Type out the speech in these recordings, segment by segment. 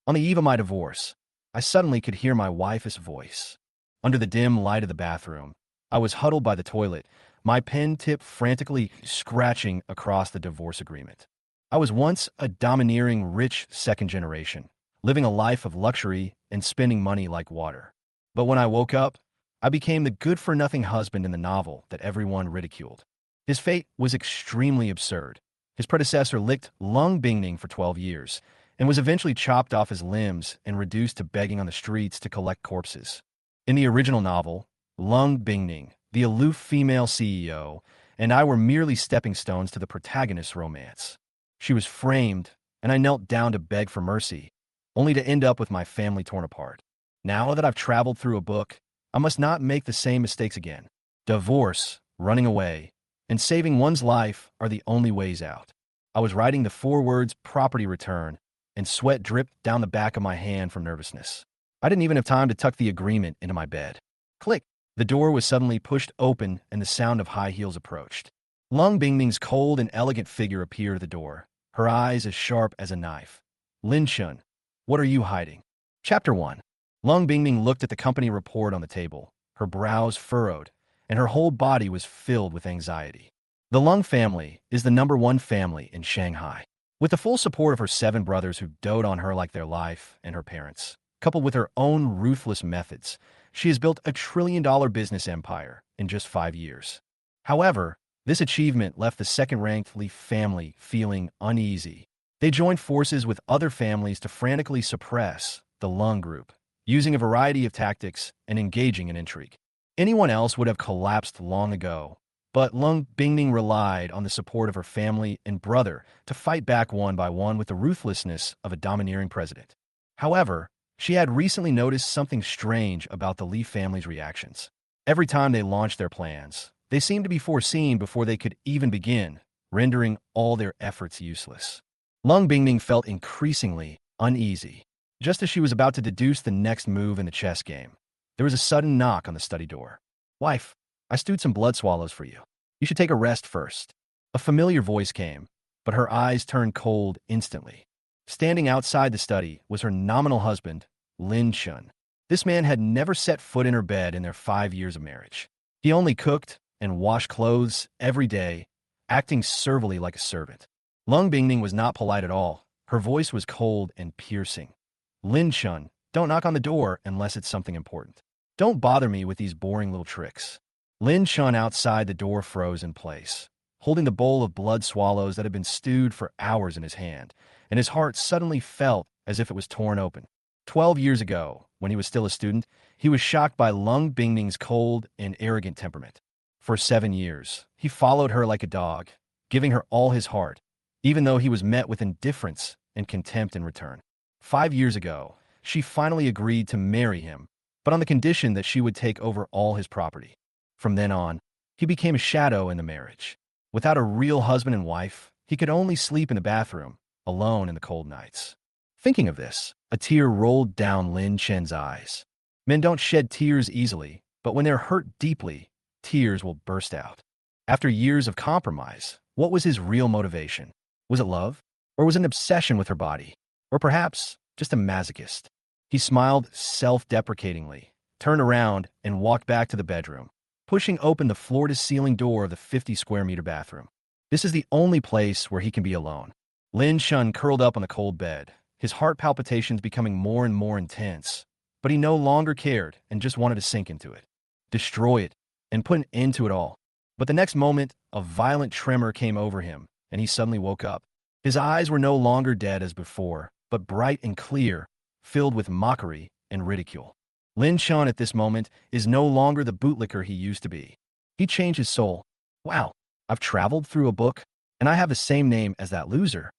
On the eve of my divorce, I suddenly could hear my wife's voice. Under the dim light of the bathroom, I was huddled by the toilet, my pen tip frantically scratching across the divorce agreement. I was once a domineering, rich second generation, living a life of luxury and spending money like water. But when I woke up, I became the good-for-nothing husband in the novel that everyone ridiculed. His fate was extremely absurd. His predecessor licked Lung Bingning for 12 years and was eventually chopped off his limbs and reduced to begging on the streets to collect corpses. In the original novel, Lung Bingning, the aloof female CEO, and I were merely stepping stones to the protagonist's romance. She was framed, and I knelt down to beg for mercy, only to end up with my family torn apart. Now that I've traveled through a book, I must not make the same mistakes again. Divorce, running away, and saving one's life are the only ways out. I was writing the 4 words property return, and sweat dripped down the back of my hand from nervousness. I didn't even have time to tuck the agreement into my bed. Click! The door was suddenly pushed open and the sound of high heels approached. Lung Bingning's cold and elegant figure appeared at the door, her eyes as sharp as a knife. Lin Chun, what are you hiding? Chapter 1. Lung Bingning looked at the company report on the table, her brows furrowed, and her whole body was filled with anxiety. The Lung family is the #1 family in Shanghai. With the full support of her 7 brothers who dote on her like their life and her parents, coupled with her own ruthless methods, she has built a $1 trillion business empire in just 5 years. However, this achievement left the second-ranked Li family feeling uneasy. They joined forces with other families to frantically suppress the Lung group, using a variety of tactics and engaging in intrigue. Anyone else would have collapsed long ago, but Lung Bingning relied on the support of her family and brother to fight back one by one with the ruthlessness of a domineering president. However, she had recently noticed something strange about the Li family's reactions. Every time they launched their plans, they seemed to be foreseen before they could even begin, rendering all their efforts useless. Lung Bingning felt increasingly uneasy. Just as she was about to deduce the next move in the chess game, there was a sudden knock on the study door. Wife, I stewed some blood swallows for you. You should take a rest first. A familiar voice came, but her eyes turned cold instantly. Standing outside the study was her nominal husband, Lin Chun. This man had never set foot in her bed in their 5 years of marriage. He only cooked and washed clothes every day, acting servilely like a servant. Lung Bingning was not polite at all. Her voice was cold and piercing. Lin Chun, don't knock on the door unless it's something important. Don't bother me with these boring little tricks. Lin Chun outside the door froze in place, holding the bowl of blood swallows that had been stewed for hours in his hand, and his heart suddenly felt as if it was torn open. 12 years ago, when he was still a student, he was shocked by Lung Bingning's cold and arrogant temperament. For 7 years, he followed her like a dog, giving her all his heart, even though he was met with indifference and contempt in return. 5 years ago, she finally agreed to marry him, but on the condition that she would take over all his property. From then on, he became a shadow in the marriage. Without a real husband and wife, he could only sleep in the bathroom, alone in the cold nights. Thinking of this, a tear rolled down Lin Chen's eyes. Men don't shed tears easily, but when they're hurt deeply, tears will burst out. After years of compromise, what was his real motivation? Was it love? Or was it an obsession with her body? Or perhaps just a masochist? He smiled self-deprecatingly, turned around, and walked back to the bedroom, pushing open the floor-to-ceiling door of the 50-square-meter bathroom. This is the only place where he can be alone. Lin Chun curled up on the cold bed, his heart palpitations becoming more and more intense. But he no longer cared and just wanted to sink into it, destroy it, and put an end to it all. But the next moment, a violent tremor came over him, and he suddenly woke up. His eyes were no longer dead as before, but bright and clear, filled with mockery and ridicule. Lin Chun at this moment is no longer the bootlicker he used to be. He changed his soul. Wow, I've traveled through a book, and I have the same name as that loser.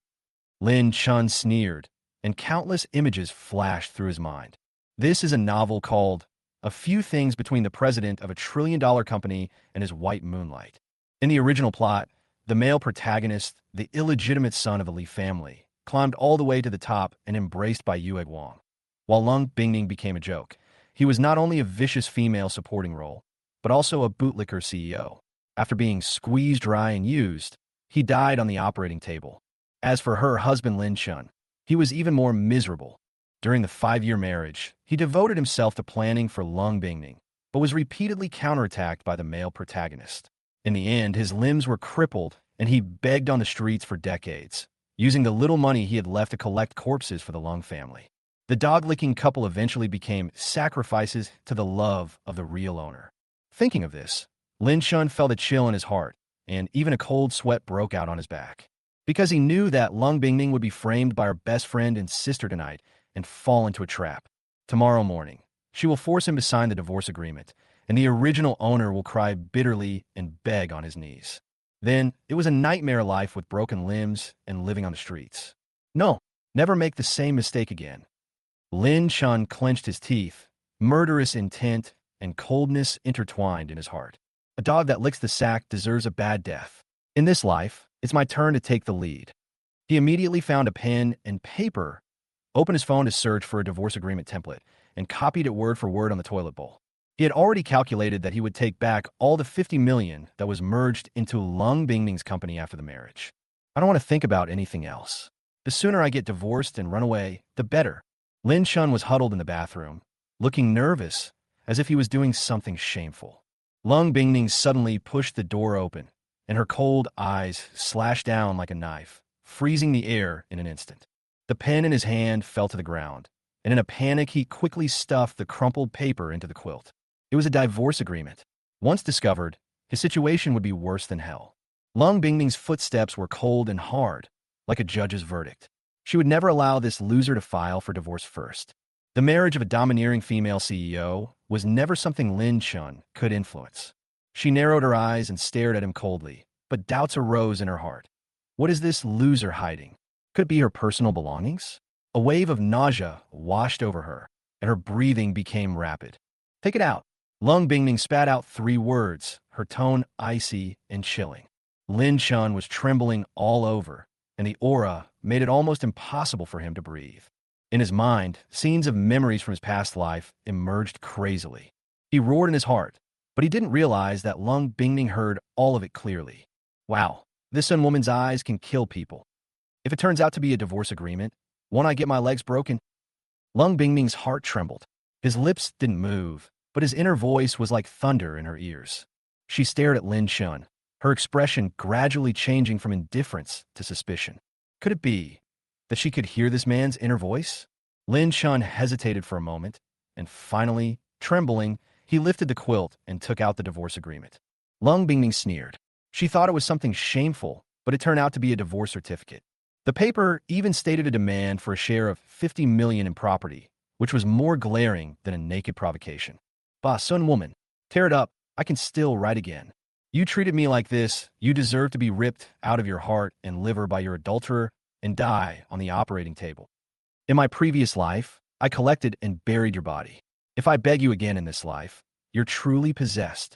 Lin Chun sneered, and countless images flashed through his mind. This is a novel called A Few Things Between the President of a $1 trillion company and His White Moonlight. In the original plot, the male protagonist, the illegitimate son of a Li family, climbed all the way to the top and embraced by Yue Guang. While Lung Bingning became a joke, he was not only a vicious female supporting role, but also a bootlicker CEO. After being squeezed dry and used, he died on the operating table. As for her husband Lin Chun, he was even more miserable. During the 5-year marriage, he devoted himself to planning for Lung Bingning, but was repeatedly counterattacked by the male protagonist. In the end, his limbs were crippled, and he begged on the streets for decades, using the little money he had left to collect corpses for the Lung family. The dog-licking couple eventually became sacrifices to the love of the real owner. Thinking of this, Lin Shun felt a chill in his heart, and even a cold sweat broke out on his back. Because he knew that Lung Bingning would be framed by her best friend and sister tonight and fall into a trap. Tomorrow morning, she will force him to sign the divorce agreement, and the original owner will cry bitterly and beg on his knees. Then, it was a nightmare life with broken limbs and living on the streets. No, never make the same mistake again. Lin Shun clenched his teeth, murderous intent and coldness intertwined in his heart. A dog that licks the sack deserves a bad death. In this life, it's my turn to take the lead. He immediately found a pen and paper, opened his phone to search for a divorce agreement template, and copied it word for word on the toilet bowl. He had already calculated that he would take back all the $50 million that was merged into Lung Bingning's company after the marriage. I don't want to think about anything else. The sooner I get divorced and run away, the better. Lin Shun was huddled in the bathroom, looking nervous, as if he was doing something shameful. Lung Bingning suddenly pushed the door open, and her cold eyes slashed down like a knife, freezing the air in an instant. The pen in his hand fell to the ground, and in a panic he quickly stuffed the crumpled paper into the quilt. It was a divorce agreement. Once discovered, his situation would be worse than hell. Lung Bingning's footsteps were cold and hard, like a judge's verdict. She would never allow this loser to file for divorce first. The marriage of a domineering female CEO was never something Lin Shun could influence. She narrowed her eyes and stared at him coldly, but doubts arose in her heart. What is this loser hiding? Could it be her personal belongings? A wave of nausea washed over her, and her breathing became rapid. Take it out. Lung Bingning spat out 3 words, her tone icy and chilling. Lin Shun was trembling all over, and the aura made it almost impossible for him to breathe. In his mind, scenes of memories from his past life emerged crazily. He roared in his heart, but he didn't realize that Lung Bingning heard all of it clearly. Wow, this young woman's eyes can kill people. If it turns out to be a divorce agreement, won't I get my legs broken? Lung Bingning's heart trembled. His lips didn't move, but his inner voice was like thunder in her ears. She stared at Lin Shun, her expression gradually changing from indifference to suspicion. Could it be that she could hear this man's inner voice? Lin Shun hesitated for a moment, and finally, trembling, he lifted the quilt and took out the divorce agreement. Lung Bingning sneered. She thought it was something shameful, but it turned out to be a divorce certificate. The paper even stated a demand for a share of $50 million in property, which was more glaring than a naked provocation. Bah, son woman, tear it up, I can still write again. You treated me like this, you deserve to be ripped out of your heart and liver by your adulterer and die on the operating table. In my previous life, I collected and buried your body. If I beg you again in this life, you're truly possessed.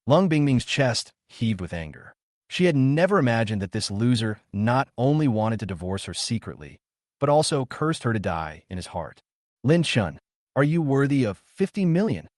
Lung Bingning's chest heaved with anger. She had never imagined that this loser not only wanted to divorce her secretly, but also cursed her to die in his heart. Lin Shun, are you worthy of $50 million?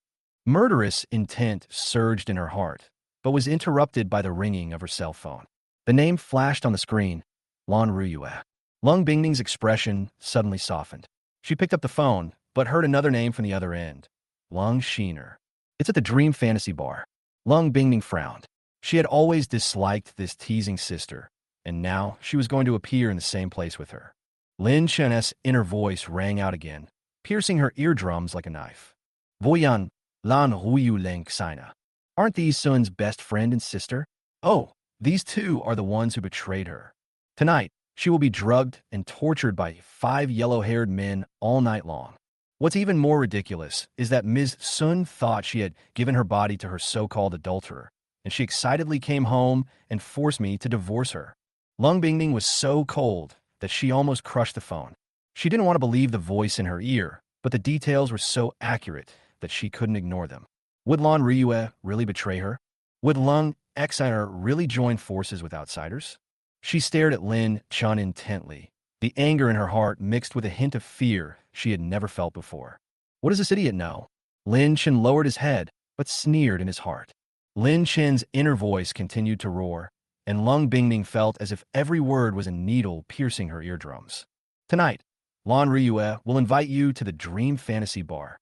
Murderous intent surged in her heart, but was interrupted by the ringing of her cell phone. The name flashed on the screen, Lan Ruyue. Lung Bingning's expression suddenly softened. She picked up the phone, but heard another name from the other end, Lung Sheener. It's at the Dream Fantasy Bar. Lung Bingning frowned. She had always disliked this teasing sister, and now she was going to appear in the same place with her. Lin Shun's inner voice rang out again, piercing her eardrums like a knife. Voyan, Lan Ruyue Leng Sina. Aren't these Sun's best friend and sister? Oh, these two are the ones who betrayed her. Tonight, she will be drugged and tortured by 5 yellow-haired men all night long. What's even more ridiculous is that Ms. Sun thought she had given her body to her so-called adulterer, and she excitedly came home and forced me to divorce her. Lung Bingning was so cold that she almost crushed the phone. She didn't want to believe the voice in her ear, but the details were so accurate that she couldn't ignore them. Would Lan Ruyue really betray her? Would Lung Xiner really join forces with outsiders? She stared at Lin Shun intently, the anger in her heart mixed with a hint of fear she had never felt before. What does this idiot know? Lin Shun lowered his head, but sneered in his heart. Lin Shin's inner voice continued to roar, and Lung Bingning felt as if every word was a needle piercing her eardrums. Tonight, Lan Ryue will invite you to the Dream Fantasy Bar.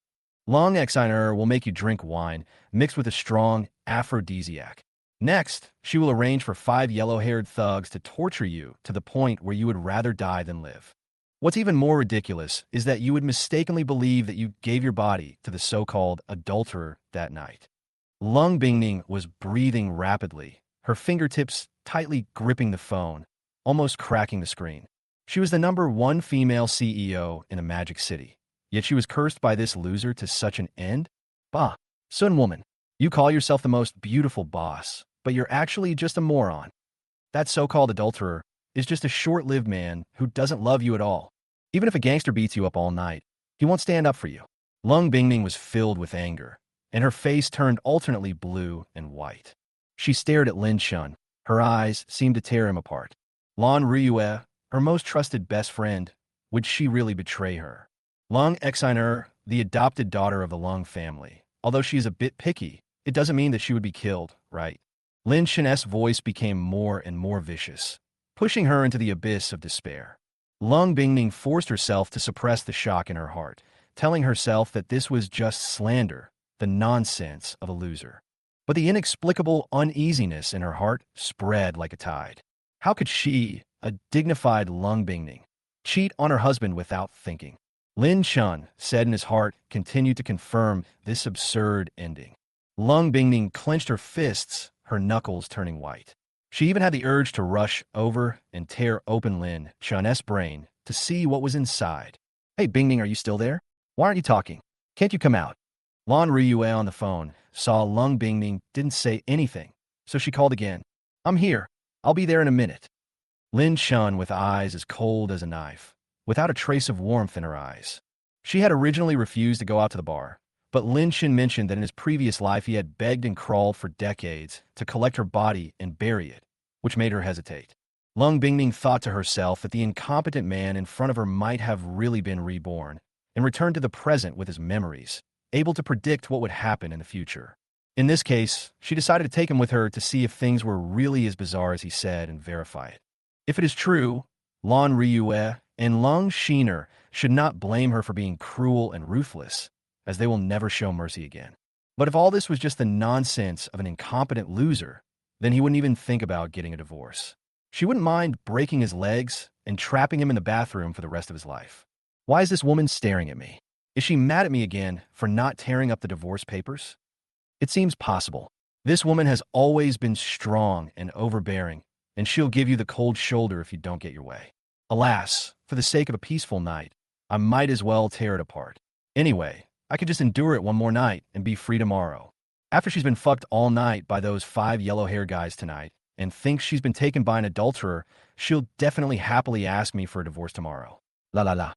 Long Exiner will make you drink wine mixed with a strong aphrodisiac. Next, she will arrange for 5 yellow-haired thugs to torture you to the point where you would rather die than live. What's even more ridiculous is that you would mistakenly believe that you gave your body to the so-called adulterer that night. Lung Bingning was breathing rapidly, her fingertips tightly gripping the phone, almost cracking the screen. She was the #1 female CEO in a magic city, yet she was cursed by this loser to such an end? Bah, Sun woman, you call yourself the most beautiful boss, but you're actually just a moron. That so-called adulterer is just a short-lived man who doesn't love you at all. Even if a gangster beats you up all night, he won't stand up for you. Lung Bingning was filled with anger, and her face turned alternately blue and white. She stared at Lin Shun. Her eyes seemed to tear him apart. Lan Ryue, her most trusted best friend, would she really betray her? Lung Exiner, the adopted daughter of the Lung family. Although she is a bit picky, it doesn't mean that she would be killed, right? Lin Shun's voice became more and more vicious, pushing her into the abyss of despair. Lung Bingning forced herself to suppress the shock in her heart, telling herself that this was just slander, the nonsense of a loser. But the inexplicable uneasiness in her heart spread like a tide. How could she, a dignified Lung Bingning, cheat on her husband without thinking? Lin Shun said in his heart, continued to confirm this absurd ending. Lung Bingning clenched her fists, her knuckles turning white. She even had the urge to rush over and tear open Lin Shun's brain to see what was inside. Hey, Bingning, are you still there? Why aren't you talking? Can't you come out? Lan Ryue on the phone saw Lung Bingning didn't say anything, so she called again. I'm here. I'll be there in a minute. Lin Shun with eyes as cold as a knife, without a trace of warmth in her eyes. She had originally refused to go out to the bar, but Lin Shun mentioned that in his previous life he had begged and crawled for decades to collect her body and bury it, which made her hesitate. Lung Bingning thought to herself that the incompetent man in front of her might have really been reborn and returned to the present with his memories, able to predict what would happen in the future. In this case, she decided to take him with her to see if things were really as bizarre as he said and verify it. If it is true, Lan Ryue and Lung Shiner should not blame her for being cruel and ruthless, as they will never show mercy again. But if all this was just the nonsense of an incompetent loser, then he wouldn't even think about getting a divorce. She wouldn't mind breaking his legs and trapping him in the bathroom for the rest of his life. Why is this woman staring at me? Is she mad at me again for not tearing up the divorce papers? It seems possible. This woman has always been strong and overbearing, and she'll give you the cold shoulder if you don't get your way. Alas, for the sake of a peaceful night, I might as well tear it apart. Anyway, I could just endure it one more night and be free tomorrow. After she's been fucked all night by those 5 yellow-haired guys tonight and thinks she's been taken by an adulterer, she'll definitely happily ask me for a divorce tomorrow. La la la.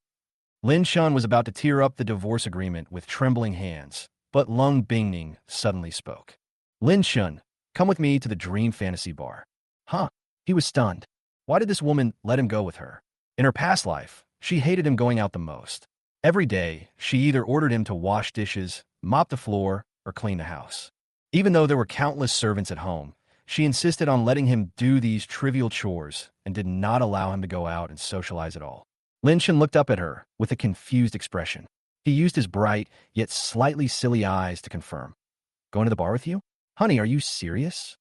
Lin Shun was about to tear up the divorce agreement with trembling hands, but Lung Bingning suddenly spoke. Lin Shun, come with me to the Dream Fantasy Bar. Huh? He was stunned. Why did this woman let him go with her? In her past life, she hated him going out the most. Every day, she either ordered him to wash dishes, mop the floor, or clean the house. Even though there were countless servants at home, she insisted on letting him do these trivial chores and did not allow him to go out and socialize at all. Lin Shun looked up at her with a confused expression. He used his bright, yet slightly silly eyes to confirm. Going to the bar with you? Honey, are you serious?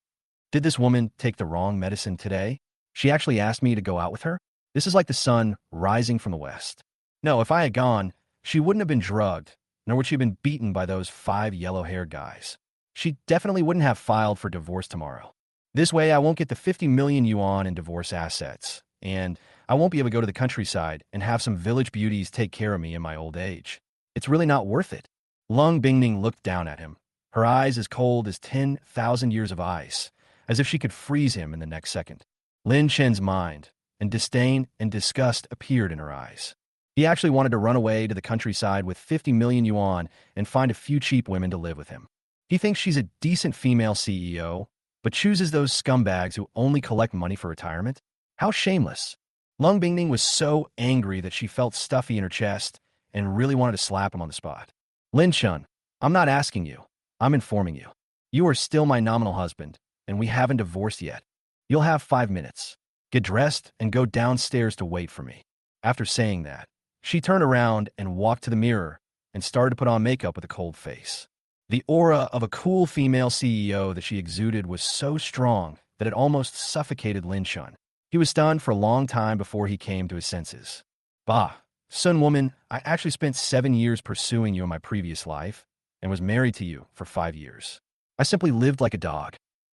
Did this woman take the wrong medicine today? She actually asked me to go out with her? This is like the sun rising from the west. No, if I had gone, she wouldn't have been drugged, nor would she have been beaten by those 5 yellow-haired guys. She definitely wouldn't have filed for divorce tomorrow. This way, I won't get the 50 million yuan in divorce assets, and I won't be able to go to the countryside and have some village beauties take care of me in my old age. It's really not worth it. Lung Bingning looked down at him, her eyes as cold as 10,000 years of ice, as if she could freeze him in the next second. Lin Shen's mind, and disdain and disgust appeared in her eyes. He actually wanted to run away to the countryside with 50 million yuan and find a few cheap women to live with him. He thinks she's a decent female CEO, but chooses those scumbags who only collect money for retirement? How shameless. Lung Bingning was so angry that she felt stuffy in her chest and really wanted to slap him on the spot. Lin Shun, I'm not asking you. I'm informing you. You are still my nominal husband, and we haven't divorced yet. You'll have 5 minutes. Get dressed and go downstairs to wait for me. After saying that, She turned around and walked to the mirror and started to put on makeup with a cold face. The aura of a cool female CEO that she exuded was so strong that it almost suffocated Lin Shun. He was stunned for a long time before he came to his senses. Bah, Sun woman, I actually spent 7 years pursuing you in my previous life and was married to you for 5 years. I simply lived like a dog.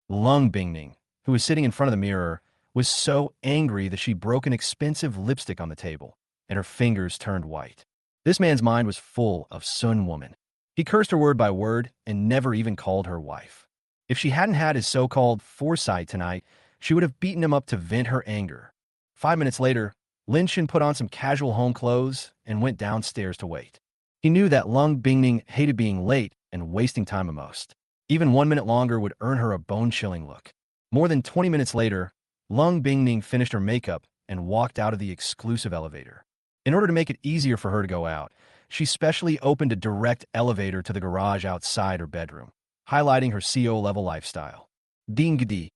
Lung Bingning, who was sitting in front of the mirror, was so angry that she broke an expensive lipstick on the table, and her fingers turned white. This man's mind was full of Sun woman. He cursed her word by word and never even called her wife. If she hadn't had his so-called foresight tonight, she would have beaten him up to vent her anger. 5 minutes later, Lin Shin put on some casual home clothes and went downstairs to wait. He knew that Lung Bingning hated being late and wasting time the most. Even 1 minute longer would earn her a bone-chilling look. More than 20 minutes later, Lung Bingning finished her makeup and walked out of the exclusive elevator. In order to make it easier for her to go out, she specially opened a direct elevator to the garage outside her bedroom, highlighting her CEO-level lifestyle. Ding-a-dee.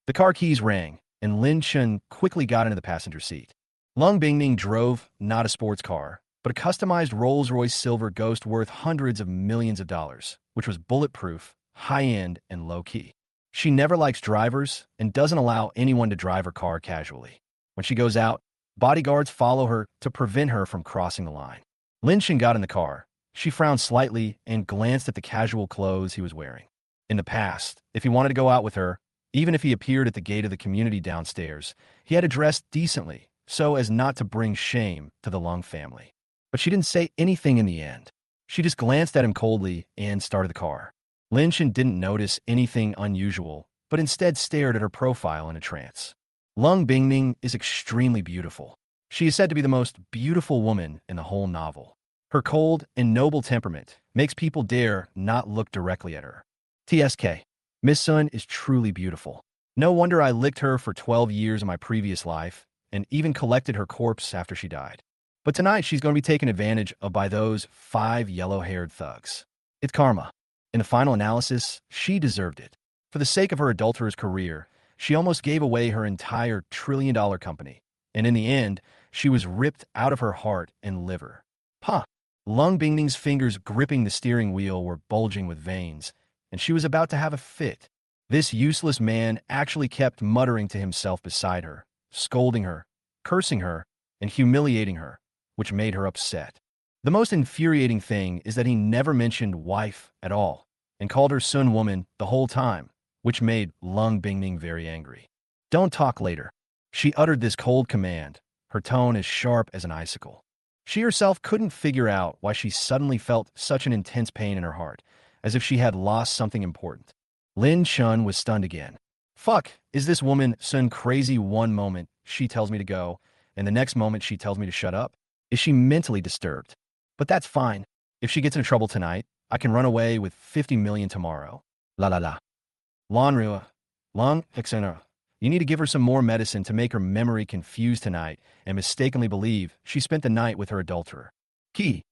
The car keys rang, and Lin Chun quickly got into the passenger seat. Lung Bingning drove not a sports car, but a customized Rolls-Royce Silver Ghost worth hundreds of millions of dollars, which was bulletproof, high-end, and low-key. She never likes drivers and doesn't allow anyone to drive her car casually. When she goes out, bodyguards follow her to prevent her from crossing the line. Lin Shin got in the car. She frowned slightly and glanced at the casual clothes he was wearing. In the past, if he wanted to go out with her, even if he appeared at the gate of the community downstairs, he had to dress decently so as not to bring shame to the Lung family. But she didn't say anything in the end. She just glanced at him coldly and started the car. Lin Shin didn't notice anything unusual, but instead stared at her profile in a trance. Lung Bingning is extremely beautiful. She is said to be the most beautiful woman in the whole novel. Her cold and noble temperament makes people dare not look directly at her. TSK. Miss Sun is truly beautiful. No wonder I licked her for 12 years in my previous life, and even collected her corpse after she died. But tonight she's going to be taken advantage of by those 5 yellow-haired thugs. It's karma. In the final analysis, she deserved it. For the sake of her adulterer's career, she almost gave away her entire trillion-dollar company. And in the end, she was ripped out of her heart and liver. Huh. Lung Bingning's fingers gripping the steering wheel were bulging with veins, and she was about to have a fit. This useless man actually kept muttering to himself beside her, scolding her, cursing her, and humiliating her, which made her upset. The most infuriating thing is that he never mentioned wife at all, and called her Sun woman the whole time, which made Lung Bingning very angry. Don't talk later. She uttered this cold command, her tone as sharp as an icicle. She herself couldn't figure out why she suddenly felt such an intense pain in her heart, as if she had lost something important. Lin Chun was stunned again. Fuck, is this woman Sun crazy? One moment she tells me to go, and the next moment she tells me to shut up? Is she mentally disturbed? But that's fine. If she gets into trouble tonight, I can run away with 50 million tomorrow. La la la. Lanrua. Lung, etc. You need to give her some more medicine to make her memory confused tonight and mistakenly believe she spent the night with her adulterer. Key.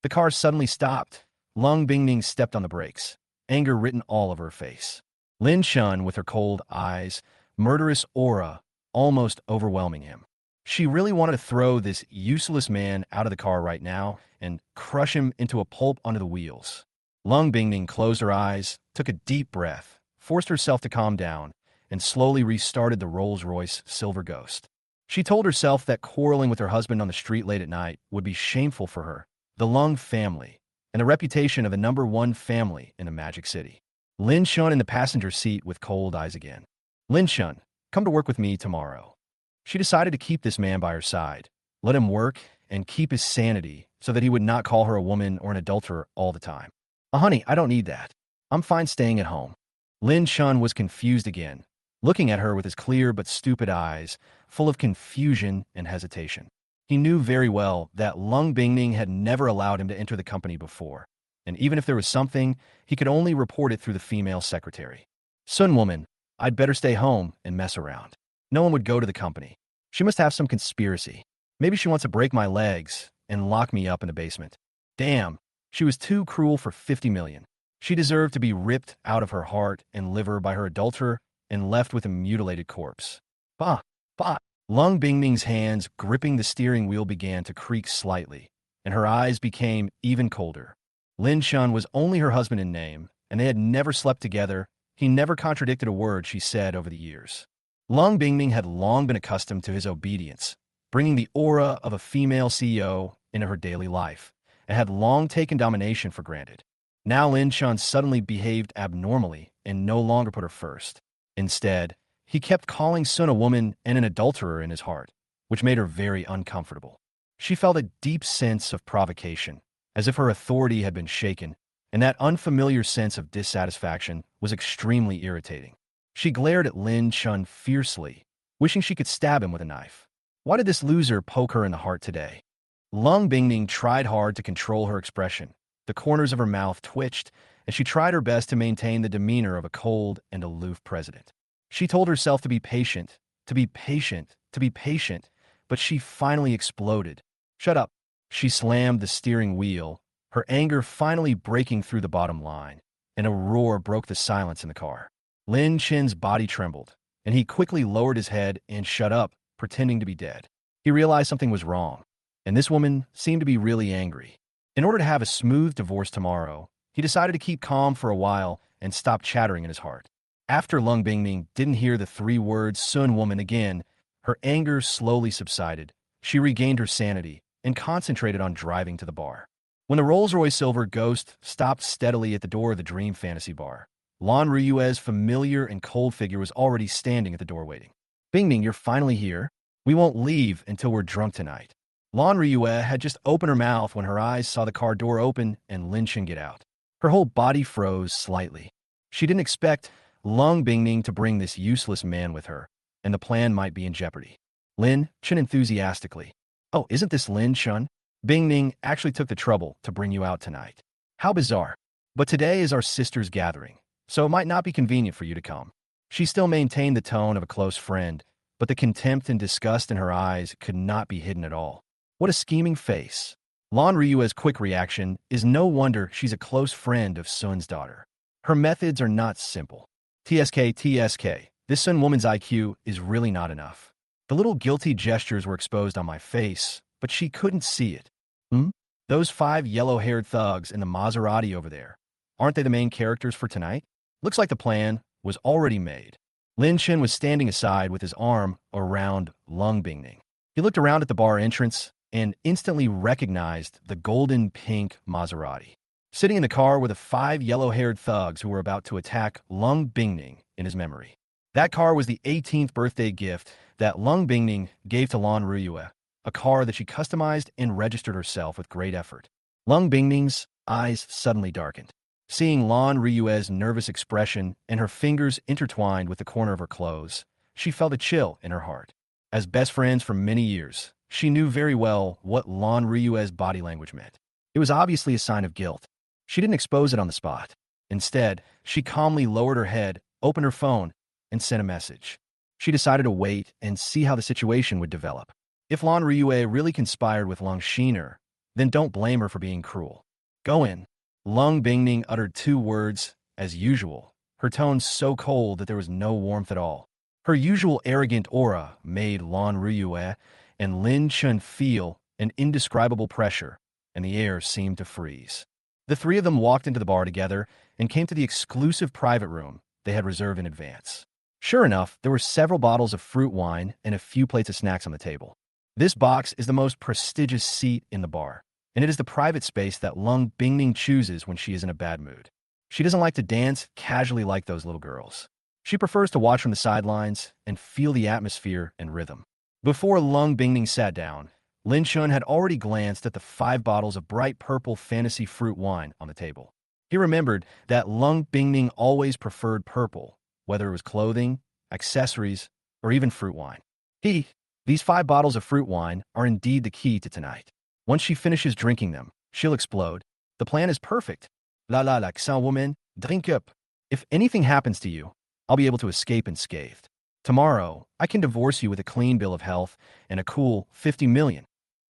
The car suddenly stopped. Lung Bingning stepped on the brakes, anger written all over her face. Lin Chun, with her cold eyes, murderous aura, almost overwhelming him. She really wanted to throw this useless man out of the car right now and crush him into a pulp under the wheels. Lung Bingning closed her eyes, took a deep breath, forced herself to calm down, and slowly restarted the Rolls-Royce Silver Ghost. She told herself that quarreling with her husband on the street late at night would be shameful for her, the Lung family, and the reputation of the #1 family in the Magic City. Lin Chun in the passenger seat with cold eyes again. Lin Chun, come to work with me tomorrow. She decided to keep this man by her side, let him work, and keep his sanity so that he would not call her a woman or an adulterer all the time. Honey, I don't need that. I'm fine staying at home. Lin Chun was confused again, looking at her with his clear but stupid eyes, full of confusion and hesitation. He knew very well that Lung Bingning had never allowed him to enter the company before, and even if there was something, he could only report it through the female secretary. Sun woman, I'd better stay home and mess around. No one would go to the company. She must have some conspiracy. Maybe she wants to break my legs and lock me up in the basement. Damn, she was too cruel for 50 million. She deserved to be ripped out of her heart and liver by her adulterer and left with a mutilated corpse. Bah, bah. Lung Bingming's hands gripping the steering wheel began to creak slightly, and her eyes became even colder. Lin Shun was only her husband in name, and they had never slept together. He never contradicted a word she said over the years. Lung Bingming had long been accustomed to his obedience, bringing the aura of a female CEO into her daily life, and had long taken domination for granted. Now Lin Shun suddenly behaved abnormally and no longer put her first. Instead, he kept calling Sun a woman and an adulterer in his heart, which made her very uncomfortable. She felt a deep sense of provocation, as if her authority had been shaken, and that unfamiliar sense of dissatisfaction was extremely irritating. She glared at Lin Shun fiercely, wishing she could stab him with a knife. Why did this loser poke her in the heart today? Lung Bingning tried hard to control her expression. The corners of her mouth twitched, and she tried her best to maintain the demeanor of a cold and aloof president. She told herself to be patient, to be patient, to be patient, but she finally exploded. Shut up. She slammed the steering wheel, her anger finally breaking through the bottom line, and a roar broke the silence in the car. Lin Chin's body trembled, and he quickly lowered his head and shut up, pretending to be dead. He realized something was wrong, and this woman seemed to be really angry. In order to have a smooth divorce tomorrow, he decided to keep calm for a while and stop chattering in his heart. After Lung Bingming didn't hear the three words Sun woman again, her anger slowly subsided. She regained her sanity and concentrated on driving to the bar. When the Rolls-Royce Silver Ghost stopped steadily at the door of the Dream Fantasy Bar, Lan Ruyue's familiar and cold figure was already standing at the door waiting. Bingming, you're finally here? We won't leave until we're drunk tonight. Lan Ruyue had just opened her mouth when her eyes saw the car door open and Lin Chen get out. Her whole body froze slightly. She didn't expect Lung Bingming to bring this useless man with her, and the plan might be in jeopardy. Lin Chen enthusiastically. Oh, isn't this Lin Chen? Bingming actually took the trouble to bring you out tonight. How bizarre. But today is our sister's gathering, so it might not be convenient for you to come. She still maintained the tone of a close friend, but the contempt and disgust in her eyes could not be hidden at all. What a scheming face. Lan Riyue's quick reaction is no wonder she's a close friend of Sun's daughter. Her methods are not simple. TSK, this Sun woman's IQ is really not enough. The little guilty gestures were exposed on my face, but she couldn't see it. Those 5 yellow-haired thugs in the Maserati over there, aren't they the main characters for tonight? Looks like the plan was already made. Lin Chen was standing aside with his arm around Lung Bingning. He looked around at the bar entrance and instantly recognized the golden-pink Maserati. Sitting in the car were the 5 yellow-haired thugs who were about to attack Lung Bingning in his memory. That car was the 18th birthday gift that Lung Bingning gave to Lan Ruyue, a car that she customized and registered herself with great effort. Lung Bingning's eyes suddenly darkened. Seeing Lan Riyue's nervous expression and her fingers intertwined with the corner of her clothes, she felt a chill in her heart. As best friends for many years, she knew very well what Lan Riyue's body language meant. It was obviously a sign of guilt. She didn't expose it on the spot. Instead, she calmly lowered her head, opened her phone, and sent a message. She decided to wait and see how the situation would develop. If Lan Riyue really conspired with Lung Shiner, then don't blame her for being cruel. Go in. Lung Bingning uttered 2 words, as usual, her tone so cold that there was no warmth at all. Her usual arrogant aura made Lan Riyue and Lin Chen feel an indescribable pressure, and the air seemed to freeze. The 3 of them walked into the bar together and came to the exclusive private room they had reserved in advance. Sure enough, there were several bottles of fruit wine and a few plates of snacks on the table. This box is the most prestigious seat in the bar, and it is the private space that Lung Bingning chooses when she is in a bad mood. She doesn't like to dance casually like those little girls. She prefers to watch from the sidelines and feel the atmosphere and rhythm. Before Lung Bingning sat down, Lin Shun had already glanced at the 5 bottles of bright purple fantasy fruit wine on the table. He remembered that Lung Bingning always preferred purple, whether it was clothing, accessories, or even fruit wine. These 5 bottles of fruit wine are indeed the key to tonight. Once she finishes drinking them, she'll explode. The plan is perfect. Woman, drink up. If anything happens to you, I'll be able to escape unscathed. Tomorrow, I can divorce you with a clean bill of health and a cool 50 million.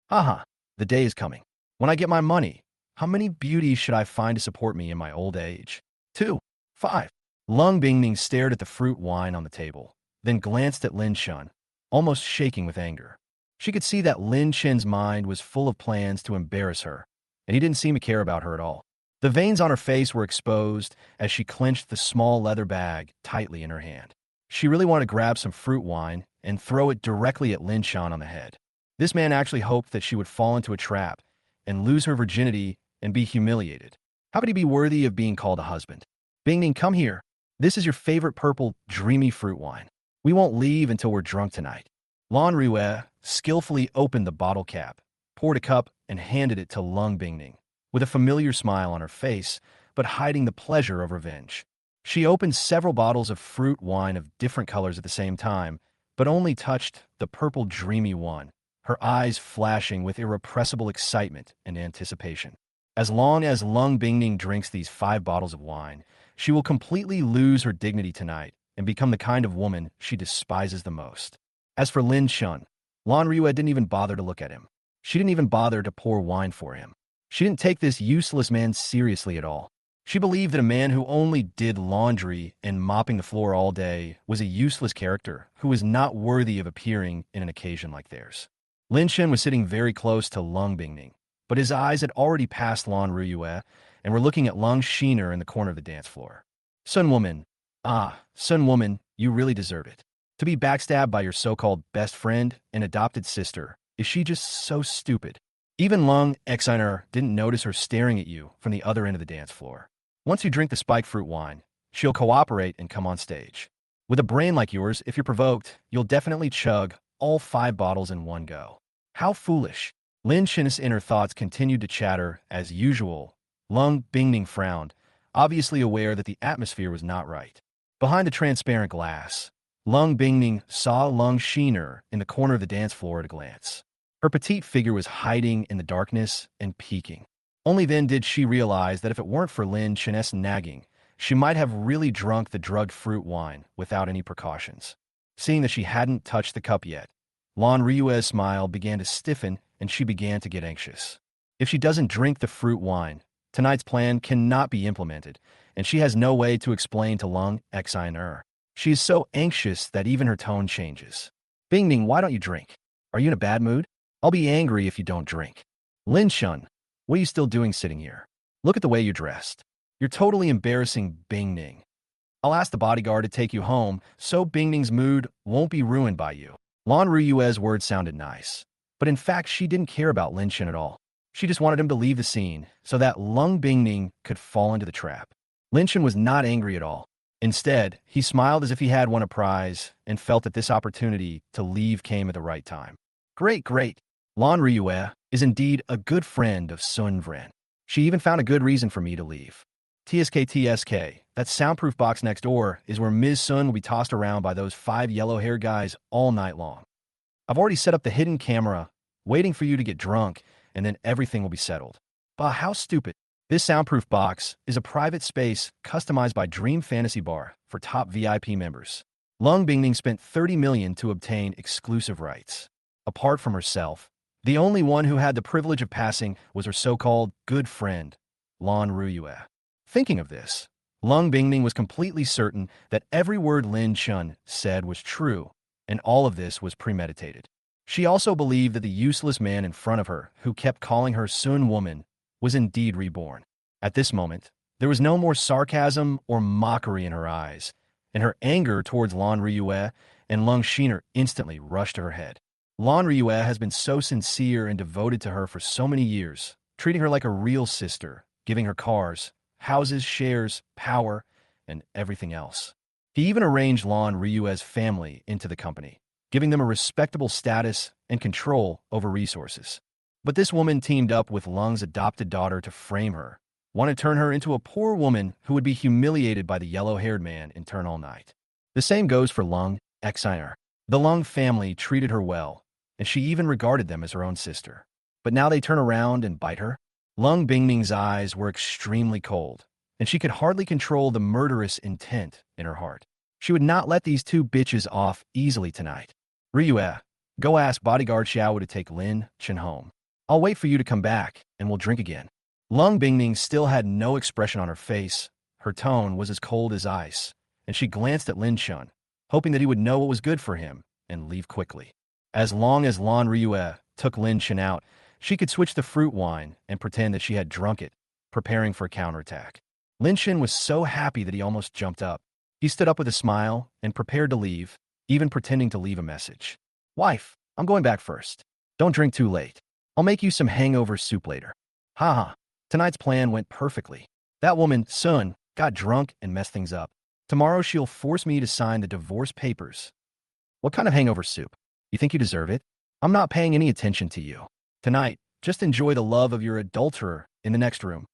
Haha, the day is coming. When I get my money, how many beauties should I find to support me in my old age? 2, 5. Lung Bingning stared at the fruit wine on the table, then glanced at Lin Shun. almost shaking with anger. She could see that Lin Chen's mind was full of plans to embarrass her, and he didn't seem to care about her at all. The veins on her face were exposed as she clenched the small leather bag tightly in her hand. She really wanted to grab some fruit wine and throw it directly at Lin Shan on the head. This man actually hoped that she would fall into a trap and lose her virginity and be humiliated. How could he be worthy of being called a husband? Bingning, come here. This is your favorite purple, dreamy fruit wine. We won't leave until we're drunk tonight. Lan Rue skillfully opened the bottle cap, poured a cup, and handed it to Lung Bingning, with a familiar smile on her face, but hiding the pleasure of revenge. She opened several bottles of fruit wine of different colors at the same time, but only touched the purple dreamy one, her eyes flashing with irrepressible excitement and anticipation. As long as Lung Bingning drinks these 5 bottles of wine, she will completely lose her dignity tonight and become the kind of woman she despises the most. As for Lin Shun, Lan Rue didn't even bother to look at him. She didn't even bother to pour wine for him. She didn't take this useless man seriously at all. She believed that a man who only did laundry and mopping the floor all day was a useless character who was not worthy of appearing in an occasion like theirs. Lin Shen was sitting very close to Lung Bingning, but his eyes had already passed Lan Rue and were looking at Lung Shiner in the corner of the dance floor. Sun Woman, Sun Woman, you really deserve it. To be backstabbed by your so-called best friend and adopted sister, is she just so stupid? Even Lung Exiner didn't notice her staring at you from the other end of the dance floor. Once you drink the spike fruit wine, she'll cooperate and come on stage. With a brain like yours, if you're provoked, you'll definitely chug all 5 bottles in one go. How foolish. Lin Shen's inner thoughts continued to chatter as usual. Lung Bingning frowned, obviously aware that the atmosphere was not right. Behind the transparent glass, Lung Bingning saw Lung Shiner in the corner of the dance floor at a glance. Her petite figure was hiding in the darkness and peeking. Only then did she realize that if it weren't for Lin Chen's nagging, she might have really drunk the drugged fruit wine without any precautions. Seeing that she hadn't touched the cup yet, Lan Rue's smile began to stiffen and she began to get anxious. If she doesn't drink the fruit wine, tonight's plan cannot be implemented, and she has no way to explain to Lung Exiner. She is so anxious that even her tone changes. Bingning, why don't you drink? Are you in a bad mood? I'll be angry if you don't drink. Lin Shun, what are you still doing sitting here? Look at the way you're dressed. You're totally embarrassing, Bingning. I'll ask the bodyguard to take you home so Bingning's mood won't be ruined by you. Lan Rue's words sounded nice, but in fact she didn't care about Lin Shen at all. She just wanted him to leave the scene so that Lung Bingning could fall into the trap. Lin Shen was not angry at all. Instead, he smiled as if he had won a prize and felt that this opportunity to leave came at the right time. Great, great. Lan Rue is indeed a good friend of Sun Vren. She even found a good reason for me to leave. TSK, that soundproof box next door is where Ms. Sun will be tossed around by those 5 yellow-haired guys all night long. I've already set up the hidden camera, waiting for you to get drunk, and then everything will be settled. Bah, how stupid. This soundproof box is a private space customized by Dream Fantasy Bar for top VIP members. Lung Bingning spent 30 million to obtain exclusive rights. Apart from herself, the only one who had the privilege of passing was her so-called good friend, Lan Rue. Thinking of this, Lung Bingning was completely certain that every word Lin Shun said was true, and all of this was premeditated. She also believed that the useless man in front of her, who kept calling her Sun Woman, was indeed reborn. At this moment, there was no more sarcasm or mockery in her eyes, and her anger towards Lan Rue and Lung Shiner instantly rushed to her head. Lan Rue has been so sincere and devoted to her for so many years, treating her like a real sister, giving her cars, houses, shares, power, and everything else. He even arranged Lan Rue's family into the company, giving them a respectable status and control over resources. But this woman teamed up with Lung's adopted daughter to frame her, wanted to turn her into a poor woman who would be humiliated by the yellow-haired man in turn all night. The same goes for Lung Exiner. The Lung family treated her well, and she even regarded them as her own sister. But now they turn around and bite her? Lung Bingning's eyes were extremely cold, and she could hardly control the murderous intent in her heart. She would not let these 2 bitches off easily tonight. Rue, go ask bodyguard Xiao to take Lin Chen home. I'll wait for you to come back, and we'll drink again. Lung Bingning still had no expression on her face. Her tone was as cold as ice, and she glanced at Lin Chen, hoping that he would know what was good for him and leave quickly. As long as Lan Ryue took Lin Chen out, she could switch the fruit wine and pretend that she had drunk it, preparing for a counterattack. Lin Chen was so happy that he almost jumped up. He stood up with a smile and prepared to leave, even pretending to leave a message. Wife, I'm going back first. Don't drink too late. I'll make you some hangover soup later. Haha, tonight's plan went perfectly. That woman, Sun, got drunk and messed things up. Tomorrow she'll force me to sign the divorce papers. What kind of hangover soup? You think you deserve it? I'm not paying any attention to you. Tonight, just enjoy the love of your adulterer in the next room.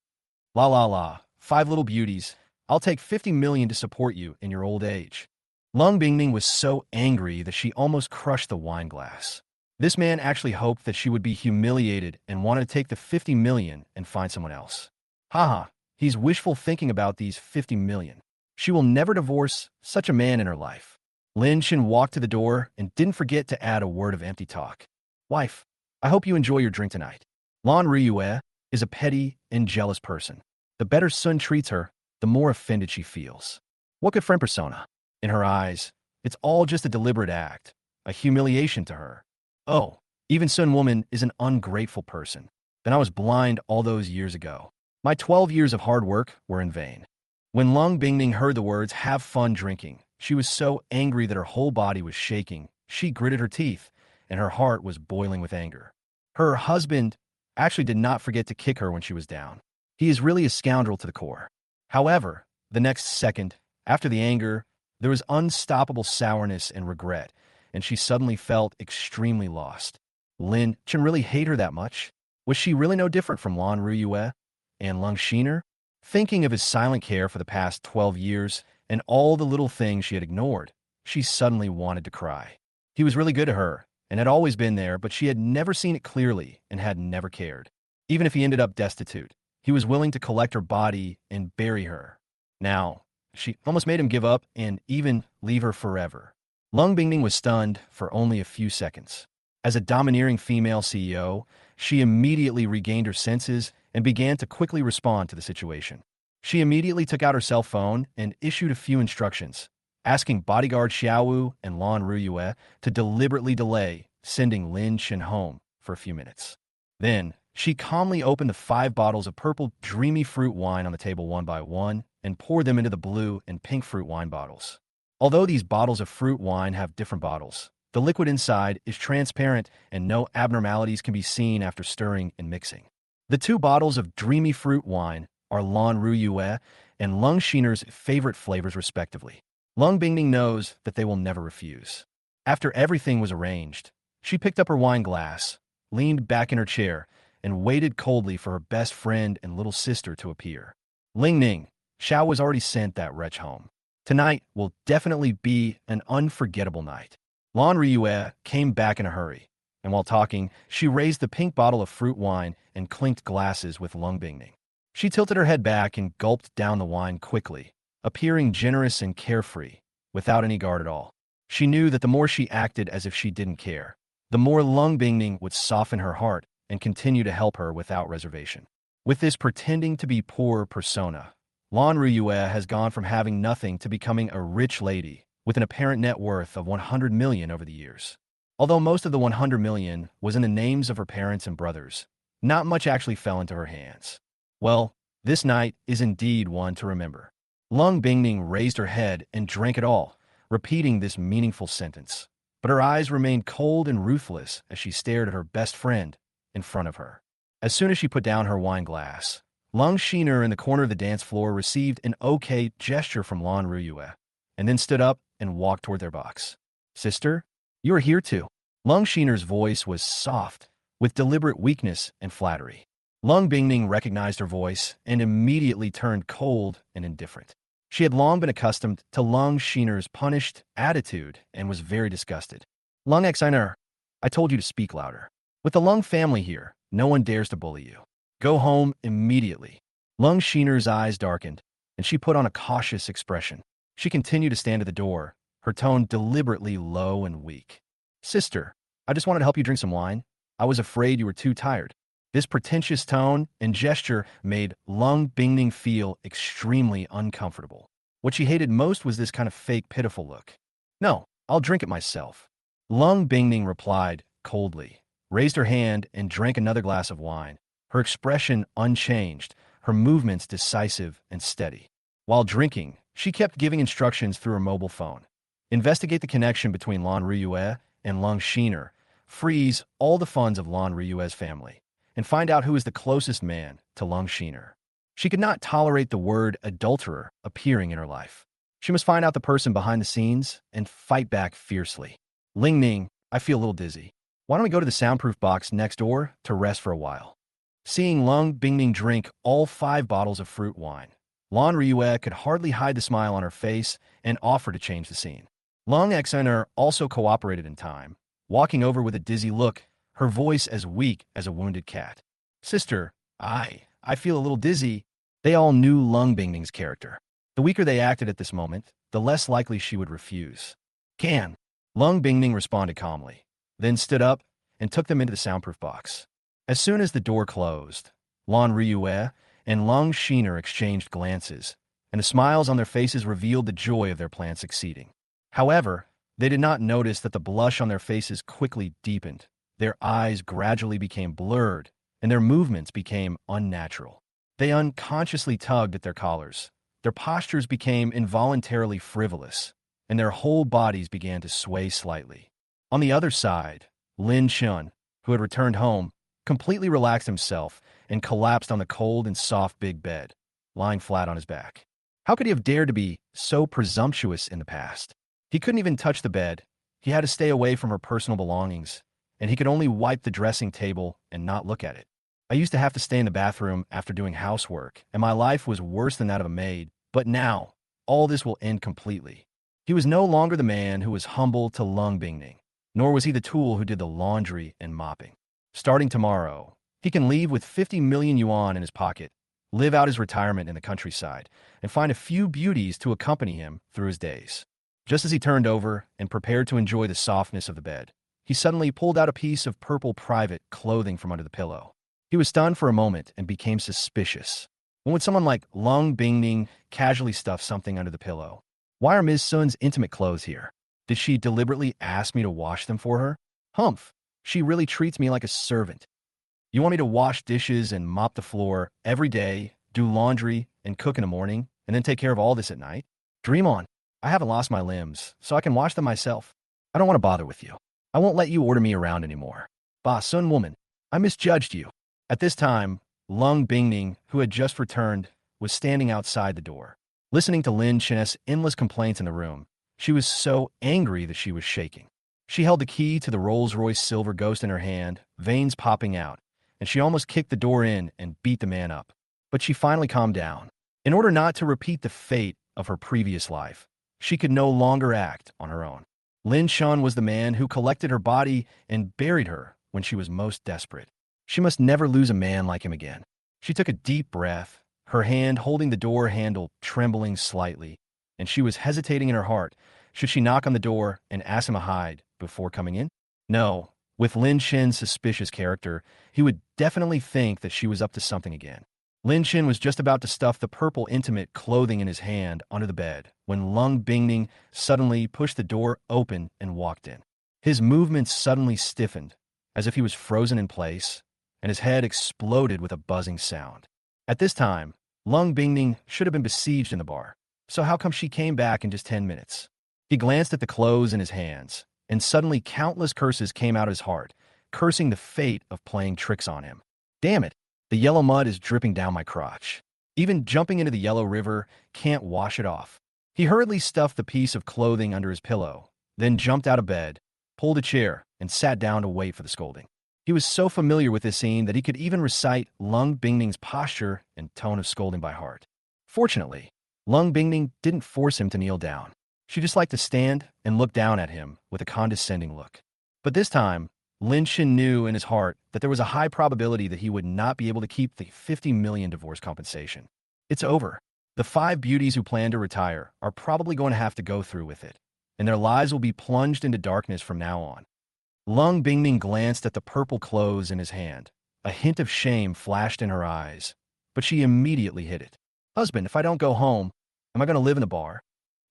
La la la, 5 little beauties. I'll take 50 million to support you in your old age. Lung Bingming was so angry that she almost crushed the wine glass. This man actually hoped that she would be humiliated and wanted to take the 50 million and find someone else. Haha, he's wishful thinking about these 50 million. She will never divorce such a man in her life. Lin Chen walked to the door and didn't forget to add a word of empty talk. Wife, I hope you enjoy your drink tonight. Lan Ryue is a petty and jealous person. The better Sun treats her, the more offended she feels. What good friend persona? In her eyes, it's all just a deliberate act, a humiliation to her. Oh, even Sun woman is an ungrateful person. Then I was blind all those years ago. My 12 years of hard work were in vain. When Lung Bingning heard the words, have fun drinking, she was so angry that her whole body was shaking. She gritted her teeth, and her heart was boiling with anger. Her husband actually did not forget to kick her when she was down. He is really a scoundrel to the core. However, the next second, after the anger, there was unstoppable sourness and regret, and she suddenly felt extremely lost. Lin Chen really hate her that much? Was she really no different from Lan Ryue and Lung Shiner? Thinking of his silent care for the past 12 years and all the little things she had ignored, she suddenly wanted to cry. He was really good to her and had always been there, but she had never seen it clearly and had never cared. Even if he ended up destitute, he was willing to collect her body and bury her. Now, she almost made him give up and even leave her forever. Lung Bingning was stunned for only a few seconds. As a domineering female CEO, she immediately regained her senses and began to quickly respond to the situation. She immediately took out her cell phone and issued a few instructions, asking bodyguard Xiaowu and Lan Ryue to deliberately delay sending Lin Chen home for a few minutes. Then, she calmly opened the 5 bottles of purple dreamy fruit wine on the table one by one and poured them into the blue and pink fruit wine bottles. Although these bottles of fruit wine have different bottles, the liquid inside is transparent and no abnormalities can be seen after stirring and mixing. The 2 bottles of dreamy fruit wine are Lan Ryue and Lung Shiner's favorite flavors respectively. Lung Bingning knows that they will never refuse. After everything was arranged, she picked up her wine glass, leaned back in her chair, and waited coldly for her best friend and little sister to appear. Ling Ning, Xiao was already sent that wretch home. Tonight will definitely be an unforgettable night. Lan Ryue came back in a hurry, and while talking, she raised the pink bottle of fruit wine and clinked glasses with Lung Bingning. She tilted her head back and gulped down the wine quickly, appearing generous and carefree, without any guard at all. She knew that the more she acted as if she didn't care, the more Lung Bingning would soften her heart and continue to help her without reservation. With this pretending to be poor persona, Lan Ryue has gone from having nothing to becoming a rich lady with an apparent net worth of 100 million over the years. Although most of the 100 million was in the names of her parents and brothers, not much actually fell into her hands. Well, this night is indeed one to remember. Lung Bingning raised her head and drank it all, repeating this meaningful sentence. But her eyes remained cold and ruthless as she stared at her best friend in front of her. As soon as she put down her wine glass, Lung Shiner in the corner of the dance floor received an okay gesture from Lan Ryue, and then stood up and walked toward their box. Sister, you are here too. Lung Shiner's voice was soft, with deliberate weakness and flattery. Lung Bingning recognized her voice and immediately turned cold and indifferent. She had long been accustomed to Lung Shiner's punished attitude and was very disgusted. Lung Xiner, I told you to speak louder. With the Lung family here, no one dares to bully you. Go home immediately. Lung Shiner's eyes darkened, and she put on a cautious expression. She continued to stand at the door, her tone deliberately low and weak. Sister, I just wanted to help you drink some wine. I was afraid you were too tired. This pretentious tone and gesture made Lung Bingning feel extremely uncomfortable. What she hated most was this kind of fake, pitiful look. No, I'll drink it myself. Lung Bingning replied coldly, raised her hand, and drank another glass of wine, her expression unchanged, her movements decisive and steady. While drinking, she kept giving instructions through her mobile phone. Investigate the connection between Lan Ryue and Lung Shiner, freeze all the funds of Lan Ryue's family, and find out who is the closest man to Lung Shiner. She could not tolerate the word adulterer appearing in her life. She must find out the person behind the scenes and fight back fiercely. Ling Ning, I feel a little dizzy. Why don't we go to the soundproof box next door to rest for a while? Seeing Lung Bingning drink all 5 bottles of fruit wine, Lan Ryue could hardly hide the smile on her face and offered to change the scene. Lung Xener also cooperated in time, walking over with a dizzy look, her voice as weak as a wounded cat. Sister, I feel a little dizzy. They all knew Lung Bingning's character. The weaker they acted at this moment, the less likely she would refuse. Can. Lung Bingning responded calmly, then stood up and took them into the soundproof box. As soon as the door closed, Lan Ryue and Lung Shiner exchanged glances, and the smiles on their faces revealed the joy of their plan succeeding. However, they did not notice that the blush on their faces quickly deepened. Their eyes gradually became blurred, and their movements became unnatural. They unconsciously tugged at their collars. Their postures became involuntarily frivolous, and their whole bodies began to sway slightly. On the other side, Lin Shun, who had returned home, completely relaxed himself and collapsed on the cold and soft big bed, lying flat on his back. How could he have dared to be so presumptuous in the past? He couldn't even touch the bed. He had to stay away from her personal belongings, and he could only wipe the dressing table and not look at it. I used to have to stay in the bathroom after doing housework, and my life was worse than that of a maid, but now, all this will end completely. He was no longer the man who was humble to Lung Bingning, nor was he the tool who did the laundry and mopping. Starting tomorrow, he can leave with 50 million yuan in his pocket, live out his retirement in the countryside, and find a few beauties to accompany him through his days. Just as he turned over and prepared to enjoy the softness of the bed, he suddenly pulled out a piece of purple private clothing from under the pillow. He was stunned for a moment and became suspicious. When would someone like Lung Bingning casually stuff something under the pillow? Why are Ms. Sun's intimate clothes here? Did she deliberately ask me to wash them for her? Humph, she really treats me like a servant. You want me to wash dishes and mop the floor every day, do laundry and cook in the morning, and then take care of all this at night? Dream on. I haven't lost my limbs, so I can wash them myself. I don't want to bother with you. I won't let you order me around anymore. Ba Sun woman, I misjudged you. At this time, Lung Bingning, who had just returned, was standing outside the door. Listening to Lin Chen's endless complaints in the room, she was so angry that she was shaking. She held the key to the Rolls-Royce Silver Ghost in her hand, veins popping out, and she almost kicked the door in and beat the man up. But she finally calmed down. In order not to repeat the fate of her previous life, she could no longer act on her own. Lin Shun was the man who collected her body and buried her when she was most desperate. She must never lose a man like him again. She took a deep breath, her hand holding the door handle trembling slightly, and she was hesitating in her heart. Should she knock on the door and ask him to hide before coming in? No. With Lin Shin's suspicious character, he would definitely think that she was up to something again. Lin Shin was just about to stuff the purple intimate clothing in his hand under the bed when Lung Bingning suddenly pushed the door open and walked in. His movements suddenly stiffened, as if he was frozen in place, and his head exploded with a buzzing sound. At this time, Lung Bingning should have been besieged in the bar, so how come she came back in just 10 minutes? He glanced at the clothes in his hands, and suddenly countless curses came out of his heart, cursing the fate of playing tricks on him. Damn it, the yellow mud is dripping down my crotch. Even jumping into the yellow river can't wash it off. He hurriedly stuffed the piece of clothing under his pillow, then jumped out of bed, pulled a chair, and sat down to wait for the scolding. He was so familiar with this scene that he could even recite Lung Bingning's posture and tone of scolding by heart. Fortunately, Lung Bingning didn't force him to kneel down. She just liked to stand and look down at him with a condescending look. But this time, Lin Shin knew in his heart that there was a high probability that he would not be able to keep the 50 million divorce compensation. It's over. The 5 beauties who plan to retire are probably going to have to go through with it, and their lives will be plunged into darkness from now on. Lung Bingning glanced at the purple clothes in his hand. A hint of shame flashed in her eyes, but she immediately hid it. Husband, if I don't go home, am I going to live in a bar?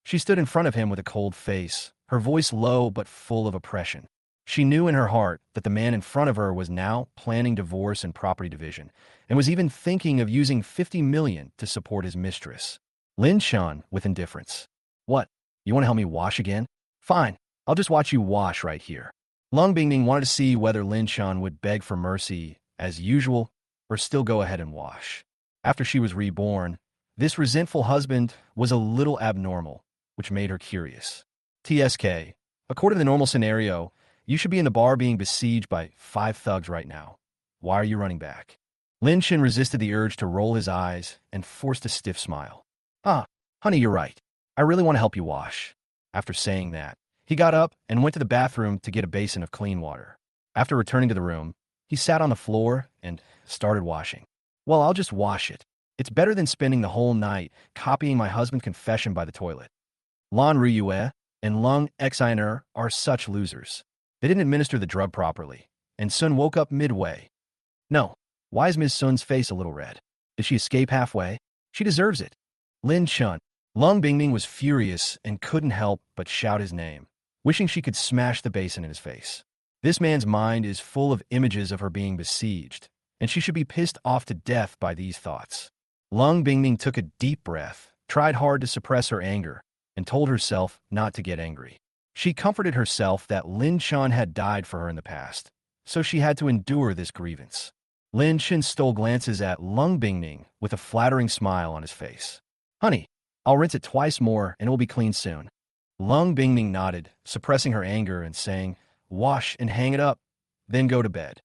She stood in front of him with a cold face, her voice low but full of oppression. She knew in her heart that the man in front of her was now planning divorce and property division, and was even thinking of using 50 million to support his mistress. Lin Shan, with indifference. What? You want to help me wash again? Fine, I'll just watch you wash right here. Lung Bingning wanted to see whether Lin Shan would beg for mercy, as usual, or still go ahead and wash. After she was reborn, this resentful husband was a little abnormal, which made her curious. TSK, according to the normal scenario, you should be in the bar being besieged by 5 thugs right now. Why are you running back? Lin Shan resisted the urge to roll his eyes and forced a stiff smile. Ah, honey, you're right. I really want to help you wash. After saying that, he got up and went to the bathroom to get a basin of clean water. After returning to the room, he sat on the floor and started washing. Well, I'll just wash it. It's better than spending the whole night copying my husband's confession by the toilet. Lan Riyue and Lung Xiner are such losers. They didn't administer the drug properly, and Sun woke up midway. No, why is Ms. Sun's face a little red? Did she escape halfway? She deserves it. Lin Chun. Lung Bingming was furious and couldn't help but shout his name, wishing she could smash the basin in his face. This man's mind is full of images of her being besieged, and she should be pissed off to death by these thoughts. Lung Bingming took a deep breath, tried hard to suppress her anger, and told herself not to get angry. She comforted herself that Lin Shan had died for her in the past, so she had to endure this grievance. Lin Shan stole glances at Lung Bingming with a flattering smile on his face. Honey, I'll rinse it twice more and it will be clean soon. Lung Bingming nodded, suppressing her anger and saying, wash and hang it up, then go to bed.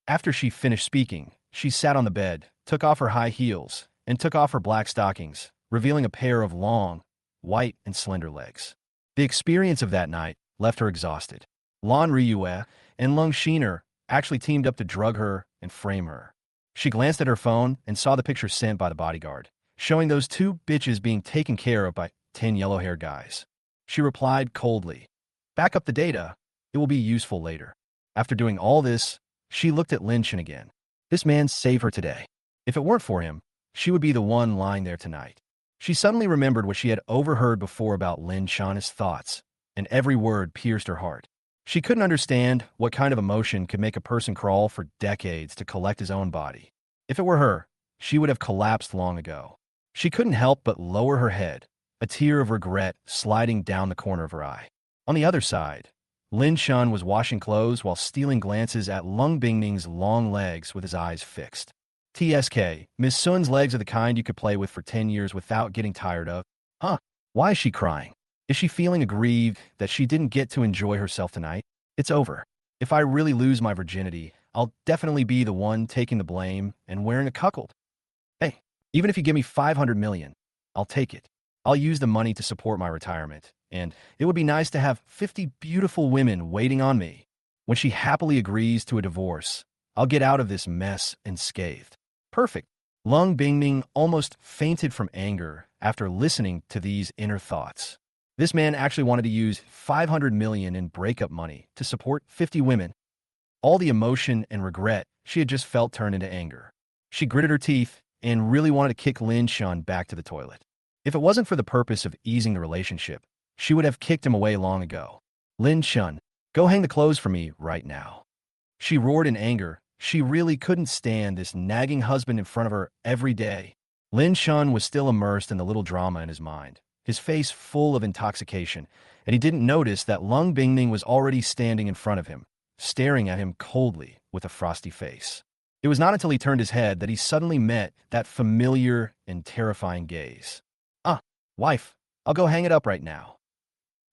After she finished speaking, she sat on the bed, took off her high heels, and took off her black stockings, revealing a pair of long, white, and slender legs. The experience of that night left her exhausted. Lan Riyue and Lung Shiner actually teamed up to drug her and frame her. She glanced at her phone and saw the picture sent by the bodyguard, showing those 2 bitches being taken care of by 10 yellow-haired guys. She replied coldly, back up the data, it will be useful later. After doing all this, she looked at Lin Shan again. This man saved her today. If it weren't for him, she would be the one lying there tonight. She suddenly remembered what she had overheard before about Lin Shan's thoughts, and every word pierced her heart. She couldn't understand what kind of emotion could make a person crawl for decades to collect his own body. If it were her, she would have collapsed long ago. She couldn't help but lower her head, a tear of regret sliding down the corner of her eye. On the other side, Lin Shan was washing clothes while stealing glances at Lung Bingming's long legs with his eyes fixed. TSK, Miss Sun's legs are the kind you could play with for 10 years without getting tired of. Huh? Why is she crying? Is she feeling aggrieved that she didn't get to enjoy herself tonight? It's over. If I really lose my virginity, I'll definitely be the one taking the blame and wearing a cuckold. Hey, even if you give me 500 million, I'll take it. I'll use the money to support my retirement, and it would be nice to have 50 beautiful women waiting on me. When she happily agrees to a divorce, I'll get out of this mess unscathed. Perfect. Lung Bingming almost fainted from anger after listening to these inner thoughts. This man actually wanted to use 500 million in breakup money to support 50 women. All the emotion and regret she had just felt turned into anger. She gritted her teeth and really wanted to kick Lin Shan back to the toilet. If it wasn't for the purpose of easing the relationship, she would have kicked him away long ago. Lin Shan, go hang the clothes for me right now. She roared in anger. She really couldn't stand this nagging husband in front of her every day. Lin Shan was still immersed in the little drama in his mind, his face full of intoxication, and he didn't notice that Lung Bingming was already standing in front of him, staring at him coldly with a frosty face. It was not until he turned his head that he suddenly met that familiar and terrifying gaze. Ah, wife, I'll go hang it up right now.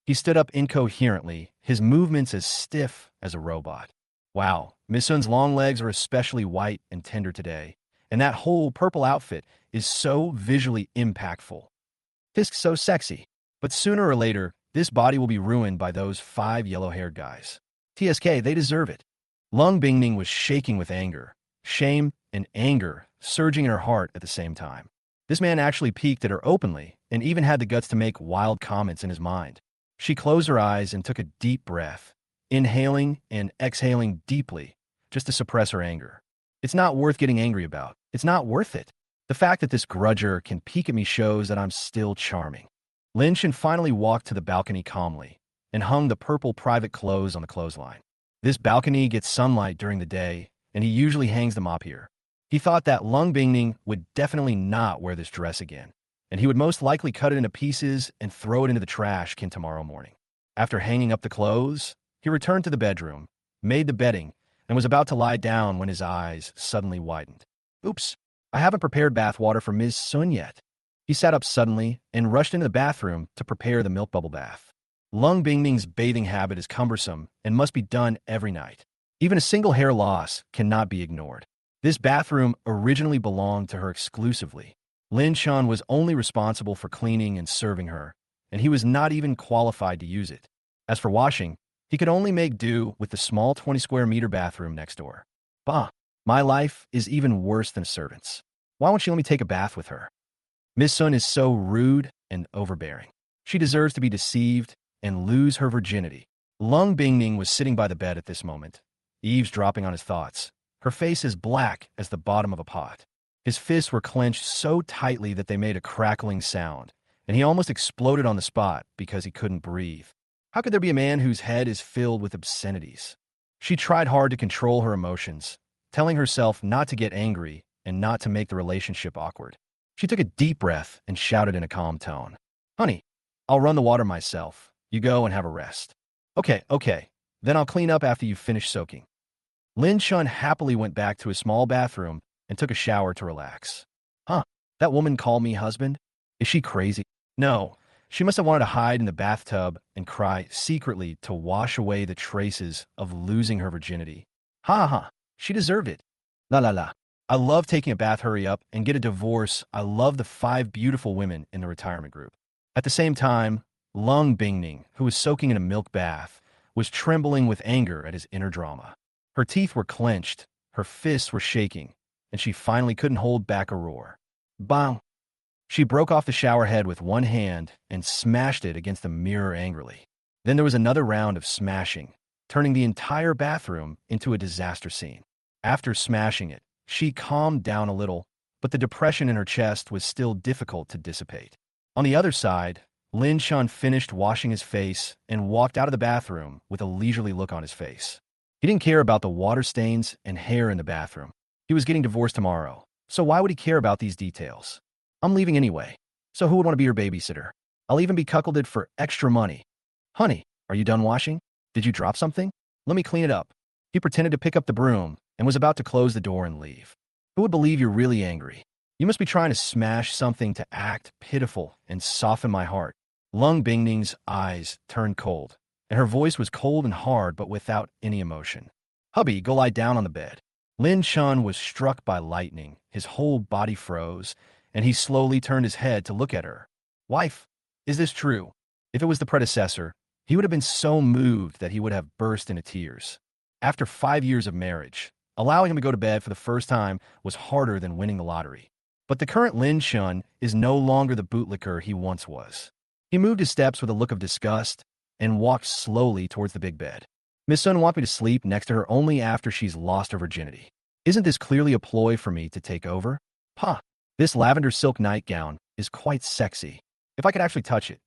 He stood up incoherently, his movements as stiff as a robot. Wow, Miss Sun's long legs are especially white and tender today, and that whole purple outfit is so visually impactful. Fisk's so sexy, but sooner or later, this body will be ruined by those 5 yellow-haired guys. TSK, they deserve it. Lung Bingming was shaking with anger, shame, and anger surging in her heart at the same time. This man actually peeked at her openly and even had the guts to make wild comments in his mind. She closed her eyes and took a deep breath, inhaling and exhaling deeply just to suppress her anger. It's not worth getting angry about. It's not worth it. The fact that this grudger can peek at me shows that I'm still charming. Lin Shan finally walked to the balcony calmly and hung the purple private clothes on the clothesline. This balcony gets sunlight during the day, and he usually hangs them up here. He thought that Lung Bingning would definitely not wear this dress again, and he would most likely cut it into pieces and throw it into the trash can tomorrow morning. After hanging up the clothes, he returned to the bedroom, made the bedding, and was about to lie down when his eyes suddenly widened. Oops, I haven't prepared bath water for Ms. Sun yet. He sat up suddenly and rushed into the bathroom to prepare the milk bubble bath. Lung Bingning's bathing habit is cumbersome and must be done every night. Even a single hair loss cannot be ignored. This bathroom originally belonged to her exclusively. Lin Shan was only responsible for cleaning and serving her, and he was not even qualified to use it. As for washing, he could only make do with the small 20-square-meter bathroom next door. Bah, my life is even worse than a servant's. Why won't she let me take a bath with her? Miss Sun is so rude and overbearing. She deserves to be deceived and lose her virginity. Lung Bingning was sitting by the bed at this moment, eavesdropping on his thoughts. Her face as black as the bottom of a pot. His fists were clenched so tightly that they made a crackling sound, and he almost exploded on the spot because he couldn't breathe. How could there be a man whose head is filled with obscenities? She tried hard to control her emotions, telling herself not to get angry and not to make the relationship awkward. She took a deep breath and shouted in a calm tone, "Honey, I'll run the water myself. You go and have a rest." Okay. Then I'll clean up after you've finished soaking." Lin Chun happily went back to his small bathroom and took a shower to relax. Huh, that woman called me husband? Is she crazy? No, she must have wanted to hide in the bathtub and cry secretly to wash away the traces of losing her virginity. Ha, she deserved it. La. I love taking a bath, hurry up, and get a divorce. I love the 5 beautiful women in the retirement group. At the same time, Lung Bingning, who was soaking in a milk bath, was trembling with anger at his inner drama. Her teeth were clenched, her fists were shaking, and she finally couldn't hold back a roar. Bang! She broke off the shower head with one hand and smashed it against the mirror angrily. Then there was another round of smashing, turning the entire bathroom into a disaster scene. After smashing it, she calmed down a little, but the depression in her chest was still difficult to dissipate. On the other side, Lin Shan finished washing his face and walked out of the bathroom with a leisurely look on his face. He didn't care about the water stains and hair in the bathroom. He was getting divorced tomorrow, so why would he care about these details? I'm leaving anyway, so who would want to be your babysitter? I'll even be cuckolded for extra money. Honey, are you done washing? Did you drop something? Let me clean it up. He pretended to pick up the broom and was about to close the door and leave. Who would believe you're really angry? You must be trying to smash something to act pitiful and soften my heart. Lung Bingning's eyes turned cold, and her voice was cold and hard but without any emotion. Hubby, go lie down on the bed. Lin Chun was struck by lightning. His whole body froze, and he slowly turned his head to look at her. Wife, is this true? If it was the predecessor, he would have been so moved that he would have burst into tears. After 5 years of marriage, allowing him to go to bed for the first time was harder than winning the lottery. But the current Lin Chun is no longer the bootlicker he once was. He moved his steps with a look of disgust and walked slowly towards the big bed. Miss Sun wants me to sleep next to her only after she's lost her virginity. Isn't this clearly a ploy for me to take over? This lavender silk nightgown is quite sexy. If I could actually touch it,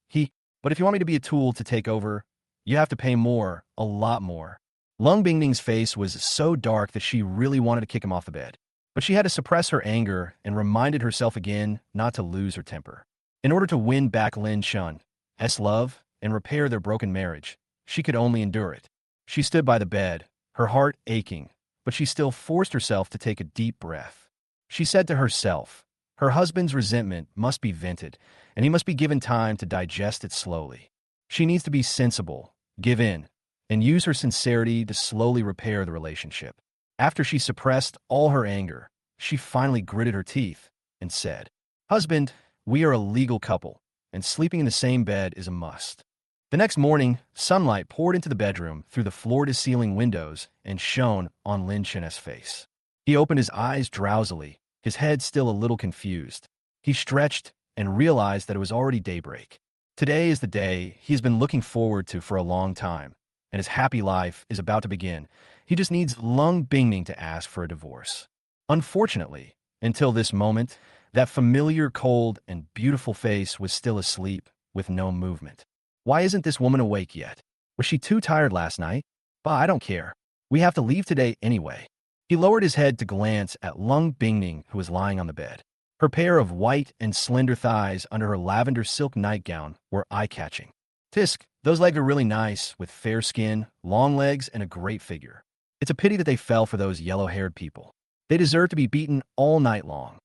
but if you want me to be a tool to take over, you have to pay more, a lot more. Lung Bingning's face was so dark that she really wanted to kick him off the bed. But she had to suppress her anger and reminded herself again not to lose her temper. In order to win back Lin Chun's love and repair their broken marriage, she could only endure it. She stood by the bed, her heart aching, but she still forced herself to take a deep breath. She said to herself, her husband's resentment must be vented, and he must be given time to digest it slowly. She needs to be sensible, give in, and use her sincerity to slowly repair the relationship. After she suppressed all her anger, she finally gritted her teeth and said, "Husband, we are a legal couple, and sleeping in the same bed is a must." The next morning, sunlight poured into the bedroom through the floor-to-ceiling windows and shone on Lin Chen's face. He opened his eyes drowsily, his head still a little confused. He stretched and realized that it was already daybreak. Today is the day he has been looking forward to for a long time, and his happy life is about to begin. He just needs Lung Bingning to ask for a divorce. Unfortunately, until this moment, that familiar, cold, and beautiful face was still asleep, with no movement. Why isn't this woman awake yet? Was she too tired last night? Bah, I don't care. We have to leave today anyway. He lowered his head to glance at Lung Bingning, who was lying on the bed. Her pair of white and slender thighs under her lavender silk nightgown were eye-catching. Tisk, those legs are really nice, with fair skin, long legs, and a great figure. It's a pity that they fell for those yellow-haired people. They deserve to be beaten all night long.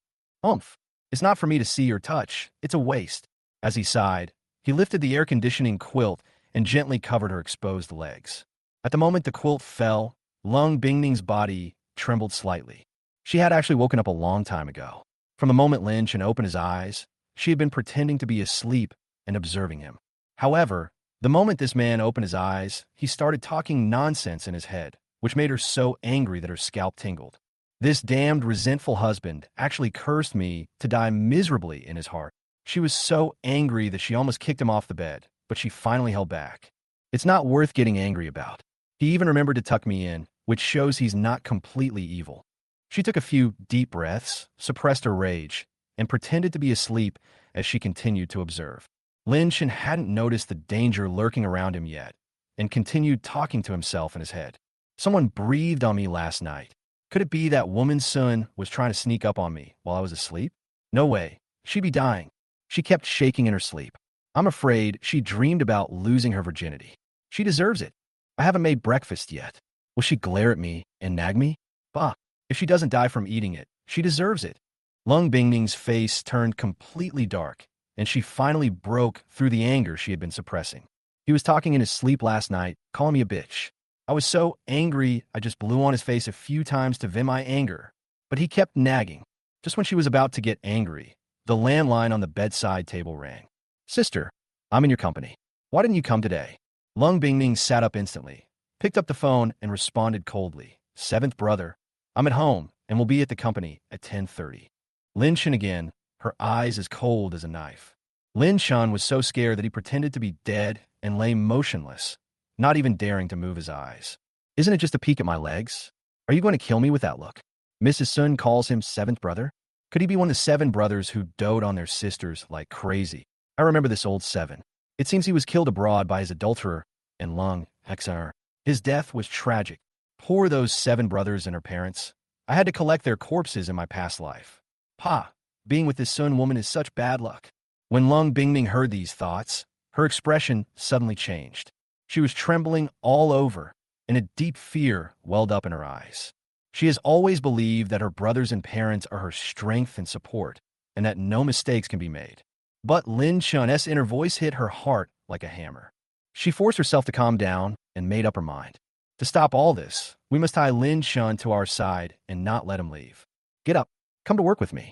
Umph. It's not for me to see or touch. It's a waste. As he sighed, he lifted the air-conditioning quilt and gently covered her exposed legs. At the moment the quilt fell, Lung Bingning's body trembled slightly. She had actually woken up a long time ago. From the moment Lin Chen opened his eyes, she had been pretending to be asleep and observing him. However, the moment this man opened his eyes, he started talking nonsense in his head, which made her so angry that her scalp tingled. This damned resentful husband actually cursed me to die miserably in his heart. She was so angry that she almost kicked him off the bed, but she finally held back. It's not worth getting angry about. He even remembered to tuck me in, which shows he's not completely evil. She took a few deep breaths, suppressed her rage, and pretended to be asleep as she continued to observe. Lin Chen hadn't noticed the danger lurking around him yet, and continued talking to himself in his head. Someone breathed on me last night. Could it be that woman's son was trying to sneak up on me while I was asleep? No way. She'd be dying. She kept shaking in her sleep. I'm afraid she dreamed about losing her virginity. She deserves it. I haven't made breakfast yet. Will she glare at me and nag me? Bah, if she doesn't die from eating it, she deserves it. Lung Bingning's face turned completely dark, and she finally broke through the anger she had been suppressing. He was talking in his sleep last night, calling me a bitch. I was so angry, I just blew on his face a few times to vent my anger. But he kept nagging. Just when she was about to get angry, the landline on the bedside table rang. Sister, I'm in your company. Why didn't you come today? Lung Bingning sat up instantly, picked up the phone, and responded coldly. Seventh brother, I'm at home and will be at the company at 10:30. Lin Chen again, her eyes as cold as a knife. Lin Chen was so scared that he pretended to be dead and lay motionless, not even daring to move his eyes. Isn't it just a peek at my legs? Are you going to kill me with that look? Mrs. Sun calls him seventh brother? Could he be one of the 7 brothers who dote on their sisters like crazy? I remember this old 7. It seems he was killed abroad by his adulterer, and Lung Hexar. His death was tragic. Poor those 7 brothers and her parents. I had to collect their corpses in my past life. Pa, being with this Sun woman is such bad luck. When Lung Bingming heard these thoughts, her expression suddenly changed. She was trembling all over, and a deep fear welled up in her eyes. She has always believed that her brothers and parents are her strength and support, and that no mistakes can be made. But Lin Chun's inner voice hit her heart like a hammer. She forced herself to calm down and made up her mind. To stop all this, we must tie Lin Chun to our side and not let him leave. Get up, come to work with me.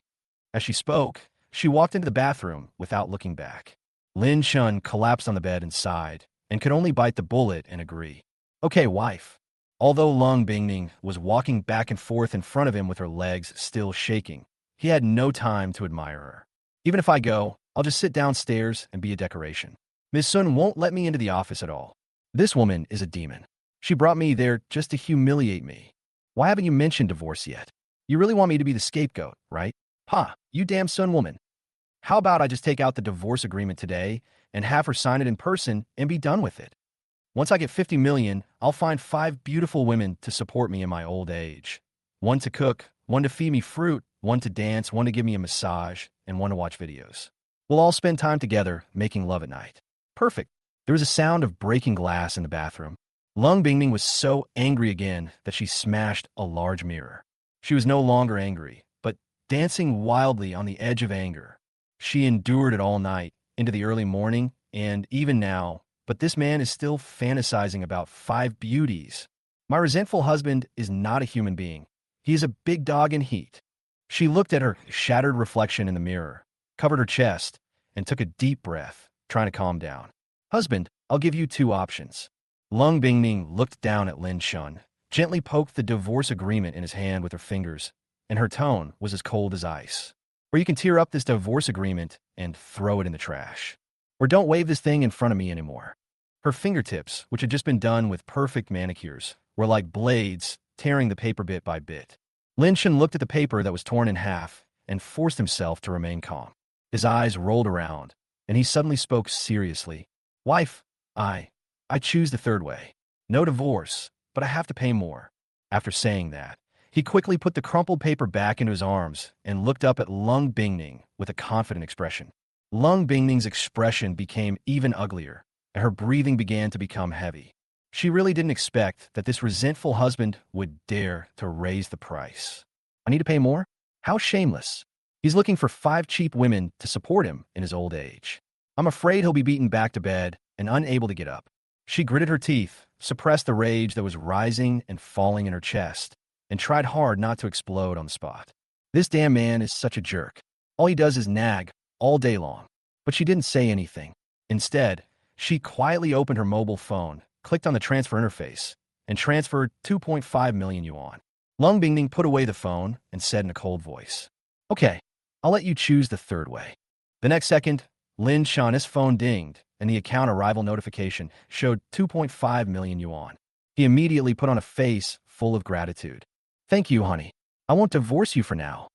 As she spoke, she walked into the bathroom without looking back. Lin Chun collapsed on the bed and sighed, and could only bite the bullet and agree. Okay, wife. Although Lung Bingning was walking back and forth in front of him with her legs still shaking, he had no time to admire her. Even if I go, I'll just sit downstairs and be a decoration. Miss Sun won't let me into the office at all. This woman is a demon. She brought me there just to humiliate me. Why haven't you mentioned divorce yet? You really want me to be the scapegoat, right? Pa, you damn Sun woman. How about I just take out the divorce agreement today and have her sign it in person and be done with it? Once I get 50 million, I'll find 5 beautiful women to support me in my old age. One to cook, one to feed me fruit, one to dance, one to give me a massage, and one to watch videos. We'll all spend time together, making love at night. Perfect. There was a sound of breaking glass in the bathroom. Lung Bingming was so angry again that she smashed a large mirror. She was no longer angry, but dancing wildly on the edge of anger. She endured it all night, into the early morning, and even now, but this man is still fantasizing about 5 beauties. My resentful husband is not a human being. He is a big dog in heat. She looked at her shattered reflection in the mirror, covered her chest, and took a deep breath, trying to calm down. Husband, I'll give you 2 options. Lung Bingming looked down at Lin Chun, gently poked the divorce agreement in his hand with her fingers, and her tone was as cold as ice. Or you can tear up this divorce agreement and throw it in the trash. Or don't wave this thing in front of me anymore. Her fingertips, which had just been done with perfect manicures, were like blades, tearing the paper bit by bit. Lin Chen looked at the paper that was torn in half and forced himself to remain calm. His eyes rolled around, and he suddenly spoke seriously. Wife, I choose the third way. No divorce, but I have to pay more. After saying that, he quickly put the crumpled paper back into his arms and looked up at Lung Bingning with a confident expression. Lung Bingning's expression became even uglier, and her breathing began to become heavy. She really didn't expect that this resentful husband would dare to raise the price. I need to pay more? How shameless. He's looking for 5 cheap women to support him in his old age. I'm afraid he'll be beaten back to bed and unable to get up. She gritted her teeth, suppressed the rage that was rising and falling in her chest, and tried hard not to explode on the spot. This damn man is such a jerk. All he does is nag all day long. But she didn't say anything. Instead, she quietly opened her mobile phone, clicked on the transfer interface, and transferred 2.5 million yuan. Lung Bingning put away the phone and said in a cold voice, Okay, I'll let you choose the third way. The next second, Lin Shan's phone dinged, and the account arrival notification showed 2.5 million yuan. He immediately put on a face full of gratitude. Thank you, honey. I won't divorce you for now.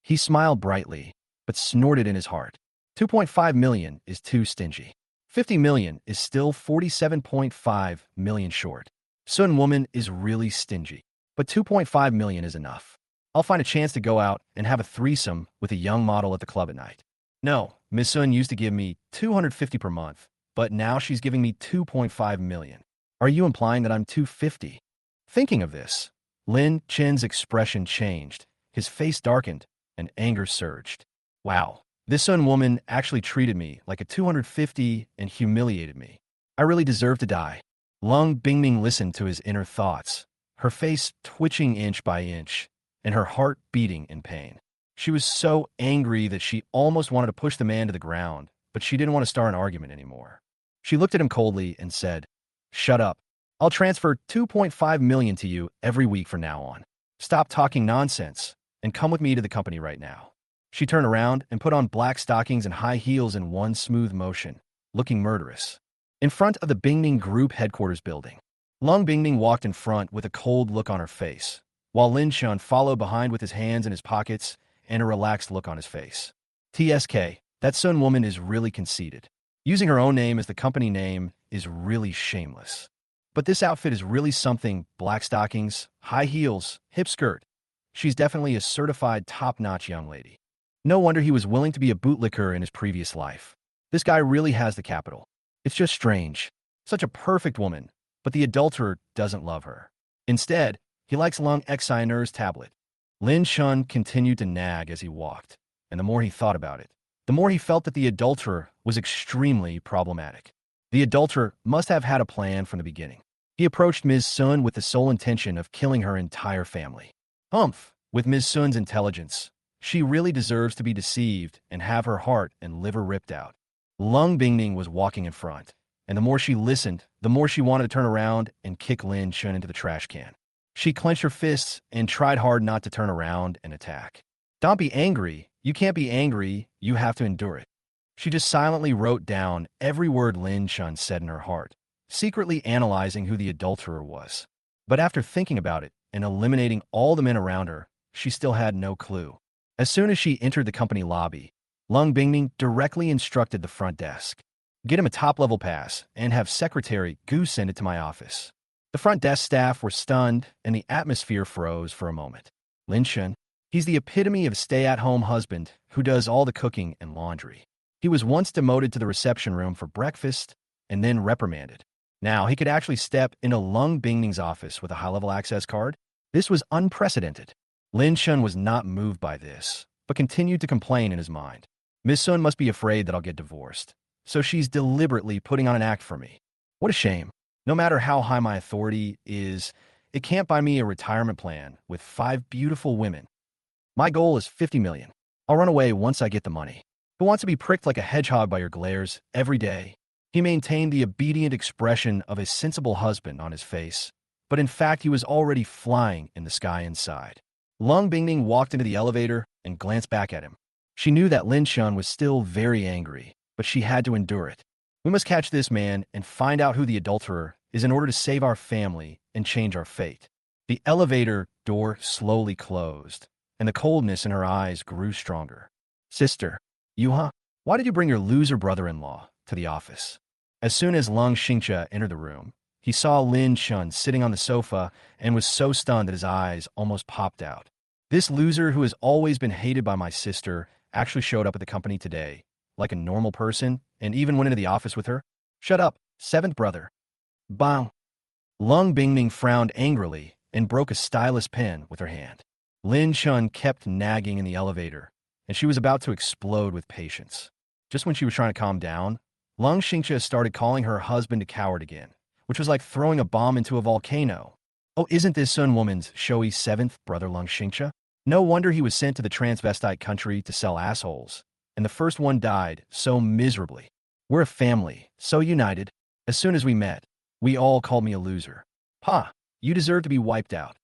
He smiled brightly, but snorted in his heart. 2.5 million is too stingy. 50 million is still 47.5 million short. Sun woman is really stingy, but 2.5 million is enough. I'll find a chance to go out and have a threesome with a young model at the club at night. No, Miss Sun used to give me 250 per month, but now she's giving me 2.5 million. Are you implying that I'm 250? Thinking of this, Lin Chen's expression changed, his face darkened, and anger surged. Wow, this Sun woman actually treated me like a 250 and humiliated me. I really deserve to die. Lung Bingming listened to his inner thoughts, her face twitching inch by inch, and her heart beating in pain. She was so angry that she almost wanted to push the man to the ground, but she didn't want to start an argument anymore. She looked at him coldly and said, Shut up. I'll transfer 2.5 million to you every week from now on. Stop talking nonsense and come with me to the company right now. She turned around and put on black stockings and high heels in one smooth motion, looking murderous. In front of the Bingning Group headquarters building, Lung Bingning walked in front with a cold look on her face, while Lin Shun followed behind with his hands in his pockets and a relaxed look on his face. TSK, that Sun woman is really conceited. Using her own name as the company name is really shameless. But this outfit is really something: black stockings, high heels, hip skirt. She's definitely a certified top-notch young lady. No wonder he was willing to be a bootlicker in his previous life. This guy really has the capital. It's just strange. Such a perfect woman, but the adulterer doesn't love her. Instead, he likes Lung Xiner's tablet. Lin Shun continued to nag as he walked, and the more he thought about it, the more he felt that the adulterer was extremely problematic. The adulterer must have had a plan from the beginning. He approached Ms. Sun with the sole intention of killing her entire family. With Ms. Sun's intelligence, she really deserves to be deceived and have her heart and liver ripped out. Lung Bingning was walking in front, and the more she listened, the more she wanted to turn around and kick Lin Shun into the trash can. She clenched her fists and tried hard not to turn around and attack. Don't be angry. You can't be angry. You have to endure it. She just silently wrote down every word Lin Shun said in her heart, secretly analyzing who the adulterer was. But after thinking about it and eliminating all the men around her, she still had no clue. As soon as she entered the company lobby, Lung Bingning directly instructed the front desk. Get him a top-level pass and have Secretary Gu send it to my office. The front desk staff were stunned, and the atmosphere froze for a moment. Lin Shun, he's the epitome of a stay-at-home husband who does all the cooking and laundry. He was once demoted to the reception room for breakfast and then reprimanded. Now he could actually step into Lung Bingning's office with a high-level access card. This was unprecedented. Lin Shun was not moved by this, but continued to complain in his mind. Miss Sun must be afraid that I'll get divorced, so she's deliberately putting on an act for me. What a shame. No matter how high my authority is, it can't buy me a retirement plan with 5 beautiful women. My goal is 50 million. I'll run away once I get the money. Who wants to be pricked like a hedgehog by your glares every day? He maintained the obedient expression of a sensible husband on his face, but in fact he was already flying in the sky inside. Lung Bingning walked into the elevator and glanced back at him. She knew that Lin Shun was still very angry, but she had to endure it. We must catch this man and find out who the adulterer is in order to save our family and change our fate. The elevator door slowly closed, and the coldness in her eyes grew stronger. Sister, you Why did you bring your loser brother-in-law to the office? As soon as Lung Xingcha entered the room, he saw Lin Chun sitting on the sofa and was so stunned that his eyes almost popped out. This loser who has always been hated by my sister actually showed up at the company today, like a normal person, and even went into the office with her? Shut up, seventh brother. Bang. Lung Bingming frowned angrily and broke a stylus pen with her hand. Lin Chun kept nagging in the elevator, and she was about to explode with patience. Just when she was trying to calm down, Lung Xingcha started calling her husband a coward again, which was like throwing a bomb into a volcano. Oh, isn't this Sun Woman's showy seventh brother Lung Xingcha? No wonder he was sent to the transvestite country to sell assholes, and the first one died so miserably. We're a family, so united. As soon as we met, we all called me a loser. Pa, you deserve to be wiped out.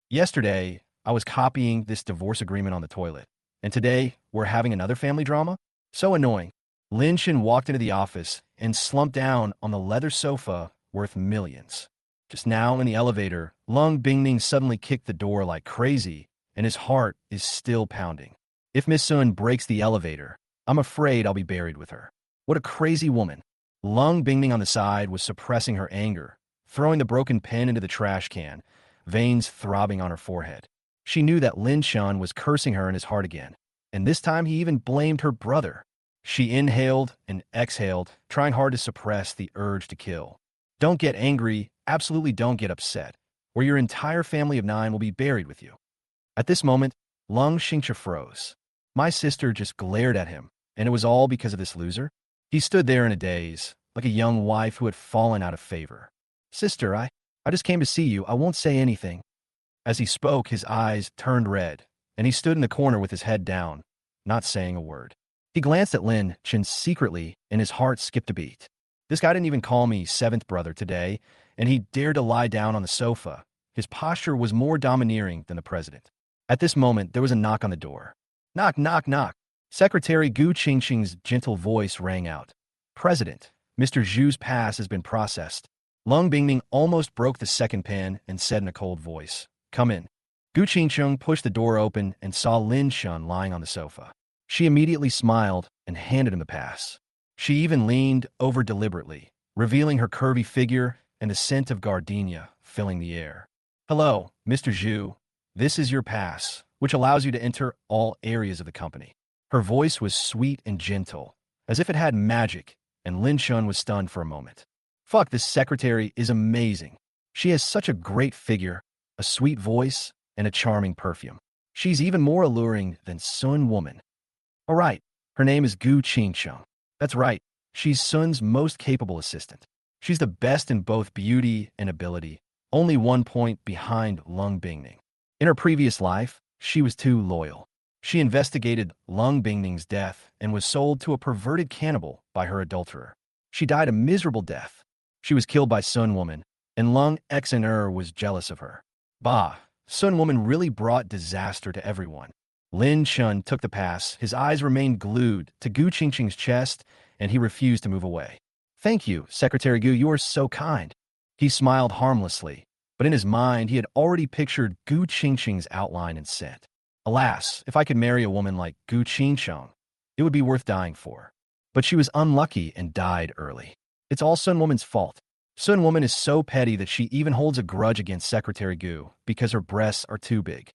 Yesterday, I was copying this divorce agreement on the toilet, and today, we're having another family drama? So annoying. Lin Shin walked into the office and slumped down on the leather sofa worth millions. Just now in the elevator, Lung Bingning suddenly kicked the door like crazy, and his heart is still pounding. If Miss Sun breaks the elevator, I'm afraid I'll be buried with her. What a crazy woman. Lung Bingning on the side was suppressing her anger, throwing the broken pen into the trash can, veins throbbing on her forehead. She knew that Lin Shan was cursing her in his heart again, and this time he even blamed her brother. She inhaled and exhaled, trying hard to suppress the urge to kill. Don't get angry, absolutely don't get upset, or your entire family of 9 will be buried with you. At this moment, Lung Xingcha froze. My sister just glared at him, and it was all because of this loser. He stood there in a daze, like a young wife who had fallen out of favor. Sister, I just came to see you. I won't say anything. As he spoke, his eyes turned red, and he stood in the corner with his head down, not saying a word. He glanced at Lin Chin secretly, and his heart skipped a beat. This guy didn't even call me seventh brother today, and he dared to lie down on the sofa. His posture was more domineering than the president. At this moment, there was a knock on the door. Knock, knock, knock. Secretary Gu Qingqing's gentle voice rang out. President, Mr. Zhu's pass has been processed. Lung Bingming almost broke the second pen and said in a cold voice, Come in. Gu Qingqing pushed the door open and saw Lin Shun lying on the sofa. She immediately smiled and handed him the pass. She even leaned over deliberately, revealing her curvy figure and the scent of gardenia filling the air. Hello, Mr. Zhu. This is your pass, which allows you to enter all areas of the company. Her voice was sweet and gentle, as if it had magic, and Lin Shun was stunned for a moment. Fuck, this secretary is amazing. She has such a great figure, a sweet voice, and a charming perfume. She's even more alluring than Sun Woman. All right, her name is Gu Qingqiang. That's right, she's Sun's most capable assistant. She's the best in both beauty and ability, only 1 point behind Lung Bingning. In her previous life, she was too loyal. She investigated Lung Bingning's death and was sold to a perverted cannibal by her adulterer. She died a miserable death. She was killed by Sun Woman, and Lung Xner was jealous of her. Bah, Sun Woman really brought disaster to everyone. Lin Shun took the pass. His eyes remained glued to Gu Qingqing's chest, and he refused to move away. Thank you, Secretary Gu, you are so kind. He smiled harmlessly, but in his mind he had already pictured Gu Qingqing's outline and scent. Alas, if I could marry a woman like Gu Qingqiang, it would be worth dying for. But she was unlucky and died early. It's all Sun Woman's fault. Sun Woman is so petty that she even holds a grudge against Secretary Gu because her breasts are too big.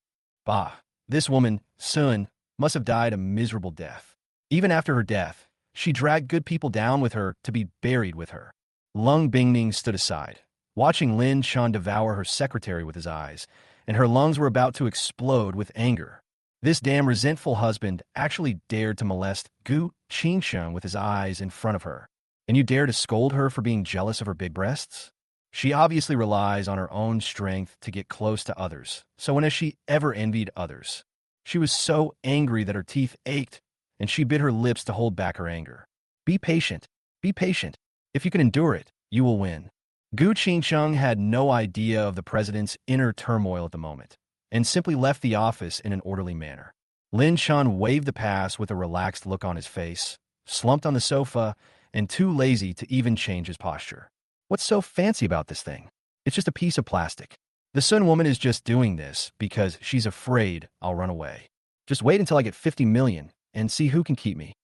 Bah, this woman, Sun, must have died a miserable death. Even after her death, she dragged good people down with her to be buried with her. Lung Bingning stood aside, watching Lin Shan devour her secretary with his eyes, and her lungs were about to explode with anger. This damn resentful husband actually dared to molest Gu Qingqiang with his eyes in front of her. And you dare to scold her for being jealous of her big breasts? She obviously relies on her own strength to get close to others, so when has she ever envied others? She was so angry that her teeth ached, and she bit her lips to hold back her anger. Be patient. Be patient. If you can endure it, you will win. Gu Qingqiang had no idea of the president's inner turmoil at the moment, and simply left the office in an orderly manner. Lin Shan waved the pass with a relaxed look on his face, slumped on the sofa, and too lazy to even change his posture. What's so fancy about this thing? It's just a piece of plastic. The Sun Woman is just doing this because she's afraid I'll run away. Just wait until I get 50 million and see who can keep me.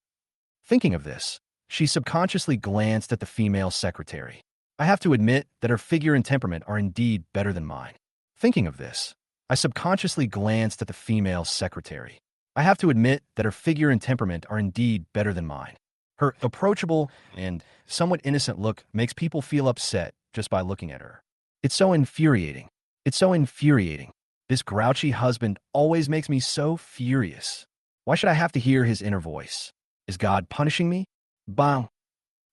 Thinking of this, she subconsciously glanced at the female secretary. I have to admit that her figure and temperament are indeed better than mine. Thinking of this, I subconsciously glanced at the female secretary. I have to admit that her figure and temperament are indeed better than mine. Her approachable and somewhat innocent look makes people feel upset just by looking at her. It's so infuriating. It's so infuriating. This grouchy husband always makes me so furious. Why should I have to hear his inner voice? Is God punishing me? Bang!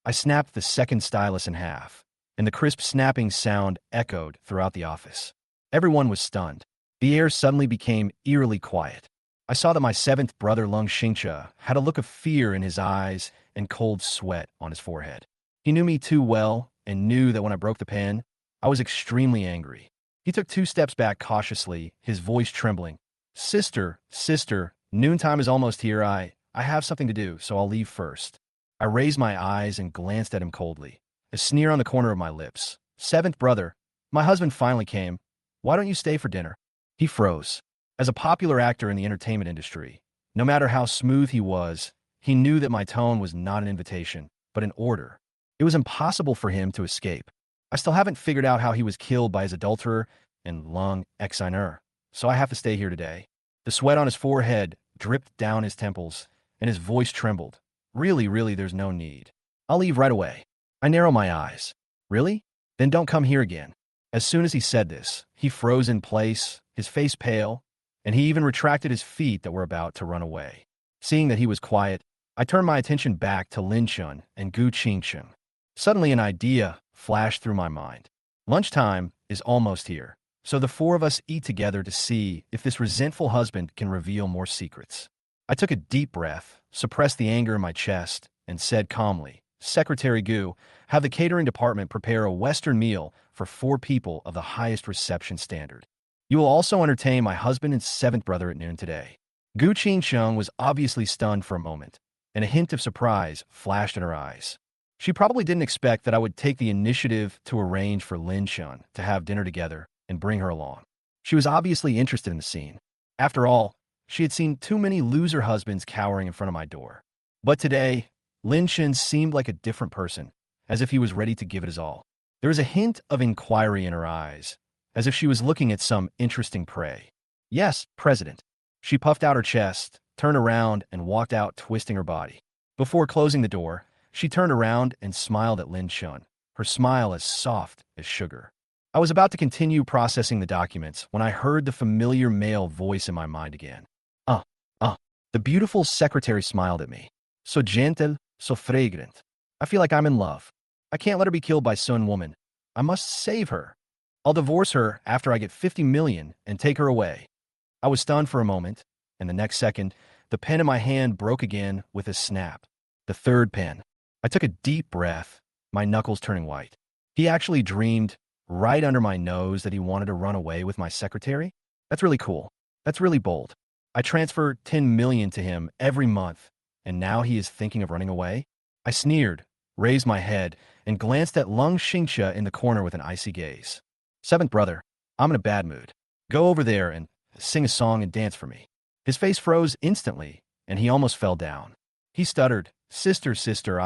I snapped the second stylus in half, and the crisp snapping sound echoed throughout the office. Everyone was stunned. The air suddenly became eerily quiet. I saw that my seventh brother Lung Xingcha had a look of fear in his eyes and cold sweat on his forehead. He knew me too well and knew that when I broke the pen, I was extremely angry. He took 2 steps back cautiously, his voice trembling. Sister, noontime is almost here. I have something to do, so I'll leave first. I raised my eyes and glanced at him coldly, a sneer on the corner of my lips. Seventh brother, my husband finally came. Why don't you stay for dinner? He froze. As a popular actor in the entertainment industry, no matter how smooth he was, he knew that my tone was not an invitation, but an order. It was impossible for him to escape. I still haven't figured out how he was killed by his adulterer and Lung Exiner, so I have to stay here today. The sweat on his forehead dripped down his temples, and his voice trembled. Really, there's no need. I'll leave right away. I narrow my eyes. Really? Then don't come here again. As soon as he said this, he froze in place, his face pale, and he even retracted his feet that were about to run away. Seeing that he was quiet, I turned my attention back to Lin Chun and Gu Qingcheng. Suddenly an idea flashed through my mind. Lunchtime is almost here, so the 4 of us eat together to see if this resentful husband can reveal more secrets. I took a deep breath, suppressed the anger in my chest, and said calmly, Secretary Gu, have the catering department prepare a Western meal for 4 people of the highest reception standard. You will also entertain my husband and 7th brother at noon today. Gu Qingcheng was obviously stunned for a moment, and a hint of surprise flashed in her eyes. She probably didn't expect that I would take the initiative to arrange for Lin Chun to have dinner together and bring her along. She was obviously interested in the scene. After all, she had seen too many loser husbands cowering in front of my door. But today, Lin Chun seemed like a different person, as if he was ready to give it his all. There was a hint of inquiry in her eyes, as if she was looking at some interesting prey. Yes, President. She puffed out her chest, turned around, and walked out, twisting her body. Before closing the door, she turned around and smiled at Lin Chun, her smile as soft as sugar. I was about to continue processing the documents when I heard the familiar male voice in my mind again. The beautiful secretary smiled at me. So gentle, so fragrant. I feel like I'm in love. I can't let her be killed by Sun Woman. I must save her. I'll divorce her after I get 50 million and take her away. I was stunned for a moment, and the next second, the pen in my hand broke again with a snap. The 3rd pen. I took a deep breath, my knuckles turning white. He actually dreamed right under my nose that he wanted to run away with my secretary? That's really cool. That's really bold. I transfer 10 million to him every month, and now he is thinking of running away? I sneered, raised my head, and glanced at Lung Xingcha in the corner with an icy gaze. 7th brother, I'm in a bad mood. Go over there and sing a song and dance for me. His face froze instantly, and he almost fell down. He stuttered, Sister,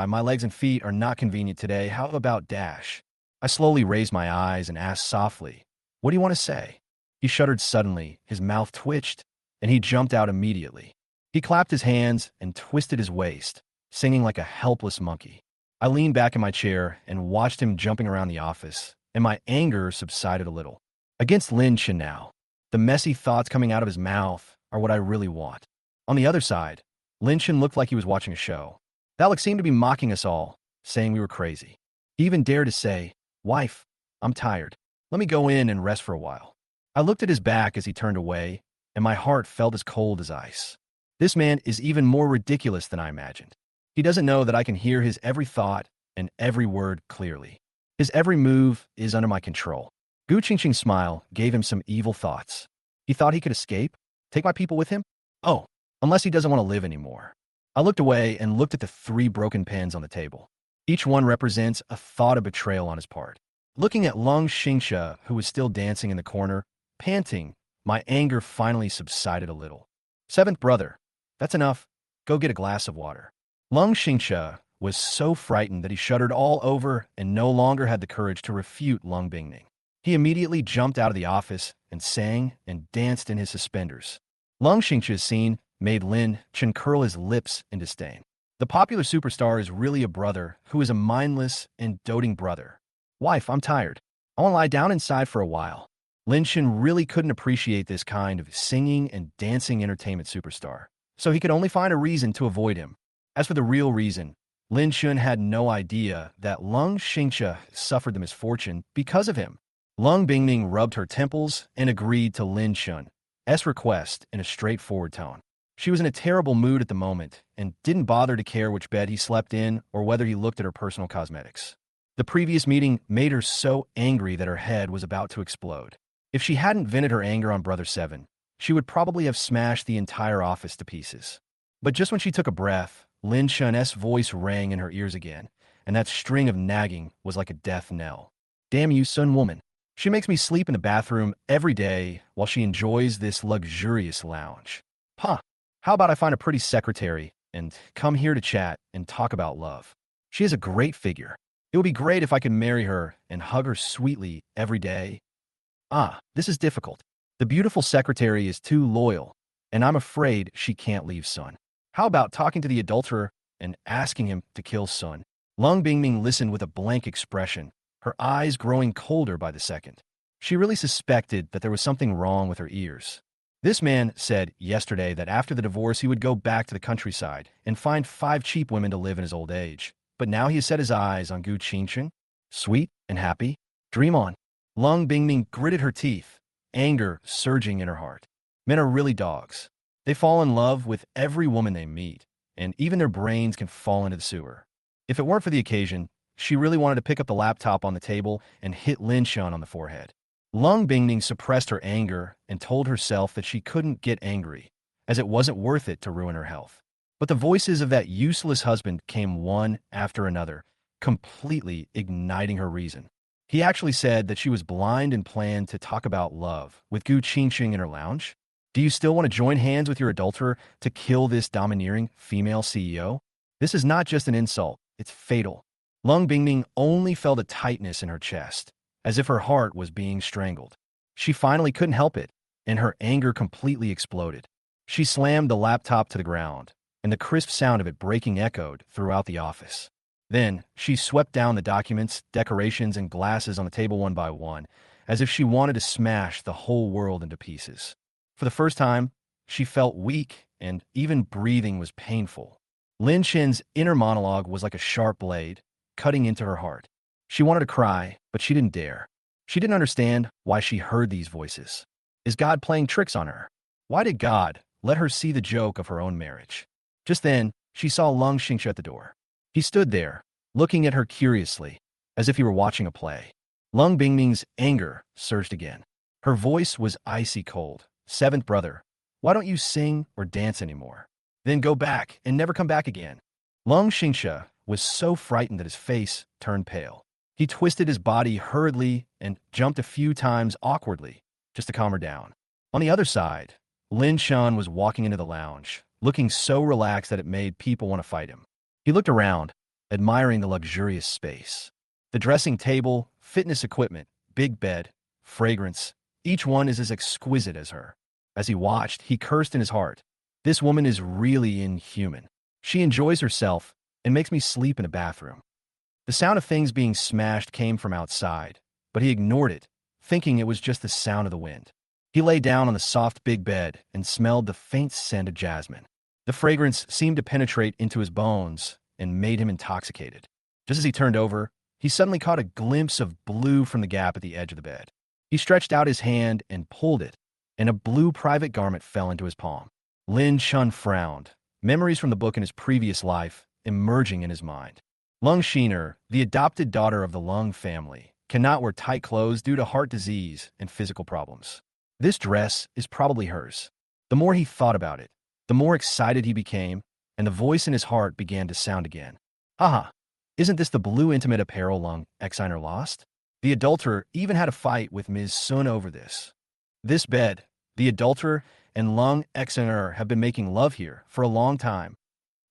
my legs and feet are not convenient today. How about dash? I slowly raised my eyes and asked softly, What do you want to say? He shuddered suddenly, his mouth twitched, and he jumped out immediately. He clapped his hands and twisted his waist, singing like a helpless monkey. I leaned back in my chair and watched him jumping around the office, and my anger subsided a little. Against Lin Chun now, the messy thoughts coming out of his mouth are what I really want. On the other side, Lin Chun looked like he was watching a show. That look seemed to be mocking us all, saying we were crazy. He even dared to say, Wife, I'm tired. Let me go in and rest for a while. I looked at his back as he turned away, and my heart felt as cold as ice. This man is even more ridiculous than I imagined. He doesn't know that I can hear his every thought and every word clearly. His every move is under my control. Gu Qingcheng's smile gave him some evil thoughts. He thought he could escape? Take my people with him? Oh, unless he doesn't want to live anymore. I looked away and looked at the 3 broken pens on the table. Each one represents a thought of betrayal on his part. Looking at Lung Xingcha, who was still dancing in the corner, panting, my anger finally subsided a little. 7th brother, that's enough. Go get a glass of water. Lung Xingxia was so frightened that he shuddered all over and no longer had the courage to refute Lung Bingning. He immediately jumped out of the office and sang and danced in his suspenders. Lung Xingxia's scene made Lin Chen curl his lips in disdain. The popular superstar is really a brother who is a mindless and doting brother. Wife, I'm tired. I want to lie down inside for a while. Lin Chen really couldn't appreciate this kind of singing and dancing entertainment superstar, so he could only find a reason to avoid him. As for the real reason, Lin Chen had no idea that Lung Xingxia suffered the misfortune because of him. Lung Bingning rubbed her temples and agreed to Lin Chen's request in a straightforward tone. She was in a terrible mood at the moment and didn't bother to care which bed he slept in or whether he looked at her personal cosmetics. The previous meeting made her so angry that her head was about to explode. If she hadn't vented her anger on Brother Seven, she would probably have smashed the entire office to pieces. But just when she took a breath, Lin Chen's voice rang in her ears again, and that string of nagging was like a death knell. Damn you, Sun Woman. She makes me sleep in the bathroom every day while she enjoys this luxurious lounge. Huh. How about I find a pretty secretary and come here to chat and talk about love? She has a great figure. It would be great if I could marry her and hug her sweetly every day. This is difficult. The beautiful secretary is too loyal, and I'm afraid she can't leave Sun. How about talking to the adulterer and asking him to kill Sun? Lung Bingming listened with a blank expression, her eyes growing colder by the second. She really suspected that there was something wrong with her ears. This man said yesterday that after the divorce he would go back to the countryside and find 5 cheap women to live in his old age. But now he has set his eyes on Gu Qingqing. Sweet and happy. Dream on. Lung Bingming gritted her teeth, anger surging in her heart. Men are really dogs. They fall in love with every woman they meet, and even their brains can fall into the sewer. If it weren't for the occasion, she really wanted to pick up the laptop on the table and hit Lin Shun on the forehead. Lung Bingning suppressed her anger and told herself that she couldn't get angry, as it wasn't worth it to ruin her health. But the voices of that useless husband came one after another, completely igniting her reason. He actually said that she was blind and planned to talk about love with Gu Qingqing in her lounge. Do you still want to join hands with your adulterer to kill this domineering female CEO? This is not just an insult, it's fatal. Lung Bingning only felt a tightness in her chest, as if her heart was being strangled. She finally couldn't help it, and her anger completely exploded. She slammed the laptop to the ground, and the crisp sound of it breaking echoed throughout the office. Then, she swept down the documents, decorations, and glasses on the table one by one, as if she wanted to smash the whole world into pieces. For the first time, she felt weak, and even breathing was painful. Lin Chen's inner monologue was like a sharp blade, cutting into her heart. She wanted to cry, but she didn't dare. She didn't understand why she heard these voices. Is God playing tricks on her? Why did God let her see the joke of her own marriage? Just then, she saw Lung Xingxia at the door. He stood there, looking at her curiously, as if he were watching a play. Lung Bingming's anger surged again. Her voice was icy cold. Seventh brother, why don't you sing or dance anymore? Then go back and never come back again. Lung Xingxia was so frightened that his face turned pale. He twisted his body hurriedly and jumped a few times awkwardly, just to calm her down. On the other side, Lin Shan was walking into the lounge, looking so relaxed that it made people want to fight him. He looked around, admiring the luxurious space. The dressing table, fitness equipment, big bed, fragrance, each one is as exquisite as her. As he watched, he cursed in his heart. This woman is really inhuman. She enjoys herself and makes me sleep in a bathroom. The sound of things being smashed came from outside, but he ignored it, thinking it was just the sound of the wind. He lay down on the soft big bed and smelled the faint scent of jasmine. The fragrance seemed to penetrate into his bones and made him intoxicated. Just as he turned over, he suddenly caught a glimpse of blue from the gap at the edge of the bed. He stretched out his hand and pulled it, and a blue private garment fell into his palm. Lin Chun frowned, memories from the book in his previous life emerging in his mind. Lung Shiner, the adopted daughter of the Lung family, cannot wear tight clothes due to heart disease and physical problems. This dress is probably hers. The more he thought about it, the more excited he became, and the voice in his heart began to sound again. Haha, isn't this the blue intimate apparel Lung Exiner lost? The adulterer even had a fight with Ms. Sun over this. This bed, the adulterer and Lung Exiner have been making love here for a long time.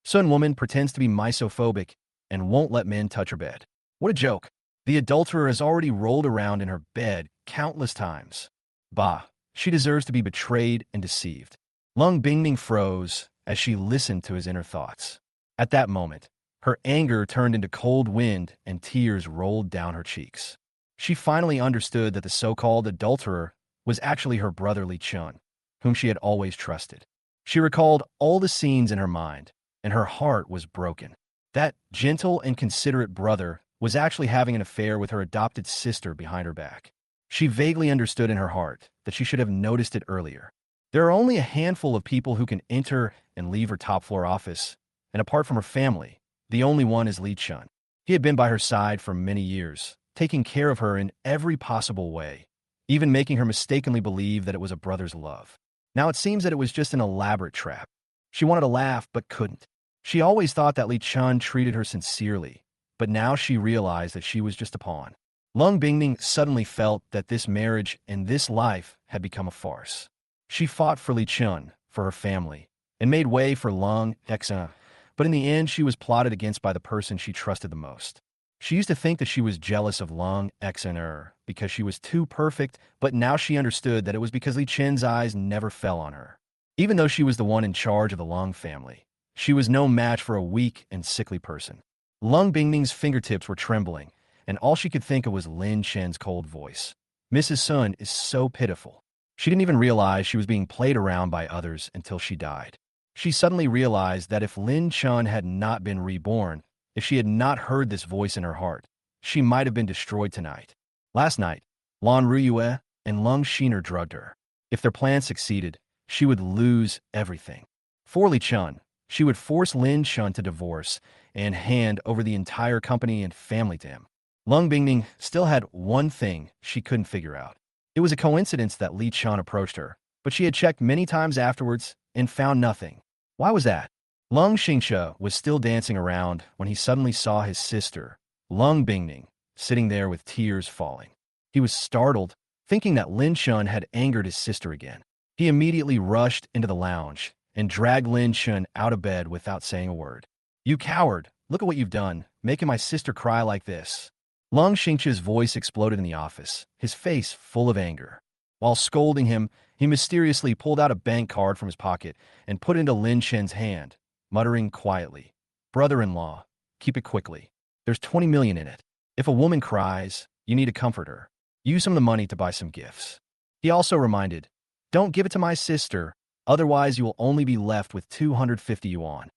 Sun woman pretends to be misophobic and won't let men touch her bed. What a joke. The adulterer has already rolled around in her bed countless times. Bah, she deserves to be betrayed and deceived. Lung Bingning froze as she listened to his inner thoughts. At that moment, her anger turned into cold wind and tears rolled down her cheeks. She finally understood that the so-called adulterer was actually her brother Li Chun, whom she had always trusted. She recalled all the scenes in her mind, and her heart was broken. That gentle and considerate brother was actually having an affair with her adopted sister behind her back. She vaguely understood in her heart that she should have noticed it earlier. There are only a handful of people who can enter and leave her top-floor office, and apart from her family, the only one is Li Chun. He had been by her side for many years, taking care of her in every possible way, even making her mistakenly believe that it was a brother's love. Now it seems that it was just an elaborate trap. She wanted to laugh, but couldn't. She always thought that Li Chun treated her sincerely, but now she realized that she was just a pawn. Lung Bingning suddenly felt that this marriage and this life had become a farce. She fought for Li Chun, for her family, and made way for Lung Exa, but in the end she was plotted against by the person she trusted the most. She used to think that she was jealous of Lung Exa because she was too perfect, but now she understood that it was because Li Chen's eyes never fell on her. Even though she was the one in charge of the Lung family, she was no match for a weak and sickly person. Lung Bingning's fingertips were trembling, and all she could think of was Lin Chen's cold voice. Mrs. Sun is so pitiful. She didn't even realize she was being played around by others until she died. She suddenly realized that if Lin Chun had not been reborn, if she had not heard this voice in her heart, she might have been destroyed tonight. Last night, Lan Ruyue and Lung Shiner drugged her. If their plan succeeded, she would lose everything. For Li Chun, she would force Lin Chun to divorce and hand over the entire company and family to him. Lung Bingning still had one thing she couldn't figure out. It was a coincidence that Li Chun approached her, but she had checked many times afterwards and found nothing. Why was that? Lung Xingxia was still dancing around when he suddenly saw his sister, Lung Bingning, sitting there with tears falling. He was startled, thinking that Lin Chun had angered his sister again. He immediately rushed into the lounge and dragged Lin Chun out of bed without saying a word. "You coward! Look at what you've done, making my sister cry like this." Lung Xingqia's voice exploded in the office, his face full of anger. While scolding him, he mysteriously pulled out a bank card from his pocket and put it into Lin Chen's hand, muttering quietly, "Brother-in-law, keep it quickly. There's 20 million in it. If a woman cries, you need to comfort her. Use some of the money to buy some gifts." He also reminded, "Don't give it to my sister, otherwise you will only be left with 250 yuan.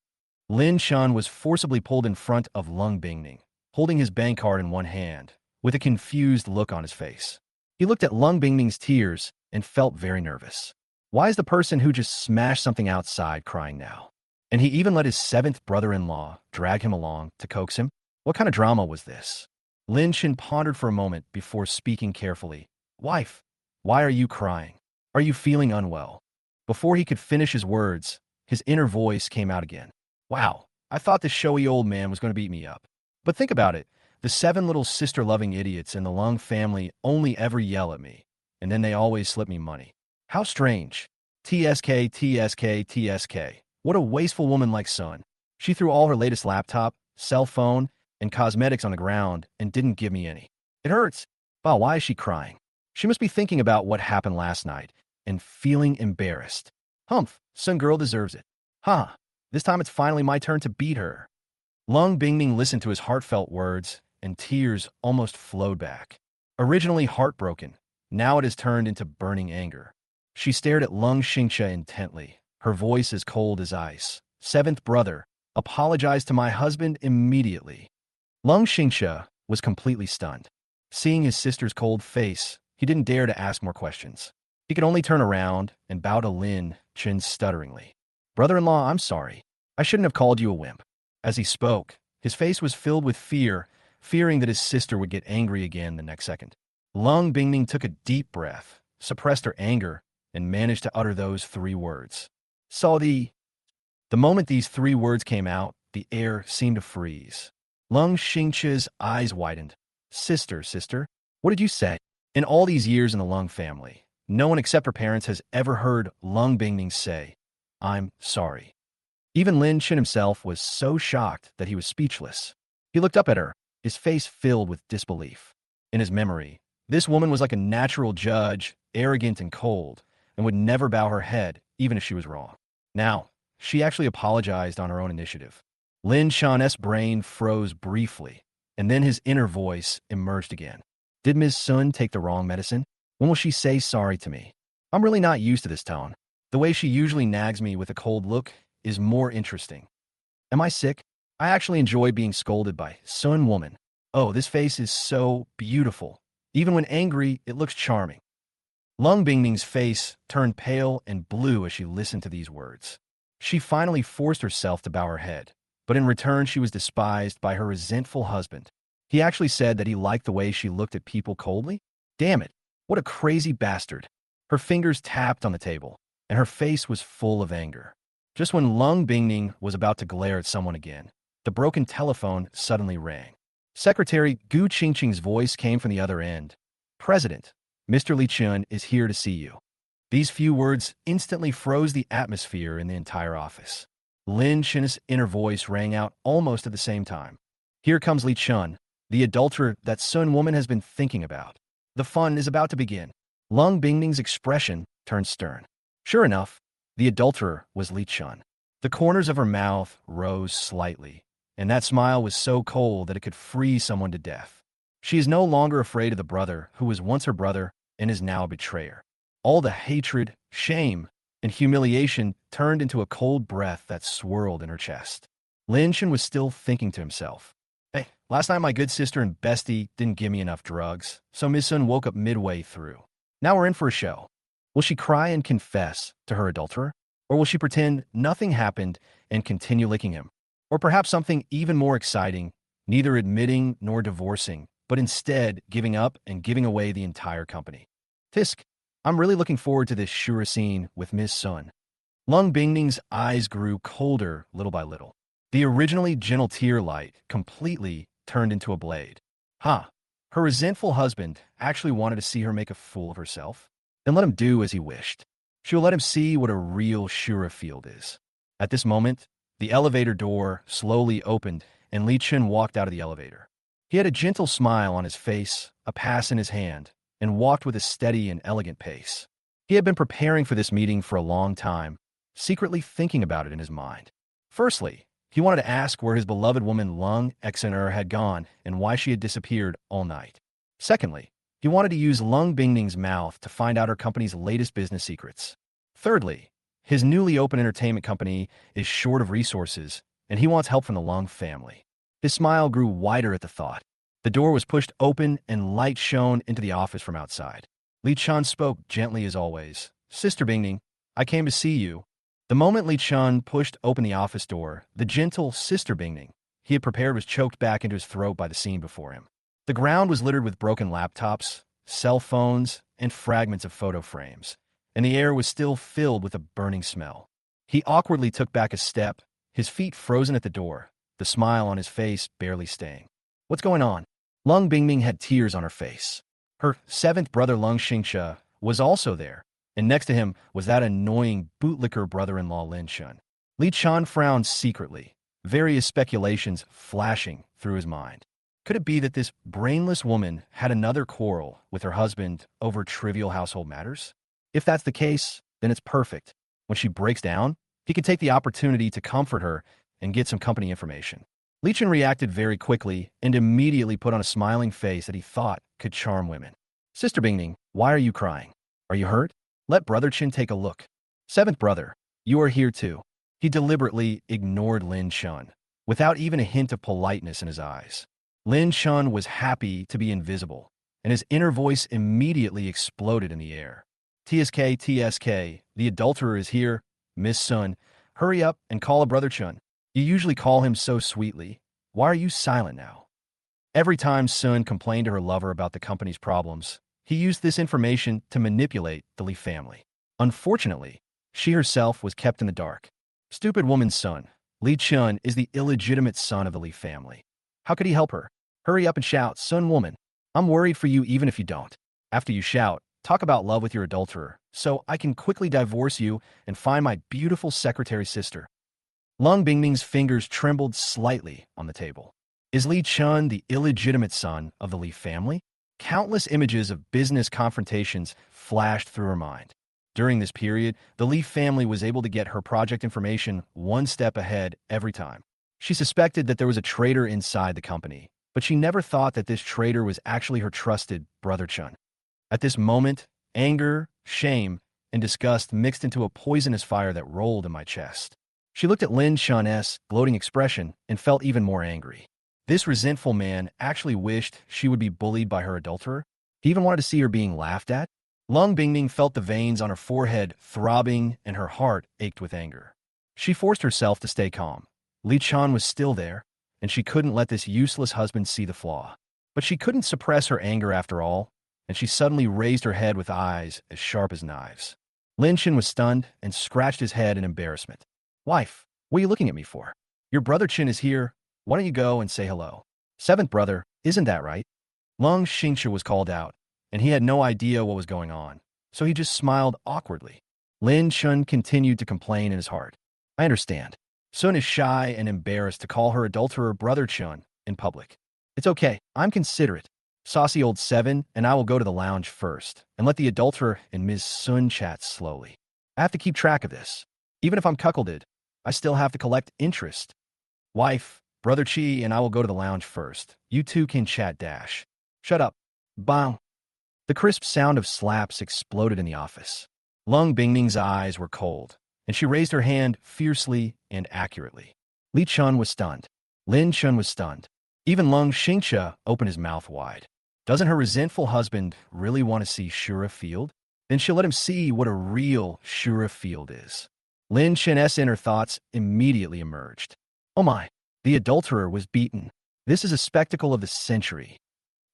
Lin Chun was forcibly pulled in front of Lung Bingning, holding his bank card in one hand, with a confused look on his face. He looked at Lung Bingning's tears and felt very nervous. Why is the person who just smashed something outside crying now? And he even let his seventh brother-in-law drag him along to coax him? What kind of drama was this? Lin Chen pondered for a moment before speaking carefully. "Wife, why are you crying? Are you feeling unwell?" Before he could finish his words, his inner voice came out again. "Wow, I thought this showy old man was going to beat me up. But think about it. The 7 little sister-loving idiots in the Lung family only ever yell at me, and then they always slip me money. How strange. TSK, TSK, TSK. What a wasteful woman like Sun. She threw all her latest laptop, cell phone, and cosmetics on the ground and didn't give me any. It hurts. Wow, why is she crying? She must be thinking about what happened last night and feeling embarrassed. Humph, Sun girl deserves it. Huh, this time it's finally my turn to beat her." Lung Bingning listened to his heartfelt words, and tears almost flowed back. Originally heartbroken, now it has turned into burning anger. She stared at Lung Xingxia intently, her voice as cold as ice. "Seventh brother, apologize to my husband immediately." Lung Xingxia was completely stunned. Seeing his sister's cold face, he didn't dare to ask more questions. He could only turn around and bow to Lin Chen stutteringly. "Brother-in-law, I'm sorry. I shouldn't have called you a wimp." As he spoke, his face was filled with fear, fearing that his sister would get angry again the next second. Lung Bingning took a deep breath, suppressed her anger, and managed to utter those 3 words. "Saudi." The moment these 3 words came out, the air seemed to freeze. Lung Xingqia's eyes widened. Sister, what did you say?" In all these years in the Lung family, no one except her parents has ever heard Lung Bingning say, "I'm sorry." Even Lin Chin himself was so shocked that he was speechless. He looked up at her, his face filled with disbelief. In his memory, this woman was like a natural judge, arrogant and cold, and would never bow her head, even if she was wrong. Now, she actually apologized on her own initiative. Lin Chan's brain froze briefly, and then his inner voice emerged again. Did Ms. Sun take the wrong medicine? When will she say sorry to me? I'm really not used to this tone. The way she usually nags me with a cold look is more interesting. Am I sick? I actually enjoy being scolded by Sun Woman. Oh, this face is so beautiful. Even when angry, it looks charming. Lung Bingning's face turned pale and blue as she listened to these words. She finally forced herself to bow her head, but in return she was despised by her resentful husband. He actually said that he liked the way she looked at people coldly? Damn it, what a crazy bastard. Her fingers tapped on the table, and her face was full of anger. Just when Lung Bingning was about to glare at someone again, the broken telephone suddenly rang. Secretary Gu Qingqing's voice came from the other end. President, Mr. Li Chun is here to see you. These few words instantly froze the atmosphere in the entire office. Lin Chin's inner voice rang out almost at the same time. Here comes Li Chun, the adulterer that Sun Woman has been thinking about. The fun is about to begin. Lung Bingning's expression turned stern. Sure enough, the adulterer was Li Chun. The corners of her mouth rose slightly, and that smile was so cold that it could freeze someone to death. She is no longer afraid of the brother who was once her brother and is now a betrayer. All the hatred, shame, and humiliation turned into a cold breath that swirled in her chest. Lin Chen was still thinking to himself, hey, last night my good sister and bestie didn't give me enough drugs, so Miss Sun woke up midway through. Now we're in for a show. Will she cry and confess to her adulterer? Or will she pretend nothing happened and continue licking him? Or perhaps something even more exciting, neither admitting nor divorcing, but instead giving up and giving away the entire company. Tisk, I'm really looking forward to this Shura scene with Miss Sun. Lung Bingning's eyes grew colder little by little. The originally gentle tear light completely turned into a blade. Her resentful husband actually wanted to see her make a fool of herself? Then let him do as he wished. She will let him see what a real Shura field is. At this moment, the elevator door slowly opened and Li Chun walked out of the elevator. He had a gentle smile on his face, a pass in his hand, and walked with a steady and elegant pace. He had been preparing for this meeting for a long time, secretly thinking about it in his mind. Firstly, he wanted to ask where his beloved woman Lung Xener had gone and why she had disappeared all night. Secondly, he wanted to use Lung Bingning's mouth to find out her company's latest business secrets. Thirdly, his newly opened entertainment company is short of resources, and he wants help from the Lung family. His smile grew wider at the thought. The door was pushed open and light shone into the office from outside. Li Chun spoke gently as always. Sister Bingning, I came to see you. The moment Li Chun pushed open the office door, the gentle Sister Bingning he had prepared was choked back into his throat by the scene before him. The ground was littered with broken laptops, cell phones, and fragments of photo frames, and the air was still filled with a burning smell. He awkwardly took back a step, his feet frozen at the door, the smile on his face barely staying. What's going on? Lung Bingming had tears on her face. Her seventh brother Lung Xingxia was also there, and next to him was that annoying bootlicker brother-in-law Lin Chun. Li Chun frowned secretly, various speculations flashing through his mind. Could it be that this brainless woman had another quarrel with her husband over trivial household matters? If that's the case, then it's perfect. When she breaks down, he can take the opportunity to comfort her and get some company information. Li Chun reacted very quickly and immediately put on a smiling face that he thought could charm women. Sister Bingning, why are you crying? Are you hurt? Let Brother Chin take a look. Seventh brother, you are here too. He deliberately ignored Lin Chun, without even a hint of politeness in his eyes. Lin Chun was happy to be invisible, and his inner voice immediately exploded in the air. TSK, TSK, the adulterer is here. Miss Sun, hurry up and call a Brother Chun. You usually call him so sweetly. Why are you silent now? Every time Sun complained to her lover about the company's problems, he used this information to manipulate the Li family. Unfortunately, she herself was kept in the dark. Stupid woman's son, Li Chun is the illegitimate son of the Li family. How could he help her? Hurry up and shout, Sun woman. I'm worried for you even if you don't. After you shout, talk about love with your adulterer, so I can quickly divorce you and find my beautiful secretary sister. Lung Bingning's fingers trembled slightly on the table. Is Li Chun the illegitimate son of the Li family? Countless images of business confrontations flashed through her mind. During this period, the Li family was able to get her project information one step ahead every time. She suspected that there was a traitor inside the company, but she never thought that this traitor was actually her trusted brother Chun. At this moment, anger, shame, and disgust mixed into a poisonous fire that rolled in my chest. She looked at Lin Chun's gloating expression and felt even more angry. This resentful man actually wished she would be bullied by her adulterer. He even wanted to see her being laughed at. Lung Bingning felt the veins on her forehead throbbing and her heart ached with anger. She forced herself to stay calm. Li Chan was still there, and she couldn't let this useless husband see the flaw. But she couldn't suppress her anger after all, and she suddenly raised her head with eyes as sharp as knives. Lin Chen was stunned and scratched his head in embarrassment. Wife, what are you looking at me for? Your brother Chin is here. Why don't you go and say hello? Seventh brother, isn't that right? Lung Xingxia was called out, and he had no idea what was going on, so he just smiled awkwardly. Lin Chun continued to complain in his heart. I understand. Sun is shy and embarrassed to call her adulterer brother Chun in public. It's okay, I'm considerate. Saucy old seven, and I will go to the lounge first, and let the adulterer and Ms. Sun chat slowly. I have to keep track of this. Even if I'm cuckolded, I still have to collect interest. Wife, brother Chi, and I will go to the lounge first. You two can chat dash. Shut up. Bang. The crisp sound of slaps exploded in the office. Lung Bingning's eyes were cold, and she raised her hand fiercely and accurately. Li Chun was stunned. Lin Chun was stunned. Even Lung Xingxia opened his mouth wide. Doesn't her resentful husband really want to see Shura Field? Then she'll let him see what a real Shura Field is. Lin Chen's inner thoughts immediately emerged. Oh my, the adulterer was beaten. This is a spectacle of the century.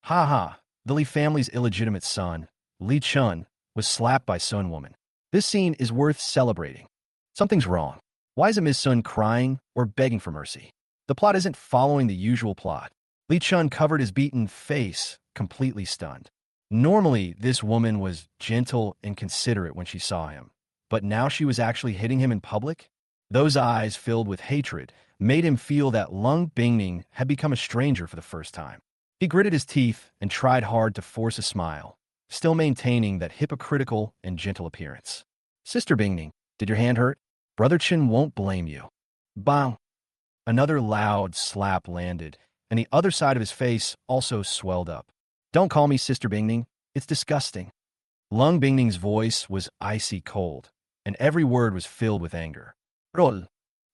Ha ha, the Li family's illegitimate son, Li Chun, was slapped by Sun Woman. This scene is worth celebrating. Something's wrong. Why isn't Ms. Sun crying or begging for mercy? The plot isn't following the usual plot. Li Chun covered his beaten face, completely stunned. Normally, this woman was gentle and considerate when she saw him, but now she was actually hitting him in public? Those eyes, filled with hatred, made him feel that Lung Bingning had become a stranger for the first time. He gritted his teeth and tried hard to force a smile, still maintaining that hypocritical and gentle appearance. Sister Bingning, did your hand hurt? Brother Chin won't blame you. Bang! Another loud slap landed, and the other side of his face also swelled up. Don't call me Sister Bingning. It's disgusting. Lung Bingning's voice was icy cold, and every word was filled with anger. Roll.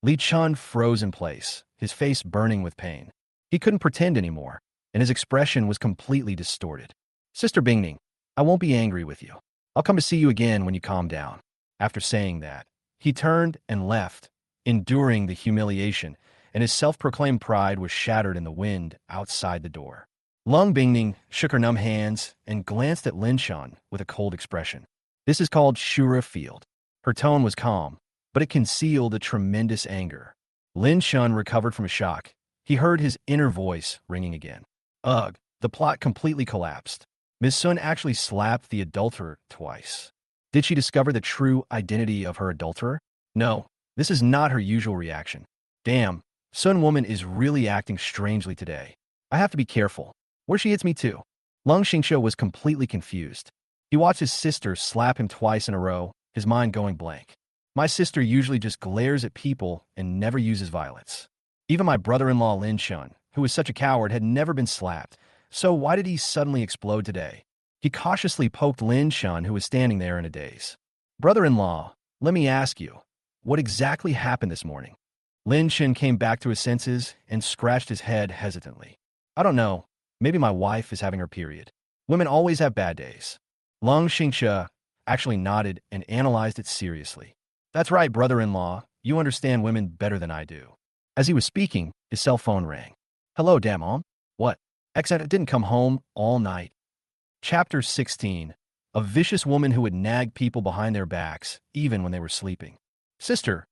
Li Chun froze in place, his face burning with pain. He couldn't pretend anymore, and his expression was completely distorted. Sister Bingning, I won't be angry with you. I'll come to see you again when you calm down. After saying that, he turned and left, enduring the humiliation, and his self-proclaimed pride was shattered in the wind outside the door. Lung Bingning shook her numb hands and glanced at Lin Chun with a cold expression. This is called Shura Field. Her tone was calm, but it concealed a tremendous anger. Lin Chun recovered from a shock. He heard his inner voice ringing again. Ugh, the plot completely collapsed. Ms. Sun actually slapped the adulterer twice. Did she discover the true identity of her adulterer? No, this is not her usual reaction. Damn, Sun Woman is really acting strangely today. I have to be careful. Where she hits me too. Lung Xingxia was completely confused. He watched his sister slap him twice in a row, his mind going blank. My sister usually just glares at people and never uses violence. Even my brother-in-law Lin Chun, who was such a coward, had never been slapped. So why did he suddenly explode today? He cautiously poked Lin Chun, who was standing there in a daze. Brother-in-law, let me ask you, what exactly happened this morning? Lin Chun came back to his senses and scratched his head hesitantly. I don't know. Maybe my wife is having her period. Women always have bad days. Lung Xingxia actually nodded and analyzed it seriously. That's right, brother-in-law. You understand women better than I do. As he was speaking, his cell phone rang. Hello, Damon. What? Exet didn't come home all night. Chapter 16. A vicious woman who would nag people behind their backs, even when they were sleeping. Sister,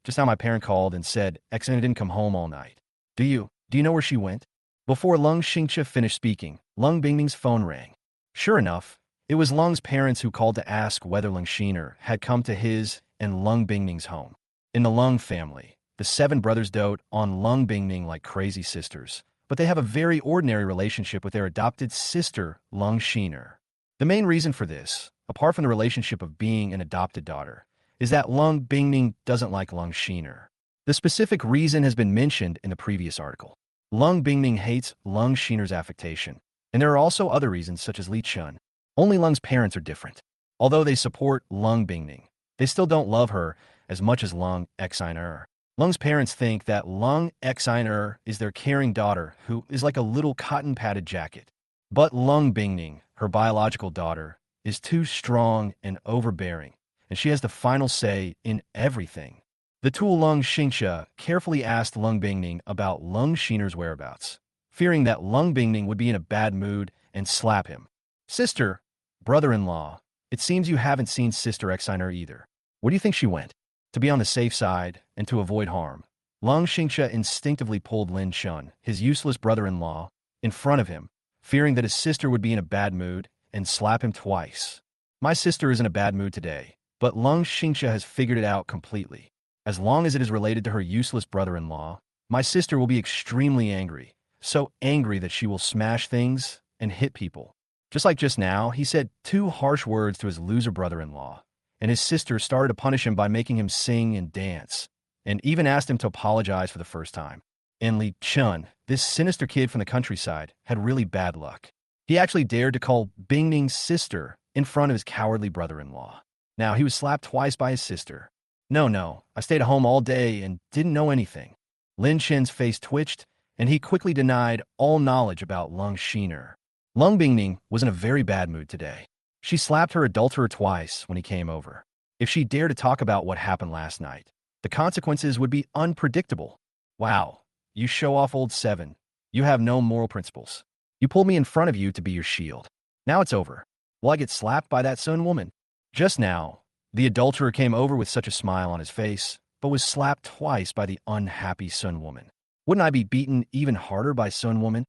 just now my parent called and said Exet didn't come home all night. Do you know where she went? Before Lung Xingxia finished speaking, Lung Bingning's phone rang. Sure enough, it was Lung's parents who called to ask whether Lung Xiner had come to his and Lung Bingning's home. In the Lung family, the seven brothers dote on Lung Bingming like crazy sisters, but they have a very ordinary relationship with their adopted sister, Lung Shiner. The main reason for this, apart from the relationship of being an adopted daughter, is that Lung Bingming doesn't like Lung Shiner. The specific reason has been mentioned in the previous article. Lung Bingming hates Lung Shiner's affectation, and there are also other reasons such as Li Chun. Only Lung's parents are different. Although they support Lung Bingming, they still don't love her as much as Lung Xiner. Lung's parents think that Lung Xiner is their caring daughter who is like a little cotton-padded jacket. But Lung Bingming, her biological daughter, is too strong and overbearing, and she has the final say in everything. The tool Lung Xingxia carefully asked Lung Bingming about Lung Shiner's whereabouts, fearing that Lung Bingming would be in a bad mood and slap him. Sister, brother-in-law, it seems you haven't seen Sister Xiner either. Where do you think she went? To be on the safe side and to avoid harm, Lung Xingxia instinctively pulled Lin Chun, his useless brother-in-law, in front of him, fearing that his sister would be in a bad mood and slap him twice. My sister is in a bad mood today, but Lung Xingxia has figured it out completely. As long as it is related to her useless brother-in-law, my sister will be extremely angry, so angry that she will smash things and hit people. Just like just now, he said 2 harsh words to his loser brother-in-law, and his sister started to punish him by making him sing and dance, and even asked him to apologize for the first time. And Li Chun, this sinister kid from the countryside, had really bad luck. He actually dared to call Bingming's sister in front of his cowardly brother-in-law. Now, he was slapped twice by his sister. No, I stayed at home all day and didn't know anything. Lin Chen's face twitched, and he quickly denied all knowledge about Lung Shiner. Lung Bingming was in a very bad mood today. She slapped her adulterer twice when he came over. If she dared to talk about what happened last night, the consequences would be unpredictable. Wow, you show-off old 7. You have no moral principles. You pulled me in front of you to be your shield. Now it's over. Will I get slapped by that Sun woman? Just now, the adulterer came over with such a smile on his face, but was slapped twice by the unhappy Sun woman. Wouldn't I be beaten even harder by Sun woman?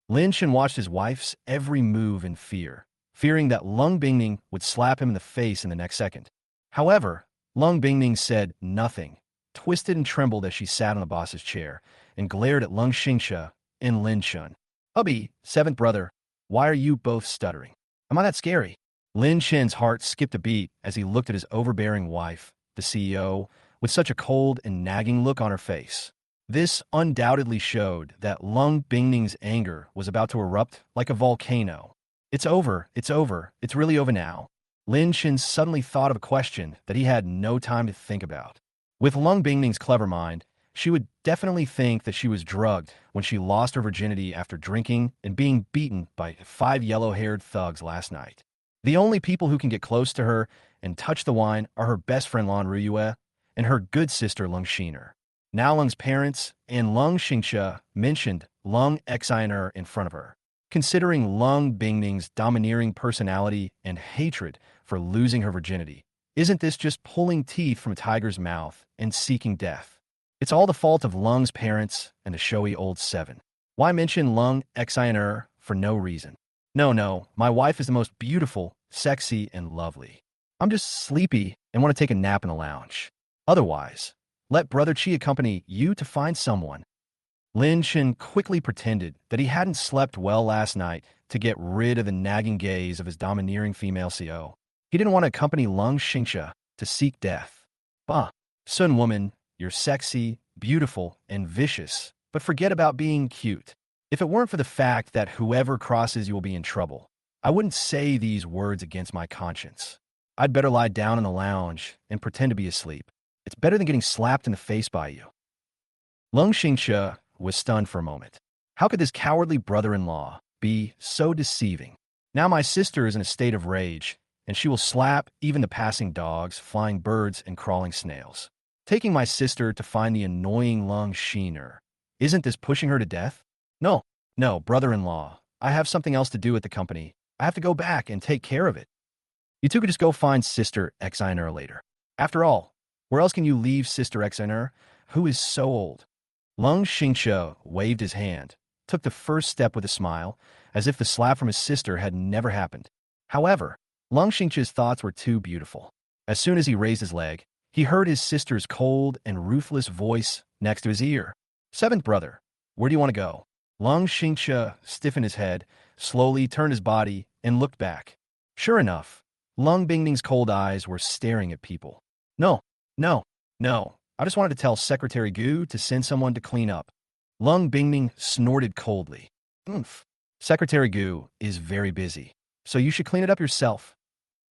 Lin Chen watched his wife's every move in fear, fearing that Lung Bingming would slap him in the face in the next second. However, Lung Bingming said nothing, twisted and trembled as she sat on the boss's chair, and glared at Lung Xingxia and Lin Chun. Hubby, 7th brother, why are you both stuttering? Am I that scary? Lin Chen's heart skipped a beat as he looked at his overbearing wife, the CEO, with such a cold and nagging look on her face. This undoubtedly showed that Lung Bingming's anger was about to erupt like a volcano. It's over, it's really over now. Lin Chen suddenly thought of a question that he had no time to think about. With Lung Bingming's clever mind, she would definitely think that she was drugged when she lost her virginity after drinking and being beaten by 5 yellow-haired thugs last night. The only people who can get close to her and touch the wine are her best friend Lan Ruyue and her good sister Lung Shiner. Now Lung's parents and Lung Xingxia mentioned Lung Xiner in front of her. Considering Lung Bingming's domineering personality and hatred for losing her virginity, isn't this just pulling teeth from a tiger's mouth and seeking death? It's all the fault of Lung's parents and the showy old 7. Why mention Lung Xiner for no reason? No, my wife is the most beautiful, sexy, and lovely. I'm just sleepy and want to take a nap in the lounge. Otherwise, let Brother Chi accompany you to find someone. Lin Chen quickly pretended that he hadn't slept well last night to get rid of the nagging gaze of his domineering female CO. He didn't want to accompany Lung Xingxia to seek death. Bah, Sun woman, you're sexy, beautiful, and vicious, but forget about being cute. If it weren't for the fact that whoever crosses you will be in trouble, I wouldn't say these words against my conscience. I'd better lie down in the lounge and pretend to be asleep. It's better than getting slapped in the face by you. Lung Xingxia was stunned for a moment. How could this cowardly brother-in-law be so deceiving? Now my sister is in a state of rage, and she will slap even the passing dogs, flying birds, and crawling snails. Taking my sister to find the annoying Lung Shiner. Isn't this pushing her to death? No, brother-in-law. I have something else to do at the company. I have to go back and take care of it. You two could just go find Sister Xiner later. After all, where else can you leave Sister Xiner, who is so old? Lung Xingxia waved his hand, took the first step with a smile, as if the slap from his sister had never happened. However, Lung Xingxia's thoughts were too beautiful. As soon as he raised his leg, He heard his sister's cold and ruthless voice next to his ear. Seventh brother, where do you want to go? Lung Xingxia stiffened his head, slowly turned his body, and looked back. Sure enough, Lung Bingning's cold eyes were staring at people. No, no, no. I just wanted to tell Secretary Gu to send someone to clean up. Lung Bingning snorted coldly. Oomph. Secretary Gu is very busy, so you should clean it up yourself.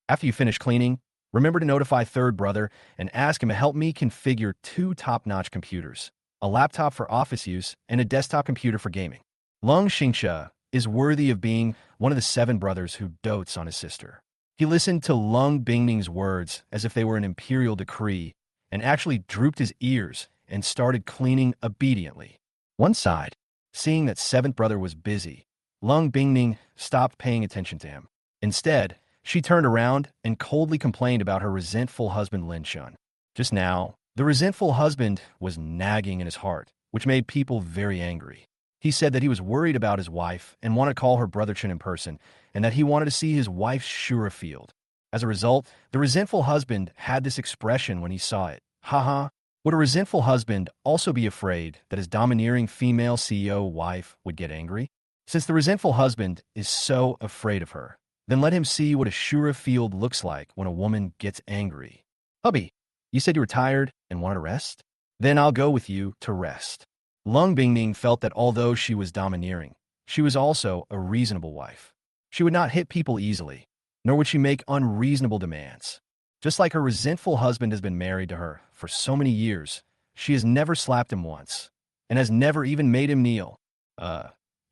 After you finish cleaning, remember to notify third brother and ask him to help me configure 2 top-notch computers, a laptop for office use and a desktop computer for gaming. Lung Xingxia is worthy of being one of the 7 brothers who dotes on his sister. He listened to Lung Bingning's words as if they were an imperial decree and actually drooped his ears and started cleaning obediently. One side, seeing that 7th brother was busy, Lung Bingning stopped paying attention to him. Instead, she turned around and coldly complained about her resentful husband Lin Shun. Just now, the resentful husband was nagging in his heart, which made people very angry. He said that he was worried about his wife and wanted to call her brother Chen in person, and that he wanted to see his wife's Shura field. As a result, the resentful husband had this expression when he saw it. Haha. Would a resentful husband also be afraid that his domineering female CEO wife would get angry? Since the resentful husband is so afraid of her, then let him see what a Shura field looks like when a woman gets angry. Hubby, you said you were tired and wanted to rest? Then I'll go with you to rest. Lung Bingning felt that although she was domineering, she was also a reasonable wife. She would not hit people easily, nor would she make unreasonable demands. Just like her resentful husband has been married to her for so many years, she has never slapped him once, and has never even made him kneel.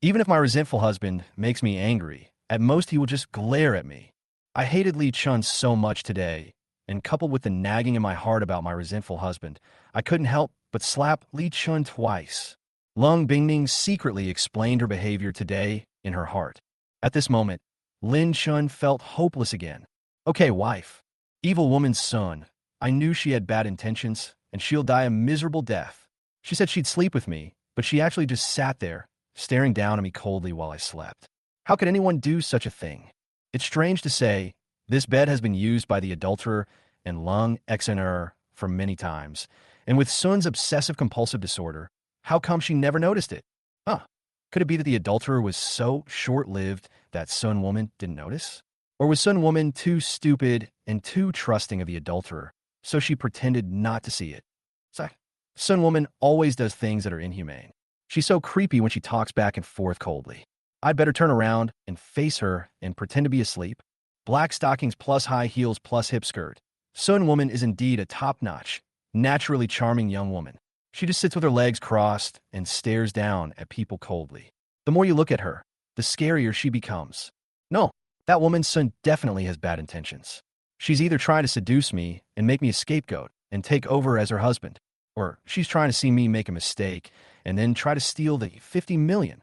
Even if my resentful husband makes me angry, at most he will just glare at me. I hated Li Chun so much today, and coupled with the nagging in my heart about my resentful husband, I couldn't help but slap Li Chun twice. Lung Bingning secretly explained her behavior today in her heart. At this moment, Lin Chun felt hopeless again. Okay, wife. Evil woman's son. I knew she had bad intentions, and she'll die a miserable death. She said she'd sleep with me, but she actually just sat there, staring down at me coldly while I slept. How could anyone do such a thing? It's strange to say, this bed has been used by the adulterer and Lung Xner for many times, and with Sun's obsessive-compulsive disorder, how come she never noticed it? Could it be that the adulterer was so short-lived that Sun Woman didn't notice? Or was Sun Woman too stupid and too trusting of the adulterer, so she pretended not to see it? Sun Woman always does things that are inhumane. She's so creepy when she talks back and forth coldly. I'd better turn around and face her and pretend to be asleep. Black stockings plus high heels plus hip skirt. Sun Woman is indeed a top-notch, naturally charming young woman. She just sits with her legs crossed and stares down at people coldly. The more you look at her, the scarier she becomes. No, that woman's son definitely has bad intentions. She's either trying to seduce me and make me a scapegoat and take over as her husband, or she's trying to see me make a mistake and then try to steal the 50 million.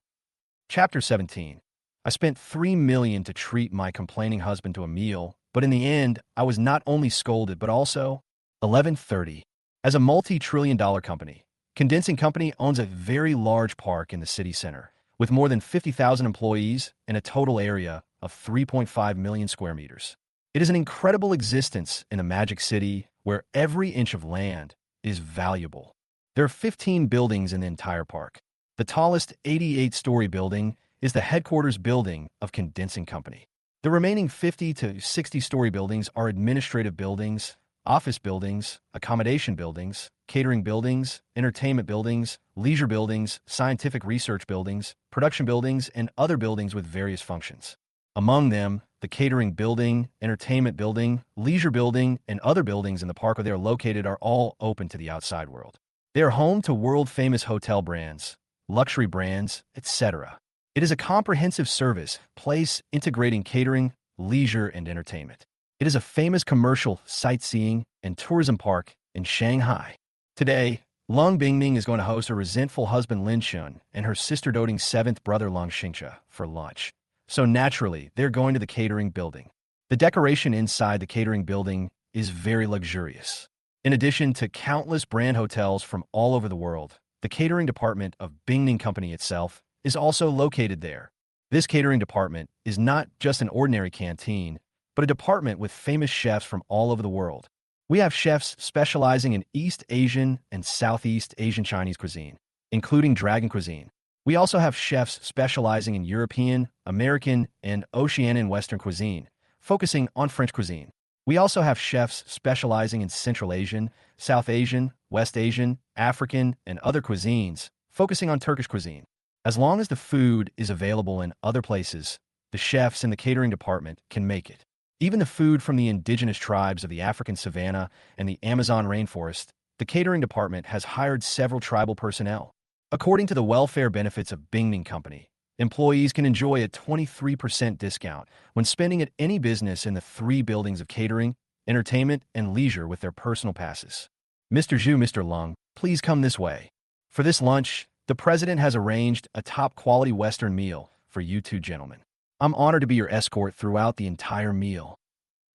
Chapter 17. I spent 3 million to treat my complaining husband to a meal, but in the end, I was not only scolded but also 11:30. As a multi-trillion-dollar company, Condensing Company owns a very large park in the city center, with more than 50,000 employees and a total area of 3.5 million square meters. It is an incredible existence in a magic city where every inch of land is valuable. There are 15 buildings in the entire park. The tallest 88-story building is the headquarters building of Condensing Company. The remaining 50 to 60-story buildings are administrative buildings, office buildings, accommodation buildings, catering buildings, entertainment buildings, leisure buildings, scientific research buildings, production buildings, and other buildings with various functions. Among them, the catering building, entertainment building, leisure building, and other buildings in the park where they are located are all open to the outside world. They are home to world-famous hotel brands, luxury brands, etc. It is a comprehensive service place integrating catering, leisure, and entertainment. It is a famous commercial, sightseeing, and tourism park in Shanghai. Today, Lung Bingning is going to host her resentful husband Lin Shun and her sister-doting 7th brother Lung Xingxia for lunch. So naturally, they're going to the catering building. The decoration inside the catering building is very luxurious. In addition to countless brand hotels from all over the world, the catering department of Bingning Company itself is also located there. This catering department is not just an ordinary canteen, but a department with famous chefs from all over the world. We have chefs specializing in East Asian and Southeast Asian Chinese cuisine, including dragon cuisine. We also have chefs specializing in European, American, and Oceanian Western cuisine, focusing on French cuisine. We also have chefs specializing in Central Asian, South Asian, West Asian, African, and other cuisines, focusing on Turkish cuisine. As long as the food is available in other places, the chefs in the catering department can make it. Even the food from the indigenous tribes of the African savanna and the Amazon rainforest, the catering department has hired several tribal personnel. According to the welfare benefits of Bingning Company, employees can enjoy a 23% discount when spending at any business in the 3 buildings of catering, entertainment, and leisure with their personal passes. Mr. Zhu, Mr. Lung, please come this way. For this lunch, the president has arranged a top-quality Western meal for you two gentlemen. I'm honored to be your escort throughout the entire meal.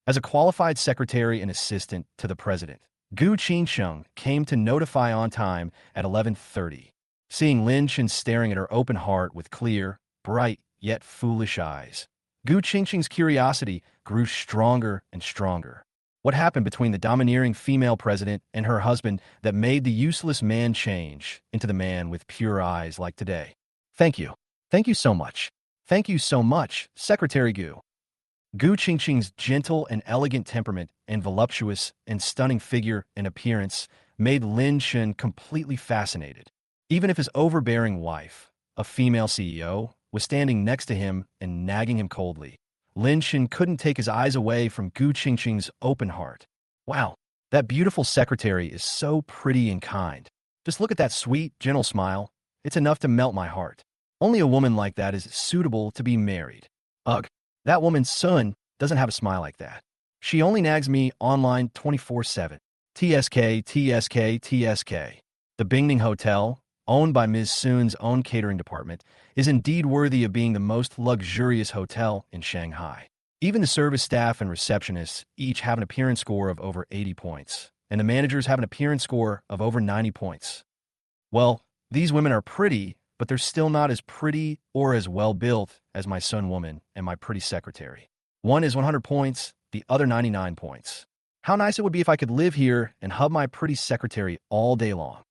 As a qualified secretary and assistant to the president, Gu Qingsheng came to notify on time at 11:30. Seeing Lin Shen staring at her open heart with clear, bright, yet foolish eyes, Gu Qingsheng's curiosity grew stronger and stronger. What happened between the domineering female president and her husband that made the useless man change into the man with pure eyes like today? Thank you. Thank you so much. Thank you so much, Secretary Gu. Gu Qingqing's gentle and elegant temperament and voluptuous and stunning figure and appearance made Lin Shen completely fascinated. Even if his overbearing wife, a female CEO, was standing next to him and nagging him coldly, Lin Shen couldn't take his eyes away from Gu Qingqing's open heart. Wow, that beautiful secretary is so pretty and kind. Just look at that sweet, gentle smile. It's enough to melt my heart. Only a woman like that is suitable to be married. Ugh, that woman's son doesn't have a smile like that. She only nags me online 24/7. TSK, TSK, TSK. The Bingning Hotel, owned by Ms. Sun's own catering department, is indeed worthy of being the most luxurious hotel in Shanghai. Even the service staff and receptionists each have an appearance score of over 80 points, and the managers have an appearance score of over 90 points. Well, these women are pretty, but they're still not as pretty or as well-built as my son woman and my pretty secretary. One is 100 points, the other 99 points. How nice it would be if I could live here and hug my pretty secretary all day long.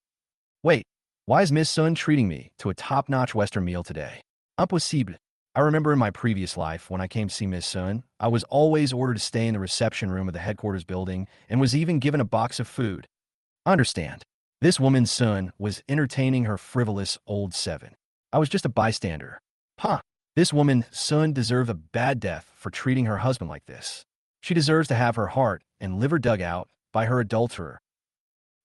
Wait, why is Miss Sun treating me to a top-notch Western meal today? Impossible. I remember in my previous life, when I came to see Miss Sun, I was always ordered to stay in the reception room of the headquarters building and was even given a box of food. I understand. This woman's son was entertaining her frivolous old seven. I was just a bystander. Huh. This woman's son deserved a bad death for treating her husband like this. She deserves to have her heart and liver dug out by her adulterer.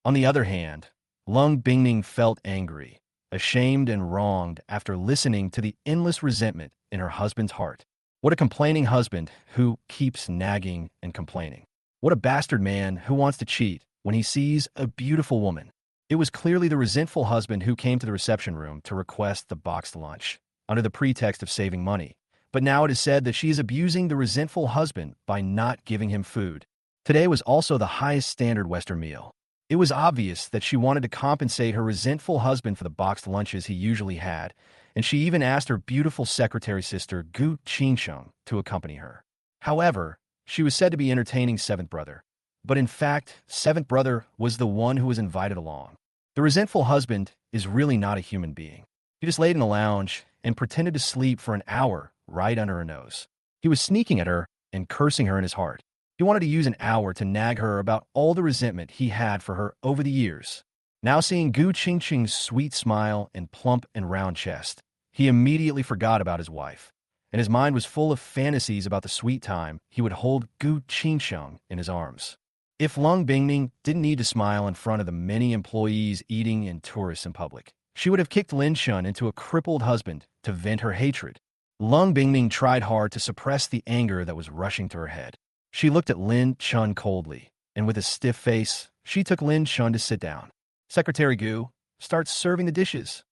On the other hand, Lung Bingning felt angry, ashamed and wronged after listening to the endless resentment in her husband's heart. What a complaining husband who keeps nagging and complaining. What a bastard man who wants to cheat when he sees a beautiful woman. It was clearly the resentful husband who came to the reception room to request the boxed lunch, under the pretext of saving money. But now it is said that she is abusing the resentful husband by not giving him food. Today was also the highest standard Western meal. It was obvious that she wanted to compensate her resentful husband for the boxed lunches he usually had, and she even asked her beautiful secretary sister Gu Qingsheng to accompany her. However, she was said to be entertaining Seventh Brother. But in fact, Seventh Brother was the one who was invited along. The resentful husband is really not a human being. He just laid in the lounge and pretended to sleep for an hour right under her nose. He was sneaking at her and cursing her in his heart. He wanted to use an hour to nag her about all the resentment he had for her over the years. Now seeing Gu Qingqing's sweet smile and plump and round chest, he immediately forgot about his wife, and his mind was full of fantasies about the sweet time he would hold Gu Qingsheng in his arms. If Lung Bingning didn't need to smile in front of the many employees eating and tourists in public, she would have kicked Lin Shun into a crippled husband to vent her hatred. Lung Bingning tried hard to suppress the anger that was rushing to her head. She looked at Lin Chun coldly, and with a stiff face, she took Lin Chun to sit down. Secretary Gu, start serving the dishes.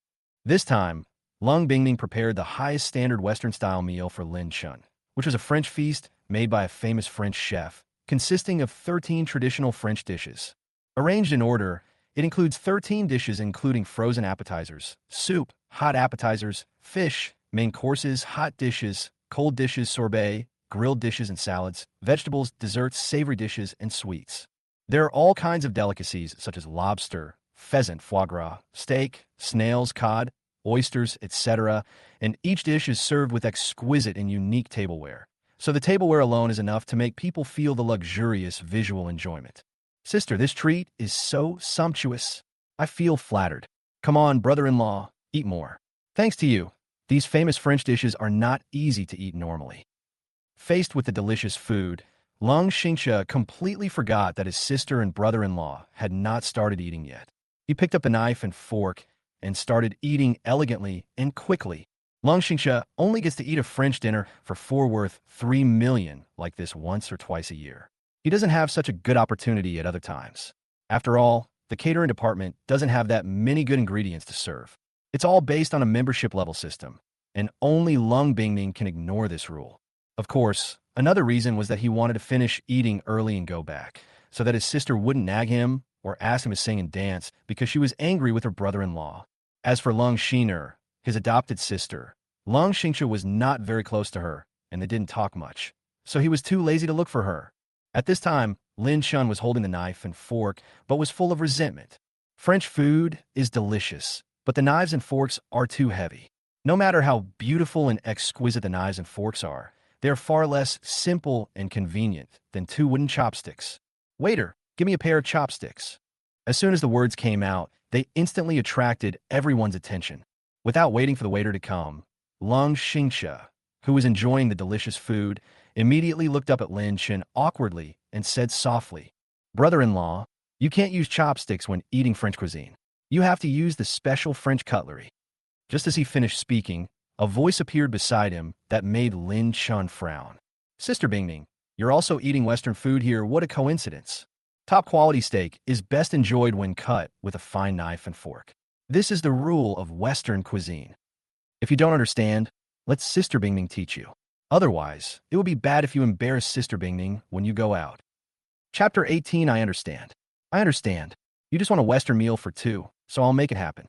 This time, Lung Bingning prepared the highest standard Western-style meal for Lin Chun, which was a French feast made by a famous French chef, consisting of 13 traditional French dishes. Arranged in order, it includes 13 dishes including frozen appetizers, soup, hot appetizers, fish, main courses, hot dishes, cold dishes, sorbet, grilled dishes and salads, vegetables, desserts, savory dishes, and sweets. There are all kinds of delicacies such as lobster, pheasant, foie gras, steak, snails, cod, oysters, etc., and each dish is served with exquisite and unique tableware. So the tableware alone is enough to make people feel the luxurious visual enjoyment. Sister, this treat is so sumptuous. I feel flattered. Come on, brother-in-law, eat more. Thanks to you, these famous French dishes are not easy to eat normally. Faced with the delicious food, Lung Xingxia completely forgot that his sister and brother-in-law had not started eating yet. He picked up a knife and fork and started eating elegantly and quickly. Lung Xingxia only gets to eat a French dinner for four worth 3 million like this once or twice a year. He doesn't have such a good opportunity at other times. After all, the catering department doesn't have that many good ingredients to serve. It's all based on a membership level system, and only Lung Bingning can ignore this rule. Of course, another reason was that he wanted to finish eating early and go back, so that his sister wouldn't nag him or ask him to sing and dance because she was angry with her brother-in-law. As for Lung Xiner, his adopted sister, Lung Xingxia was not very close to her, and they didn't talk much, so he was too lazy to look for her. At this time, Lin Shun was holding the knife and fork, but was full of resentment. French food is delicious, but the knives and forks are too heavy. No matter how beautiful and exquisite the knives and forks are, they are far less simple and convenient than two wooden chopsticks. Waiter, give me a pair of chopsticks. As soon as the words came out, they instantly attracted everyone's attention. Without waiting for the waiter to come, Lung Xingxia, who was enjoying the delicious food, immediately looked up at Lin Shin awkwardly and said softly, "Brother-in-law, you can't use chopsticks when eating French cuisine. You have to use the special French cutlery." Just as he finished speaking, a voice appeared beside him that made Lin Chun frown. "Sister Bingning, you're also eating Western food here. What a coincidence. Top quality steak is best enjoyed when cut with a fine knife and fork. This is the rule of Western cuisine. If you don't understand, let Sister Bingning teach you. Otherwise, it would be bad if you embarrass Sister Bingning when you go out." Chapter 18. I understand. I understand. You just want a Western meal for two, so I'll make it happen.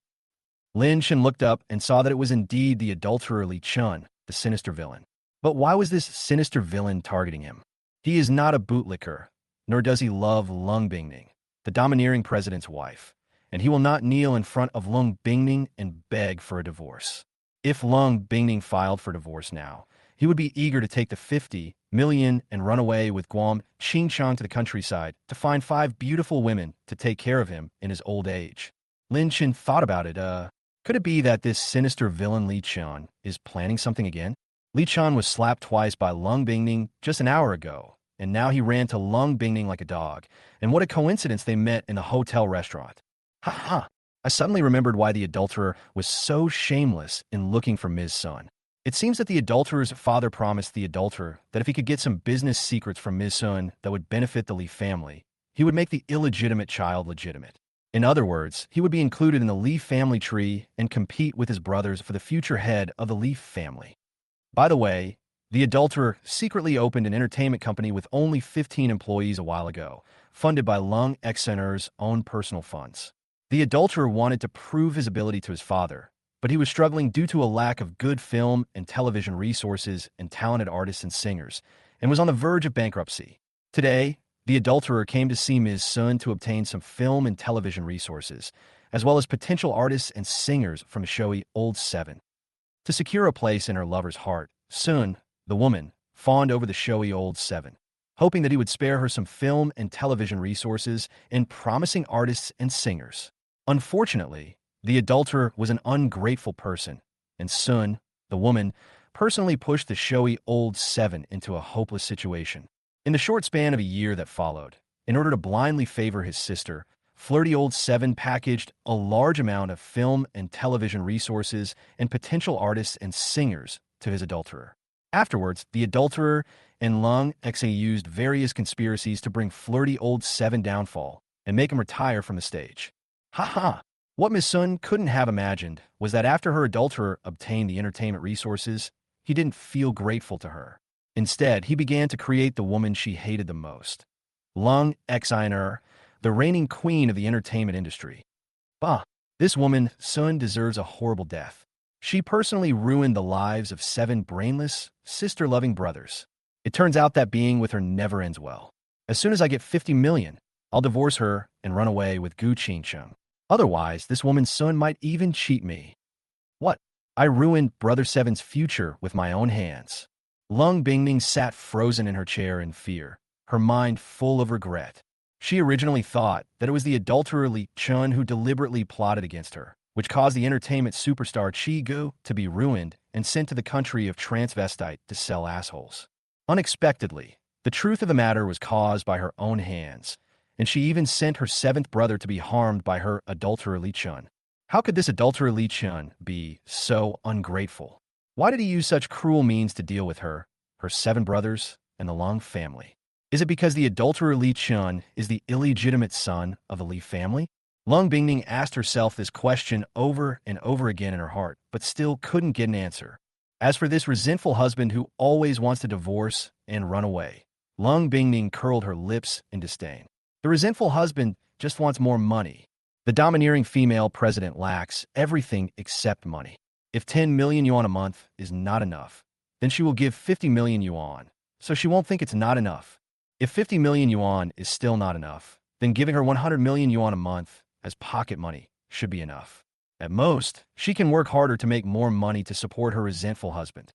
Lin Shin looked up and saw that it was indeed the adulterer Li Chun, the sinister villain. But why was this sinister villain targeting him? He is not a bootlicker, nor does he love Lung Bingning, the domineering president's wife, and he will not kneel in front of Lung Bingning and beg for a divorce. If Lung Bingning filed for divorce now, he would be eager to take the 50 million and run away with Guam Qingchang to the countryside to find 5 beautiful women to take care of him in his old age. Lin Chin thought about it. Could it be that this sinister villain Li Chan is planning something again? Li Chan was slapped twice by Lung Bingning just an hour ago, and now he ran to Lung Bingning like a dog. And what a coincidence they met in a hotel restaurant. Ha ha! I suddenly remembered why the adulterer was so shameless in looking for Ms. Sun. It seems that the adulterer's father promised the adulterer that if he could get some business secrets from Ms. Sun that would benefit the Li family, he would make the illegitimate child legitimate. In other words, he would be included in the Li family tree and compete with his brothers for the future head of the Li family. By the way, the adulterer secretly opened an entertainment company with only 15 employees a while ago, funded by Lung Xener's own personal funds. The adulterer wanted to prove his ability to his father, but he was struggling due to a lack of good film and television resources and talented artists and singers, and was on the verge of bankruptcy. Today, the adulterer came to see Ms. Sun to obtain some film and television resources, as well as potential artists and singers from showy Old Seven. To secure a place in her lover's heart, Sun, the woman, fawned over the showy Old Seven, hoping that he would spare her some film and television resources and promising artists and singers. Unfortunately, the adulterer was an ungrateful person, and Sun, the woman, personally pushed the showy Old Seven into a hopeless situation. In the short span of a year that followed, in order to blindly favor his sister, flirty Old Seven packaged a large amount of film and television resources and potential artists and singers to his adulterer. Afterwards, the adulterer and Lung Xe used various conspiracies to bring flirty Old Seven downfall and make him retire from the stage. Ha ha! What Miss Sun couldn't have imagined was that after her adulterer obtained the entertainment resources, he didn't feel grateful to her. Instead, he began to create the woman she hated the most. Lung Xiner, the reigning queen of the entertainment industry. Bah! This woman, Sun, deserves a horrible death. She personally ruined the lives of 7 brainless, sister-loving brothers. It turns out that being with her never ends well. As soon as I get 50 million, I'll divorce her and run away with Gu Qingcheng. Otherwise, this woman's son might even cheat me. What? I ruined Brother Seven's future with my own hands. Lung Bingning sat frozen in her chair in fear, her mind full of regret. She originally thought that it was the adulterer Li Chun who deliberately plotted against her, which caused the entertainment superstar Chi Gu to be ruined and sent to the country of transvestite to sell assholes. Unexpectedly, the truth of the matter was caused by her own hands, and she even sent her seventh brother to be harmed by her adulterer Li Chun. How could this adulterer Li Chun be so ungrateful? Why did he use such cruel means to deal with her, her seven brothers, and the Lung family? Is it because the adulterer Li Chun is the illegitimate son of the Li family? Lung Bingning asked herself this question over and over again in her heart, but still couldn't get an answer. As for this resentful husband who always wants to divorce and run away, Lung Bingning curled her lips in disdain. The resentful husband just wants more money. The domineering female president lacks everything except money. If 10 million yuan a month is not enough, then she will give 50 million yuan, so she won't think it's not enough. If 50 million yuan is still not enough, then giving her 100 million yuan a month as pocket money should be enough. At most, she can work harder to make more money to support her resentful husband.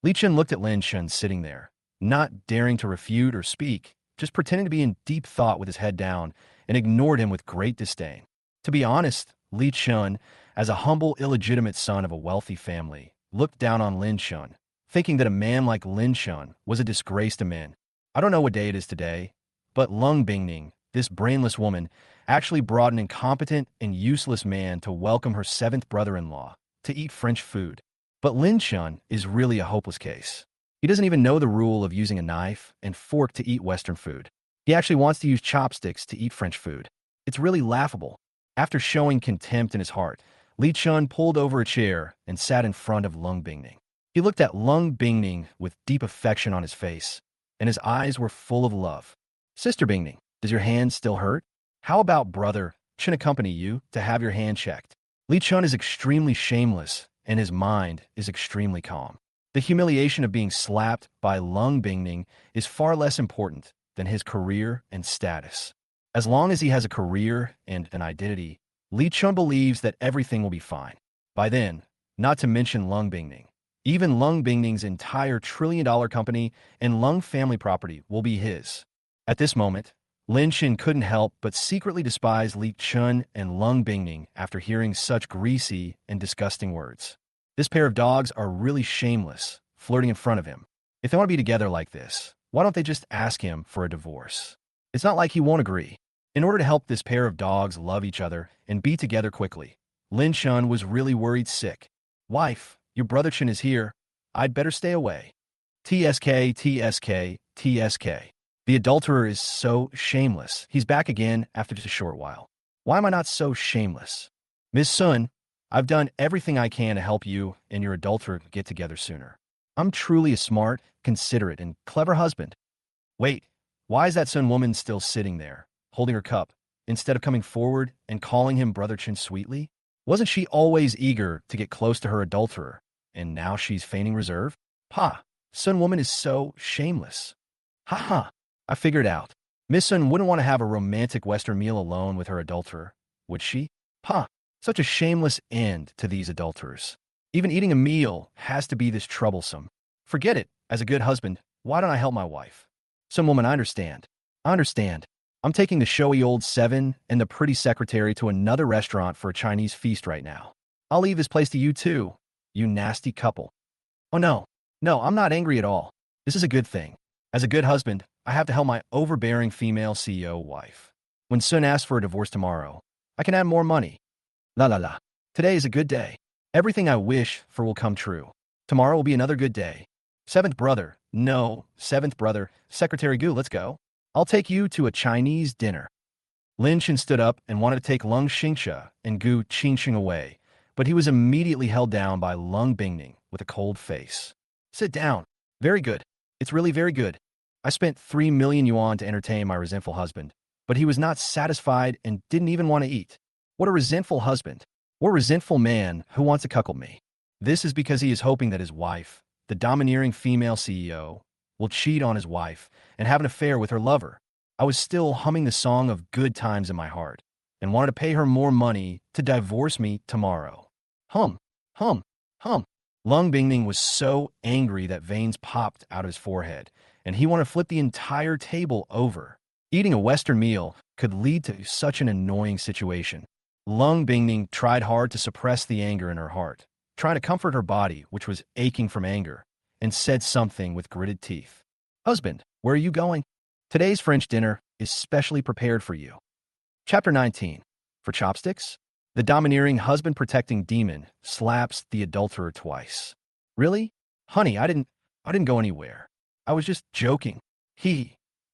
Li Chen looked at Lin Shun sitting there, not daring to refute or speak, just pretending to be in deep thought with his head down, and ignored him with great disdain. To be honest, Li Chun, as a humble, illegitimate son of a wealthy family, looked down on Lin Shun, thinking that a man like Lin Shun was a disgrace to men. I don't know what day it is today, but Lung Bingning, this brainless woman, actually brought an incompetent and useless man to welcome her seventh brother-in-law to eat French food. But Lin Shun is really a hopeless case. He doesn't even know the rule of using a knife and fork to eat Western food. He actually wants to use chopsticks to eat French food. It's really laughable. After showing contempt in his heart, Li Chun pulled over a chair and sat in front of Lung Bingning. He looked at Lung Bingning with deep affection on his face, and his eyes were full of love. Sister Bingning, does your hand still hurt? How about brother Chen accompany you to have your hand checked? Li Chun is extremely shameless, and his mind is extremely calm. The humiliation of being slapped by Lung Bingning is far less important than his career and status. As long as he has a career and an identity, Li Chun believes that everything will be fine. By then, not to mention Lung Bingning, even Lung Bingning's entire trillion-dollar company and Lung family property will be his. At this moment, Lin Shin couldn't help but secretly despise Li Chun and Lung Bingning after hearing such greasy and disgusting words. This pair of dogs are really shameless, flirting in front of him. If they want to be together like this, why don't they just ask him for a divorce? It's not like he won't agree. In order to help this pair of dogs love each other and be together quickly, Lin Shun was really worried sick. Wife, your brother Chen is here. I'd better stay away. TSK, TSK, TSK. The adulterer is so shameless. He's back again after just a short while. Why am I not so shameless? Ms. Sun, I've done everything I can to help you and your adulterer get together sooner. I'm truly a smart, considerate, and clever husband. Wait, why is that Sun woman still sitting there, holding her cup, instead of coming forward and calling him Brother Chen sweetly? Wasn't she always eager to get close to her adulterer, and now she's feigning reserve? Pa, Sun woman is so shameless. Ha ha, I figured out. Miss Sun wouldn't want to have a romantic Western meal alone with her adulterer, would she? Pa, such a shameless end to these adulterers. Even eating a meal has to be this troublesome. Forget it. As a good husband, why don't I help my wife? Sun woman, I understand. I understand. I'm taking the showy old Seven and the pretty secretary to another restaurant for a Chinese feast right now. I'll leave this place to you too, you nasty couple. Oh no, I'm not angry at all. This is a good thing. As a good husband, I have to help my overbearing female CEO wife. When Sun asks for a divorce tomorrow, I can add more money. La la la. Today is a good day. Everything I wish for will come true. Tomorrow will be another good day. Seventh brother, Secretary Gu, let's go. I'll take you to a Chinese dinner. Lin Shin stood up and wanted to take Lung Xingxia and Gu Qingxing away, but he was immediately held down by Lung Bingning with a cold face. Sit down. Very good. It's really very good. I spent 3 million yuan to entertain my resentful husband, but he was not satisfied and didn't even want to eat. What a resentful husband. What a resentful man who wants to cuckold me. This is because he is hoping that his wife, the domineering female CEO, will cheat on his wife and have an affair with her lover. I was still humming the song of good times in my heart and wanted to pay her more money to divorce me tomorrow. Hum, hum, hum. Lung Bingning was so angry that veins popped out of his forehead, and he wanted to flip the entire table over. Eating a Western meal could lead to such an annoying situation. Lung Bingning tried hard to suppress the anger in her heart, trying to comfort her body, which was aching from anger, and said something with gritted teeth. Husband, where are you going? Today's French dinner is specially prepared for you. Chapter 19. For chopsticks? The domineering husband-protecting demon slaps the adulterer twice. Really? Honey, I didn't go anywhere. I was just joking.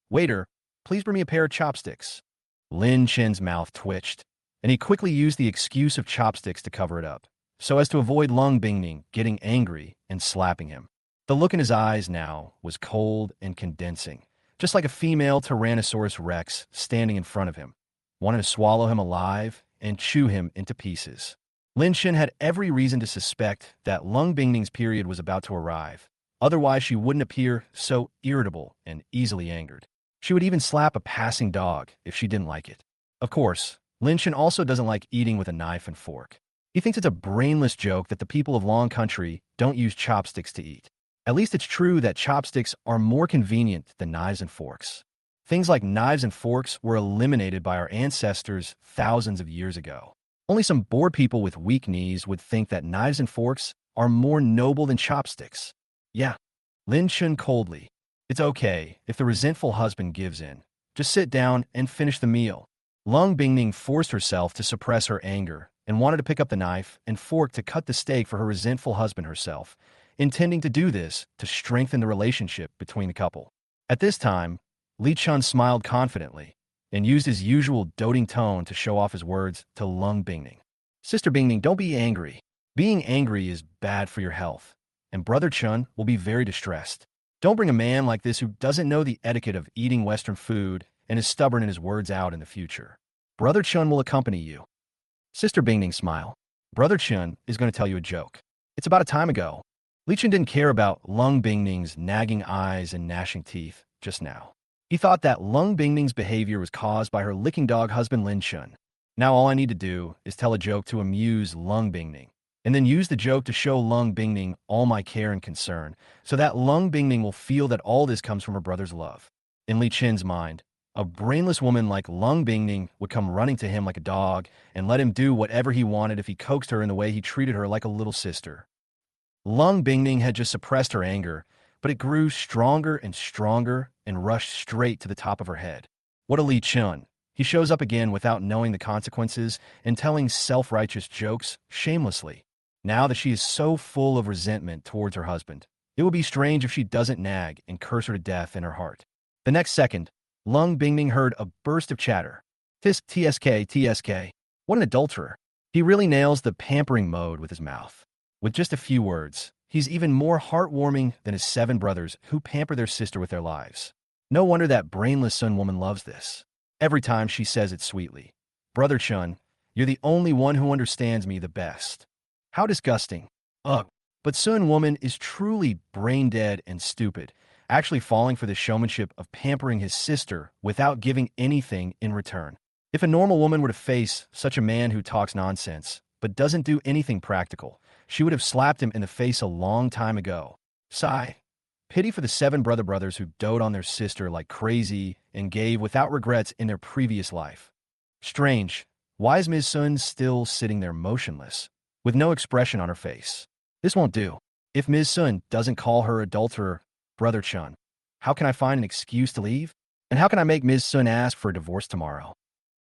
Waiter, please bring me a pair of chopsticks. Lin Chen's mouth twitched, and he quickly used the excuse of chopsticks to cover it up, so as to avoid Lung Bingning getting angry and slapping him. The look in his eyes now was cold and condensing, just like a female Tyrannosaurus Rex standing in front of him, wanting to swallow him alive and chew him into pieces. Lin Chen had every reason to suspect that Lung Bingning's period was about to arrive. Otherwise, she wouldn't appear so irritable and easily angered. She would even slap a passing dog if she didn't like it. Of course, Lin Chen also doesn't like eating with a knife and fork. He thinks it's a brainless joke that the people of Long Country don't use chopsticks to eat. At least it's true that chopsticks are more convenient than knives and forks. Things like knives and forks were eliminated by our ancestors thousands of years ago. Only some bored people with weak knees would think that knives and forks are more noble than chopsticks. Yeah, Lin Chun coldly. It's okay if the resentful husband gives in. Just sit down and finish the meal. Lung Bingning forced herself to suppress her anger and wanted to pick up the knife and fork to cut the steak for her resentful husband herself, intending to do this to strengthen the relationship between the couple. At this time, Li Chun smiled confidently and used his usual doting tone to show off his words to Lung Bingning. Sister Bingning, don't be angry. Being angry is bad for your health, and Brother Chun will be very distressed. Don't bring a man like this who doesn't know the etiquette of eating Western food and is stubborn in his words out in the future. Brother Chun will accompany you. Sister Bingning smiled. Brother Chun is going to tell you a joke. It's about a time ago. Li Chun didn't care about Lung Bingning's nagging eyes and gnashing teeth just now. He thought that Lung Bingning's behavior was caused by her licking dog husband Lin Chun. Now all I need to do is tell a joke to amuse Lung Bingning, and then use the joke to show Lung Bingning all my care and concern, so that Lung Bingning will feel that all this comes from her brother's love. In Li Chen's mind, a brainless woman like Lung Bingning would come running to him like a dog and let him do whatever he wanted if he coaxed her in the way he treated her like a little sister. Lung Bingning had just suppressed her anger, but it grew stronger and stronger and rushed straight to the top of her head. What a Li Chun! He shows up again without knowing the consequences and telling self-righteous jokes shamelessly. Now that she is so full of resentment towards her husband, it would be strange if she doesn't nag and curse her to death in her heart. The next second, Lung Bingning heard a burst of chatter. Tisk, TSK. What an adulterer. He really nails the pampering mode with his mouth. With just a few words, he's even more heartwarming than his 7 brothers who pamper their sister with their lives. No wonder that brainless Sun woman loves this. Every time she says it sweetly. Brother Chun, you're the only one who understands me the best. How disgusting. Ugh. But Sun woman is truly brain-dead and stupid, actually falling for the showmanship of pampering his sister without giving anything in return. If a normal woman were to face such a man who talks nonsense, but doesn't do anything practical, she would have slapped him in the face a long time ago. Sigh. Pity for the 7 brothers who doted on their sister like crazy and gave without regrets in their previous life. Strange. Why is Ms. Sun still sitting there motionless, with no expression on her face? This won't do. If Ms. Sun doesn't call her adulterer Brother Chun, how can I find an excuse to leave? And how can I make Ms. Sun ask for a divorce tomorrow?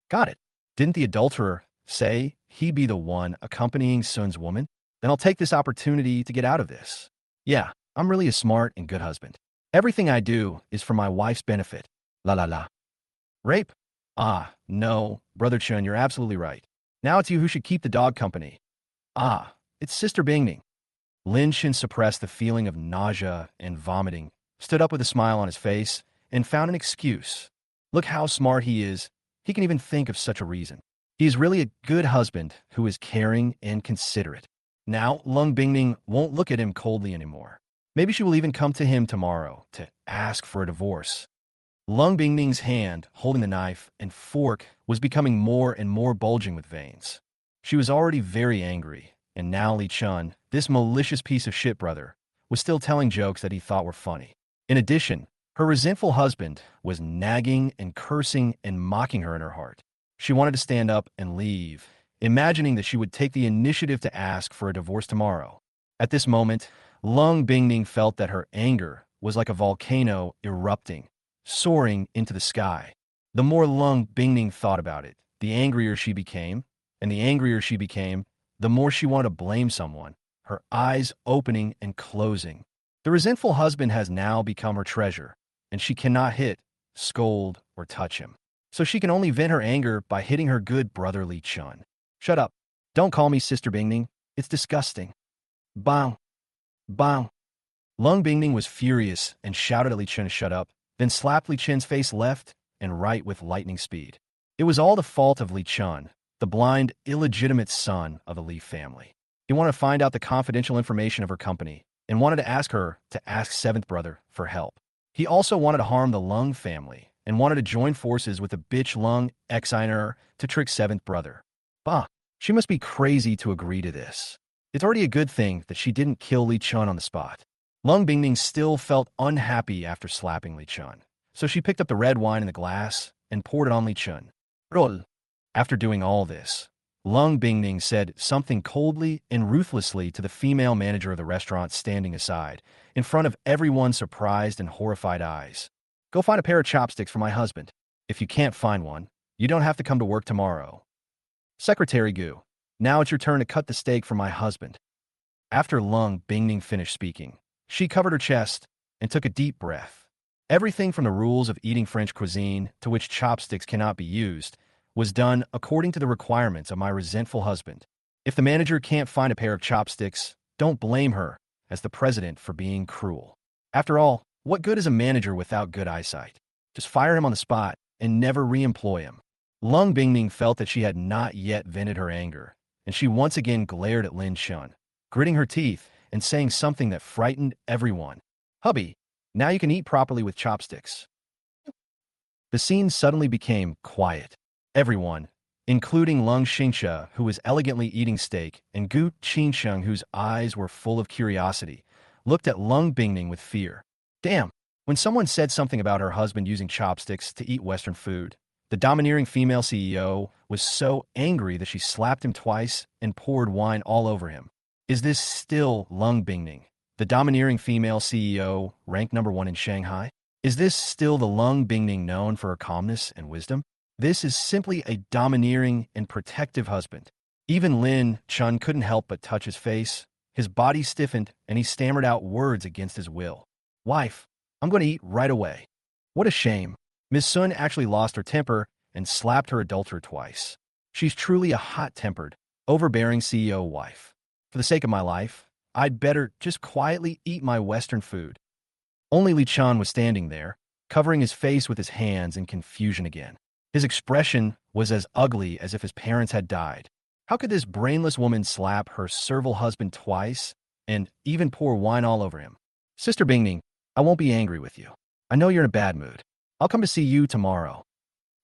Got it. Didn't the adulterer say he'd be the one accompanying Sun's woman? Then I'll take this opportunity to get out of this. Yeah, I'm really a smart and good husband. Everything I do is for my wife's benefit. La la la. Rape? Ah, no, Brother Chun, you're absolutely right. Now it's you who should keep the dog company. Ah, it's Sister Bingning. Lin Shin suppressed the feeling of nausea and vomiting, stood up with a smile on his face, and found an excuse. Look how smart he is. He can even think of such a reason. He is really a good husband who is caring and considerate. Now, Lung Bingning won't look at him coldly anymore. Maybe she will even come to him tomorrow to ask for a divorce. Lung Bingning's hand, holding the knife and fork, was becoming more and more bulging with veins. She was already very angry, and now Li Chun, this malicious piece of shit brother, was still telling jokes that he thought were funny. In addition, her resentful husband was nagging and cursing and mocking her in her heart. She wanted to stand up and leave, imagining that she would take the initiative to ask for a divorce tomorrow. At this moment, Lung Bingning felt that her anger was like a volcano erupting, soaring into the sky. The more Lung Bingning thought about it, the angrier she became, and the angrier she became, the more she wanted to blame someone, her eyes opening and closing. The resentful husband has now become her treasure, and she cannot hit, scold, or touch him. So she can only vent her anger by hitting her good brotherly Chun. Shut up. Don't call me Sister Bingning. It's disgusting. Bang. Bang. Lung Bingning was furious and shouted at Li Chun to shut up, then slapped Li Chun's face left and right with lightning speed. It was all the fault of Li Chun, the blind, illegitimate son of the Li family. He wanted to find out the confidential information of her company and wanted to ask her to ask seventh brother for help. He also wanted to harm the Lung family and wanted to join forces with the bitch Lung Exiner to trick seventh brother. Bah, she must be crazy to agree to this. It's already a good thing that she didn't kill Li Chun on the spot. Lung Bingning still felt unhappy after slapping Li Chun, so she picked up the red wine in the glass and poured it on Li Chun. Roll. After doing all this, Lung Bingning said something coldly and ruthlessly to the female manager of the restaurant standing aside, in front of everyone's surprised and horrified eyes. Go find a pair of chopsticks for my husband. If you can't find one, you don't have to come to work tomorrow. Secretary Gu, now it's your turn to cut the steak for my husband. After Lung Bingning finished speaking, she covered her chest and took a deep breath. Everything from the rules of eating French cuisine, to which chopsticks cannot be used, was done according to the requirements of my resentful husband. If the manager can't find a pair of chopsticks, don't blame her as the president for being cruel. After all, what good is a manager without good eyesight? Just fire him on the spot and never re-employ him. Lung Bingning felt that she had not yet vented her anger, and she once again glared at Lin Chun, gritting her teeth and saying something that frightened everyone. Hubby, now you can eat properly with chopsticks. The scene suddenly became quiet. Everyone, including Lung Xingxia, who was elegantly eating steak, and Gu Qingsheng, whose eyes were full of curiosity, looked at Lung Bingning with fear. Damn, when someone said something about her husband using chopsticks to eat Western food, the domineering female CEO was so angry that she slapped him twice and poured wine all over him. Is this still Lung Bingning, the domineering female CEO, ranked #1 in Shanghai? Is this still the Lung Bingning known for her calmness and wisdom? This is simply a domineering and protective husband. Even Lin Chun couldn't help but touch his face. His body stiffened, and he stammered out words against his will. Wife, I'm going to eat right away. What a shame. Ms. Sun actually lost her temper and slapped her adulterer twice. She's truly a hot-tempered, overbearing CEO wife. For the sake of my life, I'd better just quietly eat my Western food. Only Li Chun was standing there, covering his face with his hands in confusion again. His expression was as ugly as if his parents had died. How could this brainless woman slap her servile husband twice and even pour wine all over him? Sister Bingning, I won't be angry with you. I know you're in a bad mood. I'll come to see you tomorrow.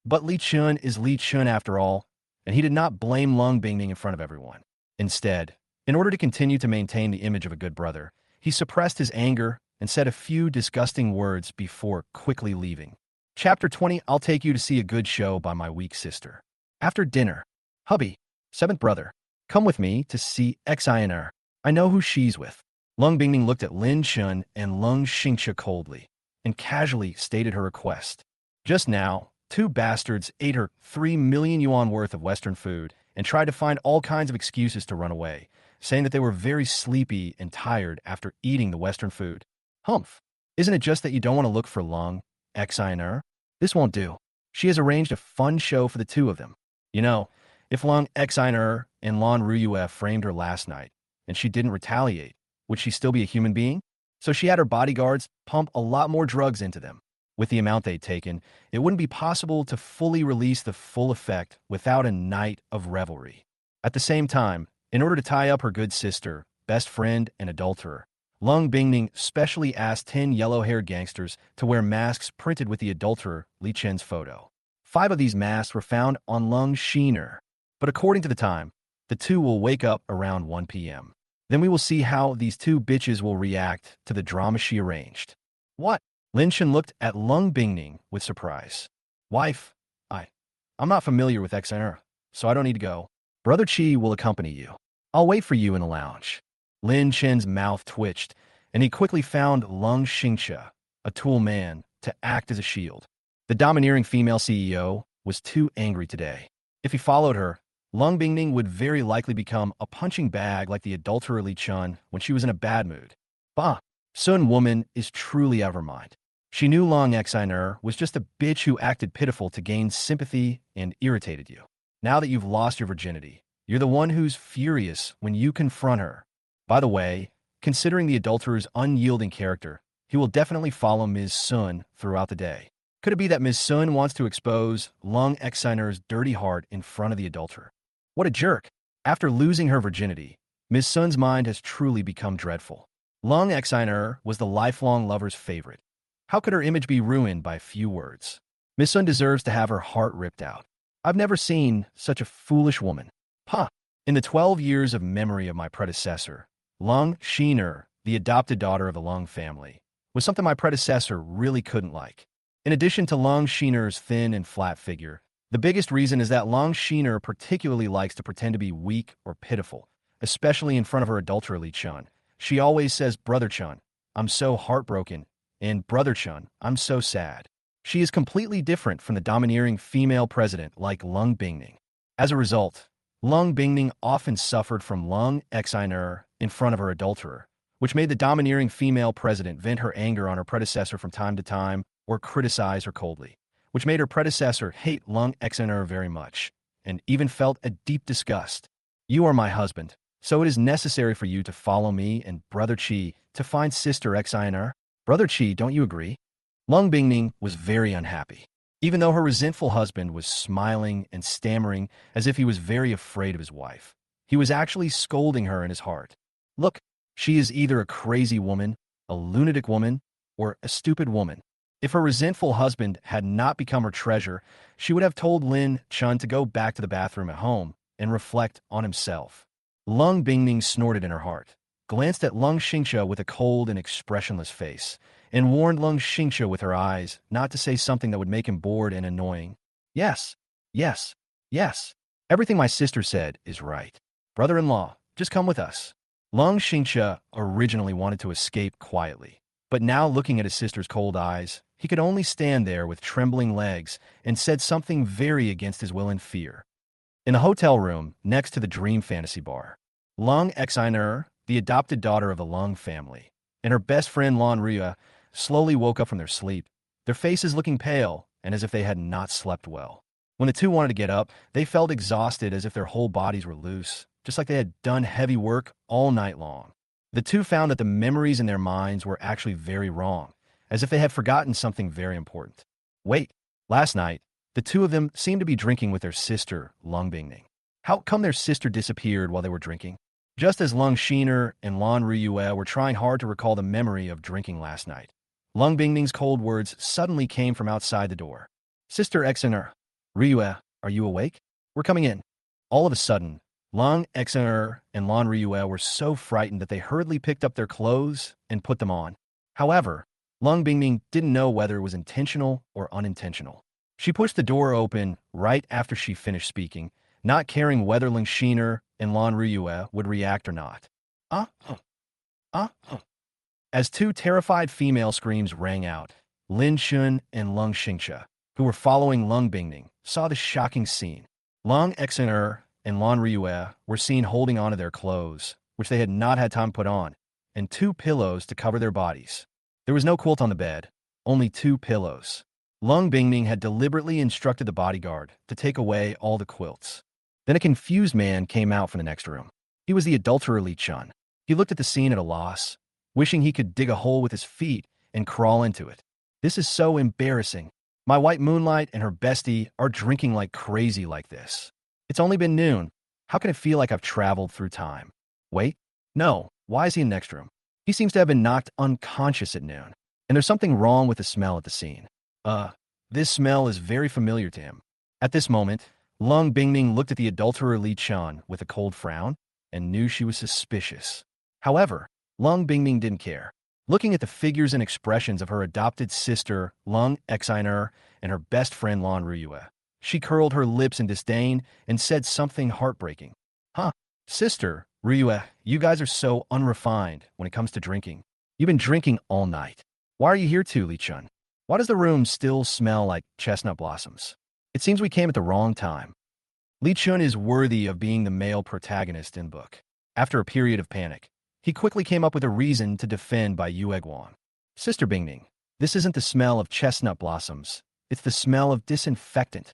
But Li Chun is Li Chun after all, and he did not blame Lung Bingning in front of everyone. Instead, in order to continue to maintain the image of a good brother, he suppressed his anger and said a few disgusting words before quickly leaving. Chapter 20, I'll take you to see a good show by my weak sister. After dinner, hubby, seventh brother, come with me to see Xiner. I know who she's with. Lung Bingning looked at Lin Chun and Lung Xingxia coldly and casually stated her request. Just now, two bastards ate her 3 million yuan worth of Western food and tried to find all kinds of excuses to run away, saying that they were very sleepy and tired after eating the Western food. Humph. Isn't it just that you don't want to look for Lung Xiner? This won't do. She has arranged a fun show for the two of them. You know, if Lung Xiner and Lan Ruyue framed her last night and she didn't retaliate, would she still be a human being? So she had her bodyguards pump a lot more drugs into them. With the amount they'd taken, it wouldn't be possible to fully release the full effect without a night of revelry. At the same time, in order to tie up her good sister, best friend, and adulterer, Lung Bingning specially asked 10 yellow-haired gangsters to wear masks printed with the adulterer Li Chen's photo. 5 of these masks were found on Lung Shiner, but according to the time, the two will wake up around 1 p.m. Then we will see how these two bitches will react to the drama she arranged. What? Lin Chen looked at Lung Bingning with surprise. Wife, I'm not familiar with XNR, so I don't need to go. Brother Chi will accompany you. I'll wait for you in the lounge. Lin Chen's mouth twitched, and he quickly found Lung Xingxia, a tool man, to act as a shield. The domineering female CEO was too angry today. If he followed her, Lung Bingning would very likely become a punching bag like the adulterer Li Chun when she was in a bad mood. Bah, Sun woman is truly out of her mind. She knew Long Xiner was just a bitch who acted pitiful to gain sympathy and irritated you. Now that you've lost your virginity, you're the one who's furious when you confront her. By the way, considering the adulterer's unyielding character, he will definitely follow Ms. Sun throughout the day. Could it be that Ms. Sun wants to expose Lung Xiner's dirty heart in front of the adulterer? What a jerk! After losing her virginity, Ms. Sun's mind has truly become dreadful. Lung Xiner was the lifelong lover's favorite. How could her image be ruined by a few words? Ms. Sun deserves to have her heart ripped out. I've never seen such a foolish woman. In the 12 years of memory of my predecessor, Lung Shiner, the adopted daughter of the Lung family, was something my predecessor really couldn't like. In addition to Lung Shiner's thin and flat figure, the biggest reason is that Lung Shiner particularly likes to pretend to be weak or pitiful, especially in front of her adulterer Li Chun. She always says, "Brother Chun, I'm so heartbroken," and "Brother Chun, I'm so sad." She is completely different from the domineering female president like Lung Bingning. As a result, Lung Bingning often suffered from Lung Xiner in front of her adulterer, which made the domineering female president vent her anger on her predecessor from time to time or criticize her coldly, which made her predecessor hate Lung Xiner very much, and even felt a deep disgust. You are my husband, so it is necessary for you to follow me and Brother Chi to find Sister Xiner. Brother Chi, don't you agree? Lung Bingning was very unhappy. Even though her resentful husband was smiling and stammering as if he was very afraid of his wife, he was actually scolding her in his heart. Look, she is either a crazy woman, a lunatic woman, or a stupid woman. If her resentful husband had not become her treasure, she would have told Lin Chun to go back to the bathroom at home and reflect on himself. Lung Bingning snorted in her heart, glanced at Lung Xingxia with a cold and expressionless face, and warned Lung Xingxia with her eyes not to say something that would make him bored and annoying. Yes, yes, yes. Everything my sister said is right. Brother-in-law, just come with us. Lung Xingxia originally wanted to escape quietly, but now looking at his sister's cold eyes, he could only stand there with trembling legs and said something very against his will and fear. In the hotel room next to the Dream Fantasy Bar, Lung Xiner, the adopted daughter of the Lung family, and her best friend Lan Ria slowly woke up from their sleep, their faces looking pale and as if they had not slept well. When the two wanted to get up, they felt exhausted as if their whole bodies were loose, just like they had done heavy work all night long. The two found that the memories in their minds were actually very wrong, as if they had forgotten something very important. Wait, last night, the two of them seemed to be drinking with their sister, Lung Bingning. How come their sister disappeared while they were drinking? Just as Lung Shiner and Lan Riyue were trying hard to recall the memory of drinking last night, Lung Bingning's cold words suddenly came from outside the door. Sister Xiner, Riyue, are you awake? We're coming in. All of a sudden, Lung Xiner and Lan Riyue were so frightened that they hurriedly picked up their clothes and put them on. However, Lung Bingning didn't know whether it was intentional or unintentional. She pushed the door open right after she finished speaking, not caring whether Lung Shiner and Lan Riyue would react or not. As two terrified female screams rang out, Lin Chun and Lung Xingxia, who were following Lung Bingning, saw the shocking scene. Lung Xiner and Lan Riyue were seen holding onto their clothes, which they had not had time to put on, and 2 pillows to cover their bodies. There was no quilt on the bed, only 2 pillows. Lung Bingning had deliberately instructed the bodyguard to take away all the quilts. Then a confused man came out from the next room. He was the adulterer Li Chun. He looked at the scene at a loss, wishing he could dig a hole with his feet and crawl into it. This is so embarrassing. My white moonlight and her bestie are drinking like crazy like this. It's only been noon. How can it feel like I've traveled through time? Wait, no, why is he in the next room? He seems to have been knocked unconscious at noon, and there's something wrong with the smell at the scene. This smell is very familiar to him. At this moment, Lung Bingning looked at the adulterer Li Chun with a cold frown and knew she was suspicious. However, Lung Bingning didn't care. Looking at the figures and expressions of her adopted sister, Lung Exiner, and her best friend, Lan Ruyue, she curled her lips in disdain and said something heartbreaking. Huh, sister, Ruyue, you guys are so unrefined when it comes to drinking. You've been drinking all night. Why are you here too, Li Chun? Why does the room still smell like chestnut blossoms? It seems we came at the wrong time. Li Chun is worthy of being the male protagonist in book. After a period of panic, he quickly came up with a reason to defend by Yue Guang. Sister Bingning, this isn't the smell of chestnut blossoms. It's the smell of disinfectant.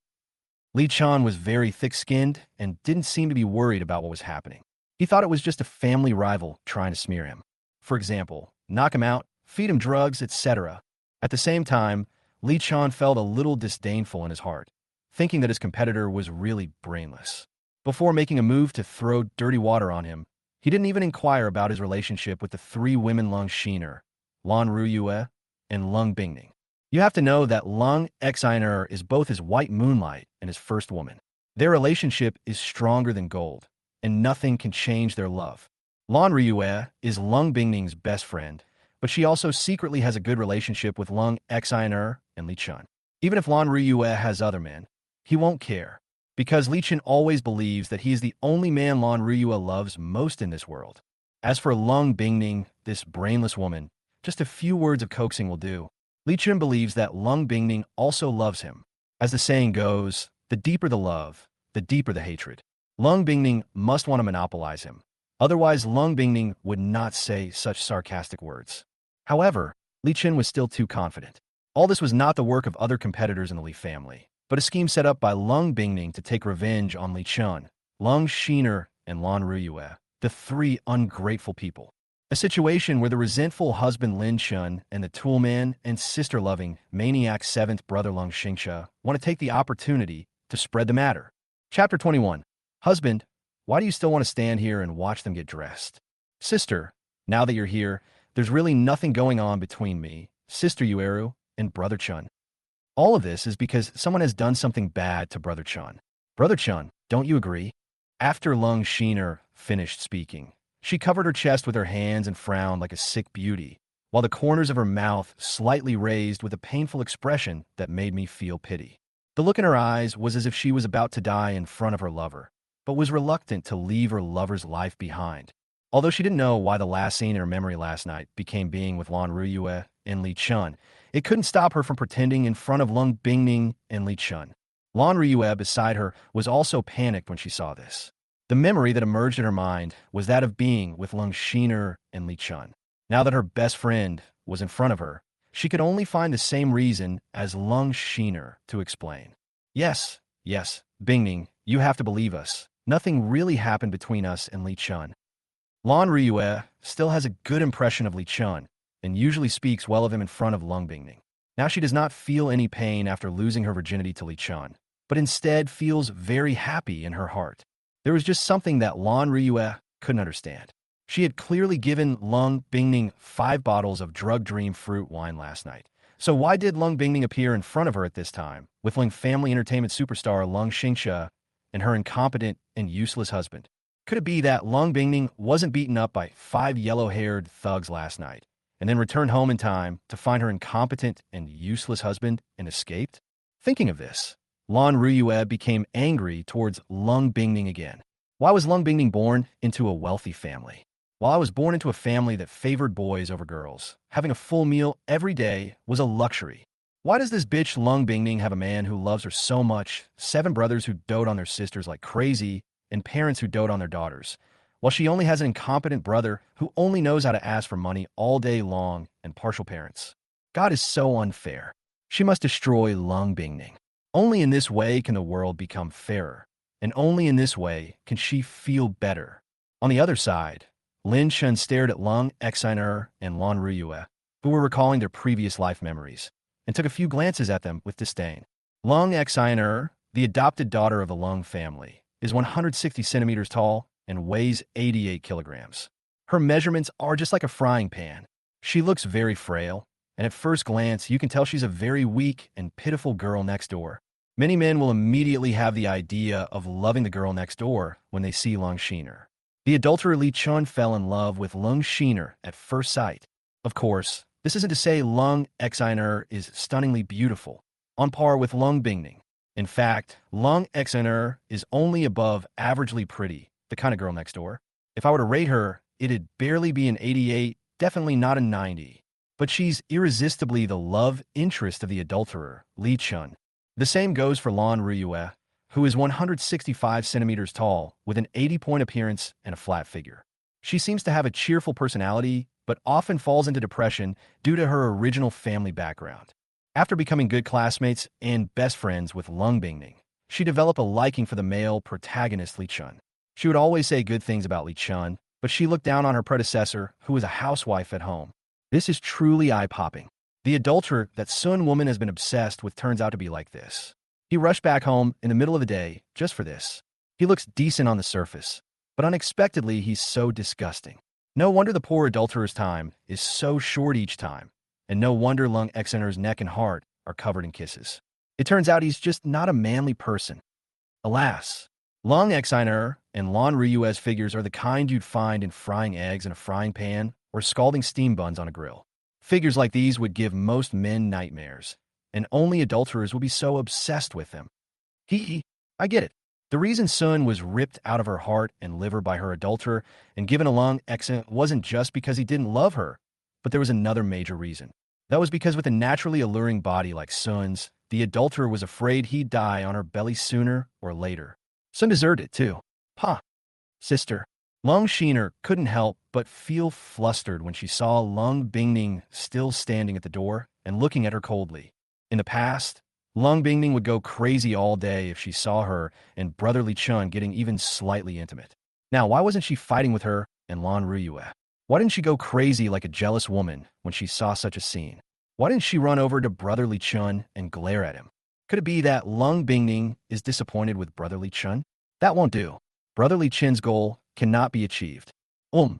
Li Chun was very thick-skinned and didn't seem to be worried about what was happening. He thought it was just a family rival trying to smear him. For example, knock him out, feed him drugs, etc. At the same time, Li Chun felt a little disdainful in his heart, thinking that his competitor was really brainless. Before making a move to throw dirty water on him, he didn't even inquire about his relationship with the three women Lung Xiner, Lan Ruyue, and Lung Bingning. You have to know that Lung Exiner is both his white moonlight and his first woman. Their relationship is stronger than gold, and nothing can change their love. Lan Ruyue is Lung Bingning's best friend, but she also secretly has a good relationship with Lung Exiner and Li Chun. Even if Lan Ruyue has other men, he won't care, because Li Chun always believes that he is the only man Lan Ruyue loves most in this world. As for Lung Bingning, this brainless woman, just a few words of coaxing will do. Li Chun believes that Lung Bingning also loves him. As the saying goes, the deeper the love, the deeper the hatred. Lung Bingning must want to monopolize him. Otherwise, Lung Bingning would not say such sarcastic words. However, Li Chun was still too confident. All this was not the work of other competitors in the Li family, but a scheme set up by Lung Bingning to take revenge on Li Chun, Lung Xiner, and Lan Ruyue, the three ungrateful people. A situation where the resentful husband Lin Chun and the toolman and sister-loving maniac seventh brother Lung Xingxia want to take the opportunity to spread the matter. Chapter 21. Husband, why do you still want to stand here and watch them get dressed? Sister, now that you're here, there's really nothing going on between me, Sister Yueru, and Brother Chun. All of this is because someone has done something bad to Brother Chun. Brother Chun, don't you agree? After Lung Xiner finished speaking, she covered her chest with her hands and frowned like a sick beauty, while the corners of her mouth slightly raised with a painful expression that made me feel pity. The look in her eyes was as if she was about to die in front of her lover, but was reluctant to leave her lover's life behind. Although she didn't know why the last scene in her memory last night became being with Lan Ruyue and Li Chun, it couldn't stop her from pretending in front of Lung Bingning and Li Chun. Lan Ruyue beside her was also panicked when she saw this. The memory that emerged in her mind was that of being with Lung Xiner and Li Chun. Now that her best friend was in front of her, she could only find the same reason as Lung Xiner to explain. Yes, Bingning, you have to believe us. Nothing really happened between us and Li Chun. Lan Ruyue still has a good impression of Li Chun, and usually speaks well of him in front of Lung Bingning. Now she does not feel any pain after losing her virginity to Li Chun, but instead feels very happy in her heart. There was just something that Lan Ruyue couldn't understand. She had clearly given Lung Bingning 5 bottles of drug dream fruit wine last night. So why did Lung Bingning appear in front of her at this time, with Ling family entertainment superstar Lung Xingxia and her incompetent and useless husband? Could it be that Lung Bingning wasn't beaten up by 5 yellow-haired thugs last night, and then returned home in time to find her incompetent and useless husband and escaped? Thinking of this, Lan Ruyue became angry towards Lung Bingning again. Why was Lung Bingning born into a wealthy family? While I was born into a family that favored boys over girls, having a full meal every day was a luxury. Why does this bitch Lung Bingning have a man who loves her so much, 7 brothers who dote on their sisters like crazy, and parents who dote on their daughters, while she only has an incompetent brother who only knows how to ask for money all day long and partial parents? God is so unfair. She must destroy Lung Bingning. Only in this way can the world become fairer, and only in this way can she feel better. On the other side, Lin Chun stared at Lung Exiner and Lan Ruyue, who were recalling their previous life memories, and took a few glances at them with disdain. Lung Exiner, the adopted daughter of the Lung family, is 160 centimeters tall and weighs 88 kilograms. Her measurements are just like a frying pan. She looks very frail, and at first glance, you can tell she's a very weak and pitiful girl next door. Many men will immediately have the idea of loving the girl next door when they see Lung Sheener. The adulterer Lee Chun fell in love with Lung Sheener at first sight. Of course, this isn't to say Lung Xiner is stunningly beautiful, on par with Lung Bingning. In fact, Lung Xiner is only above averagely pretty, the kind of girl next door. If I were to rate her, it'd barely be an 88, definitely not a 90. But she's irresistibly the love interest of the adulterer, Lee Chun. The same goes for Lan Ruyue, who is 165 centimeters tall, with an 80-point appearance and a flat figure. She seems to have a cheerful personality, but often falls into depression due to her original family background. After becoming good classmates and best friends with Lung Bingning, she developed a liking for the male protagonist Lee Chun. She would always say good things about Lee Chun, but she looked down on her predecessor, who was a housewife at home. This is truly eye-popping. The adulterer that Sun Woman has been obsessed with turns out to be like this. He rushed back home in the middle of the day just for this. He looks decent on the surface, but unexpectedly he's so disgusting. No wonder the poor adulterer's time is so short each time, and no wonder Lung Xiner's neck and heart are covered in kisses. It turns out he's just not a manly person. Alas, Lung Xiner and Lan Ruyue's figures are the kind you'd find in frying eggs in a frying pan or scalding steam buns on a grill. Figures like these would give most men nightmares, and only adulterers will be so obsessed with them. I get it. The reason Sun was ripped out of her heart and liver by her adulterer and given a Lung Xiner wasn't just because he didn't love her, but there was another major reason. That was because with a naturally alluring body like Sun's, the adulterer was afraid he'd die on her belly sooner or later. Sun deserved it too. Sister. Lung Sheener couldn't help but feel flustered when she saw Lung Bingning still standing at the door and looking at her coldly. In the past, Lung Bingning would go crazy all day if she saw her and brotherly Chun getting even slightly intimate. Now, why wasn't she fighting with her and Lan Ruyue? Why didn't she go crazy like a jealous woman when she saw such a scene? Why didn't she run over to brotherly Chun and glare at him? Could it be that Lung Bingning is disappointed with brotherly Chun? That won't do. Brotherly Chin's goal cannot be achieved. Lung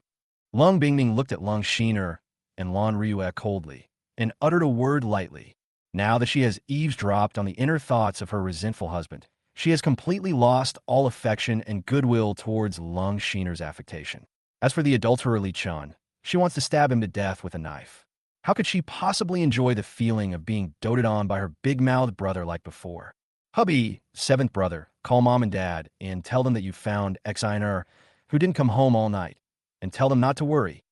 Bingning looked at Lung Sheener and Lan Ruyue coldly and uttered a word lightly. Now that she has eavesdropped on the inner thoughts of her resentful husband, she has completely lost all affection and goodwill towards Lung Sheener's affectation. As for the adulterer Lee Chun, she wants to stab him to death with a knife. How could she possibly enjoy the feeling of being doted on by her big-mouthed brother like before? Hubby, seventh brother, call mom and dad and tell them that you found Xiner who didn't come home all night, and tell them not to worry.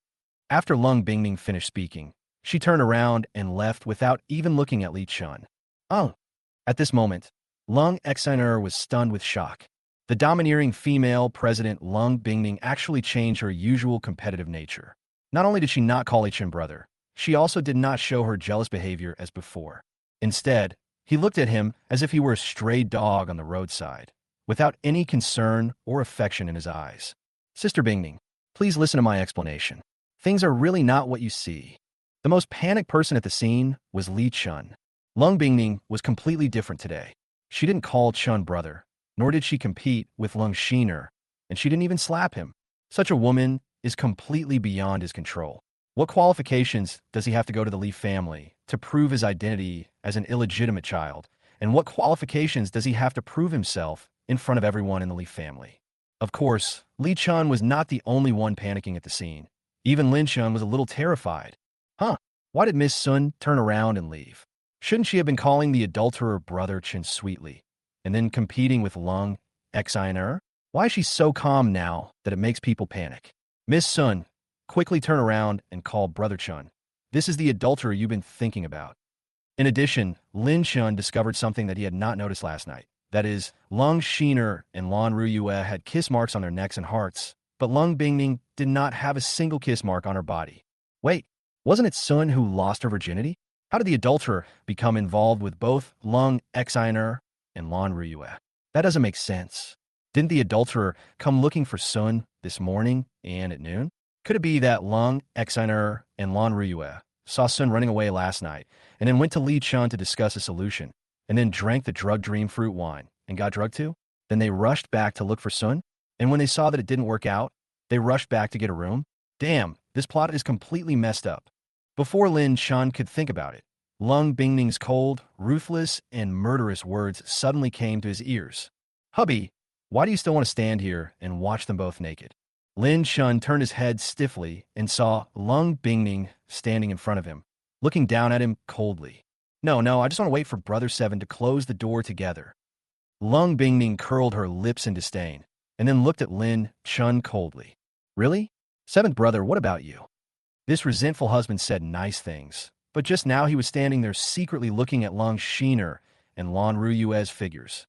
After Lung Bingning finished speaking, she turned around and left without even looking at Lee Chun. At this moment, Lung Xiner was stunned with shock. The domineering female president Lung Bingning actually changed her usual competitive nature. Not only did she not call Lee Chun brother, she also did not show her jealous behavior as before. Instead, he looked at him as if he were a stray dog on the roadside, without any concern or affection in his eyes. Sister Bingning, please listen to my explanation. Things are really not what you see. The most panicked person at the scene was Lee Chun. Lung Bingning was completely different today. She didn't call Chun brother, nor did she compete with Lung Sheener, and she didn't even slap him. Such a woman is completely beyond his control. What qualifications does he have to go to the Lee family to prove his identity as an illegitimate child? And what qualifications does he have to prove himself in front of everyone in the Lee family? Of course, Lee Chun was not the only one panicking at the scene. Even Lin Chun was a little terrified. Why did Miss Sun turn around and leave? Shouldn't she have been calling the adulterer brother Chin sweetly, and then competing with Lung Xiner? Why is she so calm now that it makes people panic? Miss Sun, quickly turn around and call Brother Chun. This is the adulterer you've been thinking about. In addition, Lin Chun discovered something that he had not noticed last night. That is, Lung Sheener and Lan Ruyue had kiss marks on their necks and hearts, but Lung Bingning did not have a single kiss mark on her body. Wait, wasn't it Sun who lost her virginity? How did the adulterer become involved with both Lung Xiner and Lan Ruyue? That doesn't make sense. Didn't the adulterer come looking for Sun this morning and at noon? Could it be that Lung Xiner and Lan Ruyue saw Sun running away last night and then went to Lee Chun to discuss a solution, and then drank the drug dream fruit wine and got drugged too? Then they rushed back to look for Sun, and when they saw that it didn't work out, they rushed back to get a room? Damn, this plot is completely messed up. Before Lin Chun could think about it, Lung Bingning's cold, ruthless, and murderous words suddenly came to his ears. Hubby, why do you still want to stand here and watch them both naked? Lin Chun turned his head stiffly and saw Lung Bingning standing in front of him, looking down at him coldly. No, I just want to wait for Brother Seven to close the door together. Lung Bingning curled her lips in disdain, and then looked at Lin Chun coldly. Really? Seventh brother, what about you? This resentful husband said nice things, but just now he was standing there secretly looking at Lung Shiner and Lan Ruyue's figures.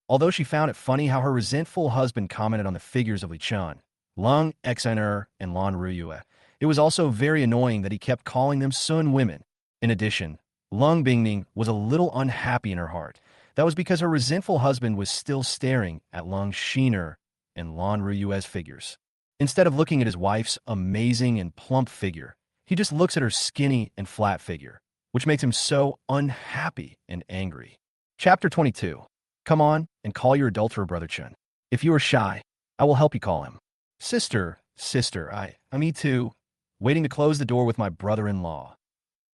Although she found it funny how her resentful husband commented on the figures of Li Chun, Lung Xner, and Lan Ruyue, it was also very annoying that he kept calling them Sun women. In addition, Lung Bingning was a little unhappy in her heart. That was because her resentful husband was still staring at Lung Shiner and Lan Ruyue's figures. Instead of looking at his wife's amazing and plump figure, he just looks at her skinny and flat figure, which makes him so unhappy and angry. Chapter 22. Come on and call your adulterer, Brother Chun. If you are shy, I will help you call him. Sister, me too, waiting to close the door with my brother-in-law.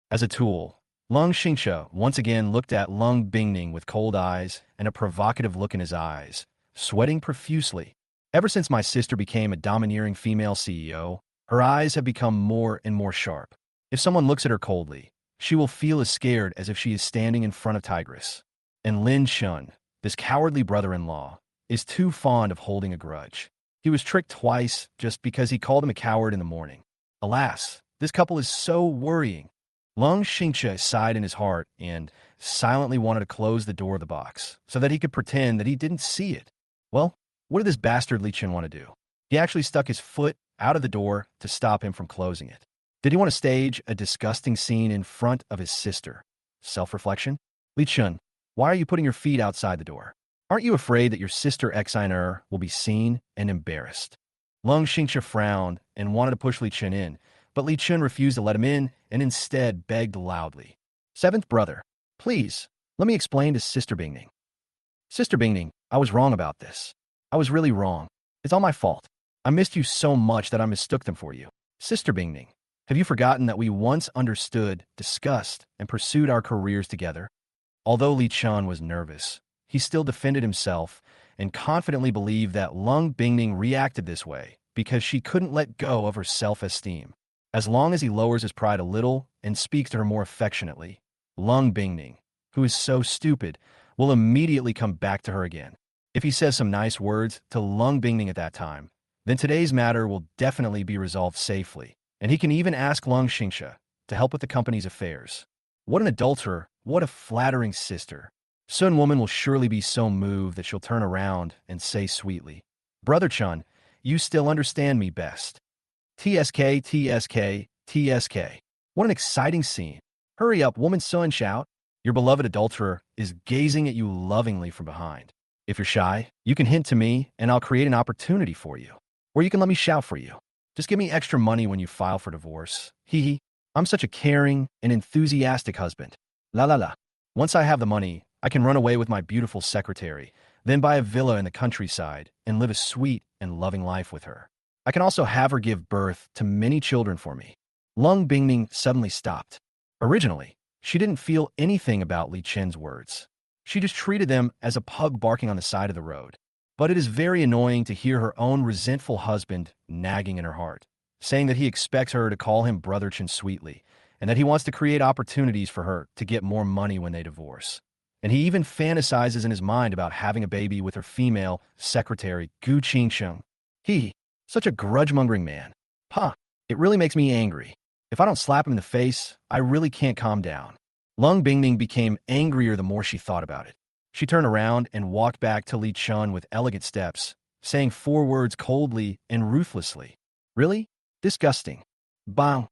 As a tool, Lung Xingsha once again looked at Lung Bingning with cold eyes and a provocative look in his eyes, sweating profusely. Ever since my sister became a domineering female CEO, her eyes have become more and more sharp. If someone looks at her coldly, she will feel as scared as if she is standing in front of Tigress. And Lin Chun, this cowardly brother-in-law, is too fond of holding a grudge. He was tricked twice just because he called him a coward in the morning. Alas, this couple is so worrying. Lung Xingsha sighed in his heart and silently wanted to close the door of the box so that he could pretend that he didn't see it. Well, what did this bastard Li Chun want to do? He actually stuck his foot out of the door to stop him from closing it. Did he want to stage a disgusting scene in front of his sister? Self-reflection? Li Chun, why are you putting your feet outside the door? Aren't you afraid that your sister Xiner will be seen and embarrassed? Lung Xingsha frowned and wanted to push Li Chun in, but Li Chun refused to let him in and instead begged loudly. Seventh brother, please, let me explain to Sister Bingning. Sister Bingning, I was wrong about this. I was really wrong. It's all my fault. I missed you so much that I mistook them for you. Sister Bingning, have you forgotten that we once understood, discussed, and pursued our careers together? Although Li Chun was nervous, he still defended himself and confidently believed that Lung Bingning reacted this way because she couldn't let go of her self-esteem. As long as he lowers his pride a little and speaks to her more affectionately, Lung Bingning, who is so stupid, will immediately come back to her again. If he says some nice words to Lung Bingning at that time, then today's matter will definitely be resolved safely, and he can even ask Lung Xingsha to help with the company's affairs. What an adulterer, what a flattering sister. Sun Woman will surely be so moved that she'll turn around and say sweetly, Brother Chun, you still understand me best. TSK, TSK, TSK. What an exciting scene. Hurry up, woman Sun shout. Your beloved adulterer is gazing at you lovingly from behind. If you're shy, you can hint to me and I'll create an opportunity for you. Or you can let me shout for you. Just give me extra money when you file for divorce. Hee hee. I'm such a caring and enthusiastic husband. La la la. Once I have the money, I can run away with my beautiful secretary, then buy a villa in the countryside and live a sweet and loving life with her. I can also have her give birth to many children for me. Lung Bingning suddenly stopped. Originally, she didn't feel anything about Li Chen's words. She just treated them as a pug barking on the side of the road. But it is very annoying to hear her own resentful husband nagging in her heart, saying that he expects her to call him Brother Chen sweetly, and that he wants to create opportunities for her to get more money when they divorce. And he even fantasizes in his mind about having a baby with her female secretary, Gu Qingsheng. Such a grudge-mongering man. It really makes me angry. If I don't slap him in the face, I really can't calm down. Lung Bingning became angrier the more she thought about it. She turned around and walked back to Li Chun with elegant steps, saying 4 words coldly and ruthlessly. Really? Disgusting. Bang.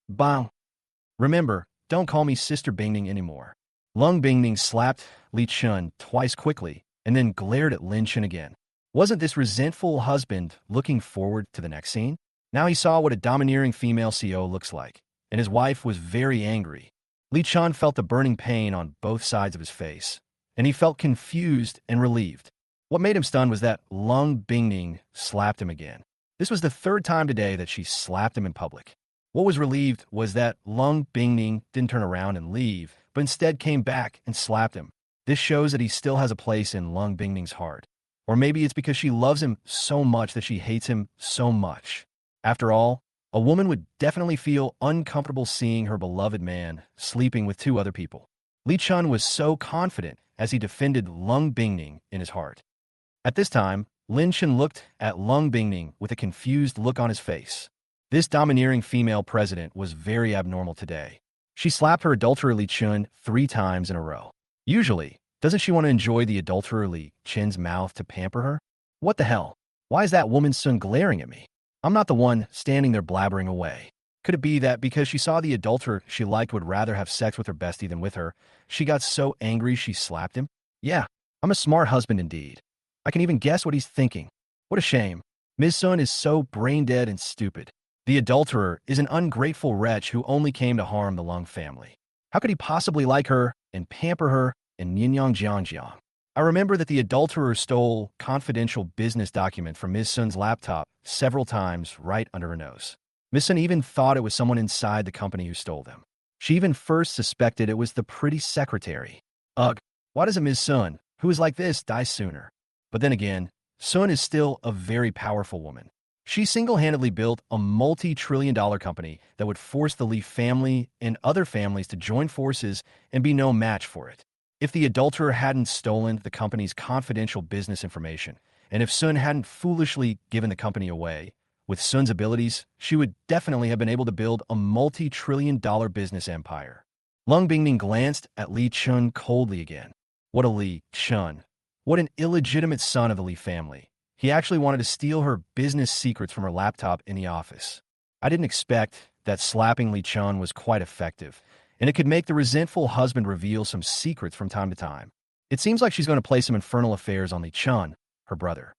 Bang. Remember, don't call me Sister Bingning anymore. Lung Bingning slapped Li Chun twice quickly and then glared at Lin Chun again. Wasn't this resentful husband looking forward to the next scene? Now he saw what a domineering female CEO looks like, and his wife was very angry. Li Chun felt the burning pain on both sides of his face, and he felt confused and relieved. What made him stunned was that Lung Bingning slapped him again. This was the third time today that she slapped him in public. What was relieved was that Lung Bingning didn't turn around and leave, but instead came back and slapped him. This shows that he still has a place in Lung Bingning's heart. Or maybe it's because she loves him so much that she hates him so much. After all, a woman would definitely feel uncomfortable seeing her beloved man sleeping with two other people. Li Chun was so confident as he defended Lung Bingning in his heart. At this time, Lin Chun looked at Lung Bingning with a confused look on his face. This domineering female president was very abnormal today. She slapped her adulterer Li Chun 3 times in a row. Usually, doesn't she want to enjoy the adulterer Li Chun's mouth to pamper her? What the hell? Why is that woman's son glaring at me? I'm not the one standing there blabbering away. Could it be that because she saw the adulterer she liked would rather have sex with her bestie than with her, she got so angry she slapped him? Yeah, I'm a smart husband indeed. I can even guess what he's thinking. What a shame. Ms. Sun is so brain-dead and stupid. The adulterer is an ungrateful wretch who only came to harm the Lung family. How could he possibly like her and pamper her and Ninyang Jiangjiang? I remember that the adulterer stole confidential business document from Ms. Sun's laptop several times right under her nose. Ms. Sun even thought it was someone inside the company who stole them. She even first suspected it was the pretty secretary. Ugh, why doesn't Ms. Sun, who is like this, die sooner? But then again, Sun is still a very powerful woman. She single-handedly built a multi-trillion-dollar company that would force the Li family and other families to join forces and be no match for it. If the adulterer hadn't stolen the company's confidential business information, and if Sun hadn't foolishly given the company away, with Sun's abilities, she would definitely have been able to build a multi-trillion-dollar business empire. Lung Bingning glanced at Li Chun coldly again. What a Li Chun. What an illegitimate son of the Li family. He actually wanted to steal her business secrets from her laptop in the office. I didn't expect that slapping Li Chun was quite effective, and it could make the resentful husband reveal some secrets from time to time. It seems like she's going to play some infernal affairs on Li Chun, her brother.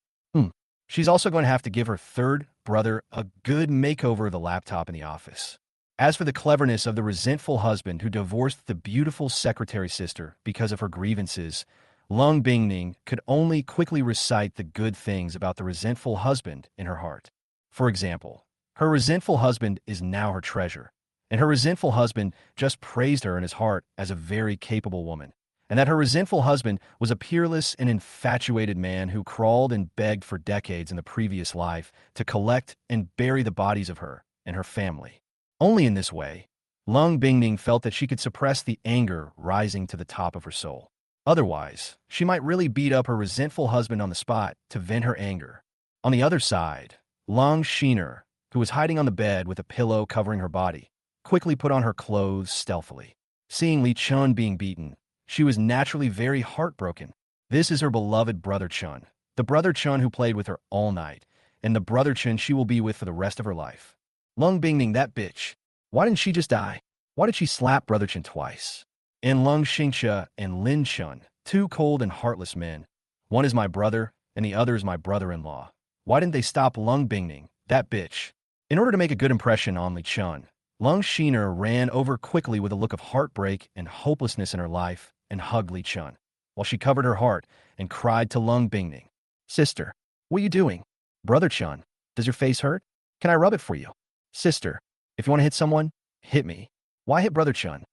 She's also going to have to give her third brother a good makeover of the laptop in the office. As for the cleverness of the resentful husband who divorced the beautiful secretary sister because of her grievances, Lung Bingning could only quickly recite the good things about the resentful husband in her heart. For example, her resentful husband is now her treasure, and her resentful husband just praised her in his heart as a very capable woman, and that her resentful husband was a peerless and infatuated man who crawled and begged for decades in the previous life to collect and bury the bodies of her and her family. Only in this way, Lung Bingning felt that she could suppress the anger rising to the top of her soul. Otherwise, she might really beat up her resentful husband on the spot to vent her anger. On the other side, Lung Shiner, who was hiding on the bed with a pillow covering her body, quickly put on her clothes stealthily. Seeing Li Chun being beaten, she was naturally very heartbroken. This is her beloved brother Chun, the brother Chun who played with her all night, and the brother Chun she will be with for the rest of her life. Lung Bingning, that bitch. Why didn't she just die? Why did she slap brother Chun twice? And Lung Xingxia and Lin Chun, 2 cold and heartless men. One is my brother, and the other is my brother-in-law. Why didn't they stop Lung Bingning, that bitch? In order to make a good impression on Li Chun, Lung Shiner ran over quickly with a look of heartbreak and hopelessness in her life and hugged Li Chun, while she covered her heart and cried to Lung Bingning, "Sister, what are you doing? Brother Chun, does your face hurt? Can I rub it for you? Sister, if you want to hit someone, hit me. Why hit brother Chun?"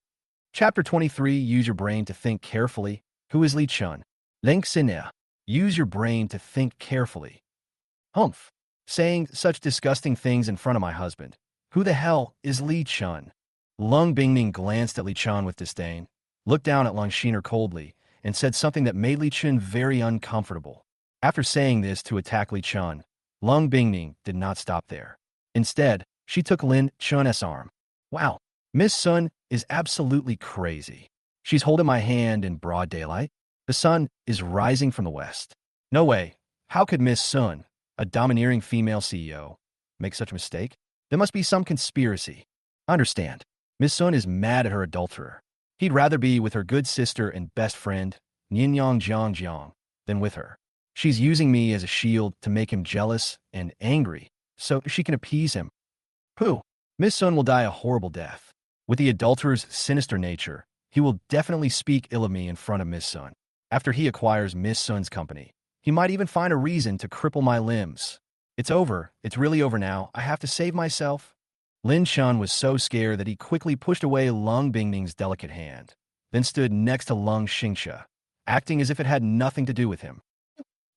Chapter 23, Use your brain to think carefully. Who is Li Chun? Leng Sinea. Use your brain to think carefully. Humph. Saying such disgusting things in front of my husband. Who the hell is Li Chun? Lung Bingning glanced at Li Chun with disdain, looked down at Lung Shiner coldly, and said something that made Li Chun very uncomfortable. After saying this to attack Li Chun, Lung Bingning did not stop there. Instead, she took Lin Chun's arm. Wow, Miss Sun is absolutely crazy. She's holding my hand in broad daylight. The sun is rising from the west. No way. How could Miss Sun, a domineering female CEO, make such a mistake? There must be some conspiracy. I understand. Miss Sun is mad at her adulterer. He'd rather be with her good sister and best friend, Ninyang Jiangjiang, than with her. She's using me as a shield to make him jealous and angry, so she can appease him. Pooh. Miss Sun will die a horrible death. With the adulterer's sinister nature, he will definitely speak ill of me in front of Miss Sun. After he acquires Miss Sun's company, he might even find a reason to cripple my limbs. It's over. It's really over now. I have to save myself. Lin Chun was so scared that he quickly pushed away Lung Bingning's delicate hand, then stood next to Lung Xingxia, acting as if it had nothing to do with him.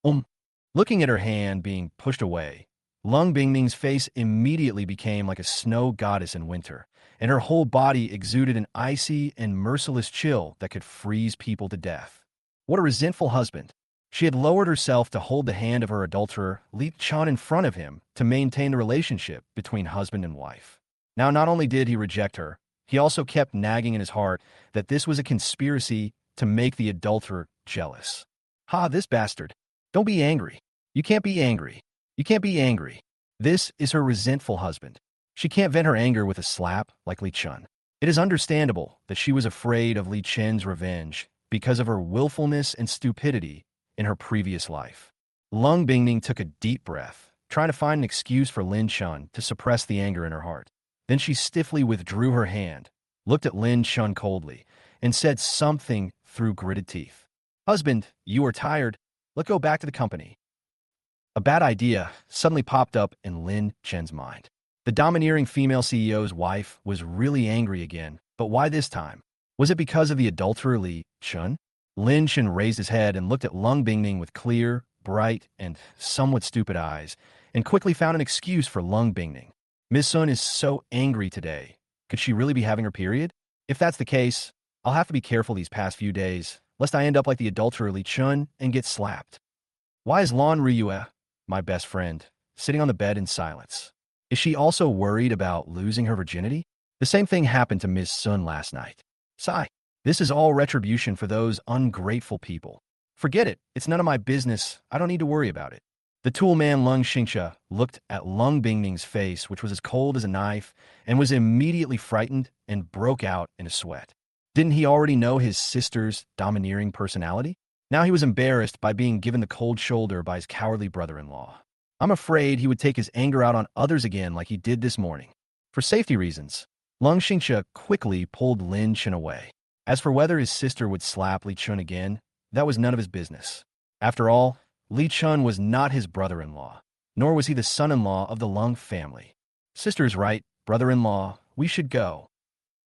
Um. Looking at her hand being pushed away, Lung Bingning's face immediately became like a snow goddess in winter, and her whole body exuded an icy and merciless chill that could freeze people to death. What a resentful husband. She had lowered herself to hold the hand of her adulterer, Li Chun, in front of him to maintain the relationship between husband and wife. Now, not only did he reject her, he also kept nagging in his heart that this was a conspiracy to make the adulterer jealous. Ha, this bastard. Don't be angry. You can't be angry. You can't be angry. This is her resentful husband. She can't vent her anger with a slap like Li Chun. It is understandable that she was afraid of Li Chen's revenge because of her willfulness and stupidity in her previous life. Lung Bingning took a deep breath, trying to find an excuse for Lin Chun to suppress the anger in her heart. Then she stiffly withdrew her hand, looked at Lin Chun coldly, and said something through gritted teeth. Husband, you are tired. Let's go back to the company. A bad idea suddenly popped up in Lin Chen's mind. The domineering female CEO's wife was really angry again, but why this time? Was it because of the adulterer Li Chun? Lin Chen raised his head and looked at Lung Bingning with clear, bright, and somewhat stupid eyes, and quickly found an excuse for Lung Bingning. Ms. Sun is so angry today. Could she really be having her period? If that's the case, I'll have to be careful these past few days, lest I end up like the adulterer Li Chun and get slapped. Why is Lan Ryue, my best friend, sitting on the bed in silence? Is she also worried about losing her virginity? The same thing happened to Ms. Sun last night. Sigh. This is all retribution for those ungrateful people. Forget it. It's none of my business. I don't need to worry about it. The tool man Lung Xingxia looked at Lung Bingning's face, which was as cold as a knife, and was immediately frightened and broke out in a sweat. Didn't he already know his sister's domineering personality? Now he was embarrassed by being given the cold shoulder by his cowardly brother-in-law. I'm afraid he would take his anger out on others again like he did this morning. For safety reasons, Lung Xingxia quickly pulled Lin Chen away. As for whether his sister would slap Li Chun again, that was none of his business. After all, Li Chun was not his brother-in-law, nor was he the son-in-law of the Lung family. Sister's right, brother-in-law, we should go.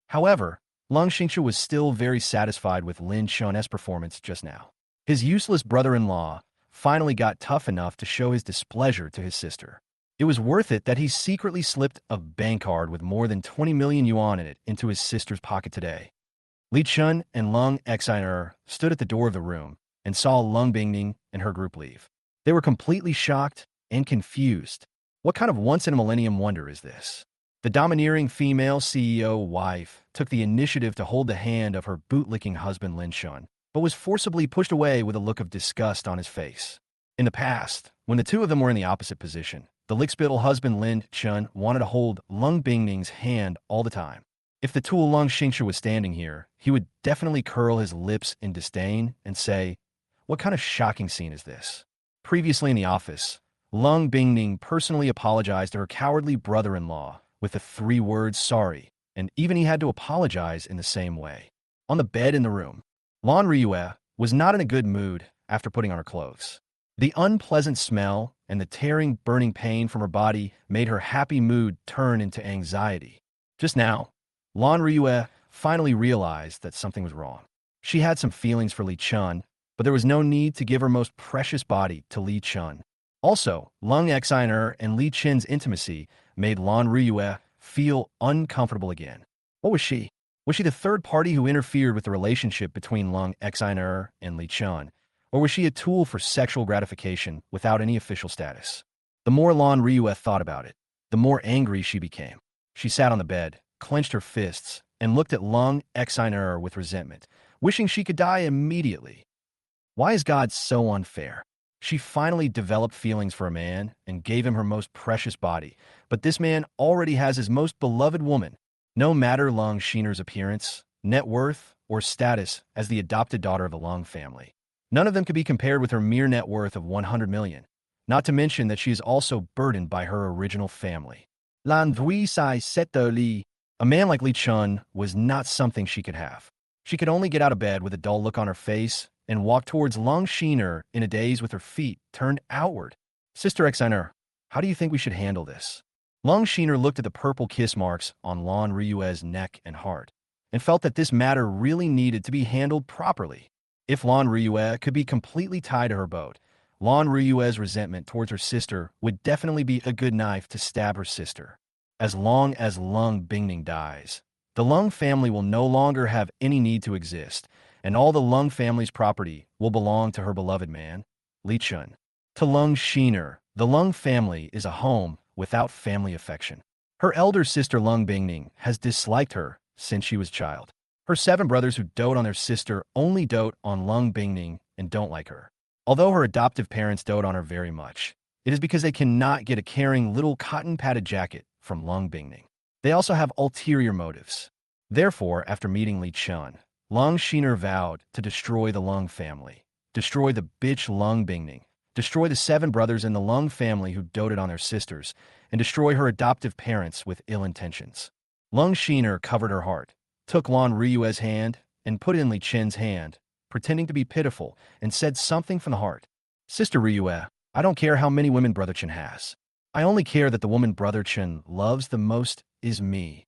However, Lung Xingxia was still very satisfied with Lin Chun's performance just now. His useless brother-in-law finally got tough enough to show his displeasure to his sister. It was worth it that he secretly slipped a bank card with more than 20 million yuan in it into his sister's pocket today. Li Chun and Lung Xiner stood at the door of the room and saw Lung Bingning and her group leave. They were completely shocked and confused. What kind of once-in-a-millennium wonder is this? The domineering female CEO wife took the initiative to hold the hand of her bootlicking husband Lin Chun, but was forcibly pushed away with a look of disgust on his face. In the past, when the two of them were in the opposite position, the lickspittle husband Lin Chun wanted to hold Lung Bingning's hand all the time. If the tool Lung Xingxia was standing here, he would definitely curl his lips in disdain and say, "What kind of shocking scene is this?" Previously in the office, Lung Bingning personally apologized to her cowardly brother-in-law with the 3 words sorry, and even he had to apologize in the same way. On the bed in the room, Lan Ryue was not in a good mood after putting on her clothes. The unpleasant smell and the tearing, burning pain from her body made her happy mood turn into anxiety. Just now, Lan Ryue finally realized that something was wrong. She had some feelings for Li Chun, but there was no need to give her most precious body to Li Chun. Also, Lung Xiner and Li Chen's intimacy made Lan Ryue feel uncomfortable again. What was she? Was she the third party who interfered with the relationship between Lung Xiner and Li Chun, or was she a tool for sexual gratification without any official status? The more Lan Ryue thought about it, the more angry she became. She sat on the bed, clenched her fists, and looked at Lung Xiner with resentment, wishing she could die immediately. Why is God so unfair? She finally developed feelings for a man and gave him her most precious body, but this man already has his most beloved woman. No matter Lung Xiner's appearance, net worth, or status as the adopted daughter of the Lung family, none of them could be compared with her mere net worth of 100 million, not to mention that she is also burdened by her original family. Lan Vui Sai Seto Li. A man like Li Chun was not something she could have. She could only get out of bed with a dull look on her face and walk towards Lung Xiner in a daze with her feet turned outward. Sister Xiner, How do you think we should handle this? Lung Shiner looked at the purple kiss marks on Lan Ryue's neck and heart, and felt that this matter really needed to be handled properly. If Lan Ryue could be completely tied to her boat, Lan Ryue's resentment towards her sister would definitely be a good knife to stab her sister. As long as Lung Bingning dies, the Lung family will no longer have any need to exist, and all the Lung family's property will belong to her beloved man, Li Chun. To Lung Shiner, the Lung family is a home without family affection. Her elder sister Lung Bingning has disliked her since she was a child. Her 7 brothers who dote on their sister only dote on Lung Bingning and don't like her. Although her adoptive parents dote on her very much, it is because they cannot get a caring little cotton-padded jacket from Lung Bingning. They also have ulterior motives. Therefore, after meeting Li Chun, Lung Shiner vowed to destroy the Lung family, destroy the bitch Lung Bingning, destroy the 7 brothers in the Lung family who doted on their sisters, and destroy her adoptive parents with ill intentions. Lung Shiner covered her heart, took Lan Ryue's hand, and put it in Li Chen's hand, pretending to be pitiful, and said something from the heart. Sister Ryue, I don't care how many women Brother Chen has. I only care that the woman Brother Chen loves the most is me.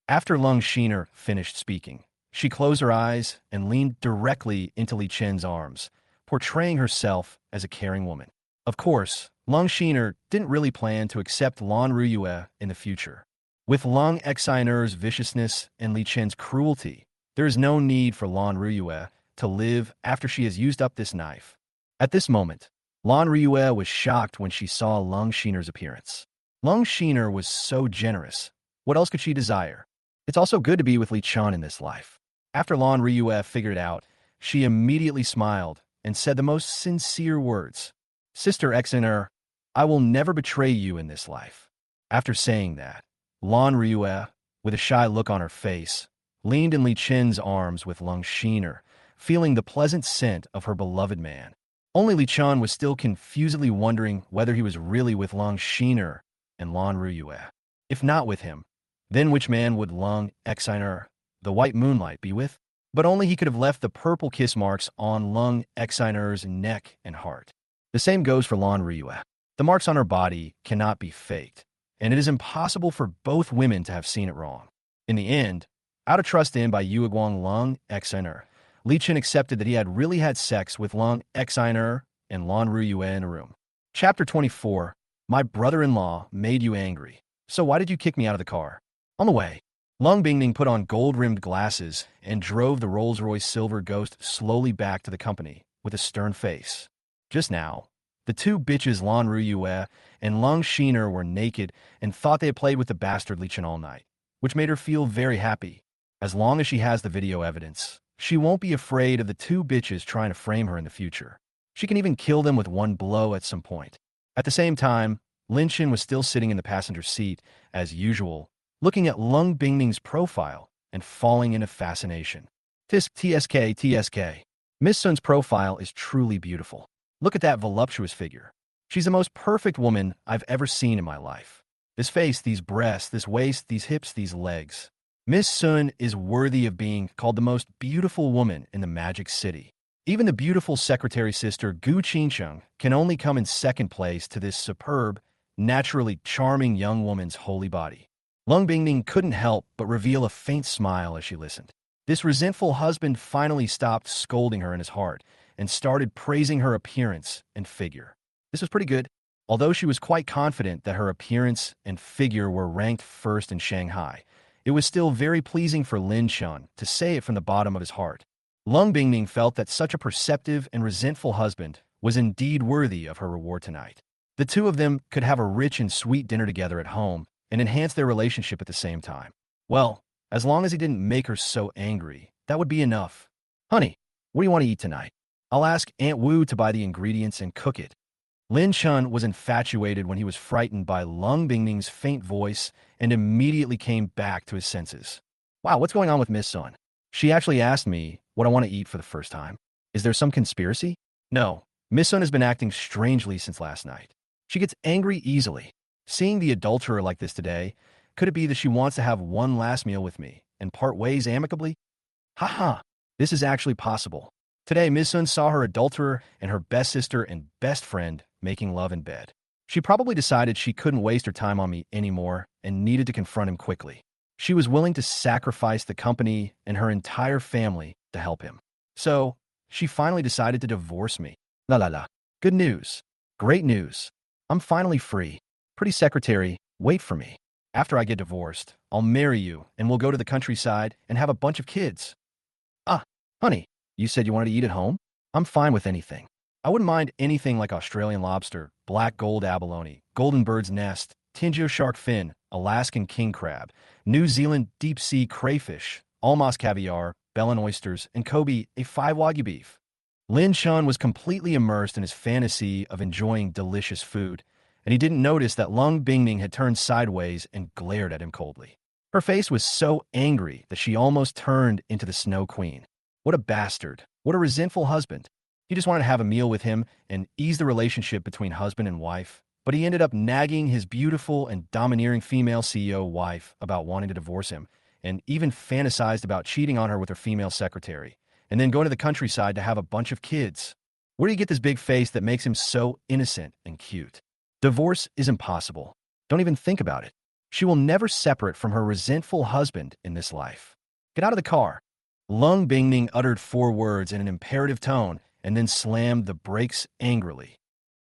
After Lung Shiner finished speaking, she closed her eyes and leaned directly into Li Chen's arms, portraying herself as a caring woman. Of course, Lung Shiner didn't really plan to accept Lan Ryue in the future. With Lung Xiner's viciousness and Li Chen's cruelty, there is no need for Lan Ryue to live after she has used up this knife. At this moment, Lan Ryue was shocked when she saw Lung Shiner's appearance. Lung Shiner was so generous. What else could she desire? It's also good to be with Li Chun in this life. After Lan Ryue figured it out, she immediately smiled and said the most sincere words. Sister Xiner, I will never betray you in this life. After saying that, Lan Ryue, with a shy look on her face, leaned in Li Chen's arms with Lung Shiner, feeling the pleasant scent of her beloved man. Only Li Chun was still confusedly wondering whether he was really with Lung Shiner and Lan Ryue. If not with him, then which man would Lung Xiner, the white moonlight, be with? But only he could have left the purple kiss marks on Lung Xiner's neck and heart. The same goes for Lan Ryue. The marks on her body cannot be faked, and it is impossible for both women to have seen it wrong. In the end, out of trust in by Yueguang Lung Xiner, Li Chen accepted that he had really had sex with Lung Xiner and Lan Ryue in a room. Chapter 24. My brother-in-law made you angry. So why did you kick me out of the car? On the way, Lung Bingning put on gold-rimmed glasses and drove the Rolls-Royce Silver Ghost slowly back to the company with a stern face. Just now, the 2 bitches Lan Ryue and Lung Shiner were naked and thought they had played with the bastard Li Chen all night, which made her feel very happy. As long as she has the video evidence, she won't be afraid of the 2 bitches trying to frame her in the future. She can even kill them with one blow at some point. At the same time, Lin Chen was still sitting in the passenger seat, as usual, looking at Lung Bingning's profile and falling into fascination. TSK. Miss Sun's profile is truly beautiful. Look at that voluptuous figure. She's the most perfect woman I've ever seen in my life. This face, these breasts, this waist, these hips, these legs. Miss Sun is worthy of being called the most beautiful woman in the Magic City. Even the beautiful secretary sister Gu Qingcheng can only come in second place to this superb, naturally charming young woman's holy body. Lung Bingning couldn't help but reveal a faint smile as she listened. This resentful husband finally stopped scolding her in his heart and started praising her appearance and figure. This was pretty good. Although she was quite confident that her appearance and figure were ranked first in Shanghai, it was still very pleasing for Lin Chun to say it from the bottom of his heart. Lung Bingning felt that such a perceptive and resentful husband was indeed worthy of her reward tonight. The 2 of them could have a rich and sweet dinner together at home and enhance their relationship at the same time. Well, as long as he didn't make her so angry, that would be enough. Honey, what do you want to eat tonight? I'll ask Aunt Wu to buy the ingredients and cook it. Lin Chun was infatuated when he was frightened by Lung Bingning's faint voice and immediately came back to his senses. Wow, what's going on with Miss Sun? She actually asked me what I want to eat for the first time. Is there some conspiracy? No, Miss Sun has been acting strangely since last night. She gets angry easily. Seeing the adulterer like this today, could it be that she wants to have one last meal with me and part ways amicably? Haha, this is actually possible. Today, Miss Sun saw her adulterer and her best sister and best friend making love in bed. She probably decided she couldn't waste her time on me anymore and needed to confront him quickly. She was willing to sacrifice the company and her entire family to help him. So, she finally decided to divorce me. La la la. Good news. Great news. I'm finally free. Pretty secretary, wait for me. After I get divorced, I'll marry you and we'll go to the countryside and have a bunch of kids. Ah, honey, you said you wanted to eat at home? I'm fine with anything. I wouldn't mind anything like Australian lobster, black gold abalone, golden bird's nest, Tinjo shark fin, Alaskan king crab, New Zealand deep-sea crayfish, almas caviar, Belen oysters, and Kobe, a 5 Wagyu beef. Lin Shun was completely immersed in his fantasy of enjoying delicious food, and he didn't notice that Lung Bingming had turned sideways and glared at him coldly. Her face was so angry that she almost turned into the Snow Queen. What a bastard. What a resentful husband. He just wanted to have a meal with him and ease the relationship between husband and wife, but he ended up nagging his beautiful and domineering female CEO wife about wanting to divorce him, and even fantasized about cheating on her with her female secretary, and then going to the countryside to have a bunch of kids. Where do you get this big face that makes him so innocent and cute? Divorce is impossible. Don't even think about it. She will never separate from her resentful husband in this life. Get out of the car. Lung Bingming uttered 4 words in an imperative tone and then slammed the brakes angrily.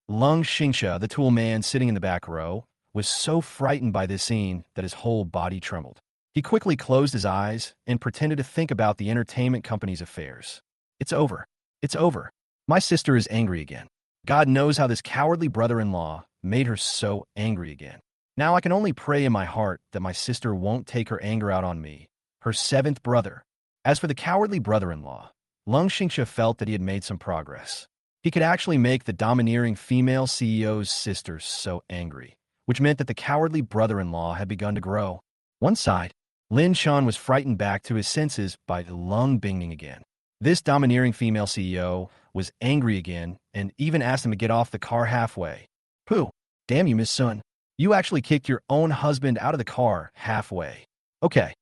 Lung Xingsha, the tool man sitting in the back row, was so frightened by this scene that his whole body trembled. He quickly closed his eyes and pretended to think about the entertainment company's affairs. It's over. It's over. My sister is angry again. God knows how this cowardly brother-in-law made her so angry again. Now I can only pray in my heart that my sister won't take her anger out on me, her 7th brother. As for the cowardly brother-in-law, Lung Xingsha felt that he had made some progress. He could actually make the domineering female CEO's sister so angry, which meant that the cowardly brother-in-law had begun to grow. One side, Lin Shan was frightened back to his senses by Lung Bingming again. This domineering female CEO was angry again and even asked him to get off the car halfway. Pooh, damn you, Miss Sun. You actually kicked your own husband out of the car halfway. Okay.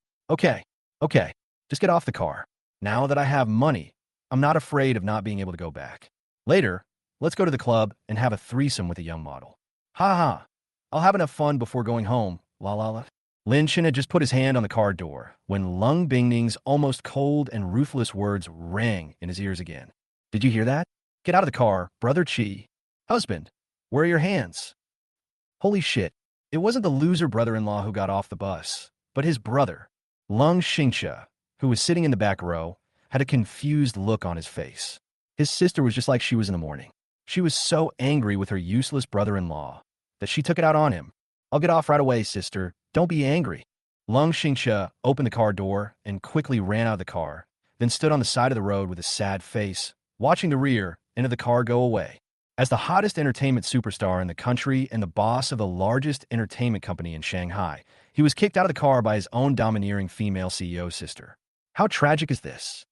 Just get off the car. Now that I have money, I'm not afraid of not being able to go back. Later, let's go to the club and have a threesome with a young model. Ha ha. I'll have enough fun before going home. La la la. Lin Shan had just put his hand on the car door when Lung Bingming's almost cold and ruthless words rang in his ears again. Did you hear that? Get out of the car, Brother Chi. Husband, where are your hands? Holy shit. It wasn't the loser brother-in-law who got off the bus, but his brother, Lung Xingsha, who was sitting in the back row, had a confused look on his face. His sister was just like she was in the morning. She was so angry with her useless brother-in-law that she took it out on him. I'll get off right away, sister. Don't be angry. Lung Xingsha opened the car door and quickly ran out of the car, then stood on the side of the road with a sad face, watching the rear end of the car go away. As the hottest entertainment superstar in the country and the boss of the largest entertainment company in Shanghai, he was kicked out of the car by his own domineering female CEO sister. How tragic is this?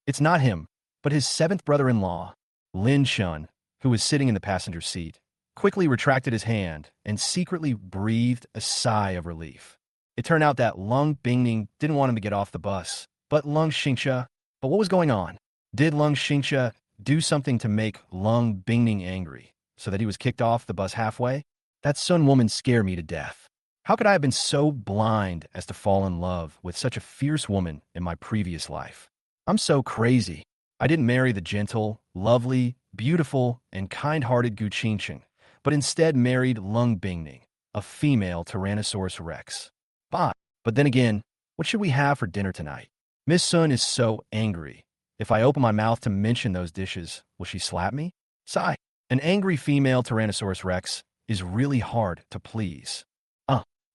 It's not him, but his 7th brother-in-law, Lin Shun, who was sitting in the passenger seat, quickly retracted his hand and secretly breathed a sigh of relief. It turned out that Lung Bingming didn't want him to get off the bus, but Lung Xingsha. But what was going on? Did Lung Xingsha do something to make Lung Bingming angry, so that he was kicked off the bus halfway? That Sun woman scared me to death. How could I have been so blind as to fall in love with such a fierce woman in my previous life? I'm so crazy. I didn't marry the gentle, lovely, beautiful, and kind-hearted Gu Qingchen, but instead married Lung Bingming, a female Tyrannosaurus Rex. But then again, what should we have for dinner tonight? Miss Sun is so angry. If I open my mouth to mention those dishes, will she slap me? Sigh. An angry female Tyrannosaurus Rex is really hard to please.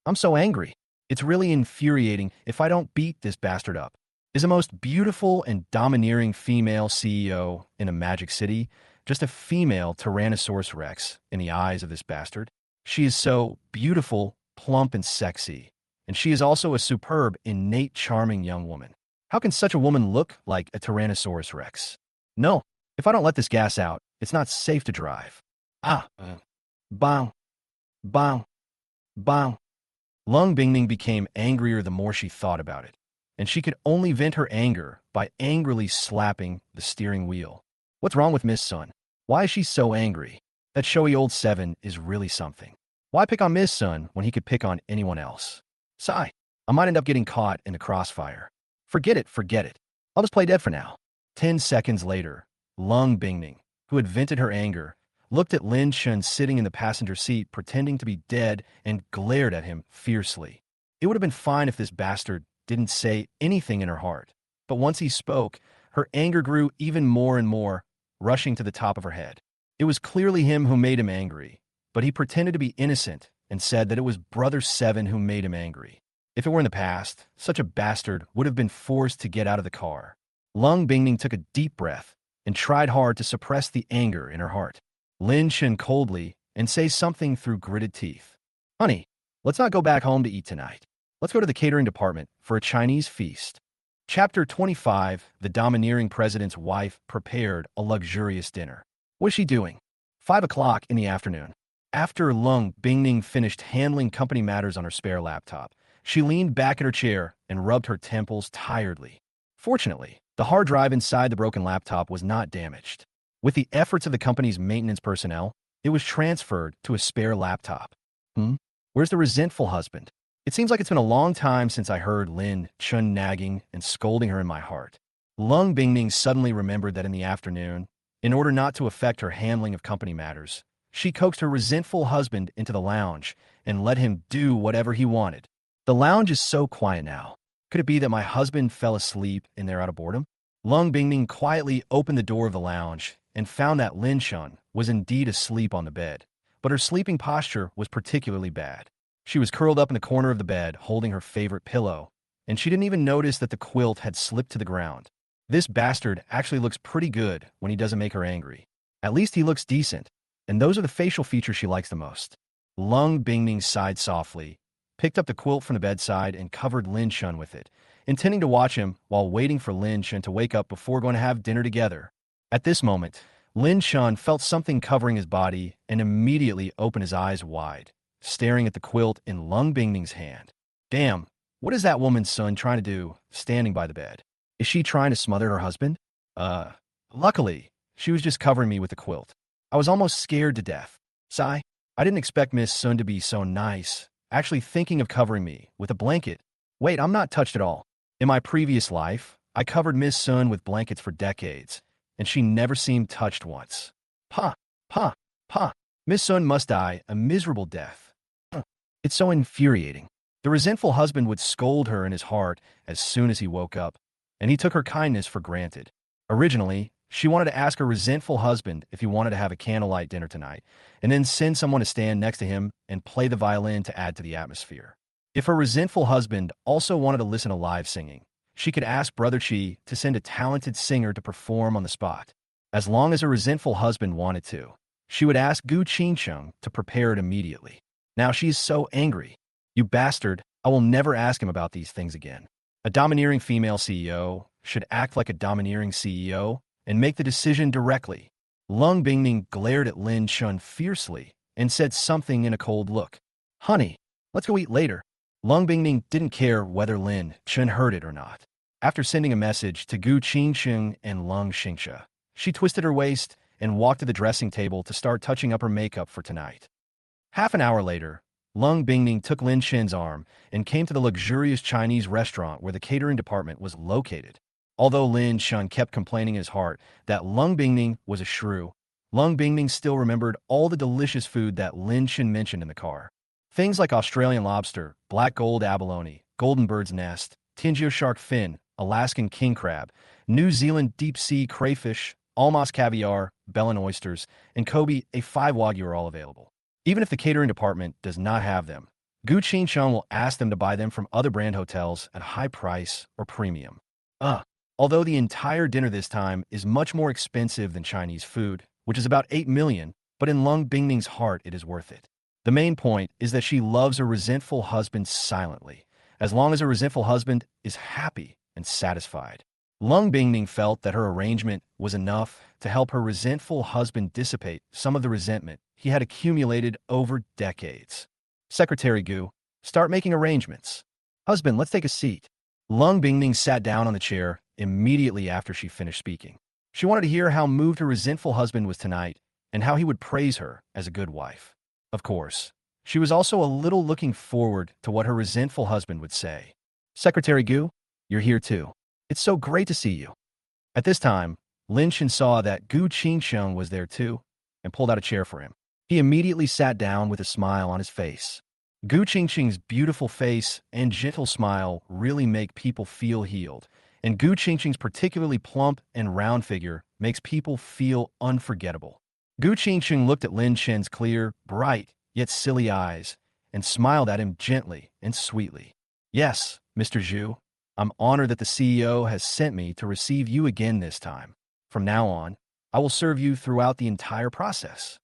I'm so angry. It's really infuriating if I don't beat this bastard up. Is the most beautiful and domineering female CEO in a magic city just a female Tyrannosaurus Rex in the eyes of this bastard? She is so beautiful, plump, and sexy, and she is also a superb, innate, charming young woman. How can such a woman look like a Tyrannosaurus Rex? No, if I don't let this gas out, it's not safe to drive. Bang, bang, bang. Lung Bingming became angrier the more she thought about it, and she could only vent her anger by angrily slapping the steering wheel. What's wrong with Miss Sun? Why is she so angry? That showy old seven is really something. Why pick on Miss Sun when he could pick on anyone else? Sigh. I might end up getting caught in the crossfire. Forget it, forget it. I'll just play dead for now. 10 seconds later, Lung Bingning, who had vented her anger, looked at Lin Chun sitting in the passenger seat pretending to be dead and glared at him fiercely. It would have been fine if this bastard didn't say anything in her heart. But once he spoke, her anger grew even more and more, rushing to the top of her head. It was clearly him who made him angry, but he pretended to be innocent and said that it was Brother Seven who made him angry. If it were in the past, such a bastard would have been forced to get out of the car. Lung Bingning took a deep breath and tried hard to suppress the anger in her heart. Lin Chen coldly and say something through gritted teeth. Honey, let's not go back home to eat tonight. Let's go to the catering department for a Chinese feast. Chapter 25, the domineering president's wife prepared a luxurious dinner. What is she doing? 5 o'clock in the afternoon. After Lung Bingning finished handling company matters on her spare laptop, she leaned back in her chair and rubbed her temples tiredly. Fortunately, the hard drive inside the broken laptop was not damaged. With the efforts of the company's maintenance personnel, it was transferred to a spare laptop. Where's the resentful husband? It seems like it's been a long time since I heard Lin Chun nagging and scolding her in my heart. Lung Bingning suddenly remembered that in the afternoon, in order not to affect her handling of company matters, she coaxed her resentful husband into the lounge and let him do whatever he wanted. The lounge is so quiet now. Could it be that my husband fell asleep in there out of boredom? Lung Bingning quietly opened the door of the lounge and found that Lin Chun was indeed asleep on the bed, but her sleeping posture was particularly bad. She was curled up in the corner of the bed, holding her favorite pillow, and she didn't even notice that the quilt had slipped to the ground. This bastard actually looks pretty good when he doesn't make her angry. At least he looks decent, and those are the facial features she likes the most. Lung Bingning sighed softly, picked up the quilt from the bedside, and covered Lin Chun with it, intending to watch him while waiting for Lin Chun to wake up before going to have dinner together. At this moment, Lin Chun felt something covering his body and immediately opened his eyes wide, staring at the quilt in Lung Bingning's hand. Damn, what is that woman's son trying to do, standing by the bed? Is she trying to smother her husband? Luckily, she was just covering me with the quilt. I was almost scared to death. Sigh, I didn't expect Miss Sun to be so nice, actually thinking of covering me with a blanket. Wait, I'm not touched at all. In my previous life, I covered Miss Sun with blankets for decades, and she never seemed touched once. Pa, pa, pa. Miss Sun must die a miserable death. It's so infuriating. The resentful husband would scold her in his heart as soon as he woke up, and he took her kindness for granted. Originally, she wanted to ask her resentful husband if he wanted to have a candlelight dinner tonight, and then send someone to stand next to him and play the violin to add to the atmosphere. If her resentful husband also wanted to listen to live singing, she could ask Brother Chi to send a talented singer to perform on the spot. As long as her resentful husband wanted to, she would ask Gu Qingcheng to prepare it immediately. Now she is so angry. You bastard, I will never ask him about these things again. A domineering female CEO should act like a domineering CEO and make the decision directly. Lung Bingning glared at Lin Chun fiercely and said something in a cold look. Honey, let's go eat later. Lung Bingning didn't care whether Lin Chun heard it or not. After sending a message to Gu Qingcheng and Lung Xingxia, she twisted her waist and walked to the dressing table to start touching up her makeup for tonight. Half an hour later, Lung Bingning took Lin Chen's arm and came to the luxurious Chinese restaurant where the catering department was located. Although Lin Chun kept complaining in his heart that Lung Bingning was a shrew, Lung Bingning still remembered all the delicious food that Lin Chun mentioned in the car. Things like Australian lobster, black gold abalone, golden bird's nest, Tinjo shark fin, Alaskan king crab, New Zealand deep-sea crayfish, Almas caviar, Bellin oysters, and Kobe A5 Wagyu are all available. Even if the catering department does not have them, Gu Qingcheng will ask them to buy them from other brand hotels at a high price or premium. Although the entire dinner this time is much more expensive than Chinese food, which is about 8 million, but in Lung Bingning's heart it is worth it. The main point is that she loves her resentful husband silently, as long as her resentful husband is happy and satisfied. Lung Bingning felt that her arrangement was enough to help her resentful husband dissipate some of the resentment he had accumulated over decades. Secretary Gu, start making arrangements. Husband, let's take a seat. Lung Bingning sat down on the chair immediately after she finished speaking. She wanted to hear how moved her resentful husband was tonight and how he would praise her as a good wife. Of course, she was also a little looking forward to what her resentful husband would say. Secretary Gu, you're here too. It's so great to see you. At this time, Lin Shen saw that Gu Qingsheng was there too and pulled out a chair for him. He immediately sat down with a smile on his face. Gu Qingsheng's beautiful face and gentle smile really make people feel healed, and Gu Qingsheng's particularly plump and round figure makes people feel unforgettable. Gu Qingsheng looked at Lin Shen's clear, bright, yet silly eyes and smiled at him gently and sweetly. Yes, Mr. Zhu, I'm honored that the CEO has sent me to receive you again this time. From now on, I will serve you throughout the entire process.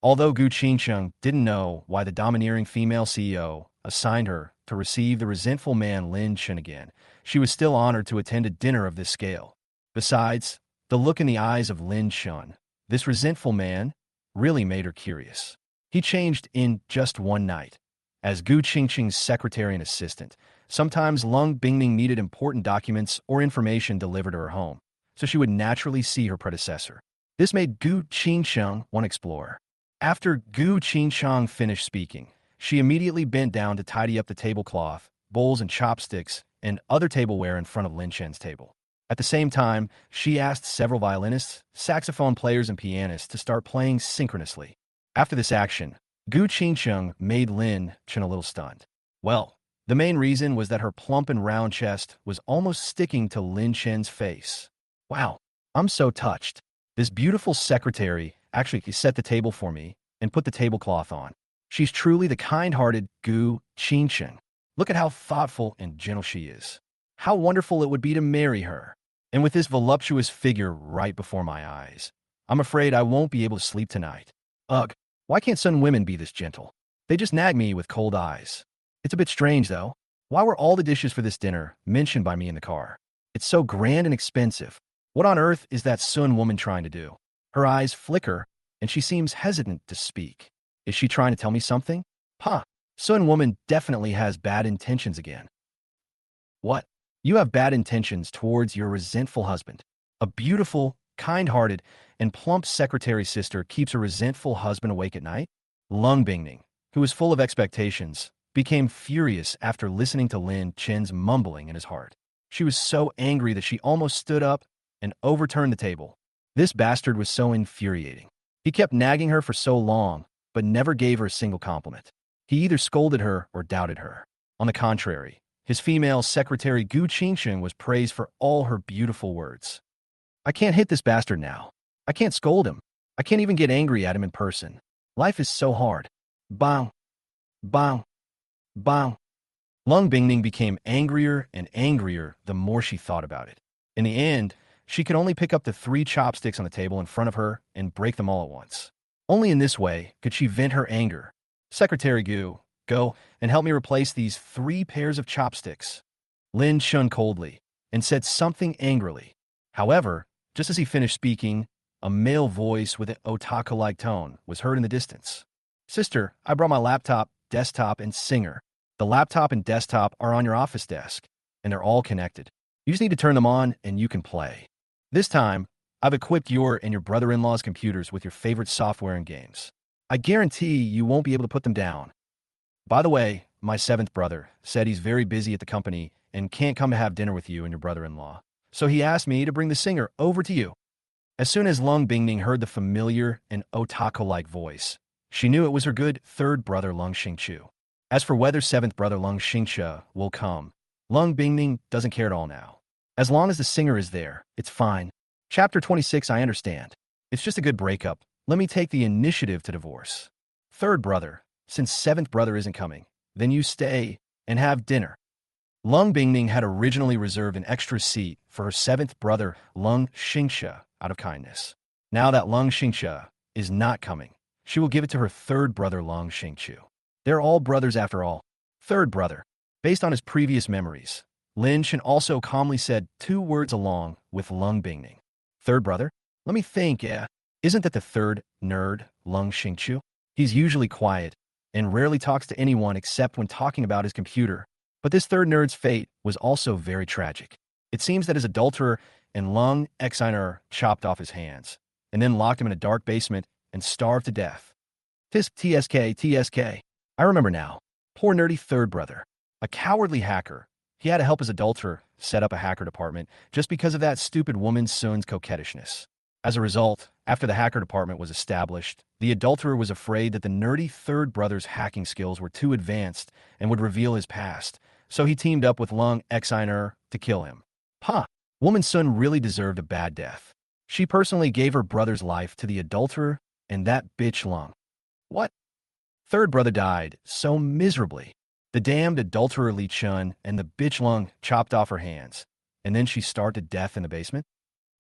Although Gu Qingsheng didn't know why the domineering female CEO assigned her to receive the resentful man Lin Shen again, she was still honored to attend a dinner of this scale. Besides, the look in the eyes of Lin Shen, this resentful man, really made her curious. He changed in just one night. As Gu Qingsheng's secretary and assistant, sometimes Lung Bingning needed important documents or information delivered to her home, so she would naturally see her predecessor. This made Gu Qingsheng want to explore. After Gu Qingsheng finished speaking, she immediately bent down to tidy up the tablecloth, bowls and chopsticks, and other tableware in front of Lin Shen's table. At the same time, she asked several violinists, saxophone players, and pianists to start playing synchronously. After this action, Gu Qingsheng made Lin Shen a little stunned. Well, the main reason was that her plump and round chest was almost sticking to Lin Shen's face. Wow, I'm so touched. This beautiful secretary actually set the table for me and put the tablecloth on. She's truly the kind-hearted Gu Qingsheng. Look at how thoughtful and gentle she is. How wonderful it would be to marry her. And with this voluptuous figure right before my eyes, I'm afraid I won't be able to sleep tonight. Ugh, why can't some women be this gentle? They just nag me with cold eyes. It's a bit strange, though. Why were all the dishes for this dinner mentioned by me in the car? It's so grand and expensive. What on earth is that Sun woman trying to do? Her eyes flicker, and she seems hesitant to speak. Is she trying to tell me something? Huh, Sun woman definitely has bad intentions again. What? You have bad intentions towards your resentful husband. A beautiful, kind-hearted, and plump secretary sister keeps a resentful husband awake at night? Lung Bingning, who was full of expectations, became furious after listening to Lin Shen's mumbling in his heart. She was so angry that she almost stood up and overturned the table. This bastard was so infuriating. He kept nagging her for so long, but never gave her a single compliment. He either scolded her or doubted her. On the contrary, his female secretary Gu Qingsheng was praised for all her beautiful words. I can't hit this bastard now. I can't scold him. I can't even get angry at him in person. Life is so hard. Bang. Bang. Bang. Lung Bingning became angrier and angrier the more she thought about it. In the end, she could only pick up the 3 chopsticks on the table in front of her and break them all at once. Only in this way could she vent her anger. Secretary Gu, go and help me replace these 3 pairs of chopsticks. Lin shunned coldly and said something angrily. However, just as he finished speaking, a male voice with an otaku-like tone was heard in the distance. Sister, I brought my laptop, desktop, and singer. The laptop and desktop are on your office desk, and they're all connected. You just need to turn them on and you can play. This time, I've equipped your and your brother-in-law's computers with your favorite software and games. I guarantee you won't be able to put them down. By the way, my 7th brother said he's very busy at the company and can't come to have dinner with you and your brother-in-law. So he asked me to bring the singer over to you. As soon as Lung Bingning heard the familiar and otaku-like voice, she knew it was her good 3rd brother Lung Xingchu. As for whether 7th brother Lung Xingche will come, Lung Bingning doesn't care at all now. As long as the singer is there, it's fine. Chapter 26, I understand. It's just a good breakup. Let me take the initiative to divorce. 3rd brother, since 7th brother isn't coming, then you stay and have dinner. Lung Bingning had originally reserved an extra seat for her 7th brother Lung Xingche out of kindness. Now that Lung Xingche is not coming, she will give it to her 3rd brother Lung Xingchu. They're all brothers after all. 3rd brother. Based on his previous memories, Lin Shen also calmly said 2 words along with Lung Bingning. 3rd brother? Let me think, Isn't that the 3rd nerd, Lung Xingchu? He's usually quiet and rarely talks to anyone except when talking about his computer. But this 3rd nerd's fate was also very tragic. It seems that his adulterer and Lung Exiner chopped off his hands, and then locked him in a dark basement and starved to death. Tisk TSK TSK. I remember now. Poor nerdy third brother. A cowardly hacker. He had to help his adulterer set up a hacker department just because of that stupid woman Sun's coquettishness. As a result, after the hacker department was established, the adulterer was afraid that the nerdy third brother's hacking skills were too advanced and would reveal his past, so he teamed up with Lung Xiner to kill him. Woman Sun really deserved a bad death. She personally gave her brother's life to the adulterer and that bitch Lung. What? Third brother died so miserably. The damned adulterer Li Chun and the bitch Lung chopped off her hands, and then she starved to death in the basement?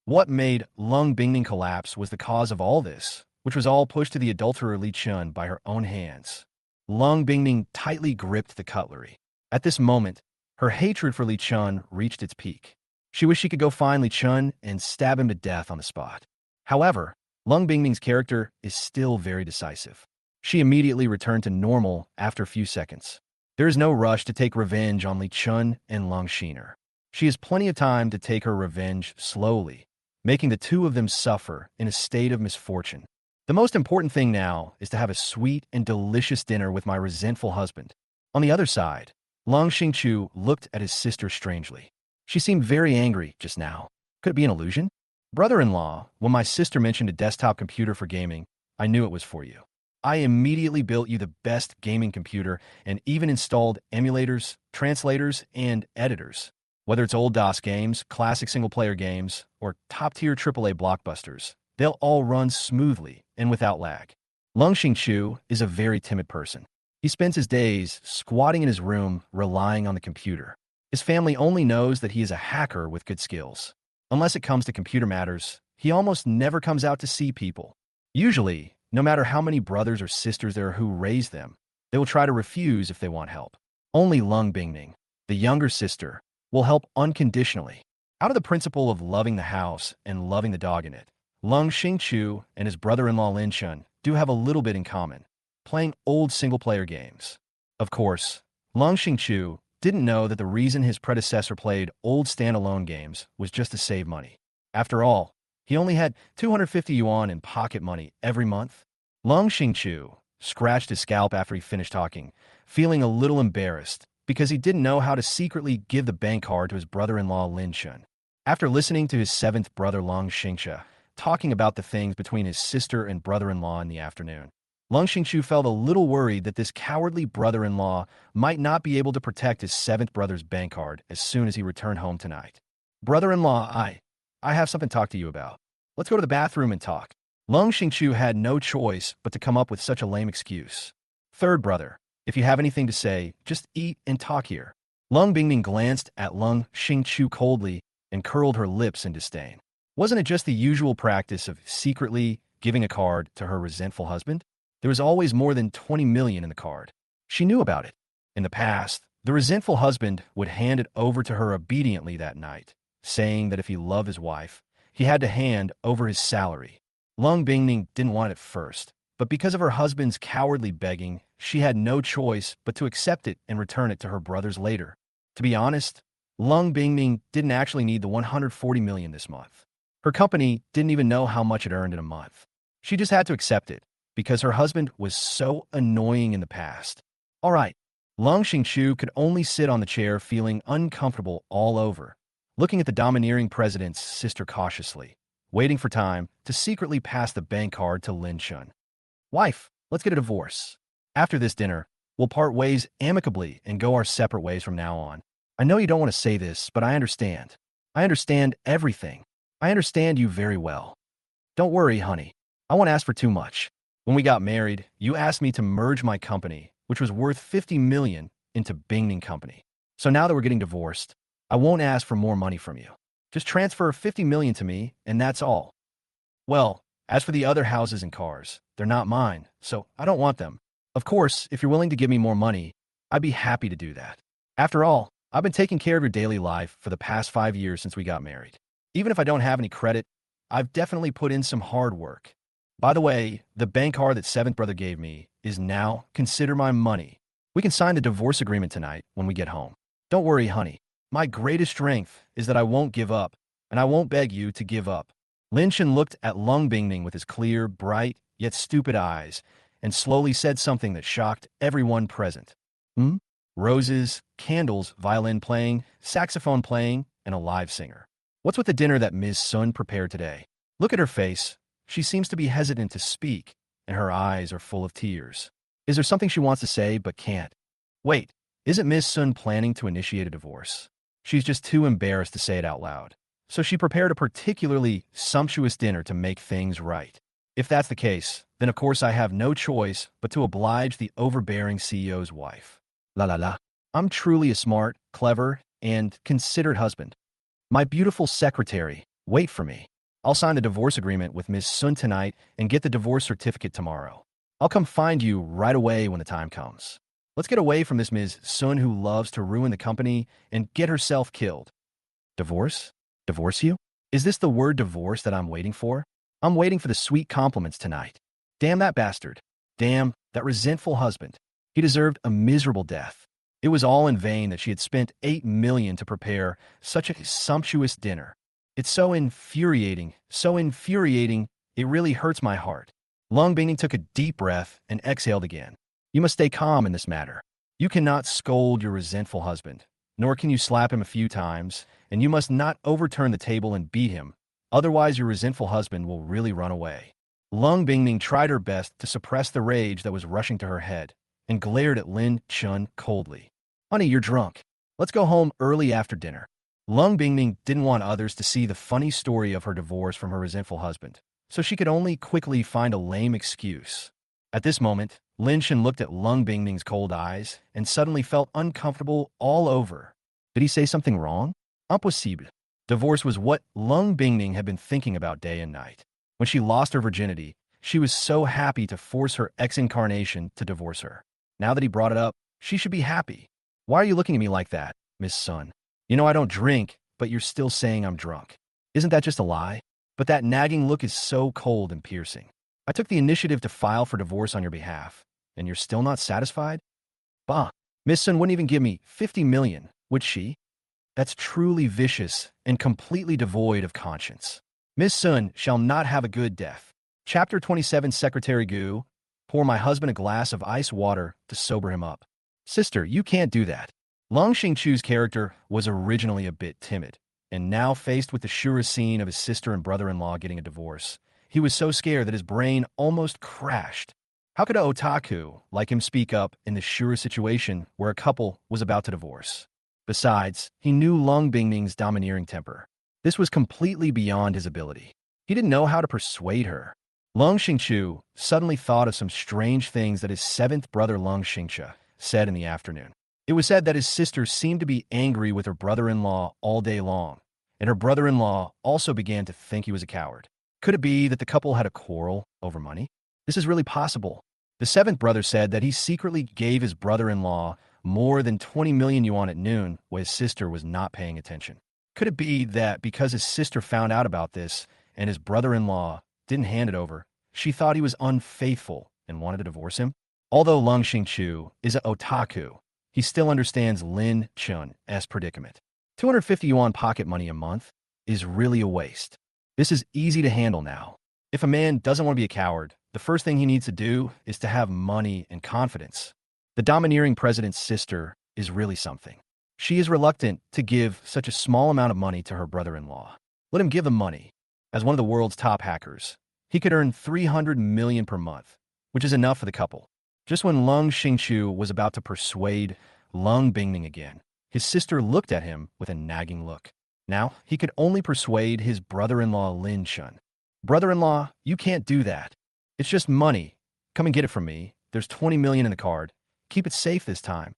What made Lung Bingning collapse was the cause of all this, which was all pushed to the adulterer Li Chun by her own hands. Lung Bingning tightly gripped the cutlery. At this moment, her hatred for Li Chun reached its peak. She wished she could go find Li Chun and stab him to death on the spot. However, Lung Bingning's character is still very decisive. She immediately returned to normal after a few seconds. There is no rush to take revenge on Li Chun and Lung Xiner. She has plenty of time to take her revenge slowly, making the two of them suffer in a state of misfortune. The most important thing now is to have a sweet and delicious dinner with my resentful husband. On the other side, Lung Xingqiu looked at his sister strangely. She seemed very angry just now. Could it be an illusion? Brother-in-law, when my sister mentioned a desktop computer for gaming, I knew it was for you. I immediately built you the best gaming computer and even installed emulators, translators, and editors. Whether it's old DOS games, classic single-player games, or top-tier AAA blockbusters, they'll all run smoothly and without lag. Lung Xingqiu is a very timid person. He spends his days squatting in his room, relying on the computer. His family only knows that he is a hacker with good skills. Unless it comes to computer matters, he almost never comes out to see people. Usually, no matter how many brothers or sisters there are who raise them, they will try to refuse if they want help. Only Lung Bingning, the younger sister, will help unconditionally. Out of the principle of loving the house and loving the dog in it, Lung Xingqiu and his brother-in-law Lin Chun do have a little bit in common, playing old single-player games. Of course, Lung Xingqiu didn't know that the reason his predecessor played old standalone games was just to save money. After all, he only had 250 yuan in pocket money every month. Lung Xingqiu scratched his scalp after he finished talking, feeling a little embarrassed because he didn't know how to secretly give the bank card to his brother-in-law Lin Chun. After listening to his seventh brother Lung Xingxia talking about the things between his sister and brother-in-law in the afternoon, Lung Xingqiu felt a little worried that this cowardly brother-in-law might not be able to protect his seventh brother's bank card as soon as he returned home tonight. Brother-in-law, I have something to talk to you about. Let's go to the bathroom and talk. Lung Xingqiu had no choice but to come up with such a lame excuse. Third brother, if you have anything to say, just eat and talk here. Lung Bingning glanced at Lung Xingqiu coldly and curled her lips in disdain. Wasn't it just the usual practice of secretly giving a card to her resentful husband? There was always more than 20 million in the card. She knew about it. In the past, the resentful husband would hand it over to her obediently that night, saying that if he loved his wife, he had to hand over his salary. Lung Bingning didn't want it at first, but because of her husband's cowardly begging, she had no choice but to accept it and return it to her brothers later. To be honest, Lung Bingning didn't actually need the 140 million this month. Her company didn't even know how much it earned in a month. She just had to accept it, because her husband was so annoying in the past. All right, Lung Xingqiu could only sit on the chair feeling uncomfortable all over, looking at the domineering president's sister cautiously, waiting for time to secretly pass the bank card to Lin Chun. Wife, let's get a divorce. After this dinner, we'll part ways amicably and go our separate ways from now on. I know you don't want to say this, but I understand. I understand everything. I understand you very well. Don't worry, honey. I won't ask for too much. When we got married, you asked me to merge my company, which was worth 50 million, into Bingning Company. So now that we're getting divorced, I won't ask for more money from you. Just transfer 50 million to me, and that's all. Well, as for the other houses and cars, they're not mine, so I don't want them. Of course, if you're willing to give me more money, I'd be happy to do that. After all, I've been taking care of your daily life for the past 5 years since we got married. Even if I don't have any credit, I've definitely put in some hard work. By the way, the bank card that seventh brother gave me is now considered my money. We can sign the divorce agreement tonight when we get home. Don't worry, honey. My greatest strength is that I won't give up, and I won't beg you to give up. Lin Chen looked at Lung Bingning with his clear, bright, yet stupid eyes, and slowly said something that shocked everyone present. Hmm? Roses, candles, violin playing, saxophone playing, and a live singer. What's with the dinner that Ms. Sun prepared today? Look at her face. She seems to be hesitant to speak, and her eyes are full of tears. Is there something she wants to say but can't? Wait, isn't Ms. Sun planning to initiate a divorce? She's just too embarrassed to say it out loud. So she prepared a particularly sumptuous dinner to make things right. If that's the case, then of course I have no choice but to oblige the overbearing CEO's wife. La la la. I'm truly a smart, clever, and considerate husband. My beautiful secretary, wait for me. I'll sign the divorce agreement with Ms. Sun tonight and get the divorce certificate tomorrow. I'll come find you right away when the time comes. Let's get away from this Ms. Sun who loves to ruin the company and get herself killed. Divorce? Divorce you? Is this the word divorce that I'm waiting for? I'm waiting for the sweet compliments tonight. Damn that bastard. Damn that resentful husband. He deserved a miserable death. It was all in vain that she had spent 8 million to prepare such a sumptuous dinner. It's so infuriating, it really hurts my heart. Lung Bingning took a deep breath and exhaled again. You must stay calm in this matter. You cannot scold your resentful husband, nor can you slap him a few times, and you must not overturn the table and beat him, otherwise your resentful husband will really run away. Lung Bingning tried her best to suppress the rage that was rushing to her head, and glared at Lin Chun coldly. Honey, you're drunk. Let's go home early after dinner. Lung Bingning didn't want others to see the funny story of her divorce from her resentful husband, so she could only quickly find a lame excuse. At this moment, Lin Shen looked at Lung Bingning's cold eyes and suddenly felt uncomfortable all over. Did he say something wrong? Impossible. Divorce was what Lung Bingning had been thinking about day and night. When she lost her virginity, she was so happy to force her ex-incarnation to divorce her. Now that he brought it up, she should be happy. Why are you looking at me like that, Miss Sun? You know I don't drink, but you're still saying I'm drunk. Isn't that just a lie? But that nagging look is so cold and piercing. I took the initiative to file for divorce on your behalf, and you're still not satisfied? Bah, Miss Sun wouldn't even give me 50 million, would she? That's truly vicious and completely devoid of conscience. Miss Sun shall not have a good death. Chapter 27 Secretary Gu, pour my husband a glass of ice water to sober him up. Sister, you can't do that. Long Xingchu's character was originally a bit timid, and now faced with the sure scene of his sister and brother-in-law getting a divorce, he was so scared that his brain almost crashed. How could a otaku like him speak up in the sure situation where a couple was about to divorce? Besides, he knew Lung Bingning's domineering temper. This was completely beyond his ability. He didn't know how to persuade her. Lung Xingchu suddenly thought of some strange things that his seventh brother Lung Xingcha said in the afternoon. It was said that his sister seemed to be angry with her brother-in-law all day long, and her brother-in-law also began to think he was a coward. Could it be that the couple had a quarrel over money? This is really possible. The seventh brother said that he secretly gave his brother-in-law more than 20 million yuan at noon while his sister was not paying attention. Could it be that because his sister found out about this and his brother-in-law didn't hand it over, she thought he was unfaithful and wanted to divorce him? Although Lung Xingchu is an otaku, he still understands Lin Chun's predicament. 250 yuan pocket money a month is really a waste. This is easy to handle now. If a man doesn't want to be a coward, the first thing he needs to do is to have money and confidence. The domineering president's sister is really something. She is reluctant to give such a small amount of money to her brother-in-law. Let him give the money. As one of the world's top hackers, he could earn 300 million per month, which is enough for the couple. Just when Lung Xingchu was about to persuade Lung Bingning again, his sister looked at him with a nagging look. Now, he could only persuade his brother-in-law Lin Chun. Brother-in-law, you can't do that. It's just money. Come and get it from me. There's 20 million in the card. Keep it safe this time.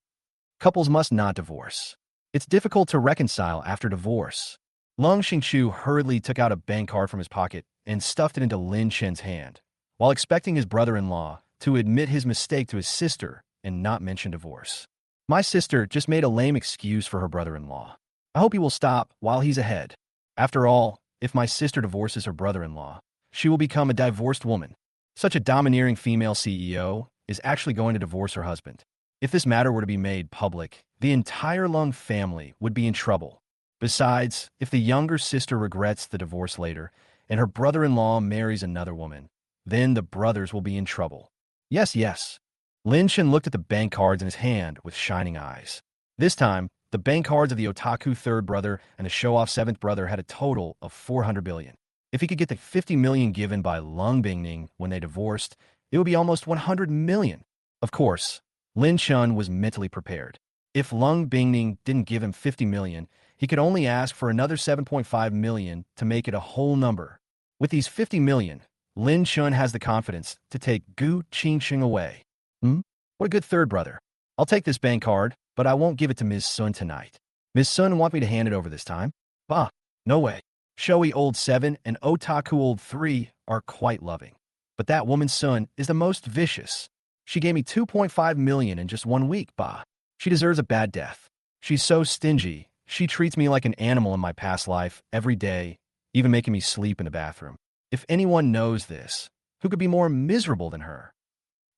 Couples must not divorce. It's difficult to reconcile after divorce. Lung Xingchu hurriedly took out a bank card from his pocket and stuffed it into Lin Chen's hand, while expecting his brother-in-law to admit his mistake to his sister and not mention divorce. My sister just made a lame excuse for her brother-in-law. I hope he will stop while he's ahead. After all, if my sister divorces her brother-in-law, she will become a divorced woman. Such a domineering female CEO is actually going to divorce her husband. If this matter were to be made public, the entire Lung family would be in trouble. Besides, if the younger sister regrets the divorce later and her brother-in-law marries another woman, then the brothers will be in trouble. Yes, yes. Lin Shen looked at the bank cards in his hand with shining eyes. This time, the bank cards of the otaku third brother and the show-off seventh brother had a total of 400 billion. If he could get the 50 million given by Lung Bingning when they divorced, it would be almost 100 million. Of course, Lin Chun was mentally prepared. If Lung Bingning didn't give him 50 million, he could only ask for another 7.5 million to make it a whole number. With these 50 million, Lin Chun has the confidence to take Gu Qingxing away. What a good third brother. I'll take this bank card, but I won't give it to Ms. Sun tonight. Ms. Sun want me to hand it over this time? Bah, no way. Showy old 7 and otaku old 3 are quite loving. But that woman's son is the most vicious. She gave me 2.5 million in just 1 week, bah. She deserves a bad death. She's so stingy. She treats me like an animal in my past life every day, even making me sleep in the bathroom. If anyone knows this, who could be more miserable than her?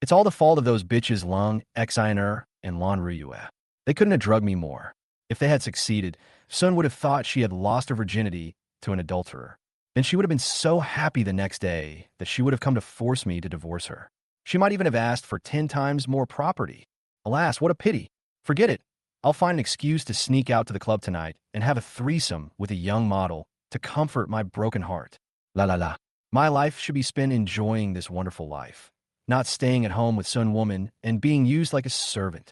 It's all the fault of those bitches Lung, Xiner, and Lan Ruyue. They couldn't have drugged me more. If they had succeeded, Sun would have thought she had lost her virginity to an adulterer. Then she would have been so happy the next day that she would have come to force me to divorce her. She might even have asked for 10 times more property. Alas, what a pity. Forget it. I'll find an excuse to sneak out to the club tonight and have a threesome with a young model to comfort my broken heart. La la la. My life should be spent enjoying this wonderful life, not staying at home with Sun Woman and being used like a servant.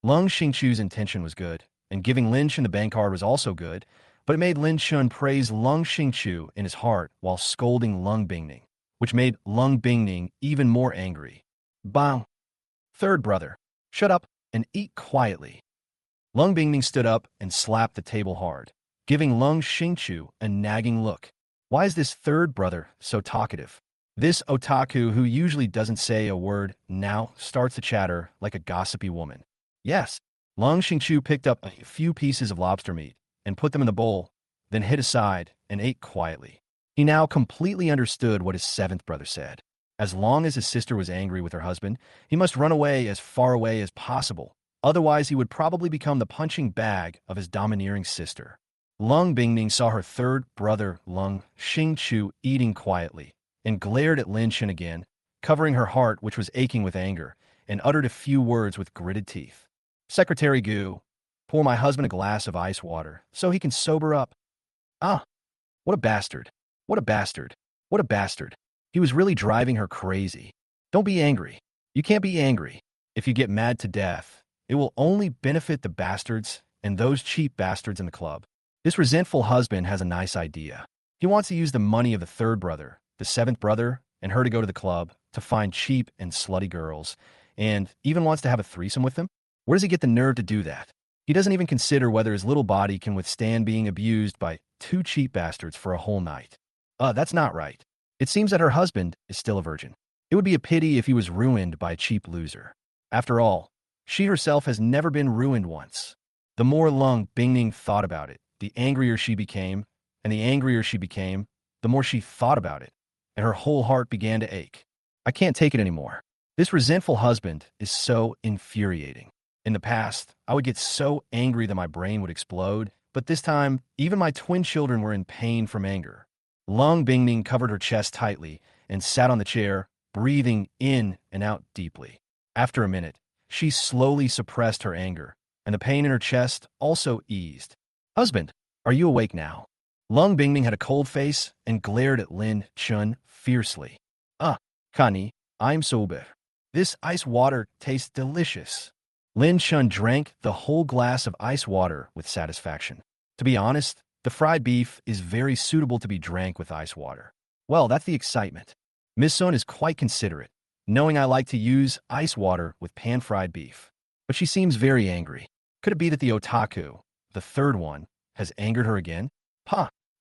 Lung Xingchu's intention was good, and giving Lin Chun the bank card was also good, but it made Lin Chun praise Lung Xingchu in his heart while scolding Lung Bingning, which made Lung Bingning even more angry. Bang! Third brother, shut up and eat quietly. Lung Bingning stood up and slapped the table hard, giving Lung Xingchu a nagging look. Why is this third brother so talkative? This otaku who usually doesn't say a word now starts to chatter like a gossipy woman. Yes, Lung Xingchu picked up a few pieces of lobster meat and put them in the bowl, then hid aside and ate quietly. He now completely understood what his seventh brother said. As long as his sister was angry with her husband, he must run away as far away as possible. Otherwise, he would probably become the punching bag of his domineering sister. Lung Bingning saw her third brother, Lung Xingchu, eating quietly, and glared at Lin Chen again, covering her heart, which was aching with anger, and uttered a few words with gritted teeth. Secretary Gu, pour my husband a glass of ice water so he can sober up. Ah, what a bastard. What a bastard. What a bastard. He was really driving her crazy. Don't be angry. You can't be angry. If you get mad to death, it will only benefit the bastards and those cheap bastards in the club. This resentful husband has a nice idea. He wants to use the money of the third brother, the seventh brother, and her to go to the club to find cheap and slutty girls, and even wants to have a threesome with them. Where does he get the nerve to do that? He doesn't even consider whether his little body can withstand being abused by 2 cheap bastards for a whole night. That's not right. It seems that her husband is still a virgin. It would be a pity if he was ruined by a cheap loser. After all, she herself has never been ruined once. The more Lung Bingning thought about it, the angrier she became, and the angrier she became, the more she thought about it, and her whole heart began to ache. I can't take it anymore. This resentful husband is so infuriating. In the past, I would get so angry that my brain would explode, but this time, even my twin children were in pain from anger. Lung Bingning covered her chest tightly and sat on the chair, breathing in and out deeply. After a minute, she slowly suppressed her anger, and the pain in her chest also eased. Husband, are you awake now? Lung Bingning had a cold face and glared at Lin Chun fiercely. Kani, I'm sober. This ice water tastes delicious. Lin Chun drank the whole glass of ice water with satisfaction. To be honest, the fried beef is very suitable to be drank with ice water. Well, that's the excitement. Miss Sun is quite considerate, knowing I like to use ice water with pan-fried beef. But she seems very angry. Could it be that the otaku, the third one, has angered her again?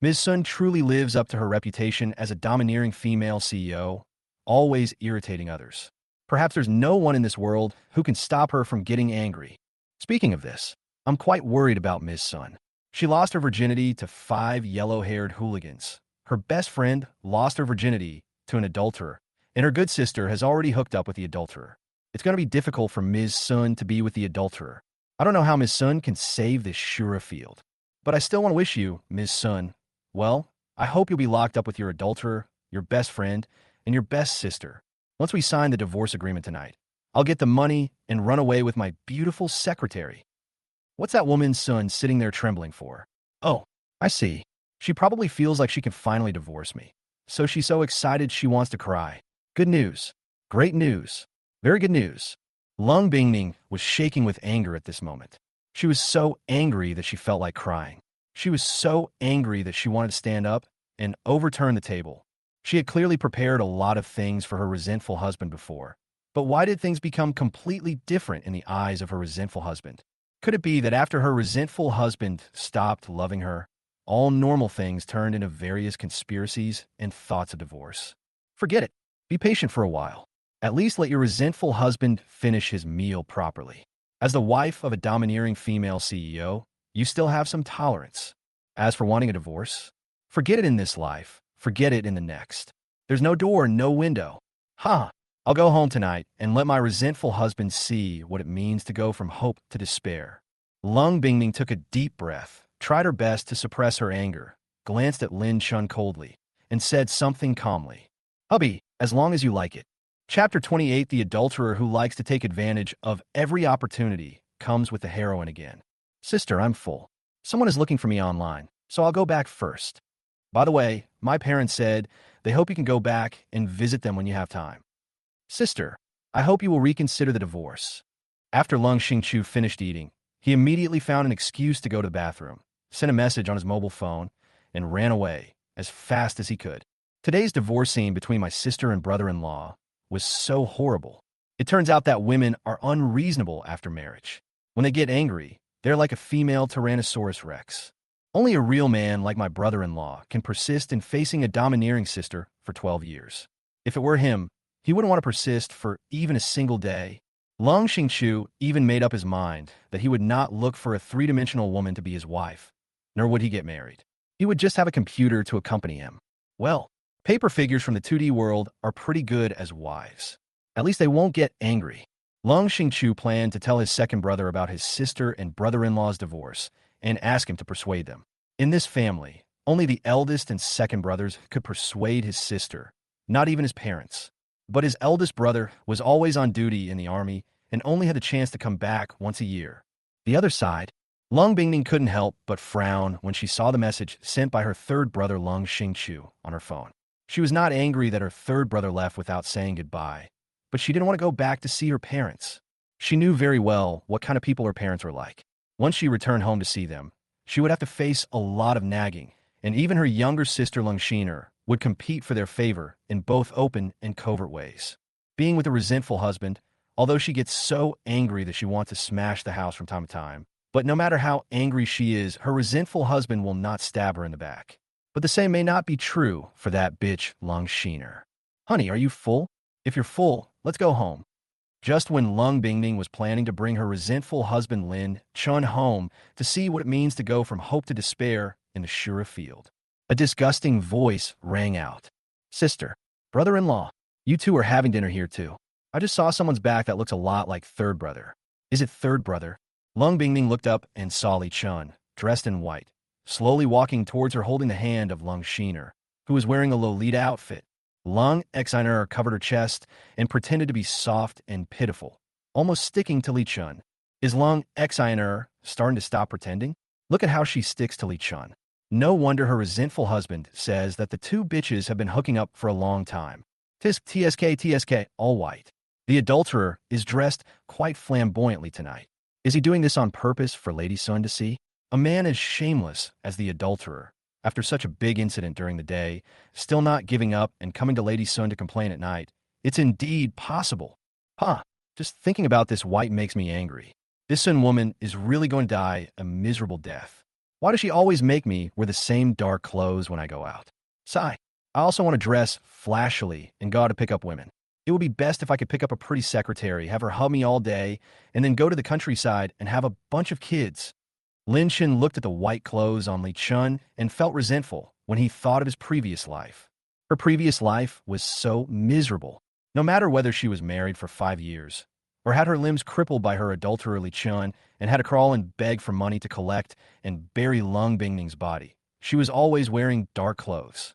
Ms. Sun truly lives up to her reputation as a domineering female CEO, always irritating others. Perhaps there's no one in this world who can stop her from getting angry. Speaking of this, I'm quite worried about Ms. Sun. She lost her virginity to 5 yellow-haired hooligans. Her best friend lost her virginity to an adulterer, and her good sister has already hooked up with the adulterer. It's going to be difficult for Ms. Sun to be with the adulterer. I don't know how Ms. Sun can save this Shura field. But I still want to wish you, Ms. Sun, well, I hope you'll be locked up with your adulterer, your best friend, and your best sister. Once we sign the divorce agreement tonight, I'll get the money and run away with my beautiful secretary. What's that woman's son sitting there trembling for? Oh, I see. She probably feels like she can finally divorce me. So she's so excited she wants to cry. Good news. Great news. Very good news. Lung Bingning was shaking with anger at this moment. She was so angry that she felt like crying. She was so angry that she wanted to stand up and overturn the table. She had clearly prepared a lot of things for her resentful husband before. But why did things become completely different in the eyes of her resentful husband? Could it be that after her resentful husband stopped loving her, all normal things turned into various conspiracies and thoughts of divorce? Forget it. Be patient for a while. At least let your resentful husband finish his meal properly. As the wife of a domineering female CEO, you still have some tolerance. As for wanting a divorce, forget it in this life, forget it in the next. There's no door, no window. Ha! I'll go home tonight and let my resentful husband see what it means to go from hope to despair. Lung Bingning took a deep breath, tried her best to suppress her anger, glanced at Lin Chun coldly, and said something calmly. Hubby, as long as you like it. Chapter 28. The adulterer who likes to take advantage of every opportunity comes with the heroine again. Sister, I'm full. Someone is looking for me online, so I'll go back first. By the way, my parents said they hope you can go back and visit them when you have time. Sister, I hope you will reconsider the divorce. After Lung Xingchu finished eating, he immediately found an excuse to go to the bathroom, sent a message on his mobile phone, and ran away as fast as he could. Today's divorce scene between my sister and brother-in-law was so horrible. It turns out that women are unreasonable after marriage. When they get angry, they're like a female Tyrannosaurus Rex. Only a real man like my brother-in-law can persist in facing a domineering sister for 12 years. If it were him, he wouldn't want to persist for even a single day. Lung Xingchu even made up his mind that he would not look for a three-dimensional woman to be his wife, nor would he get married. He would just have a computer to accompany him. Well, paper figures from the 2D world are pretty good as wives. At least they won't get angry. Lung Xingchu planned to tell his second brother about his sister and brother-in-law's divorce and ask him to persuade them. In this family, only the eldest and second brothers could persuade his sister, not even his parents. But his eldest brother was always on duty in the army and only had the chance to come back once a year. The other side, Lung Bingning couldn't help but frown when she saw the message sent by her third brother Lung Xingchu on her phone. She was not angry that her third brother left without saying goodbye, but she didn't want to go back to see her parents. She knew very well what kind of people her parents were like. Once she returned home to see them, she would have to face a lot of nagging, and even her younger sister Lung Xiner would compete for their favor in both open and covert ways. Being with a resentful husband, although she gets so angry that she wants to smash the house from time to time, but no matter how angry she is, her resentful husband will not stab her in the back. But the same may not be true for that bitch Lung Xiner. Honey, are you full? If you're full, let's go home. Just when Lung Bingning was planning to bring her resentful husband Lin Chun home to see what it means to go from hope to despair in the Shura field, a disgusting voice rang out. Sister, brother-in-law, you two are having dinner here too. I just saw someone's back that looks a lot like third brother. Is it third brother? Lung Bingning looked up and saw Li Chun, dressed in white, slowly walking towards her holding the hand of Lung Xiner, who was wearing a Lolita outfit. Lung Xiner covered her chest and pretended to be soft and pitiful, almost sticking to Li Chun. Is Lung Xiner starting to stop pretending? Look at how she sticks to Li Chun. No wonder her resentful husband says that the two bitches have been hooking up for a long time. TSK, all white. The adulterer is dressed quite flamboyantly tonight. Is he doing this on purpose for Lady Sun to see? A man as shameless as the adulterer, after such a big incident during the day, still not giving up and coming to Lady Sun to complain at night. It's indeed possible. Just thinking about this white makes me angry. This Sun woman is really going to die a miserable death. Why does she always make me wear the same dark clothes when I go out? Sigh. I also want to dress flashily and go out to pick up women. It would be best if I could pick up a pretty secretary, have her hug me all day, and then go to the countryside and have a bunch of kids. Lin Chen looked at the white clothes on Li Chun and felt resentful when he thought of his previous life. Her previous life was so miserable. No matter whether she was married for 5 years, or had her limbs crippled by her adulterer Li Chun and had to crawl and beg for money to collect and bury Lung Bingning's body, she was always wearing dark clothes.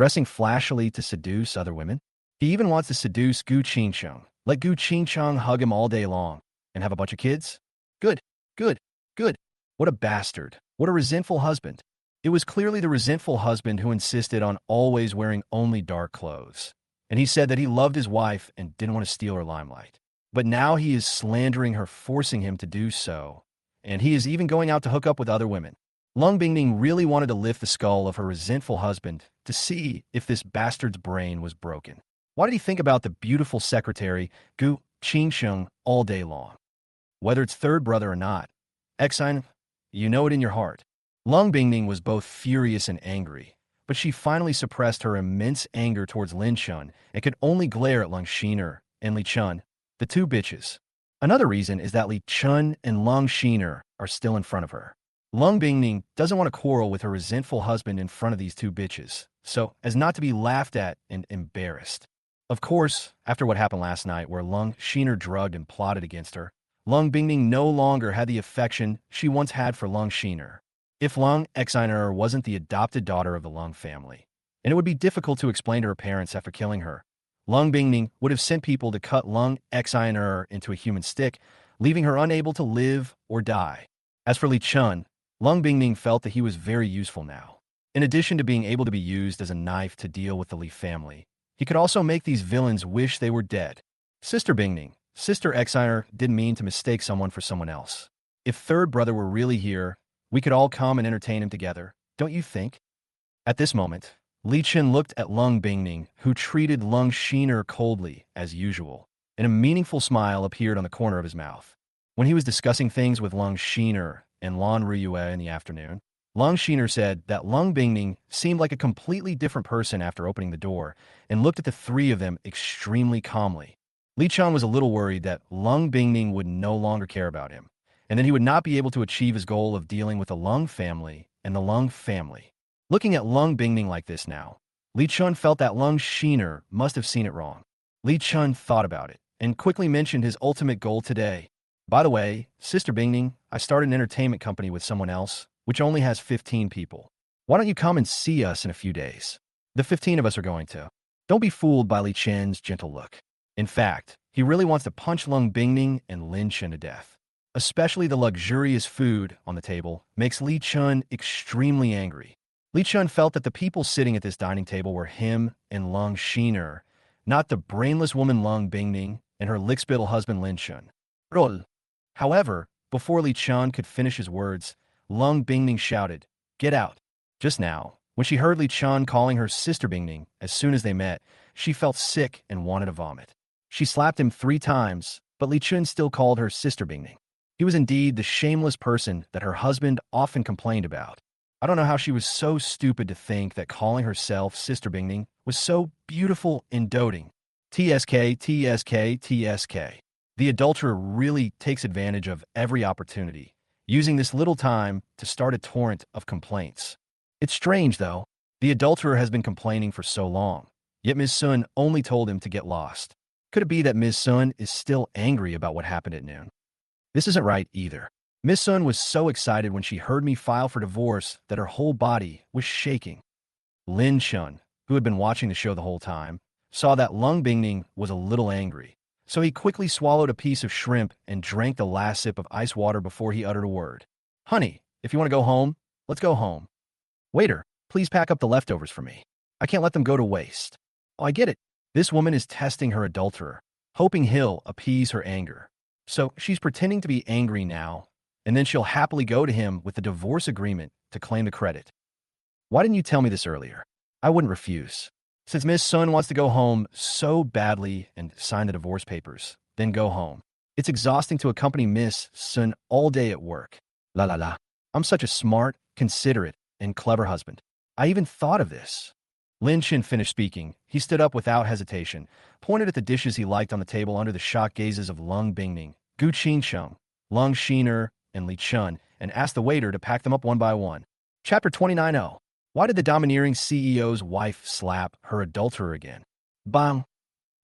dressing flashily to seduce other women. He even wants to seduce Gu Qingcheng, let Gu Qingcheng hug him all day long, and have a bunch of kids? Good, good, good. What a bastard. What a resentful husband. It was clearly the resentful husband who insisted on always wearing only dark clothes. And he said that he loved his wife and didn't want to steal her limelight. But now he is slandering her, forcing him to do so. And he is even going out to hook up with other women. Lung Bingning really wanted to lift the skull of her resentful husband to see if this bastard's brain was broken. Why did he think about the beautiful secretary, Gu Qingsheng, all day long? Whether it's third brother or not, Exine, you know it in your heart. Lung Bingning was both furious and angry, but she finally suppressed her immense anger towards Lin Chun and could only glare at Lung Xiner and Li Chun, the two bitches. Another reason is that Li Chun and Lung Xiner are still in front of her. Lung Bingning doesn't want to quarrel with her resentful husband in front of these two bitches, so as not to be laughed at and embarrassed. Of course, after what happened last night where Lung Xiner drugged and plotted against her, Lung Bingning no longer had the affection she once had for Lung Xiner. If Lung Exiner wasn't the adopted daughter of the Lung family, and it would be difficult to explain to her parents after killing her, Lung Bingning would have sent people to cut Lung Exiner into a human stick, leaving her unable to live or die. As for Li Chun, Lung Bingning felt that he was very useful now. In addition to being able to be used as a knife to deal with the Li family, he could also make these villains wish they were dead. Sister Bingning, Sister Exiner didn't mean to mistake someone for someone else. If third brother were really here, we could all come and entertain him together, don't you think? At this moment, Li Chen looked at Lung Bingning, who treated Lung Xiner coldly, as usual, and a meaningful smile appeared on the corner of his mouth. When he was discussing things with Lung Xiner and Lan Riyue in the afternoon, Lung Xiner said that Lung Bingning seemed like a completely different person after opening the door and looked at the three of them extremely calmly. Li Chan was a little worried that Lung Bingning would no longer care about him, and then he would not be able to achieve his goal of dealing with the Lung family and the Lung family. Looking at Lung Bingning like this now, Li Chun felt that Lung Xiner must have seen it wrong. Li Chun thought about it and quickly mentioned his ultimate goal today. By the way, Sister Bingning, I started an entertainment company with someone else, which only has 15 people. Why don't you come and see us in a few days? The 15 of us are going to. Don't be fooled by Li Chen's gentle look. In fact, he really wants to punch Lung Bingning and Lin Chen to death. Especially the luxurious food on the table makes Li Chun extremely angry. Li Chun felt that the people sitting at this dining table were him and Lung Xiner, not the brainless woman Lung Bingning and her lickspittle husband Lin Chun. Roll. However, before Li Chun could finish his words, Lung Bingning shouted, "Get out." Just now, when she heard Li Chun calling her Sister Bingning as soon as they met, she felt sick and wanted to vomit. She slapped him 3 times, but Li Chun still called her Sister Bingning. He was indeed the shameless person that her husband often complained about. I don't know how she was so stupid to think that calling herself Sister Bingning was so beautiful and doting. TSK, TSK, TSK. The adulterer really takes advantage of every opportunity, using this little time to start a torrent of complaints. It's strange, though. The adulterer has been complaining for so long, yet Ms. Sun only told him to get lost. Could it be that Ms. Sun is still angry about what happened at noon? This isn't right either. Ms. Sun was so excited when she heard me file for divorce that her whole body was shaking. Lin Chun, who had been watching the show the whole time, saw that Lung Bingning was a little angry, so he quickly swallowed a piece of shrimp and drank the last sip of ice water before he uttered a word. "Honey, if you want to go home, let's go home. Waiter, please pack up the leftovers for me. I can't let them go to waste." Oh, I get it. This woman is testing her adulterer, hoping he'll appease her anger. So she's pretending to be angry now, and then she'll happily go to him with the divorce agreement to claim the credit. Why didn't you tell me this earlier? I wouldn't refuse. Since Miss Sun wants to go home so badly and sign the divorce papers, then go home. It's exhausting to accompany Miss Sun all day at work. La la la. I'm such a smart, considerate, and clever husband. I even thought of this. Lin Chin finished speaking. He stood up without hesitation, pointed at the dishes he liked on the table under the shocked gazes of Lung Bingning, Gu Qingsheng, Lung Xiner, and Li Chun, and asked the waiter to pack them up one by one. Chapter 29:0. Why did the domineering CEO's wife slap her adulterer again? Bang!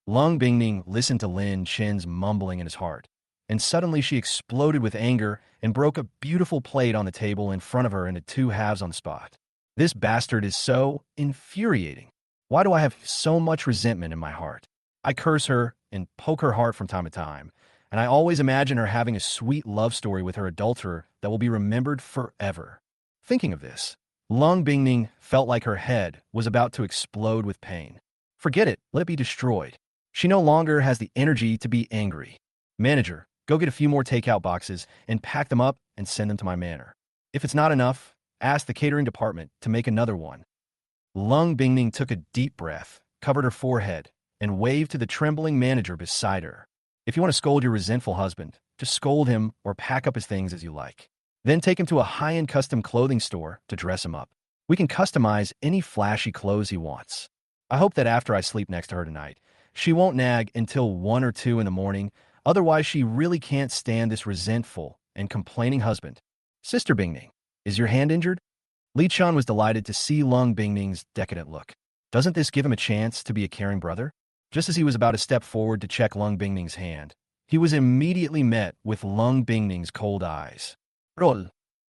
Lung Bingning listened to Lin Chin's mumbling in his heart, and suddenly she exploded with anger and broke a beautiful plate on the table in front of her into 2 halves on the spot. This bastard is so infuriating. Why do I have so much resentment in my heart? I curse her and poke her heart from time to time, and I always imagine her having a sweet love story with her adulterer that will be remembered forever. Thinking of this, Lung Bingning felt like her head was about to explode with pain. Forget it, let it be destroyed. She no longer has the energy to be angry. Manager, go get a few more takeout boxes and pack them up and send them to my manor. If it's not enough, ask the catering department to make another one. Lung Bingning took a deep breath, covered her forehead, and waved to the trembling manager beside her. If you want to scold your resentful husband, just scold him or pack up his things as you like. Then take him to a high-end custom clothing store to dress him up. We can customize any flashy clothes he wants. I hope that after I sleep next to her tonight, she won't nag until 1 or 2 in the morning, otherwise she really can't stand this resentful and complaining husband. Sister Bingning, is your hand injured? Li Chun was delighted to see Lung Bingning's decadent look. Doesn't this give him a chance to be a caring brother? Just as he was about to step forward to check Lung Bingning's hand, he was immediately met with Lung Bingning's cold eyes. Roll.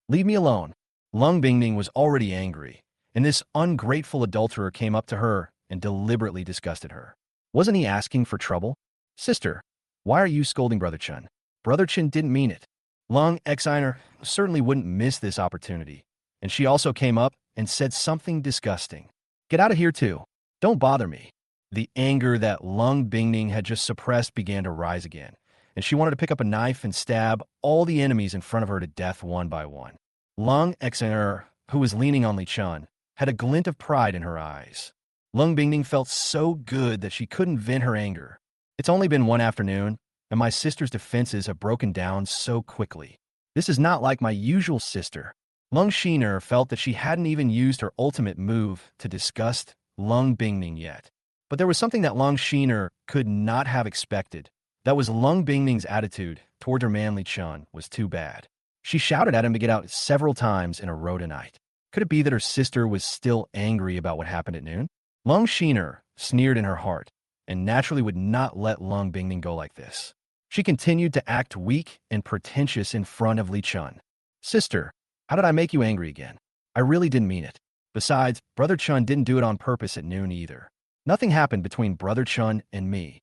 Leave me alone. Lung Bingning was already angry, and this ungrateful adulterer came up to her and deliberately disgusted her. Wasn't he asking for trouble? Sister, why are you scolding Brother Chun? Brother Chun didn't mean it. Lung Exiner certainly wouldn't miss this opportunity, and she also came up and said something disgusting. Get out of here too. Don't bother me. The anger that Lung Bingning had just suppressed began to rise again, and she wanted to pick up a knife and stab all the enemies in front of her to death one by one. Lung Exiner, who was leaning on Li Chun, had a glint of pride in her eyes. Lung Bingning felt so good that she couldn't vent her anger. It's only been one afternoon, and my sister's defenses have broken down so quickly. This is not like my usual sister. Lung Shiner felt that she hadn't even used her ultimate move to disgust Lung Bingning yet. But there was something that Lung Shiner could not have expected. That was Lung Bingning's attitude toward her man Li Chun was too bad. She shouted at him to get out several times in a row tonight. Could it be that her sister was still angry about what happened at noon? Lung Shiner sneered in her heart and naturally would not let Lung Bingning go like this. She continued to act weak and pretentious in front of Li Chun. Sister, how did I make you angry again? I really didn't mean it. Besides, Brother Chun didn't do it on purpose at noon either. Nothing happened between Brother Chun and me.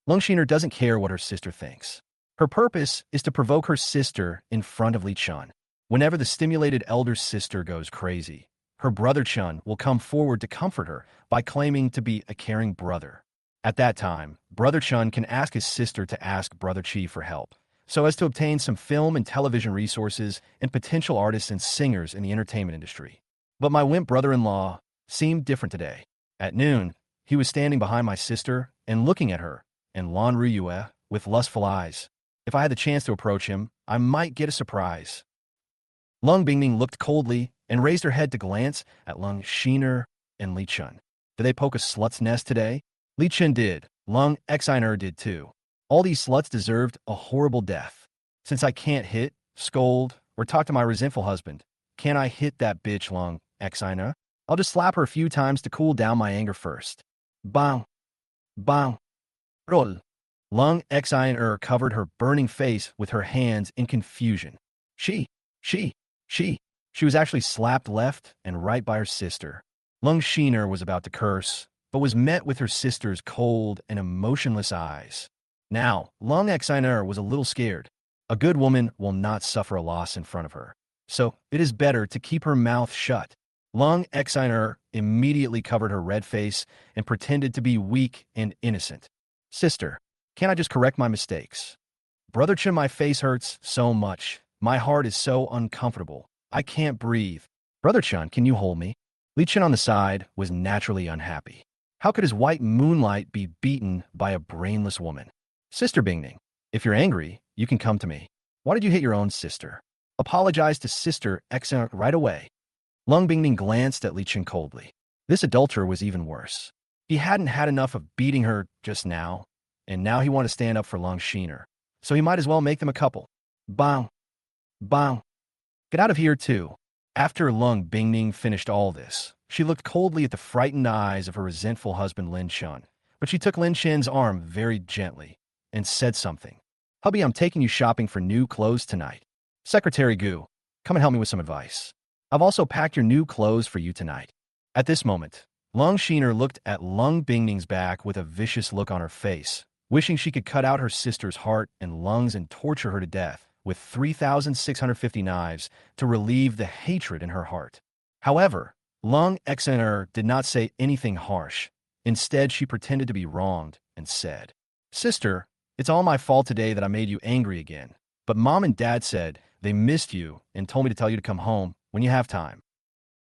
Lung Shiner doesn't care what her sister thinks. Her purpose is to provoke her sister in front of Li Chun. Whenever the stimulated elder sister goes crazy, her Brother Chun will come forward to comfort her by claiming to be a caring brother. At that time, Brother Chun can ask his sister to ask Brother Chi for help, so as to obtain some film and television resources and potential artists and singers in the entertainment industry. But my wimp brother-in-law seemed different today. At noon, he was standing behind my sister and looking at her and Lan Ruyue with lustful eyes. If I had the chance to approach him, I might get a surprise. Lung Bingning looked coldly and raised her head to glance at Lung Shiner and Li Chun. Did they poke a slut's nest today? Li Chun did. Lung Exiner did too. All these sluts deserved a horrible death. Since I can't hit, scold, or talk to my resentful husband, can't I hit that bitch Lung Exiner? I'll just slap her a few times to cool down my anger first. Bang. Bang. Roll. Lung Exiner covered her burning face with her hands in confusion. She was actually slapped left and right by her sister. Lung Shiner was about to curse, but was met with her sister's cold and emotionless eyes. Now, Lung Exiner was a little scared. A good woman will not suffer a loss in front of her, so it is better to keep her mouth shut. Lung Exiner immediately covered her red face and pretended to be weak and innocent. Sister, can't I just correct my mistakes? Brother Chun, my face hurts so much. My heart is so uncomfortable. I can't breathe. Brother Chun, can you hold me? Li Chun on the side was naturally unhappy. How could his white moonlight be beaten by a brainless woman? Sister Bingning, if you're angry, you can come to me. Why did you hit your own sister? Apologize to Sister Exner right away. Lung Bingning glanced at Li Chun coldly. This adulterer was even worse. He hadn't had enough of beating her just now, and now he wanted to stand up for Lung Shiner, so he might as well make them a couple. Bang. Bang. Get out of here, too. After Lung Bingning finished all this, she looked coldly at the frightened eyes of her resentful husband Lin Chun, but she took Lin Chen's arm very gently and said something. Hubby, I'm taking you shopping for new clothes tonight. Secretary Gu, come and help me with some advice. I've also packed your new clothes for you tonight. At this moment, Lung Sheener looked at Lung Bingning's back with a vicious look on her face, wishing she could cut out her sister's heart and lungs and torture her to death with 3,650 knives to relieve the hatred in her heart. However, Lung Xener did not say anything harsh. Instead, she pretended to be wronged and said, "Sister, it's all my fault today that I made you angry again. But Mom and Dad said they missed you and told me to tell you to come home when you have time."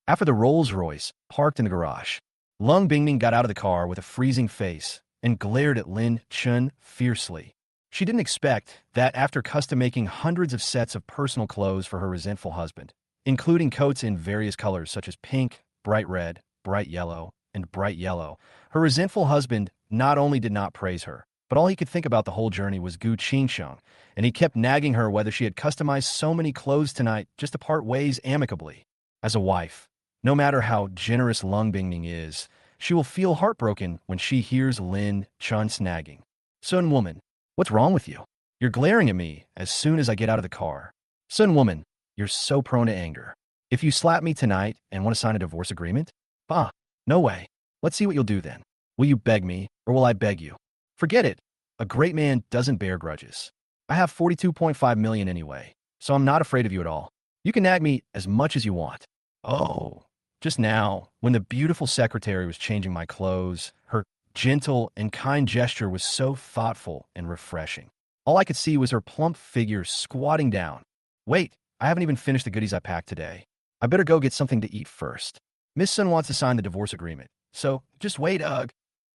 After the Rolls-Royce parked in the garage, Lung Bingming got out of the car with a freezing face and glared at Lin Chun fiercely. She didn't expect that after custom-making hundreds of sets of personal clothes for her resentful husband, including coats in various colors such as pink, bright red, bright yellow, and bright yellow, her resentful husband not only did not praise her, but all he could think about the whole journey was Gu Qingsheng, and he kept nagging her whether she had customized so many clothes tonight just to part ways amicably. As a wife, no matter how generous Lung Bingming is, she will feel heartbroken when she hears Lin Chun's nagging. "Sun woman, what's wrong with you? You're glaring at me as soon as I get out of the car. Sun woman, you're so prone to anger. If you slap me tonight and want to sign a divorce agreement? Bah, no way. Let's see what you'll do then. Will you beg me, or will I beg you? Forget it. A great man doesn't bear grudges. I have 42.5 million anyway, so I'm not afraid of you at all. You can nag me as much as you want." Oh, just now, when the beautiful secretary was changing my clothes, her gentle and kind gesture was so thoughtful and refreshing. All I could see was her plump figure squatting down. "Wait, I haven't even finished the goodies I packed today. I better go get something to eat first. Miss Sun wants to sign the divorce agreement, so just wait, ugh."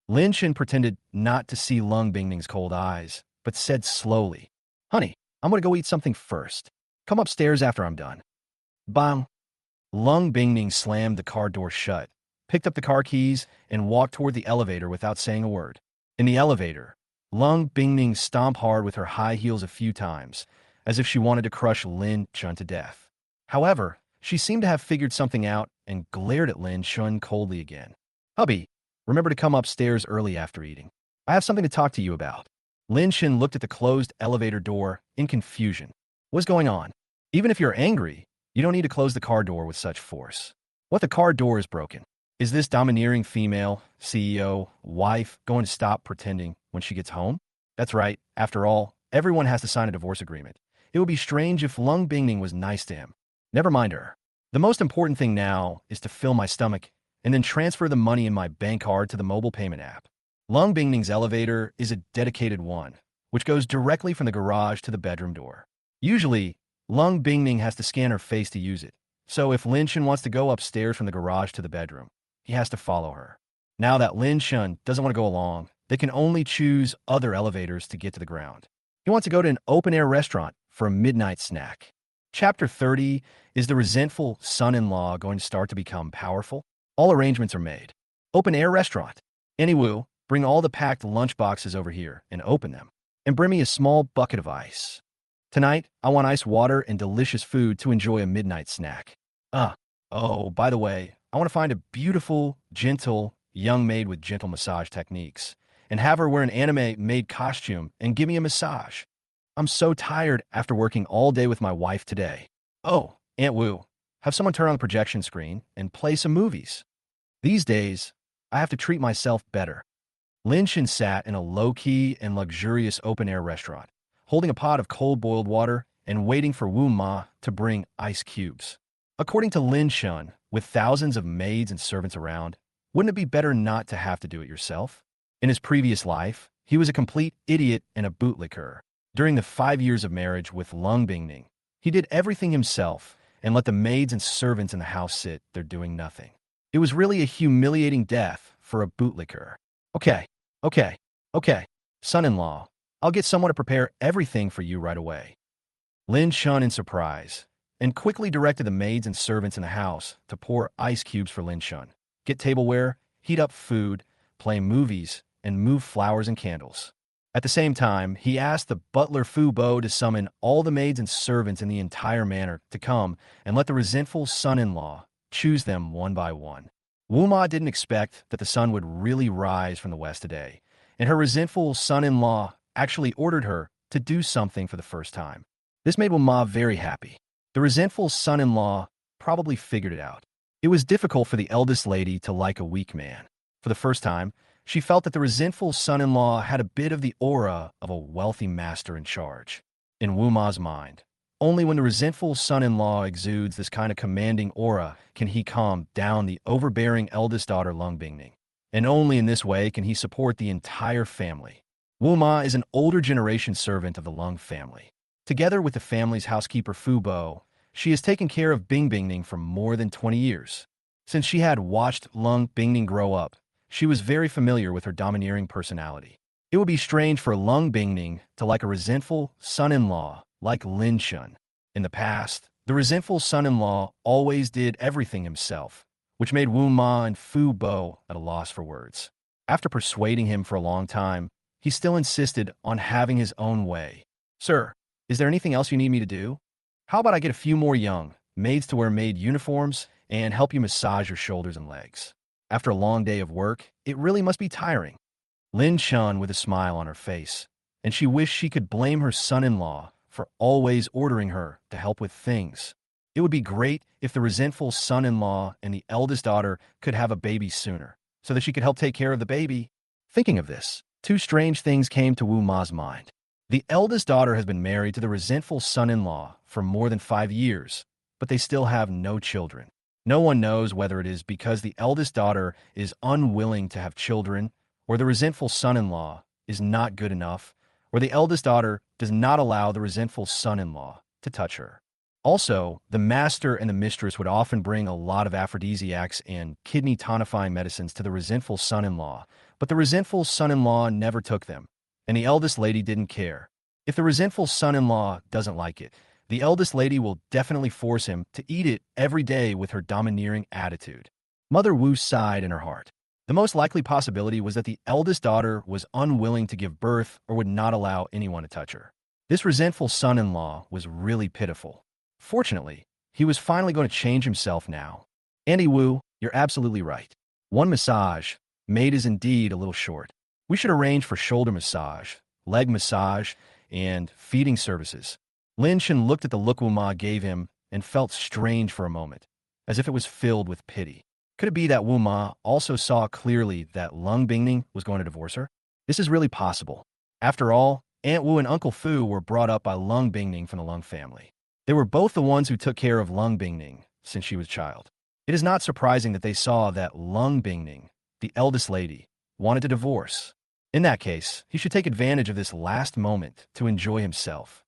Lin Shin pretended not to see Lung Bingning's cold eyes, but said slowly, "Honey, I'm going to go eat something first. Come upstairs after I'm done." Bang! Lung Bingning slammed the car door shut, picked up the car keys, and walked toward the elevator without saying a word. In the elevator, Lung Bingning stomped hard with her high heels a few times, as if she wanted to crush Lin Chun to death. However, she seemed to have figured something out and glared at Lin Chun coldly again. "Hubby, remember to come upstairs early after eating. I have something to talk to you about." Lin Chun looked at the closed elevator door in confusion. "What's going on? Even if you're angry, you don't need to close the car door with such force. What, the car door is broken? Is this domineering female, CEO, wife going to stop pretending when she gets home? That's right. After all, everyone has to sign a divorce agreement. It would be strange if Lung Bingning was nice to him. Never mind her. The most important thing now is to fill my stomach and then transfer the money in my bank card to the mobile payment app." Lung Bingning's elevator is a dedicated one, which goes directly from the garage to the bedroom door. Usually, Lung Bingning has to scan her face to use it, so if Lin Chun wants to go upstairs from the garage to the bedroom, he has to follow her. Now that Lin Chun doesn't want to go along, they can only choose other elevators to get to the ground. He wants to go to an open-air restaurant for a midnight snack. Chapter 30 is the resentful son-in-law going to start to become powerful? All arrangements are made. Open-air restaurant. Anywoo, bring all the packed lunch boxes over here and open them. And bring me a small bucket of ice. Tonight, I want ice water and delicious food to enjoy a midnight snack. Oh, by the way, I want to find a beautiful, gentle, young maid with gentle massage techniques and have her wear an anime-made costume and give me a massage. I'm so tired after working all day with my wife today. Oh, Aunt Wu, have someone turn on the projection screen and play some movies. These days, I have to treat myself better." Lin Shin sat in a low-key and luxurious open-air restaurant, holding a pot of cold-boiled water and waiting for Wu Ma to bring ice cubes. According to Lin Shun, with thousands of maids and servants around, wouldn't it be better not to have to do it yourself? In his previous life, he was a complete idiot and a bootlicker. During the 5 years of marriage with Lung Bingning, he did everything himself and let the maids and servants in the house sit there doing nothing. It was really a humiliating death for a bootlicker. Okay, son-in-law, I'll get someone to prepare everything for you right away." Lin shone in surprise and quickly directed the maids and servants in the house to pour ice cubes for Lin Shun, get tableware, heat up food, play movies, and move flowers and candles. At the same time, he asked the butler Fu Bo to summon all the maids and servants in the entire manor to come and let the resentful son-in-law choose them one by one. Wu Ma didn't expect that the sun would really rise from the west today, and her resentful son-in-law actually ordered her to do something for the first time. This made Wu Ma very happy. The resentful son-in-law probably figured it out. It was difficult for the eldest lady to like a weak man. For the first time, she felt that the resentful son-in-law had a bit of the aura of a wealthy master in charge. In Wu Ma's mind, only when the resentful son-in-law exudes this kind of commanding aura can he calm down the overbearing eldest daughter Lung Bingning. And only in this way can he support the entire family. Wu Ma is an older generation servant of the Lung family. Together with the family's housekeeper Fu Bo, she has taken care of Bing Bingning for more than 20 years. Since she had watched Lung Bingning grow up, she was very familiar with her domineering personality. It would be strange for Lung Bingning to like a resentful son-in-law like Lin Shun. In the past, the resentful son-in-law always did everything himself, which made Wu Ma and Fu Bo at a loss for words. After persuading him for a long time, he still insisted on having his own way. "Sir, is there anything else you need me to do? How about I get a few more young maids to wear maid uniforms and help you massage your shoulders and legs? After a long day of work, it really must be tiring." Lin Shun with a smile on her face, and she wished she could blame her son-in-law for always ordering her to help with things. It would be great if the resentful son-in-law and the eldest daughter could have a baby sooner, so that she could help take care of the baby. Thinking of this, two strange things came to Wu Ma's mind. The eldest daughter has been married to the resentful son-in-law for more than 5 years, but they still have no children. No one knows whether it is because the eldest daughter is unwilling to have children, or the resentful son-in-law is not good enough, or the eldest daughter does not allow the resentful son-in-law to touch her. Also, the master and the mistress would often bring a lot of aphrodisiacs and kidney tonifying medicines to the resentful son-in-law, but the resentful son-in-law never took them, and the eldest lady didn't care. If the resentful son-in-law doesn't like it, the eldest lady will definitely force him to eat it every day with her domineering attitude. Mother Wu sighed in her heart. The most likely possibility was that the eldest daughter was unwilling to give birth or would not allow anyone to touch her. This resentful son-in-law was really pitiful. Fortunately, he was finally going to change himself now. "Andy Wu, you're absolutely right. One massage, maid is indeed a little short. We should arrange for shoulder massage, leg massage, and feeding services." Lin Shen looked at the look Wu Ma gave him and felt strange for a moment, as if it was filled with pity. Could it be that Wu Ma also saw clearly that Lung Bingning was going to divorce her? This is really possible. After all, Aunt Wu and Uncle Fu were brought up by Lung Bingning from the Lung family. They were both the ones who took care of Lung Bingning since she was a child. It is not surprising that they saw that Lung Bingning, the eldest lady, wanted to divorce. In that case, he should take advantage of this last moment to enjoy himself.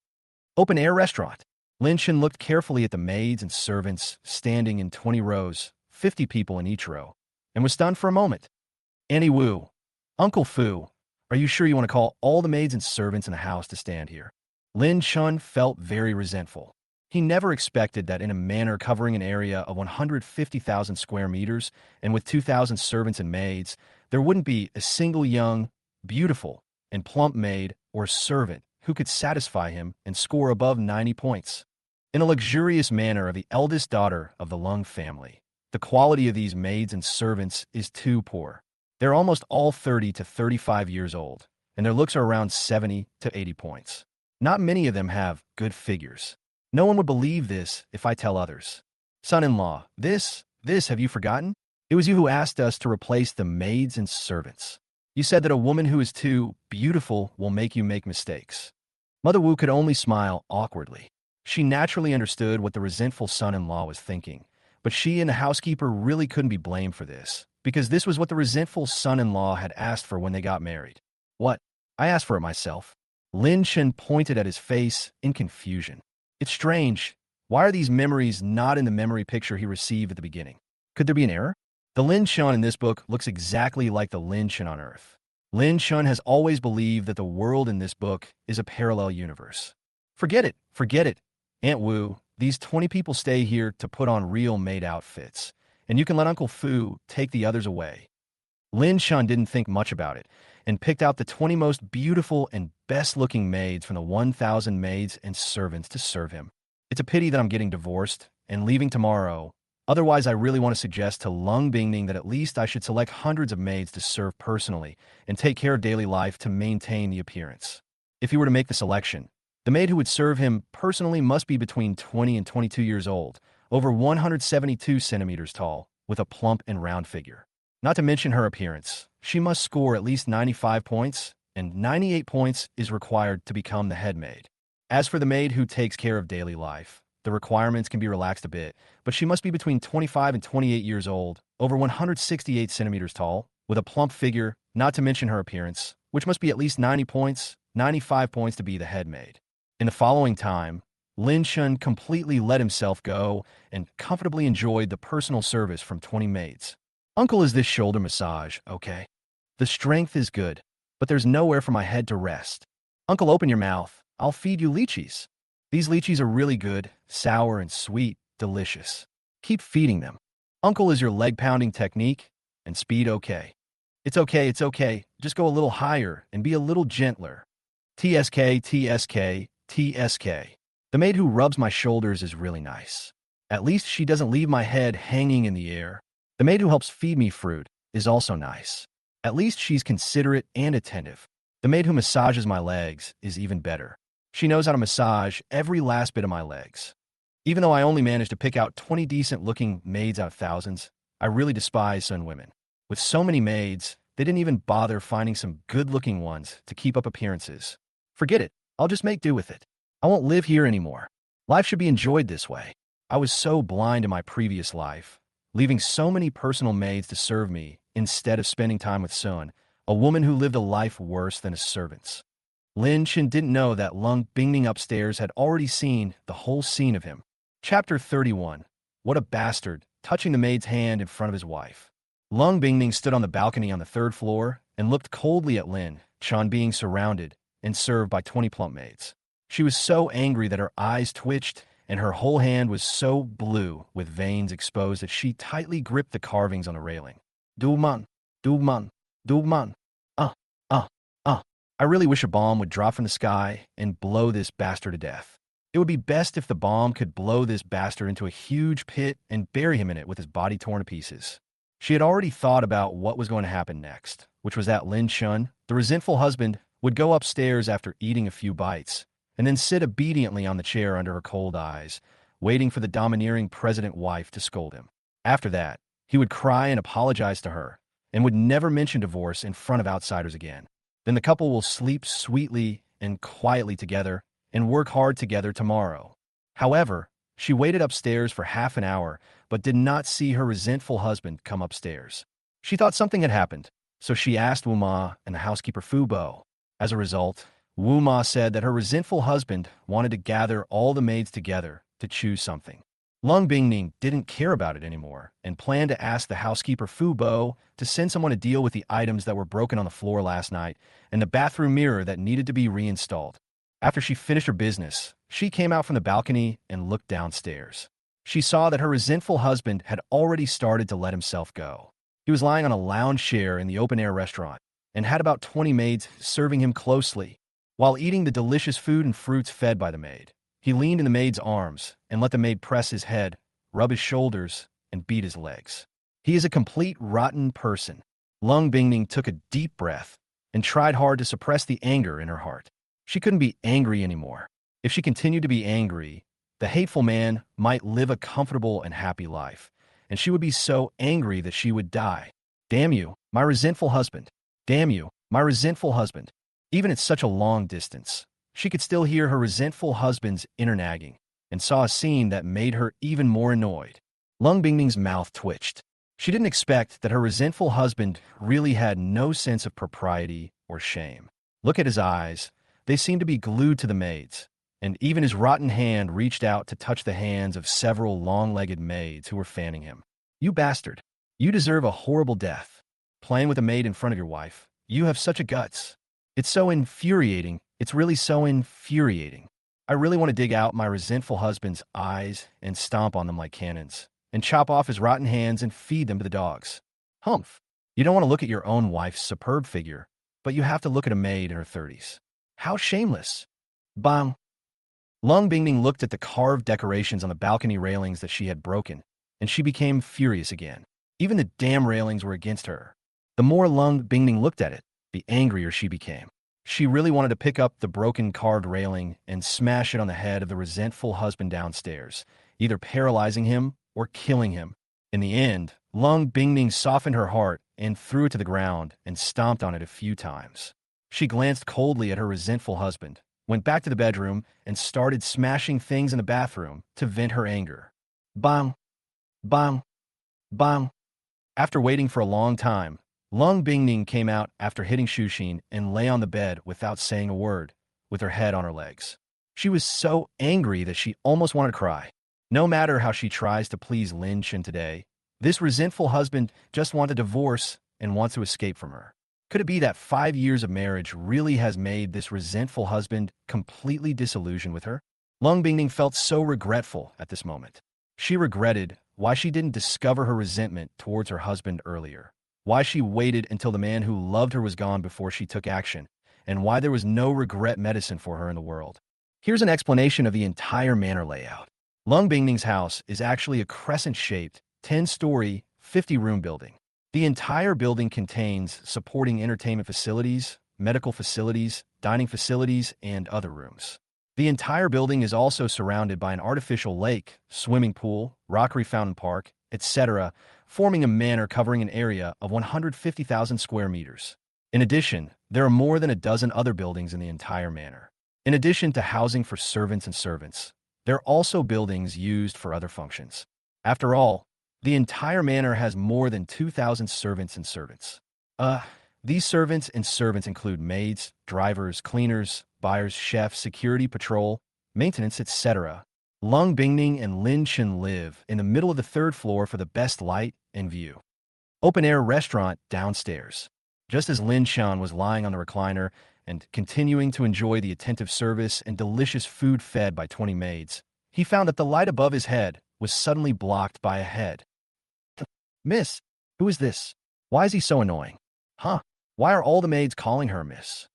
Open-air restaurant. Lin Shen looked carefully at the maids and servants standing in 20 rows, 50 people in each row, and was stunned for a moment. "Annie Wu, Uncle Fu, are you sure you want to call all the maids and servants in the house to stand here?" Lin Chun felt very resentful. He never expected that in a manor covering an area of 150,000 square meters and with 2,000 servants and maids, there wouldn't be a single young, beautiful, and plump maid or servant who could satisfy him and score above 90 points. In a luxurious manor of the eldest daughter of the Lung family, the quality of these maids and servants is too poor. They're almost all 30 to 35 years old, and their looks are around 70 to 80 points. Not many of them have good figures. No one would believe this if I tell others. "Son-in-law, this, have you forgotten? It was you who asked us to replace the maids and servants. You said that a woman who is too beautiful will make you make mistakes." Mother Wu could only smile awkwardly. She naturally understood what the resentful son-in-law was thinking, but she and the housekeeper really couldn't be blamed for this, because this was what the resentful son-in-law had asked for when they got married. "What? I asked for it myself." Lin Shen pointed at his face in confusion. "It's strange. Why are these memories not in the memory picture he received at the beginning? Could there be an error?" The Lin Shun in this book looks exactly like the Lin Shun on Earth. Lin Shun has always believed that the world in this book is a parallel universe. Forget it. Aunt Wu, these 20 people stay here to put on real maid outfits, and you can let Uncle Fu take the others away." Lin Shun didn't think much about it, and picked out the 20 most beautiful and best-looking maids from the 1,000 maids and servants to serve him. "It's a pity that I'm getting divorced and leaving tomorrow. Otherwise, I really want to suggest to Lung Bingning that at least I should select hundreds of maids to serve personally and take care of daily life to maintain the appearance. If he were to make the selection, the maid who would serve him personally must be between 20 and 22 years old, over 172 centimeters tall, with a plump and round figure. Not to mention her appearance, she must score at least 95 points, and 98 points is required to become the head maid. As for the maid who takes care of daily life, the requirements can be relaxed a bit, but she must be between 25 and 28 years old, over 168 centimeters tall, with a plump figure, not to mention her appearance, which must be at least 90 points, 95 points to be the head maid. In the following time, Lin Shun completely let himself go and comfortably enjoyed the personal service from 20 maids. Uncle, is this shoulder massage okay? The strength is good, but there's nowhere for my head to rest. Uncle, open your mouth. I'll feed you lychees. These lychees are really good, sour and sweet, delicious. Keep feeding them. Uncle, is your leg-pounding technique and speed okay? It's okay. Just go a little higher and be a little gentler. TSK, TSK, TSK. The maid who rubs my shoulders is really nice. At least she doesn't leave my head hanging in the air. The maid who helps feed me fruit is also nice. At least she's considerate and attentive. The maid who massages my legs is even better. She knows how to massage every last bit of my legs. Even though I only managed to pick out 20 decent-looking maids out of thousands, I really despise Sun women. With so many maids, they didn't even bother finding some good-looking ones to keep up appearances. Forget it. I'll just make do with it. I won't live here anymore. Life should be enjoyed this way. I was so blind in my previous life, leaving so many personal maids to serve me instead of spending time with Sun, a woman who lived a life worse than a servant's. Lin Shin didn't know that Lung Bingning upstairs had already seen the whole scene of him. Chapter 31. What a bastard, touching the maid's hand in front of his wife. Lung Bingning stood on the balcony on the third floor and looked coldly at Lin Chan being surrounded and served by 20 plump maids. She was so angry that her eyes twitched and her whole hand was so blue with veins exposed that she tightly gripped the carvings on the railing. Dugman, Dugman, Dugman. Uh. I really wish a bomb would drop from the sky and blow this bastard to death. It would be best if the bomb could blow this bastard into a huge pit and bury him in it with his body torn to pieces. She had already thought about what was going to happen next, which was that Lin Shun, the resentful husband, would go upstairs after eating a few bites, and then sit obediently on the chair under her cold eyes, waiting for the domineering president-wife to scold him. After that, he would cry and apologize to her, and would never mention divorce in front of outsiders again. Then the couple will sleep sweetly and quietly together and work hard together tomorrow. However, she waited upstairs for half an hour, but did not see her resentful husband come upstairs. She thought something had happened, so she asked Wu Ma and the housekeeper Fu Bo. As a result, Wu Ma said that her resentful husband wanted to gather all the maids together to choose something. Lung Bingning didn't care about it anymore and planned to ask the housekeeper Fu Bo to send someone to deal with the items that were broken on the floor last night and the bathroom mirror that needed to be reinstalled. After she finished her business, she came out from the balcony and looked downstairs. She saw that her resentful husband had already started to let himself go. He was lying on a lounge chair in the open-air restaurant and had about 20 maids serving him closely. While eating the delicious food and fruits fed by the maid, he leaned in the maid's arms and let the maid press his head, rub his shoulders, and beat his legs. He is a complete rotten person. Lung Bingning took a deep breath and tried hard to suppress the anger in her heart. She couldn't be angry anymore. If she continued to be angry, the hateful man might live a comfortable and happy life, and she would be so angry that she would die. Damn you, my resentful husband. Damn you, my resentful husband. Even at such a long distance, she could still hear her resentful husband's inner nagging and saw a scene that made her even more annoyed. Lung Bingning's mouth twitched. She didn't expect that her resentful husband really had no sense of propriety or shame. Look at his eyes. They seemed to be glued to the maids, and even his rotten hand reached out to touch the hands of several long-legged maids who were fanning him. You bastard. You deserve a horrible death. Playing with a maid in front of your wife. You have such a guts. It's so infuriating. It's really so infuriating. I really want to dig out my resentful husband's eyes and stomp on them like cannons, and chop off his rotten hands and feed them to the dogs. Humph. You don't want to look at your own wife's superb figure, but you have to look at a maid in her 30s. How shameless. Bang. Lung Bingning looked at the carved decorations on the balcony railings that she had broken, and she became furious again. Even the damn railings were against her. The more Lung Bingning looked at it, the angrier she became. She really wanted to pick up the broken carved railing and smash it on the head of the resentful husband downstairs, either paralyzing him or killing him. In the end, Lung Bingning softened her heart and threw it to the ground and stomped on it a few times. She glanced coldly at her resentful husband, went back to the bedroom, and started smashing things in the bathroom to vent her anger. Bang! Bang! Bang! After waiting for a long time, Lung Bingning came out after hitting Shushin and lay on the bed without saying a word, with her head on her legs. She was so angry that she almost wanted to cry. No matter how she tries to please Lin Shin today, this resentful husband just wants a divorce and wants to escape from her. Could it be that 5 years of marriage really has made this resentful husband completely disillusioned with her? Lung Bingning felt so regretful at this moment. She regretted why she didn't discover her resentment towards her husband earlier, why she waited until the man who loved her was gone before she took action, and why there was no regret medicine for her in the world. Here's an explanation of the entire manor layout. Lung Bingning's house is actually a crescent-shaped, 10-story, 50-room building. The entire building contains supporting entertainment facilities, medical facilities, dining facilities, and other rooms. The entire building is also surrounded by an artificial lake, swimming pool, rockery fountain park, etc., forming a manor covering an area of 150,000 square meters. In addition, there are more than a dozen other buildings in the entire manor. In addition to housing for servants, there are also buildings used for other functions. After all, the entire manor has more than 2,000 servants. These servants include maids, drivers, cleaners, buyers, chefs, security patrol, maintenance, etc. Lung Bingning and Lin Shin live in the middle of the 3rd floor for the best light and view. Open-air restaurant downstairs. Just as Lin Shan was lying on the recliner and continuing to enjoy the attentive service and delicious food fed by 20 maids, he found that the light above his head was suddenly blocked by a head. Miss, who is this? Why is he so annoying? Huh? Why are all the maids calling her Miss?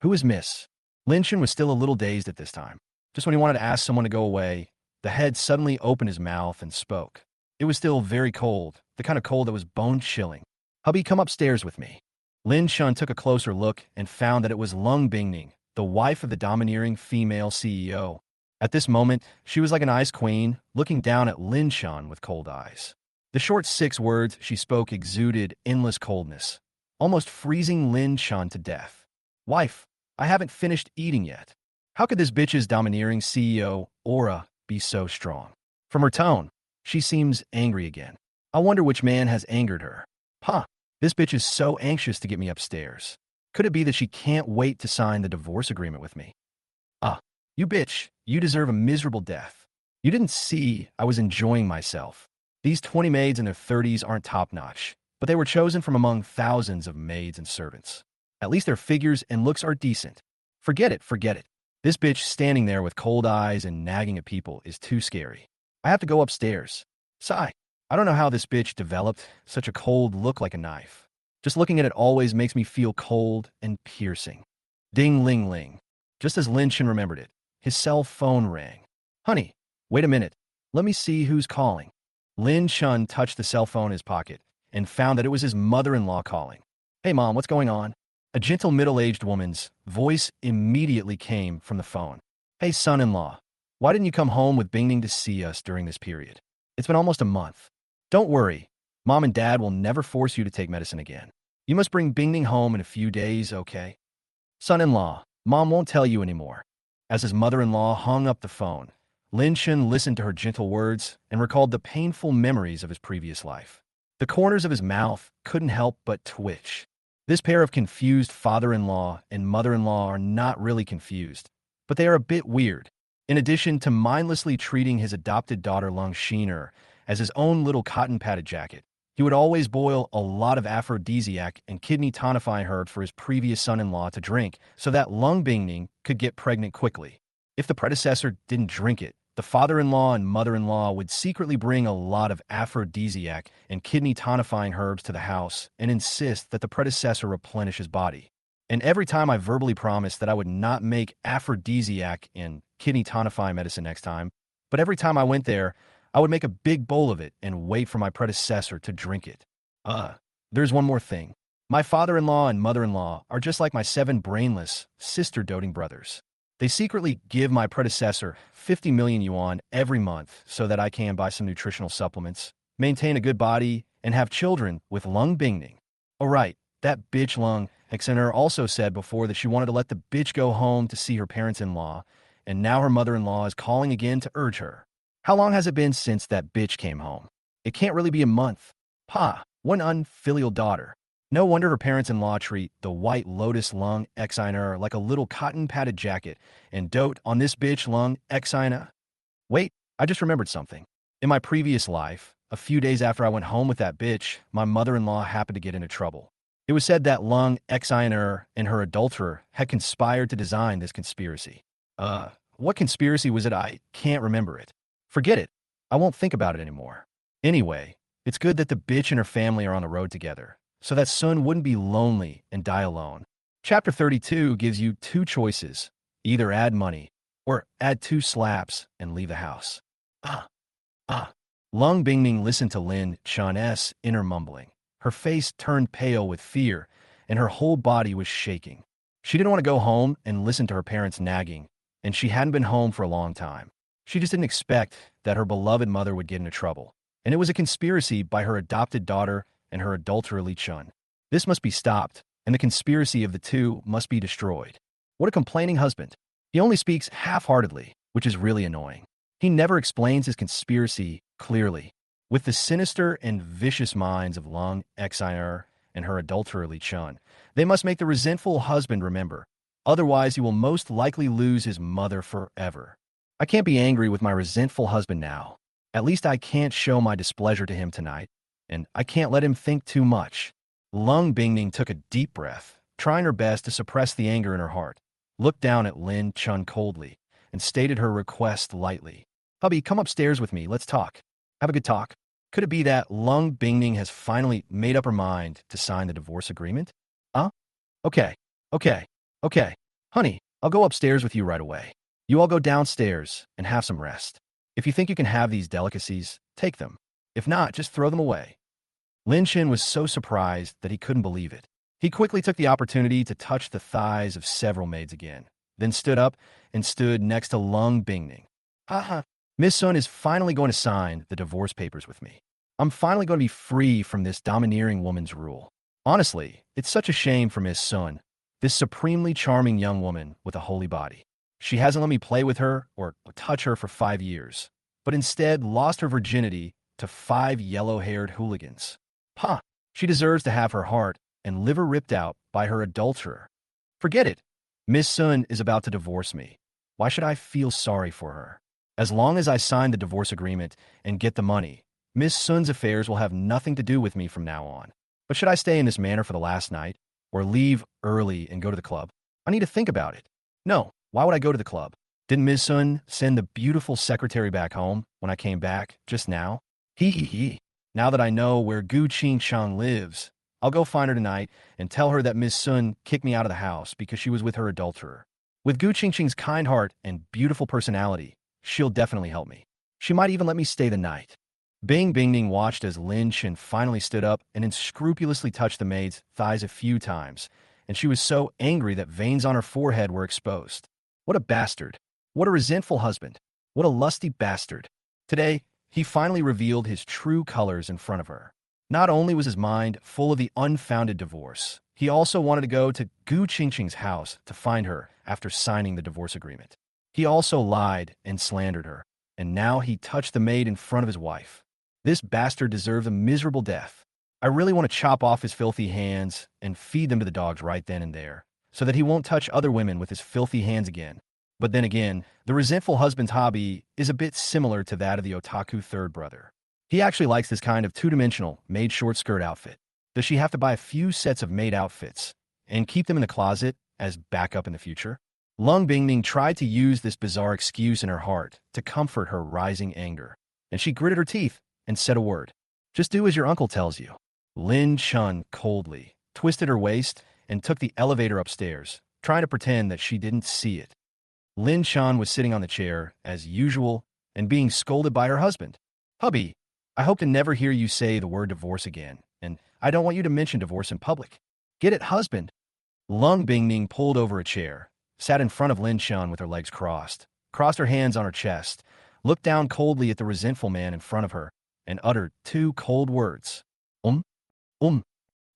Who is Miss? Lin Shin was still a little dazed at this time. Just when he wanted to ask someone to go away, the head suddenly opened his mouth and spoke. It was still very cold, the kind of cold that was bone-chilling. Hubby, come upstairs with me. Lin Shun took a closer look and found that it was Lung Bingning, the wife of the domineering female CEO. At this moment, she was like an ice queen, looking down at Lin Shun with cold eyes. The short 6 words she spoke exuded endless coldness, almost freezing Lin Shun to death. Wife, I haven't finished eating yet. How could this bitch's domineering CEO aura be so strong? From her tone, she seems angry again. I wonder which man has angered her. Huh, this bitch is so anxious to get me upstairs. Could it be that she can't wait to sign the divorce agreement with me? You bitch, you deserve a miserable death. You didn't see I was enjoying myself. These 20 maids in their 30s aren't top-notch, but they were chosen from among thousands of maids and servants. At least their figures and looks are decent. Forget it. This bitch standing there with cold eyes and nagging at people is too scary. I have to go upstairs. Sigh. I don't know how this bitch developed such a cold look like a knife. Just looking at it always makes me feel cold and piercing. Ding ling ling. Just as Lin Shin remembered it, his cell phone rang. Honey, wait a minute. Let me see who's calling. Lin Shun touched the cell phone in his pocket and found that it was his mother-in-law calling. Hey mom, what's going on? A gentle middle-aged woman's voice immediately came from the phone. Hey son-in-law, why didn't you come home with Bingning to see us during this period? It's been almost a month. Don't worry, mom and dad will never force you to take medicine again. You must bring Bingning home in a few days, okay? Son-in-law, mom won't tell you anymore. As his mother-in-law hung up the phone, Lin Shin listened to her gentle words and recalled the painful memories of his previous life. The corners of his mouth couldn't help but twitch. This pair of confused father-in-law and mother-in-law are not really confused, but they are a bit weird. In addition to mindlessly treating his adopted daughter Lung Shiner as his own little cotton-padded jacket, he would always boil a lot of aphrodisiac and kidney tonifying herbs for his previous son-in-law to drink so that Lung Bingning could get pregnant quickly. If the predecessor didn't drink it, the father-in-law and mother-in-law would secretly bring a lot of aphrodisiac and kidney tonifying herbs to the house and insist that the predecessor replenish his body. And every time I verbally promised that I would not make aphrodisiac and kidney tonifying medicine next time, but every time I went there, I would make a big bowl of it and wait for my predecessor to drink it. There's one more thing. My father-in-law and mother-in-law are just like my 7 brainless, sister-doting brothers. They secretly give my predecessor 50 million yuan every month so that I can buy some nutritional supplements, maintain a good body, and have children with Lung Bingning. Oh right, that bitch Lung Exener also said before that she wanted to let the bitch go home to see her parents-in-law, and now her mother-in-law is calling again to urge her. How long has it been since that bitch came home? It can't really be a month. Pa, one unfilial daughter. No wonder her parents-in-law treat the White Lotus Lung Exiner like a little cotton-padded jacket and dote on this bitch Lung Exina. Wait, I just remembered something. In my previous life, a few days after I went home with that bitch, my mother-in-law happened to get into trouble. It was said that Lung Exiner and her adulterer had conspired to design this conspiracy. What conspiracy was it? I can't remember it. Forget it. I won't think about it anymore. Anyway, it's good that the bitch and her family are on the road together, so that Sun wouldn't be lonely and die alone. Chapter 32 gives you two choices. Either add money, or add 2 slaps and leave the house. Ah, ah. Lung Bingning listened to Lin Chan's inner mumbling. Her face turned pale with fear, and her whole body was shaking. She didn't want to go home and listen to her parents nagging, and she hadn't been home for a long time. She just didn't expect that her beloved mother would get into trouble, and it was a conspiracy by her adopted daughter and her adulterer Li Chun. This must be stopped, and the conspiracy of the two must be destroyed. What a complaining husband. He only speaks half-heartedly, which is really annoying. He never explains his conspiracy clearly. With the sinister and vicious minds of Lung Exiner and her adulterer Li Chun, they must make the resentful husband remember. Otherwise, he will most likely lose his mother forever. I can't be angry with my resentful husband now. At least I can't show my displeasure to him tonight, and I can't let him think too much. Lung Bingning took a deep breath, trying her best to suppress the anger in her heart, looked down at Lin Chun coldly, and stated her request lightly. Hubby, come upstairs with me, let's talk. Have a good talk. Could it be that Lung Bingning has finally made up her mind to sign the divorce agreement? Okay, okay, okay. Honey, I'll go upstairs with you right away. You all go downstairs and have some rest. If you think you can have these delicacies, take them. If not, just throw them away. Lin Chin was so surprised that he couldn't believe it. He quickly took the opportunity to touch the thighs of several maids again, then stood up and stood next to Lung Bingning. Haha, Miss Sun is finally going to sign the divorce papers with me. I'm finally going to be free from this domineering woman's rule. Honestly, it's such a shame for Miss Sun, this supremely charming young woman with a holy body. She hasn't let me play with her or touch her for 5 years, but instead lost her virginity to 5 yellow-haired hooligans. She deserves to have her heart and liver ripped out by her adulterer. Forget it. Miss Sun is about to divorce me. Why should I feel sorry for her? As long as I sign the divorce agreement and get the money, Miss Sun's affairs will have nothing to do with me from now on. But should I stay in this manner for the last night, or leave early and go to the club? I need to think about it. No, why would I go to the club? Didn't Miss Sun send the beautiful secretary back home when I came back just now? Hee. Now that I know where Gu Qingchang lives, I'll go find her tonight and tell her that Miss Sun kicked me out of the house because she was with her adulterer. With Gu Qingqing's kind heart and beautiful personality, she'll definitely help me. She might even let me stay the night. Bing Bingning watched as Lin Chin finally stood up and unscrupulously touched the maid's thighs a few times, and she was so angry that veins on her forehead were exposed. What a bastard. What a resentful husband. What a lusty bastard. Today, he finally revealed his true colors in front of her. Not only was his mind full of the unfounded divorce, he also wanted to go to Gu Qingqing's house to find her after signing the divorce agreement. He also lied and slandered her, and now he touched the maid in front of his wife. This bastard deserves a miserable death. I really want to chop off his filthy hands and feed them to the dogs right then and there, so that he won't touch other women with his filthy hands again. But then again, the resentful husband's hobby is a bit similar to that of the otaku third brother. He actually likes this kind of two-dimensional maid short skirt outfit. Does she have to buy a few sets of maid outfits and keep them in the closet as backup in the future? Lung Bingning tried to use this bizarre excuse in her heart to comfort her rising anger, and she gritted her teeth and said a word. Just do as your uncle tells you. Lin Chun coldly twisted her waist and took the elevator upstairs, trying to pretend that she didn't see it. Lin Chun was sitting on the chair, as usual, and being scolded by her husband. Hubby, I hope to never hear you say the word divorce again, and I don't want you to mention divorce in public. Get it, husband? Lung Bingning pulled over a chair, sat in front of Lin Shun with her legs crossed her hands on her chest, looked down coldly at the resentful man in front of her, and uttered two cold words. Um? Um.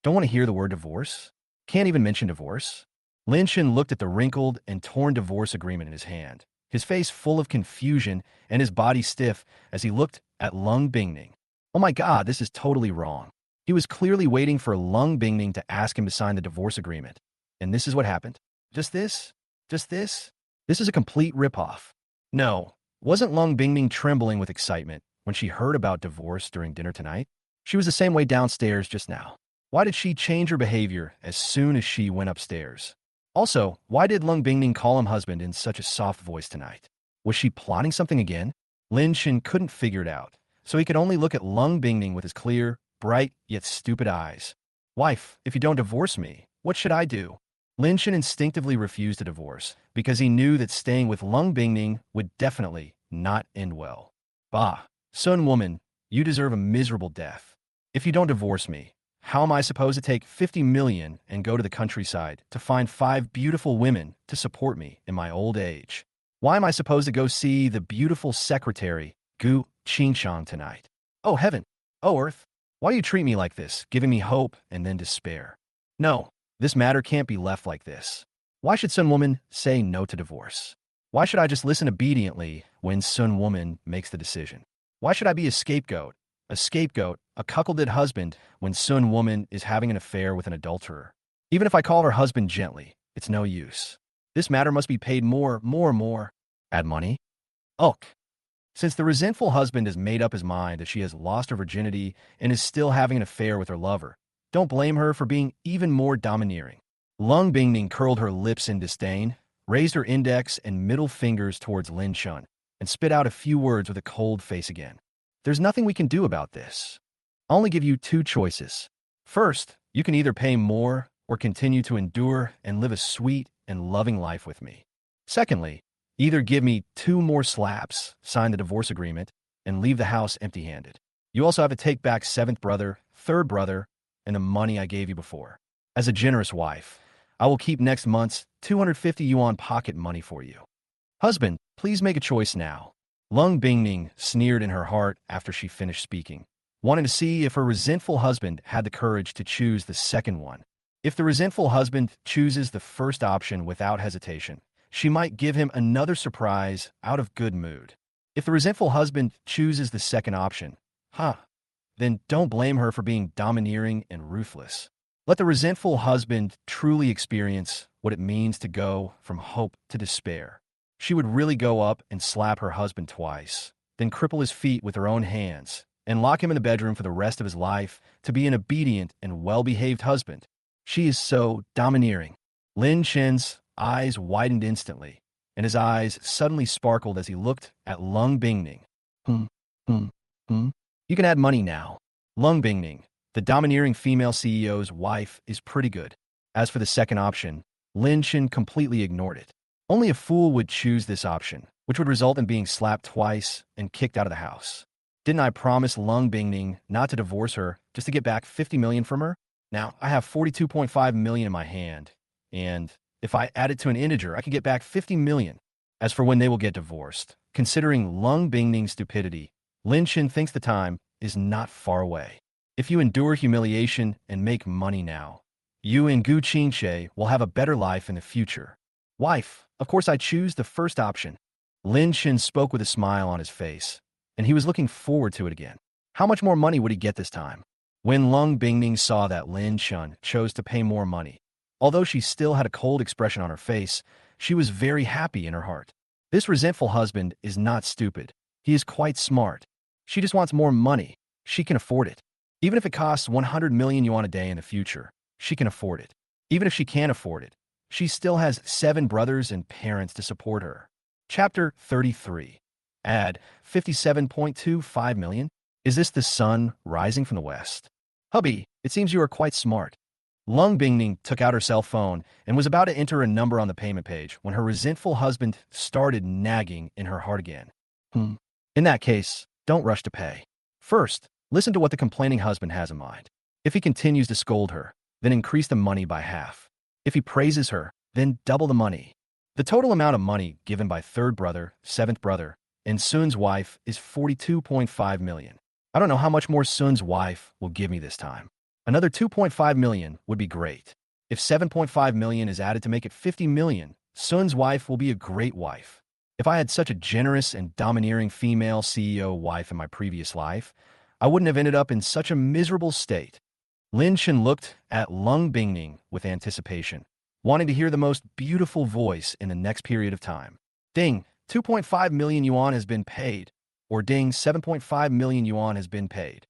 Don't want to hear the word divorce? Can't even mention divorce? Lin Shun looked at the wrinkled and torn divorce agreement in his hand, his face full of confusion and his body stiff as he looked at Lung Bingning. Oh my god, this is totally wrong. He was clearly waiting for Lung Bingning to ask him to sign the divorce agreement. And this is what happened. Just this? Just this? This is a complete ripoff. No, wasn't Lung Bingning trembling with excitement when she heard about divorce during dinner tonight? She was the same way downstairs just now. Why did she change her behavior as soon as she went upstairs? Also, why did Lung Bingning call him husband in such a soft voice tonight? Was she plotting something again? Lin Shin couldn't figure it out, so he could only look at Lung Bingning with his clear, bright, yet stupid eyes. Wife, if you don't divorce me, what should I do? Lin Shin instinctively refused a divorce because he knew that staying with Lung Bingning would definitely not end well. Bah, Sun woman, you deserve a miserable death. If you don't divorce me, how am I supposed to take 50 million and go to the countryside to find 5 beautiful women to support me in my old age? Why am I supposed to go see the beautiful secretary, Gu Qingshang, tonight? Oh heaven! Oh earth! Why do you treat me like this, giving me hope and then despair? No, this matter can't be left like this. Why should Sun woman say no to divorce? Why should I just listen obediently when Sun woman makes the decision? Why should I be a scapegoat, a cuckolded husband when Sun woman is having an affair with an adulterer? Even if I call her husband gently, it's no use. This matter must be paid more. Add money? Ugh. Since the resentful husband has made up his mind that she has lost her virginity and is still having an affair with her lover, don't blame her for being even more domineering. Lung Bingning curled her lips in disdain, raised her index and middle fingers towards Lin Shun, and spit out a few words with a cold face again. There's nothing we can do about this. I'll only give you 2 choices. First, you can either pay more or continue to endure and live a sweet and loving life with me. Secondly, either give me 2 more slaps, sign the divorce agreement, and leave the house empty-handed. You also have to take back 7th brother, 3rd brother, and the money I gave you before. As a generous wife, I will keep next month's 250 yuan pocket money for you. Husband, please make a choice now. Lung Bingning sneered in her heart after she finished speaking, wanting to see if her resentful husband had the courage to choose the second one. If the resentful husband chooses the first option without hesitation, she might give him another surprise out of good mood. If the resentful husband chooses the second option, then don't blame her for being domineering and ruthless. Let the resentful husband truly experience what it means to go from hope to despair. She would really go up and slap her husband twice, then cripple his feet with her own hands, and lock him in the bedroom for the rest of his life to be an obedient and well-behaved husband. She is so domineering. Lin Shen's eyes widened instantly, and his eyes suddenly sparkled as he looked at Lung Bingning. You can add money now. Lung Bingning, the domineering female CEO's wife, is pretty good. As for the second option, Lin Shen completely ignored it. Only a fool would choose this option, which would result in being slapped twice and kicked out of the house. Didn't I promise Lung Bingning not to divorce her just to get back 50 million from her? Now, I have 42.5 million in my hand, and if I add it to an integer, I can get back 50 million. As for when they will get divorced, considering Lung Bingning's stupidity, Lin Shen thinks the time is not far away. If you endure humiliation and make money now, you and Gu Qingxie will have a better life in the future. Wife, of course I choose the first option. Lin Shen spoke with a smile on his face, and he was looking forward to it again. How much more money would he get this time? When Lung Bingning saw that Lin Shen chose to pay more money, although she still had a cold expression on her face, she was very happy in her heart. This resentful husband is not stupid. He is quite smart. She just wants more money. She can afford it. Even if it costs 100 million yuan a day in the future, she can afford it. Even if she can't afford it, she still has 7 brothers and parents to support her. Chapter 33. Add 57.25 million. Is this the sun rising from the west? Hubby, it seems you are quite smart. Lung Bingning took out her cell phone and was about to enter a number on the payment page when her resentful husband started nagging in her heart again. In that case, don't rush to pay. First, listen to what the complaining husband has in mind. If he continues to scold her, then increase the money by half. If he praises her, then double the money. The total amount of money given by third brother, seventh brother, and Sun's wife is 42.5 million. I don't know how much more Sun's wife will give me this time. Another 2.5 million would be great. If 7.5 million is added to make it 50 million, Sun's wife will be a great wife. If I had such a generous and domineering female CEO wife in my previous life, I wouldn't have ended up in such a miserable state. Lin Chen looked at Lung Bingning with anticipation, wanting to hear the most beautiful voice in the next period of time. Ding, 2.5 million yuan has been paid, or ding, 7.5 million yuan has been paid.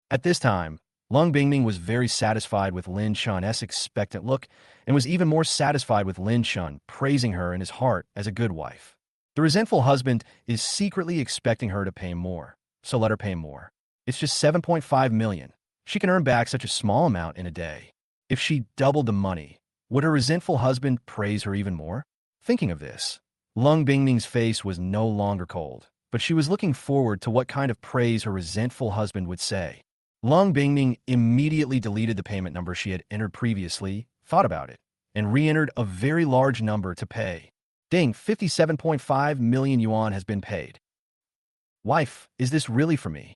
At this time, Lung Bingning was very satisfied with Lin Chun's expectant look and was even more satisfied with Lin Chun praising her in his heart as a good wife. The resentful husband is secretly expecting her to pay more, so let her pay more. It's just 7.5 million. She can earn back such a small amount in a day. If she doubled the money, would her resentful husband praise her even more? Thinking of this, Lung Bingning's face was no longer cold, but she was looking forward to what kind of praise her resentful husband would say. Lung Bingning immediately deleted the payment number she had entered previously, thought about it, and re-entered a very large number to pay. Ding, 57.5 million yuan has been paid. Wife, is this really for me?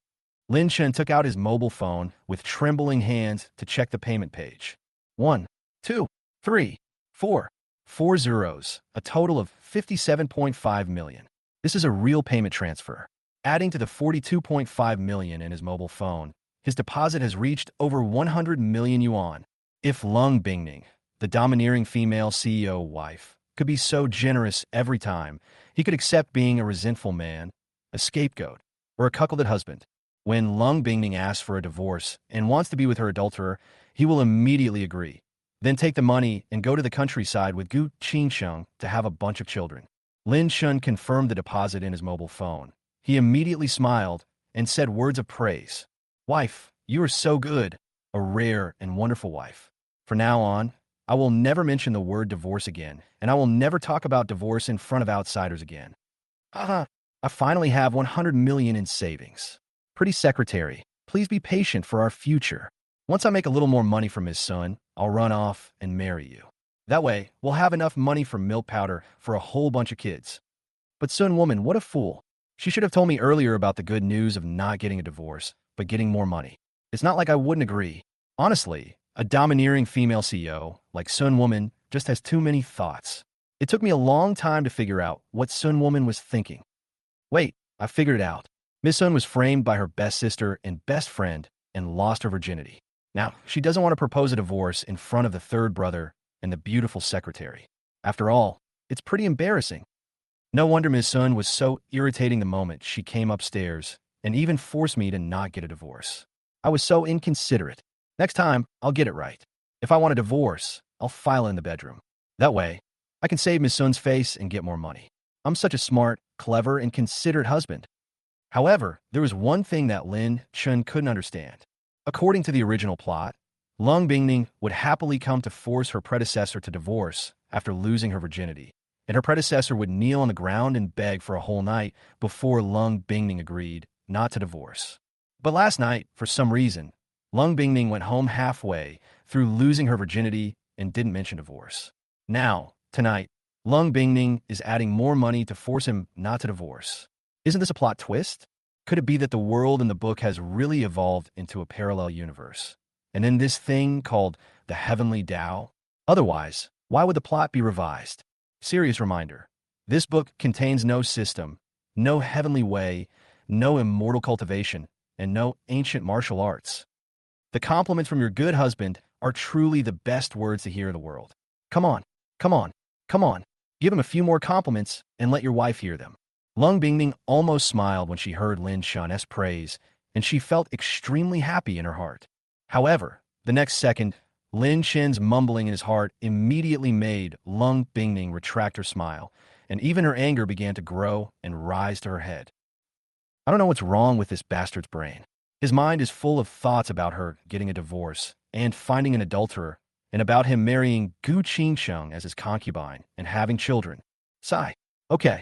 Lin Chen took out his mobile phone with trembling hands to check the payment page. 1, 2, 3, 4. 4 zeros, a total of 57.5 million. This is a real payment transfer. Adding to the 42.5 million in his mobile phone, his deposit has reached over 100 million yuan. If Lung Bingning, the domineering female CEO wife, could be so generous every time, he could accept being a resentful man, a scapegoat, or a cuckolded husband. When Lung Bingning asks for a divorce and wants to be with her adulterer, he will immediately agree. Then take the money and go to the countryside with Gu Qingsheng to have a bunch of children. Lin Shun confirmed the deposit in his mobile phone. He immediately smiled and said words of praise. Wife, you are so good, a rare and wonderful wife. From now on, I will never mention the word divorce again, and I will never talk about divorce in front of outsiders again. I finally have 100 million in savings. Pretty secretary, please be patient for our future. Once I make a little more money from his son, I'll run off and marry you. That way, we'll have enough money for milk powder for a whole bunch of kids. But Sun Woman, what a fool. She should have told me earlier about the good news of not getting a divorce, but getting more money. It's not like I wouldn't agree. Honestly, a domineering female CEO, like Sun Woman, just has too many thoughts. It took me a long time to figure out what Sun Woman was thinking. Wait, I figured it out. Miss Sun was framed by her best sister and best friend and lost her virginity. Now, she doesn't want to propose a divorce in front of the third brother and the beautiful secretary. After all, it's pretty embarrassing. No wonder Miss Sun was so irritating the moment she came upstairs and even forced me to not get a divorce. I was so inconsiderate. Next time, I'll get it right. If I want a divorce, I'll file it in the bedroom. That way, I can save Miss Sun's face and get more money. I'm such a smart, clever, and considerate husband. However, there was one thing that Lin Chun couldn't understand. According to the original plot, Lung Bingning would happily come to force her predecessor to divorce after losing her virginity, and her predecessor would kneel on the ground and beg for a whole night before Lung Bingning agreed not to divorce. But last night, for some reason, Lung Bingning went home halfway through losing her virginity and didn't mention divorce. Now, tonight, Lung Bingning is adding more money to force him not to divorce. Isn't this a plot twist? Could it be that the world in the book has really evolved into a parallel universe? And in this thing called the Heavenly Tao? Otherwise, why would the plot be revised? Serious reminder, this book contains no system, no heavenly way, no immortal cultivation, and no ancient martial arts. The compliments from your good husband are truly the best words to hear in the world. Come on, come on, come on. Give him a few more compliments and let your wife hear them. Lung Bingning almost smiled when she heard Lin Shun's praise, and she felt extremely happy in her heart. However, the next second, Lin Chen's mumbling in his heart immediately made Lung Bingning retract her smile, and even her anger began to grow and rise to her head. I don't know what's wrong with this bastard's brain. His mind is full of thoughts about her getting a divorce and finding an adulterer, and about him marrying Gu Qingsheng as his concubine and having children. Sigh. Okay.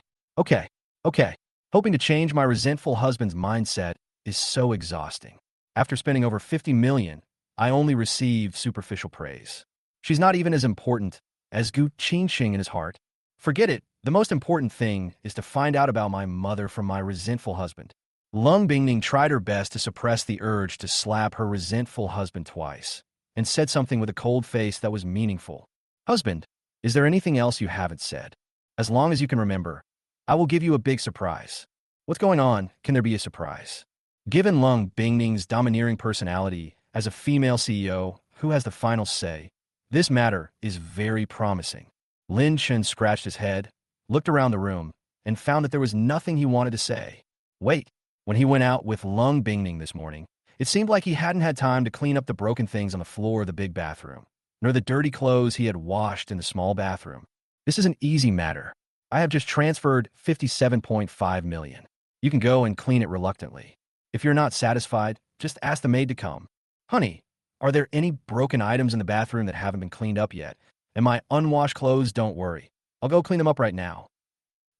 Hoping to change my resentful husband's mindset is so exhausting. After spending over 50 million, I only receive superficial praise. She's not even as important as Gu Qingxing in his heart. Forget it. The most important thing is to find out about my mother from my resentful husband. Lung Bingning tried her best to suppress the urge to slap her resentful husband twice, and said something with a cold face that was meaningful. Husband, is there anything else you haven't said? As long as you can remember, I will give you a big surprise. What's going on? Can there be a surprise? Given Lung Bingning's domineering personality as a female CEO who has the final say, this matter is very promising. Lin Chen scratched his head, looked around the room, and found that there was nothing he wanted to say. Wait, when he went out with Lung Bingning this morning, it seemed like he hadn't had time to clean up the broken things on the floor of the big bathroom, nor the dirty clothes he had washed in the small bathroom. This is an easy matter. I have just transferred 57.5 million. You can go and clean it reluctantly. If you're not satisfied, just ask the maid to come. Honey, are there any broken items in the bathroom that haven't been cleaned up yet? And my unwashed clothes, don't worry. I'll go clean them up right now.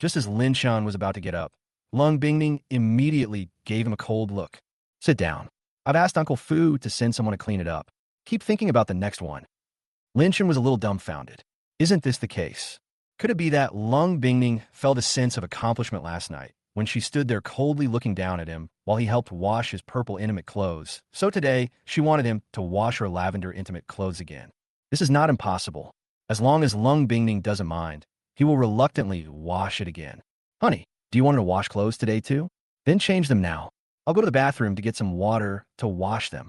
Just as Lin Shan was about to get up, Lung Bingning immediately gave him a cold look. Sit down. I've asked Uncle Fu to send someone to clean it up. Keep thinking about the next one. Lin Shan was a little dumbfounded. Isn't this the case? Could it be that Lung Bingning felt a sense of accomplishment last night when she stood there coldly looking down at him while he helped wash his purple intimate clothes? So today, she wanted him to wash her lavender intimate clothes again. This is not impossible. As long as Lung Bingning doesn't mind, he will reluctantly wash it again. Honey, do you want to wash clothes today too? Then change them now. I'll go to the bathroom to get some water to wash them.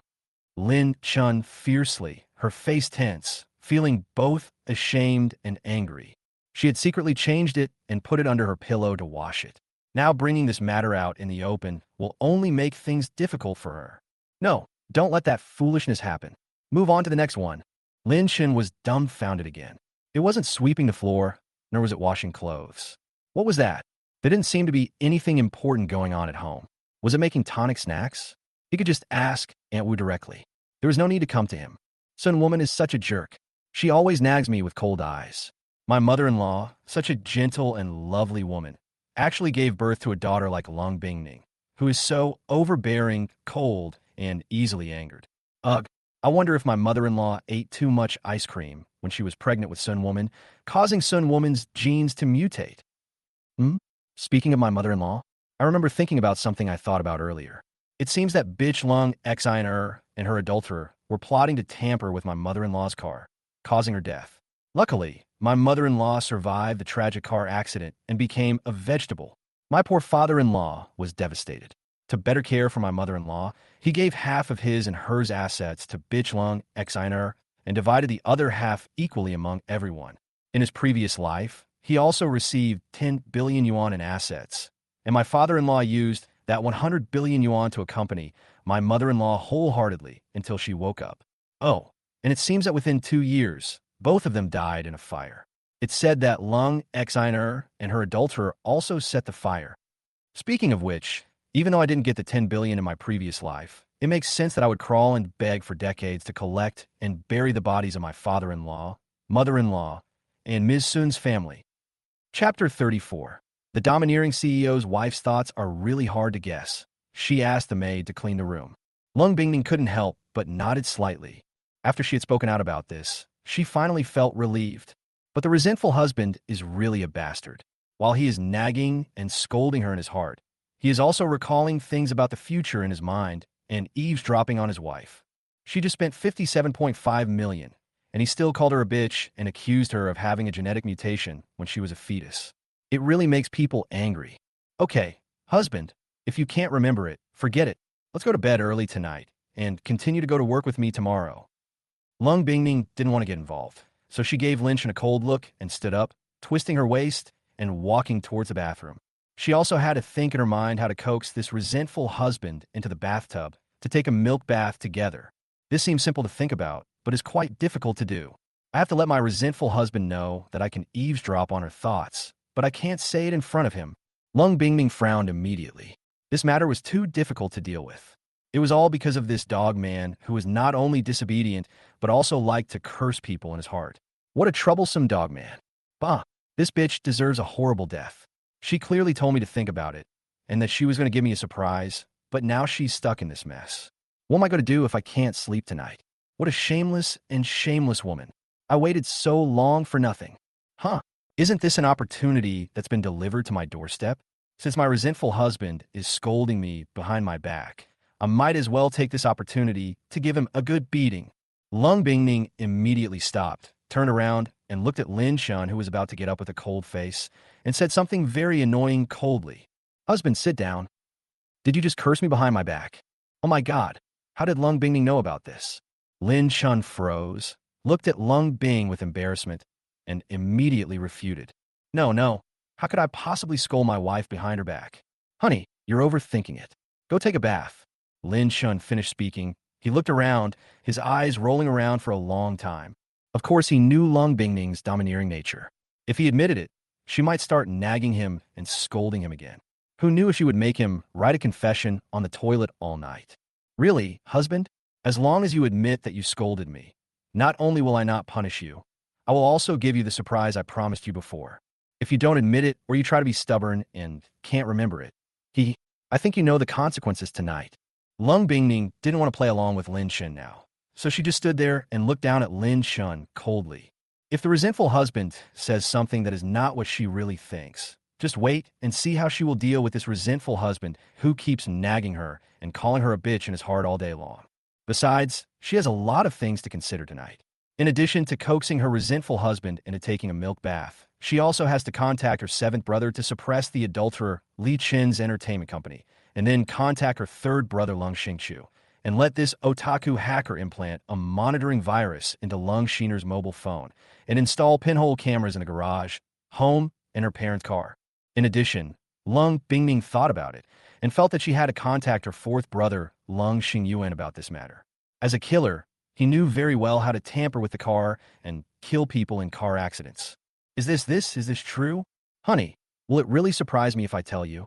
Lin Chun fiercely, her face tense, feeling both ashamed and angry. She had secretly changed it and put it under her pillow to wash it. Now bringing this matter out in the open will only make things difficult for her. No, don't let that foolishness happen. Move on to the next one. Lin Shin was dumbfounded again. It wasn't sweeping the floor, nor was it washing clothes. What was that? There didn't seem to be anything important going on at home. Was it making tonic snacks? He could just ask Aunt Wu directly. There was no need to come to him. Sun Woman is such a jerk. She always nags me with cold eyes. My mother-in-law, such a gentle and lovely woman, actually gave birth to a daughter like Lung Bingning, who is so overbearing, cold, and easily angered. Ugh. I wonder if my mother-in-law ate too much ice cream when she was pregnant with Sun Woman, causing Sun Woman's genes to mutate. Speaking of my mother-in-law, I remember thinking about something I thought about earlier. It seems that bitch Lung Xiner and her adulterer were plotting to tamper with my mother-in-law's car, causing her death. Luckily, my mother-in-law survived the tragic car accident and became a vegetable. My poor father-in-law was devastated. To better care for my mother-in-law, he gave half of his and hers assets to bitch Lung Xiner and divided the other half equally among everyone. In his previous life, he also received 10 billion yuan in assets, and my father-in-law used that 100 billion yuan to accompany my mother-in-law wholeheartedly until she woke up. Oh, and it seems that within 2 years, both of them died in a fire. It's said that Lung Xiner and her adulterer also set the fire. Speaking of which, even though I didn't get the 10 billion in my previous life, it makes sense that I would crawl and beg for decades to collect and bury the bodies of my father-in-law, mother-in-law, and Ms. Sun's family. Chapter 34. The domineering CEO's wife's thoughts are really hard to guess. She asked the maid to clean the room. Lung Bingning couldn't help but nodded slightly. After she had spoken out about this, she finally felt relieved. But the resentful husband is really a bastard. While he is nagging and scolding her in his heart, he is also recalling things about the future in his mind and eavesdropping on his wife. She just spent 57.5 million, and he still called her a bitch and accused her of having a genetic mutation when she was a fetus. It really makes people angry. Okay, husband, if you can't remember it, forget it. Let's go to bed early tonight and continue to go to work with me tomorrow. Lung Bingning didn't want to get involved, so she gave Lynch a cold look and stood up, twisting her waist and walking towards the bathroom. She also had to think in her mind how to coax this resentful husband into the bathtub to take a milk bath together. This seems simple to think about, but is quite difficult to do. I have to let my resentful husband know that I can eavesdrop on her thoughts, but I can't say it in front of him. Lung Bingming frowned immediately. This matter was too difficult to deal with. It was all because of this dog man who was not only disobedient, but also liked to curse people in his heart. What a troublesome dog man. Bah, this bitch deserves a horrible death. She clearly told me to think about it, and that she was going to give me a surprise, but now she's stuck in this mess. What am I going to do if I can't sleep tonight? What a shameless and shameless woman. I waited so long for nothing. Huh, Isn't this an opportunity that's been delivered to my doorstep? Since my resentful husband is scolding me behind my back, I might as well take this opportunity to give him a good beating. Lung Bingning immediately stopped, turned around, and looked at Lin Shun, who was about to get up with a cold face, and said something very annoying coldly. Husband, sit down. Did you just curse me behind my back? Oh my god, how did Lung Bingning know about this? Lin Shun froze, looked at Lung Bing with embarrassment, and immediately refuted. No, no, how could I possibly scold my wife behind her back? Honey, you're overthinking it. Go take a bath. Lin Shun finished speaking. He looked around, his eyes rolling around for a long time. Of course, he knew Lung Bingning's domineering nature. If he admitted it, she might start nagging him and scolding him again. Who knew if she would make him write a confession on the toilet all night? Really, husband? As long as you admit that you scolded me, not only will I not punish you, I will also give you the surprise I promised you before. If you don't admit it or you try to be stubborn and can't remember it, I think you know the consequences tonight. Lung Bingning didn't want to play along with Lin Shun now, so she just stood there and looked down at Lin Shun coldly. If the resentful husband says something that is not what she really thinks, just wait and see how she will deal with this resentful husband who keeps nagging her and calling her a bitch in his heart all day long. Besides, she has a lot of things to consider tonight. In addition to coaxing her resentful husband into taking a milk bath, she also has to contact her seventh brother to suppress the adulterer Li Chen's entertainment company, and then contact her third brother Lung Xingqiu, and let this otaku hacker implant a monitoring virus into Lung Xiner's mobile phone, and install pinhole cameras in the garage, home, and her parents' car. In addition, Lung Bingning thought about it, and felt that she had to contact her fourth brother Lung Xingyuan about this matter. As a killer, he knew very well how to tamper with the car and kill people in car accidents. Is this true? Honey, will it really surprise me if I tell you?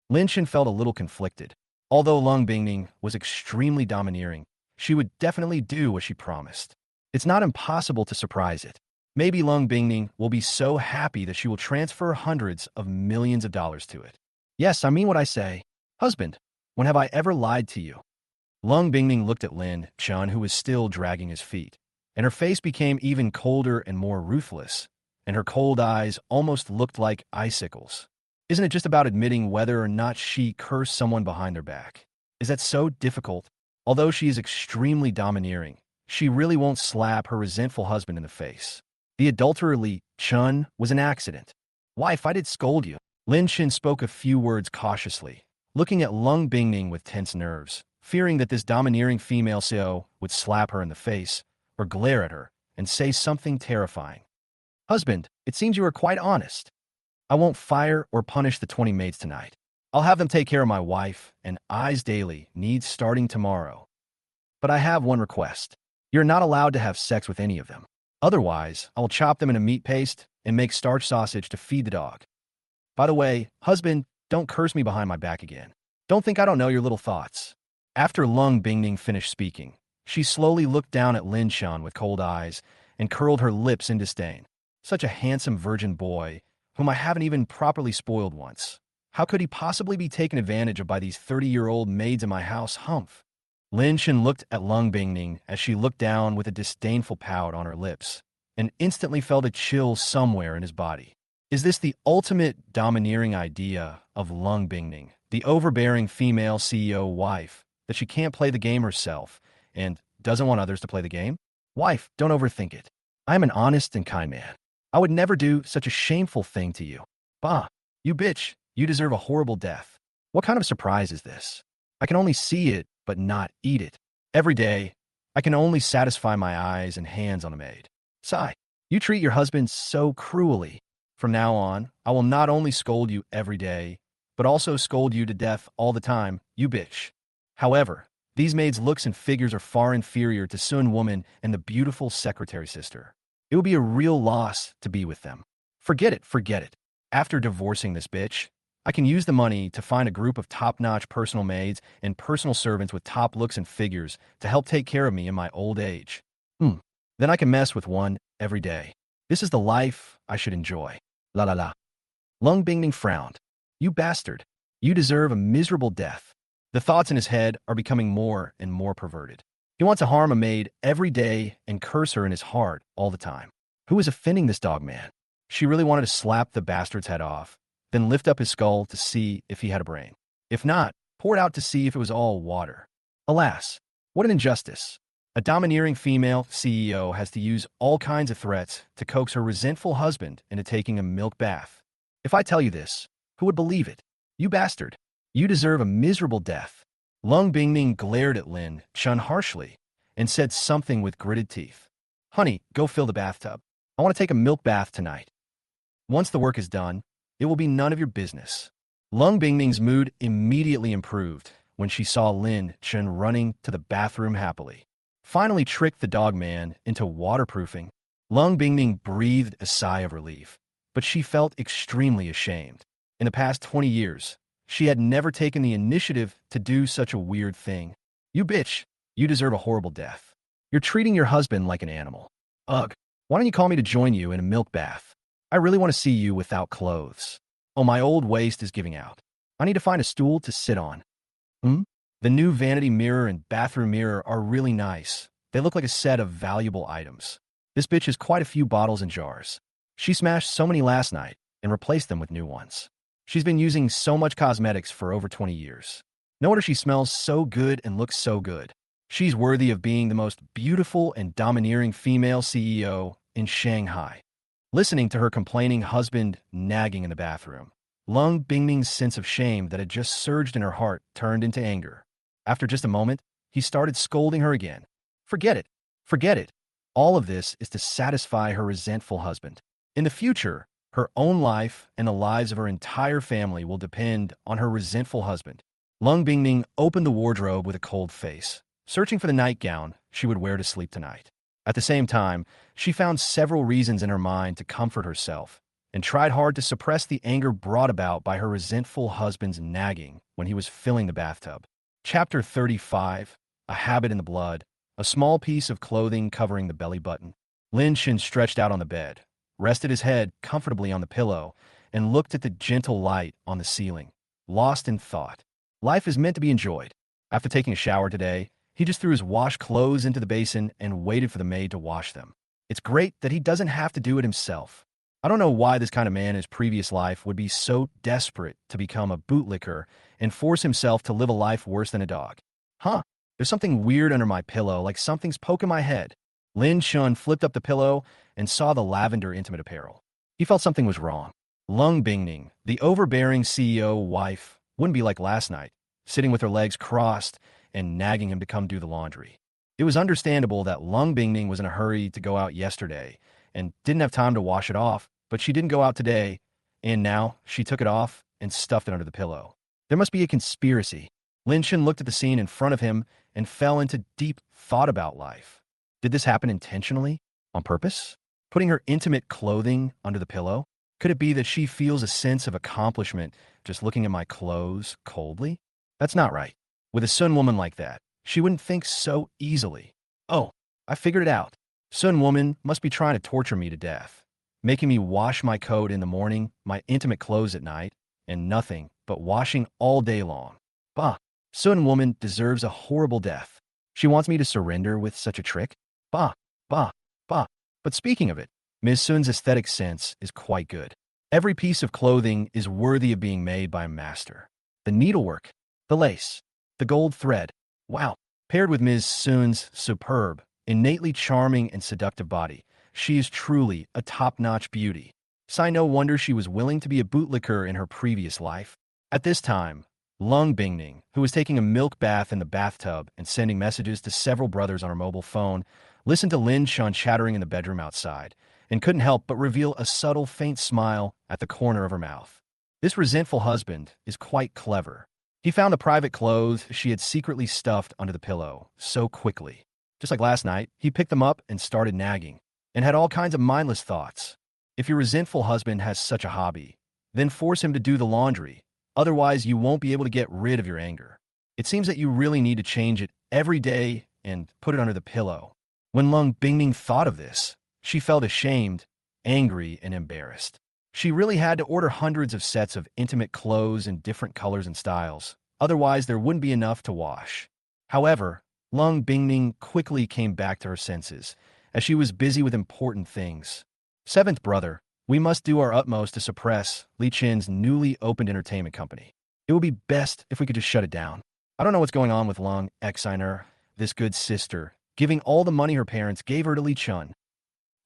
Lin Shin felt a little conflicted. Although Lung Bingning was extremely domineering, she would definitely do what she promised. It's not impossible to surprise it. Maybe Lung Bingning will be so happy that she will transfer hundreds of millions of dollars to it. Yes, I mean what I say. Husband, when have I ever lied to you? Lung Bingning looked at Lin Chun, who was still dragging his feet, and her face became even colder and more ruthless, and her cold eyes almost looked like icicles. Isn't it just about admitting whether or not she cursed someone behind their back? Is that so difficult? Although she is extremely domineering, she really won't slap her resentful husband in the face. The adulterer Li Chun was an accident. Wife, I did scold you. Lin Shin spoke a few words cautiously, looking at Lung Bingning with tense nerves, fearing that this domineering female CEO would slap her in the face or glare at her and say something terrifying. Husband, it seems you are quite honest. I won't fire or punish the 20 maids tonight. I'll have them take care of my wife, and Eyes Daily needs starting tomorrow. But I have one request. You're not allowed to have sex with any of them. Otherwise, I'll chop them into meat paste and make starch sausage to feed the dog. By the way, husband, don't curse me behind my back again. Don't think I don't know your little thoughts. After Lung Bingning finished speaking, she slowly looked down at Lin Shan with cold eyes and curled her lips in disdain. Such a handsome virgin boy, whom I haven't even properly spoiled once. How could he possibly be taken advantage of by these 30-year-old maids in my house? Humph. Lin Shan looked at Lung Bingning as she looked down with a disdainful pout on her lips, and instantly felt a chill somewhere in his body. Is this the ultimate domineering idea of Lung Bingning, the overbearing female CEO wife, that she can't play the game herself and doesn't want others to play the game? Wife, don't overthink it. I am an honest and kind man. I would never do such a shameful thing to you. Bah, you bitch, you deserve a horrible death. What kind of surprise is this? I can only see it, but not eat it. Every day, I can only satisfy my eyes and hands on a maid. Sigh, you treat your husband so cruelly. From now on, I will not only scold you every day, but also scold you to death all the time, you bitch. However, these maids' looks and figures are far inferior to Sun Woman and the beautiful secretary sister. It would be a real loss to be with them. Forget it, forget it. After divorcing this bitch, I can use the money to find a group of top-notch personal maids and personal servants with top looks and figures to help take care of me in my old age. Then I can mess with one every day. This is the life I should enjoy. La la la. Lung Bingning frowned. You bastard. You deserve a miserable death. The thoughts in his head are becoming more and more perverted. He wants to harm a maid every day and curse her in his heart all the time. Who is offending this dog man? She really wanted to slap the bastard's head off, then lift up his skull to see if he had a brain. If not, pour it out to see if it was all water. Alas, what an injustice. A domineering female CEO has to use all kinds of threats to coax her resentful husband into taking a milk bath. If I tell you this, who would believe it? You bastard. You deserve a miserable death. Lung Bingming glared at Lin Chun harshly and said something with gritted teeth. Honey, go fill the bathtub. I want to take a milk bath tonight. Once the work is done, it will be none of your business. Lung Bingming's mood immediately improved when she saw Lin Chun running to the bathroom happily. Finally tricked the dog man into waterproofing. Lung Bingming breathed a sigh of relief, but she felt extremely ashamed. In the past 20 years, she had never taken the initiative to do such a weird thing. You bitch, you deserve a horrible death. You're treating your husband like an animal. Ugh, why don't you call me to join you in a milk bath? I really want to see you without clothes. Oh, my old waist is giving out. I need to find a stool to sit on. The new vanity mirror and bathroom mirror are really nice. They look like a set of valuable items. This bitch has quite a few bottles and jars. She smashed so many last night and replaced them with new ones. She's been using so much cosmetics for over 20 years. No wonder she smells so good and looks so good. She's worthy of being the most beautiful and domineering female CEO in Shanghai. Listening to her complaining husband nagging in the bathroom, Lung Bingming's sense of shame that had just surged in her heart turned into anger. After just a moment, he started scolding her again. Forget it. Forget it. All of this is to satisfy her resentful husband. In the future, her own life and the lives of her entire family will depend on her resentful husband. Lung Bingming opened the wardrobe with a cold face, searching for the nightgown she would wear to sleep tonight. At the same time, she found several reasons in her mind to comfort herself and tried hard to suppress the anger brought about by her resentful husband's nagging when he was filling the bathtub. Chapter 35, A Habit in the Blood, a small piece of clothing covering the belly button. Lin Shin stretched out on the bed, rested his head comfortably on the pillow, and looked at the gentle light on the ceiling, lost in thought. Life is meant to be enjoyed. After taking a shower today, he just threw his wash clothes into the basin and waited for the maid to wash them. It's great that he doesn't have to do it himself. I don't know why this kind of man in his previous life would be so desperate to become a bootlicker and force himself to live a life worse than a dog. There's something weird under my pillow, like something's poking my head. Lin Chun flipped up the pillow and saw the lavender intimate apparel. He felt something was wrong. Lung Bingming, the overbearing CEO wife, wouldn't be like last night, sitting with her legs crossed and nagging him to come do the laundry. It was understandable that Lung Bingming was in a hurry to go out yesterday and didn't have time to wash it off, but she didn't go out today, and now she took it off and stuffed it under the pillow. There must be a conspiracy. Lin Shin looked at the scene in front of him and fell into deep thought about life. Did this happen intentionally? On purpose? Putting her intimate clothing under the pillow? Could it be that she feels a sense of accomplishment just looking at my clothes coldly? That's not right. With a Sun woman like that, she wouldn't think so easily. Oh, I figured it out. Sun woman must be trying to torture me to death, making me wash my coat in the morning, my intimate clothes at night, and nothing but washing all day long. Bah, Sun woman deserves a horrible death. She wants me to surrender with such a trick? Bah, bah, bah. But speaking of it, Ms. Sun's aesthetic sense is quite good. Every piece of clothing is worthy of being made by a master. The needlework, the lace, the gold thread. Wow. Paired with Ms. Sun's superb, innately charming and seductive body, she is truly a top-notch beauty. Sigh no wonder she was willing to be a bootlicker in her previous life. At this time, Lung Bingming, who was taking a milk bath in the bathtub and sending messages to several brothers on her mobile phone, listened to Lin Chun chattering in the bedroom outside, and couldn't help but reveal a subtle, faint smile at the corner of her mouth. This resentful husband is quite clever. He found the private clothes she had secretly stuffed under the pillow so quickly. Just like last night, he picked them up and started nagging, and had all kinds of mindless thoughts. If your resentful husband has such a hobby, then force him to do the laundry. Otherwise, you won't be able to get rid of your anger. It seems that you really need to change it every day and put it under the pillow. When Lung Bingming thought of this, she felt ashamed, angry, and embarrassed. She really had to order hundreds of sets of intimate clothes in different colors and styles. Otherwise, there wouldn't be enough to wash. However, Lung Bingming quickly came back to her senses, as she was busy with important things. Seventh brother, We must do our utmost to suppress Li Chin's newly opened entertainment company. It would be best if we could just shut it down. I don't know what's going on with Lung Exiner, this good sister, giving all the money her parents gave her to Li Chun.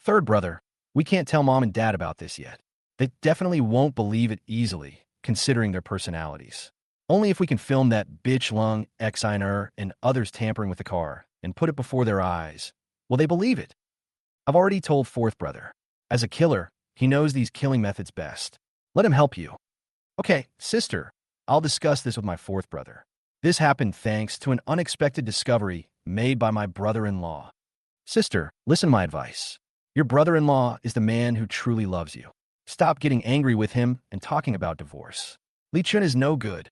Third brother, we can't tell mom and dad about this yet. They definitely won't believe it easily, considering their personalities. Only if we can film that bitch Lung Exiner and others tampering with the car and put it before their eyes, will they believe it? I've already told fourth brother. As a killer, he knows these killing methods best. Let him help you. Okay, sister, I'll discuss this with my fourth brother. This happened thanks to an unexpected discovery made by my brother-in-law. Sister, listen to my advice. Your brother-in-law is the man who truly loves you. Stop getting angry with him and talking about divorce. Li Chun is no good.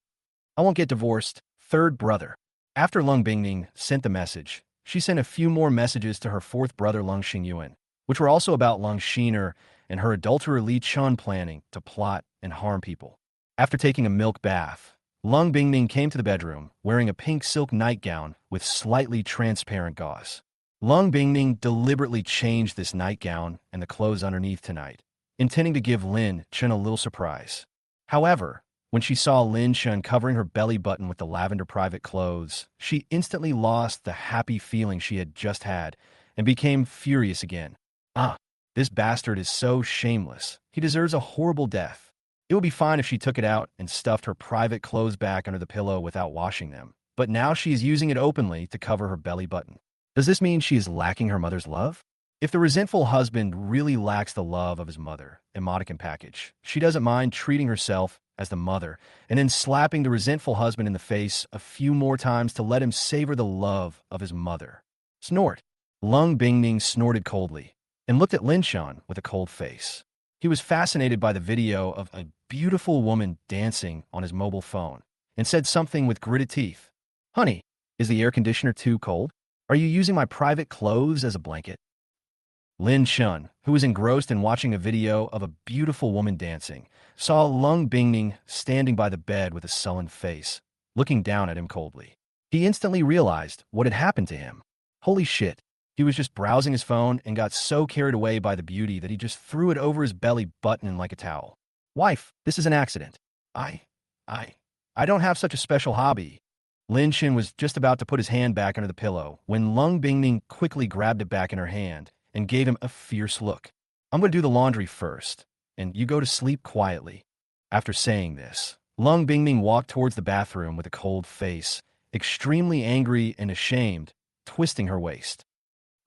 I won't get divorced. Third brother. After Lung Bingning sent the message, she sent a few more messages to her fourth brother Lung Xingyuan, which were also about Lung Xiner and her adulterer Li Chun planning to plot and harm people. After taking a milk bath, Lung Bingning came to the bedroom wearing a pink silk nightgown with slightly transparent gauze. Lung Bingning deliberately changed this nightgown and the clothes underneath tonight, intending to give Lin Chun a little surprise. However, when she saw Lin Chun covering her belly button with the lavender private clothes, she instantly lost the happy feeling she had just had and became furious again. This bastard is so shameless. He deserves a horrible death. It would be fine if she took it out and stuffed her private clothes back under the pillow without washing them, but now she is using it openly to cover her belly button. Does this mean she is lacking her mother's love? If the resentful husband really lacks the love of his mother, Emoticon package, she doesn't mind treating herself as the mother and then slapping the resentful husband in the face a few more times to let him savor the love of his mother. Snort. Lung Bingning snorted coldly and looked at Lin Chun with a cold face. He was fascinated by the video of a beautiful woman dancing on his mobile phone and said something with gritted teeth. Honey, is the air conditioner too cold? Are you using my private clothes as a blanket? Lin Chun, who was engrossed in watching a video of a beautiful woman dancing, saw Lung Bingning standing by the bed with a sullen face, looking down at him coldly. He instantly realized what had happened to him. Holy shit. He was just browsing his phone and got so carried away by the beauty that he just threw it over his belly button like a towel. Wife, this is an accident. I don't have such a special hobby. Lin Chin was just about to put his hand back under the pillow when Lung Bingning quickly grabbed it back in her hand and gave him a fierce look. I'm going to do the laundry first, and you go to sleep quietly. After saying this, Lung Bingning walked towards the bathroom with a cold face, extremely angry and ashamed, twisting her waist.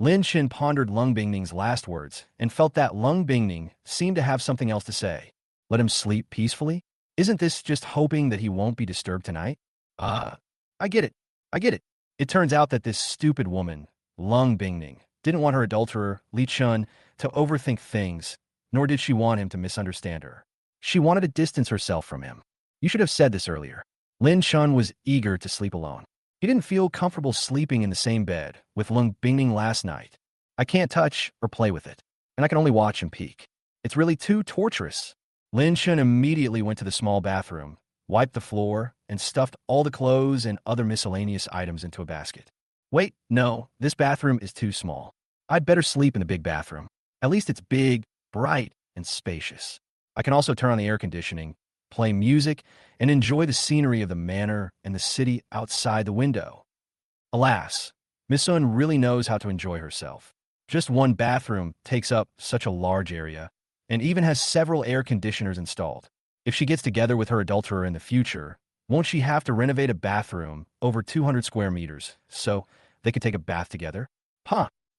Lin Chin pondered Lung Bingning's last words and felt that Lung Bingning seemed to have something else to say. Let him sleep peacefully? Isn't this just hoping that he won't be disturbed tonight? I get it. It turns out that this stupid woman, Lung Bingning, didn't want her adulterer, Li Chun, to overthink things, nor did she want him to misunderstand her. She wanted to distance herself from him. You should have said this earlier. Lin Chun was eager to sleep alone. He didn't feel comfortable sleeping in the same bed with Lung Bingning last night. I can't touch or play with it, and I can only watch and peek. It's really too torturous. Lin Chun immediately went to the small bathroom, wiped the floor, and stuffed all the clothes and other miscellaneous items into a basket. Wait, no, this bathroom is too small. I'd better sleep in the big bathroom. At least it's big, bright, and spacious. I can also turn on the air conditioning, play music, and enjoy the scenery of the manor and the city outside the window. Alas, Miss Sun really knows how to enjoy herself. Just one bathroom takes up such a large area, and even has several air conditioners installed. If she gets together with her adulterer in the future, won't she have to renovate a bathroom over 200 square meters so they could take a bath together?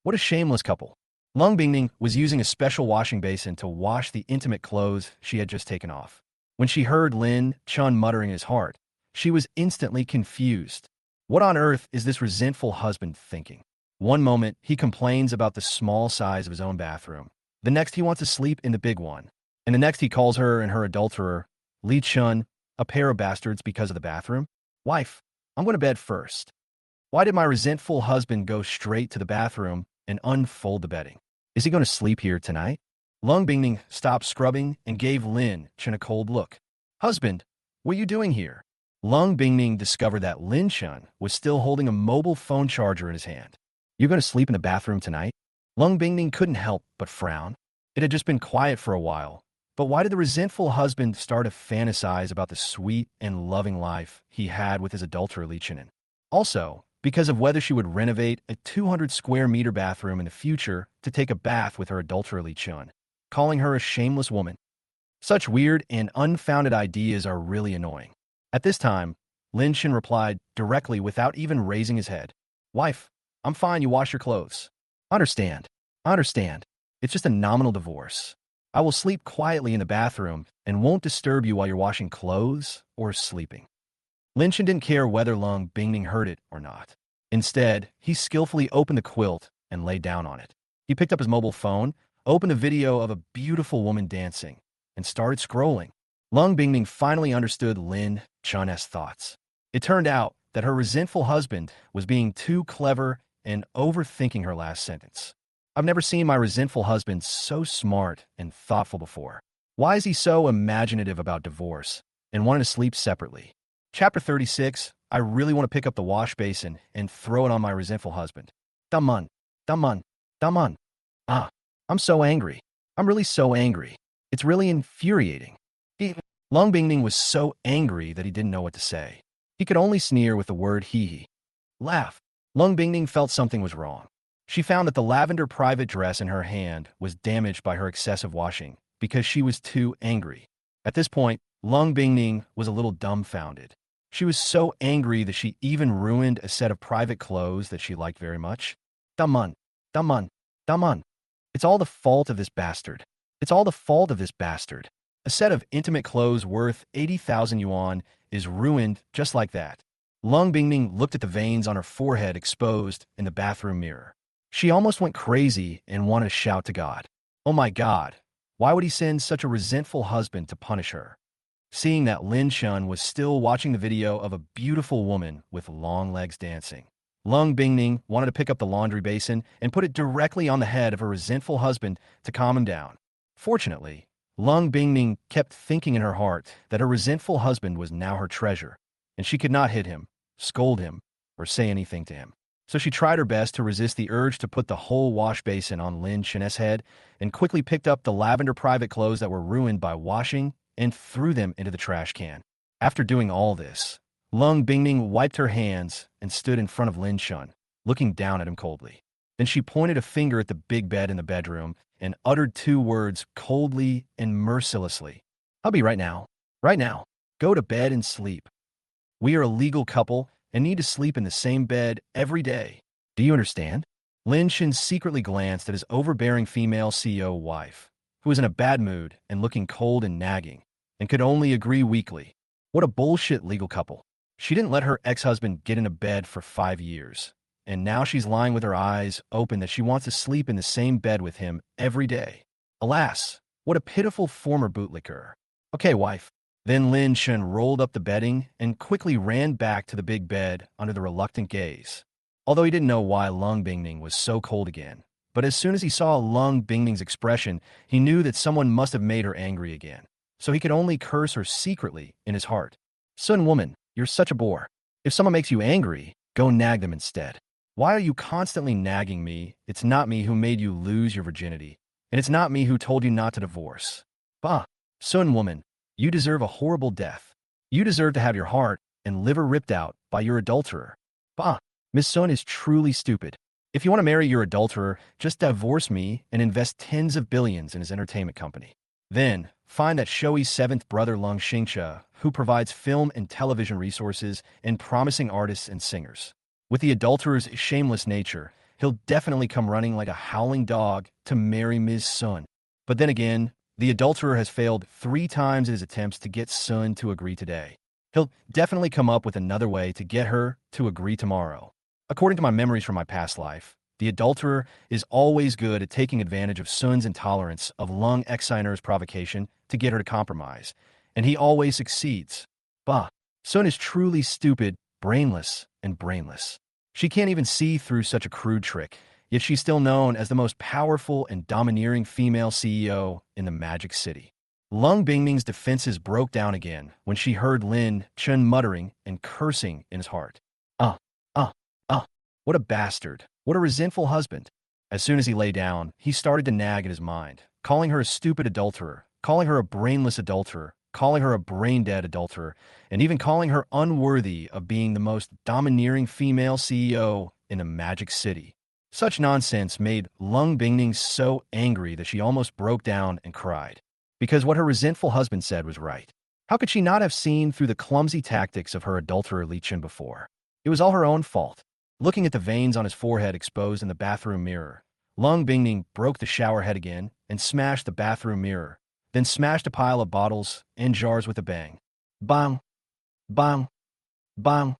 What a shameless couple. Lung Bingning was using a special washing basin to wash the intimate clothes she had just taken off. When she heard Lin Chun muttering in his heart, she was instantly confused. What on earth is this resentful husband thinking? One moment, he complains about the small size of his own bathroom. The next, he wants to sleep in the big one. And the next, he calls her and her adulterer, Li Chun, a pair of bastards because of the bathroom. Wife, I'm going to bed first. Why did my resentful husband go straight to the bathroom and unfold the bedding? Is he going to sleep here tonight? Lung Bingning stopped scrubbing and gave Lin Chun a cold look. Husband, what are you doing here? Lung Bingning discovered that Lin Chun was still holding a mobile phone charger in his hand. You going to sleep in the bathroom tonight? Lung Bingning couldn't help but frown. It had just been quiet for a while. But why did the resentful husband start to fantasize about the sweet and loving life he had with his adulterer Lee Chinen? Also, because of whether she would renovate a 200 square meter bathroom in the future to take a bath with her adulterer Lee Chun, calling her a shameless woman. Such weird and unfounded ideas are really annoying. At this time, Lin Shin replied directly without even raising his head. Wife, I'm fine, you wash your clothes. Understand. Understand. It's just a nominal divorce. I will sleep quietly in the bathroom and won't disturb you while you're washing clothes or sleeping. Lin Shin didn't care whether Lung Bingning heard it or not. Instead, he skillfully opened the quilt and lay down on it. He picked up his mobile phone, opened a video of a beautiful woman dancing, and started scrolling. Lung Bingning finally understood Lin Chun's thoughts. It turned out that her resentful husband was being too clever and overthinking her last sentence. I've never seen my resentful husband so smart and thoughtful before. Why is he so imaginative about divorce and wanting to sleep separately? Chapter 36, I really want to pick up the wash basin and throw it on my resentful husband. Daman, daman, daman. Ah, I'm so angry. I'm really so angry. It's really infuriating. Lung Bingning was so angry that he didn't know what to say. He could only sneer with the word hee. Laugh. Lung Bingning felt something was wrong. She found that the lavender private dress in her hand was damaged by her excessive washing because she was too angry. At this point, Lung Bingning was a little dumbfounded. She was so angry that she even ruined a set of private clothes that she liked very much. Daman, daman, daman. It's all the fault of this bastard. It's all the fault of this bastard. A set of intimate clothes worth 80,000 yuan is ruined just like that. Lung Bingning looked at the veins on her forehead exposed in the bathroom mirror. She almost went crazy and wanted to shout to God. Oh my God, why would he send such a resentful husband to punish her? Seeing that Lin Chun was still watching the video of a beautiful woman with long legs dancing, Lung Bingning wanted to pick up the laundry basin and put it directly on the head of her resentful husband to calm him down. Fortunately, Lung Bingning kept thinking in her heart that her resentful husband was now her treasure, and she could not hit him, scold him, or say anything to him. So she tried her best to resist the urge to put the whole wash basin on Lin Chen's head and quickly picked up the lavender private clothes that were ruined by washing and threw them into the trash can. After doing all this, Lung Bingning wiped her hands and stood in front of Lin Chun, looking down at him coldly. Then she pointed a finger at the big bed in the bedroom and uttered two words coldly and mercilessly. I'll be right now. Right now. Go to bed and sleep. We are a legal couple and need to sleep in the same bed every day. Do you understand? Lin Shin secretly glanced at his overbearing female CEO wife, who was in a bad mood and looking cold and nagging, and could only agree weakly. What a bullshit legal couple. She didn't let her ex-husband get into bed for 5 years, and now she's lying with her eyes open that she wants to sleep in the same bed with him every day. Alas, what a pitiful former bootlicker. Okay, wife. Then Lin Shin rolled up the bedding and quickly ran back to the big bed under the reluctant gaze. Although he didn't know why Lung Bingning was so cold again, but as soon as he saw Lung Bingning's expression, he knew that someone must have made her angry again. So he could only curse her secretly in his heart. Sun woman, you're such a bore. If someone makes you angry, go nag them instead. Why are you constantly nagging me? It's not me who made you lose your virginity, and it's not me who told you not to divorce. Bah, Sun woman, you deserve a horrible death. You deserve to have your heart and liver ripped out by your adulterer. Bah, Miss Sun is truly stupid. If you want to marry your adulterer, just divorce me and invest tens of billions in his entertainment company. Then, find that showy seventh brother Lung Xingcha, who provides film and television resources and promising artists and singers. With the adulterer's shameless nature, he'll definitely come running like a howling dog to marry Ms. Sun. But then again, the adulterer has failed 3 times in his attempts to get Sun to agree today. He'll definitely come up with another way to get her to agree tomorrow. According to my memories from my past life, the adulterer is always good at taking advantage of Sun's intolerance of Lung Exiner's provocation to get her to compromise, and he always succeeds. Bah, Sun is truly stupid, brainless, and brainless. She can't even see through such a crude trick, yet she's still known as the most powerful and domineering female CEO in the Magic City. Lung Bingning's defenses broke down again when she heard Lin Chun muttering and cursing in his heart. Uh, uh, what a bastard. What a resentful husband. As soon as he lay down, he started to nag in his mind, calling her a stupid adulterer, calling her a brainless adulterer, calling her a brain-dead adulterer, and even calling her unworthy of being the most domineering female CEO in a magic city. Such nonsense made Lung Bingning so angry that she almost broke down and cried. Because what her resentful husband said was right. How could she not have seen through the clumsy tactics of her adulterer Li Chun before? It was all her own fault. Looking at the veins on his forehead exposed in the bathroom mirror, Lung Bingning broke the shower head again and smashed the bathroom mirror, then smashed a pile of bottles and jars with a bang. Bang! Bang! Bang!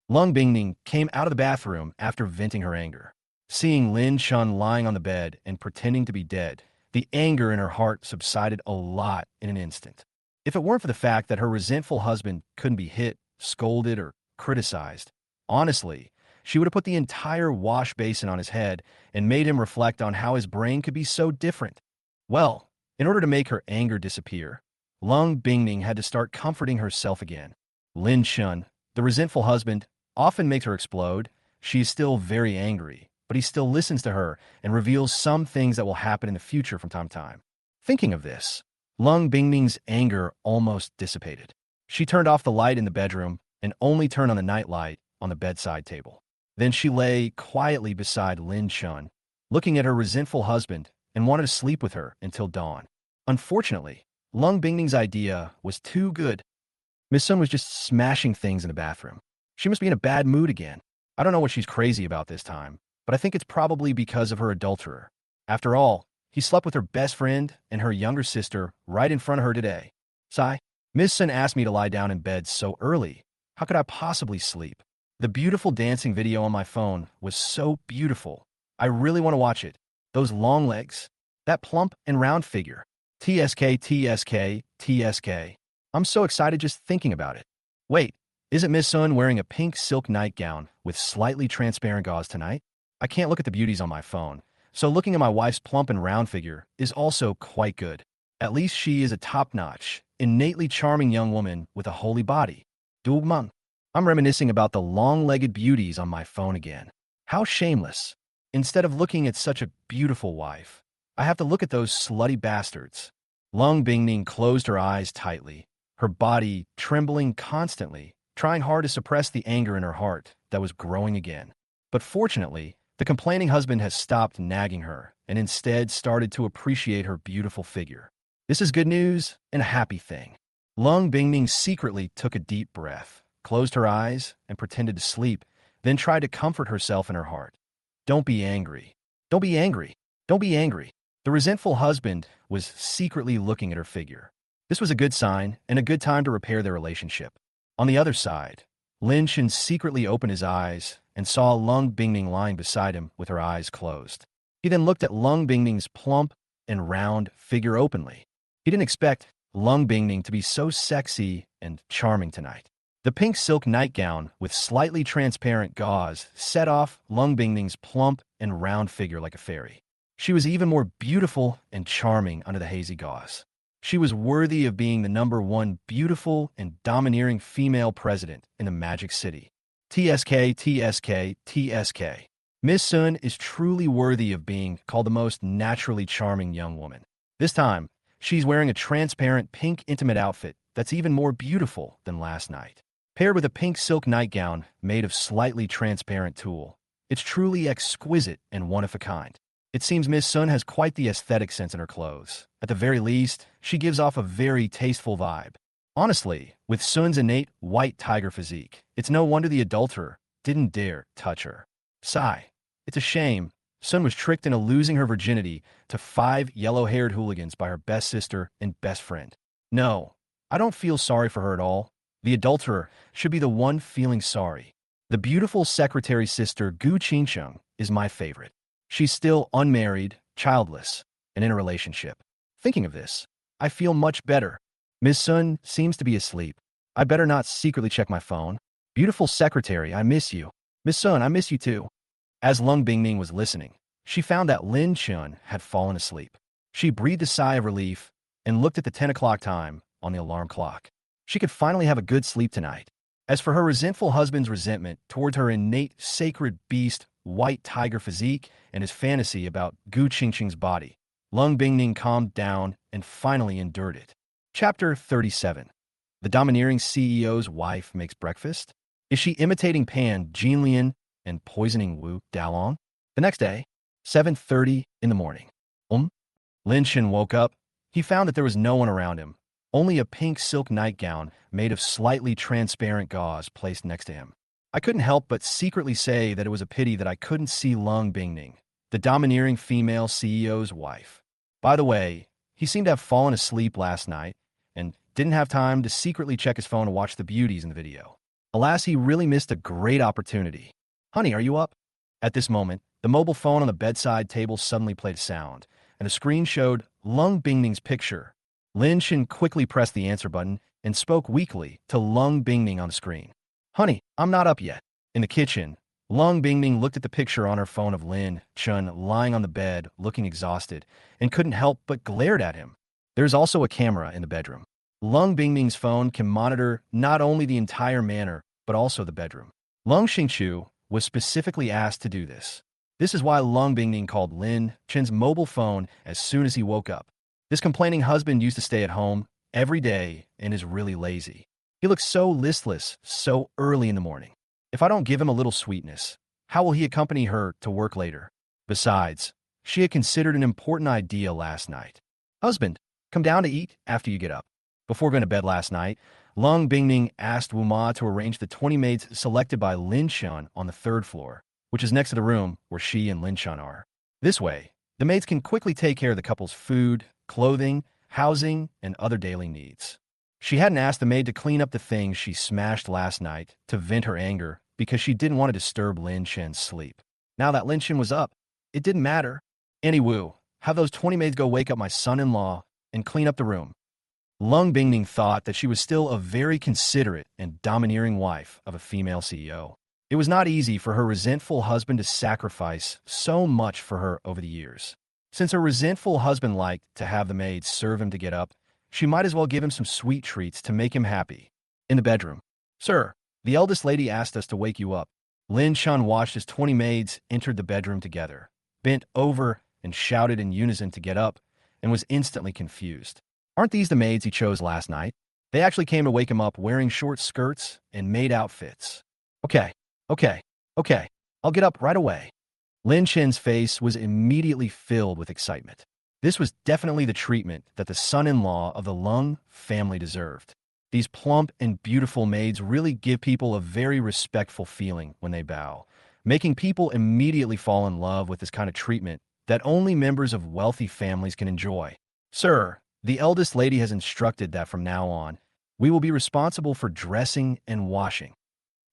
Lung Bingning came out of the bathroom after venting her anger. Seeing Lin Chun lying on the bed and pretending to be dead, the anger in her heart subsided a lot in an instant. If it weren't for the fact that her resentful husband couldn't be hit, scolded, or criticized, honestly, she would have put the entire wash basin on his head and made him reflect on how his brain could be so different. Well, in order to make her anger disappear, Lung Bingning had to start comforting herself again. Lin Chun, the resentful husband, often makes her explode. She is still very angry, but he still listens to her and reveals some things that will happen in the future from time to time. Thinking of this, Lung Bingning's anger almost dissipated. She turned off the light in the bedroom and only turned on the night light on the bedside table. Then she lay quietly beside Lin Chun, looking at her resentful husband, and wanted to sleep with her until dawn. Unfortunately, Lung Bingning's idea was too good. Miss Sun was just smashing things in the bathroom. She must be in a bad mood again. I don't know what she's crazy about this time, but I think it's probably because of her adulterer. After all, he slept with her best friend and her younger sister right in front of her today. Sigh. Miss Sun asked me to lie down in bed so early. How could I possibly sleep? The beautiful dancing video on my phone was so beautiful. I really want to watch it. Those long legs, that plump and round figure. TSK, TSK, TSK. I'm so excited just thinking about it. Wait, isn't Miss Sun wearing a pink silk nightgown with slightly transparent gauze tonight? I can't look at the beauties on my phone, so looking at my wife's plump and round figure is also quite good. At least she is a top-notch, innately charming young woman with a holy body. Dugmang. I'm reminiscing about the long-legged beauties on my phone again. How shameless. Instead of looking at such a beautiful wife, I have to look at those slutty bastards. Lung Bingning closed her eyes tightly, her body trembling constantly, trying hard to suppress the anger in her heart that was growing again. But fortunately, the complaining husband has stopped nagging her and instead started to appreciate her beautiful figure. This is good news and a happy thing. Lung Bingning secretly took a deep breath, closed her eyes, and pretended to sleep, then tried to comfort herself in her heart. Don't be angry. Don't be angry. Don't be angry. The resentful husband was secretly looking at her figure. This was a good sign and a good time to repair their relationship. On the other side, Lin Chun secretly opened his eyes and saw Lung Bingning lying beside him with her eyes closed. He then looked at Lung Bingning's plump and round figure openly. He didn't expect Lung Bingning to be so sexy and charming tonight. The pink silk nightgown with slightly transparent gauze set off Lung Bingning's plump and round figure like a fairy. She was even more beautiful and charming under the hazy gauze. She was worthy of being the #1 beautiful and domineering female president in the Magic City. TSK, TSK, TSK. Miss Sun is truly worthy of being called the most naturally charming young woman. This time, she's wearing a transparent pink intimate outfit that's even more beautiful than last night. Paired with a pink silk nightgown made of slightly transparent tulle, it's truly exquisite and one of a kind. It seems Miss Sun has quite the aesthetic sense in her clothes. At the very least, she gives off a very tasteful vibe. Honestly, with Sun's innate white tiger physique, it's no wonder the adulterer didn't dare touch her. Sigh. It's a shame. Sun was tricked into losing her virginity to 5 yellow-haired hooligans by her best sister and best friend. No, I don't feel sorry for her at all. The adulterer should be the one feeling sorry. The beautiful secretary sister Gu Qingcheng is my favorite. She's still unmarried, childless, and in a relationship. Thinking of this, I feel much better. Miss Sun seems to be asleep. I better not secretly check my phone. Beautiful secretary, I miss you. Miss Sun, I miss you too. As Lung Bingning was listening, she found that Lin Chun had fallen asleep. She breathed a sigh of relief and looked at the 10 o'clock time on the alarm clock. She could finally have a good sleep tonight. As for her resentful husband's resentment towards her innate sacred beast white tiger physique and his fantasy about Gu Qingqing's body, Lung Bingning calmed down and finally endured it. Chapter 37. The domineering CEO's wife makes breakfast? Is she imitating Pan Jinlian and poisoning Wu Dalong? The next day, 7:30 in the morning. Lin Shin woke up. He found that there was no one around him, only a pink silk nightgown made of slightly transparent gauze placed next to him. I couldn't help but secretly say that it was a pity that I couldn't see Lung Bingning, the domineering female CEO's wife. By the way, he seemed to have fallen asleep last night and didn't have time to secretly check his phone to watch the beauties in the video. Alas, he really missed a great opportunity. Honey, are you up? At this moment, the mobile phone on the bedside table suddenly played a sound, and the screen showed Lung Bingning's picture. Lin Shin quickly pressed the answer button and spoke weakly to Lung Bingning on the screen. Honey, I'm not up yet. In the kitchen, Lung Bingning looked at the picture on her phone of Lin Chun lying on the bed, looking exhausted, and couldn't help but glared at him. There's also a camera in the bedroom. Lung Bingning's phone can monitor not only the entire manor, but also the bedroom. Lung Xingqiu was specifically asked to do this. This is why Lung Bingning called Lin Chen's mobile phone as soon as he woke up. This complaining husband used to stay at home every day and is really lazy. He looks so listless so early in the morning. If I don't give him a little sweetness, how will he accompany her to work later? Besides, she had considered an important idea last night. Husband, come down to eat after you get up. Before going to bed last night, Lung Bingning asked Wu Ma to arrange the 20 maids selected by Lin Shun on the third floor, which is next to the room where she and Lin Shun are. This way, the maids can quickly take care of the couple's food, clothing, housing, and other daily needs. She hadn't asked the maid to clean up the things she smashed last night to vent her anger because she didn't want to disturb Lin Shen's sleep. Now that Lin Shen was up, it didn't matter. Anyway, have those 20 maids go wake up my son-in-law and clean up the room. Lung Bingning thought that she was still a very considerate and domineering wife of a female CEO. It was not easy for her resentful husband to sacrifice so much for her over the years. Since her resentful husband liked to have the maids serve him to get up, she might as well give him some sweet treats to make him happy. In the bedroom. Sir, the eldest lady asked us to wake you up. Lin Shun watched as 20 maids entered the bedroom together, bent over and shouted in unison to get up, and was instantly confused. Aren't these the maids he chose last night? They actually came to wake him up wearing short skirts and maid outfits. Okay, I'll get up right away. Lin Chen's face was immediately filled with excitement. This was definitely the treatment that the son-in-law of the Lung family deserved. These plump and beautiful maids really give people a very respectful feeling when they bow, making people immediately fall in love with this kind of treatment that only members of wealthy families can enjoy. Sir, the eldest lady has instructed that from now on, we will be responsible for dressing and washing.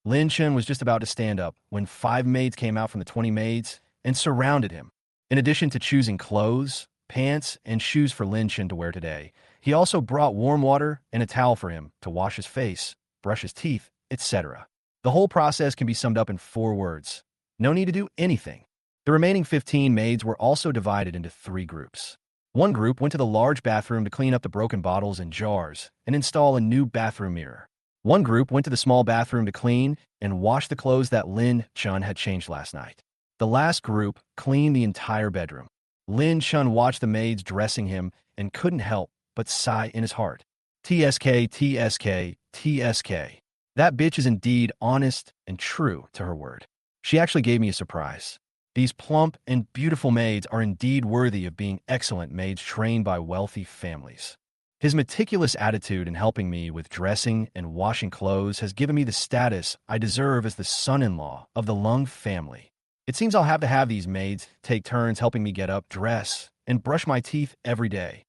Lin Chen was just about to stand up when 5 maids came out from the 20 maids and surrounded him. In addition to choosing clothes, pants, and shoes for Lin Chen to wear today, he also brought warm water and a towel for him to wash his face, brush his teeth, etc. The whole process can be summed up in 4 words. No need to do anything. The remaining 15 maids were also divided into 3 groups. One group went to the large bathroom to clean up the broken bottles and jars and install a new bathroom mirror. One group went to the small bathroom to clean and wash the clothes that Lin Chun had changed last night. The last group cleaned the entire bedroom. Lin Chun watched the maids dressing him and couldn't help but sigh in his heart. TSK, TSK, TSK. That bitch is indeed honest and true to her word. She actually gave me a surprise. These plump and beautiful maids are indeed worthy of being excellent maids trained by wealthy families. His meticulous attitude in helping me with dressing and washing clothes has given me the status I deserve as the son-in-law of the Lung family. It seems I'll have to have these maids take turns helping me get up, dress, and brush my teeth every day.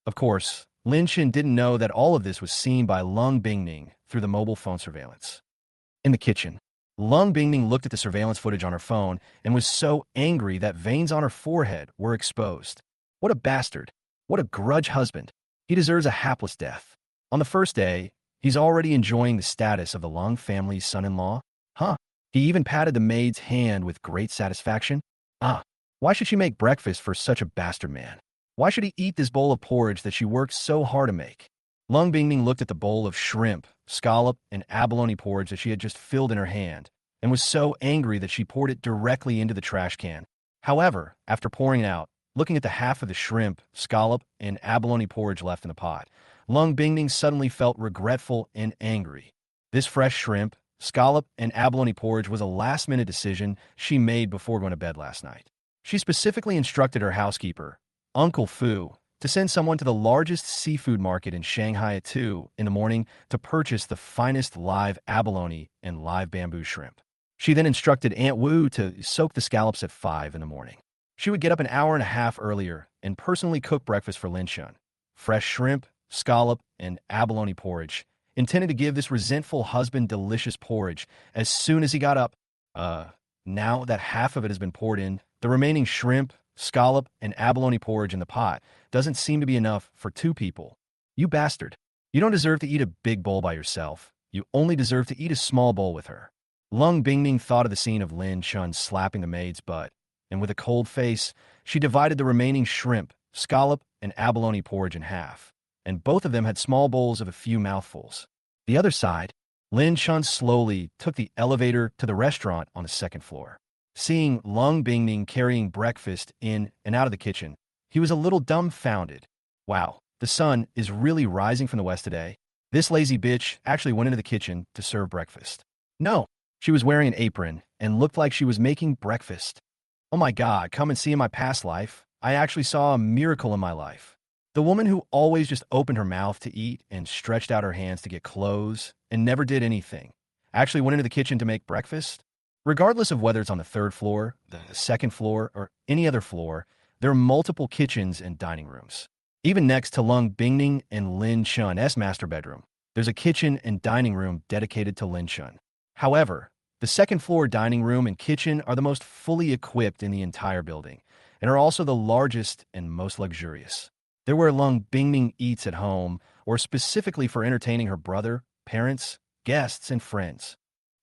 Of course, Lin Shin didn't know that all of this was seen by Lung Bingning through the mobile phone surveillance. In the kitchen, Lung Bingning looked at the surveillance footage on her phone and was so angry that veins on her forehead were exposed. What a bastard. What a grudge husband. He deserves a hapless death. On the first day, he's already enjoying the status of the Lung family's son-in-law. He even patted the maid's hand with great satisfaction. Why should she make breakfast for such a bastard man? Why should he eat this bowl of porridge that she worked so hard to make? Lung Bingning looked at the bowl of shrimp, scallop, and abalone porridge that she had just filled in her hand, and was so angry that she poured it directly into the trash can. However, after pouring it out, Looking at the half of the shrimp, scallop, and abalone porridge left in the pot, Lung Bingning suddenly felt regretful and angry. This fresh shrimp, scallop, and abalone porridge was a last-minute decision she made before going to bed last night. She specifically instructed her housekeeper, Uncle Fu, to send someone to the largest seafood market in Shanghai at 2 in the morning to purchase the finest live abalone and live bamboo shrimp. She then instructed Aunt Wu to soak the scallops at 5 in the morning. She would get up an hour and a half earlier and personally cook breakfast for Lin Shun. Fresh shrimp, scallop, and abalone porridge, intended to give this resentful husband delicious porridge as soon as he got up. Now that half of it has been poured in, the remaining shrimp, scallop, and abalone porridge in the pot doesn't seem to be enough for 2 people. You bastard. You don't deserve to eat a big bowl by yourself. You only deserve to eat a small bowl with her. Lung Bingning thought of the scene of Lin Shun slapping the maid's butt, and with a cold face, she divided the remaining shrimp, scallop, and abalone porridge in half, and both of them had small bowls of a few mouthfuls. The other side, Lin Shun slowly took the elevator to the restaurant on the 2nd floor. Seeing Lung Bingning carrying breakfast in and out of the kitchen, he was a little dumbfounded. Wow, the sun is really rising from the west today. This lazy bitch actually went into the kitchen to serve breakfast. No, she was wearing an apron and looked like she was making breakfast. Oh my God, come and see in my past life. I actually saw a miracle in my life. The woman who always just opened her mouth to eat and stretched out her hands to get clothes and never did anything, actually went into the kitchen to make breakfast. Regardless of whether it's on the 3rd floor, the 2nd floor, or any other floor, there are multiple kitchens and dining rooms. Even next to Lung Bingning and Lin Shun's master bedroom, there's a kitchen and dining room dedicated to Lin Shun. However, the 2nd floor dining room and kitchen are the most fully equipped in the entire building, and are also the largest and most luxurious. They're where Lung Bingning eats at home, or specifically for entertaining her brother, parents, guests, and friends.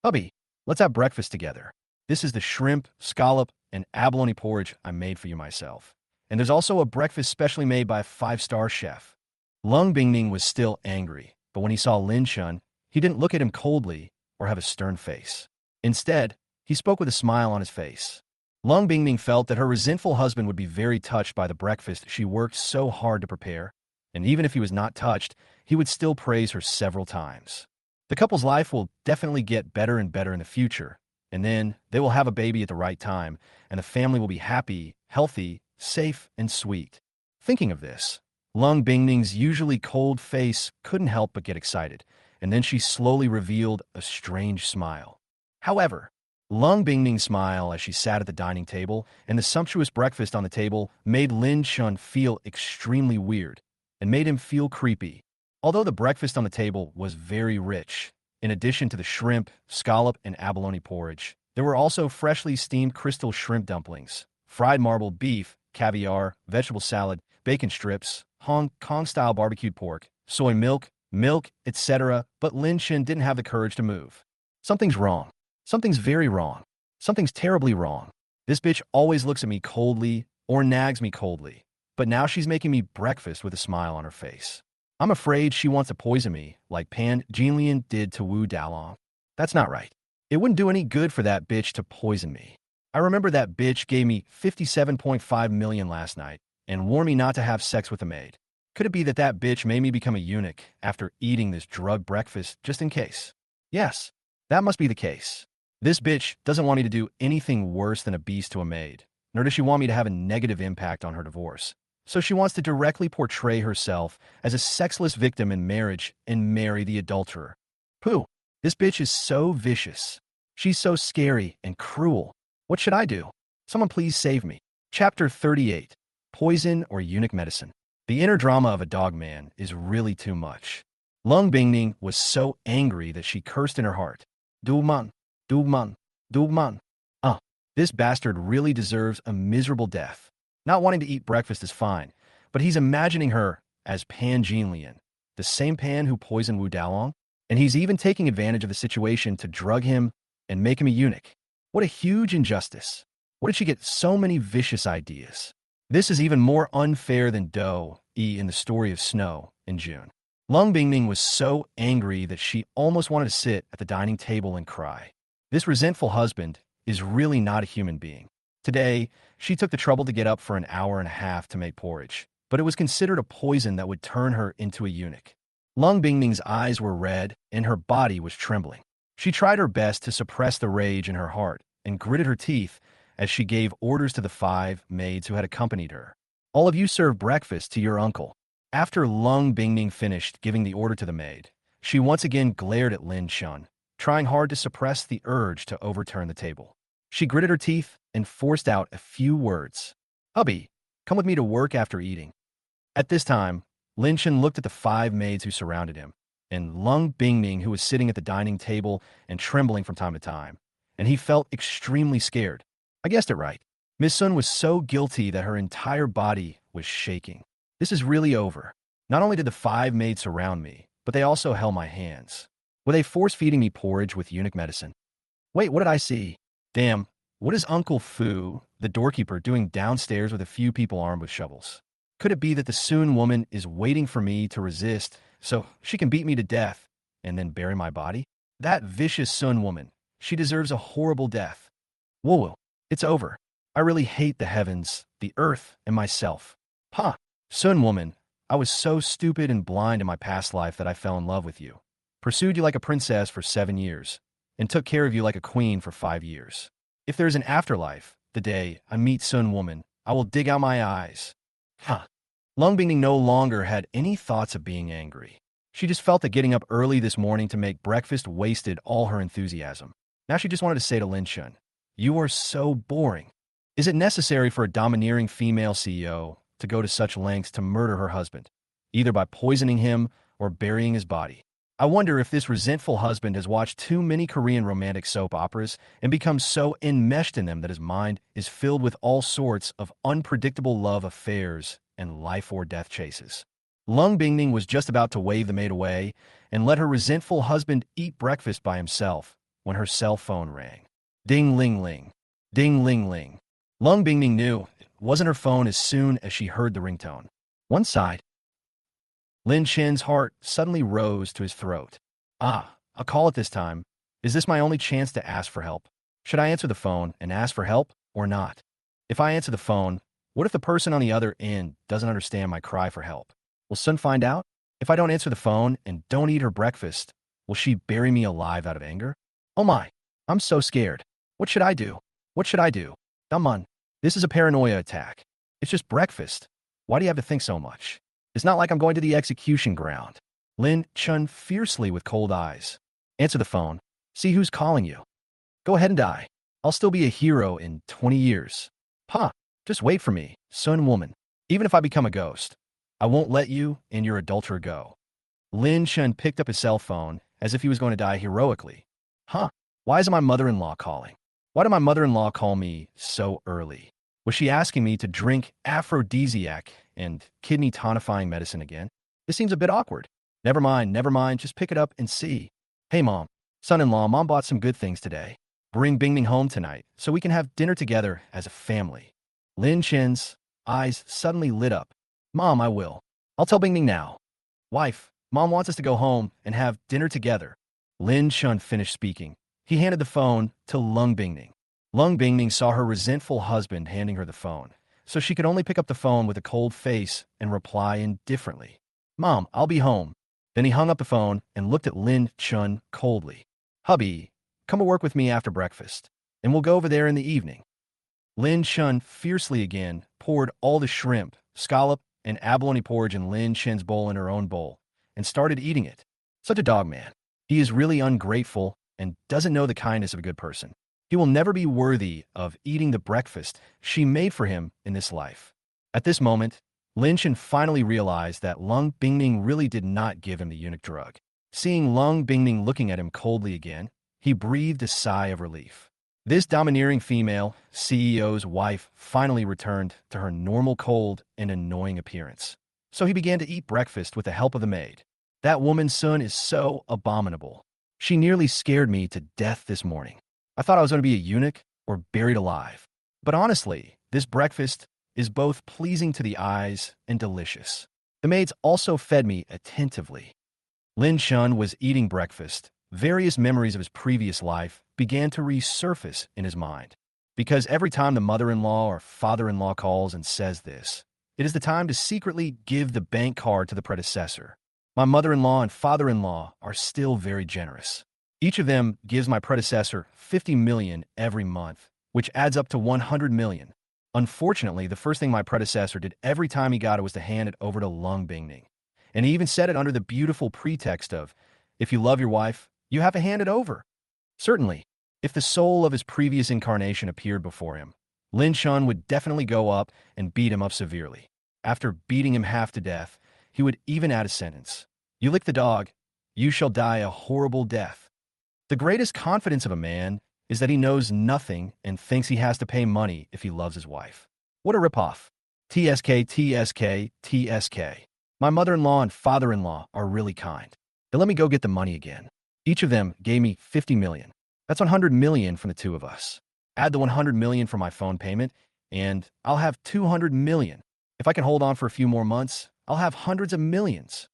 Hubby, let's have breakfast together. This is the shrimp, scallop, and abalone porridge I made for you myself. And there's also a breakfast specially made by a 5-star chef. Lung Bingning was still angry, but when he saw Lin Shun, he didn't look at him coldly or have a stern face. Instead, he spoke with a smile on his face. Lung Bingning felt that her resentful husband would be very touched by the breakfast she worked so hard to prepare, and even if he was not touched, he would still praise her several times. The couple's life will definitely get better and better in the future, and then they will have a baby at the right time, and the family will be happy, healthy, safe, and sweet. Thinking of this, Lung Bingning's usually cold face couldn't help but get excited, and then she slowly revealed a strange smile. However, Lung Bingning's smile as she sat at the dining table and the sumptuous breakfast on the table made Lin Shun feel extremely weird and made him feel creepy. Although the breakfast on the table was very rich, in addition to the shrimp, scallop, and abalone porridge, there were also freshly steamed crystal shrimp dumplings, fried marbled beef, caviar, vegetable salad, bacon strips, Hong Kong-style barbecued pork, soy milk, etc., but Lin Shun didn't have the courage to move. Something's wrong. Something's very wrong. Something's terribly wrong. This bitch always looks at me coldly or nags me coldly, but now she's making me breakfast with a smile on her face. I'm afraid she wants to poison me like Pan Jinlian did to Wu Dalong. That's not right. It wouldn't do any good for that bitch to poison me. I remember that bitch gave me 57.5 million last night and warned me not to have sex with a maid. Could it be that that bitch made me become a eunuch after eating this drug breakfast just in case? Yes, that must be the case. This bitch doesn't want me to do anything worse than a beast to a maid, nor does she want me to have a negative impact on her divorce. So she wants to directly portray herself as a sexless victim in marriage and marry the adulterer. Pooh, this bitch is so vicious. She's so scary and cruel. What should I do? Someone please save me. Chapter 38. Poison or Eunuch Medicine. The inner drama of a dog man is really too much. Lung Bingning was so angry that she cursed in her heart. Dugman, Dugman, Dugman. This bastard really deserves a miserable death. Not wanting to eat breakfast is fine, but he's imagining her as Pan Jinlian, the same Pan who poisoned Wu Dalong, and he's even taking advantage of the situation to drug him and make him a eunuch. What a huge injustice. Where did she get so many vicious ideas? This is even more unfair than Do-e in the story of Snow in June. Lung Bingning was so angry that she almost wanted to sit at the dining table and cry. This resentful husband is really not a human being. Today, she took the trouble to get up for an hour and a half to make porridge, but it was considered a poison that would turn her into a eunuch. Lung Bingning's eyes were red and her body was trembling. She tried her best to suppress the rage in her heart and gritted her teeth as she gave orders to the 5 maids who had accompanied her. All of you serve breakfast to your uncle. After Lung Bingning finished giving the order to the maid, she once again glared at Lin Chun, trying hard to suppress the urge to overturn the table. She gritted her teeth and forced out a few words. "Hubby, come with me to work after eating." At this time, Lin Chun looked at the 5 maids who surrounded him, and Lung Bingning, who was sitting at the dining table and trembling from time to time, and he felt extremely scared. I guessed it right. Miss Sun was so guilty that her entire body was shaking. This is really over. Not only did the 5 maids surround me, but they also held my hands. Were they force-feeding me porridge with eunuch medicine? Wait, what did I see? Damn, what is Uncle Fu, the doorkeeper, doing downstairs with a few people armed with shovels? Could it be that the Sun woman is waiting for me to resist so she can beat me to death and then bury my body? That vicious Sun woman, she deserves a horrible death. Whoa, it's over. I really hate the heavens, the earth, and myself. Huh, Sun woman, I was so stupid and blind in my past life that I fell in love with you, pursued you like a princess for 7 years, and took care of you like a queen for 5 years. If there's an afterlife, the day I meet Sun woman, I will dig out my eyes. Huh. Lung Bingning no longer had any thoughts of being angry. She just felt that getting up early this morning to make breakfast wasted all her enthusiasm. Now she just wanted to say to Lin Chun, "You are so boring." Is it necessary for a domineering female CEO to go to such lengths to murder her husband, either by poisoning him or burying his body? I wonder if this resentful husband has watched too many Korean romantic soap operas and become so enmeshed in them that his mind is filled with all sorts of unpredictable love affairs and life or death chases. Lung Bingning was just about to wave the maid away and let her resentful husband eat breakfast by himself when her cell phone rang. Ding ling ling. Ding ling ling. Lung Bingning knew it wasn't her phone as soon as she heard the ringtone. One side. Lin Chen's heart suddenly rose to his throat. Ah, I'll call it this time. Is this my only chance to ask for help? Should I answer the phone and ask for help or not? If I answer the phone, what if the person on the other end doesn't understand my cry for help? Will Sun find out? If I don't answer the phone and don't eat her breakfast, will she bury me alive out of anger? Oh my, I'm so scared. What should I do? What should I do? Daman, this is a paranoia attack. It's just breakfast. Why do you have to think so much? It's not like I'm going to the execution ground. Lin Chun fiercely with cold eyes. Answer the phone. See who's calling you. Go ahead and die. I'll still be a hero in 20 years. Huh, just wait for me, Sun woman. Even if I become a ghost, I won't let you and your adulterer go. Lin Chun picked up his cell phone as if he was going to die heroically. Huh, why isn't my mother-in-law calling? Why did my mother-in-law call me so early? Was she asking me to drink aphrodisiac and kidney tonifying medicine again? This seems a bit awkward. Never mind, just pick it up and see. Hey mom, son-in-law, mom bought some good things today. Bring Bingning home tonight so we can have dinner together as a family. Lin Chen's eyes suddenly lit up. Mom, I will. I'll tell Bingning now. Wife, mom wants us to go home and have dinner together. Lin Chun finished speaking. He handed the phone to Lung Bingning. Lung Bingning saw her resentful husband handing her the phone, so she could only pick up the phone with a cold face and reply indifferently. Mom, I'll be home. Then he hung up the phone and looked at Lin Chun coldly. Hubby, come to work with me after breakfast, and we'll go over there in the evening. Lin Chun fiercely again poured all the shrimp, scallop, and abalone porridge in Lin Chen's bowl in her own bowl, and started eating it. Such a dog man. He is really ungrateful and doesn't know the kindness of a good person. He will never be worthy of eating the breakfast she made for him in this life. At this moment, Lin Chen finally realized that Lung Bingning really did not give him the eunuch drug. Seeing Lung Bingning looking at him coldly again, he breathed a sigh of relief. This domineering female, CEO's wife, finally returned to her normal cold and annoying appearance. So he began to eat breakfast with the help of the maid. That woman's son is so abominable. She nearly scared me to death this morning. I thought I was going to be a eunuch or buried alive. But honestly, this breakfast is both pleasing to the eyes and delicious. The maids also fed me attentively. Lin Chun was eating breakfast. Various memories of his previous life began to resurface in his mind. Because every time the mother-in-law or father-in-law calls and says this, it is the time to secretly give the bank card to the predecessor. My mother-in-law and father-in-law are still very generous. Each of them gives my predecessor 50 million every month, which adds up to 100 million. Unfortunately, the first thing my predecessor did every time he got it was to hand it over to Lung Bingning. And he even said it under the beautiful pretext of, if you love your wife, you have to hand it over. Certainly, if the soul of his previous incarnation appeared before him, Lin Shun would definitely go up and beat him up severely. After beating him half to death, he would even add a sentence. You lick the dog, you shall die a horrible death. The greatest confidence of a man is that he knows nothing and thinks he has to pay money if he loves his wife. What a ripoff. TSK, TSK, TSK. My mother-in-law and father-in-law are really kind. They let me go get the money again. Each of them gave me 50 million. That's 100 million from the two of us. Add the 100 million for my phone payment, and I'll have 200 million. If I can hold on for a few more months, I'll have hundreds of millions.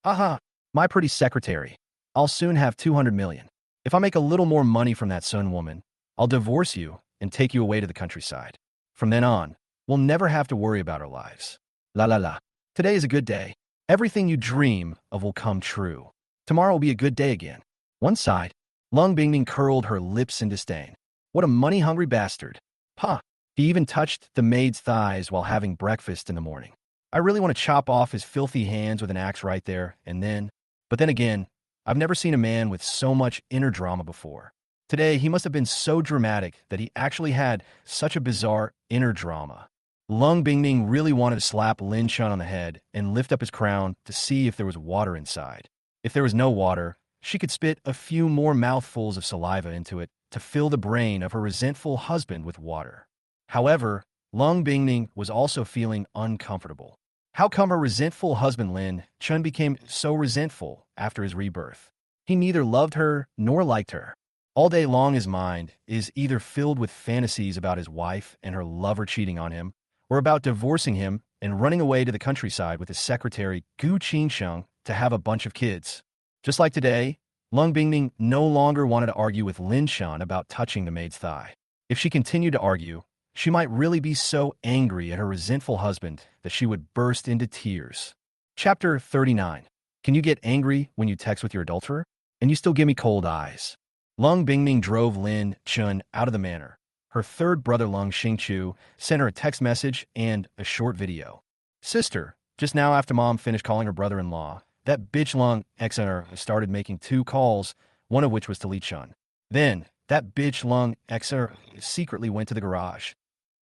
Aha, my pretty secretary. I'll soon have 200 million. If I make a little more money from that Sun woman, I'll divorce you and take you away to the countryside. From then on, we'll never have to worry about our lives. La la la. Today is a good day. Everything you dream of will come true. Tomorrow will be a good day again. One side, Lung Bingning curled her lips in disdain. What a money-hungry bastard. Huh. He even touched the maid's thighs while having breakfast in the morning. I really want to chop off his filthy hands with an axe right there and then. But then again, I've never seen a man with so much inner drama before. Today, he must have been so dramatic that he actually had such a bizarre inner drama. Lung Bingning really wanted to slap Lin Shun on the head and lift up his crown to see if there was water inside. If there was no water, she could spit a few more mouthfuls of saliva into it to fill the brain of her resentful husband with water. However, Lung Bingning was also feeling uncomfortable. How come her resentful husband Lin Chun became so resentful after his rebirth? He neither loved her nor liked her. All day long his mind is either filled with fantasies about his wife and her lover cheating on him, or about divorcing him and running away to the countryside with his secretary Gu Qingsheng to have a bunch of kids. Just like today, Lung Bingning no longer wanted to argue with Lin Shun about touching the maid's thigh. If she continued to argue, she might really be so angry at her resentful husband that she would burst into tears. Chapter 39. Can you get angry when you text with your adulterer? And you still give me cold eyes. Lung Bingning drove Lin Chun out of the manor. Her third brother Lung Xingchu sent her a text message and a short video. Sister, just now after mom finished calling her brother-in-law, that bitch Lung Xer started making 2 calls, one of which was to Li Chun. Then, that bitch Lung Xer secretly went to the garage.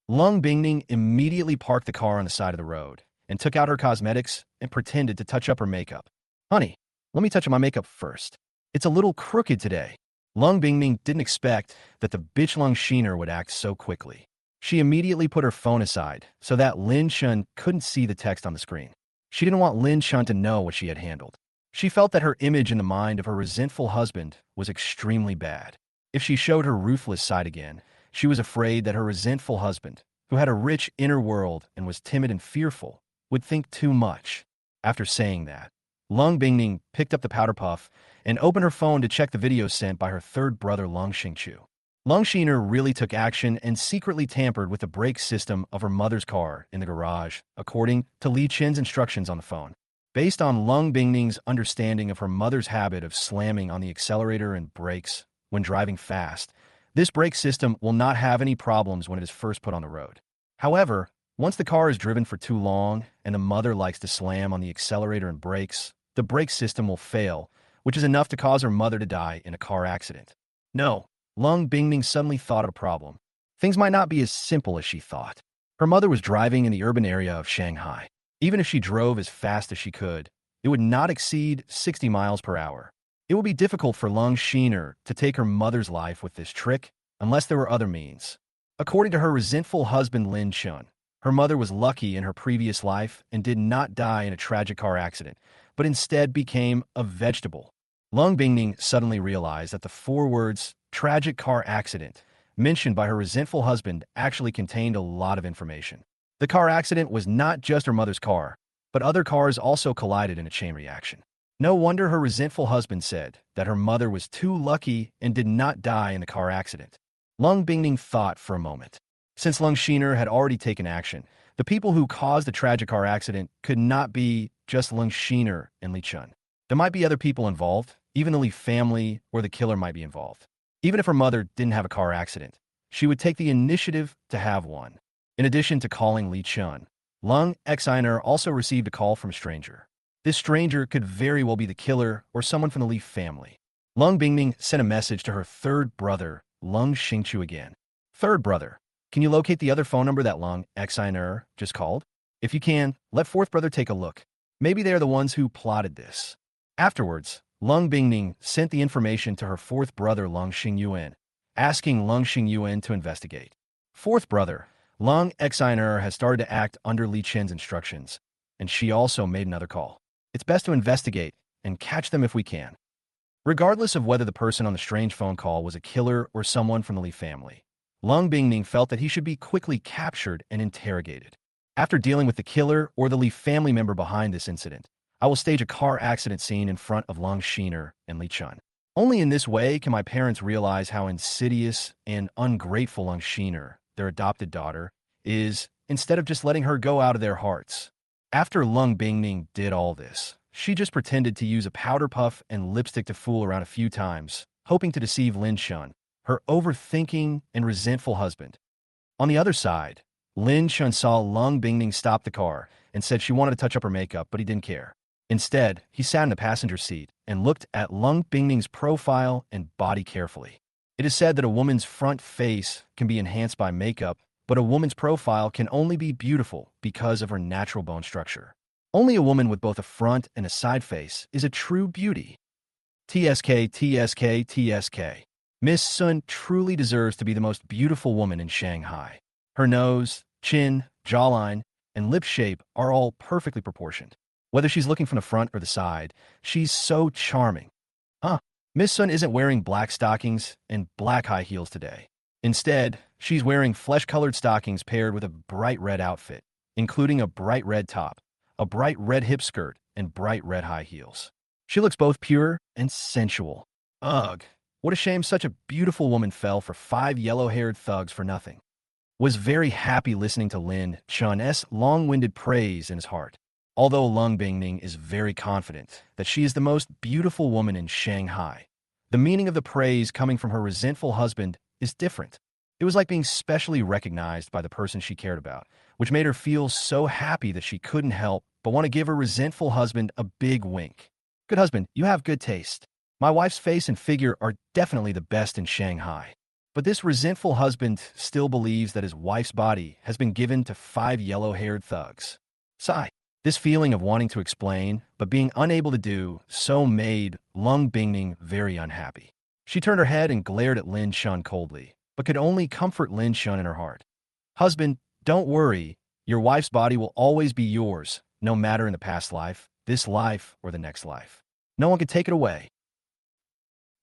Lung Bingning immediately parked the car on the side of the road and took out her cosmetics and pretended to touch up her makeup. Honey, let me touch up my makeup first. It's a little crooked today. Lung Bingning didn't expect that the bitch Lung Sheener would act so quickly. She immediately put her phone aside so that Lin Shun couldn't see the text on the screen. She didn't want Lin Shun to know what she had handled. She felt that her image in the mind of her resentful husband was extremely bad. If she showed her ruthless side again, she was afraid that her resentful husband, who had a rich inner world and was timid and fearful, would think too much. After saying that, Lung Bingning picked up the powder puff and opened her phone to check the video sent by her third brother Lung Xingchu. Lung Sheener really took action and secretly tampered with the brake system of her mother's car in the garage, according to Li Chen's instructions on the phone. Based on Lung Bingning's understanding of her mother's habit of slamming on the accelerator and brakes when driving fast, this brake system will not have any problems when it is first put on the road. However, once the car is driven for too long and the mother likes to slam on the accelerator and brakes, the brake system will fail, which is enough to cause her mother to die in a car accident. No. Lung Bingning suddenly thought of a problem. Things might not be as simple as she thought. Her mother was driving in the urban area of Shanghai. Even if she drove as fast as she could, it would not exceed 60 miles per hour. It would be difficult for Lung Sheener to take her mother's life with this trick unless there were other means. According to her resentful husband Lin Chun, her mother was lucky in her previous life and did not die in a tragic car accident, but instead became a vegetable. Lung Bingning suddenly realized that the 4 words, tragic car accident, mentioned by her resentful husband actually contained a lot of information. The car accident was not just her mother's car, but other cars also collided in a chain reaction. No wonder her resentful husband said that her mother was too lucky and did not die in the car accident. Lung Bingning thought for a moment. Since Lung Xiner had already taken action, the people who caused the tragic car accident could not be just Lung Xiner and Li Chun. There might be other people involved, even the Li family or the killer might be involved. Even if her mother didn't have a car accident, she would take the initiative to have one. In addition to calling Li Chun, Lung Xiner also received a call from a stranger. This stranger could very well be the killer or someone from the Li family. Lung Bingning sent a message to her third brother, Lung Xingqiu again. Third brother, can you locate the other phone number that Lung Xiner just called? If you can, let fourth brother take a look. Maybe they are the ones who plotted this. Afterwards, Lung Bingning sent the information to her fourth brother Lung Xingyuan, asking Lung Xingyuan to investigate. Fourth brother, Lung Xiner has started to act under Li Chen's instructions, and she also made another call. It's best to investigate and catch them if we can. Regardless of whether the person on the strange phone call was a killer or someone from the Li family, Lung Bingning felt that he should be quickly captured and interrogated. After dealing with the killer or the Li family member behind this incident, I will stage a car accident scene in front of Lung Xiner and Li Chun. Only in this way can my parents realize how insidious and ungrateful Lung Xiner, their adopted daughter, is, instead of just letting her go out of their hearts. After Lung Bingning did all this, she just pretended to use a powder puff and lipstick to fool around a few times, hoping to deceive Lin Chun, her overthinking and resentful husband. On the other side, Lin Chun saw Lung Bingning stop the car and said she wanted to touch up her makeup, but he didn't care. Instead, he sat in the passenger seat and looked at Lung Bingning's profile and body carefully. It is said that a woman's front face can be enhanced by makeup, but a woman's profile can only be beautiful because of her natural bone structure. Only a woman with both a front and a side face is a true beauty. TSK, TSK, TSK. Miss Sun truly deserves to be the most beautiful woman in Shanghai. Her nose, chin, jawline, and lip shape are all perfectly proportioned. Whether she's looking from the front or the side, she's so charming. Miss Sun isn't wearing black stockings and black high heels today. Instead, she's wearing flesh-colored stockings paired with a bright red outfit, including a bright red top, a bright red hip skirt, and bright red high heels. She looks both pure and sensual. Ugh, what a shame such a beautiful woman fell for 5 yellow-haired thugs for nothing. Was very happy listening to Lin Chun's long-winded praise in his heart. Although Lung Bingning is very confident that she is the most beautiful woman in Shanghai, the meaning of the praise coming from her resentful husband is different. It was like being specially recognized by the person she cared about, which made her feel so happy that she couldn't help but want to give her resentful husband a big wink. Good husband, you have good taste. My wife's face and figure are definitely the best in Shanghai. But this resentful husband still believes that his wife's body has been given to 5 yellow-haired thugs. Sigh. This feeling of wanting to explain, but being unable to do so made Lung Bingning very unhappy. She turned her head and glared at Lin Chun coldly, but could only comfort Lin Chun in her heart. Husband, don't worry. Your wife's body will always be yours, no matter in the past life, this life, or the next life. No one can take it away.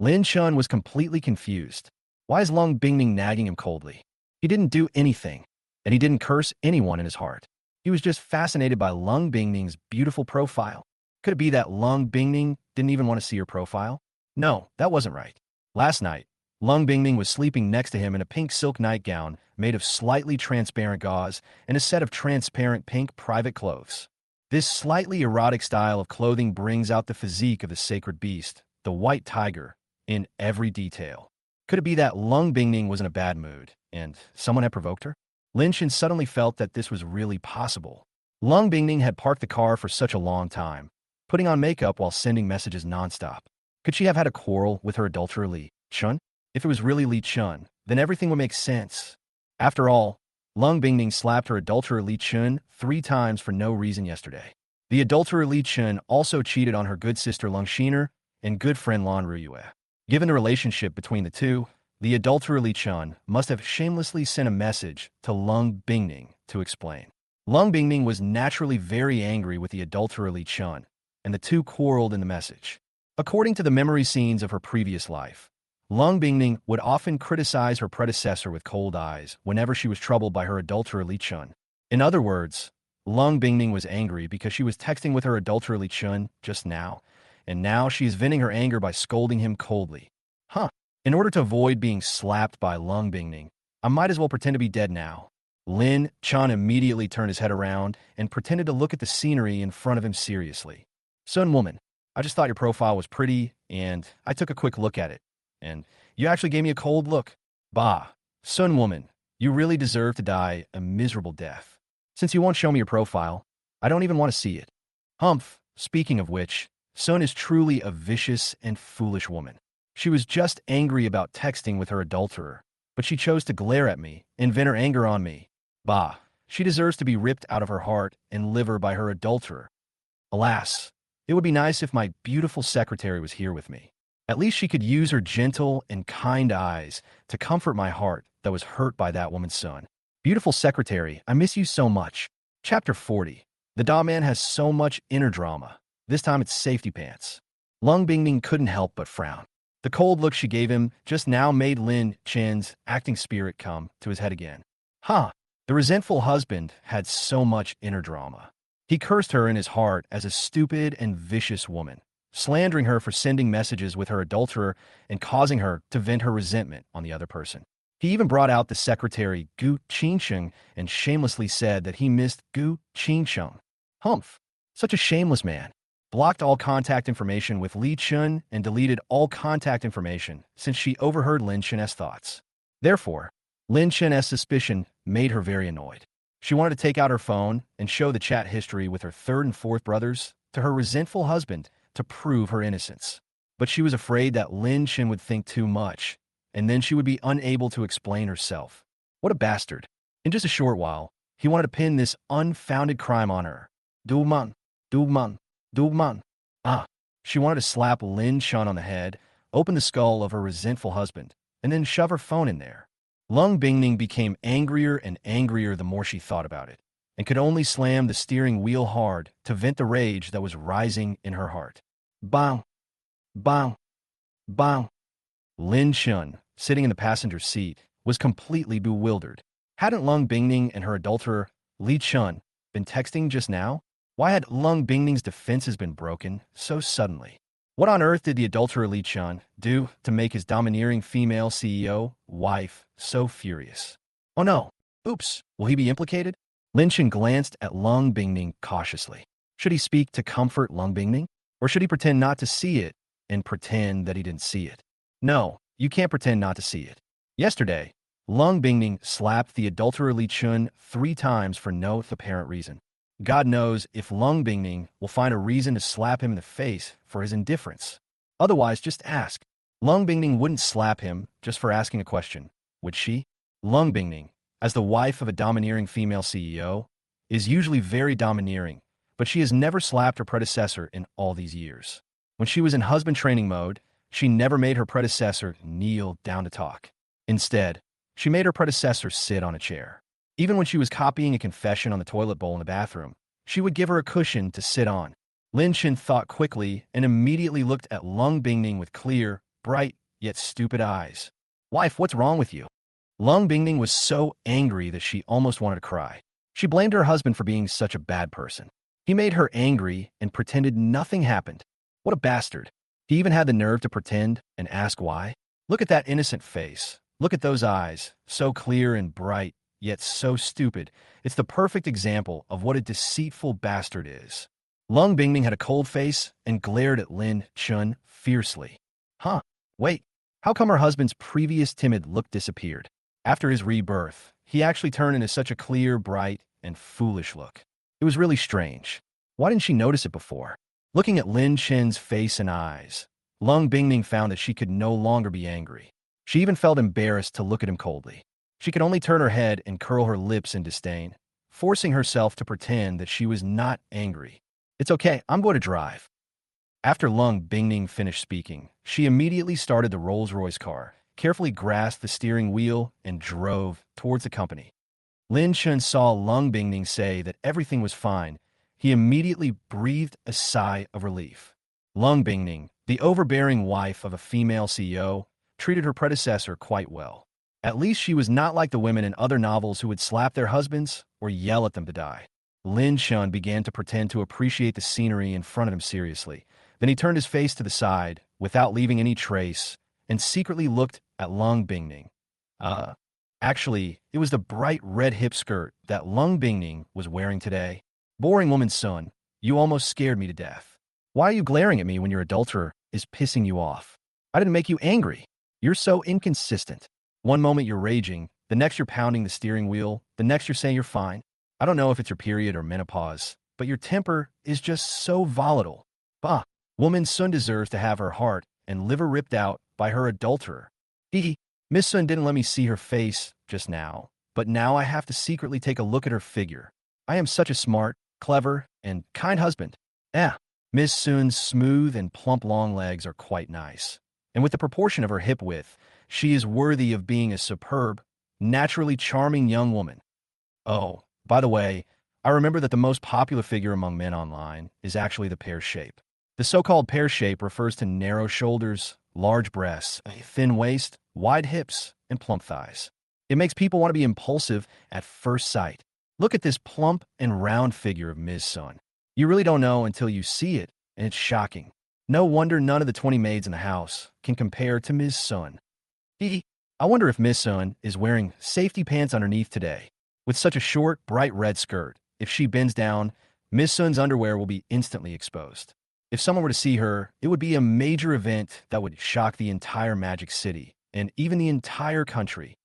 Lin Chun was completely confused. Why is Lung Bingning nagging him coldly? He didn't do anything, and he didn't curse anyone in his heart. He was just fascinated by Lung Bingning's beautiful profile. Could it be that Lung Bingning didn't even want to see her profile? No, that wasn't right. Last night, Lung Bingning was sleeping next to him in a pink silk nightgown made of slightly transparent gauze and a set of transparent pink private clothes. This slightly erotic style of clothing brings out the physique of the sacred beast, the white tiger, in every detail. Could it be that Lung Bingning was in a bad mood, and someone had provoked her? Lin Chun suddenly felt that this was really possible. Lung Bingning had parked the car for such a long time, putting on makeup while sending messages nonstop. Could she have had a quarrel with her adulterer Li Chun? If it was really Li Chun, then everything would make sense. After all, Lung Bingning slapped her adulterer Li Chun 3 times for no reason yesterday. The adulterer Li Chun also cheated on her good sister Lung Xiner and good friend Lan Ruyue. Given the relationship between the two, the adulterer Li Chun must have shamelessly sent a message to Lung Bingning to explain. Lung Bingning was naturally very angry with the adulterer Li Chun, and the two quarreled in the message. According to the memory scenes of her previous life, Lung Bingning would often criticize her predecessor with cold eyes whenever she was troubled by her adulterer Li Chun. In other words, Lung Bingning was angry because she was texting with her adulterer Li Chun just now, and now she is venting her anger by scolding him coldly. In order to avoid being slapped by Lung Bingning, I might as well pretend to be dead now. Lin Chun immediately turned his head around and pretended to look at the scenery in front of him seriously. Sun woman, I just thought your profile was pretty, and I took a quick look at it. And you actually gave me a cold look. Bah, Sun woman, you really deserve to die a miserable death. Since you won't show me your profile, I don't even want to see it. Humph, speaking of which, Sun is truly a vicious and foolish woman. She was just angry about texting with her adulterer, but she chose to glare at me and vent her anger on me. Bah, she deserves to be ripped out of her heart and liver by her adulterer. Alas, it would be nice if my beautiful secretary was here with me. At least she could use her gentle and kind eyes to comfort my heart that was hurt by that woman's son. Beautiful secretary, I miss you so much. Chapter 40. The Da Man has so much inner drama. This time it's safety pants. Lung Bingning couldn't help but frown. The cold look she gave him just now made Lin Chen's acting spirit come to his head again. Huh, the resentful husband had so much inner drama. He cursed her in his heart as a stupid and vicious woman, slandering her for sending messages with her adulterer and causing her to vent her resentment on the other person. He even brought out the secretary Gu Qingsheng and shamelessly said that he missed Gu Qingsheng. Humph, such a shameless man. Blocked all contact information with Li Chun and deleted all contact information since she overheard Lin Chen's thoughts. Therefore, Lin Chen's suspicion made her very annoyed. She wanted to take out her phone and show the chat history with her third and fourth brothers to her resentful husband to prove her innocence. But she was afraid that Lin Chen would think too much, and then she would be unable to explain herself. What a bastard. In just a short while, he wanted to pin this unfounded crime on her. Dugman, Dugman, Dugman. Ah, she wanted to slap Lin Chun on the head, open the skull of her resentful husband, and then shove her phone in there. Lung Bingning became angrier and angrier the more she thought about it, and could only slam the steering wheel hard to vent the rage that was rising in her heart. Bang! Bang! Bang! Lin Chun, sitting in the passenger seat, was completely bewildered. Hadn't Lung Bingning and her adulterer, Li Chun, been texting just now? Why had Lung Bingning's defenses been broken so suddenly? What on earth did the adulterer Li Chun do to make his domineering female CEO, wife, so furious? Oh no! Oops, will he be implicated? Lin Chen glanced at Lung Bingning cautiously. Should he speak to comfort Lung Bingning? Or should he pretend not to see it and pretend that he didn't see it? No, you can't pretend not to see it. Yesterday, Lung Bingning slapped the adulterer Li Chun 3 times for no apparent reason. God knows if Lung Bingning will find a reason to slap him in the face for his indifference. Otherwise, just ask. Lung Bingning wouldn't slap him just for asking a question, would she? Lung Bingning, as the wife of a domineering female CEO, is usually very domineering, but she has never slapped her predecessor in all these years. When she was in husband training mode, she never made her predecessor kneel down to talk. Instead, she made her predecessor sit on a chair. Even when she was copying a confession on the toilet bowl in the bathroom, she would give her a cushion to sit on. Lin Chen thought quickly and immediately looked at Lung Bingning with clear, bright, yet stupid eyes. Wife, what's wrong with you? Lung Bingning was so angry that she almost wanted to cry. She blamed her husband for being such a bad person. He made her angry and pretended nothing happened. What a bastard. He even had the nerve to pretend and ask why. Look at that innocent face. Look at those eyes, so clear and bright, yet so stupid. It's the perfect example of what a deceitful bastard is. Lung Bingning had a cold face and glared at Lin Chun fiercely. Huh, wait, how come her husband's previous timid look disappeared? After his rebirth, he actually turned into such a clear, bright, and foolish look. It was really strange. Why didn't she notice it before? Looking at Lin Chen's face and eyes, Lung Bingning found that she could no longer be angry. She even felt embarrassed to look at him coldly. She could only turn her head and curl her lips in disdain, forcing herself to pretend that she was not angry. It's okay, I'm going to drive. After Lung Bingning finished speaking, she immediately started the Rolls-Royce car, carefully grasped the steering wheel, and drove towards the company. Lin Chun saw Lung Bingning say that everything was fine. He immediately breathed a sigh of relief. Lung Bingning, the overbearing wife of a female CEO, treated her predecessor quite well. At least she was not like the women in other novels who would slap their husbands or yell at them to die. Lin Chun began to pretend to appreciate the scenery in front of him seriously. Then he turned his face to the side, without leaving any trace, and secretly looked at Lung Bingning. Uh, Actually, it was the bright red hip skirt that Lung Bingning was wearing today. Boring woman's son, you almost scared me to death. Why are you glaring at me when your adulterer is pissing you off? I didn't make you angry. You're so inconsistent. One moment you're raging, the next you're pounding the steering wheel, the next you're saying you're fine. I don't know if it's your period or menopause, but your temper is just so volatile. Bah, woman Sun deserves to have her heart and liver ripped out by her adulterer. Hee. Miss Sun didn't let me see her face just now, but now I have to secretly take a look at her figure. I am such a smart, clever, and kind husband. Miss Sun's smooth and plump long legs are quite nice. And with the proportion of her hip width, she is worthy of being a superb, naturally charming young woman. Oh, by the way, I remember that the most popular figure among men online is actually the pear shape. The so-called pear shape refers to narrow shoulders, large breasts, a thin waist, wide hips, and plump thighs. It makes people want to be impulsive at first sight. Look at this plump and round figure of Ms. Sun. You really don't know until you see it, and it's shocking. No wonder none of the 20 maids in the house can compare to Ms. Sun. I wonder if Ms. Sun is wearing safety pants underneath today. With such a short, bright red skirt, if she bends down, Ms. Sun's underwear will be instantly exposed. If someone were to see her, it would be a major event that would shock the entire Magic City, and even the entire country.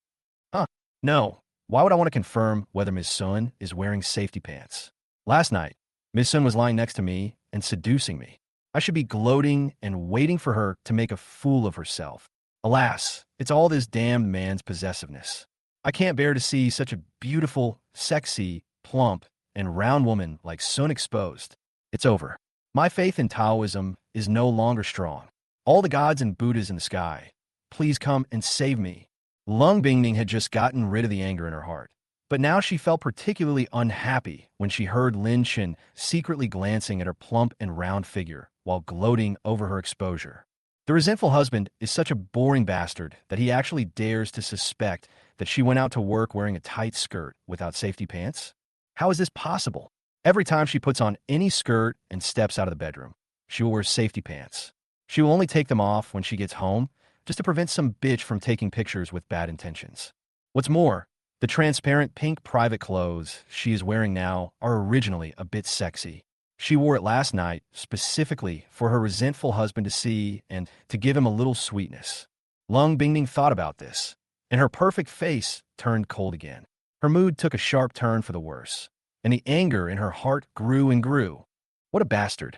No. Why would I want to confirm whether Ms. Sun is wearing safety pants? Last night, Ms. Sun was lying next to me and seducing me. I should be gloating and waiting for her to make a fool of herself. Alas, it's all this damned man's possessiveness. I can't bear to see such a beautiful, sexy, plump, and round woman like Sun exposed. It's over. My faith in Taoism is no longer strong. All the gods and Buddhas in the sky, please come and save me. Lung Bingning had just gotten rid of the anger in her heart, but now she felt particularly unhappy when she heard Lin Chen secretly glancing at her plump and round figure while gloating over her exposure. The resentful husband is such a boring bastard that he actually dares to suspect that she went out to work wearing a tight skirt without safety pants? How is this possible? Every time she puts on any skirt and steps out of the bedroom, she will wear safety pants. She will only take them off when she gets home, just to prevent some bitch from taking pictures with bad intentions. What's more, the transparent pink private clothes she is wearing now are originally a bit sexy. She wore it last night specifically for her resentful husband to see and to give him a little sweetness. Lung Bingning thought about this, and her perfect face turned cold again. Her mood took a sharp turn for the worse, and the anger in her heart grew and grew. What a bastard.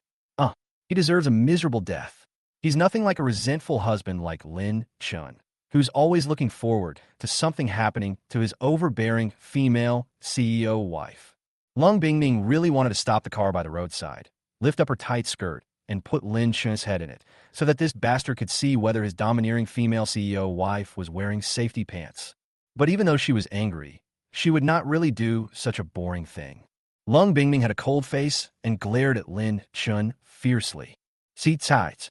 He deserves a miserable death. He's nothing like a resentful husband like Lin Chun, who's always looking forward to something happening to his overbearing female CEO wife. Lung Bingning really wanted to stop the car by the roadside, lift up her tight skirt, and put Lin Chun's head in it, so that this bastard could see whether his domineering female CEO wife was wearing safety pants. But even though she was angry, she would not really do such a boring thing. Lung Bingning had a cold face and glared at Lin Chun fiercely. See tight.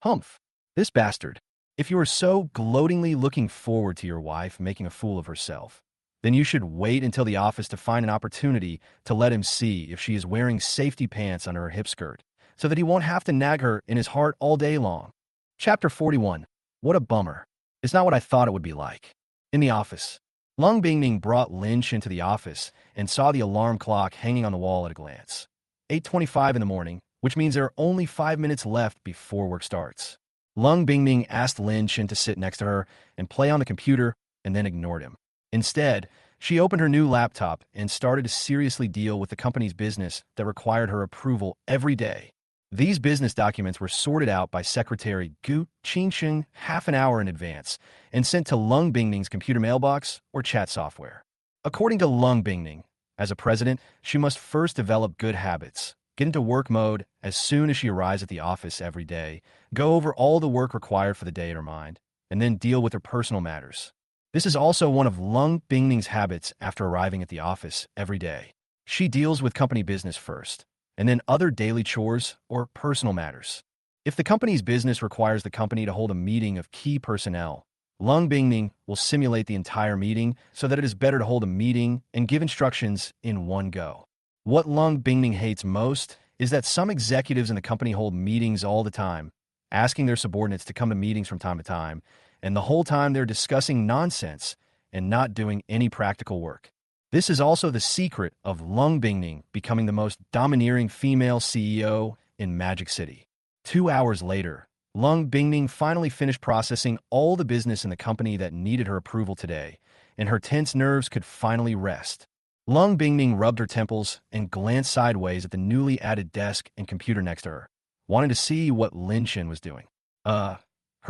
Humph, this bastard. If you are so gloatingly looking forward to your wife making a fool of herself, then you should wait until the office to find an opportunity to let him see if she is wearing safety pants under her hip skirt, so that he won't have to nag her in his heart all day long. Chapter 41. What a bummer. It's not what I thought it would be like. In the office, Lung Bingning brought Lynch into the office and saw the alarm clock hanging on the wall at a glance. 8:25 in the morning, which means there are only 5 minutes left before work starts. Lung Bingning asked Lin Chen to sit next to her and play on the computer and then ignored him. Instead, she opened her new laptop and started to seriously deal with the company's business that required her approval every day. These business documents were sorted out by Secretary Gu Qingsheng half an hour in advance and sent to Lung Bingning's computer mailbox or chat software. According to Lung Bingning, as a president, she must first develop good habits, get into work mode as soon as she arrives at the office every day, go over all the work required for the day in her mind, and then deal with her personal matters. This is also one of Lung Bingning's habits after arriving at the office every day. She deals with company business first, and then other daily chores or personal matters. If the company's business requires the company to hold a meeting of key personnel, Lung Bingning will simulate the entire meeting so that it is better to hold a meeting and give instructions in one go. What Lung Bingning hates most is that some executives in the company hold meetings all the time, asking their subordinates to come to meetings from time to time, and the whole time they're discussing nonsense and not doing any practical work. This is also the secret of Lung Bingning becoming the most domineering female CEO in Magic City. 2 hours later, Lung Bingning finally finished processing all the business in the company that needed her approval today, and her tense nerves could finally rest. Lung Bingning rubbed her temples and glanced sideways at the newly added desk and computer next to her, wanting to see what Lin Chen was doing. Her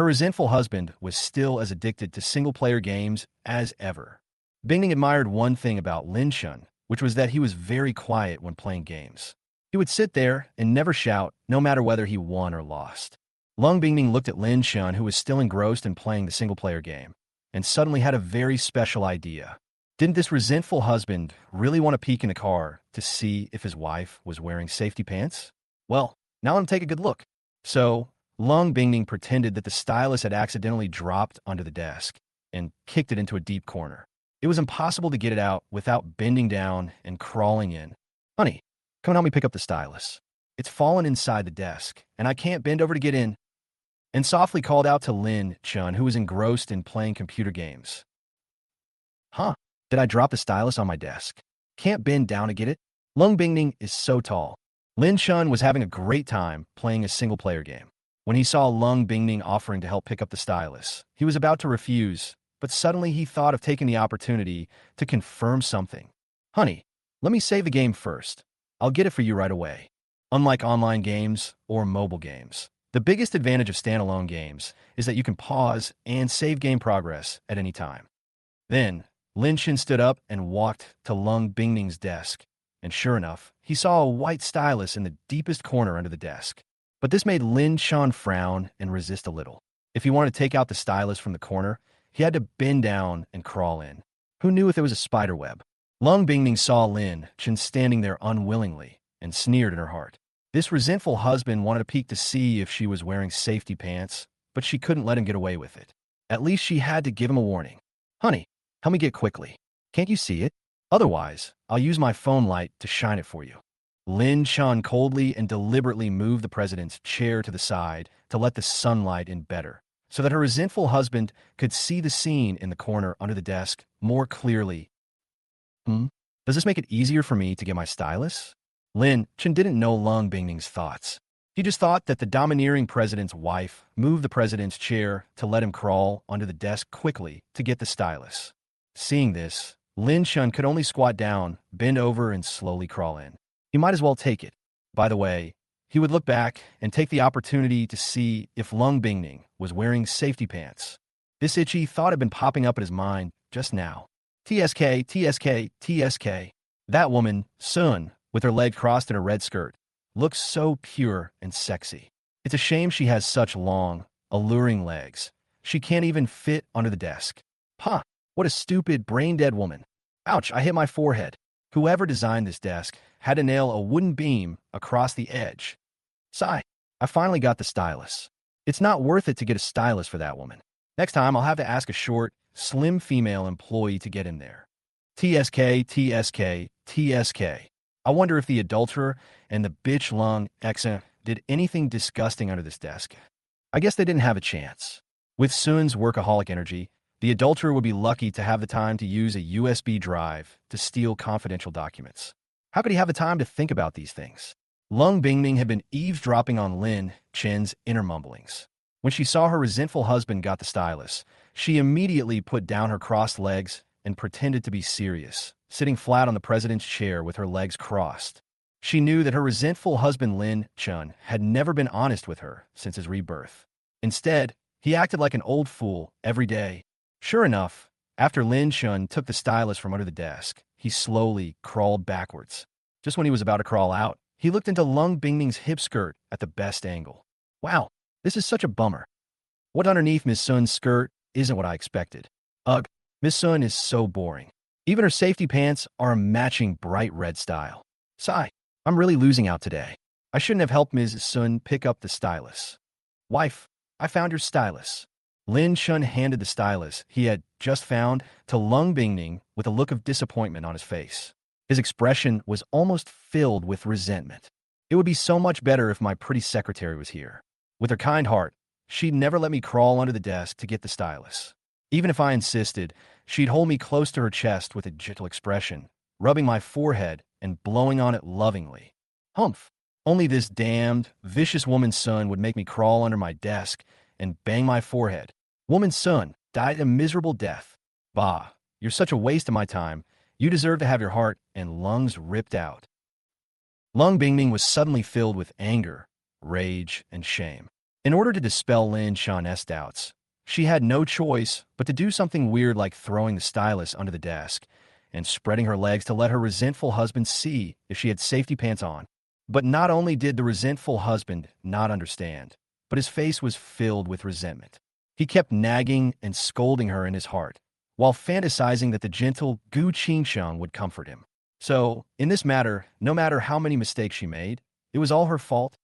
resentful husband was still as addicted to single-player games as ever. Bingning admired one thing about Lin Chen, which was that he was very quiet when playing games. He would sit there and never shout, no matter whether he won or lost. Lung Bingning looked at Lin Chen, who was still engrossed in playing the single-player game, and suddenly had a very special idea. Didn't this resentful husband really want to peek in the car to see if his wife was wearing safety pants? Well, now let him take a good look. So, Lung Bingning pretended that the stylus had accidentally dropped onto the desk and kicked it into a deep corner. It was impossible to get it out without bending down and crawling in. Honey, come and help me pick up the stylus. It's fallen inside the desk, and I can't bend over to get in. And softly called out to Lin Chen, who was engrossed in playing computer games. Huh? Did I drop the stylus on my desk? Can't bend down to get it? Lung Bingning is so tall. Lin Chen was having a great time playing a single-player game. When he saw Lung Bingning offering to help pick up the stylus, he was about to refuse, but suddenly he thought of taking the opportunity to confirm something. Honey, let me save the game first. I'll get it for you right away. Unlike online games or mobile games, the biggest advantage of standalone games is that you can pause and save game progress at any time. Then, Lin Chen stood up and walked to Lung Bingning's desk, and sure enough, he saw a white stylus in the deepest corner under the desk. But this made Lin Chen frown and resist a little. If he wanted to take out the stylus from the corner, he had to bend down and crawl in. Who knew if it was a spider web? Lung Bingning saw Lin Chen standing there unwillingly and sneered in her heart. This resentful husband wanted to peek to see if she was wearing safety pants, but she couldn't let him get away with it. At least she had to give him a warning. Honey, help me get quickly. Can't you see it? Otherwise, I'll use my phone light to shine it for you. Lin Chen coldly and deliberately moved the president's chair to the side to let the sunlight in better, so that her resentful husband could see the scene in the corner under the desk more clearly. Does this make it easier for me to get my stylus? Lin Chen didn't know Lung Bingning's thoughts. He just thought that the domineering president's wife moved the president's chair to let him crawl onto the desk quickly to get the stylus. Seeing this, Lin Chen could only squat down, bend over, and slowly crawl in. He might as well take it. By the way, he would look back and take the opportunity to see if Lung Bingning was wearing safety pants. This itchy thought had been popping up in his mind just now. TSK, TSK, TSK. That woman, Sun, with her legs crossed in a red skirt, looks so pure and sexy. It's a shame she has such long, alluring legs. She can't even fit under the desk. Huh, what a stupid, brain-dead woman. Ouch, I hit my forehead. Whoever designed this desk had to nail a wooden beam across the edge. Sigh, I finally got the stylus. It's not worth it to get a stylus for that woman. Next time, I'll have to ask a short, slim female employee to get in there. TSK, TSK, TSK. I wonder if the adulterer and the bitch Lung Exa did anything disgusting under this desk. I guess they didn't have a chance. With Sun's workaholic energy, the adulterer would be lucky to have the time to use a USB drive to steal confidential documents. How could he have the time to think about these things? Lung Bingning had been eavesdropping on Lin Chen's inner mumblings. When she saw her resentful husband got the stylus, she immediately put down her crossed legs and pretended to be serious, sitting flat on the president's chair with her legs crossed. She knew that her resentful husband Lin Chen had never been honest with her since his rebirth. Instead, he acted like an old fool every day. Sure enough, after Lin Chen took the stylus from under the desk, he slowly crawled backwards. Just when he was about to crawl out, he looked into Lung Bingning's hip skirt at the best angle. Wow, this is such a bummer. What underneath Miss Sun's skirt isn't what I expected. Ugh, Miss Sun is so boring. Even her safety pants are a matching bright red style. Sigh, I'm really losing out today. I shouldn't have helped Ms. Sun pick up the stylus. Wife, I found your stylus. Lin Chen handed the stylus he had just found to Lung Bingning with a look of disappointment on his face. His expression was almost filled with resentment. It would be so much better if my pretty secretary was here. With her kind heart, she'd never let me crawl under the desk to get the stylus. Even if I insisted, she'd hold me close to her chest with a gentle expression, rubbing my forehead and blowing on it lovingly. Humph! Only this damned, vicious woman's son would make me crawl under my desk and bang my forehead. Woman's son died a miserable death. Bah, you're such a waste of my time. You deserve to have your heart and lungs ripped out. Lung Bingming was suddenly filled with anger, rage, and shame. In order to dispel Lin Shan's doubts, she had no choice but to do something weird like throwing the stylus under the desk and spreading her legs to let her resentful husband see if she had safety pants on. But not only did the resentful husband not understand, but his face was filled with resentment. He kept nagging and scolding her in his heart, while fantasizing that the gentle Gu Qingsheng would comfort him. So, in this matter, no matter how many mistakes she made, it was all her fault.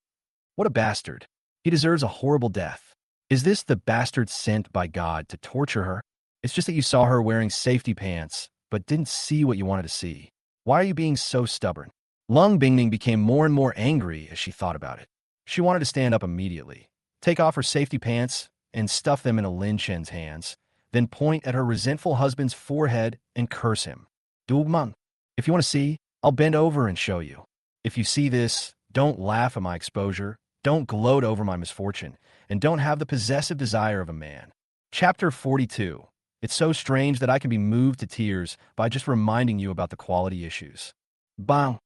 What a bastard. He deserves a horrible death. Is this the bastard sent by God to torture her? It's just that you saw her wearing safety pants, but didn't see what you wanted to see. Why are you being so stubborn? Lung Bingning became more and more angry as she thought about it. She wanted to stand up immediately, take off her safety pants, and stuff them into Lin Shen's hands, then point at her resentful husband's forehead and curse him. Dugmang, if you want to see, I'll bend over and show you. If you see this, don't laugh at my exposure, don't gloat over my misfortune, and don't have the possessive desire of a man. Chapter 42. It's so strange that I can be moved to tears by just reminding you about the quality issues. Bang!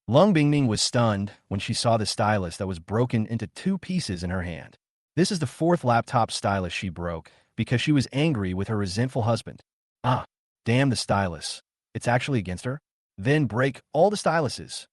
Lung Bingming was stunned when she saw the stylus that was broken into 2 pieces in her hand. This is the 4th laptop stylus she broke because she was angry with her resentful husband. Ah, damn the stylus. It's actually against her? Then break all the styluses.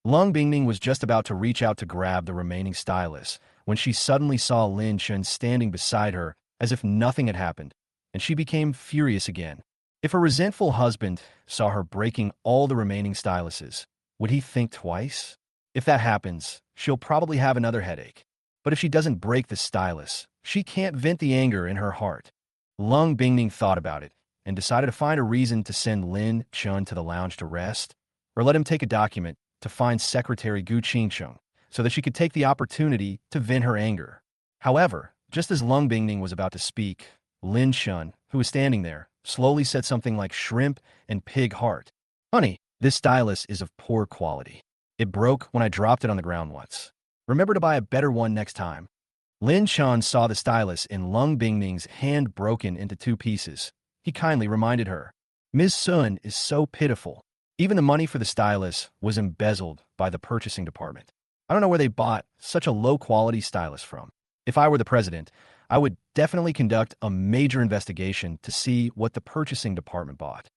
Lung Bingming was just about to reach out to grab the remaining stylus when she suddenly saw Lin Shen standing beside her as if nothing had happened, and she became furious again. If her resentful husband saw her breaking all the remaining styluses, would he think twice? If that happens, she'll probably have another headache. But if she doesn't break the stylus, she can't vent the anger in her heart. Lung Bingning thought about it and decided to find a reason to send Lin Chun to the lounge to rest, or let him take a document to find Secretary Gu Qingsheng so that she could take the opportunity to vent her anger. However, just as Lung Bingning was about to speak, Lin Chun, who was standing there, slowly said something like shrimp and pig heart. Honey, this stylus is of poor quality. It broke when I dropped it on the ground once. Remember to buy a better one next time. Lin Chun saw the stylus in Lung Bingning's hand broken into 2 pieces. He kindly reminded her, Ms. Sun is so pitiful. Even the money for the stylus was embezzled by the purchasing department. I don't know where they bought such a low-quality stylus from. If I were the president, I would definitely conduct a major investigation to see what the purchasing department bought.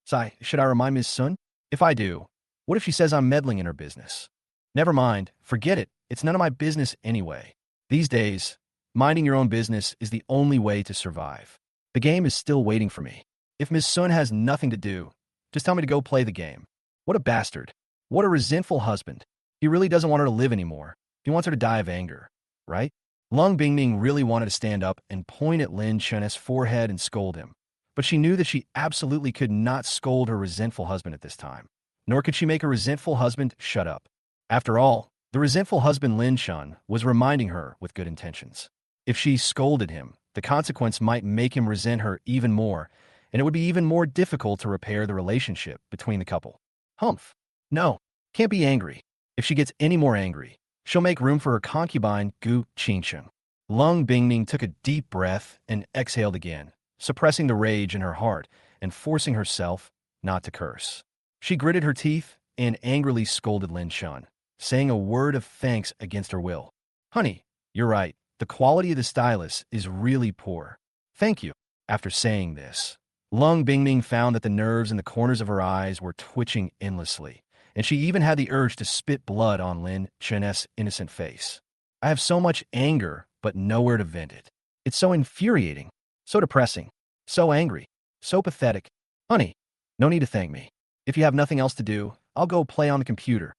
Sai, should I remind Ms. Sun? If I do, what if she says I'm meddling in her business? Never mind, forget it. It's none of my business anyway. These days, minding your own business is the only way to survive. The game is still waiting for me. If Ms. Sun has nothing to do, just tell me to go play the game. What a bastard. What a resentful husband. He really doesn't want her to live anymore. He wants her to die of anger, right? Lung Bingning really wanted to stand up and point at Lin Chen's forehead and scold him. But she knew that she absolutely could not scold her resentful husband at this time. Nor could she make her resentful husband shut up. After all, the resentful husband Lin Shan was reminding her with good intentions. If she scolded him, the consequence might make him resent her even more, and it would be even more difficult to repair the relationship between the couple. Humph. No, can't be angry. If she gets any more angry, she'll make room for her concubine Gu Qingsheng. Lung Bingning took a deep breath and exhaled again, suppressing the rage in her heart and forcing herself not to curse. She gritted her teeth and angrily scolded Lin Shan, saying a word of thanks against her will. Honey, you're right. The quality of the stylus is really poor. Thank you. After saying this, Lung Bingning found that the nerves in the corners of her eyes were twitching endlessly, and she even had the urge to spit blood on Lin Chen's innocent face. I have so much anger, but nowhere to vent it. It's so infuriating, so depressing, so angry, so pathetic. Honey, no need to thank me. If you have nothing else to do, I'll go play on the computer.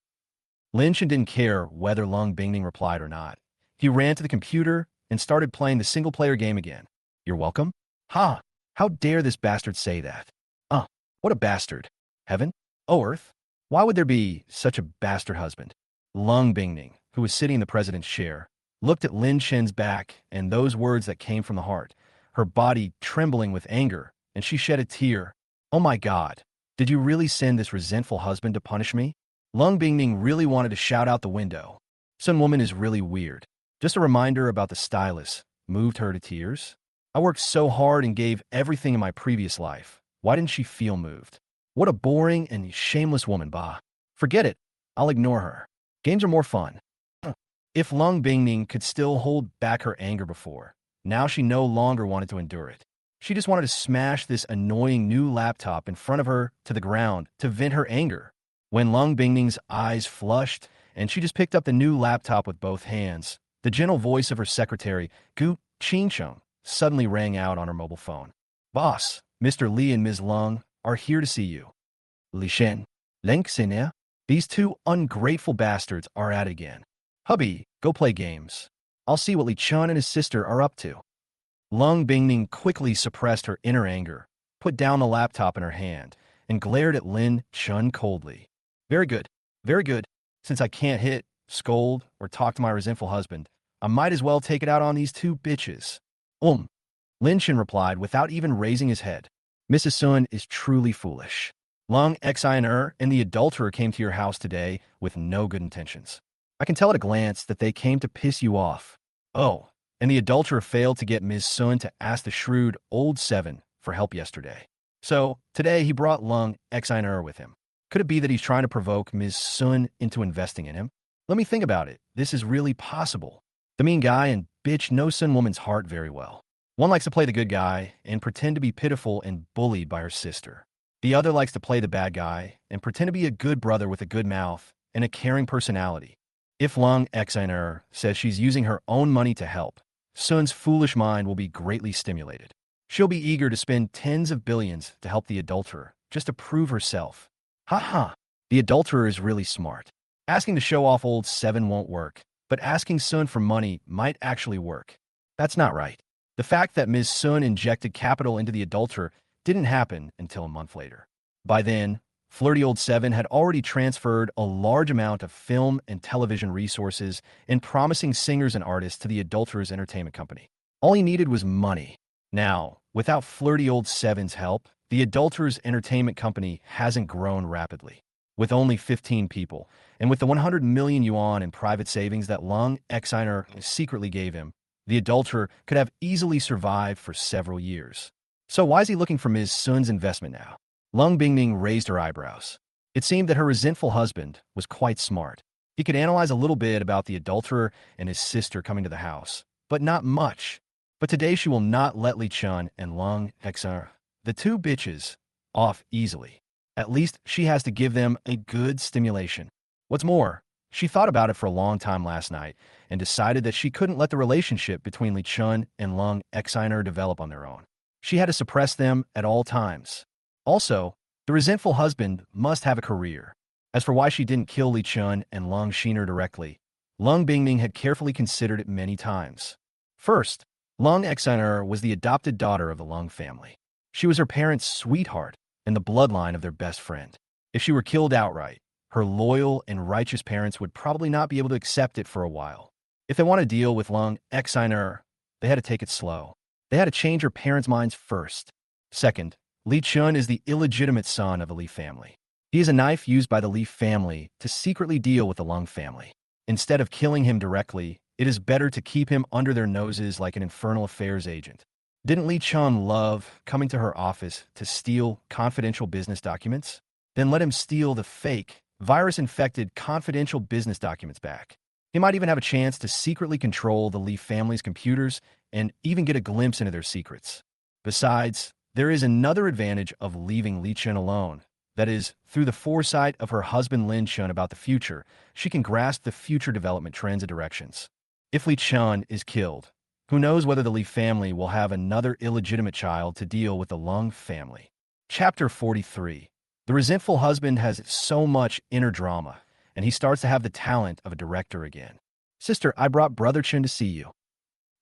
Lin Chen didn't care whether Lung Bingning replied or not. He ran to the computer and started playing the single-player game again. You're welcome? Ha! How dare this bastard say that? What a bastard. Heaven? Oh, Earth? Why would there be such a bastard husband? Lung Bingning, who was sitting in the president's chair, looked at Lin Chen's back and those words that came from the heart, her body trembling with anger, and she shed a tear. Oh my God, did you really send this resentful husband to punish me? Lung Bingning really wanted to shout out the window. Some woman is really weird. Just a reminder about the stylist moved her to tears. I worked so hard and gave everything in my previous life. Why didn't she feel moved? What a boring and shameless woman, bah. Forget it. I'll ignore her. Games are more fun. If Lung Bingning could still hold back her anger before, now she no longer wanted to endure it. She just wanted to smash this annoying new laptop in front of her to the ground to vent her anger. When Lung Bingning's eyes flushed and she just picked up the new laptop with both hands, the gentle voice of her secretary, Gu Qingcheng, suddenly rang out on her mobile phone. Boss, Mr. Li and Ms. Lung are here to see you. Li Shen, Leng Xenia, these two ungrateful bastards are at it again. Hubby, go play games. I'll see what Li Chun and his sister are up to. Lung Bingning quickly suppressed her inner anger, put down the laptop in her hand, and glared at Lin Chun coldly. Very good, very good. Since I can't hit, scold, or talk to my resentful husband, I might as well take it out on these two bitches. Lin Chun replied without even raising his head. Mrs. Sun is truly foolish. Lung Xiner and the adulterer came to your house today with no good intentions. I can tell at a glance that they came to piss you off. Oh, and the adulterer failed to get Ms. Sun to ask the shrewd old seven for help yesterday. So, today he brought Lung Xiner with him. Could it be that he's trying to provoke Ms. Sun into investing in him? Let me think about it. This is really possible. The mean guy and bitch knows Sun woman's heart very well. One likes to play the good guy and pretend to be pitiful and bullied by her sister. The other likes to play the bad guy and pretend to be a good brother with a good mouth and a caring personality. If Lung Xiner says she's using her own money to help, Sun's foolish mind will be greatly stimulated. She'll be eager to spend tens of billions to help the adulterer, just to prove herself. Ha, the adulterer is really smart. Asking to show off old seven won't work, but asking Sun for money might actually work. That's not right. The fact that Ms. Sun injected capital into the adulterer didn't happen until a month later. By then, Flirty Old Seven had already transferred a large amount of film and television resources and promising singers and artists to the adulterer's entertainment company. All he needed was money. Now, without Flirty Old Seven's help, the adulterer's entertainment company hasn't grown rapidly. With only 15 people, and with the 100 million yuan in private savings that Lung Xiner secretly gave him, the adulterer could have easily survived for several years. So why is he looking for Ms. Sun's investment now? Lung Bingning raised her eyebrows. It seemed that her resentful husband was quite smart. He could analyze a little bit about the adulterer and his sister coming to the house, but not much. But today she will not let Li Chun and Lung Xiner, the two bitches, off easily. At least she has to give them a good stimulation. What's more, she thought about it for a long time last night and decided that she couldn't let the relationship between Li Chun and Lung Xiner develop on their own. She had to suppress them at all times. Also, the resentful husband must have a career. As for why she didn't kill Li Chun and Lung Xiner directly, Lung Bingning had carefully considered it many times. First, Lung Xiner was the adopted daughter of the Lung family. She was her parents' sweetheart and the bloodline of their best friend. If she were killed outright, her loyal and righteous parents would probably not be able to accept it for a while. If they want to deal with Lung Xiner, they had to take it slow. They had to change her parents' minds first. Second, Li Chun is the illegitimate son of the Li family. He is a knife used by the Li family to secretly deal with the Lung family. Instead of killing him directly, it is better to keep him under their noses like an infernal affairs agent. Didn't Li Chun love coming to her office to steal confidential business documents? Then let him steal the fake, virus-infected confidential business documents back. He might even have a chance to secretly control the Li family's computers and even get a glimpse into their secrets. Besides, there is another advantage of leaving Li Chun alone. That is, through the foresight of her husband Lin Chun about the future, she can grasp the future development trends and directions. If Li Chun is killed, who knows whether the Li family will have another illegitimate child to deal with the Lung family. Chapter 43. The resentful husband has so much inner drama, and he starts to have the talent of a director again. Sister, I brought Brother Chun to see you.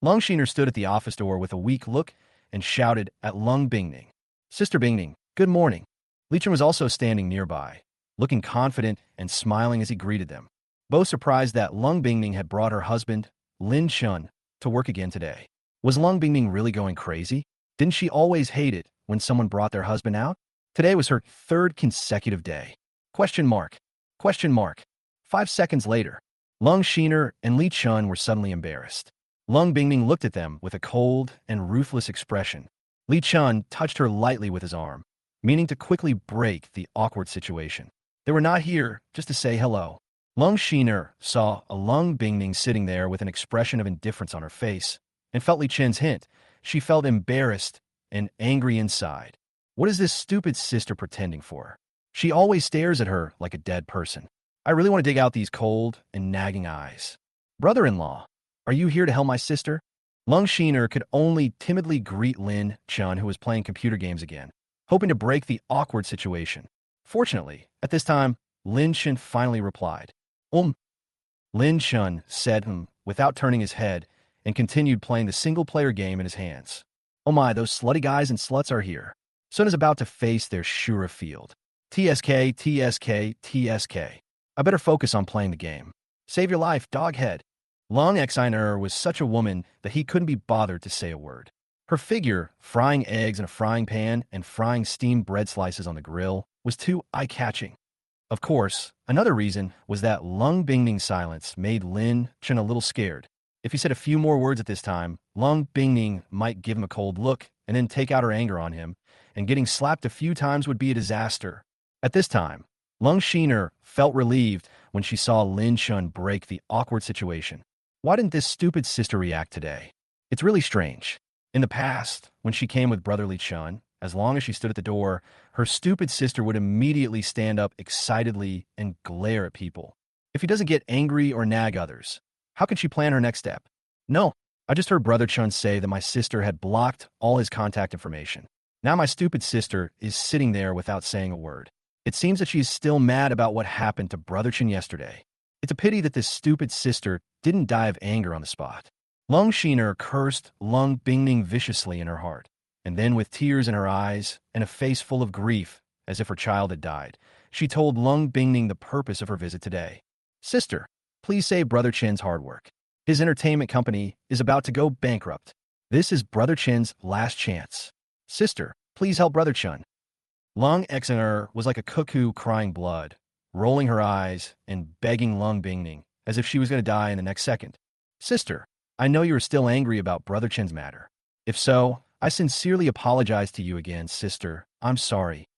Lung Xiner stood at the office door with a weak look and shouted at Lung Bingning. Sister Bingning, good morning. Li Chun was also standing nearby, looking confident and smiling as he greeted them. Both surprised that Lung Bingning had brought her husband, Lin Chun, to work again today. Was Lung Bingming really going crazy? Didn't she always hate it when someone brought their husband out? Today was her third consecutive day. Question mark. Question mark. 5 seconds later, Lung Shiner and Li Chun were suddenly embarrassed. Lung Bingming looked at them with a cold and ruthless expression. Li Chun touched her lightly with his arm, meaning to quickly break the awkward situation. They were not here just to say hello. Lung Shiner saw a Lung Bingming sitting there with an expression of indifference on her face, and felt Li Chen's hint. She felt embarrassed and angry inside. What is this stupid sister pretending for? She always stares at her like a dead person. I really want to dig out these cold and nagging eyes. Brother-in-law, are you here to help my sister? Lung Shiner could only timidly greet Lin Chun, who was playing computer games again, hoping to break the awkward situation. Fortunately, at this time, Lin Chun finally replied. Lin Chun said without turning his head and continued playing the single-player game in his hands. Oh my, those slutty guys and sluts are here. Sun is about to face their Shura field. TSK, TSK, TSK. I better focus on playing the game. Save your life, doghead. Long Xiner was such a woman that he couldn't be bothered to say a word. Her figure, frying eggs in a frying pan and frying steamed bread slices on the grill, was too eye-catching. Of course, another reason was that Lung Bingming's silence made Lin Chun a little scared. If he said a few more words at this time, Lung Bingming might give him a cold look and then take out her anger on him, and getting slapped a few times would be a disaster. At this time, Lung Shiner felt relieved when she saw Lin Chun break the awkward situation. Why didn't this stupid sister react today? It's really strange. In the past, when she came with brotherly Chun, as long as she stood at the door, her stupid sister would immediately stand up excitedly and glare at people. If he doesn't get angry or nag others, how can she plan her next step? No, I just heard Brother Chun say that my sister had blocked all his contact information. Now my stupid sister is sitting there without saying a word. It seems that she is still mad about what happened to Brother Chun yesterday. It's a pity that this stupid sister didn't die of anger on the spot. Lung Shiner cursed Lung Bingming viciously in her heart, and then with tears in her eyes and a face full of grief, as if her child had died, she told Lung Bingming the purpose of her visit today. Sister, please save Brother Chen's hard work. His entertainment company is about to go bankrupt. This is Brother Chen's last chance. Sister, please help Brother Chun. Lung Xner was like a cuckoo crying blood, rolling her eyes and begging Lung Bingming as if she was going to die in the next second. Sister, I know you are still angry about Brother Chen's matter. If so, I sincerely apologize to you again, sister. I'm sorry.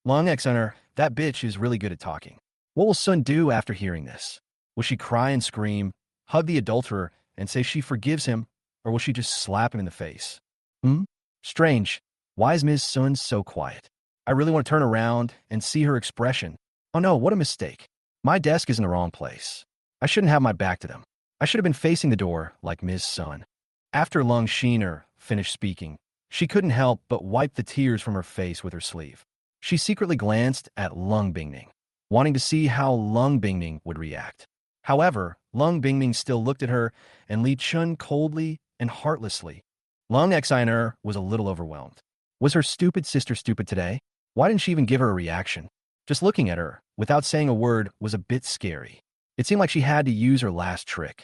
Lung Xner, that bitch is really good at talking. What will Sun do after hearing this? Will she cry and scream, hug the adulterer, and say she forgives him, or will she just slap him in the face? Strange. Why is Ms. Sun so quiet? I really want to turn around and see her expression. Oh no, what a mistake. My desk is in the wrong place. I shouldn't have my back to them. I should have been facing the door like Ms. Sun. After Lung Shiner finished speaking, she couldn't help but wipe the tears from her face with her sleeve. She secretly glanced at Lung Bingming, wanting to see how Lung Bingming would react. However, Lung Bingming still looked at her and Li Chun coldly and heartlessly. Lung Xiner was a little overwhelmed. Was her stupid sister stupid today? Why didn't she even give her a reaction? Just looking at her, without saying a word, was a bit scary. It seemed like she had to use her last trick.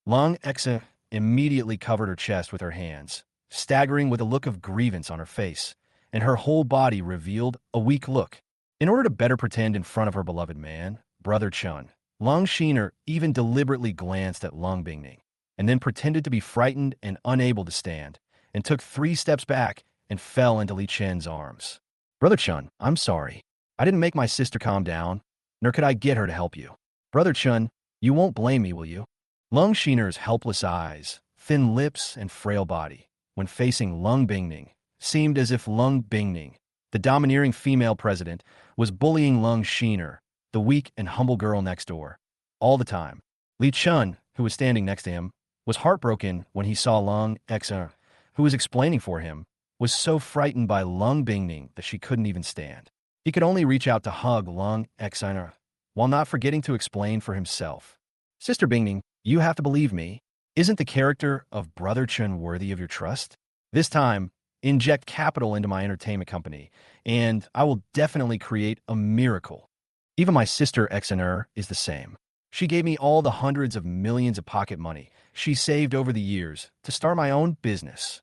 Lung Xiner immediately covered her chest with her hands, staggering with a look of grievance on her face, and her whole body revealed a weak look. In order to better pretend in front of her beloved man, Brother Chun, Lung Shiner even deliberately glanced at Lung Bingming, and then pretended to be frightened and unable to stand, and took 3 steps back and fell into Li Chen's arms. Brother Chun, I'm sorry. I didn't make my sister calm down, nor could I get her to help you. Brother Chun, you won't blame me, will you? Lung Shiner's helpless eyes, thin lips, and frail body, when facing Lung Bingming, seemed as if Lung Bingming, the domineering female president, was bullying Lung Shiner, the weak and humble girl next door. All the time, Li Chun, who was standing next to him, was heartbroken when he saw Lung Xer, who was explaining for him, was so frightened by Lung Bingming that she couldn't even stand. He could only reach out to hug Lung Xer, while not forgetting to explain for himself. Sister Bingming, you have to believe me. Isn't the character of Brother Chun worthy of your trust? This time, inject capital into my entertainment company, and I will definitely create a miracle. Even my sister Xner is the same. She gave me all the hundreds of millions of pocket money she saved over the years to start my own business.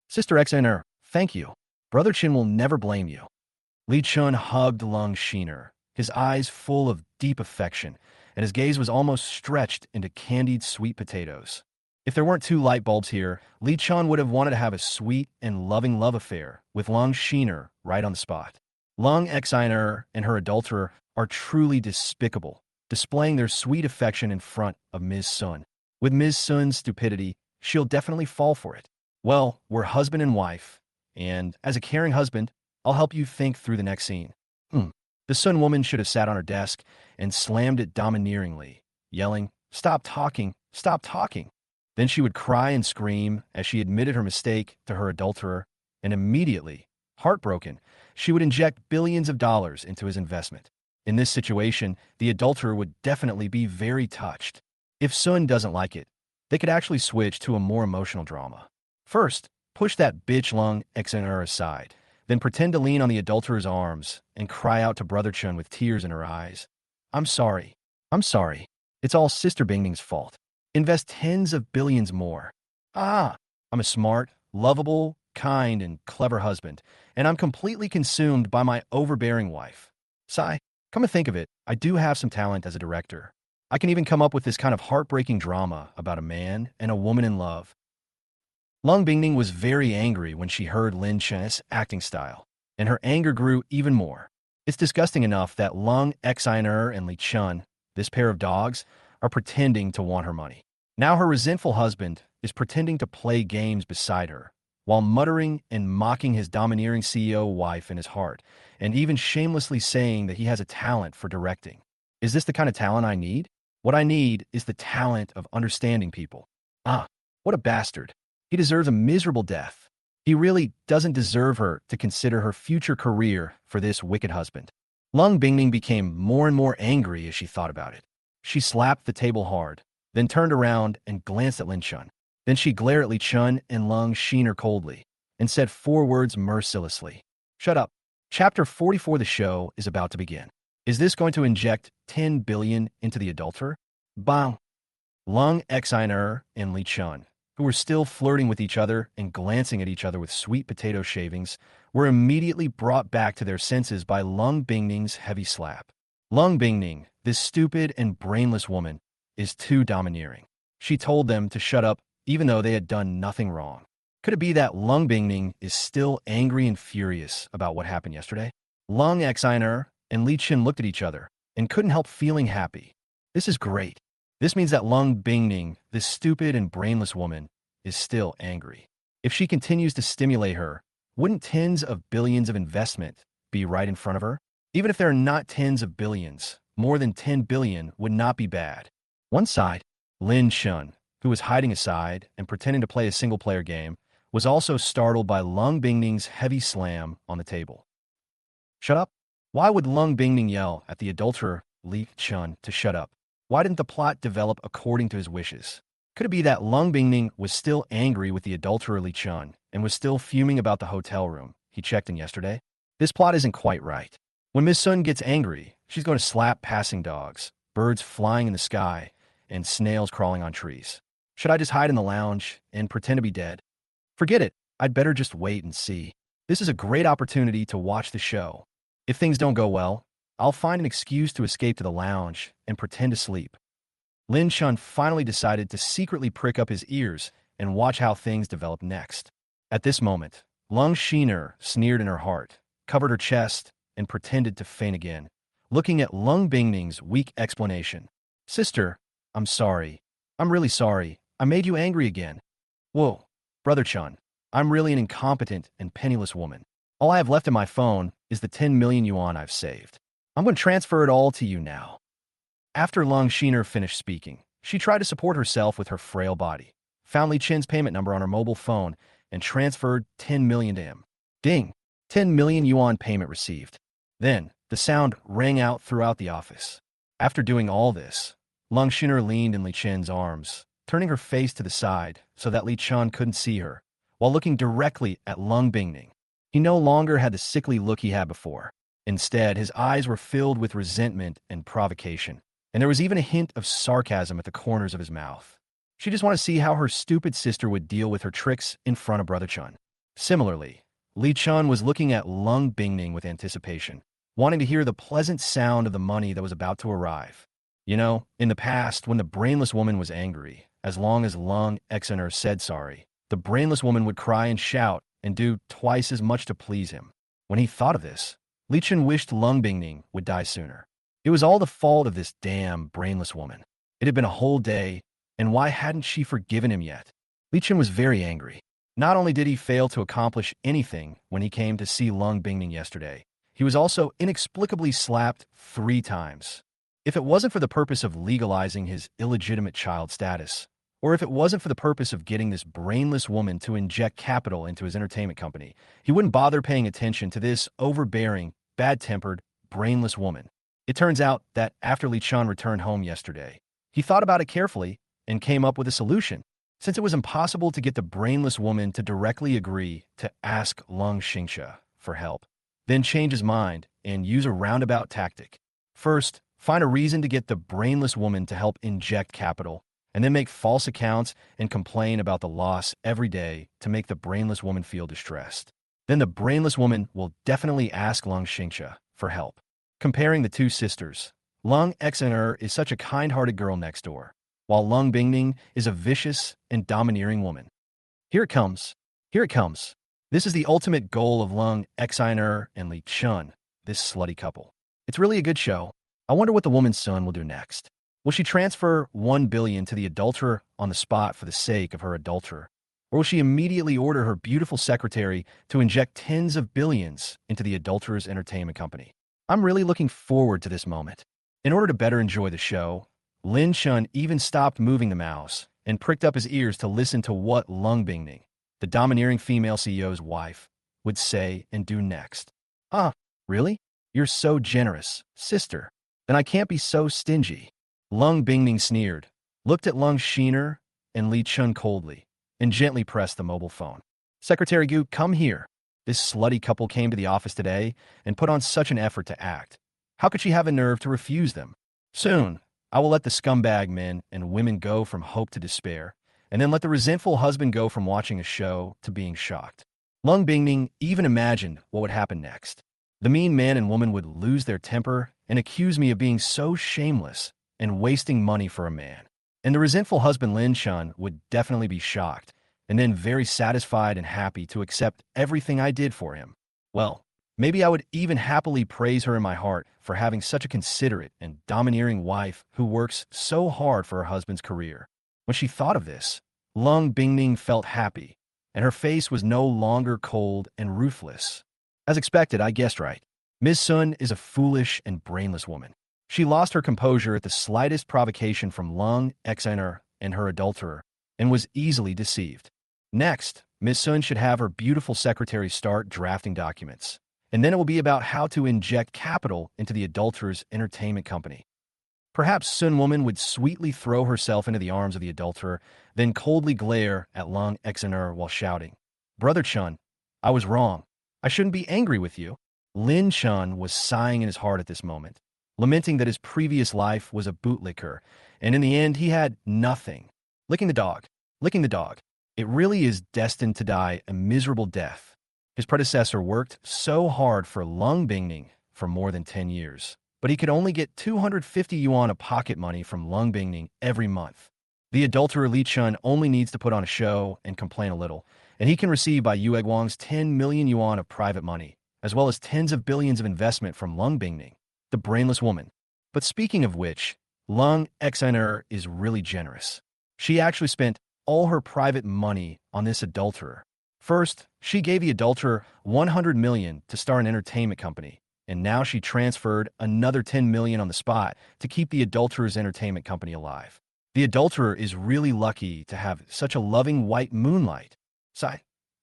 Sister XNR, thank you. Brother Chin will never blame you. Li Chun hugged Lung Sheener, his eyes full of deep affection, and his gaze was almost stretched into candied sweet potatoes. If there weren't two light bulbs here, Li Chun would have wanted to have a sweet and loving love affair with Lung Sheener right on the spot. Lung Xiner and her adulterer are truly despicable, displaying their sweet affection in front of Ms. Sun. With Ms. Sun's stupidity, she'll definitely fall for it. Well, we're husband and wife, and as a caring husband, I'll help you think through the next scene. The Sun woman should have sat on her desk and slammed it domineeringly, yelling, "Stop talking, stop talking." Then she would cry and scream as she admitted her mistake to her adulterer, and immediately, heartbroken, she would inject billions of dollars into his investment. In this situation, the adulterer would definitely be very touched. If Sun doesn't like it, they could actually switch to a more emotional drama. First, push that bitch Lung Xner aside, then pretend to lean on the adulterer's arms and cry out to Brother Chun with tears in her eyes. I'm sorry. I'm sorry. It's all Sister Bingning's fault. Invest tens of billions more. I'm a smart, lovable, kind, and clever husband, and I'm completely consumed by my overbearing wife. Sigh, come to think of it, I do have some talent as a director. I can even come up with this kind of heartbreaking drama about a man and a woman in love. Lung Bingning was very angry when she heard Lin Chen's acting style, and her anger grew even more. It's disgusting enough that Lung Xiner and Li Chun, this pair of dogs, are pretending to want her money. Now her resentful husband is pretending to play games beside her, while muttering and mocking his domineering CEO wife in his heart, and even shamelessly saying that he has a talent for directing. Is this the kind of talent I need? What I need is the talent of understanding people. What a bastard. He deserves a miserable death. He really doesn't deserve her to consider her future career for this wicked husband. Lung Bingning became more and more angry as she thought about it. She slapped the table hard, then turned around and glanced at Lin Chun. Then she glared at Li Chun and Lung Sheener coldly, and said 4 words mercilessly. Shut up. Chapter 44 of the show is about to begin. Is this going to inject 10 billion into the adulterer? Bang! Lung Xiner and Li Chun, who were still flirting with each other and glancing at each other with sweet potato shavings, were immediately brought back to their senses by Lung Bingning's heavy slap. Lung Bingning, this stupid and brainless woman, is too domineering. She told them to shut up even though they had done nothing wrong. Could it be that Lung Bingning is still angry and furious about what happened yesterday? Lung Xiner and Li Chin looked at each other and couldn't help feeling happy. This is great. This means that Lung Bingning, this stupid and brainless woman, is still angry. If she continues to stimulate her, wouldn't tens of billions of investment be right in front of her? Even if there are not tens of billions, more than 10 billion would not be bad. One side, Lin Chun, who was hiding aside and pretending to play a single-player game, was also startled by Lung Bingning's heavy slam on the table. Shut up? Why would Lung Bingning yell at the adulterer Li Chun to shut up? Why didn't the plot develop according to his wishes? Could it be that Lung Bingning was still angry with the adulterer Li Chun and was still fuming about the hotel room he checked in yesterday? This plot isn't quite right. When Miss Sun gets angry, she's going to slap passing dogs, birds flying in the sky, and snails crawling on trees. Should I just hide in the lounge and pretend to be dead? Forget it. I'd better just wait and see. This is a great opportunity to watch the show. If things don't go well, I'll find an excuse to escape to the lounge and pretend to sleep. Lin Chun finally decided to secretly prick up his ears and watch how things develop next. At this moment, Lung Sheener sneered in her heart, covered her chest, and pretended to faint again, looking at Lung Bingning's weak explanation. Sister, I'm sorry. I'm really sorry. I made you angry again. Whoa, Brother Chun, I'm really an incompetent and penniless woman. All I have left in my phone is the 10 million yuan I've saved. I'm going to transfer it all to you now. After Lung Sheener finished speaking, she tried to support herself with her frail body, found Li Chin's payment number on her mobile phone, and transferred 10 million to him. Ding! 10 million yuan payment received. Then, the sound rang out throughout the office. After doing all this, Lung Sheener leaned in Li Chin's arms, turning her face to the side so that Li Chun couldn't see her, while looking directly at Lung Bingning. He no longer had the sickly look he had before. Instead, his eyes were filled with resentment and provocation. and there was even a hint of sarcasm at the corners of his mouth. She just wanted to see how her stupid sister would deal with her tricks in front of Brother Chun. Similarly, Lee Chun was looking at Lung Bingning with anticipation, wanting to hear the pleasant sound of the money that was about to arrive. You know, in the past, when the brainless woman was angry, as long as Lung Exener said sorry, the brainless woman would cry and shout and do twice as much to please him. When he thought of this, Li Chun wished Lung Bingning would die sooner. It was all the fault of this damn brainless woman. It had been a whole day, and why hadn't she forgiven him yet? Li Chun was very angry. Not only did he fail to accomplish anything when he came to see Lung Bingning yesterday, he was also inexplicably slapped 3 times. If it wasn't for the purpose of legalizing his illegitimate child status, or if it wasn't for the purpose of getting this brainless woman to inject capital into his entertainment company, he wouldn't bother paying attention to this overbearing, bad-tempered, brainless woman. It turns out that after Li Chun returned home yesterday, he thought about it carefully and came up with a solution. Since it was impossible to get the brainless woman to directly agree to ask Lung Xingsha for help, then change his mind and use a roundabout tactic. First, find a reason to get the brainless woman to help inject capital, and then make false accounts and complain about the loss every day to make the brainless woman feel distressed. Then the brainless woman will definitely ask Lung Xingsha for help. Comparing the two sisters, Lung Exener is such a kind-hearted girl next door, while Lung Bingning is a vicious and domineering woman. Here it comes. Here it comes. This is the ultimate goal of Lung Exener and Li Chun, this slutty couple. It's really a good show. I wonder what the woman's son will do next. Will she transfer 1 billion to the adulterer on the spot for the sake of her adulterer? Or will she immediately order her beautiful secretary to inject tens of billions into the adulterer's entertainment company? I'm really looking forward to this moment. In order to better enjoy the show, Lin Chun even stopped moving the mouse and pricked up his ears to listen to what Lung Bingning, the domineering female CEO's wife, would say and do next. Ah, really? You're so generous, sister. Then I can't be so stingy. Lung Bingning sneered, looked at Lung Sheener and Li Chun coldly, and gently pressed the mobile phone. Secretary Gu, come here. This slutty couple came to the office today and put on such an effort to act. How could she have a nerve to refuse them? Soon, I will let the scumbag men and women go from hope to despair, and then let the resentful husband go from watching a show to being shocked. Lung Bingning even imagined what would happen next. The mean man and woman would lose their temper and accuse me of being so shameless and wasting money for a man. And the resentful husband Lin Chun would definitely be shocked, and then very satisfied and happy to accept everything I did for him. Well, maybe I would even happily praise her in my heart for having such a considerate and domineering wife who works so hard for her husband's career. When she thought of this, Lung Bingning felt happy, and her face was no longer cold and ruthless. As expected, I guessed right. Ms. Sun is a foolish and brainless woman. She lost her composure at the slightest provocation from Lung Exener and her adulterer, and was easily deceived. Next, Ms. Sun should have her beautiful secretary start drafting documents, and then it will be about how to inject capital into the adulterer's entertainment company. Perhaps Sun Woman would sweetly throw herself into the arms of the adulterer, then coldly glare at Lung Exener while shouting, "Brother Chun, I was wrong. I shouldn't be angry with you." Lin Chun was sighing in his heart at this moment, lamenting that his previous life was a bootlicker, and in the end he had nothing. Licking the dog. It really is destined to die a miserable death. His predecessor worked so hard for Lung Bingning for more than 10 years, but he could only get 250 yuan of pocket money from Lung Bingning every month. The adulterer Li Chun only needs to put on a show and complain a little, and he can receive by Yue Guang's 10 million yuan of private money, as well as tens of billions of investment from Lung Bingning, the brainless woman. But speaking of which, Lung Exener is really generous. She actually spent all her private money on this adulterer. First, she gave the adulterer 100 million to start an entertainment company, and now she transferred another 10 million on the spot to keep the adulterer's entertainment company alive. The adulterer is really lucky to have such a loving white moonlight.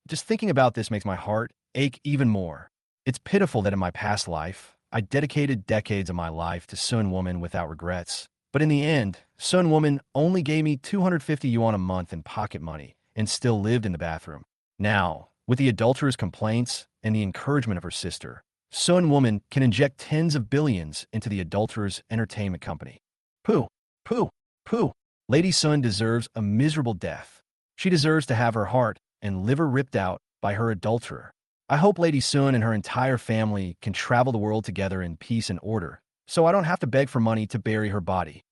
Just thinking about this makes my heart ache even more. It's pitiful that in my past life, I dedicated decades of my life to Sun Woman without regrets. But in the end, Sun Woman only gave me 250 yuan a month in pocket money and still lived in the bathroom. Now, with the adulterer's complaints and the encouragement of her sister, Sun Woman can inject tens of billions into the adulterer's entertainment company. Pooh, pooh, pooh. Lady Sun deserves a miserable death. She deserves to have her heart and liver ripped out by her adulterer. I hope Lady Sun and her entire family can travel the world together in peace and order, so I don't have to beg for money to bury her body.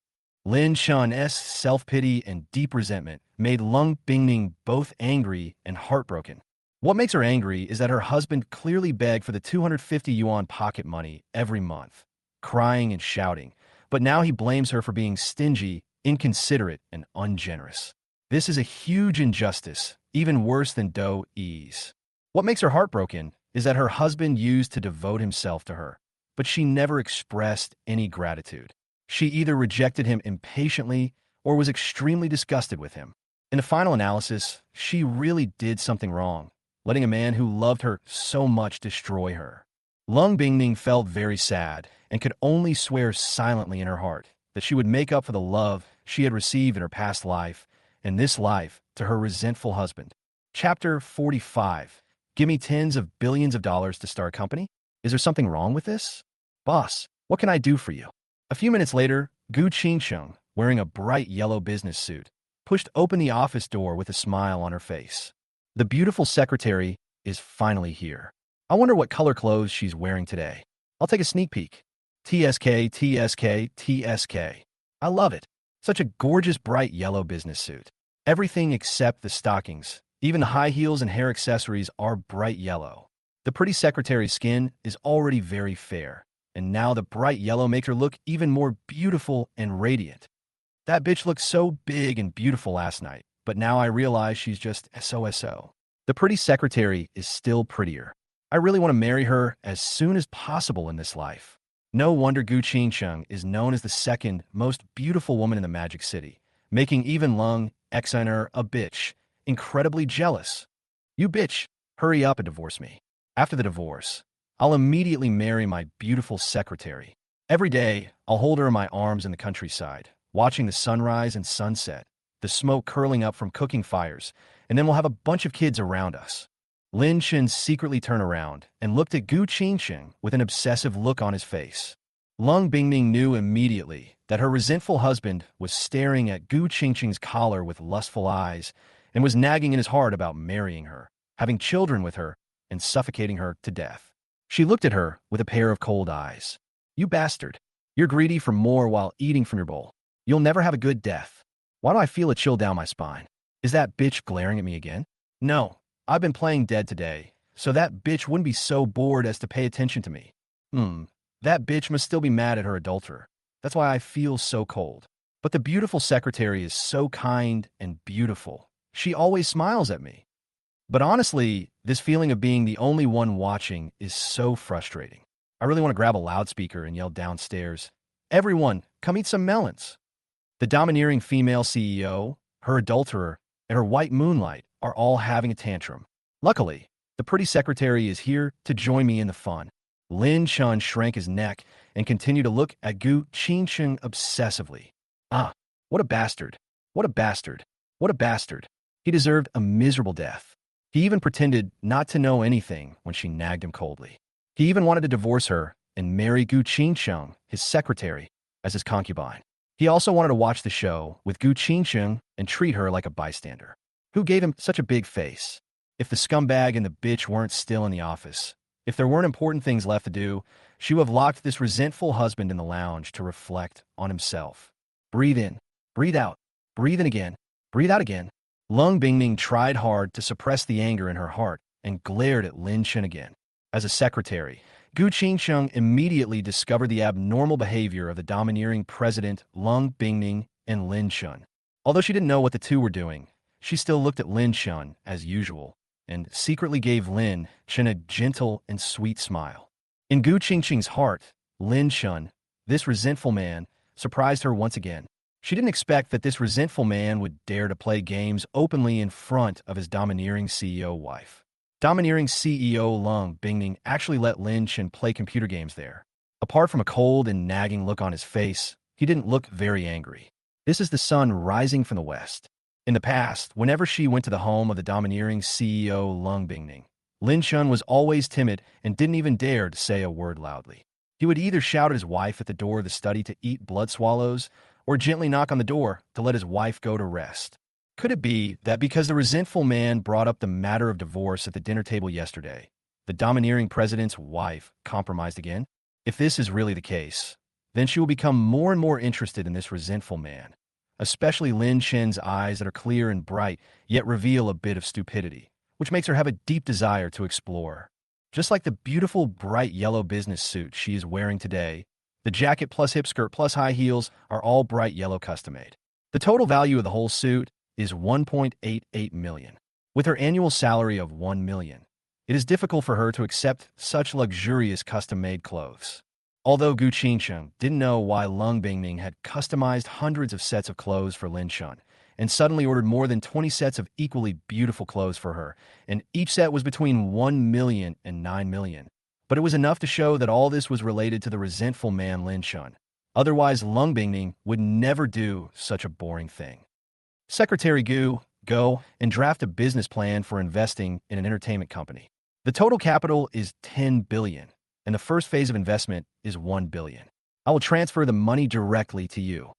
Lin Chun's self-pity and deep resentment made Lung Bingning both angry and heartbroken. What makes her angry is that her husband clearly begged for the 250 yuan pocket money every month, crying and shouting, but now he blames her for being stingy, inconsiderate, and ungenerous. This is a huge injustice, even worse than Do E's. What makes her heartbroken is that her husband used to devote himself to her, but she never expressed any gratitude. She either rejected him impatiently or was extremely disgusted with him. In the final analysis, she really did something wrong, letting a man who loved her so much destroy her. Lung Bingning felt very sad and could only swear silently in her heart that she would make up for the love she had received in her past life and this life to her resentful husband. Chapter 45. Give me tens of billions of dollars to start a company? Is there something wrong with this? Boss, what can I do for you? A few minutes later, Gu Qingsheng, wearing a bright yellow business suit, pushed open the office door with a smile on her face. The beautiful secretary is finally here. I wonder what color clothes she's wearing today. I'll take a sneak peek. TSK, TSK, TSK. I love it. Such a gorgeous bright yellow business suit. Everything except the stockings, even the high heels and hair accessories are bright yellow. The pretty secretary's skin is already very fair, and now the bright yellow makes her look even more beautiful and radiant. That bitch looked so big and beautiful last night, but now I realize she's just SOSO. The pretty secretary is still prettier. I really want to marry her as soon as possible in this life. No wonder Gu Qingsheng is known as the second most beautiful woman in the Magic City, making even Lung Xiner, a bitch, incredibly jealous. You bitch, hurry up and divorce me. After the divorce, I'll immediately marry my beautiful secretary. Every day, I'll hold her in my arms in the countryside, watching the sunrise and sunset, the smoke curling up from cooking fires, and then we'll have a bunch of kids around us. Lin Chen secretly turned around and looked at Gu Qingsheng with an obsessive look on his face. Lung Bingning knew immediately that her resentful husband was staring at Gu Qingsheng's collar with lustful eyes and was nagging in his heart about marrying her, having children with her, and suffocating her to death. She looked at her with a pair of cold eyes. You bastard. You're greedy for more while eating from your bowl. You'll never have a good death. Why do I feel a chill down my spine? Is that bitch glaring at me again? No. I've been playing dead today, so that bitch wouldn't be so bored as to pay attention to me. That bitch must still be mad at her adulterer. That's why I feel so cold. But the beautiful secretary is so kind and beautiful. She always smiles at me. But honestly, this feeling of being the only one watching is so frustrating. I really want to grab a loudspeaker and yell downstairs, "Everyone, come eat some melons." The domineering female CEO, her adulterer, and her white moonlight are all having a tantrum. Luckily, the pretty secretary is here to join me in the fun. Lin Chun shrank his neck and continued to look at Gu Qingsheng obsessively. Ah, what a bastard. What a bastard. What a bastard. He deserved a miserable death. He even pretended not to know anything when she nagged him coldly. He even wanted to divorce her and marry Gu Qingsheng, his secretary, as his concubine. He also wanted to watch the show with Gu Qingsheng and treat her like a bystander. Who gave him such a big face? If the scumbag and the bitch weren't still in the office, if there weren't important things left to do, she would have locked this resentful husband in the lounge to reflect on himself. Breathe in, breathe out, breathe in again, breathe out again. Lung Bingning tried hard to suppress the anger in her heart and glared at Lin Chen again. As a secretary, Gu Qingsheng immediately discovered the abnormal behavior of the domineering president Lung Bingning and Lin Chen. Although she didn't know what the two were doing, she still looked at Lin Chen as usual and secretly gave Lin Chen a gentle and sweet smile. In Gu Qingsheng's heart, Lin Chen, this resentful man, surprised her once again. She didn't expect that this resentful man would dare to play games openly in front of his domineering CEO wife. Domineering CEO Lung Bingning actually let Lin Chen play computer games there. Apart from a cold and nagging look on his face, he didn't look very angry. This is the sun rising from the west. In the past, whenever she went to the home of the domineering CEO Lung Bingning, Lin Chen was always timid and didn't even dare to say a word loudly. He would either shout at his wife at the door of the study to eat blood swallows, or gently knock on the door to let his wife go to rest? Could it be that because the resentful man brought up the matter of divorce at the dinner table yesterday, the domineering president's wife compromised again? If this is really the case, then she will become more and more interested in this resentful man, especially Lin Chen's eyes that are clear and bright, yet reveal a bit of stupidity, which makes her have a deep desire to explore. Just like the beautiful bright yellow business suit she is wearing today, the jacket plus hip skirt plus high heels are all bright yellow custom-made. The total value of the whole suit is 1.88 million. With her annual salary of 1 million, it is difficult for her to accept such luxurious custom-made clothes. Although Gu Qingcheng didn't know why Lung Bingming had customized hundreds of sets of clothes for Lin Chun and suddenly ordered more than 20 sets of equally beautiful clothes for her, and each set was between 1 million and 9 million. But it was enough to show that all this was related to the resentful man Lin Chun. Otherwise, Lung Bingming would never do such a boring thing. Secretary Gu, go and draft a business plan for investing in an entertainment company. The total capital is 10 billion, and the first phase of investment is 1 billion. I will transfer the money directly to you.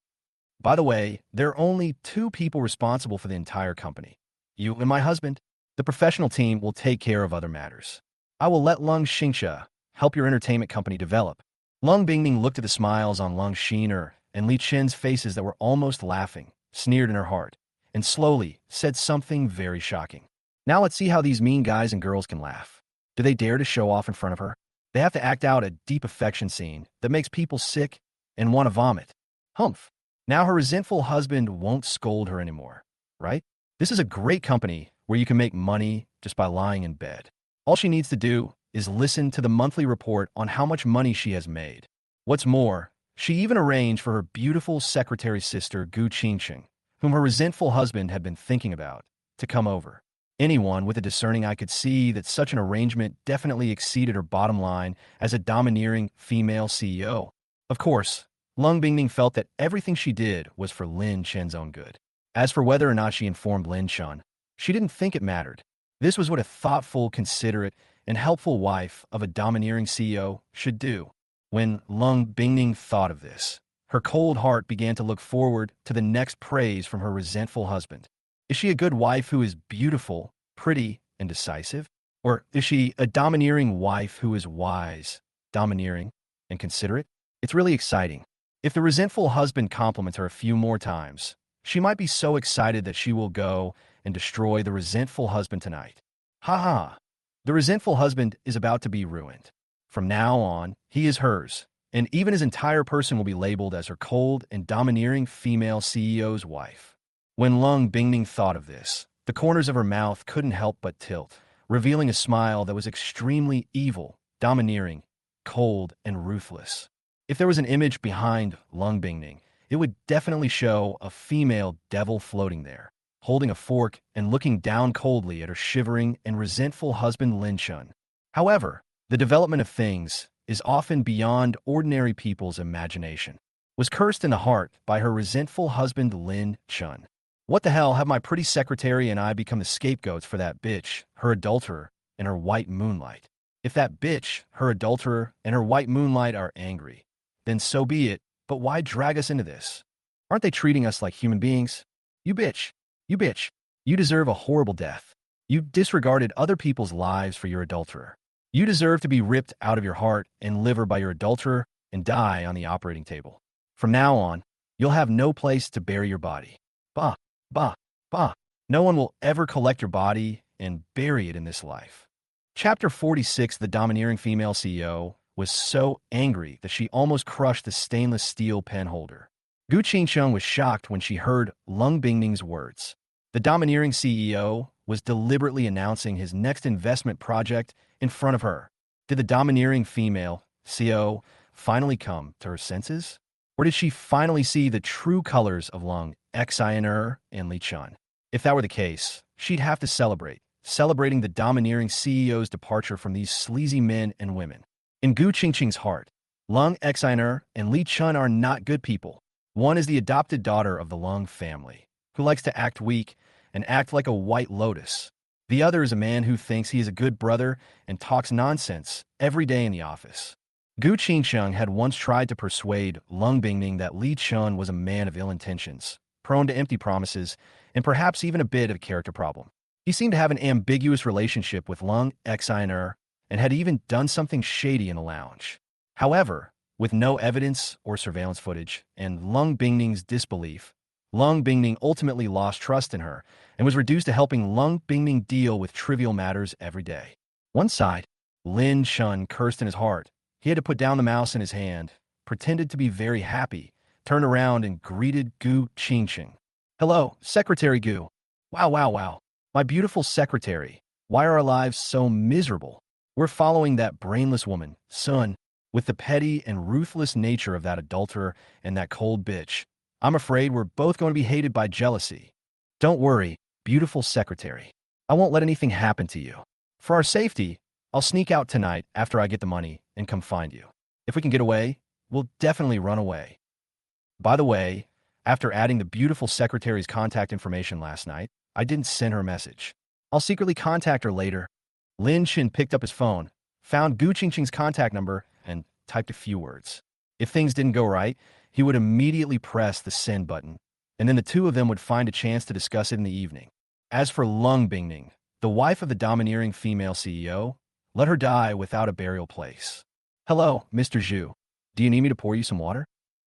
By the way, there are only 2 people responsible for the entire company. You and my husband. The professional team will take care of other matters. I will let Lung Xingxia help your entertainment company develop. Lung Bingming looked at the smiles on Lung Xiner and Li Chen's faces that were almost laughing, sneered in her heart, and slowly said something very shocking. Now let's see how these mean guys and girls can laugh. Do they dare to show off in front of her? They have to act out a deep affection scene that makes people sick and want to vomit. Humph. Now her resentful husband won't scold her anymore, right? This is a great company where you can make money just by lying in bed. All she needs to do is listen to the monthly report on how much money she has made. What's more, she even arranged for her beautiful secretary sister Gu Qingcheng, whom her resentful husband had been thinking about, to come over. Anyone with a discerning eye could see that such an arrangement definitely exceeded her bottom line as a domineering female CEO. Of course, Lung Bingming felt that everything she did was for Lin Chen's own good. As for whether or not she informed Lin Chen, she didn't think it mattered. This was what a thoughtful, considerate, and helpful wife of a domineering CEO should do. When Lung Bingming thought of this, her cold heart began to look forward to the next praise from her resentful husband. Is she a good wife who is beautiful, pretty, and decisive? Or is she a domineering wife who is wise, domineering, and considerate? It's really exciting. If the resentful husband compliments her a few more times, she might be so excited that she will go and destroy the resentful husband tonight. Ha ha! The resentful husband is about to be ruined. From now on, he is hers, and even his entire person will be labeled as her cold and domineering female CEO's wife. When Lung Bingming thought of this, the corners of her mouth couldn't help but tilt, revealing a smile that was extremely evil, domineering, cold, and ruthless. If there was an image behind Lung Bingming, it would definitely show a female devil floating there, holding a fork and looking down coldly at her shivering and resentful husband Lin Chun. However, the development of things is often beyond ordinary people's imagination. Was cursed in the heart by her resentful husband Lin Chun. What the hell have my pretty secretary and I become the scapegoats for that bitch, her adulterer, and her white moonlight? If that bitch, her adulterer, and her white moonlight are angry, then so be it, but why drag us into this? Aren't they treating us like human beings? You bitch. You bitch. You deserve a horrible death. You disregarded other people's lives for your adulterer. You deserve to be ripped out of your heart and liver by your adulterer and die on the operating table. From now on, you'll have no place to bury your body. Bah, bah, bah. No one will ever collect your body and bury it in this life. Chapter 46, the domineering female CEO, was so angry that she almost crushed the stainless steel pen holder. Gu Qingcheng was shocked when she heard Lung Bingming's words. The domineering CEO was deliberately announcing his next investment project in front of her. Did the domineering female CEO finally come to her senses? Or did she finally see the true colors of Lung Xiner and Li Chun? If that were the case, she'd have to celebrating the domineering CEO's departure from these sleazy men and women. In Gu Qingcheng's heart, Lung Xiner and Li Chun are not good people. One is the adopted daughter of the Lung family, who likes to act weak and act like a white lotus. The other is a man who thinks he is a good brother and talks nonsense every day in the office. Gu Qingsheng had once tried to persuade Lung Bingning that Li Chun was a man of ill intentions, prone to empty promises, and perhaps even a bit of a character problem. He seemed to have an ambiguous relationship with Lung Xiner and had even done something shady in the lounge. However, with no evidence or surveillance footage and Lung Bingning's disbelief, Lung Bingning ultimately lost trust in her and was reduced to helping Lung Bingning deal with trivial matters every day. One side, Lin Chun cursed in his heart. He had to put down the mouse in his hand, pretended to be very happy, turned around and greeted Gu Qingqing. Hello, Secretary Gu. Wow, wow, wow. My beautiful secretary. Why are our lives so miserable? We're following that brainless woman, Sun, with the petty and ruthless nature of that adulterer and that cold bitch. I'm afraid we're both going to be hated by jealousy. Don't worry, beautiful secretary. I won't let anything happen to you. For our safety, I'll sneak out tonight after I get the money and come find you. If we can get away, we'll definitely run away. By the way, after adding the beautiful secretary's contact information last night, I didn't send her a message. I'll secretly contact her later. Lin Chin picked up his phone, found Gu Qingqing's contact number, and typed a few words. If things didn't go right, he would immediately press the send button, and then the two of them would find a chance to discuss it in the evening. As for Lung Bingning, the wife of the domineering female CEO, let her die without a burial place. Hello, Mr. Zhu. Do you need me to pour you some water?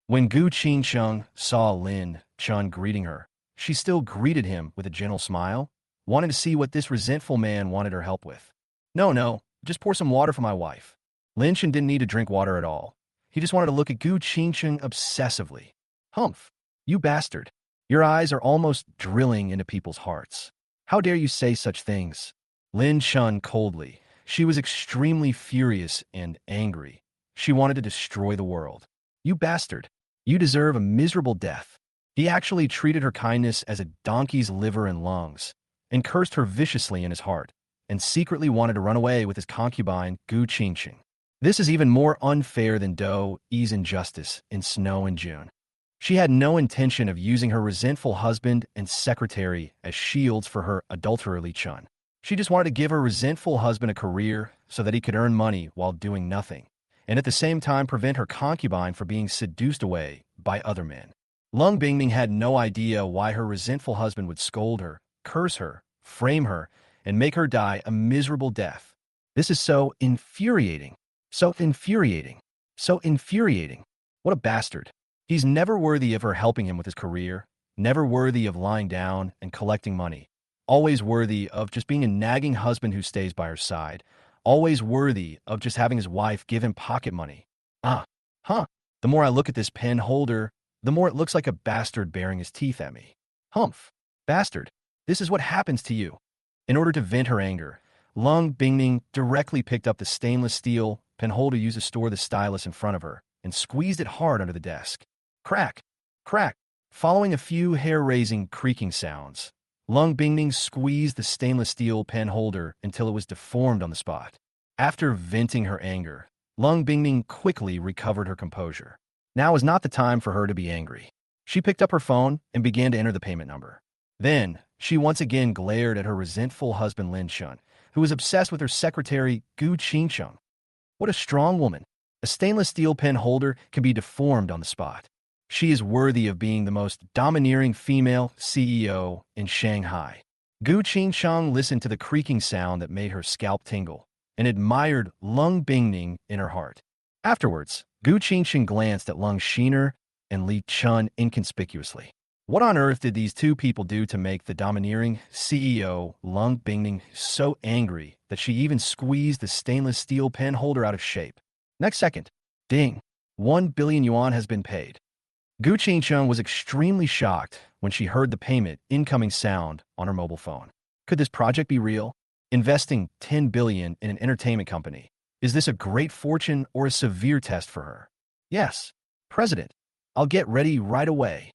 When Gu Qingsheng saw Lin Chun greeting her, she still greeted him with a gentle smile, wanting to see what this resentful man wanted her help with. No, just pour some water for my wife. Lin Chun didn't need to drink water at all. He just wanted to look at Gu Qingsheng obsessively. Humph, you bastard. Your eyes are almost drilling into people's hearts. How dare you say such things? Lin Chun coldly. She was extremely furious and angry. She wanted to destroy the world. You bastard. You deserve a miserable death. He actually treated her kindness as a donkey's liver and lungs, and cursed her viciously in his heart, and secretly wanted to run away with his concubine, Gu Qingqing. This is even more unfair than Do E's injustice in Snow and June. She had no intention of using her resentful husband and secretary as shields for her adulterer Li Chun. She just wanted to give her resentful husband a career so that he could earn money while doing nothing, and at the same time prevent her concubine from being seduced away by other men. Lung Bingming had no idea why her resentful husband would scold her, curse her, frame her, and make her die a miserable death. This is so infuriating. So infuriating. So infuriating. What a bastard. He's never worthy of her helping him with his career, never worthy of lying down and collecting money, always worthy of just being a nagging husband who stays by her side, always worthy of just having his wife give him pocket money. The more I look at this pen holder, the more it looks like a bastard baring his teeth at me. Humph. Bastard. This is what happens to you. In order to vent her anger, Lung Bingming directly picked up the stainless steel pen holder used to store the stylus in front of her and squeezed it hard under the desk. Crack. Crack. Following a few hair-raising creaking sounds, Lung Bingming squeezed the stainless steel pen holder until it was deformed on the spot. After venting her anger, Lung Bingming quickly recovered her composure. Now was not the time for her to be angry. She picked up her phone and began to enter the payment number. Then, she once again glared at her resentful husband Lin Chun, who was obsessed with her secretary Gu Qingsheng. What a strong woman. A stainless steel pen holder can be deformed on the spot. She is worthy of being the most domineering female CEO in Shanghai. Gu Qingsheng listened to the creaking sound that made her scalp tingle and admired Lung Bingning in her heart. Afterwards, Gu Qingsheng glanced at Lung Shiner and Li Chun inconspicuously. What on earth did these two people do to make the domineering CEO Lung Bingning so angry that she even squeezed the stainless steel pen holder out of shape? Next second, ding, 1 billion yuan has been paid. Gu Qingsheng was extremely shocked when she heard the payment incoming sound on her mobile phone. Could this project be real? Investing 10 billion in an entertainment company. Is this a great fortune or a severe test for her? Yes, President. I'll get ready right away.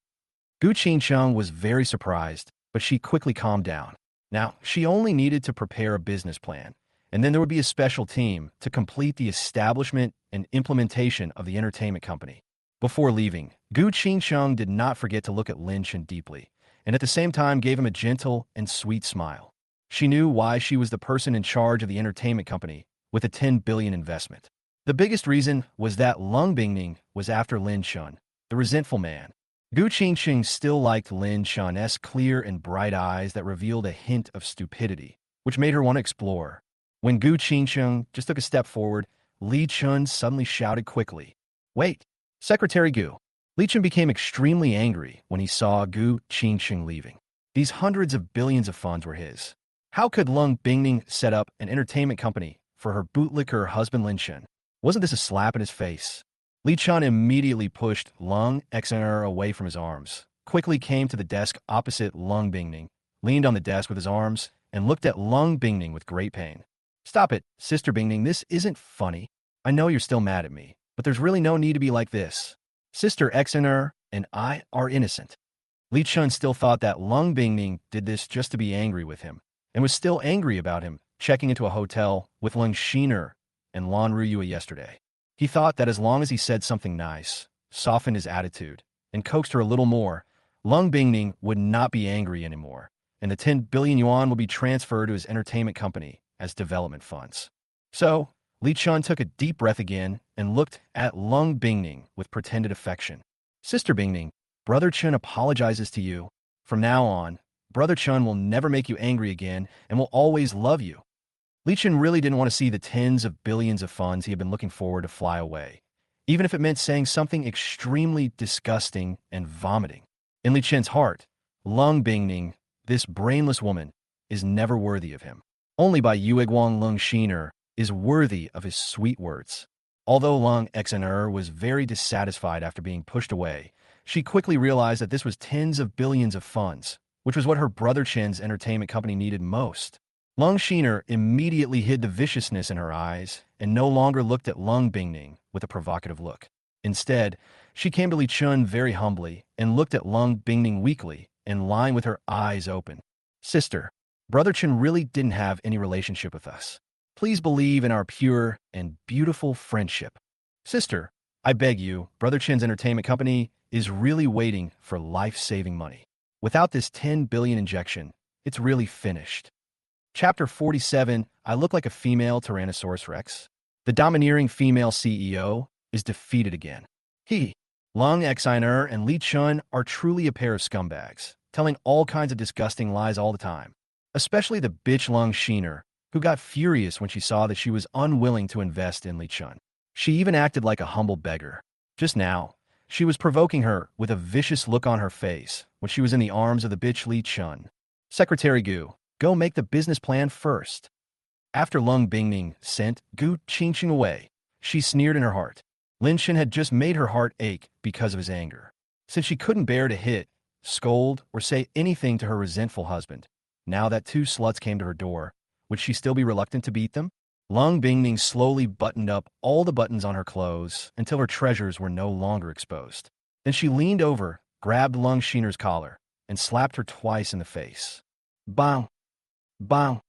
Gu Qingsheng was very surprised, but she quickly calmed down. Now, she only needed to prepare a business plan, and then there would be a special team to complete the establishment and implementation of the entertainment company. Before leaving, Gu Qingsheng did not forget to look at Lin Chen deeply, and at the same time gave him a gentle and sweet smile. She knew why she was the person in charge of the entertainment company with a 10 billion investment. The biggest reason was that Lung Bingning was after Lin Chun, the resentful man. Gu Qingqing still liked Lin Chun's clear and bright eyes that revealed a hint of stupidity, which made her want to explore. When Gu Qingqing just took a step forward, Li Chun suddenly shouted quickly, "Wait, Secretary Gu." Li Chun became extremely angry when he saw Gu Qingqing leaving. These hundreds of billions of funds were his. How could Lung Bingning set up an entertainment company for her bootlicker husband Lin Chun? Wasn't this a slap in his face? Li Chun immediately pushed Lung Xner away from his arms, quickly came to the desk opposite Lung Bingning, leaned on the desk with his arms, and looked at Lung Bingning with great pain. "Stop it, Sister Bingning, this isn't funny. I know you're still mad at me, but there's really no need to be like this. Sister Xner and I are innocent." Li Chun still thought that Lung Bingning did this just to be angry with him, and was still angry about him checking into a hotel with Lung Shiner and Lan Ruyue yesterday. He thought that as long as he said something nice, softened his attitude, and coaxed her a little more, Lung Bingning would not be angry anymore, and the 10 billion yuan would be transferred to his entertainment company as development funds. So, Li Chun took a deep breath again and looked at Lung Bingning with pretended affection. "Sister Bingning, Brother Chun apologizes to you. From now on, Brother Chun will never make you angry again and will always love you." Li Chun really didn't want to see the tens of billions of funds he had been looking forward to fly away, even if it meant saying something extremely disgusting and vomiting. In Li Chun's heart, Lung Bingning, this brainless woman, is never worthy of him. Only by Yueguang Lung Shiner is worthy of his sweet words. Although Lung Xner was very dissatisfied after being pushed away, she quickly realized that this was tens of billions of funds, which was what her brother Chen's entertainment company needed most. Lung Shiner immediately hid the viciousness in her eyes and no longer looked at Lung Bingning with a provocative look. Instead, she came to Li Chun very humbly and looked at Lung Bingning weakly and lying with her eyes open. "Sister, Brother Chun really didn't have any relationship with us. Please believe in our pure and beautiful friendship. Sister, I beg you, Brother Chen's entertainment company is really waiting for life-saving money. Without this 10 billion injection, it's really finished." Chapter 47, I look like a female Tyrannosaurus Rex. The domineering female CEO is defeated again. Lung Xiner and Li Chun are truly a pair of scumbags, telling all kinds of disgusting lies all the time. Especially the bitch Lung Shiner, who got furious when she saw that she was unwilling to invest in Li Chun. She even acted like a humble beggar. Just now, she was provoking her with a vicious look on her face when she was in the arms of the bitch Li Chun. "Secretary Gu, go make the business plan first." After Lung Bingning sent Gu Qingqing away, she sneered in her heart. Lin Chun had just made her heart ache because of his anger. Since she couldn't bear to hit, scold, or say anything to her resentful husband, now that two sluts came to her door, would she still be reluctant to beat them? Lung Bingning slowly buttoned up all the buttons on her clothes until her treasures were no longer exposed. Then she leaned over, grabbed Lung Shiner's collar, and slapped her twice in the face. Bang! Bang!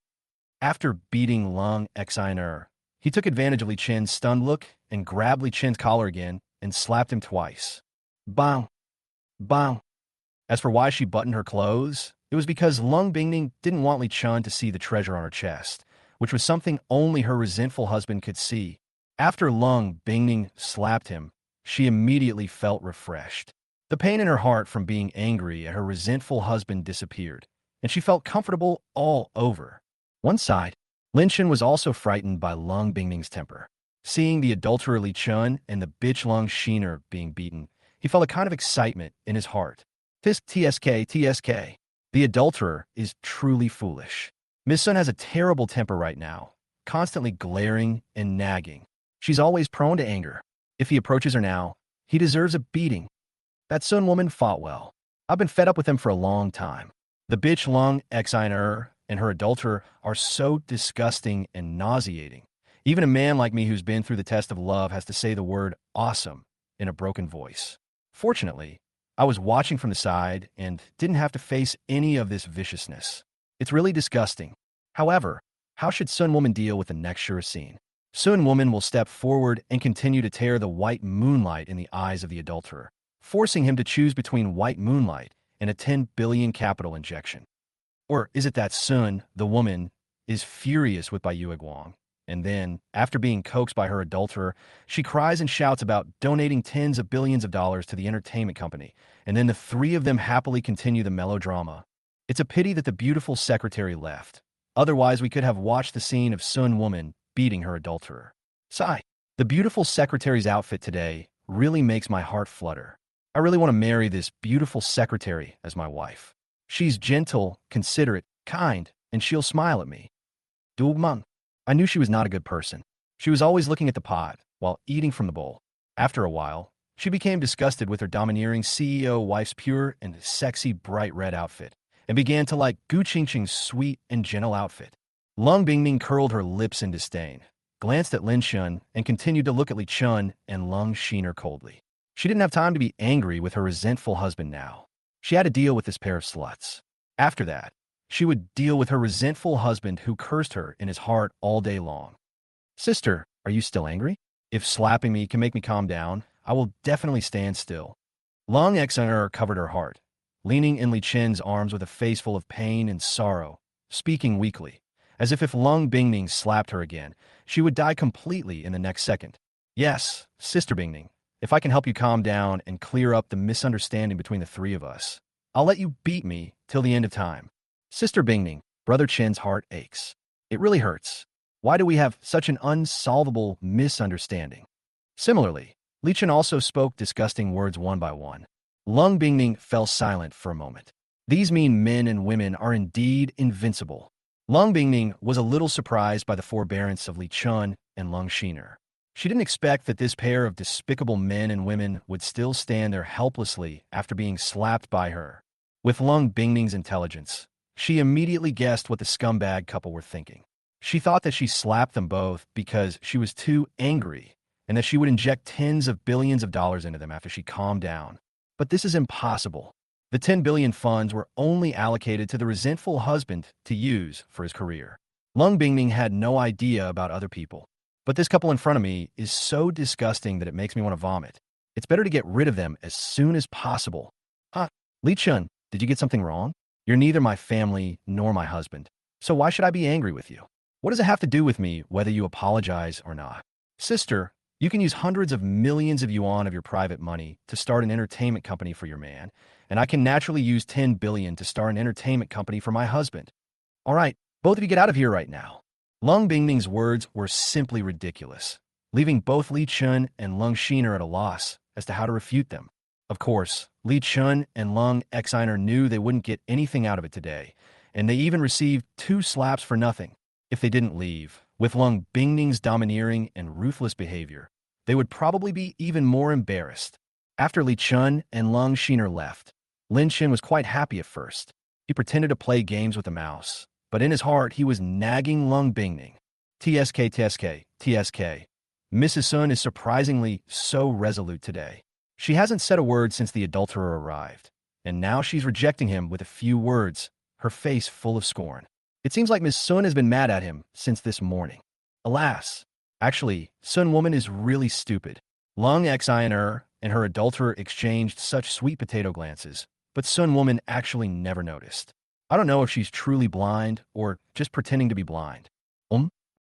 After beating Lung Xiner, he took advantage of Li Chen's stunned look and grabbed Li Chen's collar again and slapped him twice. Bang! Bang! As for why she buttoned her clothes, it was because Lung Bingning didn't want Li Chun to see the treasure on her chest, which was something only her resentful husband could see. After Lung Bingning slapped him, she immediately felt refreshed. The pain in her heart from being angry at her resentful husband disappeared, and she felt comfortable all over. One side, Lin Chun was also frightened by Lung Bingning's temper. Seeing the adulterer Li Chun and the bitch Lung Shiner being beaten, he felt a kind of excitement in his heart. TSK. The adulterer is truly foolish. Miss Sun has a terrible temper right now, constantly glaring and nagging. She's always prone to anger. If he approaches her now, he deserves a beating. That Sun woman fought well. I've been fed up with him for a long time. The bitch Lung Xiner and her adulterer are so disgusting and nauseating. Even a man like me who's been through the test of love has to say the word awesome in a broken voice. Fortunately, I was watching from the side and didn't have to face any of this viciousness. It's really disgusting. However, how should Sun Woman deal with the next sure scene? Sun Woman will step forward and continue to tear the white moonlight in the eyes of the adulterer, forcing him to choose between white moonlight and a 10 billion capital injection. Or is it that Sun, the woman, is furious with Bai Yueguang And then, after being coaxed by her adulterer, she cries and shouts about donating tens of billions of dollars to the entertainment company, and then the three of them happily continue the melodrama. It's a pity that the beautiful secretary left. Otherwise, we could have watched the scene of Sun Woman beating her adulterer. Sigh. The beautiful secretary's outfit today really makes my heart flutter. I really want to marry this beautiful secretary as my wife. She's gentle, considerate, kind, and she'll smile at me. Dugmang. I knew she was not a good person. She was always looking at the pot while eating from the bowl. After a while, she became disgusted with her domineering CEO wife's pure and sexy bright red outfit and began to like Gu Qingqing's sweet and gentle outfit. Lung Bingming curled her lips in disdain, glanced at Lin Shun, and continued to look at Li Chun and Lung Sheener coldly. She didn't have time to be angry with her resentful husband now. She had to deal with this pair of sluts. After that, she would deal with her resentful husband who cursed her in his heart all day long. Sister, are you still angry? If slapping me can make me calm down, I will definitely stand still. Lung Exeter covered her heart, leaning in Li Chen's arms with a face full of pain and sorrow, speaking weakly, as if Lung Bingning slapped her again, she would die completely in the next second. Yes, Sister Bingning, if I can help you calm down and clear up the misunderstanding between the three of us, I'll let you beat me till the end of time. Sister Bingning, Brother Chen's heart aches. It really hurts. Why do we have such an unsolvable misunderstanding? Similarly, Li Chen also spoke disgusting words one by one. Lung Bingning fell silent for a moment. These mean men and women are indeed invincible. Lung Bingning was a little surprised by the forbearance of Li Chun and Lung Sheener. She didn't expect that this pair of despicable men and women would still stand there helplessly after being slapped by her. With Lung Bingning's intelligence, she immediately guessed what the scumbag couple were thinking. She thought that she slapped them both because she was too angry and that she would inject tens of billions of dollars into them after she calmed down. But this is impossible. The 10 billion funds were only allocated to the resentful husband to use for his career. Lung Bingning had no idea about other people. But this couple in front of me is so disgusting that it makes me want to vomit. It's better to get rid of them as soon as possible. Huh? Li Chun, did you get something wrong? You're neither my family nor my husband. So why should I be angry with you? What does it have to do with me whether you apologize or not? Sister, you can use hundreds of millions of yuan of your private money to start an entertainment company for your man, and I can naturally use 10 billion to start an entertainment company for my husband. All right, both of you get out of here right now. Lung Bingning's words were simply ridiculous, leaving both Li Chun and Lung Sheener at a loss as to how to refute them. Of course, Li Chun and Lung Exiner knew they wouldn't get anything out of it today, and they even received 2 slaps for nothing. If they didn't leave, with Lung Bingning's domineering and ruthless behavior, they would probably be even more embarrassed. After Li Chun and Lung Sheener left, Lin Shin was quite happy at first. He pretended to play games with the mouse, but in his heart he was nagging Lung Bingning. TSK, TSK, TSK. Mrs. Sun is surprisingly so resolute today. She hasn't said a word since the adulterer arrived, and now she's rejecting him with a few words, her face full of scorn. It seems like Miss Sun has been mad at him since this morning. Alas, actually, Sun Woman is really stupid. Lung Exiner and her adulterer exchanged such sweet potato glances, but Sun Woman actually never noticed. I don't know if she's truly blind or just pretending to be blind.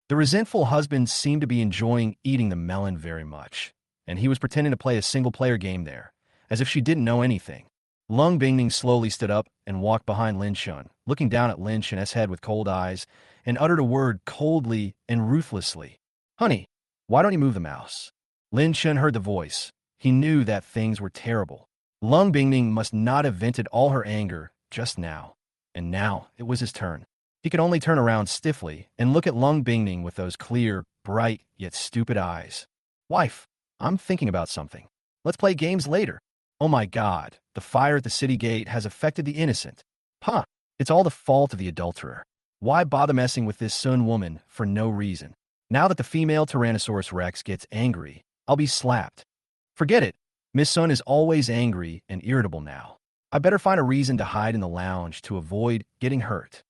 The resentful husband seemed to be enjoying eating the melon very much, and he was pretending to play a single-player game there, as if she didn't know anything. Lung Bingning slowly stood up and walked behind Lin Shun, looking down at Lin Shun's head with cold eyes, and uttered a word coldly and ruthlessly. Honey, why don't you move the mouse? Lin Shun heard the voice. He knew that things were terrible. Lung Bingning must not have vented all her anger just now. And now it was his turn. He could only turn around stiffly and look at Lung Bingning with those clear, bright, yet stupid eyes. Wife, I'm thinking about something. Let's play games later. Oh my God, the fire at the city gate has affected the innocent. Huh, it's all the fault of the adulterer. Why bother messing with this Sun Woman for no reason? Now that the female Tyrannosaurus Rex gets angry, I'll be slapped. Forget it. Miss Sun is always angry and irritable now. I better find a reason to hide in the lounge to avoid getting hurt.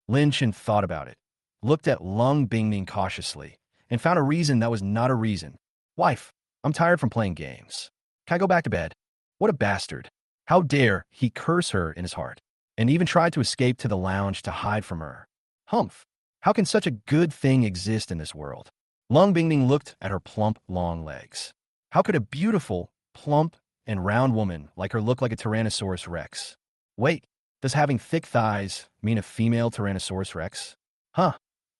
Lin Shin thought about it, looked at Lung Bingning cautiously, and found a reason that was not a reason. Wife, I'm tired from playing games. Can I go back to bed? What a bastard. How dare he curse her in his heart, and even tried to escape to the lounge to hide from her. Humph. How can such a good thing exist in this world? Lung Bingning looked at her plump, long legs. How could a beautiful, plump, and round woman like her look like a Tyrannosaurus Rex? Wait, does having thick thighs mean a female Tyrannosaurus Rex? Huh.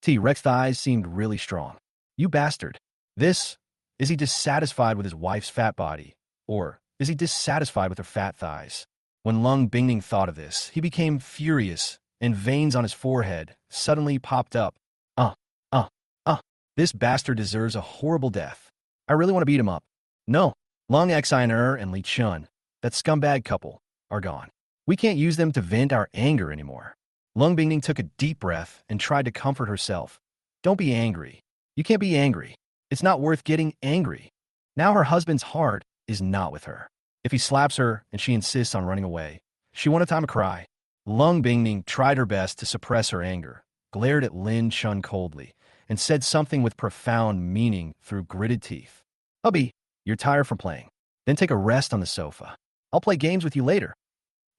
T-Rex thighs seemed really strong. You bastard. Is he dissatisfied with his wife's fat body? Or is he dissatisfied with her fat thighs? When Lung Bingning thought of this, he became furious, and veins on his forehead suddenly popped up. Uh, uh, uh. This bastard deserves a horrible death. I really want to beat him up. No, Lung Xiner and Li Chun, that scumbag couple, are gone. We can't use them to vent our anger anymore. Lung Bingning took a deep breath and tried to comfort herself. Don't be angry. You can't be angry. It's not worth getting angry. Now her husband's heart is not with her. If he slaps her and she insists on running away, she won't have time to cry. Lung Bingning tried her best to suppress her anger, glared at Lin Chun coldly, and said something with profound meaning through gritted teeth. Hubby, you're tired from playing. Then take a rest on the sofa. I'll play games with you later.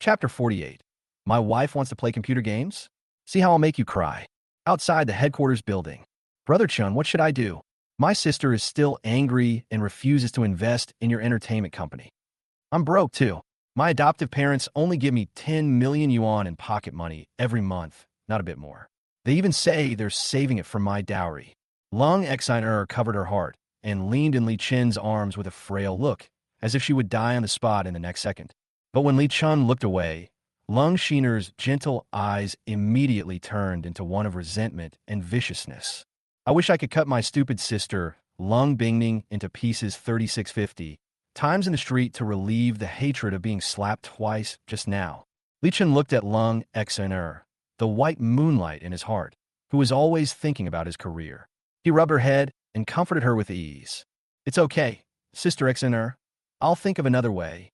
Chapter 48. My wife wants to play computer games? See how I'll make you cry. Outside the headquarters building. Brother Chun, what should I do? My sister is still angry and refuses to invest in your entertainment company. I'm broke too. My adoptive parents only give me 10 million yuan in pocket money every month, not a bit more. They even say they're saving it from my dowry. Lung Xiner covered her heart and leaned in Li Chen's arms with a frail look, as if she would die on the spot in the next second. But when Li Chun looked away, Lung Shiner's gentle eyes immediately turned into one of resentment and viciousness. I wish I could cut my stupid sister, Lung Bingning, into pieces 3650 times in the street to relieve the hatred of being slapped twice just now. Li Chun looked at Lung Xiner, the white moonlight in his heart, who was always thinking about his career. He rubbed her head and comforted her with ease. It's okay, Sister Xiner. I'll think of another way.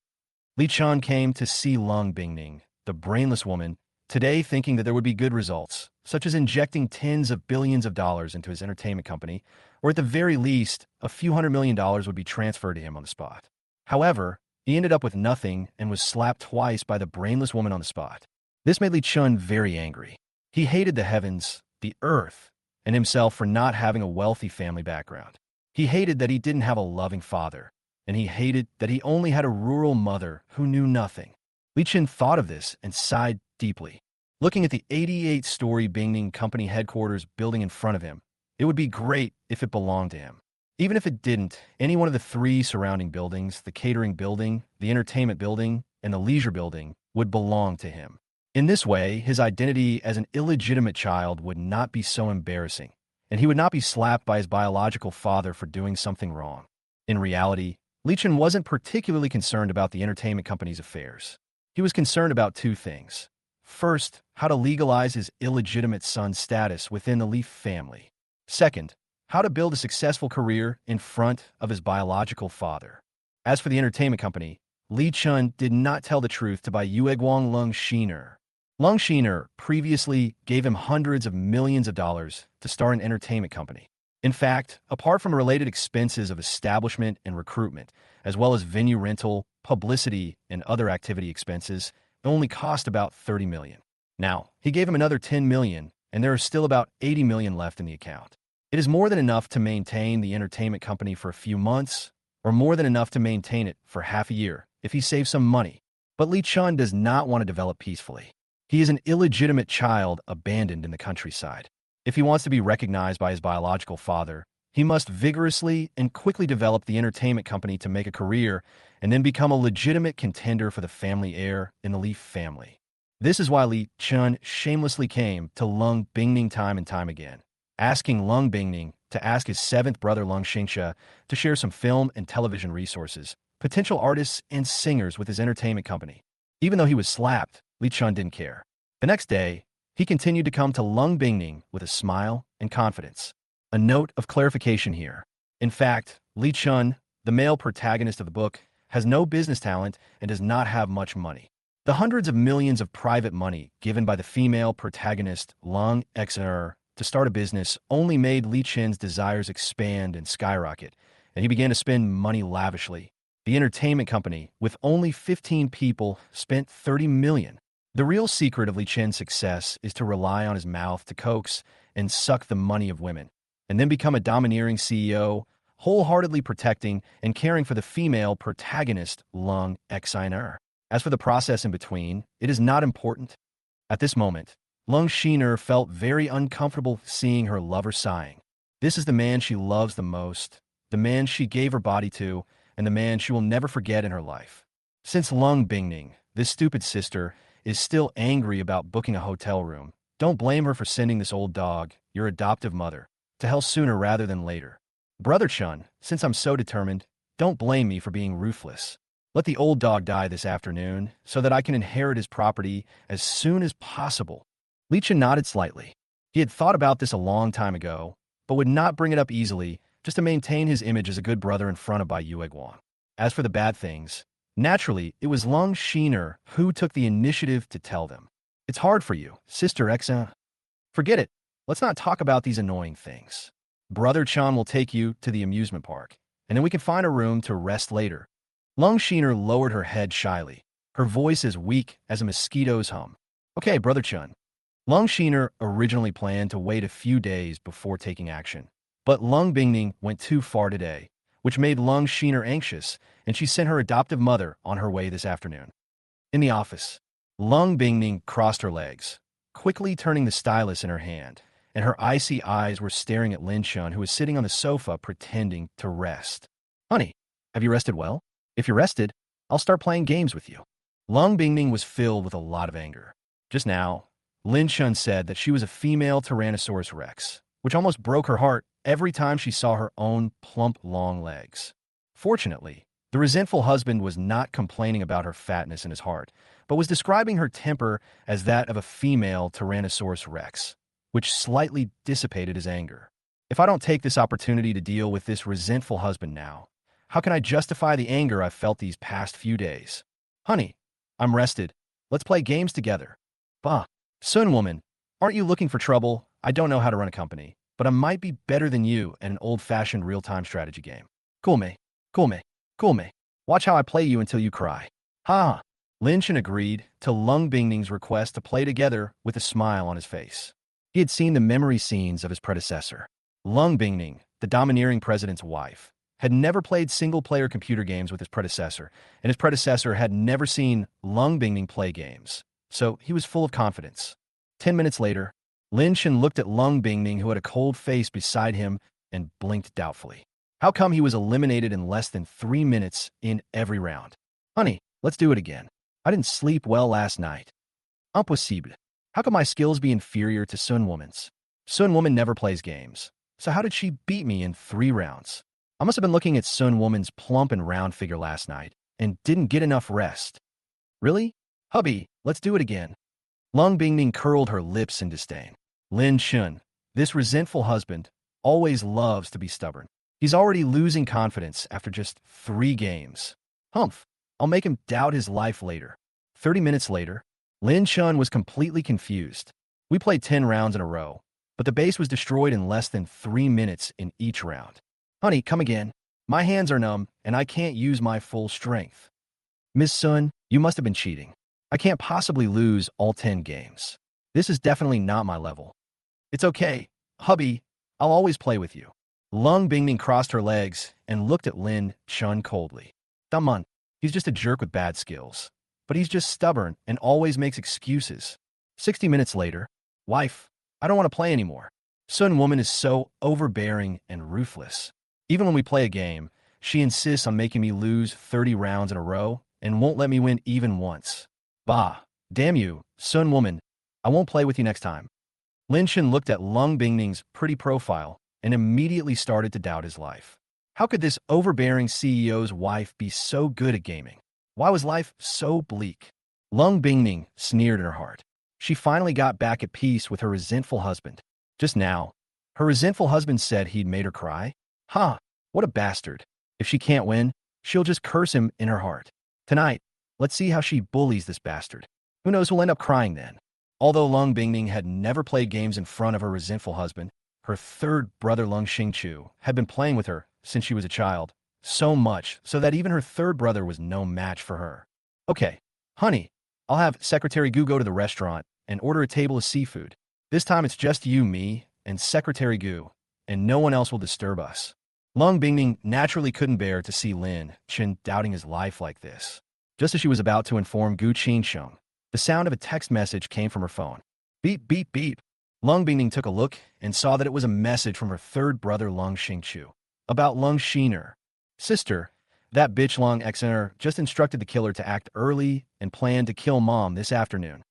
Li Chun came to see Lung Bingning, the brainless woman, today thinking that there would be good results, such as injecting tens of billions of dollars into his entertainment company, or at the very least, a few $100 million would be transferred to him on the spot. However, he ended up with nothing and was slapped twice by the brainless woman on the spot. This made Li Chun very angry. He hated the heavens, the earth, and himself for not having a wealthy family background. He hated that he didn't have a loving father, and he hated that he only had a rural mother who knew nothing. Li Chun thought of this and sighed deeply. Looking at the 88-story Bingning Company headquarters building in front of him, it would be great if it belonged to him. Even if it didn't, any one of the three surrounding buildings, the catering building, the entertainment building, and the leisure building, would belong to him. In this way, his identity as an illegitimate child would not be so embarrassing, and he would not be slapped by his biological father for doing something wrong. In reality, Li Chun wasn't particularly concerned about the entertainment company's affairs. He was concerned about two things. First, how to legalize his illegitimate son's status within the Li family. Second, how to build a successful career in front of his biological father. As for the entertainment company, Li Chun did not tell the truth to buy Yueguang Lung Shiner. Lung Shiner previously gave him hundreds of millions of dollars to start an entertainment company. In fact, apart from related expenses of establishment and recruitment, as well as venue rental, publicity, and other activity expenses, it only cost about 30 million. Now, he gave him another 10 million, and there are still about 80 million left in the account. It is more than enough to maintain the entertainment company for a few months, or more than enough to maintain it for half a year, if he saves some money. But Li Chun does not want to develop peacefully. He is an illegitimate child abandoned in the countryside. If he wants to be recognized by his biological father, he must vigorously and quickly develop the entertainment company to make a career and then become a legitimate contender for the family heir in the Li family. This is why Li Chun shamelessly came to Lung Bingning time and time again, asking Lung Bingning to ask his seventh brother Lung Xingsha to share some film and television resources, potential artists and singers with his entertainment company. Even though he was slapped, Li Chun didn't care. The next day, he continued to come to Lung Bingning with a smile and confidence. A note of clarification here. In fact, Li Chun, the male protagonist of the book, has no business talent and does not have much money. The hundreds of millions of private money given by the female protagonist Lung Xner to start a business only made Li Chun's desires expand and skyrocket, and he began to spend money lavishly. The entertainment company, with only 15 people, spent 30 million. The real secret of Li Chen's success is to rely on his mouth to coax and suck the money of women, and then become a domineering CEO, wholeheartedly protecting and caring for the female protagonist Lung Xiner. As for the process in between, it is not important. At this moment, Lung Xiner felt very uncomfortable seeing her lover sighing. This is the man she loves the most, the man she gave her body to, and the man she will never forget in her life. Since Lung Bingning, this stupid sister, is still angry about booking a hotel room, don't blame her for sending this old dog, your adoptive mother, to hell sooner rather than later. Brother Chun, since I'm so determined, don't blame me for being ruthless. Let the old dog die this afternoon so that I can inherit his property as soon as possible. Li Chen nodded slightly. He had thought about this a long time ago, but would not bring it up easily just to maintain his image as a good brother in front of Bai Yueguang. As for the bad things, naturally, it was Lung Xiner who took the initiative to tell them. It's hard for you, Sister Exa. Forget it. Let's not talk about these annoying things. Brother Chan will take you to the amusement park, and then we can find a room to rest later. Lung Xiner lowered her head shyly, her voice as weak as a mosquito's hum. Okay, Brother Chun. Lung Xiner originally planned to wait a few days before taking action, but Lung Bingning went too far today, which made Lung Xiner anxious, and she sent her adoptive mother on her way this afternoon. In the office, Lung Bingning crossed her legs, quickly turning the stylus in her hand, and her icy eyes were staring at Lin Chun, who was sitting on the sofa pretending to rest. Honey, have you rested well? If you're rested, I'll start playing games with you. Lung Bingning was filled with a lot of anger. Just now, Lin Chun said that she was a female Tyrannosaurus Rex, which almost broke her heart every time she saw her own plump, long legs. Fortunately, the resentful husband was not complaining about her fatness in his heart, but was describing her temper as that of a female Tyrannosaurus Rex, which slightly dissipated his anger. If I don't take this opportunity to deal with this resentful husband now, how can I justify the anger I've felt these past few days? Honey, I'm rested. Let's play games together. Bah. Sun woman, aren't you looking for trouble? I don't know how to run a company, but I might be better than you at an old-fashioned real-time strategy game. Cool me. Cool me. Cool me. Watch how I play you until you cry. Ha! Lin Chen agreed to Lung Bingning's request to play together with a smile on his face. He had seen the memory scenes of his predecessor. Lung Bingning, the domineering president's wife, had never played single-player computer games with his predecessor, and his predecessor had never seen Lung Bingning play games, so he was full of confidence. 10 minutes later, Lin Chen looked at Lung Bingning, who had a cold face beside him, and blinked doubtfully. How come he was eliminated in less than 3 minutes in every round? Honey, let's do it again. I didn't sleep well last night. Impossible. How could my skills be inferior to Sun Woman's? Sun Woman never plays games, so how did she beat me in 3 rounds? I must have been looking at Sun Woman's plump and round figure last night and didn't get enough rest. Really? Hubby, let's do it again. Lung Bingning curled her lips in disdain. Lin Chen, this resentful husband, always loves to be stubborn. He's already losing confidence after just 3 games. Humph, I'll make him doubt his life later. 30 minutes later, Lin Chen was completely confused. We played 10 rounds in a row, but the base was destroyed in less than 3 minutes in each round. Honey, come again. My hands are numb, and I can't use my full strength. Miss Sun, you must have been cheating. I can't possibly lose all 10 games. This is definitely not my level. It's okay. Hubby, I'll always play with you. Lung Bingning crossed her legs and looked at Lin Chun coldly. Daman, he's just a jerk with bad skills. But he's just stubborn and always makes excuses. 60 minutes later, wife, I don't want to play anymore. Sun Woman is so overbearing and ruthless. Even when we play a game, she insists on making me lose 30 rounds in a row and won't let me win even once. Bah, damn you, Sun Woman. I won't play with you next time. Lin Chen looked at Lung Bingning's pretty profile and immediately started to doubt his life. How could this overbearing CEO's wife be so good at gaming? Why was life so bleak? Lung Bingning sneered in her heart. She finally got back at peace with her resentful husband. Just now, her resentful husband said he'd made her cry. Ha, what a bastard. If she can't win, she'll just curse him in her heart. Tonight, let's see how she bullies this bastard. Who knows who'll end up crying then? Although Lung Bingning had never played games in front of her resentful husband, her third brother Lung Xingchu had been playing with her since she was a child, so much so that even her third brother was no match for her. Okay, honey, I'll have Secretary Gu go to the restaurant and order a table of seafood. This time it's just you, me, and Secretary Gu, and no one else will disturb us. Lung Bingning naturally couldn't bear to see Lin Chen doubting his life like this. Just as she was about to inform Gu Qingsheng, the sound of a text message came from her phone. Beep, beep, beep. Lung Bingning took a look and saw that it was a message from her third brother Lung Xingchu about Lung Xiner. Sister, that bitch Lung Xiner just instructed the killer to act early and planned to kill mom this afternoon.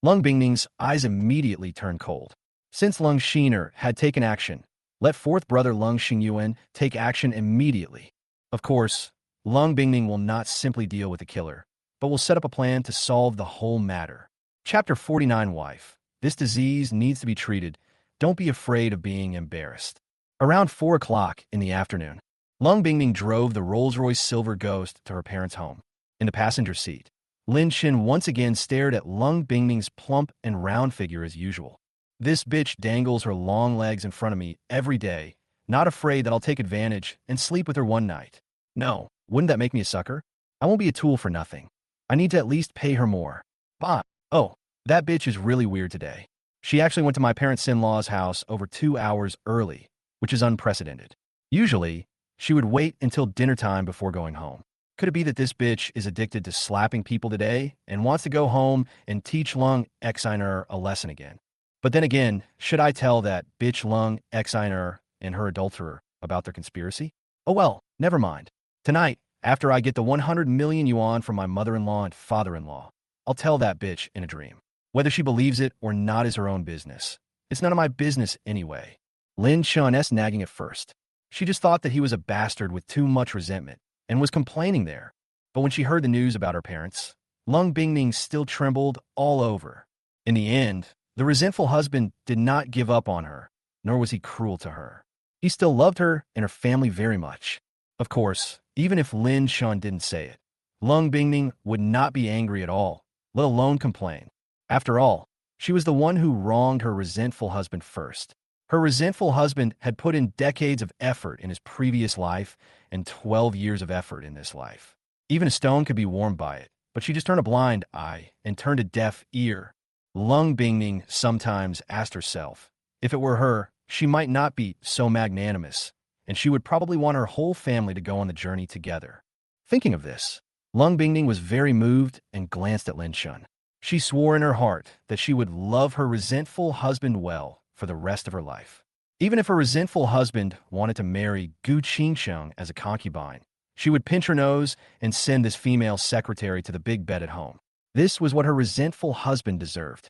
Lung Bingning's eyes immediately turned cold. Since Lung Xiner had taken action, let fourth brother Lung Xingyuan take action immediately. Of course, Lung Bingning will not simply deal with the killer, but will set up a plan to solve the whole matter. Chapter 49 Wife. This disease needs to be treated. Don't be afraid of being embarrassed. Around 4 o'clock in the afternoon, Lung Bingning drove the Rolls-Royce Silver Ghost to her parents' home. In the passenger seat, Lin Chen once again stared at Lung Bingning's plump and round figure as usual. This bitch dangles her long legs in front of me every day, not afraid that I'll take advantage and sleep with her one night. No, wouldn't that make me a sucker? I won't be a tool for nothing. I need to at least pay her more. Bah! Oh, that bitch is really weird today. She actually went to my parents-in-law's house over 2 hours early, which is unprecedented. Usually, she would wait until dinner time before going home. Could it be that this bitch is addicted to slapping people today and wants to go home and teach Lung Xiner a lesson again? But then again, should I tell that bitch Lung Xiner and her adulterer about their conspiracy? Oh well, never mind. Tonight, after I get the 100 million yuan from my mother-in-law and father-in-law, I'll tell that bitch in a dream. Whether she believes it or not is her own business. It's none of my business anyway. Lin Chun's nagging at first. She just thought that he was a bastard with too much resentment and was complaining there. But when she heard the news about her parents, Lung Bingning still trembled all over. In the end, the resentful husband did not give up on her, nor was he cruel to her. He still loved her and her family very much. Of course, even if Lin Chun didn't say it, Lung Bingning would not be angry at all, let alone complain. After all, she was the one who wronged her resentful husband first. Her resentful husband had put in decades of effort in his previous life and 12 years of effort in this life. Even a stone could be warmed by it, but she just turned a blind eye and turned a deaf ear. Lung Bingning sometimes asked herself, if it were her, she might not be so magnanimous, and she would probably want her whole family to go on the journey together. Thinking of this, Lung Bingning was very moved and glanced at Lin Chun. She swore in her heart that she would love her resentful husband well for the rest of her life. Even if her resentful husband wanted to marry Gu Qingsheng as a concubine, she would pinch her nose and send this female secretary to the big bed at home. This was what her resentful husband deserved.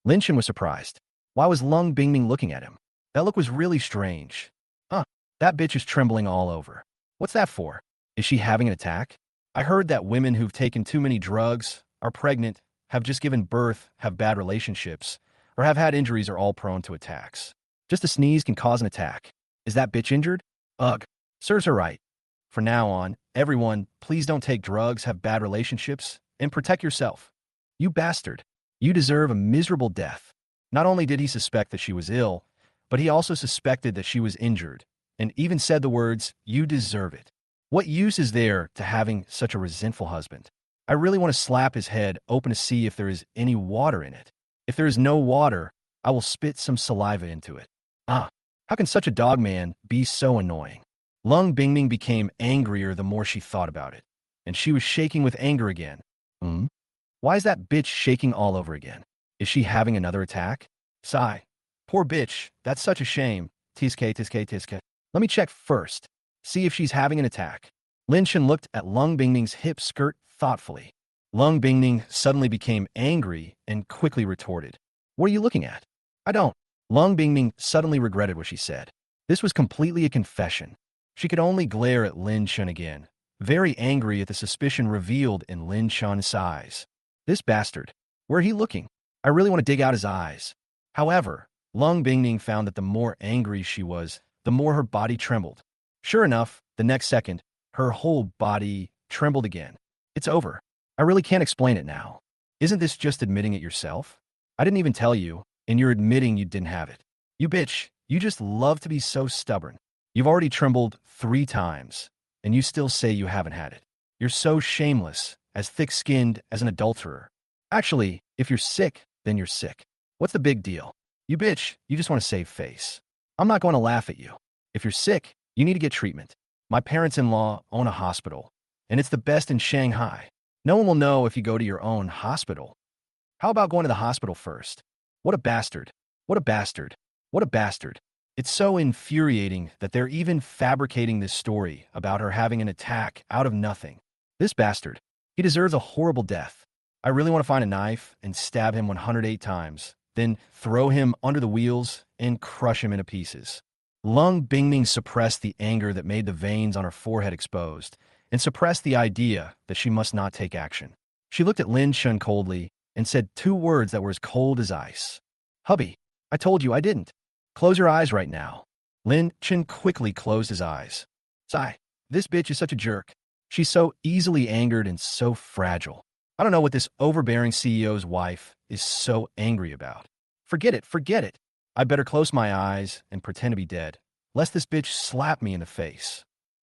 Lin Chen was surprised. Why was Lung Bingning looking at him? That look was really strange. That bitch is trembling all over. What's that for? Is she having an attack? I heard that women who've taken too many drugs, are pregnant, have just given birth, have bad relationships, or have had injuries are all prone to attacks. Just a sneeze can cause an attack. Is that bitch injured? Ugh. Serves her right. From now on, everyone, please don't take drugs, have bad relationships, and protect yourself. You bastard. You deserve a miserable death. Not only did he suspect that she was ill, but he also suspected that she was injured, and even said the words, "You deserve it." What use is there to having such a resentful husband? I really want to slap his head open to see if there is any water in it. If there is no water, I will spit some saliva into it. How can such a dog man be so annoying? Lung Bingning became angrier the more she thought about it, and she was shaking with anger again. Why is that bitch shaking all over again? Is she having another attack? Sigh. Poor bitch, that's such a shame. Tiske. Let me check first. See if she's having an attack. Lin Chen looked at Lung Bingning's hip skirt thoughtfully. Lung Bingning suddenly became angry and quickly retorted. What are you looking at? I don't. Lung Bingning suddenly regretted what she said. This was completely a confession. She could only glare at Lin Chen again, very angry at the suspicion revealed in Lin Chen's eyes. This bastard. Where are he looking? I really want to dig out his eyes. However, Lung Bingning found that the more angry she was, the more her body trembled. Sure enough, the next second, her whole body trembled again. It's over. I really can't explain it now. Isn't this just admitting it yourself? I didn't even tell you, and you're admitting you didn't have it. You bitch, you just love to be so stubborn. You've already trembled 3 times, and you still say you haven't had it. You're so shameless, as thick-skinned as an adulterer. Actually, if you're sick, then you're sick. What's the big deal? You bitch, you just want to save face. I'm not going to laugh at you. If you're sick, you need to get treatment. My parents-in-law own a hospital, and it's the best in Shanghai. No one will know if you go to your own hospital. How about going to the hospital first? What a bastard. What a bastard. What a bastard. It's so infuriating that they're even fabricating this story about her having an attack out of nothing. This bastard. He deserves a horrible death. I really want to find a knife and stab him 108 times, then throw him under the wheels and crush him into pieces. Lung Bingming suppressed the anger that made the veins on her forehead exposed, and suppressed the idea that she must not take action. She looked at Lin Chun coldly and said two words that were as cold as ice. Hubby, I told you I didn't. Close your eyes right now. Lin Chun quickly closed his eyes. Sigh, this bitch is such a jerk. She's so easily angered and so fragile. I don't know what this overbearing CEO's wife is so angry about. Forget it, forget it. I better close my eyes and pretend to be dead, lest this bitch slap me in the face.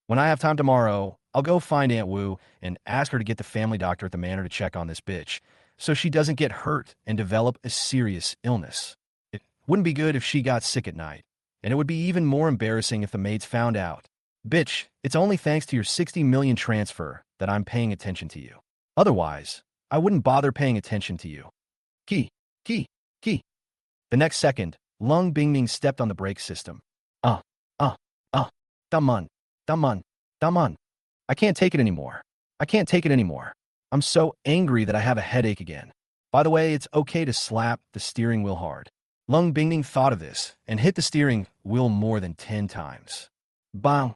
When I have time tomorrow, I'll go find Aunt Wu and ask her to get the family doctor at the manor to check on this bitch, so she doesn't get hurt and develop a serious illness. It wouldn't be good if she got sick at night, and it would be even more embarrassing if the maids found out. Bitch, it's only thanks to your 60 million transfer that I'm paying attention to you. Otherwise, I wouldn't bother paying attention to you. Key. The next second, Lung Bingming stepped on the brake system. Daman. I can't take it anymore. I'm so angry that I have a headache again. By the way, it's okay to slap the steering wheel hard. Lung Bingming thought of this and hit the steering wheel more than 10 times. Bang.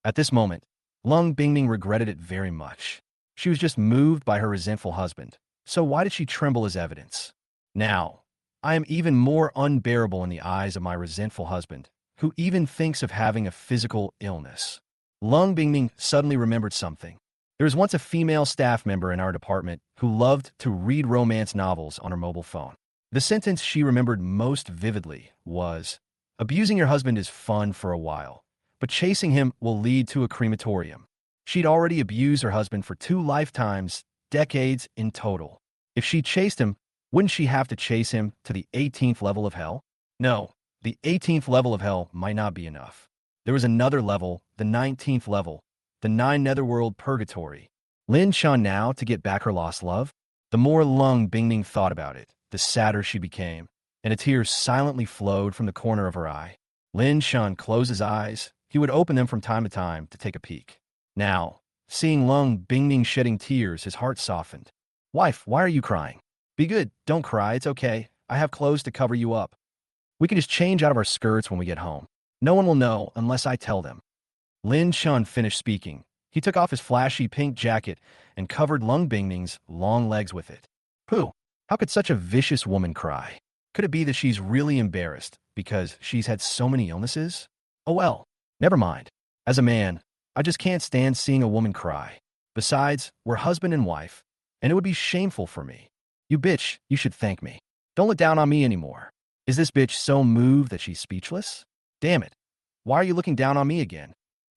At this moment, Lung Bingming regretted it very much. She was just moved by her resentful husband, so why did she tremble as evidence? Now, I am even more unbearable in the eyes of my resentful husband, who even thinks of having a physical illness. Lung Bingming suddenly remembered something. There was once a female staff member in our department who loved to read romance novels on her mobile phone. The sentence she remembered most vividly was, "Abusing your husband is fun for a while, but chasing him will lead to a crematorium." She'd already abused her husband for 2 lifetimes, decades in total. If she chased him, wouldn't she have to chase him to the 18th level of hell? No, the 18th level of hell might not be enough. There was another level, the 19th level, the 9 netherworld purgatory. Lin Chun now to get back her lost love? The more Lung Bingming thought about it, the sadder she became, and a tear silently flowed from the corner of her eye. Lin Chun closed his eyes. He would open them from time to time to take a peek. Now, seeing Lung Bingming shedding tears, his heart softened. Wife, why are you crying? Be good, don't cry, it's okay. I have clothes to cover you up. We can just change out of our skirts when we get home. No one will know unless I tell them. Lin Chun finished speaking. He took off his flashy pink jacket and covered Lung Bingming's long legs with it. Pooh, how could such a vicious woman cry? Could it be that she's really embarrassed because she's had so many illnesses? Oh well, never mind. As a man, I just can't stand seeing a woman cry. Besides, we're husband and wife, and it would be shameful for me. You bitch, you should thank me. Don't look down on me anymore. Is this bitch so moved that she's speechless? Damn it. Why are you looking down on me again?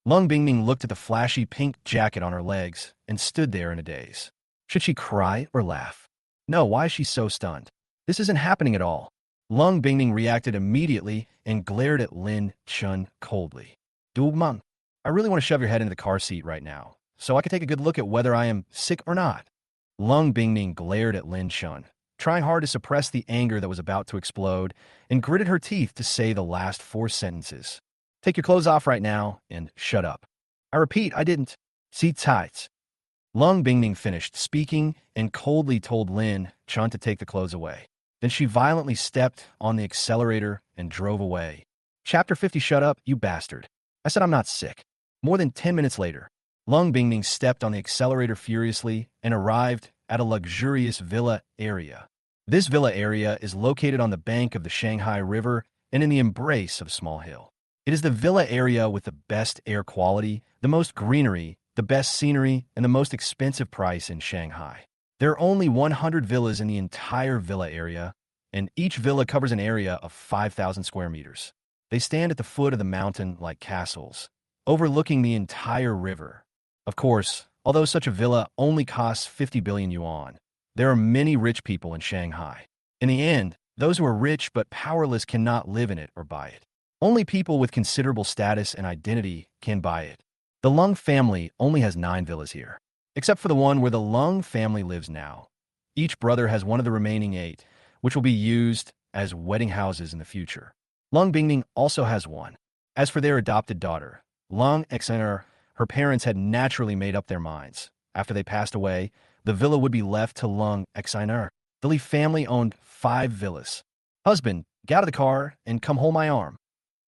Lung Bingming looked at the flashy pink jacket on her legs and stood there in a daze. Should she cry or laugh? No, why is she so stunned? This isn't happening at all. Lung Bingming reacted immediately and glared at Lin Chun coldly. Dugman, I really want to shove your head into the car seat right now, so I can take a good look at whether I am sick or not. Lung Bingming glared at Lin Chun, trying hard to suppress the anger that was about to explode, and gritted her teeth to say the last 4 sentences. Take your clothes off right now and shut up. I repeat, I didn't. See tights. Lung Bingming finished speaking and coldly told Lin Chun to take the clothes away. Then she violently stepped on the accelerator and drove away. Chapter 50. Shut up, you bastard. I said I'm not sick. More than 10 minutes later, Lung Bingming stepped on the accelerator furiously and arrived at a luxurious villa area. This villa area is located on the bank of the Shanghai River and in the embrace of a small hill. It is the villa area with the best air quality, the most greenery, the best scenery, and the most expensive price in Shanghai. There are only 100 villas in the entire villa area, and each villa covers an area of 5,000 square meters. They stand at the foot of the mountain like castles, overlooking the entire river. Of course, although such a villa only costs 50 billion yuan, there are many rich people in Shanghai. In the end, those who are rich but powerless cannot live in it or buy it. Only people with considerable status and identity can buy it. The Lung family only has 9 villas here, except for the one where the Lung family lives now. Each brother has one of the remaining 8, which will be used as wedding houses in the future. Lung Bingning also has one. As for their adopted daughter, Lung Xener, her parents had naturally made up their minds. After they passed away, the villa would be left to Lung Xener. The Li family owned 5 villas. Husband, get out of the car and come hold my arm.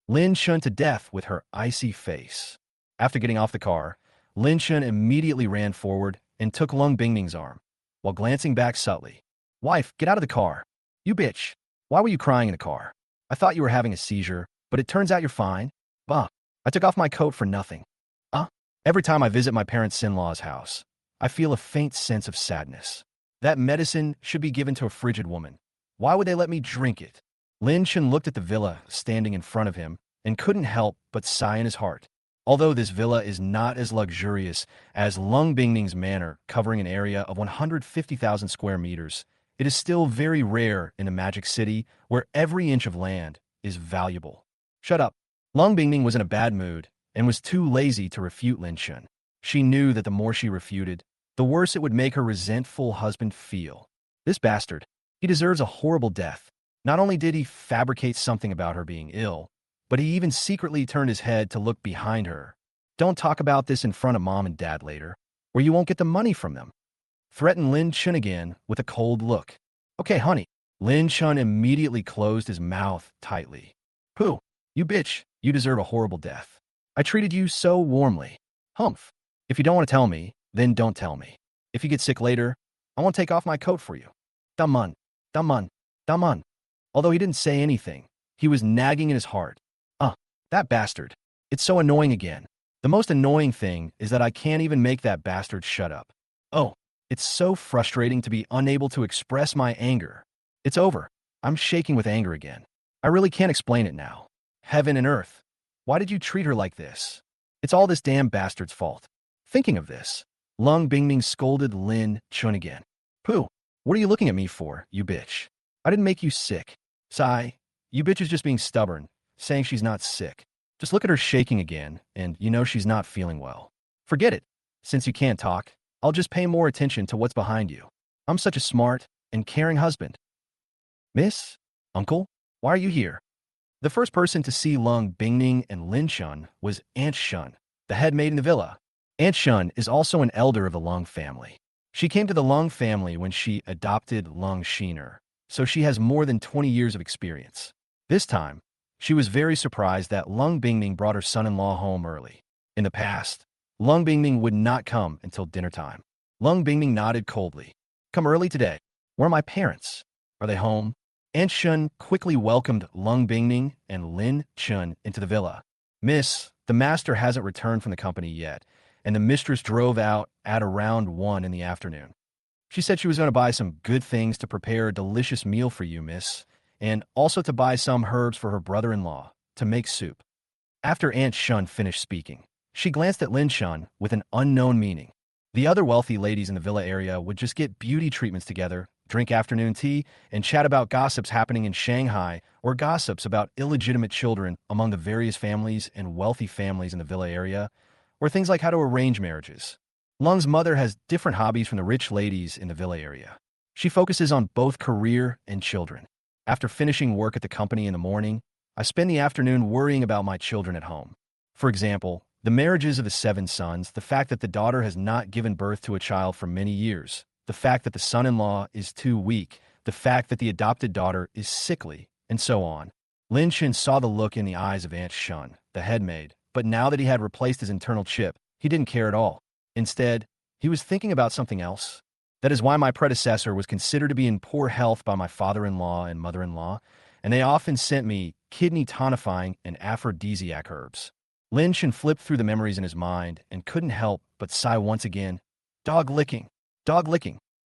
Lin shun to death with her icy face. After getting off the car, Lin Shun immediately ran forward and took Lung Bingning's arm, while glancing back subtly. Wife, get out of the car. You bitch. Why were you crying in the car? I thought you were having a seizure, but it turns out you're fine. Bah, I took off my coat for nothing. Every time I visit my parents' in-law's house, I feel a faint sense of sadness. That medicine should be given to a frigid woman. Why would they let me drink it? Lin Shun looked at the villa standing in front of him and couldn't help but sigh in his heart. Although this villa is not as luxurious as Lung Bingning's manor, covering an area of 150,000 square meters, it is still very rare in a magic city where every inch of land is valuable. Shut up. Lung Bingning was in a bad mood and was too lazy to refute Lin Shun. She knew that the more she refuted, the worse it would make her resentful husband feel. This bastard, he deserves a horrible death. Not only did he fabricate something about her being ill, but he even secretly turned his head to look behind her. Don't talk about this in front of mom and dad later, or you won't get the money from them. Threatened Lin Chun again with a cold look. Okay, honey. Lin Chun immediately closed his mouth tightly. Pooh, you bitch, you deserve a horrible death. I treated you so warmly. Humph. If you don't want to tell me, then don't tell me. If you get sick later, I won't take off my coat for you. Daman, daman, daman. Although he didn't say anything, he was nagging in his heart. That bastard. It's so annoying again. The most annoying thing is that I can't even make that bastard shut up. Oh, it's so frustrating to be unable to express my anger. It's over. I'm shaking with anger again. I really can't explain it now. Heaven and earth. Why did you treat her like this? It's all this damn bastard's fault. Thinking of this, Lung Bingming scolded Lin Chun again. Pooh, what are you looking at me for, you bitch? I didn't make you sick. Sigh, you bitch is just being stubborn, saying she's not sick. Just look at her shaking again, and you know she's not feeling well. Forget it. Since you can't talk, I'll just pay more attention to what's behind you. I'm such a smart and caring husband. Miss? Uncle? Why are you here? The first person to see Lung Bingning and Lin Shun was Aunt Shun, the head maid in the villa. Aunt Shun is also an elder of the Lung family. She came to the Lung family when she adopted Lung Shiner, so she has more than 20 years of experience. This time, she was very surprised that Lung Bingning brought her son-in-law home early. In the past, Lung Bingning would not come until dinner time. Lung Bingning nodded coldly. Come early today. Where are my parents? Are they home? Aunt Shun quickly welcomed Lung Bingning and Lin Chun into the villa. Miss, the master hasn't returned from the company yet, and the mistress drove out at around 1 in the afternoon. She said she was going to buy some good things to prepare a delicious meal for you, miss, and also to buy some herbs for her brother-in-law to make soup. After Aunt Shun finished speaking, she glanced at Lin Shun with an unknown meaning. The other wealthy ladies in the villa area would just get beauty treatments together, drink afternoon tea, and chat about gossips happening in Shanghai or gossips about illegitimate children among the various families and wealthy families in the villa area, or things like how to arrange marriages. Lung's mother has different hobbies from the rich ladies in the villa area. She focuses on both career and children. After finishing work at the company in the morning, I spend the afternoon worrying about my children at home. For example, the marriages of the 7 sons, the fact that the daughter has not given birth to a child for many years, the fact that the son-in-law is too weak, the fact that the adopted daughter is sickly, and so on. Lin Shin saw the look in the eyes of Aunt Shun, the head maid, but now that he had replaced his internal chip, he didn't care at all. Instead, he was thinking about something else. That is why my predecessor was considered to be in poor health by my father-in-law and mother-in-law, and they often sent me kidney tonifying and aphrodisiac herbs. Lin Shin flipped through the memories in his mind and couldn't help but sigh once again. Dog licking,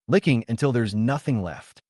licking until there's nothing left.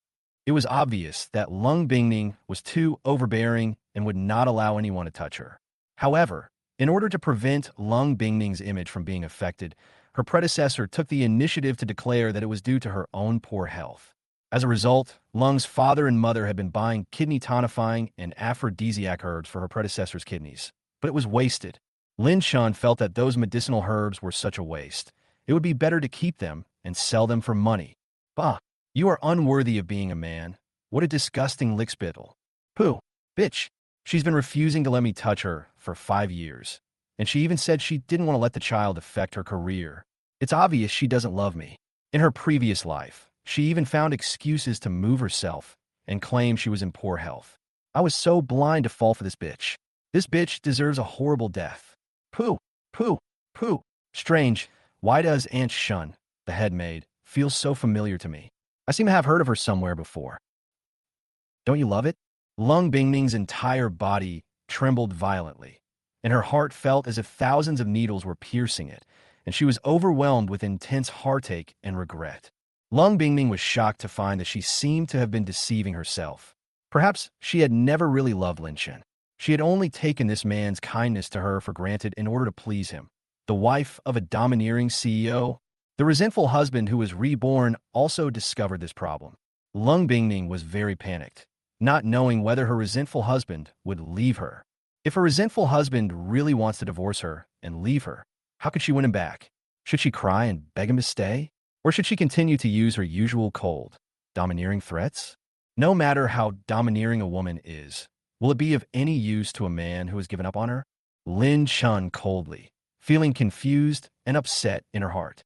It was obvious that Lung Bingning was too overbearing and would not allow anyone to touch her. However, in order to prevent Lung Bingning's image from being affected, her predecessor took the initiative to declare that it was due to her own poor health. As a result, Lung's father and mother had been buying kidney-tonifying and aphrodisiac herbs for her predecessor's kidneys, but it was wasted. Lin Shun felt that those medicinal herbs were such a waste. It would be better to keep them and sell them for money. Bah, you are unworthy of being a man. What a disgusting lickspittle. Pooh, bitch. She's been refusing to let me touch her for 5 years. And she even said she didn't want to let the child affect her career. It's obvious she doesn't love me. In her previous life, she even found excuses to move herself and claim she was in poor health. I was so blind to fall for this bitch. This bitch deserves a horrible death. Pooh, pooh, pooh. Strange, why does Aunt Shun, the head maid, feel so familiar to me? I seem to have heard of her somewhere before. Don't you love it? Lung Bingning's entire body trembled violently, and her heart felt as if thousands of needles were piercing it, and she was overwhelmed with intense heartache and regret. Lung Bingning was shocked to find that she seemed to have been deceiving herself. Perhaps she had never really loved Lin Chen. She had only taken this man's kindness to her for granted in order to please him. The wife of a domineering CEO? The resentful husband who was reborn also discovered this problem. Lung Bingning was very panicked, not knowing whether her resentful husband would leave her. If her resentful husband really wants to divorce her and leave her, how could she win him back? Should she cry and beg him to stay? Or should she continue to use her usual cold, domineering threats? No matter how domineering a woman is, will it be of any use to a man who has given up on her? Lin Chun coldly, feeling confused and upset in her heart.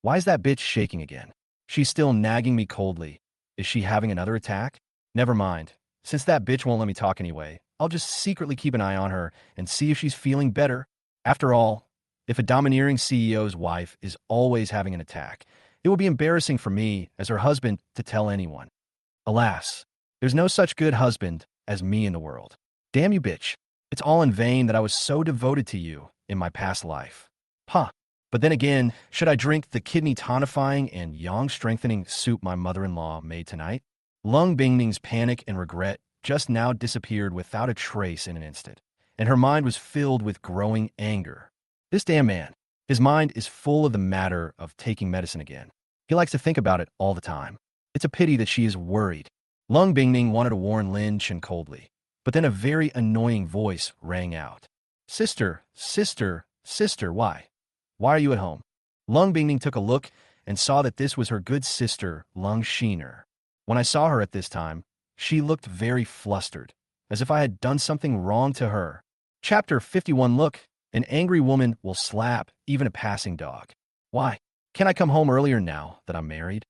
Why is that bitch shaking again? She's still nagging me coldly. Is she having another attack? Never mind. Since that bitch won't let me talk anyway, I'll just secretly keep an eye on her and see if she's feeling better. After all, if a domineering CEO's wife is always having an attack, it will be embarrassing for me as her husband to tell anyone. Alas, there's no such good husband as me in the world. Damn you, bitch. It's all in vain that I was so devoted to you in my past life. But then again, should I drink the kidney tonifying and yang strengthening soup my mother-in-law made tonight? Lung Bingning's panic and regret just now disappeared without a trace in an instant, and her mind was filled with growing anger. This damn man, his mind is full of the matter of taking medicine again. He likes to think about it all the time. It's a pity that she is worried. Lung Bingning wanted to warn Lin Chen coldly, but then a very annoying voice rang out. Sister, sister, sister, why? Why are you at home? Lung Bingning took a look and saw that this was her good sister, Lung Shiner. When I saw her at this time, she looked very flustered, as if I had done something wrong to her. Chapter 51. Look, an angry woman will slap even a passing dog. Why? Can I come home earlier now that I'm married?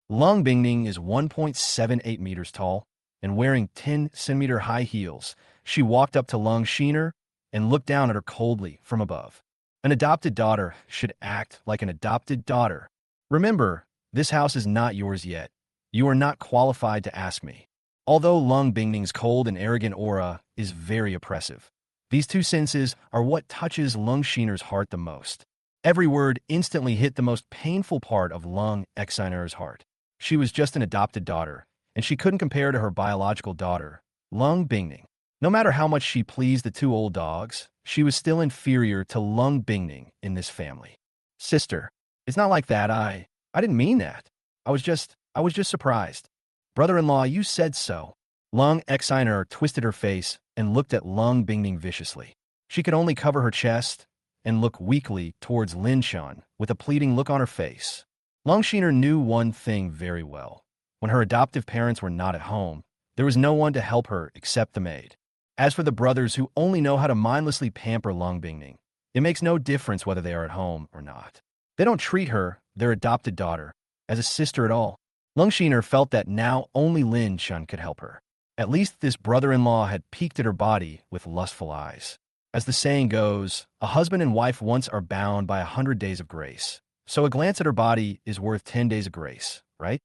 Lung Bingning is 1.78 meters tall and wearing 10-centimeter high heels. She walked up to Lung Shiner and looked down at her coldly from above. An adopted daughter should act like an adopted daughter. Remember, this house is not yours yet. You are not qualified to ask me. Although Lung Bingning's cold and arrogant aura is very oppressive, these two senses are what touches Lung Shiner's heart the most. Every word instantly hit the most painful part of Lung Xiner's heart. She was just an adopted daughter, and she couldn't compare to her biological daughter, Lung Bingning. No matter how much she pleased the two old dogs, she was still inferior to Lung Bingning in this family. Sister, it's not like that. I didn't mean that. I was just surprised. Brother-in-law, you said so. Lung Xiner twisted her face and looked at Lung Bingning viciously. She could only cover her chest and look weakly towards Lin Shan with a pleading look on her face. Lung Shiner knew one thing very well. When her adoptive parents were not at home, there was no one to help her except the maid. As for the brothers who only know how to mindlessly pamper Lung Bingning, it makes no difference whether they are at home or not. They don't treat her, their adopted daughter, as a sister at all. Lung Shiner felt that now only Lin Chun could help her. At least this brother-in-law had peeked at her body with lustful eyes. As the saying goes, a husband and wife once are bound by 100 days of grace. So a glance at her body is worth 10 days of grace, right?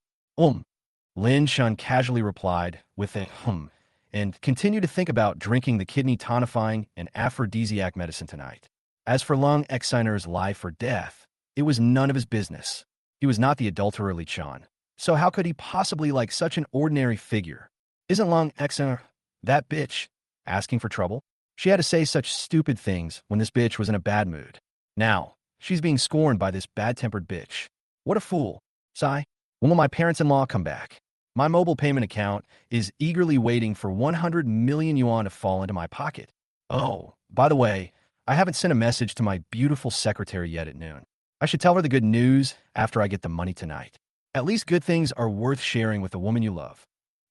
Lin Chun casually replied with a and continued to think about drinking the kidney tonifying and aphrodisiac medicine tonight. As for Lung Xiner's life or death, it was none of his business. He was not the adulterer Li Chan. So how could he possibly like such an ordinary figure? Isn't Lung Xiner, that bitch, asking for trouble? She had to say such stupid things when this bitch was in a bad mood. Now, She's being scorned by this bad-tempered bitch. What a fool. Sigh. When will my parents-in-law come back? My mobile payment account is eagerly waiting for 100 million yuan to fall into my pocket. Oh, by the way, I haven't sent a message to my beautiful secretary yet at noon. I should tell her the good news after I get the money tonight. At least good things are worth sharing with the woman you love.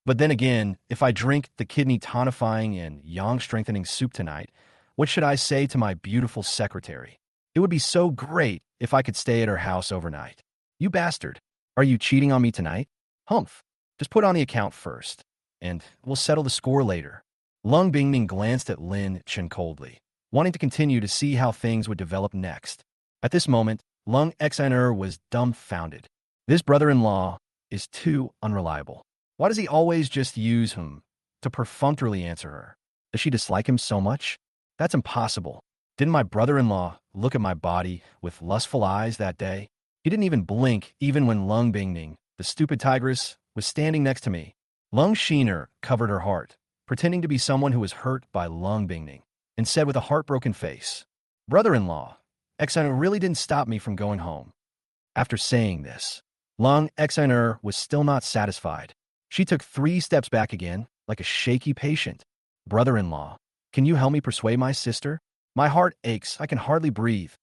But then again, if I drink the kidney tonifying and yang strengthening soup tonight, what should I say to my beautiful secretary? It would be so great if I could stay at her house overnight. You bastard. Are you cheating on me tonight? Humph. Just put on the account first, and we'll settle the score later. Lung Bingming glanced at Lin Chen coldly, wanting to continue to see how things would develop next. At this moment, Lung Xiner was dumbfounded. This brother-in-law is too unreliable. Why does he always just use him to perfunctorily answer her? Does she dislike him so much? That's impossible. Didn't my brother-in-law look at my body with lustful eyes that day? He didn't even blink even when Lung Bingming, the stupid tigress, was standing next to me. Lung Xiner covered her heart, pretending to be someone who was hurt by Lung Bingming, and said with a heartbroken face, "Brother-in-law, Xiner really didn't stop me from going home." After saying this, Lung Xiner was still not satisfied. She took 3 steps back again, like a shaky patient. "Brother-in-law, can you help me persuade my sister? My heart aches, I can hardly breathe."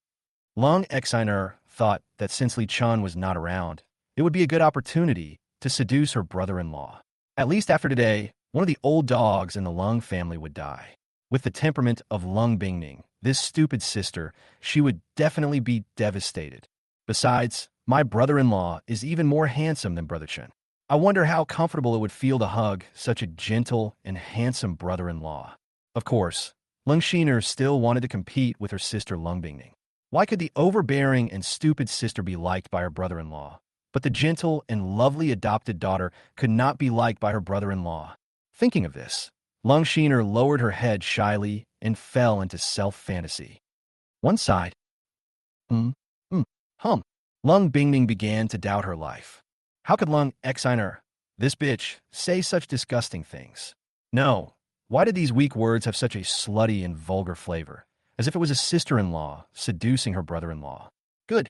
Lung Xiner thought that since Li Chun was not around, it would be a good opportunity to seduce her brother-in-law. At least after today, one of the old dogs in the Lung family would die. With the temperament of Lung Bingming, this stupid sister, she would definitely be devastated. Besides, my brother-in-law is even more handsome than Brother Chen. I wonder how comfortable it would feel to hug such a gentle and handsome brother-in-law. Of course, Lung Xiner still wanted to compete with her sister Lung Bingming. Why could the overbearing and stupid sister be liked by her brother-in-law, but the gentle and lovely adopted daughter could not be liked by her brother-in-law? Thinking of this, Lung Xiner lowered her head shyly and fell into self-fantasy. One side. Hum. Lung Bingming began to doubt her life. How could Lung Xiner, this bitch, say such disgusting things? No. Why did these weak words have such a slutty and vulgar flavor? As if it was a sister-in-law seducing her brother-in-law. Good.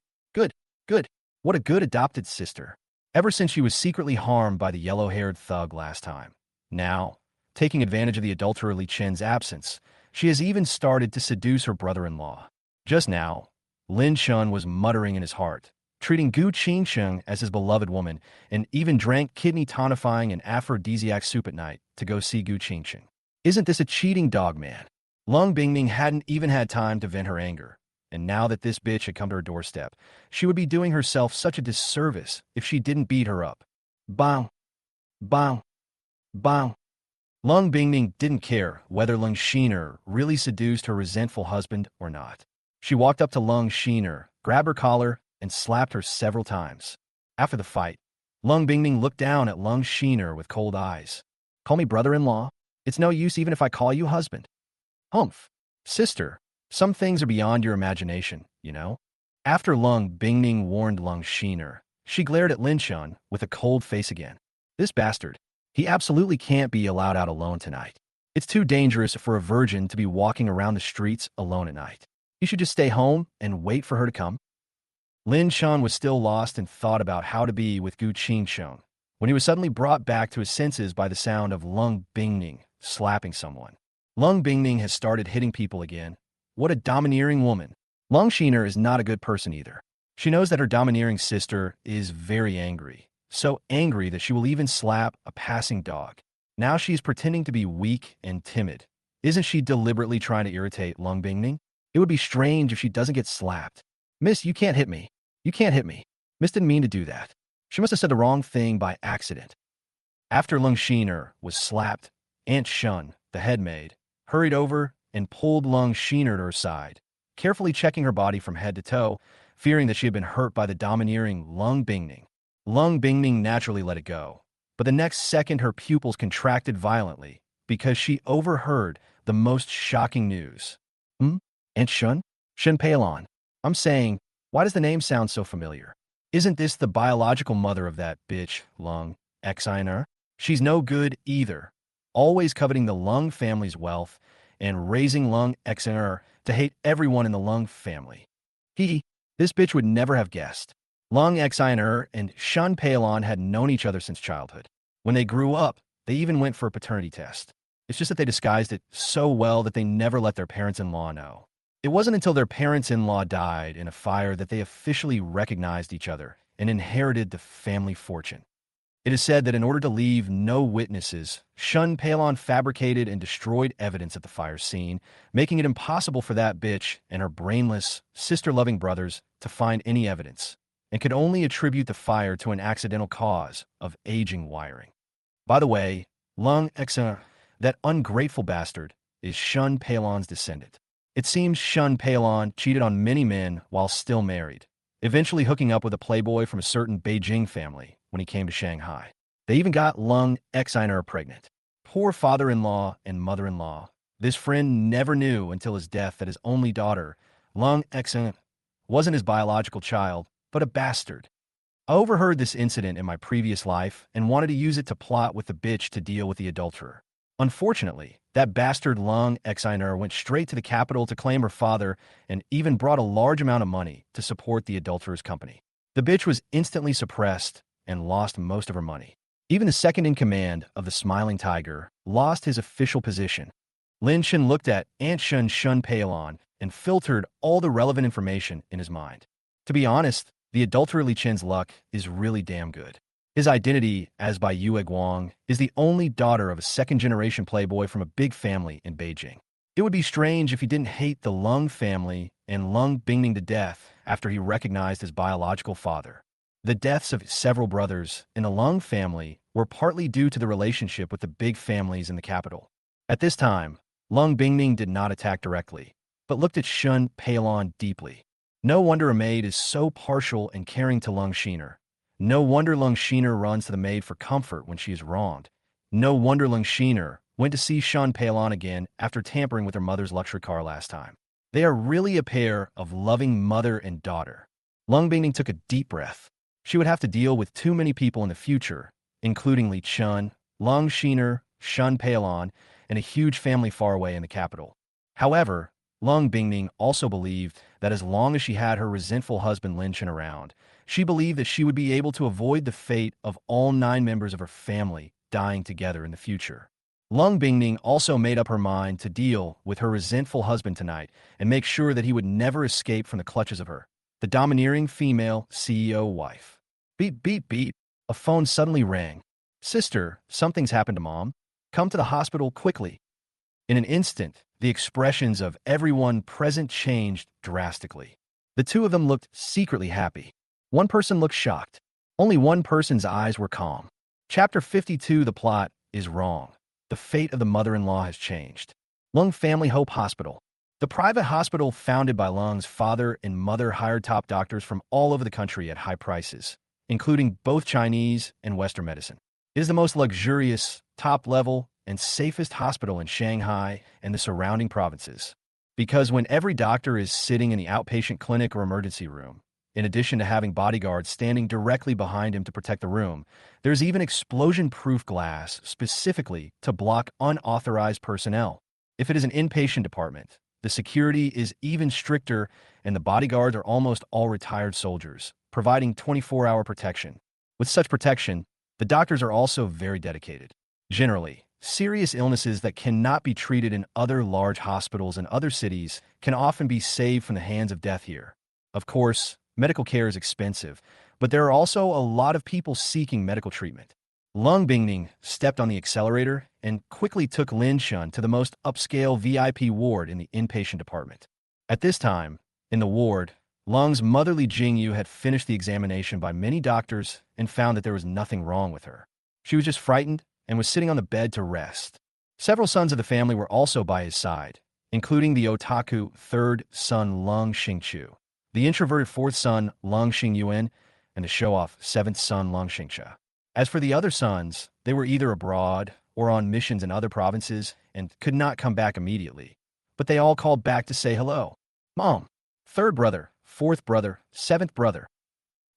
What a good adopted sister. Ever since she was secretly harmed by the yellow-haired thug last time. Now, taking advantage of the adulterer Li Chen's absence, she has even started to seduce her brother-in-law. Just now, Lin Chun was muttering in his heart, treating Gu Qingsheng as his beloved woman, and even drank kidney-tonifying and aphrodisiac soup at night to go see Gu Qingsheng. Isn't this a cheating dog man? Lung Bingming hadn't even had time to vent her anger, and now that this bitch had come to her doorstep, she would be doing herself such a disservice if she didn't beat her up. Bang! Bang! Bang! Lung Bingming didn't care whether Lung Xiner really seduced her resentful husband or not. She walked up to Lung Xiner, grabbed her collar, and slapped her several times. After the fight, Lung Bingming looked down at Lung Xiner with cold eyes. "Call me brother-in-law? It's no use even if I call you husband." "Humph. Sister, some things are beyond your imagination, you know?" After Lung Bingming warned Lung Xiner, she glared at Lin Chun with a cold face again. "This bastard. He absolutely can't be allowed out alone tonight. It's too dangerous for a virgin to be walking around the streets alone at night. He should just stay home and wait for her to come." Lin Chun was still lost in thought about how to be with Gu Qingsheng when he was suddenly brought back to his senses by the sound of Lung Bingming slapping someone. Lung Bingming has started hitting people again. What a domineering woman. Lung Xiner is not a good person either. She knows that her domineering sister is very angry. So angry that she will even slap a passing dog. Now she is pretending to be weak and timid. Isn't she deliberately trying to irritate Lung Bingming? It would be strange if she doesn't get slapped. "Miss, you can't hit me. You can't hit me. Miss didn't mean to do that. She must have said the wrong thing by accident." After Lung Xiner was slapped, Aunt Shun, the head maid, hurried over and pulled Lung Xiner to her side, carefully checking her body from head to toe, fearing that she had been hurt by the domineering Lung Bingming. Lung Bingming naturally let it go, but the next second her pupils contracted violently because she overheard the most shocking news. Aunt Shun? Shen Peilon. I'm saying, why does the name sound so familiar? Isn't this the biological mother of that bitch, Lung Xiner? She's no good either, always coveting the Lung family's wealth and raising Lung Xiner to hate everyone in the Lung family. This bitch would never have guessed. Lung Xiner and Shun Pailon had known each other since childhood. When they grew up, they even went for a paternity test. It's just that they disguised it so well that they never let their parents-in-law know. It wasn't until their parents-in-law died in a fire that they officially recognized each other and inherited the family fortune. It is said that in order to leave no witnesses, Shun Pailon fabricated and destroyed evidence at the fire scene, making it impossible for that bitch and her brainless, sister-loving brothers to find any evidence, and could only attribute the fire to an accidental cause of aging wiring. By the way, Lung Xer, that ungrateful bastard, is Shun Pailon's descendant. It seems Shun Pailon cheated on many men while still married, eventually hooking up with a playboy from a certain Beijing family when he came to Shanghai. They even got Lung Xiner pregnant. Poor father-in-law and mother-in-law. This friend never knew until his death that his only daughter, Lung Xiner, wasn't his biological child, but a bastard. I overheard this incident in my previous life and wanted to use it to plot with the bitch to deal with the adulterer. Unfortunately, that bastard Lung Xiner went straight to the capital to claim her father and even brought a large amount of money to support the adulterer's company. The bitch was instantly suppressed and lost most of her money. Even the second-in-command of the Smiling Tiger lost his official position. Lin Shen looked at Aunt Shun Pailon and filtered all the relevant information in his mind. To be honest, the adulterer Li Chen's luck is really damn good. His identity, as by Yue Guang, is the only daughter of a second-generation playboy from a big family in Beijing. It would be strange if he didn't hate the Lung family and Lung Bingning to death after he recognized his biological father. The deaths of several brothers in the Lung family were partly due to the relationship with the big families in the capital. At this time, Lung Bingning did not attack directly, but looked at Shun Pailon deeply. No wonder a maid is so partial and caring to Lung Shiner. No wonder Lung Shiner runs to the maid for comfort when she is wronged. No wonder Lung Shiner went to see Shun Pailon again after tampering with her mother's luxury car last time. They are really a pair of loving mother and daughter. Lung Bingning took a deep breath. She would have to deal with too many people in the future, including Li Chun, Lung Shiner, Shun Pailon, and a huge family far away in the capital. However, Lung Bingning also believed that as long as she had her resentful husband Lin Chen around, she believed that she would be able to avoid the fate of all 9 members of her family dying together in the future. Lung Bingning also made up her mind to deal with her resentful husband tonight and make sure that he would never escape from the clutches of her, the domineering female CEO wife. Beep, beep, beep. A phone suddenly rang. Sister, something's happened to Mom. Come to the hospital quickly. In an instant, the expressions of everyone present changed drastically. The two of them looked secretly happy. One person looked shocked. Only one person's eyes were calm. Chapter 52, the plot is wrong. The fate of the mother-in-law has changed. Lung Family Hope Hospital. The private hospital founded by Lung's father and mother hired top doctors from all over the country at high prices, including both Chinese and Western medicine. It is the most luxurious, top-level, and safest hospital in Shanghai and the surrounding provinces. Because when every doctor is sitting in the outpatient clinic or emergency room, in addition to having bodyguards standing directly behind him to protect the room, there's even explosion-proof glass specifically to block unauthorized personnel. If it is an inpatient department, the security is even stricter and the bodyguards are almost all retired soldiers, providing 24-hour protection. With such protection, the doctors are also very dedicated. Generally, serious illnesses that cannot be treated in other large hospitals in other cities can often be saved from the hands of death here. Of course, medical care is expensive, but there are also a lot of people seeking medical treatment. Lung Bingning stepped on the accelerator and quickly took Lin Shun to the most upscale VIP ward in the inpatient department. At this time, in the ward, Lung's motherly Jingyu had finished the examination by many doctors and found that there was nothing wrong with her. She was just frightened and was sitting on the bed to rest. Several sons of the family were also by his side, including the otaku third son Lung Xingqiu, the introverted fourth son Lung Xingyuan, and the show-off seventh son Lung Xingxia. As for the other sons, they were either abroad or on missions in other provinces and could not come back immediately, but they all called back to say hello. Mom, third brother, fourth brother, seventh brother.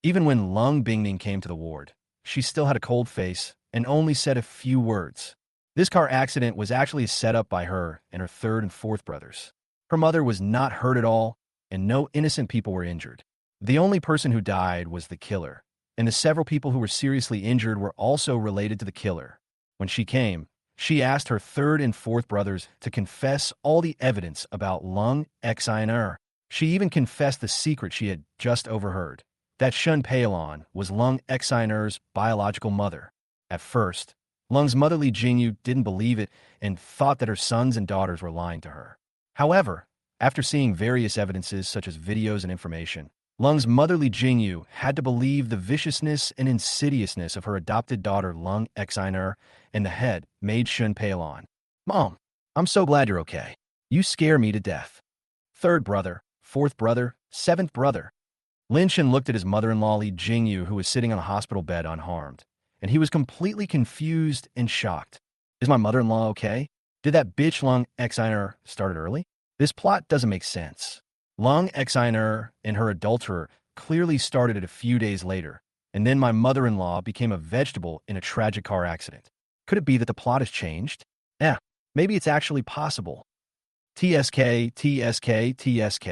Even when Lung Bingning came to the ward, she still had a cold face and only said a few words. This car accident was actually set up by her and her third and fourth brothers. Her mother was not hurt at all, and no innocent people were injured. The only person who died was the killer, and the several people who were seriously injured were also related to the killer. When she came, she asked her third and fourth brothers to confess all the evidence about Lung Xiner. She even confessed the secret she had just overheard, that Shun Peilon was Lung Xiner's biological mother. At first, Lung's motherly Jinyu didn't believe it and thought that her sons and daughters were lying to her. However, after seeing various evidences such as videos and information, Lung's motherly Jinyu had to believe the viciousness and insidiousness of her adopted daughter Lung Xiner, and the head made Shun Peilon. Mom, I'm so glad you're okay. You scare me to death. Third brother, fourth brother, seventh brother. Lin Shen looked at his mother-in-law Li Jingyu, who was sitting on a hospital bed unharmed, and he was completely confused and shocked. Is my mother-in-law okay? Did that bitch Lung Xiner start it early? This plot doesn't make sense. Lung Xiner and her adulterer clearly started it a few days later, and then my mother-in-law became a vegetable in a tragic car accident. Could it be that the plot has changed? Maybe it's actually possible. TSK, TSK, TSK.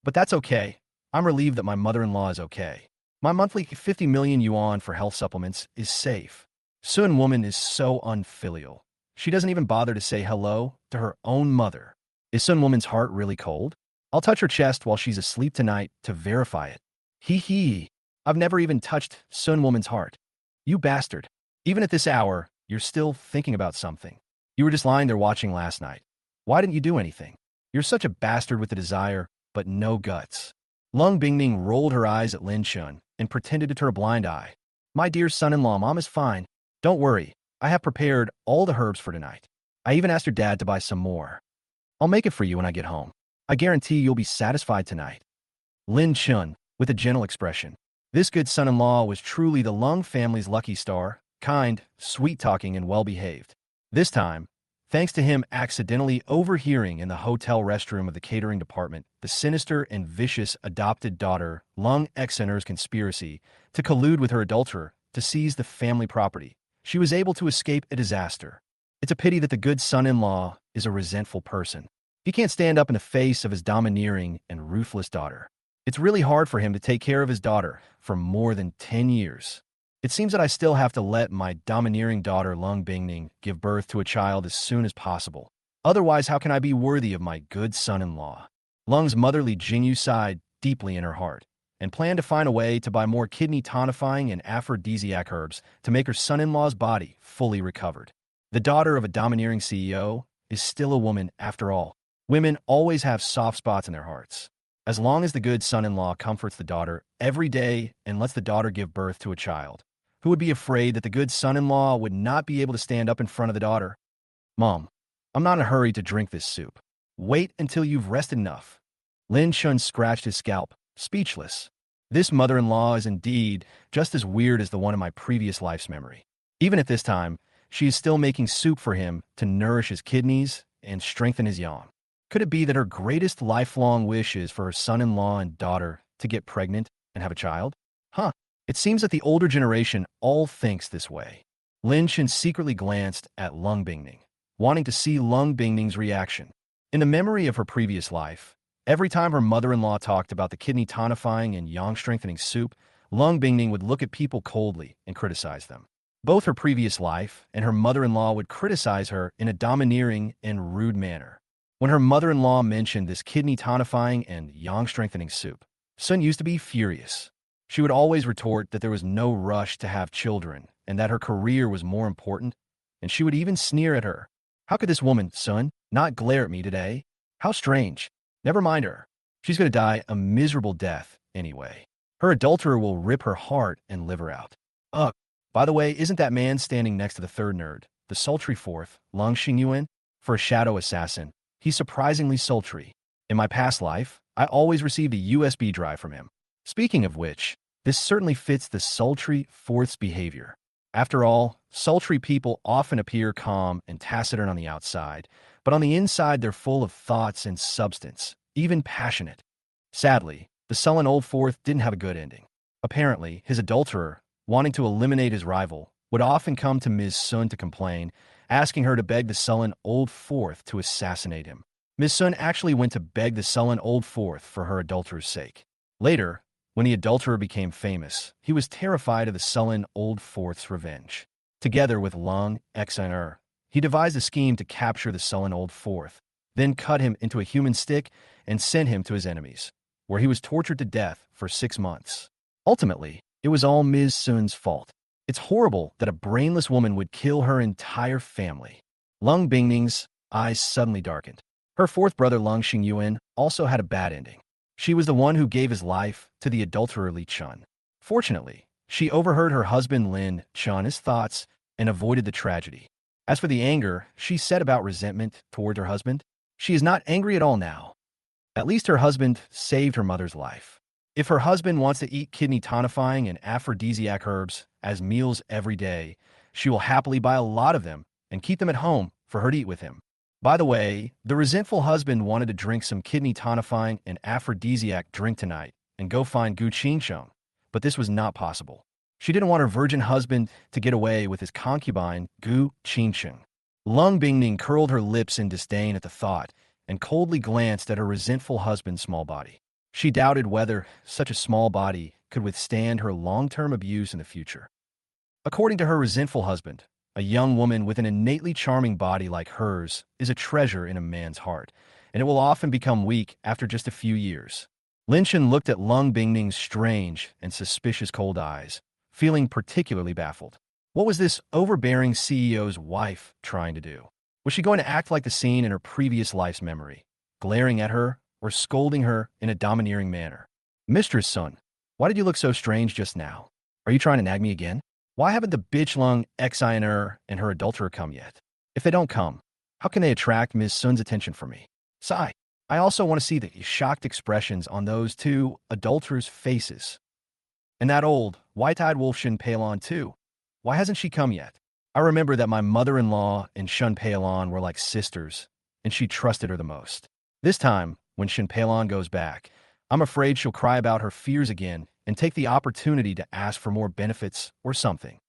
But that's okay. I'm relieved that my mother-in-law is okay. My monthly 50 million yuan for health supplements is safe. Sun woman is so unfilial. She doesn't even bother to say hello to her own mother. Is Sun woman's heart really cold? I'll touch her chest while she's asleep tonight to verify it. Hee hee. I've never even touched Sun woman's heart. You bastard. Even at this hour, you're still thinking about something. You were just lying there watching last night. Why didn't you do anything? You're such a bastard with the desire, but no guts. Lung Bingning rolled her eyes at Lin Shun and pretended to turn a blind eye. My dear son-in-law, Mom is fine. Don't worry. I have prepared all the herbs for tonight. I even asked your dad to buy some more. I'll make it for you when I get home. I guarantee you'll be satisfied tonight. Lin Shun, with a gentle expression. This good son-in-law was truly the Lung family's lucky star, kind, sweet-talking, and well-behaved. This time, thanks to him accidentally overhearing in the hotel restroom of the catering department the sinister and vicious adopted daughter Lung Xiner's conspiracy to collude with her adulterer to seize the family property, she was able to escape a disaster. It's a pity that the good son-in-law is a resentful person. He can't stand up in the face of his domineering and ruthless daughter. It's really hard for him to take care of his daughter for more than 10 years. It seems that I still have to let my domineering daughter Lung Bingning give birth to a child as soon as possible. Otherwise, how can I be worthy of my good son-in-law? Lung's motherly Jingyu sighed deeply in her heart and planned to find a way to buy more kidney tonifying and aphrodisiac herbs to make her son-in-law's body fully recovered. The daughter of a domineering CEO is still a woman after all. Women always have soft spots in their hearts. As long as the good son-in-law comforts the daughter every day and lets the daughter give birth to a child, who would be afraid that the good son-in-law would not be able to stand up in front of the daughter? Mom, I'm not in a hurry to drink this soup. Wait until you've rested enough. Lin Shun scratched his scalp, speechless. This mother-in-law is indeed just as weird as the one in my previous life's memory. Even at this time, she is still making soup for him to nourish his kidneys and strengthen his yang. Could it be that her greatest lifelong wish is for her son-in-law and daughter to get pregnant and have a child? It seems that the older generation all thinks this way. Lin Shen secretly glanced at Lung Bingning, wanting to see Lung Bingning's reaction. In the memory of her previous life, every time her mother-in-law talked about the kidney tonifying and yang-strengthening soup, Lung Bingning would look at people coldly and criticize them. Both her previous life and her mother-in-law would criticize her in a domineering and rude manner. When her mother-in-law mentioned this kidney tonifying and yang-strengthening soup, Sun used to be furious. She would always retort that there was no rush to have children and that her career was more important, and she would even sneer at her. How could this woman, Sun, not glare at me today? How strange. Never mind her. She's going to die a miserable death anyway. Her adulterer will rip her heart and liver out. Ugh. By the way, isn't that man standing next to the third nerd, the sultry fourth, Lung Xingyuan? For a shadow assassin, he's surprisingly sultry. In my past life, I always received a USB drive from him. Speaking of which, this certainly fits the sultry fourth's behavior. After all, sultry people often appear calm and taciturn on the outside, but on the inside they're full of thoughts and substance, even passionate. Sadly, the sullen old fourth didn't have a good ending. Apparently, his adulterer, wanting to eliminate his rival, would often come to Ms. Sun to complain, asking her to beg the sullen old fourth to assassinate him. Ms. Sun actually went to beg the sullen old fourth for her adulterer's sake. Later, When the adulterer became famous, he was terrified of the sullen old fourth's revenge. Together with Lung Xner, he devised a scheme to capture the sullen old fourth, then cut him into a human stick and sent him to his enemies, where he was tortured to death for 6 months. Ultimately, it was all Ms. Sun's fault. It's horrible that a brainless woman would kill her entire family. Lung Bingning's eyes suddenly darkened. Her fourth brother Lung Xingyuan also had a bad ending. She was the one who gave his life to the adulterer Li Chun. Fortunately, she overheard her husband Lin Chun's thoughts and avoided the tragedy. As for the anger she said about resentment toward her husband, she is not angry at all now. At least her husband saved her mother's life. If her husband wants to eat kidney tonifying and aphrodisiac herbs as meals every day, she will happily buy a lot of them and keep them at home for her to eat with him. By the way, the resentful husband wanted to drink some kidney tonifying and aphrodisiac drink tonight and go find Gu Qingsheng, but this was not possible. She didn't want her virgin husband to get away with his concubine, Gu Qingsheng. Lung Bingning curled her lips in disdain at the thought and coldly glanced at her resentful husband's small body. She doubted whether such a small body could withstand her long-term abuse in the future. According to her resentful husband, a young woman with an innately charming body like hers is a treasure in a man's heart, and it will often become weak after just a few years. Lin Chen looked at Lung Bingning's strange and suspicious cold eyes, feeling particularly baffled. What was this overbearing CEO's wife trying to do? Was she going to act like the scene in her previous life's memory, glaring at her or scolding her in a domineering manner? Mistress Sun, why did you look so strange just now? Are you trying to nag me again? Why haven't the bitch Lung Xiner and her adulterer come yet? If they don't come, how can they attract Ms. Sun's attention from me? Sigh. I also want to see the shocked expressions on those two adulterers' faces. And that old, white-eyed wolf Shin Peilon too. Why hasn't she come yet? I remember that my mother-in-law and Shun Peilon were like sisters, and she trusted her the most. This time, when Shin Peilon goes back, I'm afraid she'll cry about her fears again and take the opportunity to ask for more benefits or something.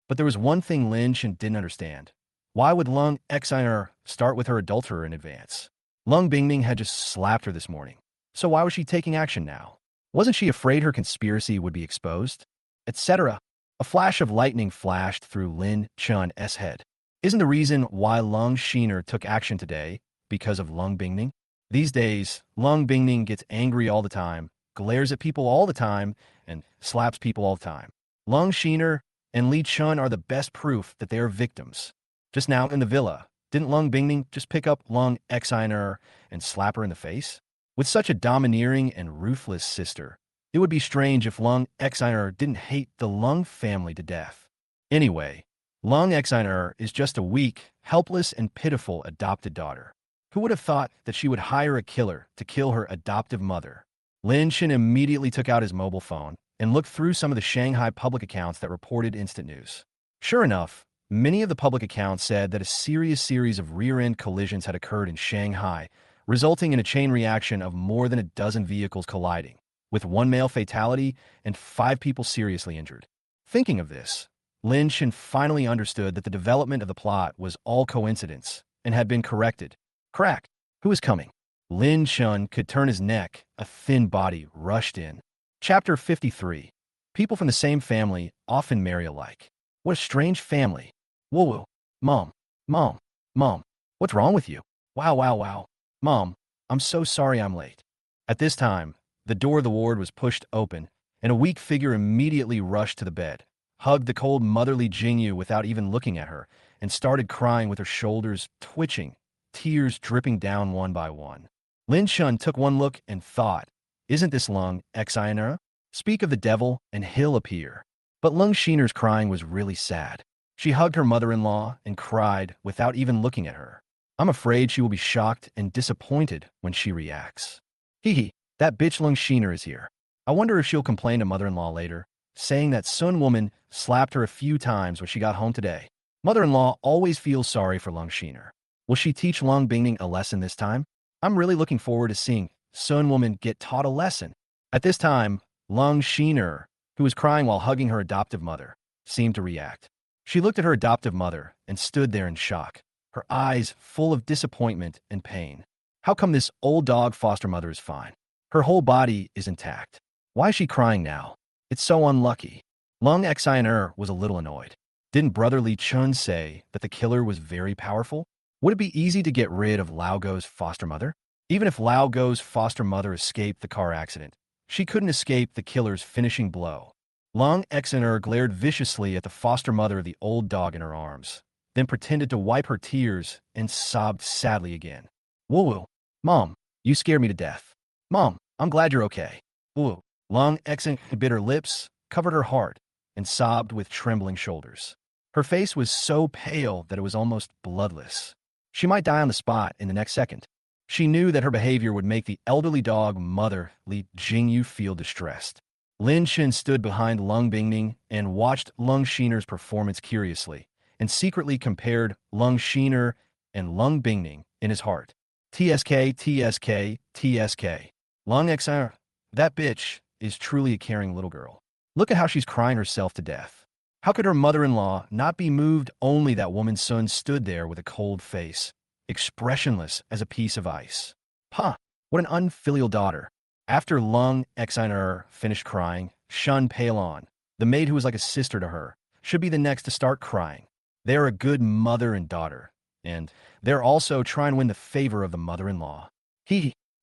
But there was one thing Lin Shin didn't understand. Why would Lung Xiner start with her adulterer in advance? Lung Bingning had just slapped her this morning, so why was she taking action now? Wasn't she afraid her conspiracy would be exposed? Etc. A flash of lightning flashed through Lin Chun's head. Isn't the reason why Lung Shiner took action today because of Lung Bingning? These days, Lung Bingning gets angry all the time, glares at people all the time, and slaps people all the time. Lung Shiner and Li Chun are the best proof that they are victims. Just now in the villa, didn't Lung Bingning just pick up Lung Xiner and slap her in the face? With such a domineering and ruthless sister, it would be strange if Lung Xiner didn't hate the Lung family to death. Anyway, Lung Xiner is just a weak, helpless, and pitiful adopted daughter. Who would have thought that she would hire a killer to kill her adoptive mother? Lin Shin immediately took out his mobile phone and looked through some of the Shanghai public accounts that reported instant news. Sure enough, many of the public accounts said that a serious series of rear-end collisions had occurred in Shanghai, resulting in a chain reaction of more than a dozen vehicles colliding, with 1 male fatality and 5 people seriously injured. Thinking of this, Lin Shin finally understood that the development of the plot was all coincidence and had been corrected. Crack! Who is coming? Lin Chun could turn his neck. A thin body rushed in. Chapter 53. People from the same family often marry alike. What a strange family. Whoa, whoa. Mom. Mom. Mom. What's wrong with you? Wow, wow, wow. Mom, I'm so sorry I'm late. At this time, the door of the ward was pushed open, and a weak figure immediately rushed to the bed, hugged the cold motherly Jingyu without even looking at her, and started crying with her shoulders twitching, tears dripping down one by one. Lin Chun took one look and thought, isn't this Lung Xiner? Speak of the devil and he'll appear. But Lung Shiner's crying was really sad. She hugged her mother-in-law and cried without even looking at her. I'm afraid she will be shocked and disappointed when she reacts. Hee hee, that bitch Lung Shiner is here. I wonder if she'll complain to mother-in-law later, saying that Sun woman slapped her a few times when she got home today. Mother-in-law always feels sorry for Lung Shiner. Will she teach Lung Bingning a lesson this time? I'm really looking forward to seeing Sun woman get taught a lesson. At this time, Lung Shiner, who was crying while hugging her adoptive mother, seemed to react. She looked at her adoptive mother and stood there in shock, her eyes full of disappointment and pain. How come this old dog foster mother is fine? Her whole body is intact. Why is she crying now? It's so unlucky. Lung Xiner was a little annoyed. Didn't Brother Li Chun say that the killer was very powerful? Would it be easy to get rid of Lao Go's foster mother? Even if Lao Go's foster mother escaped the car accident, she couldn't escape the killer's finishing blow. Lung Xiner glared viciously at the foster mother of the old dog in her arms, then pretended to wipe her tears and sobbed sadly again. Woo-woo. Mom, you scared me to death. Mom, I'm glad you're okay. Woo. Lung Xiner bit her lips, covered her heart, and sobbed with trembling shoulders. Her face was so pale that it was almost bloodless. She might die on the spot in the next second. She knew that her behavior would make the elderly dog mother Li Jingyu feel distressed. Lin Chen stood behind Lung Bingning and watched Lung Xiner's performance curiously, and secretly compared Lung Xiner and Lung Bingning in his heart. TSK, TSK, TSK. Lung Xiner, that bitch is truly a caring little girl. Look at how she's crying herself to death. How could her mother-in-law not be moved? Only that woman's son stood there with a cold face, expressionless as a piece of ice. Huh, what an unfilial daughter. After Lung Xiner finished crying, Shun Peilon, the maid who was like a sister to her, should be the next to start crying. They are a good mother and daughter, and they're also trying to win the favor of the mother-in-law.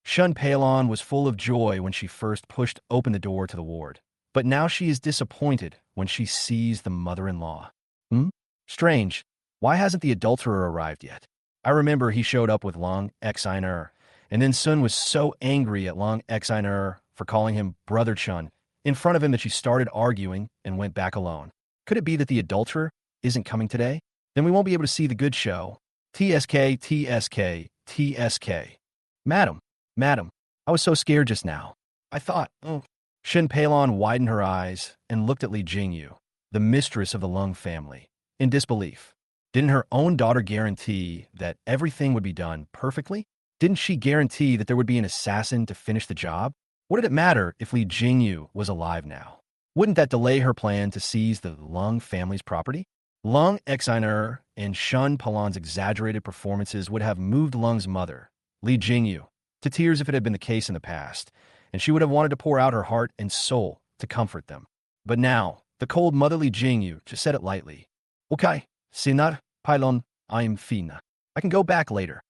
Shun Peilon was full of joy when she first pushed open the door to the ward, but now she is disappointed when she sees the mother-in-law. Strange. Why hasn't the adulterer arrived yet? I remember he showed up with Lung Xiner, and then Sun was so angry at Lung Xiner for calling him Brother Chun in front of him that she started arguing and went back alone. Could it be that the adulterer isn't coming today? Then we won't be able to see the good show. TSK, TSK, TSK. Madam, I was so scared just now. I thought, Shin Peilon widened her eyes and looked at Li Jingyu, the mistress of the Lung family, in disbelief. Didn't her own daughter guarantee that everything would be done perfectly? Didn't she guarantee that there would be an assassin to finish the job? What did it matter if Li Jingyu was alive now? Wouldn't that delay her plan to seize the Lung family's property? Lung Xiner and Shun Peilon's exaggerated performances would have moved Lung's mother, Li Jingyu, to tears if it had been the case in the past, and she would have wanted to pour out her heart and soul to comfort them. But now, the cold motherly Jingyu just said it lightly. Okay, Sinar, Peilon, I am fina. I can go back later.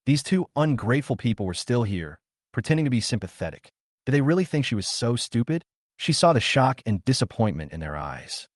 These two ungrateful people were still here, pretending to be sympathetic. Did they really think she was so stupid? She saw the shock and disappointment in their eyes.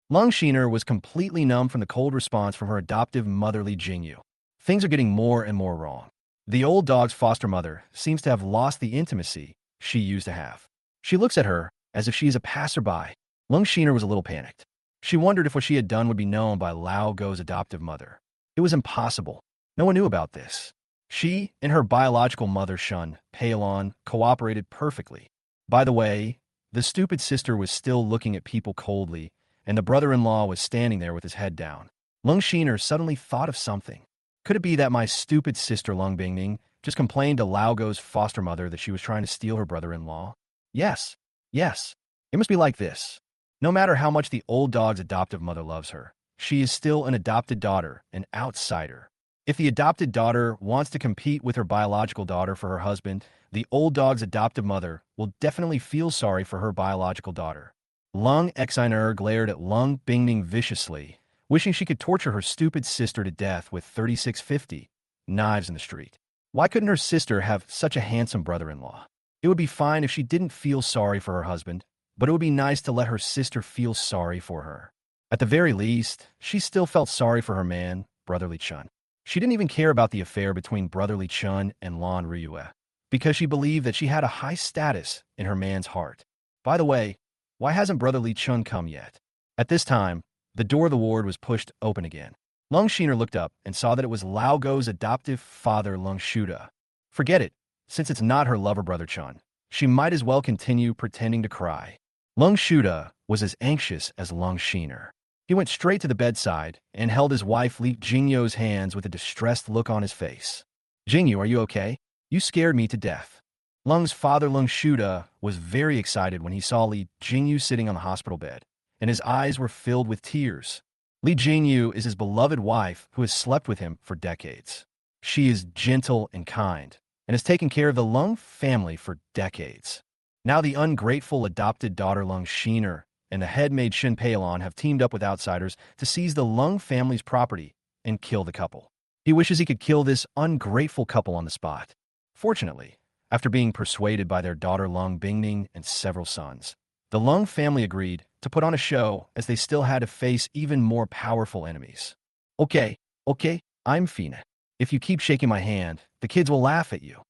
Lung Xiner was completely numb from the cold response from her adoptive motherly Jingyu. Things are getting more and more wrong. The old dog's foster mother seems to have lost the intimacy she used to have. She looks at her as if she is a passerby. Lung Xiner was a little panicked. She wondered if what she had done would be known by Lao Go's adoptive mother. It was impossible. No one knew about this. She and her biological mother, Shun Peilon, cooperated perfectly. By the way, the stupid sister was still looking at people coldly, and the brother-in-law was standing there with his head down. Lung Xiner suddenly thought of something. Could it be that my stupid sister Lung Bingning just complained to Lao Go's foster mother that she was trying to steal her brother-in-law? Yes. It must be like this. No matter how much the old dog's adoptive mother loves her, she is still an adopted daughter, an outsider. If the adopted daughter wants to compete with her biological daughter for her husband, the old dog's adoptive mother will definitely feel sorry for her biological daughter. Lung Xiner glared at Lung Bingning viciously, wishing she could torture her stupid sister to death with 3650 knives in the street. Why couldn't her sister have such a handsome brother-in-law? It would be fine if she didn't feel sorry for her husband, but it would be nice to let her sister feel sorry for her. At the very least, she still felt sorry for her man, Brotherly Chun. She didn't even care about the affair between Brotherly Chun and Lan Ryue, because she believed that she had a high status in her man's heart. By the way, why hasn't Brotherly Chun come yet? At this time, the door of the ward was pushed open again. Lung Xiner looked up and saw that it was Lao Go's adoptive father, Lung Shuda. Forget it. Since it's not her lover brother Chun, she might as well continue pretending to cry. Lung Shuda was as anxious as Lung Xiner. He went straight to the bedside and held his wife Li Jingyu's hands with a distressed look on his face. Jingyu, are you okay? You scared me to death. Lung's father, Lung Shuda, was very excited when he saw Li Jingyu sitting on the hospital bed, and his eyes were filled with tears. Li Jingyu is his beloved wife who has slept with him for decades. She is gentle and kind, and has taken care of the Lung family for decades. Now the ungrateful adopted daughter Lung Shiner and the head-maid Shin Pailon have teamed up with outsiders to seize the Lung family's property and kill the couple. He wishes he could kill this ungrateful couple on the spot. Fortunately, after being persuaded by their daughter Lung Bingning and several sons, the Lung family agreed to put on a show as they still had to face even more powerful enemies. Okay, I'm Fina. If you keep shaking my hand, the kids will laugh at you.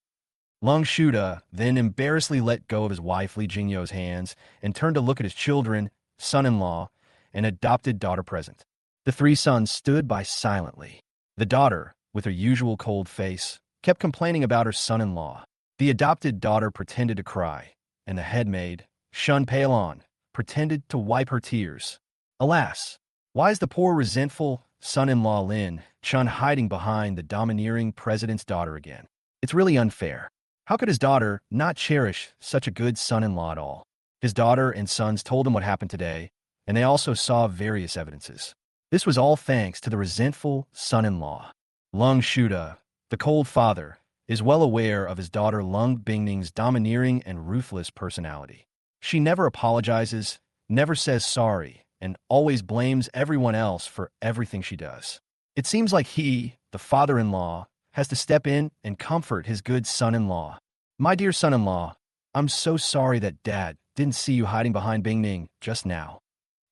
Lung Shuda then embarrassedly let go of his wife Li Jingyo's hands and turned to look at his children, son-in-law, and adopted daughter present. The three sons stood by silently. The daughter, with her usual cold face, kept complaining about her son-in-law. The adopted daughter pretended to cry, and the head-maid, Shun Pailon, pretended to wipe her tears. Alas, why is the poor resentful son-in-law Lin Chun hiding behind the domineering president's daughter again? It's really unfair. How could his daughter not cherish such a good son-in-law at all? His daughter and sons told him what happened today, and they also saw various evidences. This was all thanks to the resentful son-in-law. Lung Shuda, the cold father, is well aware of his daughter Lung Bingning's domineering and ruthless personality. She never apologizes, never says sorry, and always blames everyone else for everything she does. It seems like he, the father-in-law, has to step in and comfort his good son-in-law. My dear son-in-law, I'm so sorry that Dad didn't see you hiding behind Bingning just now.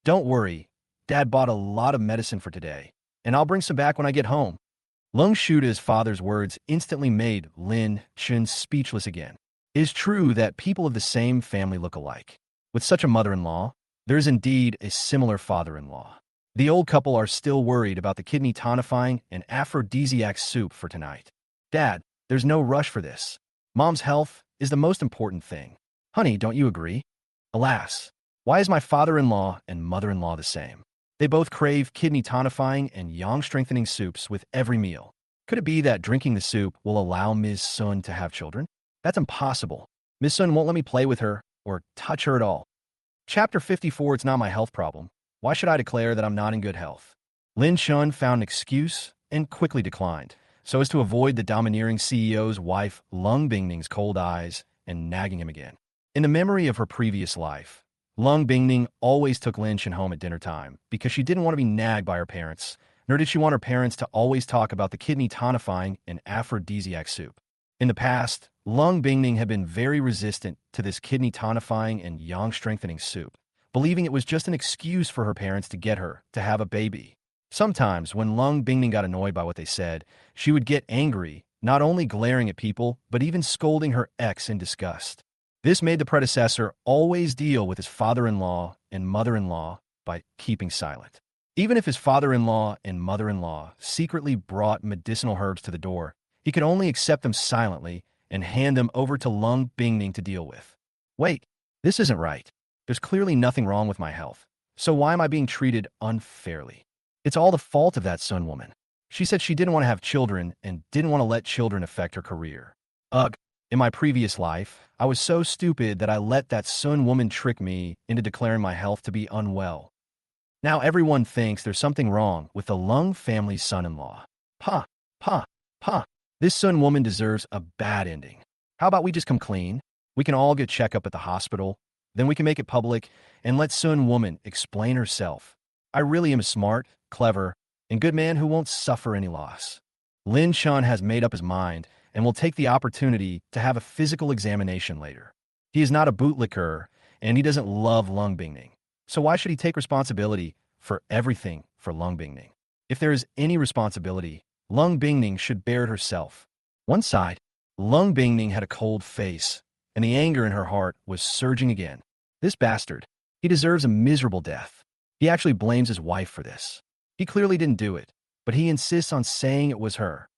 Don't worry, Dad bought a lot of medicine for today, and I'll bring some back when I get home. Lung Shuda's father's words instantly made Lin Chun speechless again. It is true that people of the same family look alike. With such a mother-in-law, there is indeed a similar father-in-law. The old couple are still worried about the kidney tonifying and aphrodisiac soup for tonight. Dad, there's no rush for this. Mom's health is the most important thing. Honey, don't you agree? Alas, why is my father-in-law and mother-in-law the same? They both crave kidney tonifying and yang-strengthening soups with every meal. Could it be that drinking the soup will allow Ms. Sun to have children? That's impossible. Ms. Sun won't let me play with her or touch her at all. Chapter 54, It's Not My Health Problem. Why should I declare that I'm not in good health? Lin Chun found an excuse and quickly declined, so as to avoid the domineering CEO's wife Lung Bingning's cold eyes and nagging him again. In the memory of her previous life, Lung Bingning always took Lin Chun home at dinner time because she didn't want to be nagged by her parents, nor did she want her parents to always talk about the kidney tonifying and aphrodisiac soup. In the past, Lung Bingning had been very resistant to this kidney tonifying and yang-strengthening soup, believing it was just an excuse for her parents to get her to have a baby. Sometimes, when Lung Bingning got annoyed by what they said, she would get angry, not only glaring at people, but even scolding her ex in disgust. This made the predecessor always deal with his father-in-law and mother-in-law by keeping silent. Even if his father-in-law and mother-in-law secretly brought medicinal herbs to the door, he could only accept them silently and hand them over to Lung Bingning to deal with. Wait, this isn't right. There's clearly nothing wrong with my health, so why am I being treated unfairly? It's all the fault of that Sun woman. She said she didn't want to have children and didn't want to let children affect her career. Ugh, in my previous life, I was so stupid that I let that Sun woman trick me into declaring my health to be unwell. Now everyone thinks there's something wrong with the Lung family's son-in-law. Pa. This Sun woman deserves a bad ending. How about we just come clean? We can all get check up at the hospital. Then we can make it public and let Sun woman explain herself. I really am a smart, clever, and good man who won't suffer any loss. Lin Chun has made up his mind and will take the opportunity to have a physical examination later. He is not a bootlicker, and he doesn't love Lung Bingning. So why should he take responsibility for everything for Lung Bingning? If there is any responsibility, Lung Bingning should bear it herself. One side, Lung Bingning had a cold face, and the anger in her heart was surging again. This bastard, he deserves a miserable death. He actually blames his wife for this. He clearly didn't do it, but he insists on saying it was her.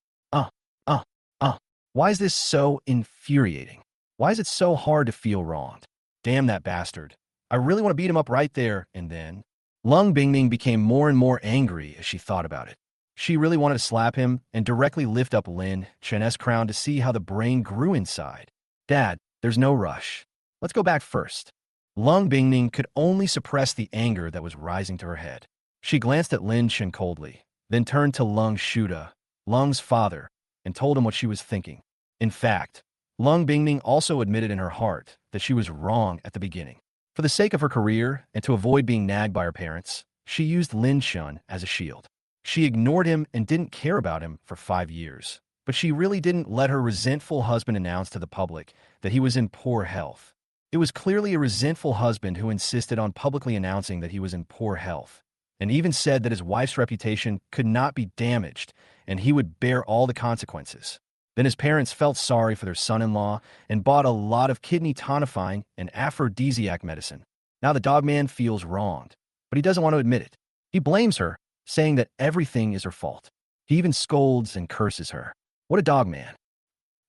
Why is this so infuriating? Why is it so hard to feel wronged? Damn that bastard. I really want to beat him up right there and then. Lung Bingning became more and more angry as she thought about it. She really wanted to slap him and directly lift up Lin Chun's crown to see how the brain grew inside. Dad, there's no rush. Let's go back first. Lung Bingning could only suppress the anger that was rising to her head. She glanced at Lin Chun coldly, then turned to Lung Shuda, Lung's father, and told him what she was thinking. In fact, Lung Bingning also admitted in her heart that she was wrong at the beginning. For the sake of her career and to avoid being nagged by her parents, she used Lin Shun as a shield. She ignored him and didn't care about him for 5 years. But she really didn't let her resentful husband announce to the public that he was in poor health. It was clearly a resentful husband who insisted on publicly announcing that he was in poor health, and even said that his wife's reputation could not be damaged and he would bear all the consequences. Then his parents felt sorry for their son-in-law and bought a lot of kidney tonifying and aphrodisiac medicine. Now the dogman feels wronged, but he doesn't want to admit it. He blames her, saying that everything is her fault. He even scolds and curses her. What a dogman.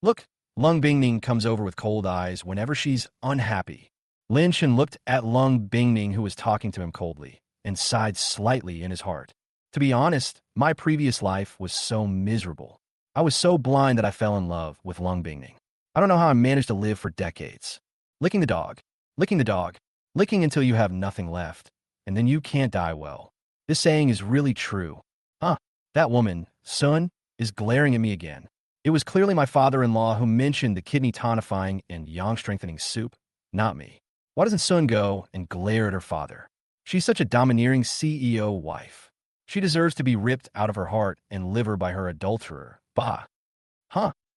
Look, Lung Bingning comes over with cold eyes whenever she's unhappy. Lin Shen looked at Lung Bingning, who was talking to him coldly, and sighed slightly in his heart. To be honest, my previous life was so miserable. I was so blind that I fell in love with Lung Bingning. I don't know how I managed to live for decades. Licking the dog, licking until you have nothing left, and then you can't die well. This saying is really true. That woman, Sun, is glaring at me again. It was clearly my father-in-law who mentioned the kidney tonifying and yang-strengthening soup, not me. Why doesn't Sun go and glare at her father? She's such a domineering CEO wife. She deserves to be ripped out of her heart and liver by her adulterer. Bah.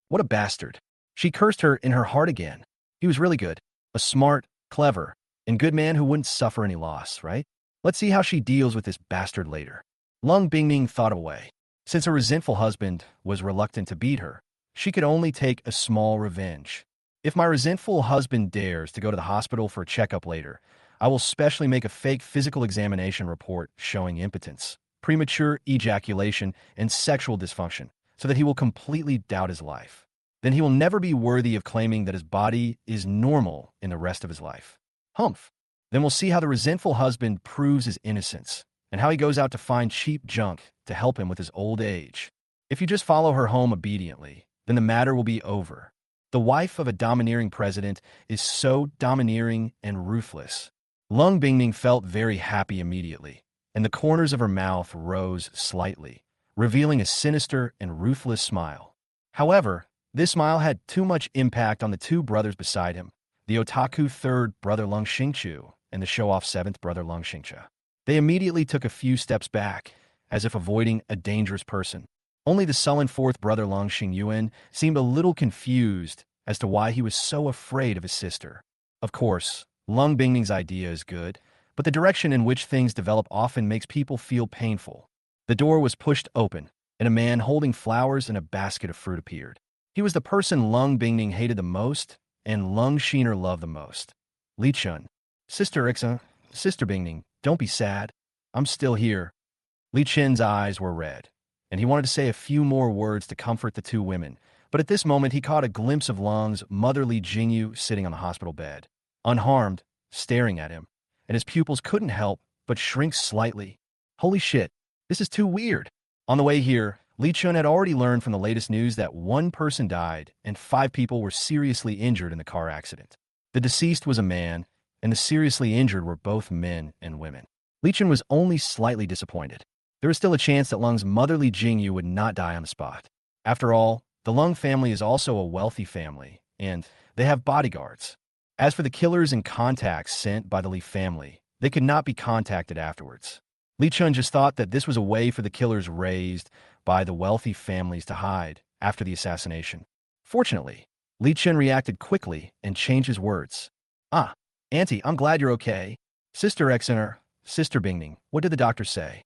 What a bastard. She cursed her in her heart again. He was really good. A smart, clever, and good man who wouldn't suffer any loss, right? Let's see how she deals with this bastard later. Lung Bingning thought of a way. Since her resentful husband was reluctant to beat her, she could only take a small revenge. If my resentful husband dares to go to the hospital for a checkup later, I will specially make a fake physical examination report showing impotence, premature ejaculation, and sexual dysfunction, so that he will completely doubt his life. Then he will never be worthy of claiming that his body is normal in the rest of his life. Humph. Then we'll see how the resentful husband proves his innocence, and how he goes out to find cheap junk to help him with his old age. If you just follow her home obediently, then the matter will be over. The wife of a domineering president is so domineering and ruthless. Lung Bingning felt very happy immediately, and the corners of her mouth rose slightly, revealing a sinister and ruthless smile. However, this smile had too much impact on the two brothers beside him, the otaku third brother Lung Xingchu and the show-off seventh brother Lung Xingcha. They immediately took a few steps back, as if avoiding a dangerous person. Only the sullen fourth brother Lung Xingyuan seemed a little confused as to why he was so afraid of his sister. Of course, Lung Bingning's idea is good, but the direction in which things develop often makes people feel painful. The door was pushed open, and a man holding flowers and a basket of fruit appeared. He was the person Lung Bingning hated the most and Lung Shiner loved the most. Li Chun. Sister Bingning, don't be sad. I'm still here. Li Chen's eyes were red, and he wanted to say a few more words to comfort the two women, but at this moment he caught a glimpse of Lung's motherly Jingyu sitting on the hospital bed, unharmed, staring at him, and his pupils couldn't help but shrink slightly. Holy shit, this is too weird. On the way here, Li Chun had already learned from the latest news that one person died and 5 people were seriously injured in the car accident. The deceased was a man, and the seriously injured were both men and women. Li Chun was only slightly disappointed. There was still a chance that Lung's motherly Jingyu would not die on the spot. After all, the Lung family is also a wealthy family, and they have bodyguards. As for the killers and contacts sent by the Li family, they could not be contacted afterwards. Li Chun just thought that this was a way for the killers raised by the wealthy families to hide after the assassination. Fortunately, Li Chun reacted quickly and changed his words. Auntie, I'm glad you're okay. Sister Bingning, what did the doctor say?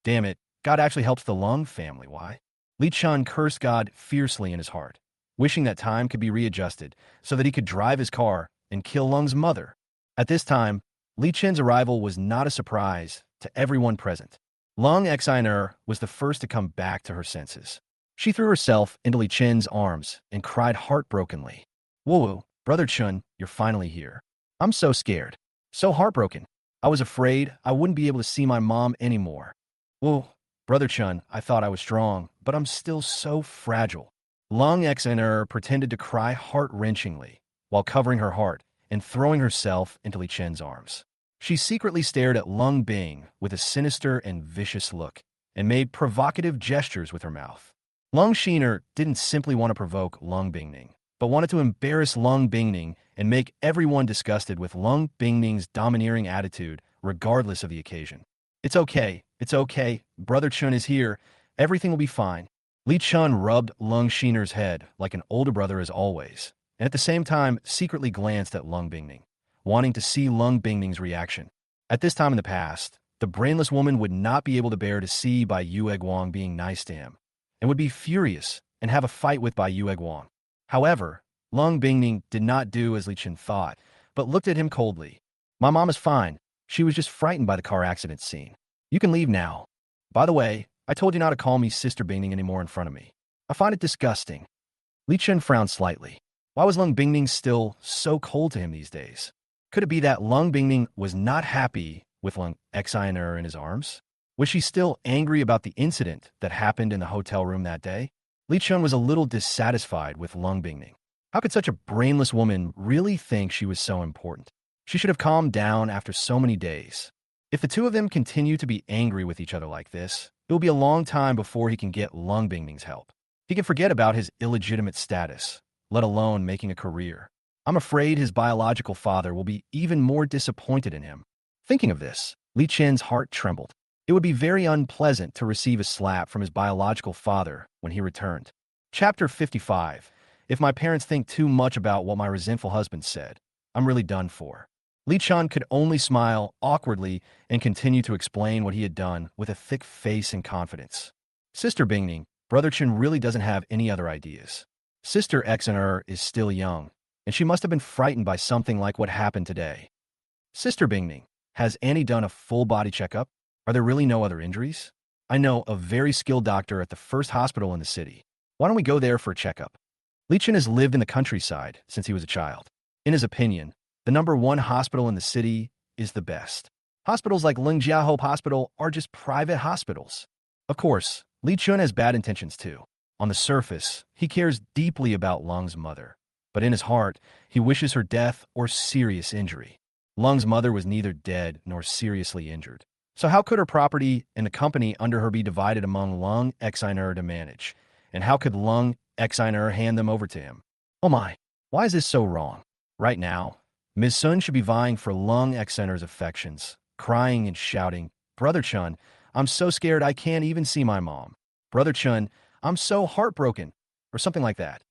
Damn it, God actually helps the Lung family, why? Li Chun cursed God fiercely in his heart, wishing that time could be readjusted so that he could drive his car and kill Lung's mother. At this time, Li Chun's arrival was not a surprise to everyone present. Lung Xiner was the first to come back to her senses. She threw herself into Li Chun's arms and cried heartbrokenly. Whoa, Brother Chun, you're finally here. I'm so scared. So heartbroken. I was afraid I wouldn't be able to see my mom anymore. Whoa, Brother Chun, I thought I was strong, but I'm still so fragile. Lung Xiner pretended to cry heart-wrenchingly while covering her heart and throwing herself into Li Chen's arms. She secretly stared at Lung Bing with a sinister and vicious look and made provocative gestures with her mouth. Lung Shiner didn't simply want to provoke Lung Bingning, but wanted to embarrass Lung Bingning and make everyone disgusted with Lung Bingning's domineering attitude, regardless of the occasion. It's okay, Brother Chun is here, everything will be fine. Li Chun rubbed Lung Shiner's head like an older brother as always, and at the same time secretly glanced at Lung Bingning, wanting to see Lung Bingning's reaction. At this time in the past, the brainless woman would not be able to bear to see Bai Yueguang being nice to him, and would be furious and have a fight with Bai Yueguang. However, Lung Bingning did not do as Li Chen thought, but looked at him coldly. My mom is fine. She was just frightened by the car accident scene. You can leave now. By the way, I told you not to call me Sister Bingning anymore in front of me. I find it disgusting. Li Chen frowned slightly. Why was Lung Bingning still so cold to him these days? Could it be that Lung Bingning was not happy with Lung Xiner in his arms? Was she still angry about the incident that happened in the hotel room that day? Li Chen was a little dissatisfied with Lung Bingning. How could such a brainless woman really think she was so important? She should have calmed down after so many days. If the two of them continue to be angry with each other like this, it will be a long time before he can get Lung Bingning's help. He can forget about his illegitimate status, let alone making a career. I'm afraid his biological father will be even more disappointed in him. Thinking of this, Li Chen's heart trembled. It would be very unpleasant to receive a slap from his biological father when he returned. Chapter 55. If my parents think too much about what my resentful husband said, I'm really done for. Li Chen could only smile awkwardly and continue to explain what he had done with a thick face and confidence. Sister Bingning, Brother Chen really doesn't have any other ideas. Sister Xner is still young, and she must have been frightened by something like what happened today. Sister Bingning, has Annie done a full body checkup? Are there really no other injuries? I know a very skilled doctor at the first hospital in the city. Why don't we go there for a checkup? Li Chen has lived in the countryside since he was a child. In his opinion, the #1 hospital in the city is the best. Hospitals like Lingjiaho Hospital are just private hospitals. Of course, Li Chen has bad intentions too. On the surface, he cares deeply about Lung's mother, but in his heart, he wishes her death or serious injury. Lung's mother was neither dead nor seriously injured. So how could her property and the company under her be divided among Lung Xiner to manage? And how could Lung Xiner hand them over to him? Oh my, why is this so wrong? Right now, Ms. Sun should be vying for Lung Xiner's affections, crying and shouting, Brother Chun, I'm so scared I can't even see my mom. Brother Chun, I'm so heartbroken, or something like that.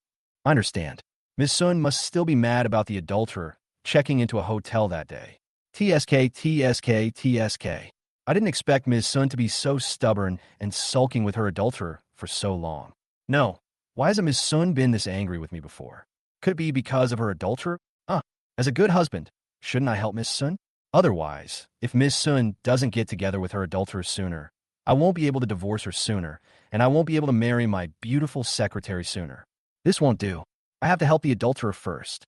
I understand. Ms. Sun must still be mad about the adulterer checking into a hotel that day. TSK. I didn't expect Ms. Sun to be so stubborn and sulking with her adulterer for so long. No, why hasn't Ms. Sun been this angry with me before? Could it be because of her adulterer? As a good husband, shouldn't I help Ms. Sun? Otherwise, if Ms. Sun doesn't get together with her adulterer sooner, I won't be able to divorce her sooner, and I won't be able to marry my beautiful secretary sooner. This won't do. I have to help the adulterer first.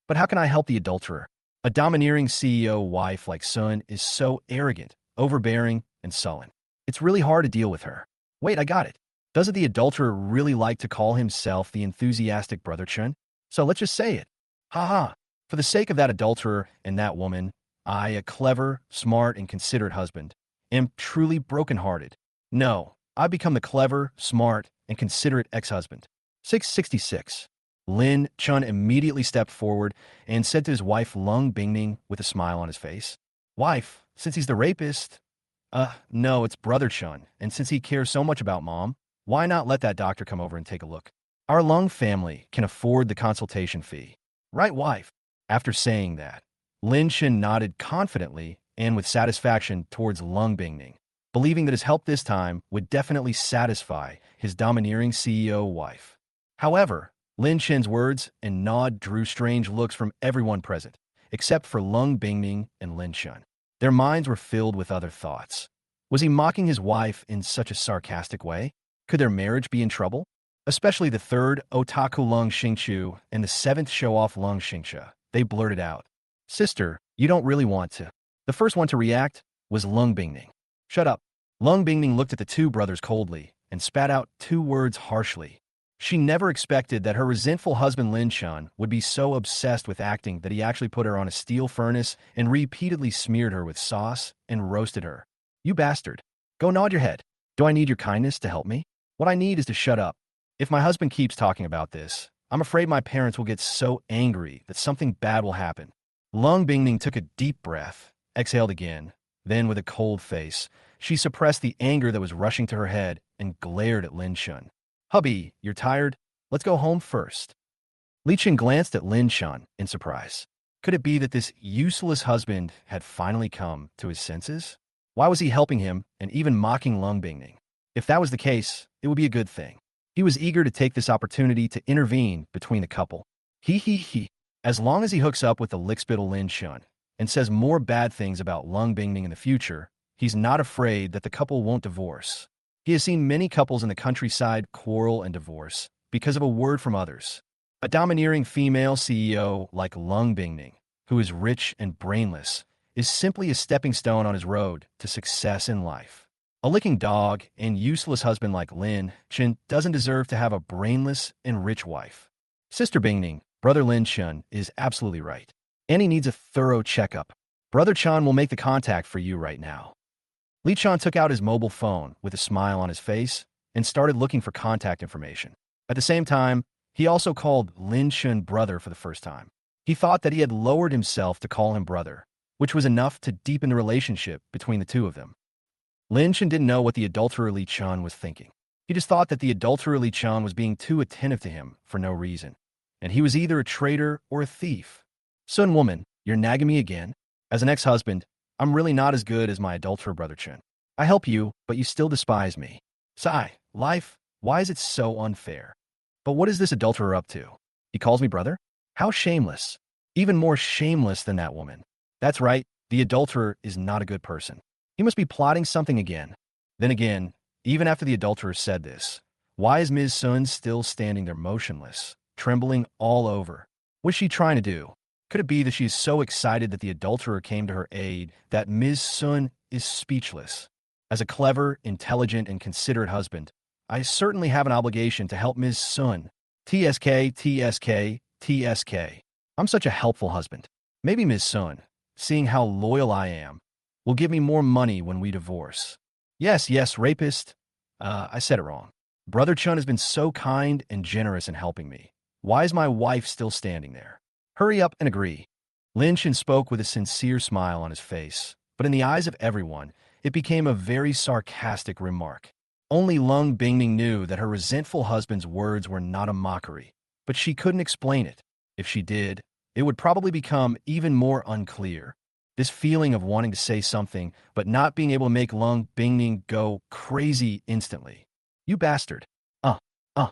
But how can I help the adulterer? A domineering CEO wife like Sun is so arrogant, overbearing, and sullen. It's really hard to deal with her. Wait, I got it. Doesn't the adulterer really like to call himself the enthusiastic Brother Chun? So let's just say it. Ha. For the sake of that adulterer and that woman, I, a clever, smart, and considerate husband, am truly broken-hearted. No, I become the clever, smart, and considerate ex-husband. 666. Lin Chun immediately stepped forward and said to his wife Lung Bingning with a smile on his face, Wife, since he's the rapist, no, it's Brother Chun, and since he cares so much about Mom, why not let that doctor come over and take a look? Our Lung family can afford the consultation fee. Right, wife? After saying that, Lin Chen nodded confidently and with satisfaction towards Lung Bingning, believing that his help this time would definitely satisfy his domineering CEO wife. However, Lin Chen's words and nod drew strange looks from everyone present, except for Lung Bingning and Lin Chen. Their minds were filled with other thoughts. Was he mocking his wife in such a sarcastic way? Could their marriage be in trouble? Especially the third otaku Lung Xingchu and the seventh show-off Lung Xingcha. They blurted out, Sister, you don't really want to. The first one to react was Lung Bingning. Shut up. Lung Bingning looked at the two brothers coldly and spat out 2 words harshly. She never expected that her resentful husband Lin Chen would be so obsessed with acting that he actually put her on a steel furnace and repeatedly smeared her with sauce and roasted her. You bastard. Go nod your head. Do I need your kindness to help me? What I need is to shut up. If my husband keeps talking about this, I'm afraid my parents will get so angry that something bad will happen. Lung Bingning took a deep breath, exhaled again. Then, with a cold face, she suppressed the anger that was rushing to her head and glared at Lin Shun. Hubby, you're tired? Let's go home first. Li Chen glanced at Lin Shun in surprise. Could it be that this useless husband had finally come to his senses? Why was he helping him and even mocking Lung Bingning? If that was the case, it would be a good thing. He was eager to take this opportunity to intervene between the couple. He. As long as he hooks up with the lickspittle Lin Shun and says more bad things about Lung Bingning in the future, he's not afraid that the couple won't divorce. He has seen many couples in the countryside quarrel and divorce because of a word from others. A domineering female CEO like Lung Bingning, who is rich and brainless, is simply a stepping stone on his road to success in life. A licking dog and useless husband like Lin Chen doesn't deserve to have a brainless and rich wife. Sister Bingning, Brother Lin Chen, is absolutely right. Annie needs a thorough checkup. Brother Chan will make the contact for you right now. Li Chan took out his mobile phone with a smile on his face and started looking for contact information. At the same time, he also called Lin Chen brother for the first time. He thought that he had lowered himself to call him brother, which was enough to deepen the relationship between the two of them. Lin Chen didn't know what the adulterer Li Chan was thinking. He just thought that the adulterer Li Chan was being too attentive to him for no reason, and he was either a traitor or a thief. Sun woman, you're nagging me again? As an ex-husband, I'm really not as good as my adulterer brother Chen. I help you, but you still despise me. Sigh, life, why is it so unfair? But what is this adulterer up to? He calls me brother? How shameless. Even more shameless than that woman. That's right, the adulterer is not a good person. He must be plotting something again. Then again, even after the adulterer said this, why is Ms. Sun still standing there motionless, trembling all over? What's she trying to do? Could it be that she is so excited that the adulterer came to her aid that Ms. Sun is speechless? As a clever, intelligent, and considerate husband, I certainly have an obligation to help Ms. Sun. TSK, TSK, TSK. I'm such a helpful husband. Maybe Ms. Sun, seeing how loyal I am, will give me more money when we divorce. Yes, rapist. I said it wrong. Brother Chun has been so kind and generous in helping me. Why is my wife still standing there? Hurry up and agree. Lin Chen spoke with a sincere smile on his face, but in the eyes of everyone, it became a very sarcastic remark. Only Lung Bingning knew that her resentful husband's words were not a mockery, but she couldn't explain it. If she did, it would probably become even more unclear. This feeling of wanting to say something, but not being able to make Lung Bingning go crazy instantly. You bastard. Uh, uh,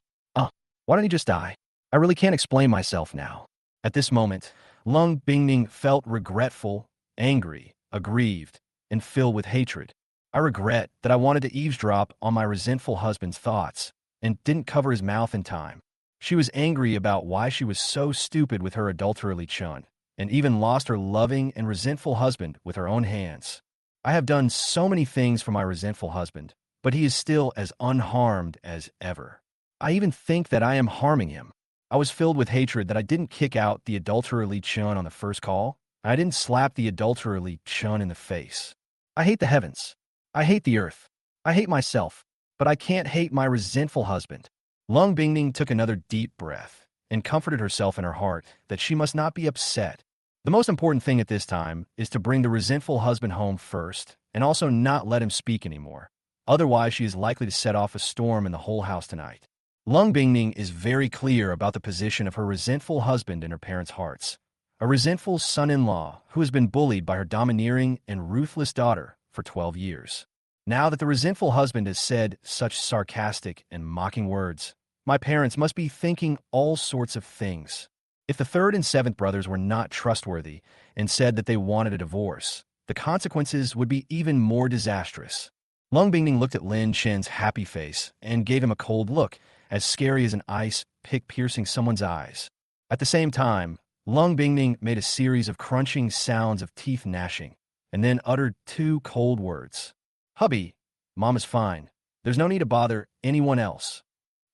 Why don't you just die? I really can't explain myself now. At this moment, Lung Bingning felt regretful, angry, aggrieved, and filled with hatred. I regret that I wanted to eavesdrop on my resentful husband's thoughts and didn't cover his mouth in time. She was angry about why she was so stupid with her adulterer Li Chun, and even lost her loving and resentful husband with her own hands. I have done so many things for my resentful husband, but he is still as unharmed as ever. I even think that I am harming him. I was filled with hatred that I didn't kick out the adulterer Li Chun on the first call, and I didn't slap the adulterer Li Chun in the face. I hate the heavens. I hate the earth. I hate myself, but I can't hate my resentful husband. Lung Bingning took another deep breath and comforted herself in her heart that she must not be upset. The most important thing at this time is to bring the resentful husband home first and also not let him speak anymore. Otherwise, she is likely to set off a storm in the whole house tonight. Lung Bingning is very clear about the position of her resentful husband in her parents' hearts. A resentful son-in-law who has been bullied by her domineering and ruthless daughter for 12 years. Now that the resentful husband has said such sarcastic and mocking words, my parents must be thinking all sorts of things. If the third and seventh brothers were not trustworthy and said that they wanted a divorce, the consequences would be even more disastrous. Lung Bingning looked at Lin Chen's happy face and gave him a cold look, as scary as an ice pick piercing someone's eyes. At the same time, Lung Bingning made a series of crunching sounds of teeth gnashing, and then uttered two cold words. Hubby, Mom is fine. There's no need to bother anyone else.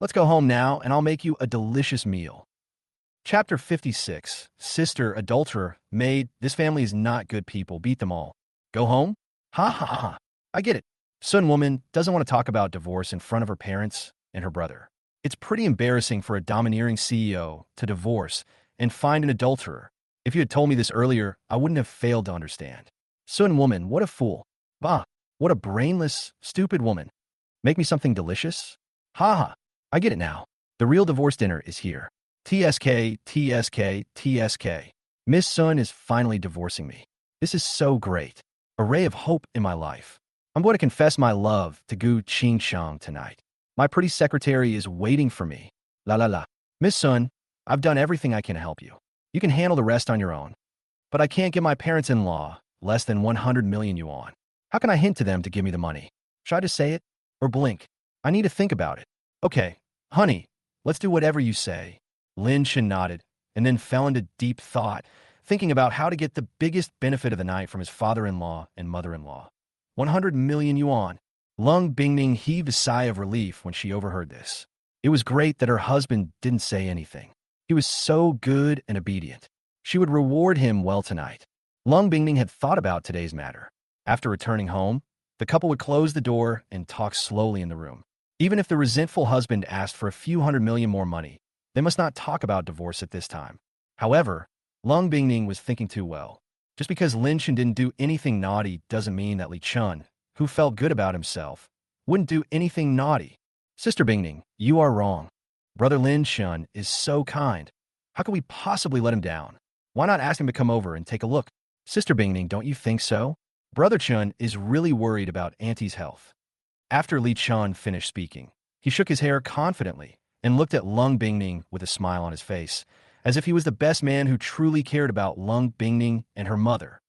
Let's go home now, and I'll make you a delicious meal. Chapter 56. Sister, adulterer, maid, this family is not good people, beat them all. Go home? Ha ha ha. I get it. Sun woman doesn't want to talk about divorce in front of her parents and her brother. It's pretty embarrassing for a domineering CEO to divorce and find an adulterer. If you had told me this earlier, I wouldn't have failed to understand. Sun woman, what a fool. Bah, what a brainless, stupid woman. Make me something delicious? Ha ha, I get it now. The real divorce dinner is here. TSK, TSK, TSK. Miss Sun is finally divorcing me. This is so great. A ray of hope in my life. I'm going to confess my love to Gu Qing Shang tonight. My pretty secretary is waiting for me. La la la. Miss Sun, I've done everything I can to help you. You can handle the rest on your own. But I can't give my parents-in-law less than 100 million yuan. How can I hint to them to give me the money? Should I just say it? Or blink? I need to think about it. Okay, honey, let's do whatever you say. Lin Shen nodded, and then fell into deep thought, thinking about how to get the biggest benefit of the night from his father-in-law and mother-in-law. 100 million yuan. Lung Bingning heaved a sigh of relief when she overheard this. It was great that her husband didn't say anything. He was so good and obedient. She would reward him well tonight. Lung Bingning had thought about today's matter. After returning home, the couple would close the door and talk slowly in the room. Even if the resentful husband asked for a few hundred million more money, they must not talk about divorce at this time. However, Lung Bingning was thinking too well. Just because Lin Chen didn't do anything naughty doesn't mean that Li Chun, who felt good about himself, wouldn't do anything naughty. Sister Bingning, you are wrong. Brother Lin Chen is so kind. How could we possibly let him down? Why not ask him to come over and take a look? Sister Bingning, don't you think so? Brother Chun is really worried about Auntie's health. After Li Chun finished speaking, he shook his hair confidently and looked at Lung Bingning with a smile on his face, as if he was the best man who truly cared about Lung Bingning and her mother.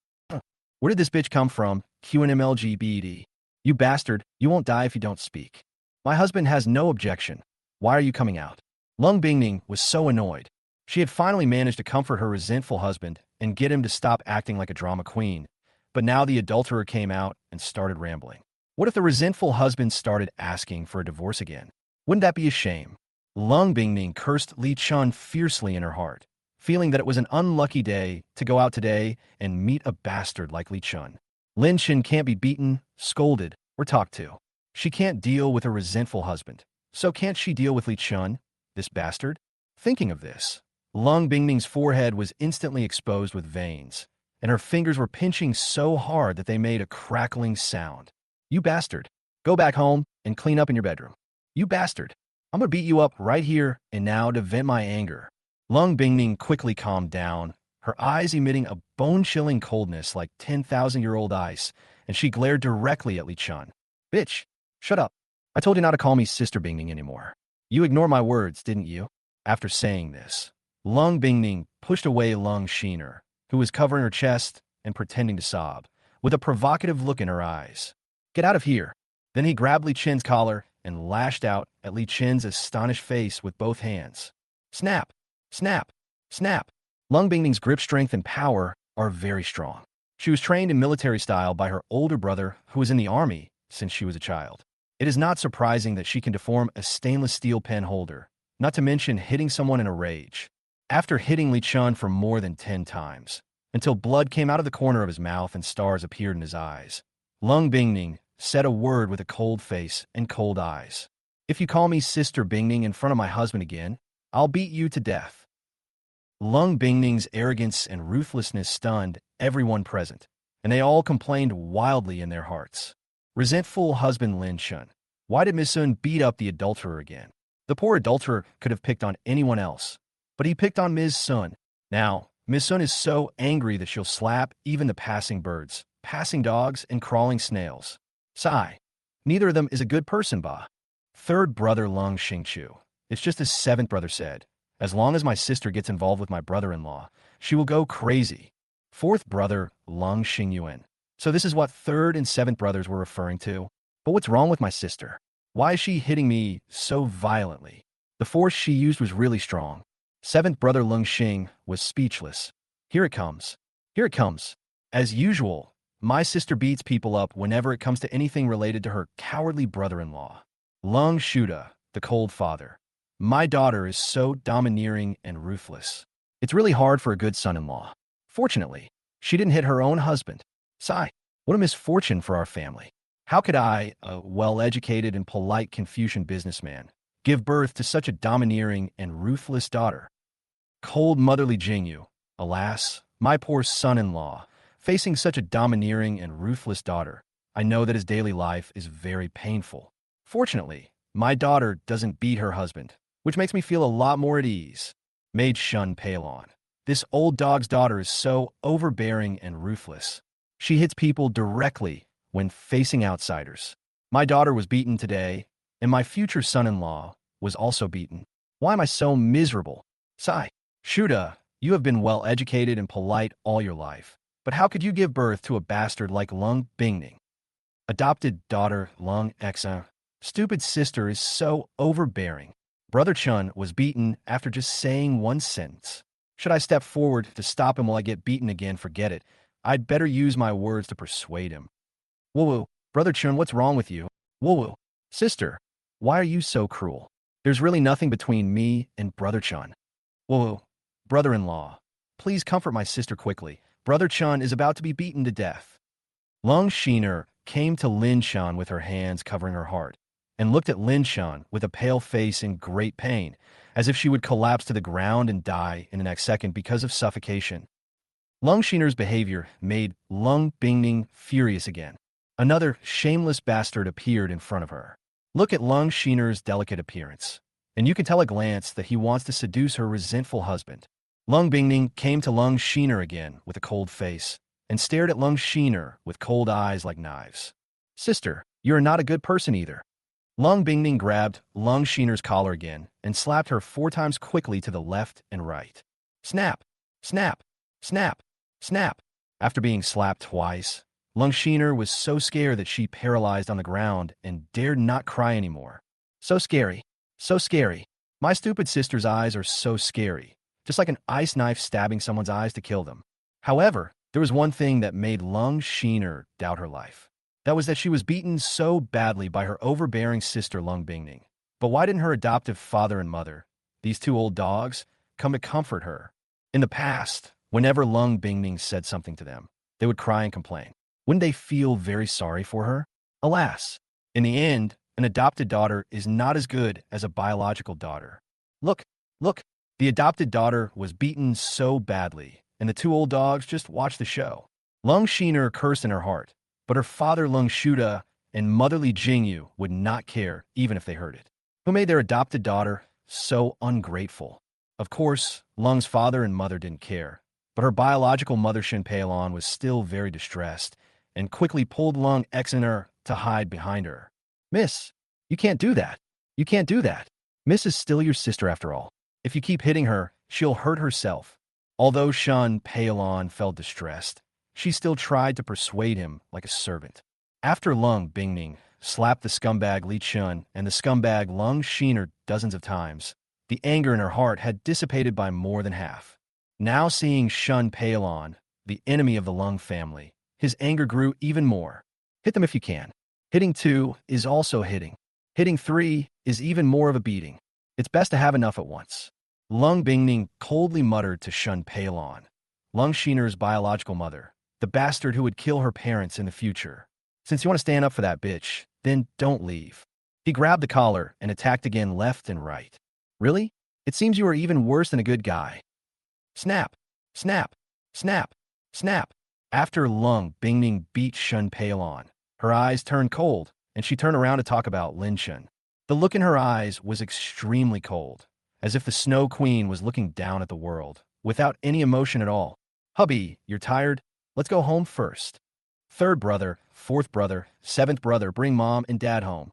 Where did this bitch come from? QNMLGBD. You bastard, you won't die if you don't speak. My husband has no objection. Why are you coming out? Lung Bingning was so annoyed. She had finally managed to comfort her resentful husband and get him to stop acting like a drama queen. But now the adulterer came out and started rambling. What if the resentful husband started asking for a divorce again? Wouldn't that be a shame? Lung Bingning cursed Li Chun fiercely in her heart, feeling that it was an unlucky day to go out today and meet a bastard like Li Chun. Lin Chen can't be beaten, scolded, or talked to. She can't deal with a resentful husband. So can't she deal with Li Chun, this bastard? Thinking of this, Lung Bingning's forehead was instantly exposed with veins, and her fingers were pinching so hard that they made a crackling sound. You bastard. Go back home and clean up in your bedroom. You bastard. I'm gonna beat you up right here and now to vent my anger. Lung Bingning quickly calmed down, her eyes emitting a bone-chilling coldness like 10,000-year-old ice, and she glared directly at Li Chun. Bitch, shut up. I told you not to call me Sister Bingning anymore. You ignored my words, didn't you? After saying this, Lung Bingning pushed away Lung Sheener, who was covering her chest and pretending to sob, with a provocative look in her eyes. Get out of here. Then he grabbed Li Chen's collar and lashed out at Li Chen's astonished face with both hands. Snap! Snap! Snap! Lung Bingning's grip strength and power are very strong. She was trained in military style by her older brother, who was in the army since she was a child. It is not surprising that she can deform a stainless steel pen holder, not to mention hitting someone in a rage. After hitting Li Chun for more than 10 times, until blood came out of the corner of his mouth and stars appeared in his eyes, Lung Bingning said a word with a cold face and cold eyes. If you call me Sister Bingning in front of my husband again, I'll beat you to death. Lung Bingning's arrogance and ruthlessness stunned everyone present, and they all complained wildly in their hearts. Resentful husband Lin Chun. Why did Miss Sun beat up the adulterer again? The poor adulterer could have picked on anyone else, but he picked on Ms. Sun. Now, Ms. Sun is so angry that she'll slap even the passing birds, passing dogs, and crawling snails. Sigh. Neither of them is a good person, Ba. Third brother Lung Xingchu. It's just as seventh brother said. As long as my sister gets involved with my brother-in-law, she will go crazy. Fourth brother Lung Xingyuan. So this is what third and seventh brothers were referring to. But what's wrong with my sister? Why is she hitting me so violently? The force she used was really strong. Seventh brother Lung Xing was speechless. Here it comes. Here it comes. As usual, my sister beats people up whenever it comes to anything related to her cowardly brother-in-law. Lung Shuda, the cold father. My daughter is so domineering and ruthless. It's really hard for a good son-in-law. Fortunately, she didn't hit her own husband. Sigh, what a misfortune for our family. How could I, a well-educated and polite Confucian businessman, give birth to such a domineering and ruthless daughter? Cold motherly Jingyu, alas, my poor son-in-law, facing such a domineering and ruthless daughter. I know that his daily life is very painful. Fortunately, my daughter doesn't beat her husband, which makes me feel a lot more at ease. Maid Shun Palon. This old dog's daughter is so overbearing and ruthless. She hits people directly when facing outsiders. My daughter was beaten today, and my future son-in-law was also beaten. Why am I so miserable? Sigh. Shuda, you have been well-educated and polite all your life. But how could you give birth to a bastard like Lung Bingning? Adopted daughter Lung Exa. Stupid sister is so overbearing. Brother Chun was beaten after just saying one sentence. Should I step forward to stop him while I get beaten again? Forget it. I'd better use my words to persuade him. Woo-woo, Brother Chun, what's wrong with you? Woo-woo, sister, why are you so cruel? There's really nothing between me and Brother Chun. Woo-woo, brother-in-law, please comfort my sister quickly. Brother Chun is about to be beaten to death. Lung Shiner came to Lin Shan with her hands covering her heart, and looked at Lin Shan with a pale face in great pain, as if she would collapse to the ground and die in the next second because of suffocation. Lung Shiner's behavior made Lung Bingning furious again. Another shameless bastard appeared in front of her. Look at Lung Shiner's delicate appearance, and you can tell at a glance that he wants to seduce her resentful husband. Lung Bingning came to Lung Shiner again with a cold face, and stared at Lung Shiner with cold eyes like knives. Sister, you are not a good person either. Lung Bingning grabbed Lung Shiner's collar again and slapped her 4 times quickly to the left and right. Snap, snap, snap, snap. After being slapped twice, Lung Shiner was so scared that she paralyzed on the ground and dared not cry anymore. So scary, so scary. My stupid sister's eyes are so scary, just like an ice knife stabbing someone's eyes to kill them. However, there was one thing that made Lung Shiner doubt her life. That was that she was beaten so badly by her overbearing sister Lung Bingning. But why didn't her adoptive father and mother, these 2 old dogs, come to comfort her? In the past, whenever Lung Bingning said something to them, they would cry and complain. Wouldn't they feel very sorry for her? Alas, in the end, an adopted daughter is not as good as a biological daughter. Look, look, the adopted daughter was beaten so badly, and the 2 old dogs just watched the show. Lung Shiner cursed in her heart, but her father Lung Shuda and motherly Jingyu would not care even if they heard it. Who made their adopted daughter so ungrateful? Of course, Lung's father and mother didn't care, but her biological mother Shin Pailon was still very distressed and quickly pulled Lung Exener to hide behind her. Miss, you can't do that. You can't do that. Miss is still your sister after all. If you keep hitting her, she'll hurt herself. Although Shun Pailon felt distressed, she still tried to persuade him like a servant. After Lung Bingning slapped the scumbag Li Chun and the scumbag Lung Shiner dozens of times, the anger in her heart had dissipated by more than half. Now seeing Shun Pailon, the enemy of the Lung family, his anger grew even more. Hit them if you can. Hitting 2 is also hitting. Hitting 3 is even more of a beating. It's best to have enough at once. Lung Bingning coldly muttered to Shun Pailon, Lung Shiner's biological mother, the bastard who would kill her parents in the future. Since you want to stand up for that bitch, then don't leave. He grabbed the collar and attacked again left and right. Really? It seems you are even worse than a good guy. Snap, snap, snap, snap. After Lung Bingning beat Shun Pailon, her eyes turned cold, and she turned around to talk about Lin Shun. The look in her eyes was extremely cold, as if the Snow Queen was looking down at the world, without any emotion at all. Hubby, you're tired? Let's go home first. 3rd brother, 4th brother, 7th brother, bring mom and dad home.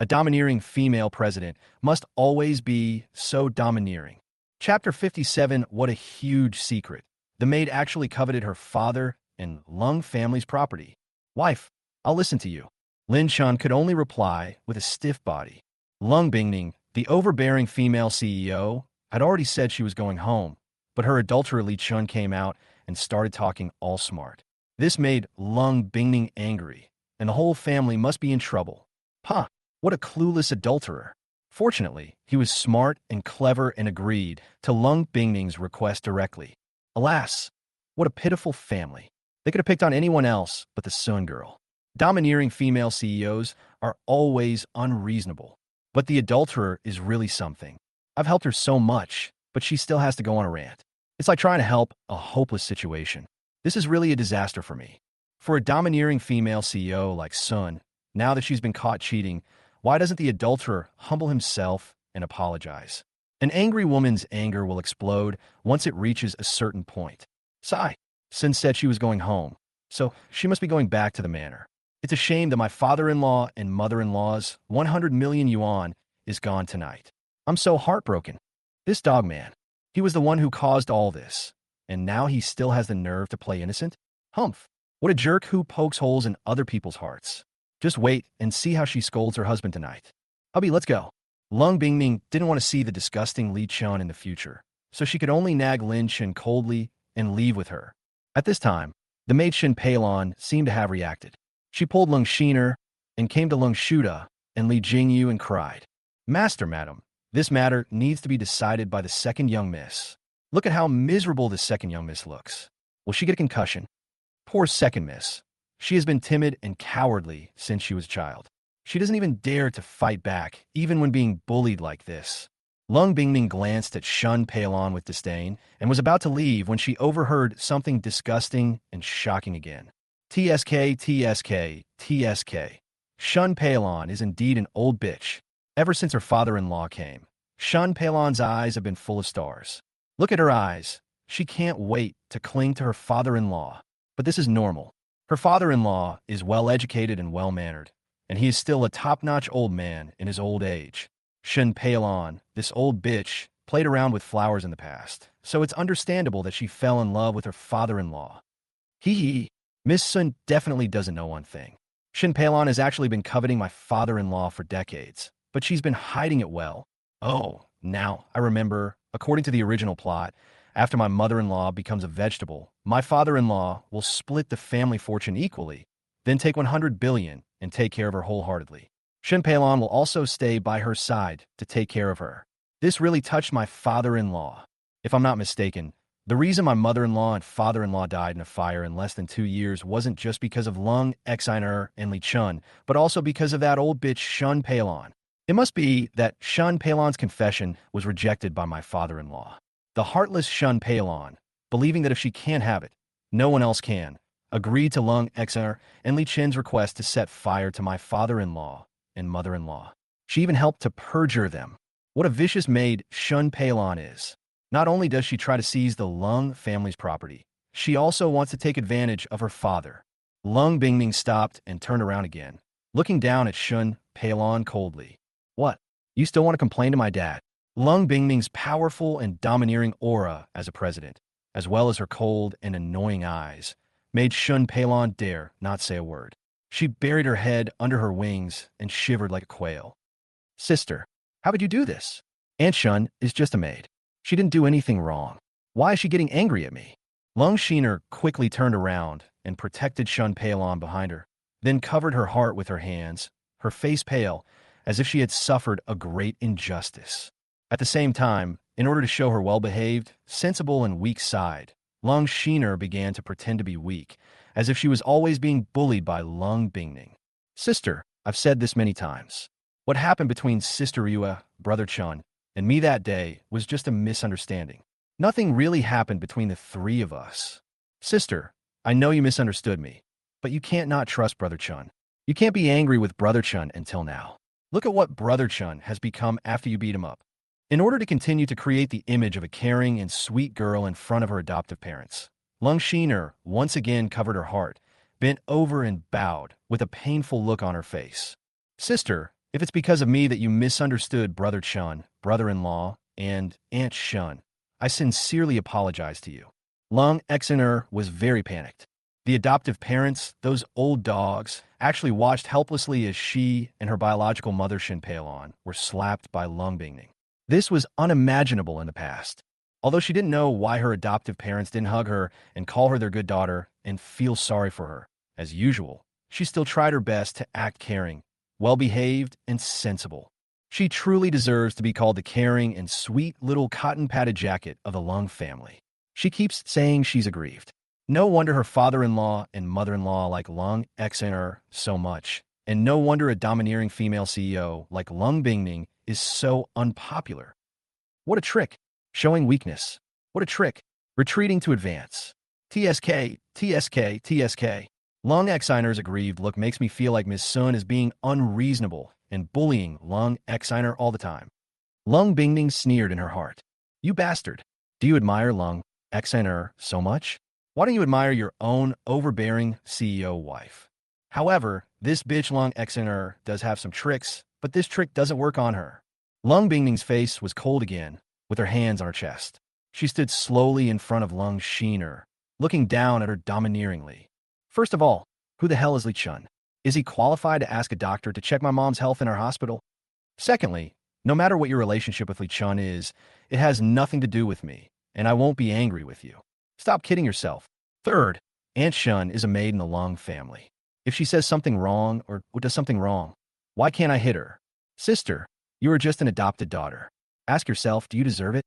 A domineering female president must always be so domineering. Chapter 57, what a huge secret. The maid actually coveted her father and Lung family's property. Wife, I'll listen to you. Lin Shan could only reply with a stiff body. Lung Bingning, the overbearing female CEO, had already said she was going home, but her adulterer Li Chun came out and started talking all smart. This made Lung Bingning angry, and the whole family must be in trouble. Huh, what a clueless adulterer. Fortunately, he was smart and clever and agreed to Lung Bingning's request directly. Alas, what a pitiful family. They could have picked on anyone else but the Sun Girl. Domineering female CEOs are always unreasonable. But the adulterer is really something. I've helped her so much, but she still has to go on a rant. It's like trying to help a hopeless situation. This is really a disaster for me. For a domineering female CEO like Sun, now that she's been caught cheating, why doesn't the adulterer humble himself and apologize? An angry woman's anger will explode once it reaches a certain point. Sigh. Sun said she was going home, so she must be going back to the manor. It's a shame that my father-in-law and mother-in-law's 100 million yuan is gone tonight. I'm so heartbroken. This dog man, he was the one who caused all this, and now he still has the nerve to play innocent? Humph. What a jerk who pokes holes in other people's hearts. Just wait and see how she scolds her husband tonight. Hubby, let's go. Lung Bingming didn't want to see the disgusting Li Chun in the future, so she could only nag Lin Chen coldly and leave with her. At this time, the maid Shin Peilon seemed to have reacted. She pulled Lung Shiner and came to Lung Shuda and Li Jingyu and cried, Master, madam, this matter needs to be decided by the second young miss. Look at how miserable the second young miss looks. Will she get a concussion? Poor second miss. She has been timid and cowardly since she was a child. She doesn't even dare to fight back, even when being bullied like this. Lung Bingming glanced at Shun Peilon with disdain and was about to leave when she overheard something disgusting and shocking again. TSK, TSK, TSK. Shun Peilon is indeed an old bitch. Ever since her father-in-law came, Shun Peilon's eyes have been full of stars. Look at her eyes. She can't wait to cling to her father-in-law. But this is normal. Her father-in-law is well-educated and well-mannered, and he is still a top-notch old man in his old age. Shun Peilon, this old bitch, played around with flowers in the past, so it's understandable that she fell in love with her father-in-law. Hee. Miss Sun definitely doesn't know one thing. Shin Peilon has actually been coveting my father-in-law for decades, but she's been hiding it well. Oh, now I remember, according to the original plot, after my mother-in-law becomes a vegetable, my father-in-law will split the family fortune equally, then take 100 billion and take care of her wholeheartedly. Shin Peilon will also stay by her side to take care of her. This really touched my father-in-law. If I'm not mistaken, the reason my mother-in-law and father-in-law died in a fire in less than 2 years wasn't just because of Lung Exiner and Li Chun, but also because of that old bitch Shun Peilon. It must be that Shun Peilon's confession was rejected by my father-in-law. The heartless Shun Peilon, believing that if she can't have it, no one else can, agreed to Lung Exiner and Li Chen's request to set fire to my father-in-law and mother-in-law. She even helped to perjure them. What a vicious maid Shun Peilon is. Not only does she try to seize the Lung family's property, she also wants to take advantage of her father. Lung Bingming stopped and turned around again, looking down at Shun Peilon coldly. What? You still want to complain to my dad? Lung Bingming's powerful and domineering aura as a president, as well as her cold and annoying eyes, made Shun Peilon dare not say a word. She buried her head under her wings and shivered like a quail. Sister, how would you do this? Aunt Shun is just a maid. She didn't do anything wrong. Why is she getting angry at me? Lung Shiner quickly turned around and protected Shun Peilon behind her, then covered her heart with her hands, her face pale, as if she had suffered a great injustice. At the same time, in order to show her well-behaved, sensible, and weak side, Lung Shiner began to pretend to be weak, as if she was always being bullied by Lung Bingming. Sister, I've said this many times. What happened between Sister Yua, Brother Chun, and me that day was just a misunderstanding. Nothing really happened between the three of us. Sister, I know you misunderstood me, but you can't not trust Brother Chun. You can't be angry with Brother Chun until now. Look at what Brother Chun has become after you beat him up. In order to continue to create the image of a caring and sweet girl in front of her adoptive parents, Lung Shiner once again covered her heart, bent over and bowed with a painful look on her face. Sister, if it's because of me that you misunderstood Brother Chun, brother-in-law, and Aunt Shun, I sincerely apologize to you. Lung Exiner was very panicked. The adoptive parents, those old dogs, actually watched helplessly as she and her biological mother Shin Peilon were slapped by Lung Bingming. This was unimaginable in the past. Although she didn't know why her adoptive parents didn't hug her and call her their good daughter and feel sorry for her, as usual, she still tried her best to act caring, well-behaved, and sensible. She truly deserves to be called the caring and sweet little cotton-padded jacket of the Lung family. She keeps saying she's aggrieved. No wonder her father-in-law and mother-in-law like Lung Exiner so much, And no wonder a domineering female CEO like Lung Bingning is so unpopular. What a trick! Showing weakness. What a trick! Retreating to advance. TSK, TSK, TSK. Lung Exiner's aggrieved look makes me feel like Ms. Sun is being unreasonable and bullying Lung Exiner all the time. Lung Bingning sneered in her heart. You bastard. Do you admire Lung Exiner so much? Why don't you admire your own overbearing CEO wife? However, this bitch Lung Exiner does have some tricks, but this trick doesn't work on her. Lung Bingning's face was cold again, with her hands on her chest. She stood slowly in front of Lung Shiner, looking down at her domineeringly. First of all, who the hell is Li Chun? Is he qualified to ask a doctor to check my mom's health in our hospital? Secondly, no matter what your relationship with Li Chun is, it has nothing to do with me, and I won't be angry with you. Stop kidding yourself. Third, Aunt Shun is a maid in the Lung family. If she says something wrong or does something wrong, why can't I hit her? Sister, you are just an adopted daughter. Ask yourself, do you deserve it?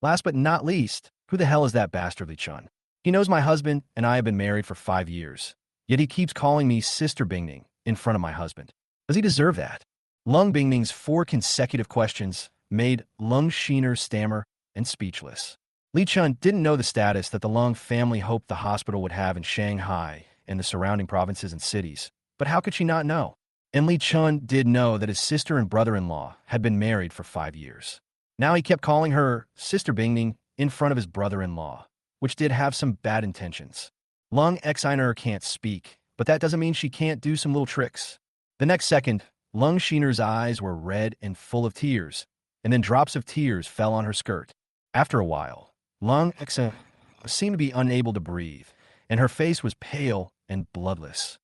Last but not least, who the hell is that bastard Li Chun? He knows my husband and I have been married for 5 years, yet he keeps calling me Sister Bingning in front of my husband. Does he deserve that? Lung Bingning's 4 consecutive questions made Lung Shiner stammer and speechless. Li Chun didn't know the status that the Lung family hoped the hospital would have in Shanghai and the surrounding provinces and cities, but how could she not know? And Li Chun did know that his sister and brother-in-law had been married for 5 years. Now he kept calling her Sister Bingning in front of his brother-in-law, which did have some bad intentions. Lung Exiner can't speak, but that doesn't mean she can't do some little tricks. The next second, Lung Shiner's eyes were red and full of tears, and then drops of tears fell on her skirt. After a while, Lung Exiner seemed to be unable to breathe, and her face was pale and bloodless.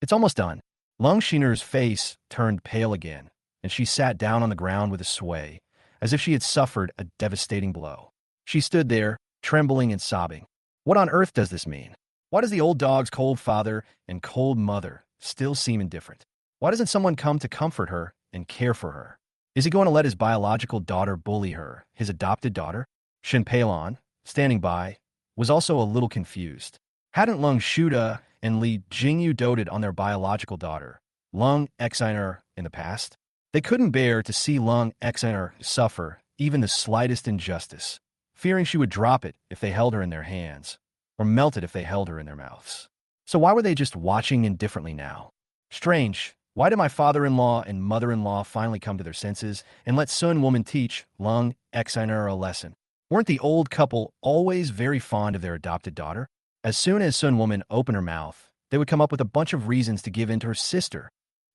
It's almost done. Lung Shiner's face turned pale again, and she sat down on the ground with a sway, as if she had suffered a devastating blow. She stood there, trembling and sobbing. What on earth does this mean? Why does the old dog's cold father and cold mother still seem indifferent? Why doesn't someone come to comfort her and care for her? Is he going to let his biological daughter bully her, his adopted daughter? Shin Peilon, standing by, was also a little confused. Hadn't Lung Shuda and Li Jingyu doted on their biological daughter, Lung Exiner, in the past? They couldn't bear to see Lung Exiner suffer even the slightest injustice, fearing she would drop it if they held her in their hands, or melt it if they held her in their mouths. So why were they just watching indifferently now? Strange. Why did my father-in-law and mother-in-law finally come to their senses and let Sun Woman teach Lung Exiner a lesson? Weren't the old couple always very fond of their adopted daughter? As soon as Sun Woman opened her mouth, they would come up with a bunch of reasons to give in to her sister.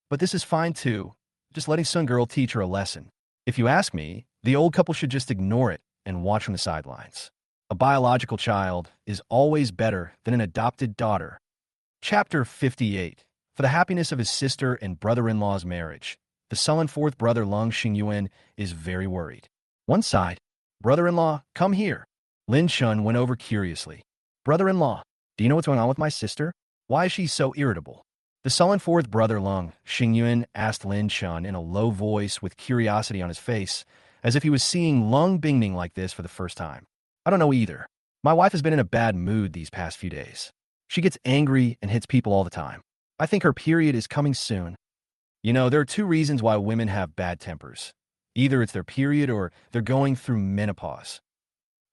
But this is fine too, just letting Sun Girl teach her a lesson. If you ask me, the old couple should just ignore it and watch from the sidelines. A biological child is always better than an adopted daughter. Chapter 58. For the happiness of his sister and brother-in-law's marriage, the sullen fourth brother Lung Xingyuan is very worried. One side, brother-in-law, come here. Lin Chun went over curiously. Brother-in-law, do you know what's going on with my sister? Why is she so irritable? The sullen fourth brother Lung Xingyuan asked Lin Chun in a low voice with curiosity on his face, as if he was seeing Lung Bingning like this for the first time. I don't know either. My wife has been in a bad mood these past few days. She gets angry and hits people all the time. I think her period is coming soon. You know, there are 2 reasons why women have bad tempers. Either it's their period or they're going through menopause.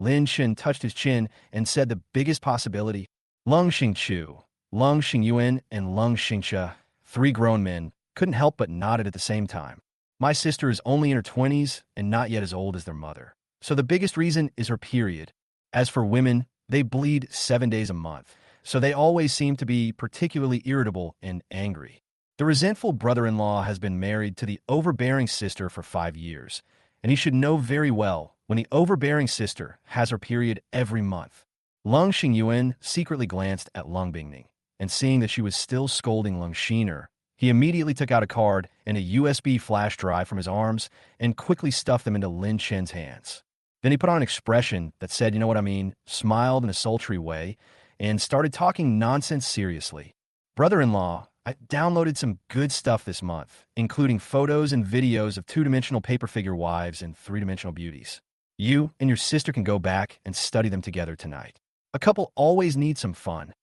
Lin Shin touched his chin and said the biggest possibility. Lung Xingchu, Lung Xingyuan, and Lung Xingxia, 3 grown men, couldn't help but nodded at the same time. My sister is only in her 20s and not yet as old as their mother. So the biggest reason is her period. As for women, they bleed 7 days a month, so they always seem to be particularly irritable and angry. The resentful brother-in-law has been married to the overbearing sister for 5 years, and he should know very well when the overbearing sister has her period every month. Lung Xingyuan secretly glanced at Lung Bingning, and seeing that she was still scolding Lung Shiner, he immediately took out a card and a USB flash drive from his arms and quickly stuffed them into Lin Chen's hands. Then he put on an expression that said, you know what I mean, smiled in a sultry way, and started talking nonsense seriously. Brother-in-law, I downloaded some good stuff this month, including photos and videos of 2-dimensional paper figure wives and 3-dimensional beauties. You and your sister can go back and study them together tonight. A couple always needs some fun.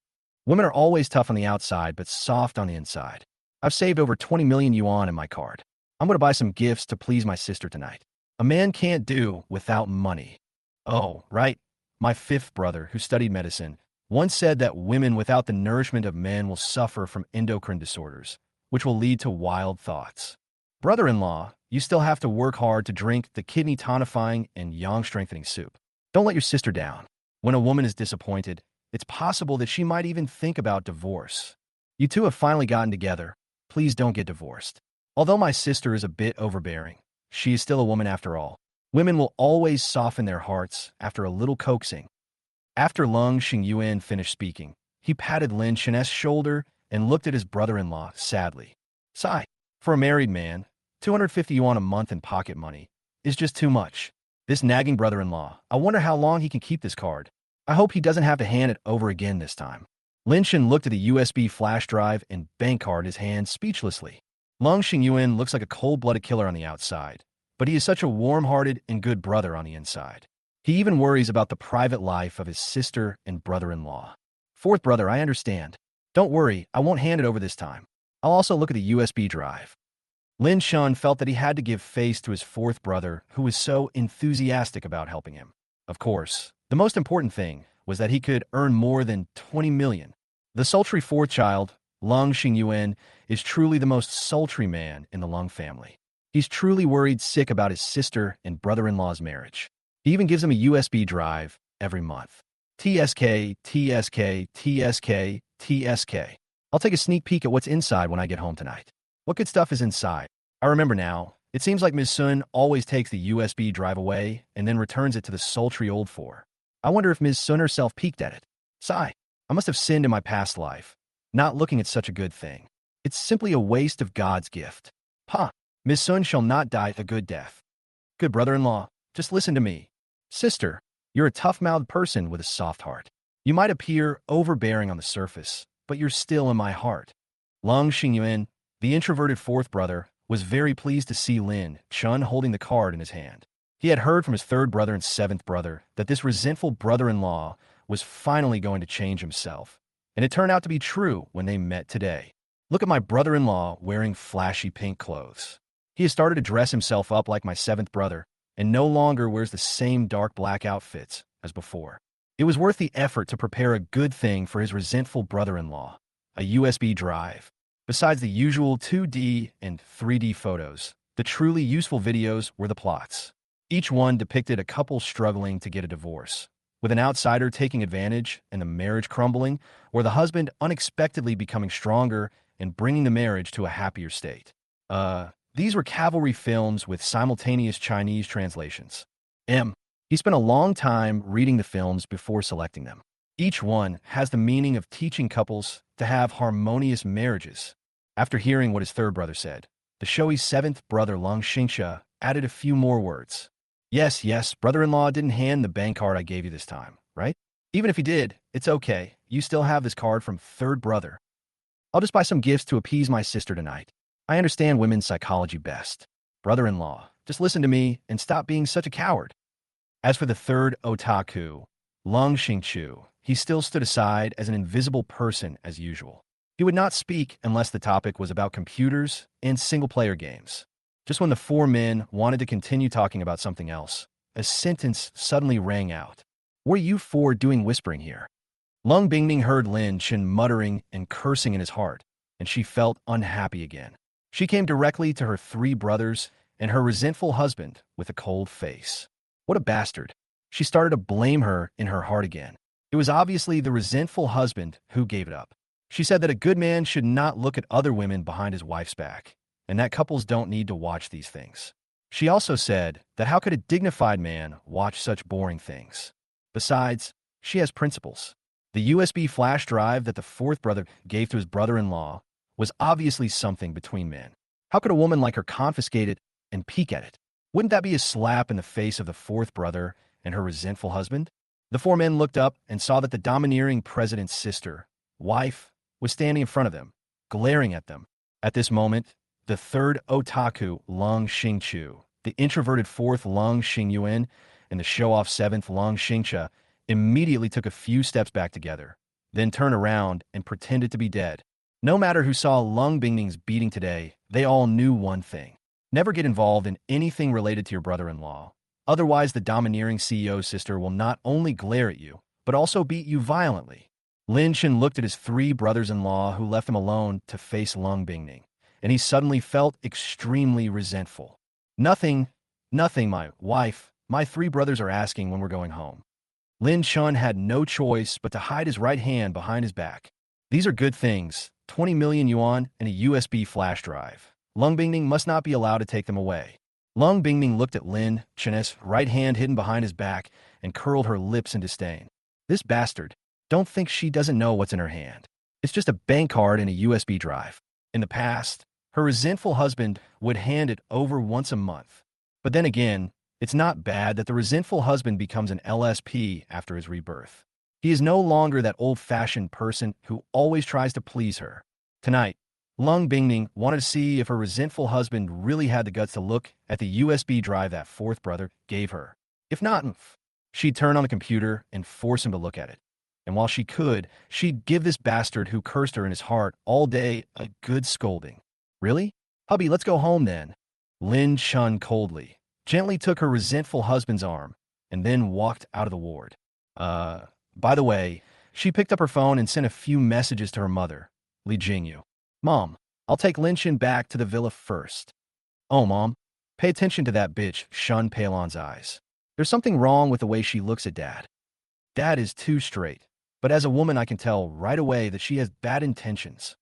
Women are always tough on the outside, but soft on the inside. I've saved over 20 million yuan in my card. I'm going to buy some gifts to please my sister tonight. A man can't do without money. Oh, right. My fifth brother, who studied medicine, once said that women without the nourishment of men will suffer from endocrine disorders, which will lead to wild thoughts. Brother-in-law, you still have to work hard to drink the kidney tonifying and yang strengthening soup. Don't let your sister down. When a woman is disappointed, it's possible that she might even think about divorce. You two have finally gotten together. Please don't get divorced. Although my sister is a bit overbearing, she is still a woman after all. Women will always soften their hearts after a little coaxing. After Lung Xingyuan finished speaking, he patted Lin Chen's shoulder and looked at his brother-in-law sadly. Sigh. For a married man, 250 yuan a month in pocket money is just too much. This nagging brother-in-law, I wonder how long he can keep this card. I hope he doesn't have to hand it over again this time. Lin Chen looked at the USB flash drive and bank card in his hand speechlessly. Lung Xingyuan looks like a cold-blooded killer on the outside, but he is such a warm-hearted and good brother on the inside. He even worries about the private life of his sister and brother-in-law. Fourth brother, I understand. Don't worry, I won't hand it over this time. I'll also look at the USB drive. Lin Shun felt that he had to give face to his fourth brother, who was so enthusiastic about helping him. Of course, the most important thing was that he could earn more than 20 million. The sultry fourth child, Lung Xingyuan, is truly the most sultry man in the Lung family. He's truly worried sick about his sister and brother-in-law's marriage. He even gives him a USB drive every month. TSK, TSK, TSK, TSK. I'll take a sneak peek at what's inside when I get home tonight. What good stuff is inside? I remember now. It seems like Ms. Sun always takes the USB drive away and then returns it to the sultry old four. I wonder if Ms. Sun herself peeked at it. Sigh. I must have sinned in my past life, not looking at such a good thing. It's simply a waste of God's gift. Huh. Ms. Sun shall not die a good death. Good brother-in-law, just listen to me. Sister, you're a tough-mouthed person with a soft heart. You might appear overbearing on the surface, but you're still in my heart. Lung Xingyuan, the introverted fourth brother, was very pleased to see Lin Chun holding the card in his hand. He had heard from his third brother and seventh brother that this resentful brother-in-law was finally going to change himself, and it turned out to be true when they met today. Look at my brother-in-law wearing flashy pink clothes. He has started to dress himself up like my seventh brother, and no longer wears the same dark black outfits as before. It was worth the effort to prepare a good thing for his resentful brother-in-law, a USB drive. Besides the usual 2D and 3D photos, the truly useful videos were the plots. Each one depicted a couple struggling to get a divorce, with an outsider taking advantage and the marriage crumbling, or the husband unexpectedly becoming stronger and bringing the marriage to a happier state. These were cavalry films with simultaneous Chinese translations. He spent a long time reading the films before selecting them. Each one has the meaning of teaching couples to have harmonious marriages. After hearing what his third brother said, the showy's seventh brother Lung Xingxia added a few more words. Yes, brother-in-law didn't hand the bank card I gave you this time, right? Even if he did, it's okay. You still have this card from third brother. I'll just buy some gifts to appease my sister tonight. I understand women's psychology best. Brother-in-law, just listen to me and stop being such a coward. As for the third otaku, Lung Xingchu, he still stood aside as an invisible person as usual. He would not speak unless the topic was about computers and single-player games. Just when the four men wanted to continue talking about something else, a sentence suddenly rang out. What are you four doing whispering here? Lung Bingming heard Lin Chen muttering and cursing in his heart, and she felt unhappy again. She came directly to her three brothers and her resentful husband with a cold face. What a bastard. She started to blame her in her heart again. It was obviously the resentful husband who gave it up. She said that a good man should not look at other women behind his wife's back, and that couples don't need to watch these things. She also said that how could a dignified man watch such boring things? Besides, she has principles. The USB flash drive that the fourth brother gave to his brother-in-law was obviously something between men. How could a woman like her confiscate it and peek at it? Wouldn't that be a slap in the face of the fourth brother and her resentful husband? The four men looked up and saw that the domineering president's sister, wife, was standing in front of them, glaring at them. At this moment, the third otaku, Lung Xingchu, the introverted fourth Lung Xingyuan, and the show-off seventh Lung Xingxia immediately took a few steps back together, then turned around and pretended to be dead. No matter who saw Lung Bingning's beating today, they all knew one thing. Never get involved in anything related to your brother-in-law. Otherwise, the domineering CEO's sister will not only glare at you, but also beat you violently. Lin Chen looked at his three brothers-in-law who left him alone to face Lung Bingning, and he suddenly felt extremely resentful. Nothing, nothing, my wife. My three brothers are asking when we're going home. Lin Chun had no choice but to hide his right hand behind his back. These are good things, 20 million yuan and a USB flash drive. Lung Bingning must not be allowed to take them away. Lung Bingning looked at Lin Chen's right hand hidden behind his back and curled her lips in disdain. This bastard, don't think she doesn't know what's in her hand. It's just a bank card and a USB drive. In the past, her resentful husband would hand it over once a month. But then again, it's not bad that the resentful husband becomes an LSP after his rebirth. He is no longer that old-fashioned person who always tries to please her. Tonight, Lung Bingning wanted to see if her resentful husband really had the guts to look at the USB drive that fourth brother gave her. If not, she'd turn on the computer and force him to look at it. And while she could, she'd give this bastard who cursed her in his heart all day a good scolding. Really? Hubby, let's go home then. Lin Chun coldly, gently took her resentful husband's arm, and then walked out of the ward. By the way, she picked up her phone and sent a few messages to her mother, Li Jingyu. Mom, I'll take Lin Chen back to the villa first. Oh, Mom, pay attention to that bitch, Shun Palon's eyes. There's something wrong with the way she looks at Dad. Dad is too straight, but as a woman I can tell right away that she has bad intentions.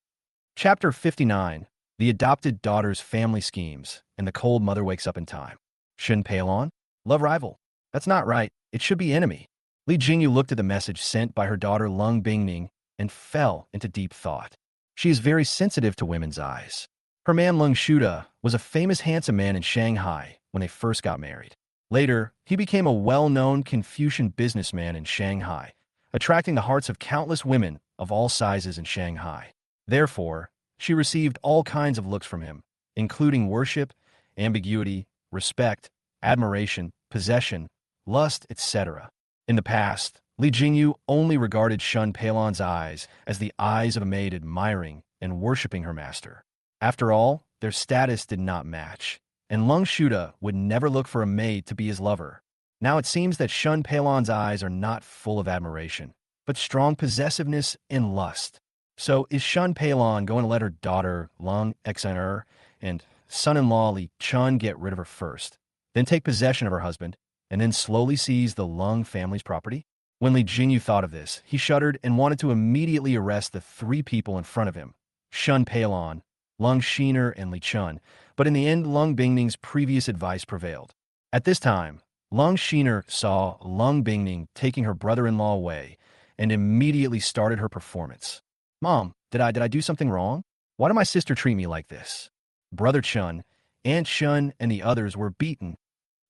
Chapter 59, The Adopted Daughter's Family Schemes, and the Cold Mother Wakes Up in Time. Shun Palon? Love rival. That's not right. It should be enemy. Li Jingyu looked at the message sent by her daughter Lung Bingning and fell into deep thought. She is very sensitive to women's eyes. Her man Lung Shuda was a famous handsome man in Shanghai when they first got married. Later, he became a well-known Confucian businessman in Shanghai, attracting the hearts of countless women of all sizes in Shanghai. Therefore, she received all kinds of looks from him, including worship, ambiguity, respect, admiration, possession, lust, etc. In the past, Li Jingyu only regarded Shun Palon's eyes as the eyes of a maid admiring and worshipping her master. After all, their status did not match, and Lung Shuda would never look for a maid to be his lover. Now it seems that Shun Palon's eyes are not full of admiration, but strong possessiveness and lust. So is Shun Palon going to let her daughter, Lung Xner, and son-in-law Li Chun get rid of her first, then take possession of her husband, and then slowly seize the Lung family's property? When Li Jingyu thought of this, he shuddered and wanted to immediately arrest the three people in front of him, Shun Palon, Lung Shiner, and Li Chun, but in the end Lung Bingning's previous advice prevailed. At this time, Lung Shiner saw Lung Bingning taking her brother-in-law away and immediately started her performance. Mom, did I do something wrong? Why did my sister treat me like this? Brother Chun, Aunt Shun, and the others were beaten.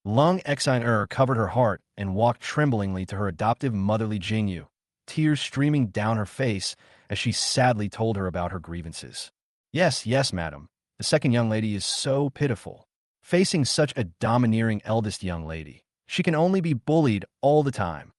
Lung Xiner covered her heart and walked tremblingly to her adoptive mother Li Jingyu, tears streaming down her face as she sadly told her about her grievances. Yes, yes, madam. The second young lady is so pitiful. Facing such a domineering eldest young lady, she can only be bullied all the time.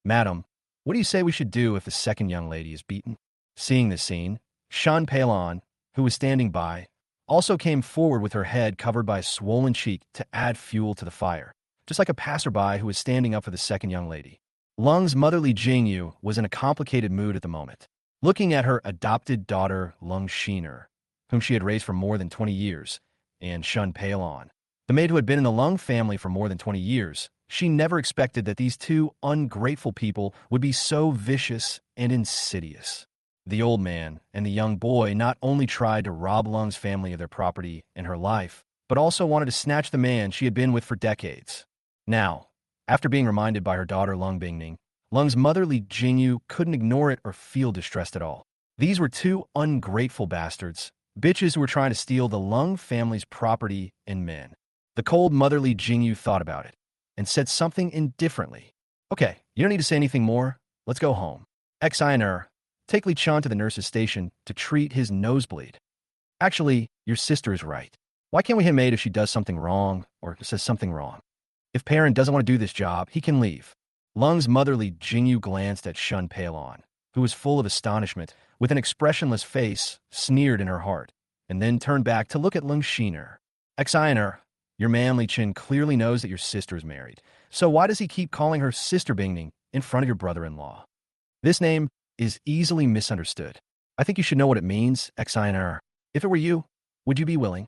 Madam, what do you say we should do if the second young lady is beaten? Seeing this scene, Shun Palon, who was standing by, also came forward with her head covered by a swollen cheek to add fuel to the fire, just like a passerby who was standing up for the second young lady. Lung's mother Li Jingyu was in a complicated mood at the moment, looking at her adopted daughter Lung Shiner, whom she had raised for more than 20 years, and Shun Palon, the maid who had been in the Lung family for more than 20 years. She never expected that these two ungrateful people would be so vicious and insidious. The old man and the young boy not only tried to rob Lung's family of their property and her life, but also wanted to snatch the man she had been with for decades. Now, after being reminded by her daughter Lung Bingning, Lung's mother Li Jingyu couldn't ignore it or feel distressed at all. These were two ungrateful bastards, bitches who were trying to steal the Lung family's property and men. The cold mother Li Jingyu thought about it and said something indifferently. Okay, you don't need to say anything more. Let's go home. Xiner, take Li Chun to the nurse's station to treat his nosebleed. Actually, your sister is right. Why can't we hit maid if she does something wrong or says something wrong? If Perrin doesn't want to do this job, he can leave. Lung's mother Li Jingyu glanced at Shun Palon, who was full of astonishment with an expressionless face, sneered in her heart, and then turned back to look at Lung Shiner. Xiner, your manly chin clearly knows that your sister is married, so why does he keep calling her Sister Bingning in front of your brother-in-law? This name is easily misunderstood. I think you should know what it means, Xiner. If it were you, would you be willing?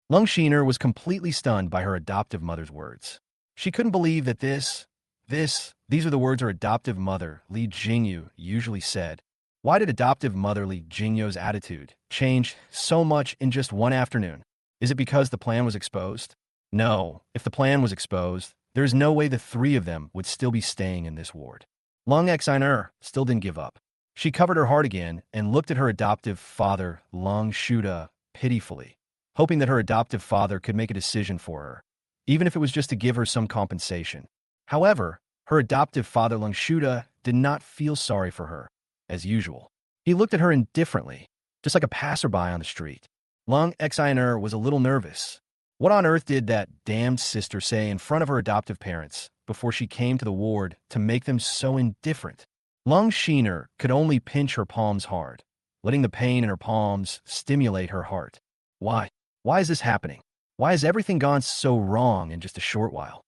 Lung Shiner was completely stunned by her adoptive mother's words. She couldn't believe that these are the words her adoptive mother, Li Jingyu, usually said. Why did adoptive mother Li Jingyu's attitude change so much in just one afternoon? Is it because the plan was exposed? No, if the plan was exposed, there is no way the three of them would still be staying in this ward. Lung Xiner still didn't give up. She covered her heart again and looked at her adoptive father, Lung Shuda, pitifully, hoping that her adoptive father could make a decision for her, even if it was just to give her some compensation. However, her adoptive father, Lung Shuda, did not feel sorry for her, as usual. He looked at her indifferently, just like a passerby on the street. Lung Xiner was a little nervous. What on earth did that damned sister say in front of her adoptive parents before she came to the ward to make them so indifferent? Lung Shiner could only pinch her palms hard, letting the pain in her palms stimulate her heart. Why? Why is this happening? Why has everything gone so wrong in just a short while?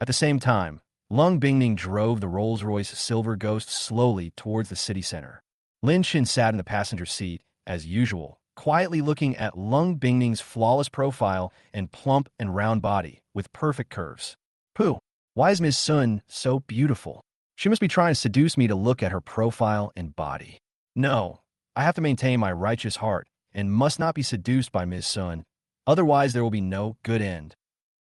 At the same time, Lung Bingning drove the Rolls-Royce Silver Ghost slowly towards the city center. Lin Shin sat in the passenger seat, as usual, quietly looking at Lung Bingning's flawless profile and plump and round body with perfect curves. Pooh, why is Ms. Sun so beautiful? She must be trying to seduce me to look at her profile and body. No, I have to maintain my righteous heart and must not be seduced by Ms. Sun, otherwise there will be no good end.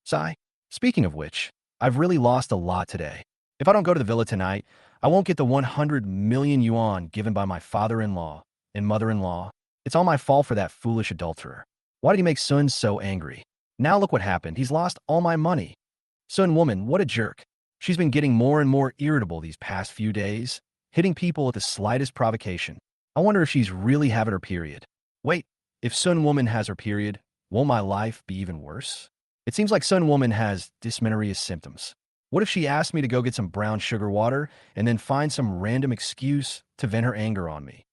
Sigh. Speaking of which, I've really lost a lot today. If I don't go to the villa tonight, I won't get the 100 million yuan given by my father-in-law and mother-in-law. It's all my fault for that foolish adulterer. Why did he make Sun so angry? Now look what happened. He's lost all my money. Sun woman, what a jerk. She's been getting more and more irritable these past few days, hitting people at the slightest provocation. I wonder if she's really having her period. Wait, if Sun woman has her period, won't my life be even worse? It seems like Sun woman has dysmenorrhea symptoms. What if she asked me to go get some brown sugar water and then find some random excuse to vent her anger on me?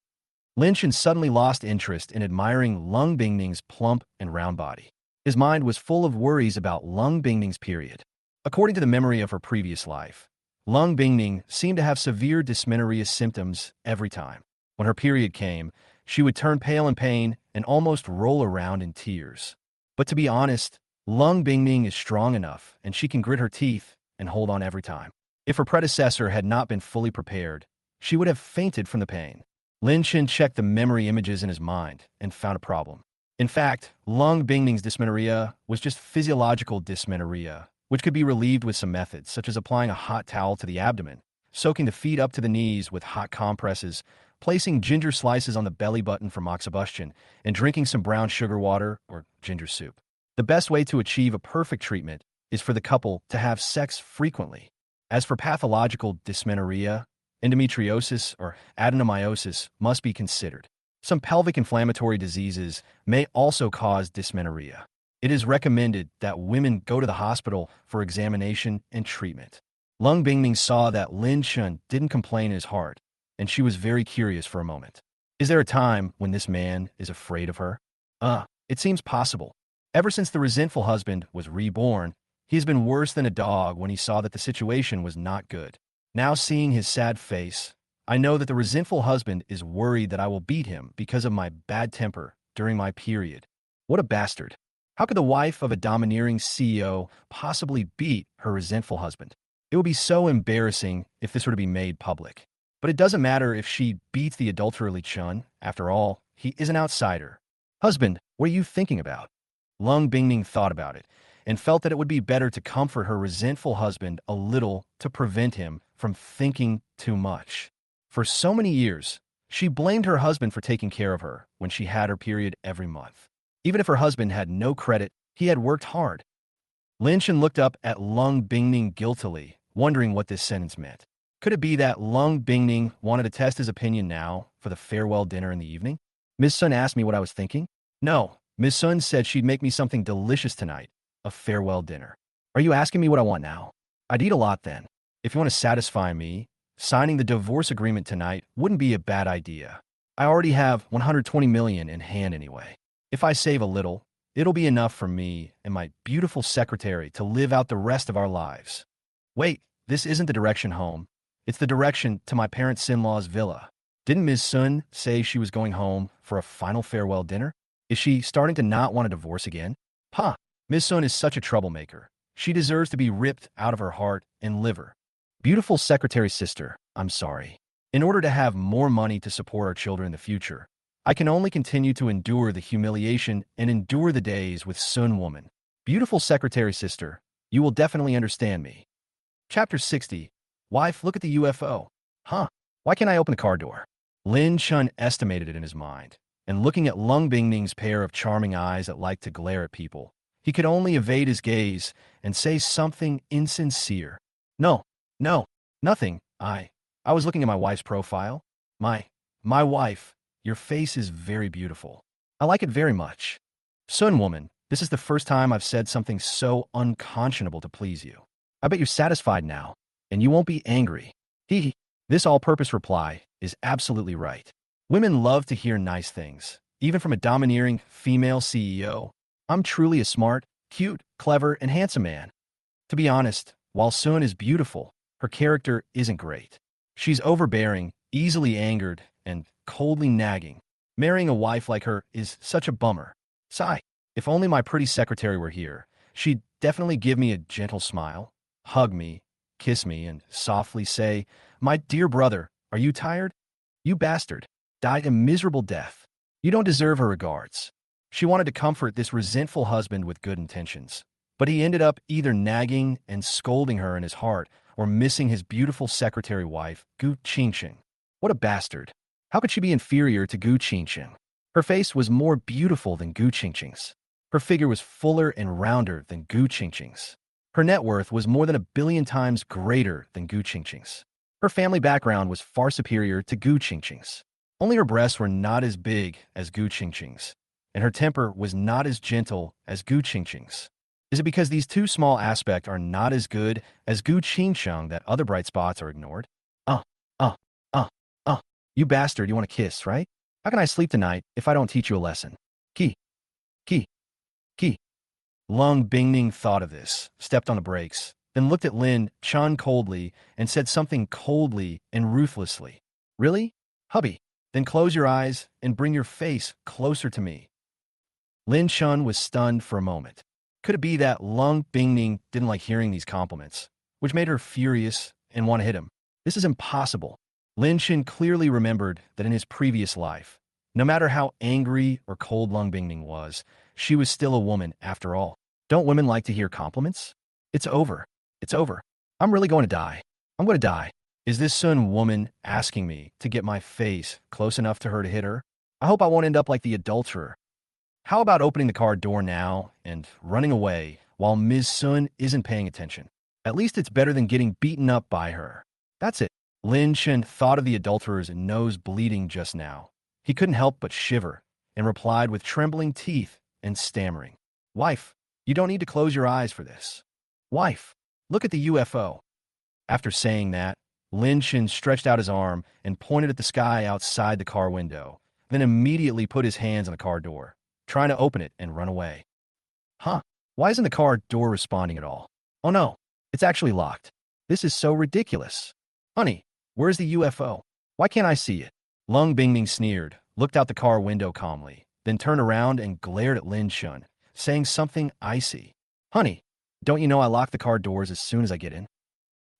Lin Shin suddenly lost interest in admiring Lung Bingning's plump and round body. His mind was full of worries about Lung Bingning's period. According to the memory of her previous life, Lung Bingning seemed to have severe dysmenorrhea symptoms every time. When her period came, she would turn pale in pain and almost roll around in tears. But to be honest, Lung Bingning is strong enough and she can grit her teeth and hold on every time. If her predecessor had not been fully prepared, she would have fainted from the pain. Lin Shin checked the memory images in his mind and found a problem. In fact, Lung Bingning's dysmenorrhea was just physiological dysmenorrhea, which could be relieved with some methods, such as applying a hot towel to the abdomen, soaking the feet up to the knees with hot compresses, placing ginger slices on the belly button for moxibustion, and drinking some brown sugar water or ginger soup. The best way to achieve a perfect treatment is for the couple to have sex frequently. As for pathological dysmenorrhea, endometriosis or adenomyosis must be considered. Some pelvic inflammatory diseases may also cause dysmenorrhea. It is recommended that women go to the hospital for examination and treatment. Lung Bingning saw that Lin Shin didn't complain in his heart, and she was very curious for a moment. Is there a time when this man is afraid of her? It seems possible. Ever since the resentful husband was reborn, he has been worse than a dog when he saw that the situation was not good. Now seeing his sad face, I know that the resentful husband is worried that I will beat him because of my bad temper during my period. What a bastard. How could the wife of a domineering CEO possibly beat her resentful husband? It would be so embarrassing if this were to be made public. But it doesn't matter if she beats the adulterer Li Chun. After all, he is an outsider. Husband, what are you thinking about? Lung Bingning thought about it and felt that it would be better to comfort her resentful husband a little to prevent him from thinking too much. For so many years, she blamed her husband for taking care of her when she had her period every month. Even if her husband had no credit, he had worked hard. Lin Shin looked up at Lung Bingning guiltily, wondering what this sentence meant. Could it be that Lung Bingning wanted to test his opinion now for the farewell dinner in the evening? Ms. Sun asked me what I was thinking? No, Ms. Sun said she'd make me something delicious tonight, a farewell dinner. Are you asking me what I want now? I'd eat a lot then. If you want to satisfy me, signing the divorce agreement tonight wouldn't be a bad idea. I already have 120 million in hand anyway. If I save a little, it'll be enough for me and my beautiful secretary to live out the rest of our lives. Wait, this isn't the direction home. It's the direction to my parents-in-law's villa. Didn't Ms. Sun say she was going home for a final farewell dinner? Is she starting to not want a divorce again? Huh, Ms. Sun is such a troublemaker. She deserves to be ripped out of her heart and liver. Beautiful secretary sister, I'm sorry. In order to have more money to support our children in the future, I can only continue to endure the humiliation and endure the days with Sun woman. Beautiful secretary sister, you will definitely understand me. Chapter 60. Wife, look at the UFO. Huh? Why can't I open the car door? Lin Chun estimated it in his mind, and looking at Lung Bingning's pair of charming eyes that liked to glare at people, he could only evade his gaze and say something insincere. No, nothing. I was looking at my wife's profile. My wife, your face is very beautiful. I like it very much. Sun woman, this is the first time I've said something so unconscionable to please you. I bet you're satisfied now, and you won't be angry. This all-purpose reply is absolutely right. Women love to hear nice things, even from a domineering female CEO. I'm truly a smart, cute, clever, and handsome man. To be honest, while Sun is beautiful, her character isn't great. She's overbearing, easily angered, and coldly nagging. Marrying a wife like her is such a bummer. Sigh, if only my pretty secretary were here, she'd definitely give me a gentle smile, hug me, kiss me, and softly say, "My dear brother, are you tired? You bastard, died a miserable death. You don't deserve her regards." She wanted to comfort this resentful husband with good intentions, but he ended up either nagging and scolding her in his heart or missing his beautiful secretary wife, Gu Qingqing. What a bastard. How could she be inferior to Gu Qingqing? Her face was more beautiful than Gu Qingqing's. Her figure was fuller and rounder than Gu Qingqing's. Her net worth was more than 1,000,000,000 times greater than Gu Qingqing's. Her family background was far superior to Gu Qingqing's. Only her breasts were not as big as Gu Qingqing's, and her temper was not as gentle as Gu Qingqing's. Is it because these two small aspects are not as good as Gu Qingqing that other bright spots are ignored? Uh, uh, uh, You bastard, you want to kiss, right? How can I sleep tonight if I don't teach you a lesson? Ki, ki, ki. Lung Bingning thought of this, stepped on the brakes, then looked at Lin Chun coldly and said something coldly and ruthlessly. Really? Hubby, then close your eyes and bring your face closer to me. Lin Chun was stunned for a moment. Could it be that Lung Bingning didn't like hearing these compliments, which made her furious and want to hit him? This is impossible. Lin Chun clearly remembered that in his previous life, no matter how angry or cold Lung Bingning was, she was still a woman after all. Don't women like to hear compliments? It's over. It's over. I'm really going to die. I'm going to die. Is this Sun woman asking me to get my face close enough to her to hit her? I hope I won't end up like the adulterer. How about opening the car door now and running away while Ms. Sun isn't paying attention? At least it's better than getting beaten up by her. That's it. Lin Chun thought of the adulterer's nose bleeding just now. He couldn't help but shiver and replied with trembling teeth and stammering. Wife, you don't need to close your eyes for this. Wife, look at the UFO. After saying that, Lin Chun stretched out his arm and pointed at the sky outside the car window, then immediately put his hands on the car door, trying to open it and run away. Huh, why isn't the car door responding at all? Oh no, it's actually locked. This is so ridiculous. Honey, where's the UFO? Why can't I see it? Lung Bingning sneered, looked out the car window calmly, then turned around and glared at Lin Chun, saying something icy. Honey, don't you know I lock the car doors as soon as I get in?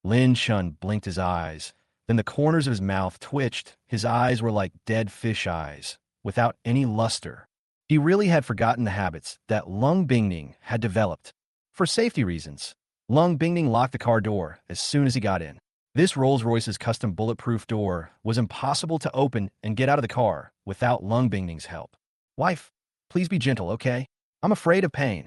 Lin Chun blinked his eyes, then the corners of his mouth twitched. His eyes were like dead fish eyes, without any luster. He really had forgotten the habits that Lung Bingning had developed. For safety reasons, Lung Bingning locked the car door as soon as he got in. This Rolls-Royce's custom bulletproof door was impossible to open and get out of the car without Lung Bingning's help. Wife, please be gentle, okay? I'm afraid of pain.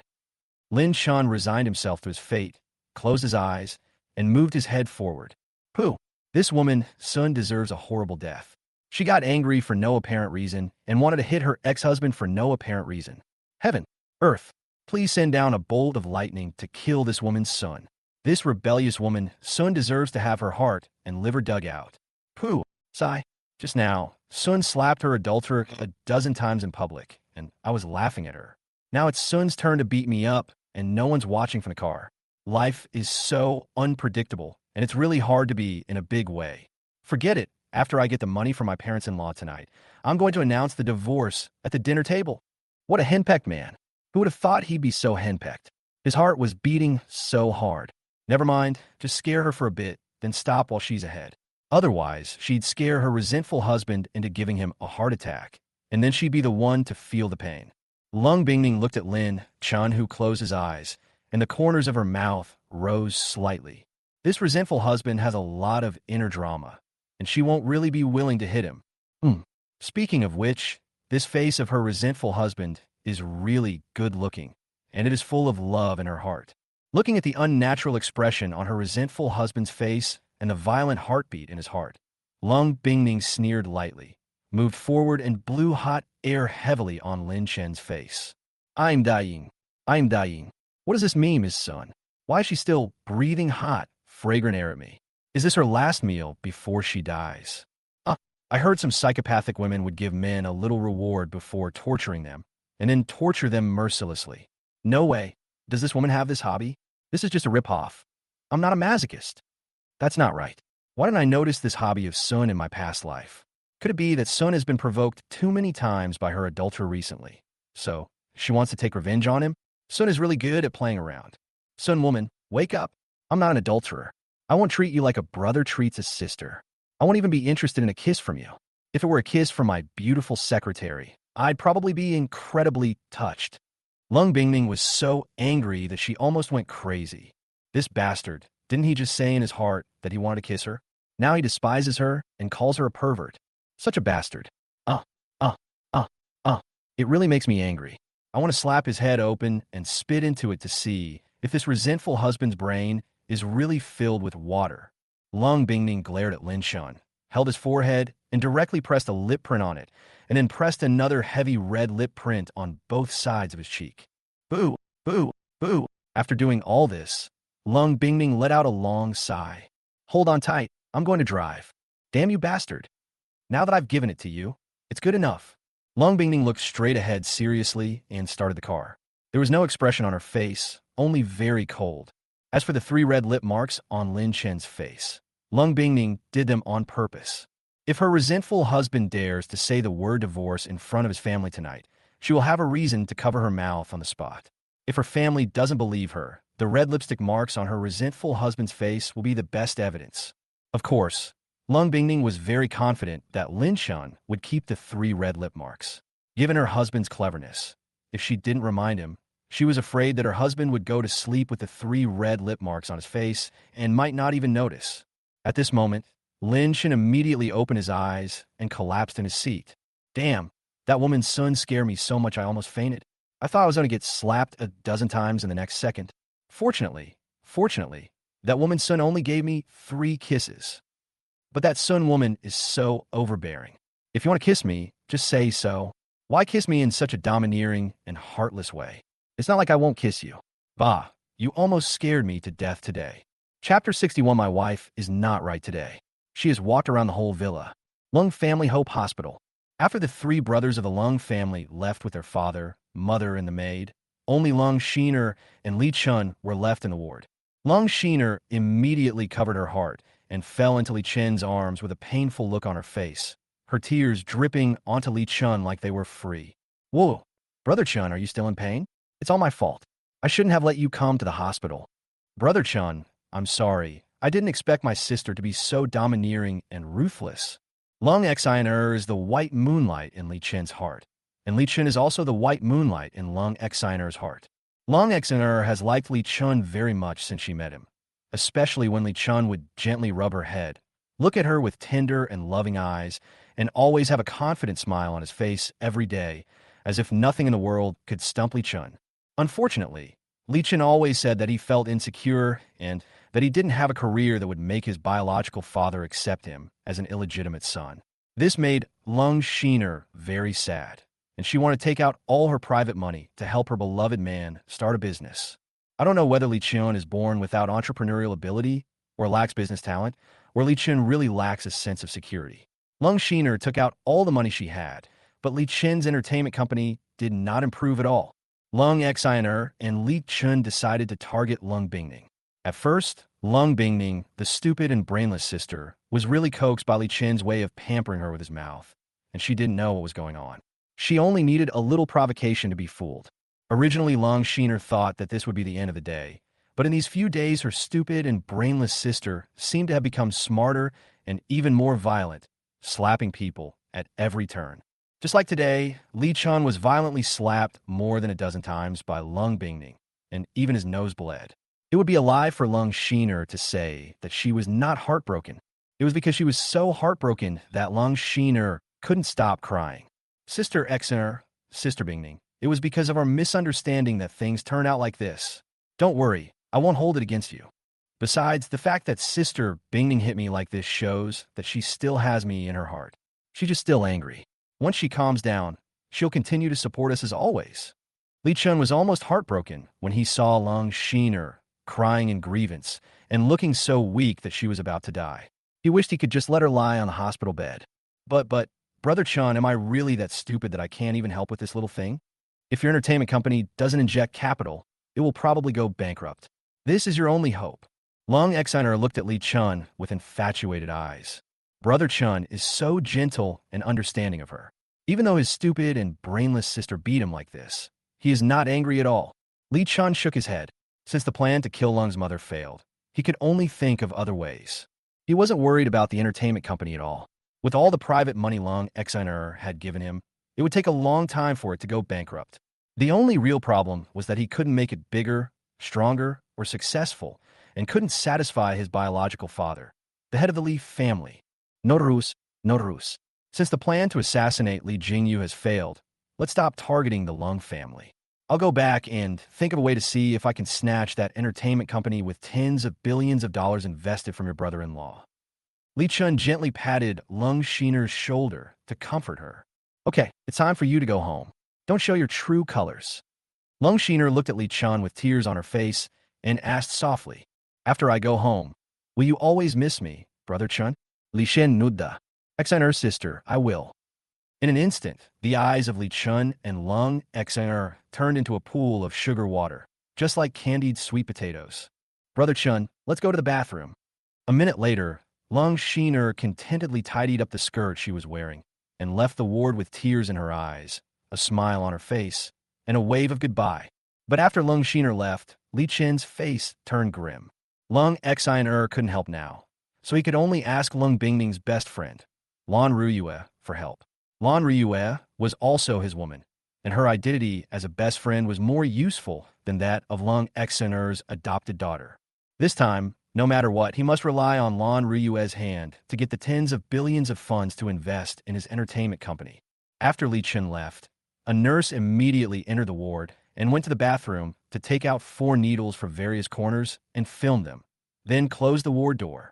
Lin Chun resigned himself to his fate, closed his eyes, and moved his head forward. Pooh, this woman, Sun, deserves a horrible death. She got angry for no apparent reason and wanted to hit her ex-husband for no apparent reason. Heaven, earth, please send down a bolt of lightning to kill this woman's son. This rebellious woman, Sun, deserves to have her heart and liver dug out. Pooh, sigh, Just now, Sun slapped her adulterer a dozen times in public, and I was laughing at her. Now it's Sun's turn to beat me up, and no one's watching from the car. Life is so unpredictable, and it's really hard to be in a big way. Forget it. After I get the money from my parents-in-law tonight, I'm going to announce the divorce at the dinner table. What a henpecked man. Who would have thought he'd be so henpecked? His heart was beating so hard. Never mind, just scare her for a bit, then stop while she's ahead. Otherwise, she'd scare her resentful husband into giving him a heart attack, and then she'd be the one to feel the pain. Lung Bingning looked at Lin Chun, who closed his eyes, and the corners of her mouth rose slightly. This resentful husband has a lot of inner drama, and she won't really be willing to hit him. Speaking of which, this face of her resentful husband is really good looking, and it is full of love in her heart. Looking at the unnatural expression on her resentful husband's face and the violent heartbeat in his heart, Lung Bingning sneered lightly, moved forward and blew hot air heavily on Lin Chen's face. I'm dying. I'm dying. What does this mean, Miss Sun? Why is she still breathing hot, fragrant air at me? Is this her last meal before she dies? I heard some psychopathic women would give men a little reward before torturing them, and then torture them mercilessly. No way. Does this woman have this hobby? This is just a ripoff. I'm not a masochist. That's not right. Why didn't I notice this hobby of Sun in my past life? Could it be that Sun has been provoked too many times by her adulterer recently? So, she wants to take revenge on him? Sun is really good at playing around. Sun woman, wake up. I'm not an adulterer. I won't treat you like a brother treats a sister. I won't even be interested in a kiss from you. If it were a kiss from my beautiful secretary, I'd probably be incredibly touched. Lung Bingning was so angry that she almost went crazy. This bastard, didn't he just say in his heart that he wanted to kiss her? Now he despises her and calls her a pervert. Such a bastard. It really makes me angry. I want to slap his head open and spit into it to see if this resentful husband's brain is really filled with water. Lung Bingning glared at Lin Shun, held his forehead, and directly pressed a lip print on it, and then pressed another heavy red lip print on both sides of his cheek. Boo, boo, boo. After doing all this, Lung Bingning let out a long sigh. Hold on tight, I'm going to drive. Damn you bastard. Now that I've given it to you, it's good enough. Lung Bingning looked straight ahead seriously and started the car. There was no expression on her face, only very cold. As for the 3 red lip marks on Lin Chen's face, Lung Bingning did them on purpose. If her resentful husband dares to say the word divorce in front of his family tonight, she will have a reason to cover her mouth on the spot. If her family doesn't believe her, the red lipstick marks on her resentful husband's face will be the best evidence. Of course, Lung Bingning was very confident that Lin Shun would keep the 3 red lip marks. Given her husband's cleverness, if she didn't remind him, she was afraid that her husband would go to sleep with the 3 red lip marks on his face and might not even notice. At this moment, Lin Shun immediately opened his eyes and collapsed in his seat. Damn, that woman's son scared me so much I almost fainted. I thought I was going to get slapped a dozen times in the next second. Fortunately, that woman's son only gave me 3 kisses. But that Sun woman is so overbearing. If you want to kiss me, just say so. Why kiss me in such a domineering and heartless way? It's not like I won't kiss you. Bah, you almost scared me to death today. Chapter 61. My wife is not right today. She has walked around the whole villa. Lung Family Hope Hospital. After the 3 brothers of the Lung family left with their father, mother, and the maid, only Lung Shiner and Li Chun were left in the ward. Lung Shiner immediately covered her heart and fell into Li Chen's arms with a painful look on her face, her tears dripping onto Li Chun like they were free. Whoa, Brother Chun, are you still in pain? It's all my fault. I shouldn't have let you come to the hospital. Brother Chun, I'm sorry. I didn't expect my sister to be so domineering and ruthless. Lung Xiner is the white moonlight in Li Chen's heart, and Li Chen is also the white moonlight in Lung Xiner's heart. Lung Xiner has liked Li Chun very much since she met him, especially when Li Chun would gently rub her head, look at her with tender and loving eyes, and always have a confident smile on his face every day, as if nothing in the world could stump Li Chun. Unfortunately, Li Chen always said that he felt insecure and that he didn't have a career that would make his biological father accept him as an illegitimate son. This made Lung Shiner very sad, and she wanted to take out all her private money to help her beloved man start a business. I don't know whether Li Chun is born without entrepreneurial ability or lacks business talent, or Li Chun really lacks a sense of security. Lung Xiner took out all the money she had, but Li Chen's entertainment company did not improve at all. Lung Xiner and Li Chen decided to target Lung Bingning. At first, Lung Bingning, the stupid and brainless sister, was really coaxed by Li Chen's way of pampering her with his mouth, and she didn't know what was going on. She only needed a little provocation to be fooled. Originally, Lung Xiner thought that this would be the end of the day, but in these few days her stupid and brainless sister seemed to have become smarter and even more violent, slapping people at every turn. Just like today, Li Chen was violently slapped more than a dozen times by Lung Bingning, and even his nose bled. It would be a lie for Lung Xiner to say that she was not heartbroken. It was because she was so heartbroken that Lung Xiner couldn't stop crying. Sister Xiner, Sister Bingning, it was because of our misunderstanding that things turn out like this. Don't worry, I won't hold it against you. Besides, the fact that Sister Bingning hit me like this shows that she still has me in her heart. She's just still angry. Once she calms down, she'll continue to support us as always. Li Chen was almost heartbroken when he saw Lung Xiner crying in grievance and looking so weak that she was about to die. He wished he could just let her lie on the hospital bed. But, Brother Chun, am I really that stupid that I can't even help with this little thing? If your entertainment company doesn't inject capital, it will probably go bankrupt. This is your only hope. Lung Xiner looked at Li Chun with infatuated eyes. Brother Chun is so gentle and understanding of her. Even though his stupid and brainless sister beat him like this, he is not angry at all. Li Chun shook his head. Since the plan to kill Lung's mother failed, he could only think of other ways. He wasn't worried about the entertainment company at all. With all the private money Lung Xiner had given him, it would take a long time for it to go bankrupt. The only real problem was that he couldn't make it bigger, stronger, or successful, and couldn't satisfy his biological father, the head of the Li family. Norus. Since the plan to assassinate Li Jingyu has failed, let's stop targeting the Lung family. I'll go back and think of a way to see if I can snatch that entertainment company with tens of billions of dollars invested from your brother-in-law. Li Chen gently patted Lung Xiner's shoulder to comfort her. Okay, it's time for you to go home. Don't show your true colors. Lung Xiner looked at Li Chen with tears on her face and asked softly, after I go home, will you always miss me, Brother Chun? Li Shen Nudda. Xiner's sister, I will. In an instant, the eyes of Li Chen and Lung Xiner turned into a pool of sugar water, just like candied sweet potatoes. Brother Chun, let's go to the bathroom. A minute later, Lung Xiner contentedly tidied up the skirt she was wearing and left the ward with tears in her eyes, a smile on her face, and a wave of goodbye. But after Lung Xiner left, Li Chen's face turned grim. Lung Xiner couldn't help now, so he could only ask Lung Bingning's best friend, Lan Ruyue, for help. Lan Ruyue was also his woman, and her identity as a best friend was more useful than that of Lung Xiner's adopted daughter. This time, no matter what, he must rely on Lan Ruyue's hand to get the tens of billions of funds to invest in his entertainment company. After Li Chen left, a nurse immediately entered the ward and went to the bathroom to take out 4 needles from various corners and film them, then closed the ward door.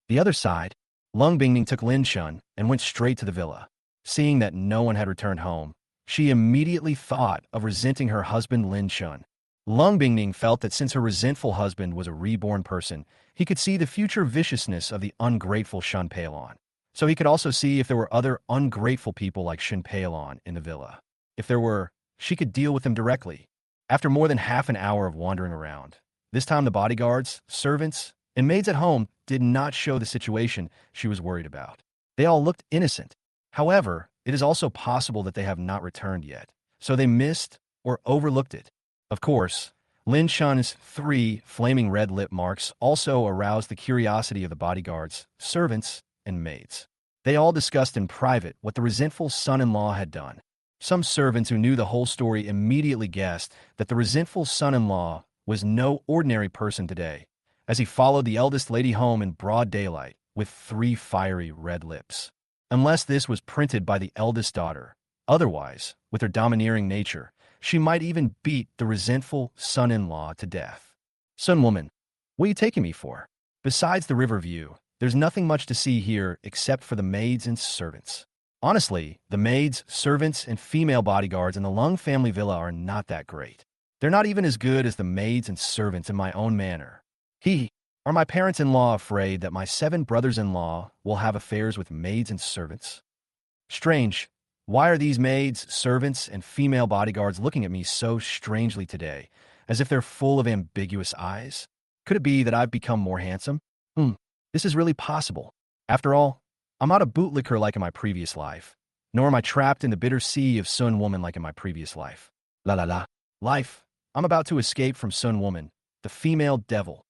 The other side, Lung Bingning took Lin Chun and went straight to the villa. Seeing that no one had returned home, she immediately thought of resenting her husband Lin Chun. Lung Bingning felt that since her resentful husband was a reborn person, he could see the future viciousness of the ungrateful Shun Peilon. So he could also see if there were other ungrateful people like Shun Peilon in the villa. If there were, she could deal with them directly. After more than half an hour of wandering around, this time the bodyguards, servants, and maids at home did not show the situation she was worried about. They all looked innocent. However, it is also possible that they have not returned yet, so they missed or overlooked it. Of course, Lin Chun's 3 flaming red lip marks also aroused the curiosity of the bodyguards, servants, and maids. They all discussed in private what the resentful son-in-law had done. Some servants who knew the whole story immediately guessed that the resentful son-in-law was no ordinary person today, as he followed the eldest lady home in broad daylight with 3 fiery red lips. Unless this was printed by the eldest daughter, otherwise, with her domineering nature, she might even beat the resentful son-in-law to death. Son woman, what are you taking me for? Besides the river view, there's nothing much to see here except for the maids and servants. Honestly, the maids, servants, and female bodyguards in the Lung family villa are not that great. They're not even as good as the maids and servants in my own manor. Are my parents-in-law afraid that my 7 brothers-in-law will have affairs with maids and servants? Strange. Why are these maids, servants, and female bodyguards looking at me so strangely today, as if they're full of ambiguous eyes? Could it be that I've become more handsome? This is really possible. After all, I'm not a bootlicker like in my previous life, nor am I trapped in the bitter sea of Sun Woman like in my previous life. La la la. Life. I'm about to escape from Sun Woman, the female devil.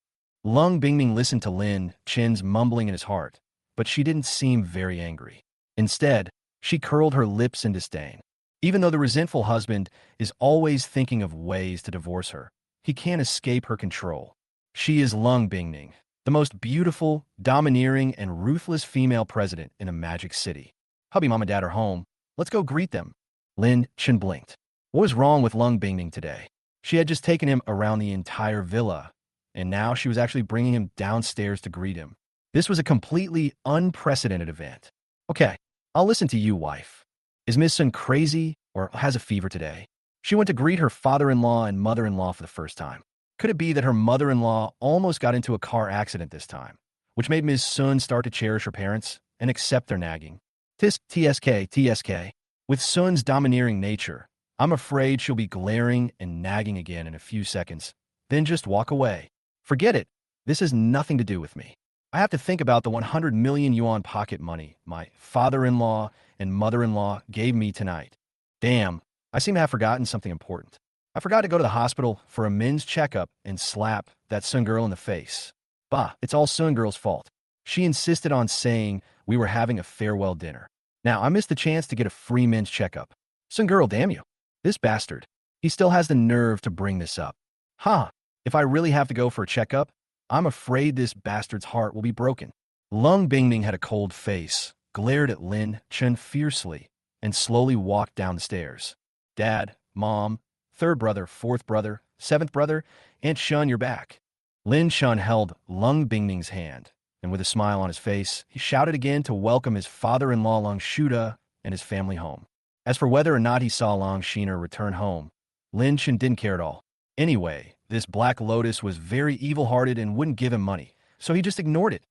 Lung Bingming listened to Lin Chen's mumbling in his heart, but she didn't seem very angry. Instead, she curled her lips in disdain. Even though the resentful husband is always thinking of ways to divorce her, he can't escape her control. She is Lung Bingming, the most beautiful, domineering, and ruthless female president in a magic city. Hubby, mom, and dad are home. Let's go greet them. Lin Chen blinked. What was wrong with Lung Bingming today? She had just taken him around the entire villa, and now she was actually bringing him downstairs to greet him. This was a completely unprecedented event. Okay, I'll listen to you, wife. Is Miss Sun crazy or has a fever today? She went to greet her father-in-law and mother-in-law for the first time. Could it be that her mother-in-law almost got into a car accident this time, which made Ms. Sun start to cherish her parents and accept their nagging? TSK. With Sun's domineering nature, I'm afraid she'll be glaring and nagging again in a few seconds, then just walk away. Forget it. This has nothing to do with me. I have to think about the 100 million yuan pocket money my father-in-law and mother-in-law gave me tonight. Damn, I seem to have forgotten something important. I forgot to go to the hospital for a men's checkup and slap that Sun girl in the face. Bah, it's all Sun girl's fault. She insisted on saying we were having a farewell dinner. Now, I missed the chance to get a free men's checkup. Sun girl, damn you. This bastard. He still has the nerve to bring this up. Huh, if I really have to go for a checkup, I'm afraid this bastard's heart will be broken. Lung Bingming had a cold face, glared at Lin Chen fiercely, and slowly walked down the stairs. Dad, Mom, third brother, fourth brother, seventh brother, Aunt Shun, you're back. Lin Shun held Lung Bingming's hand, and with a smile on his face, he shouted again to welcome his father-in-law Lung Shuda and his family home. As for whether or not he saw Long Shiner return home, Lin Chen didn't care at all. Anyway, this Black Lotus was very evil-hearted and wouldn't give him money, so he just ignored it.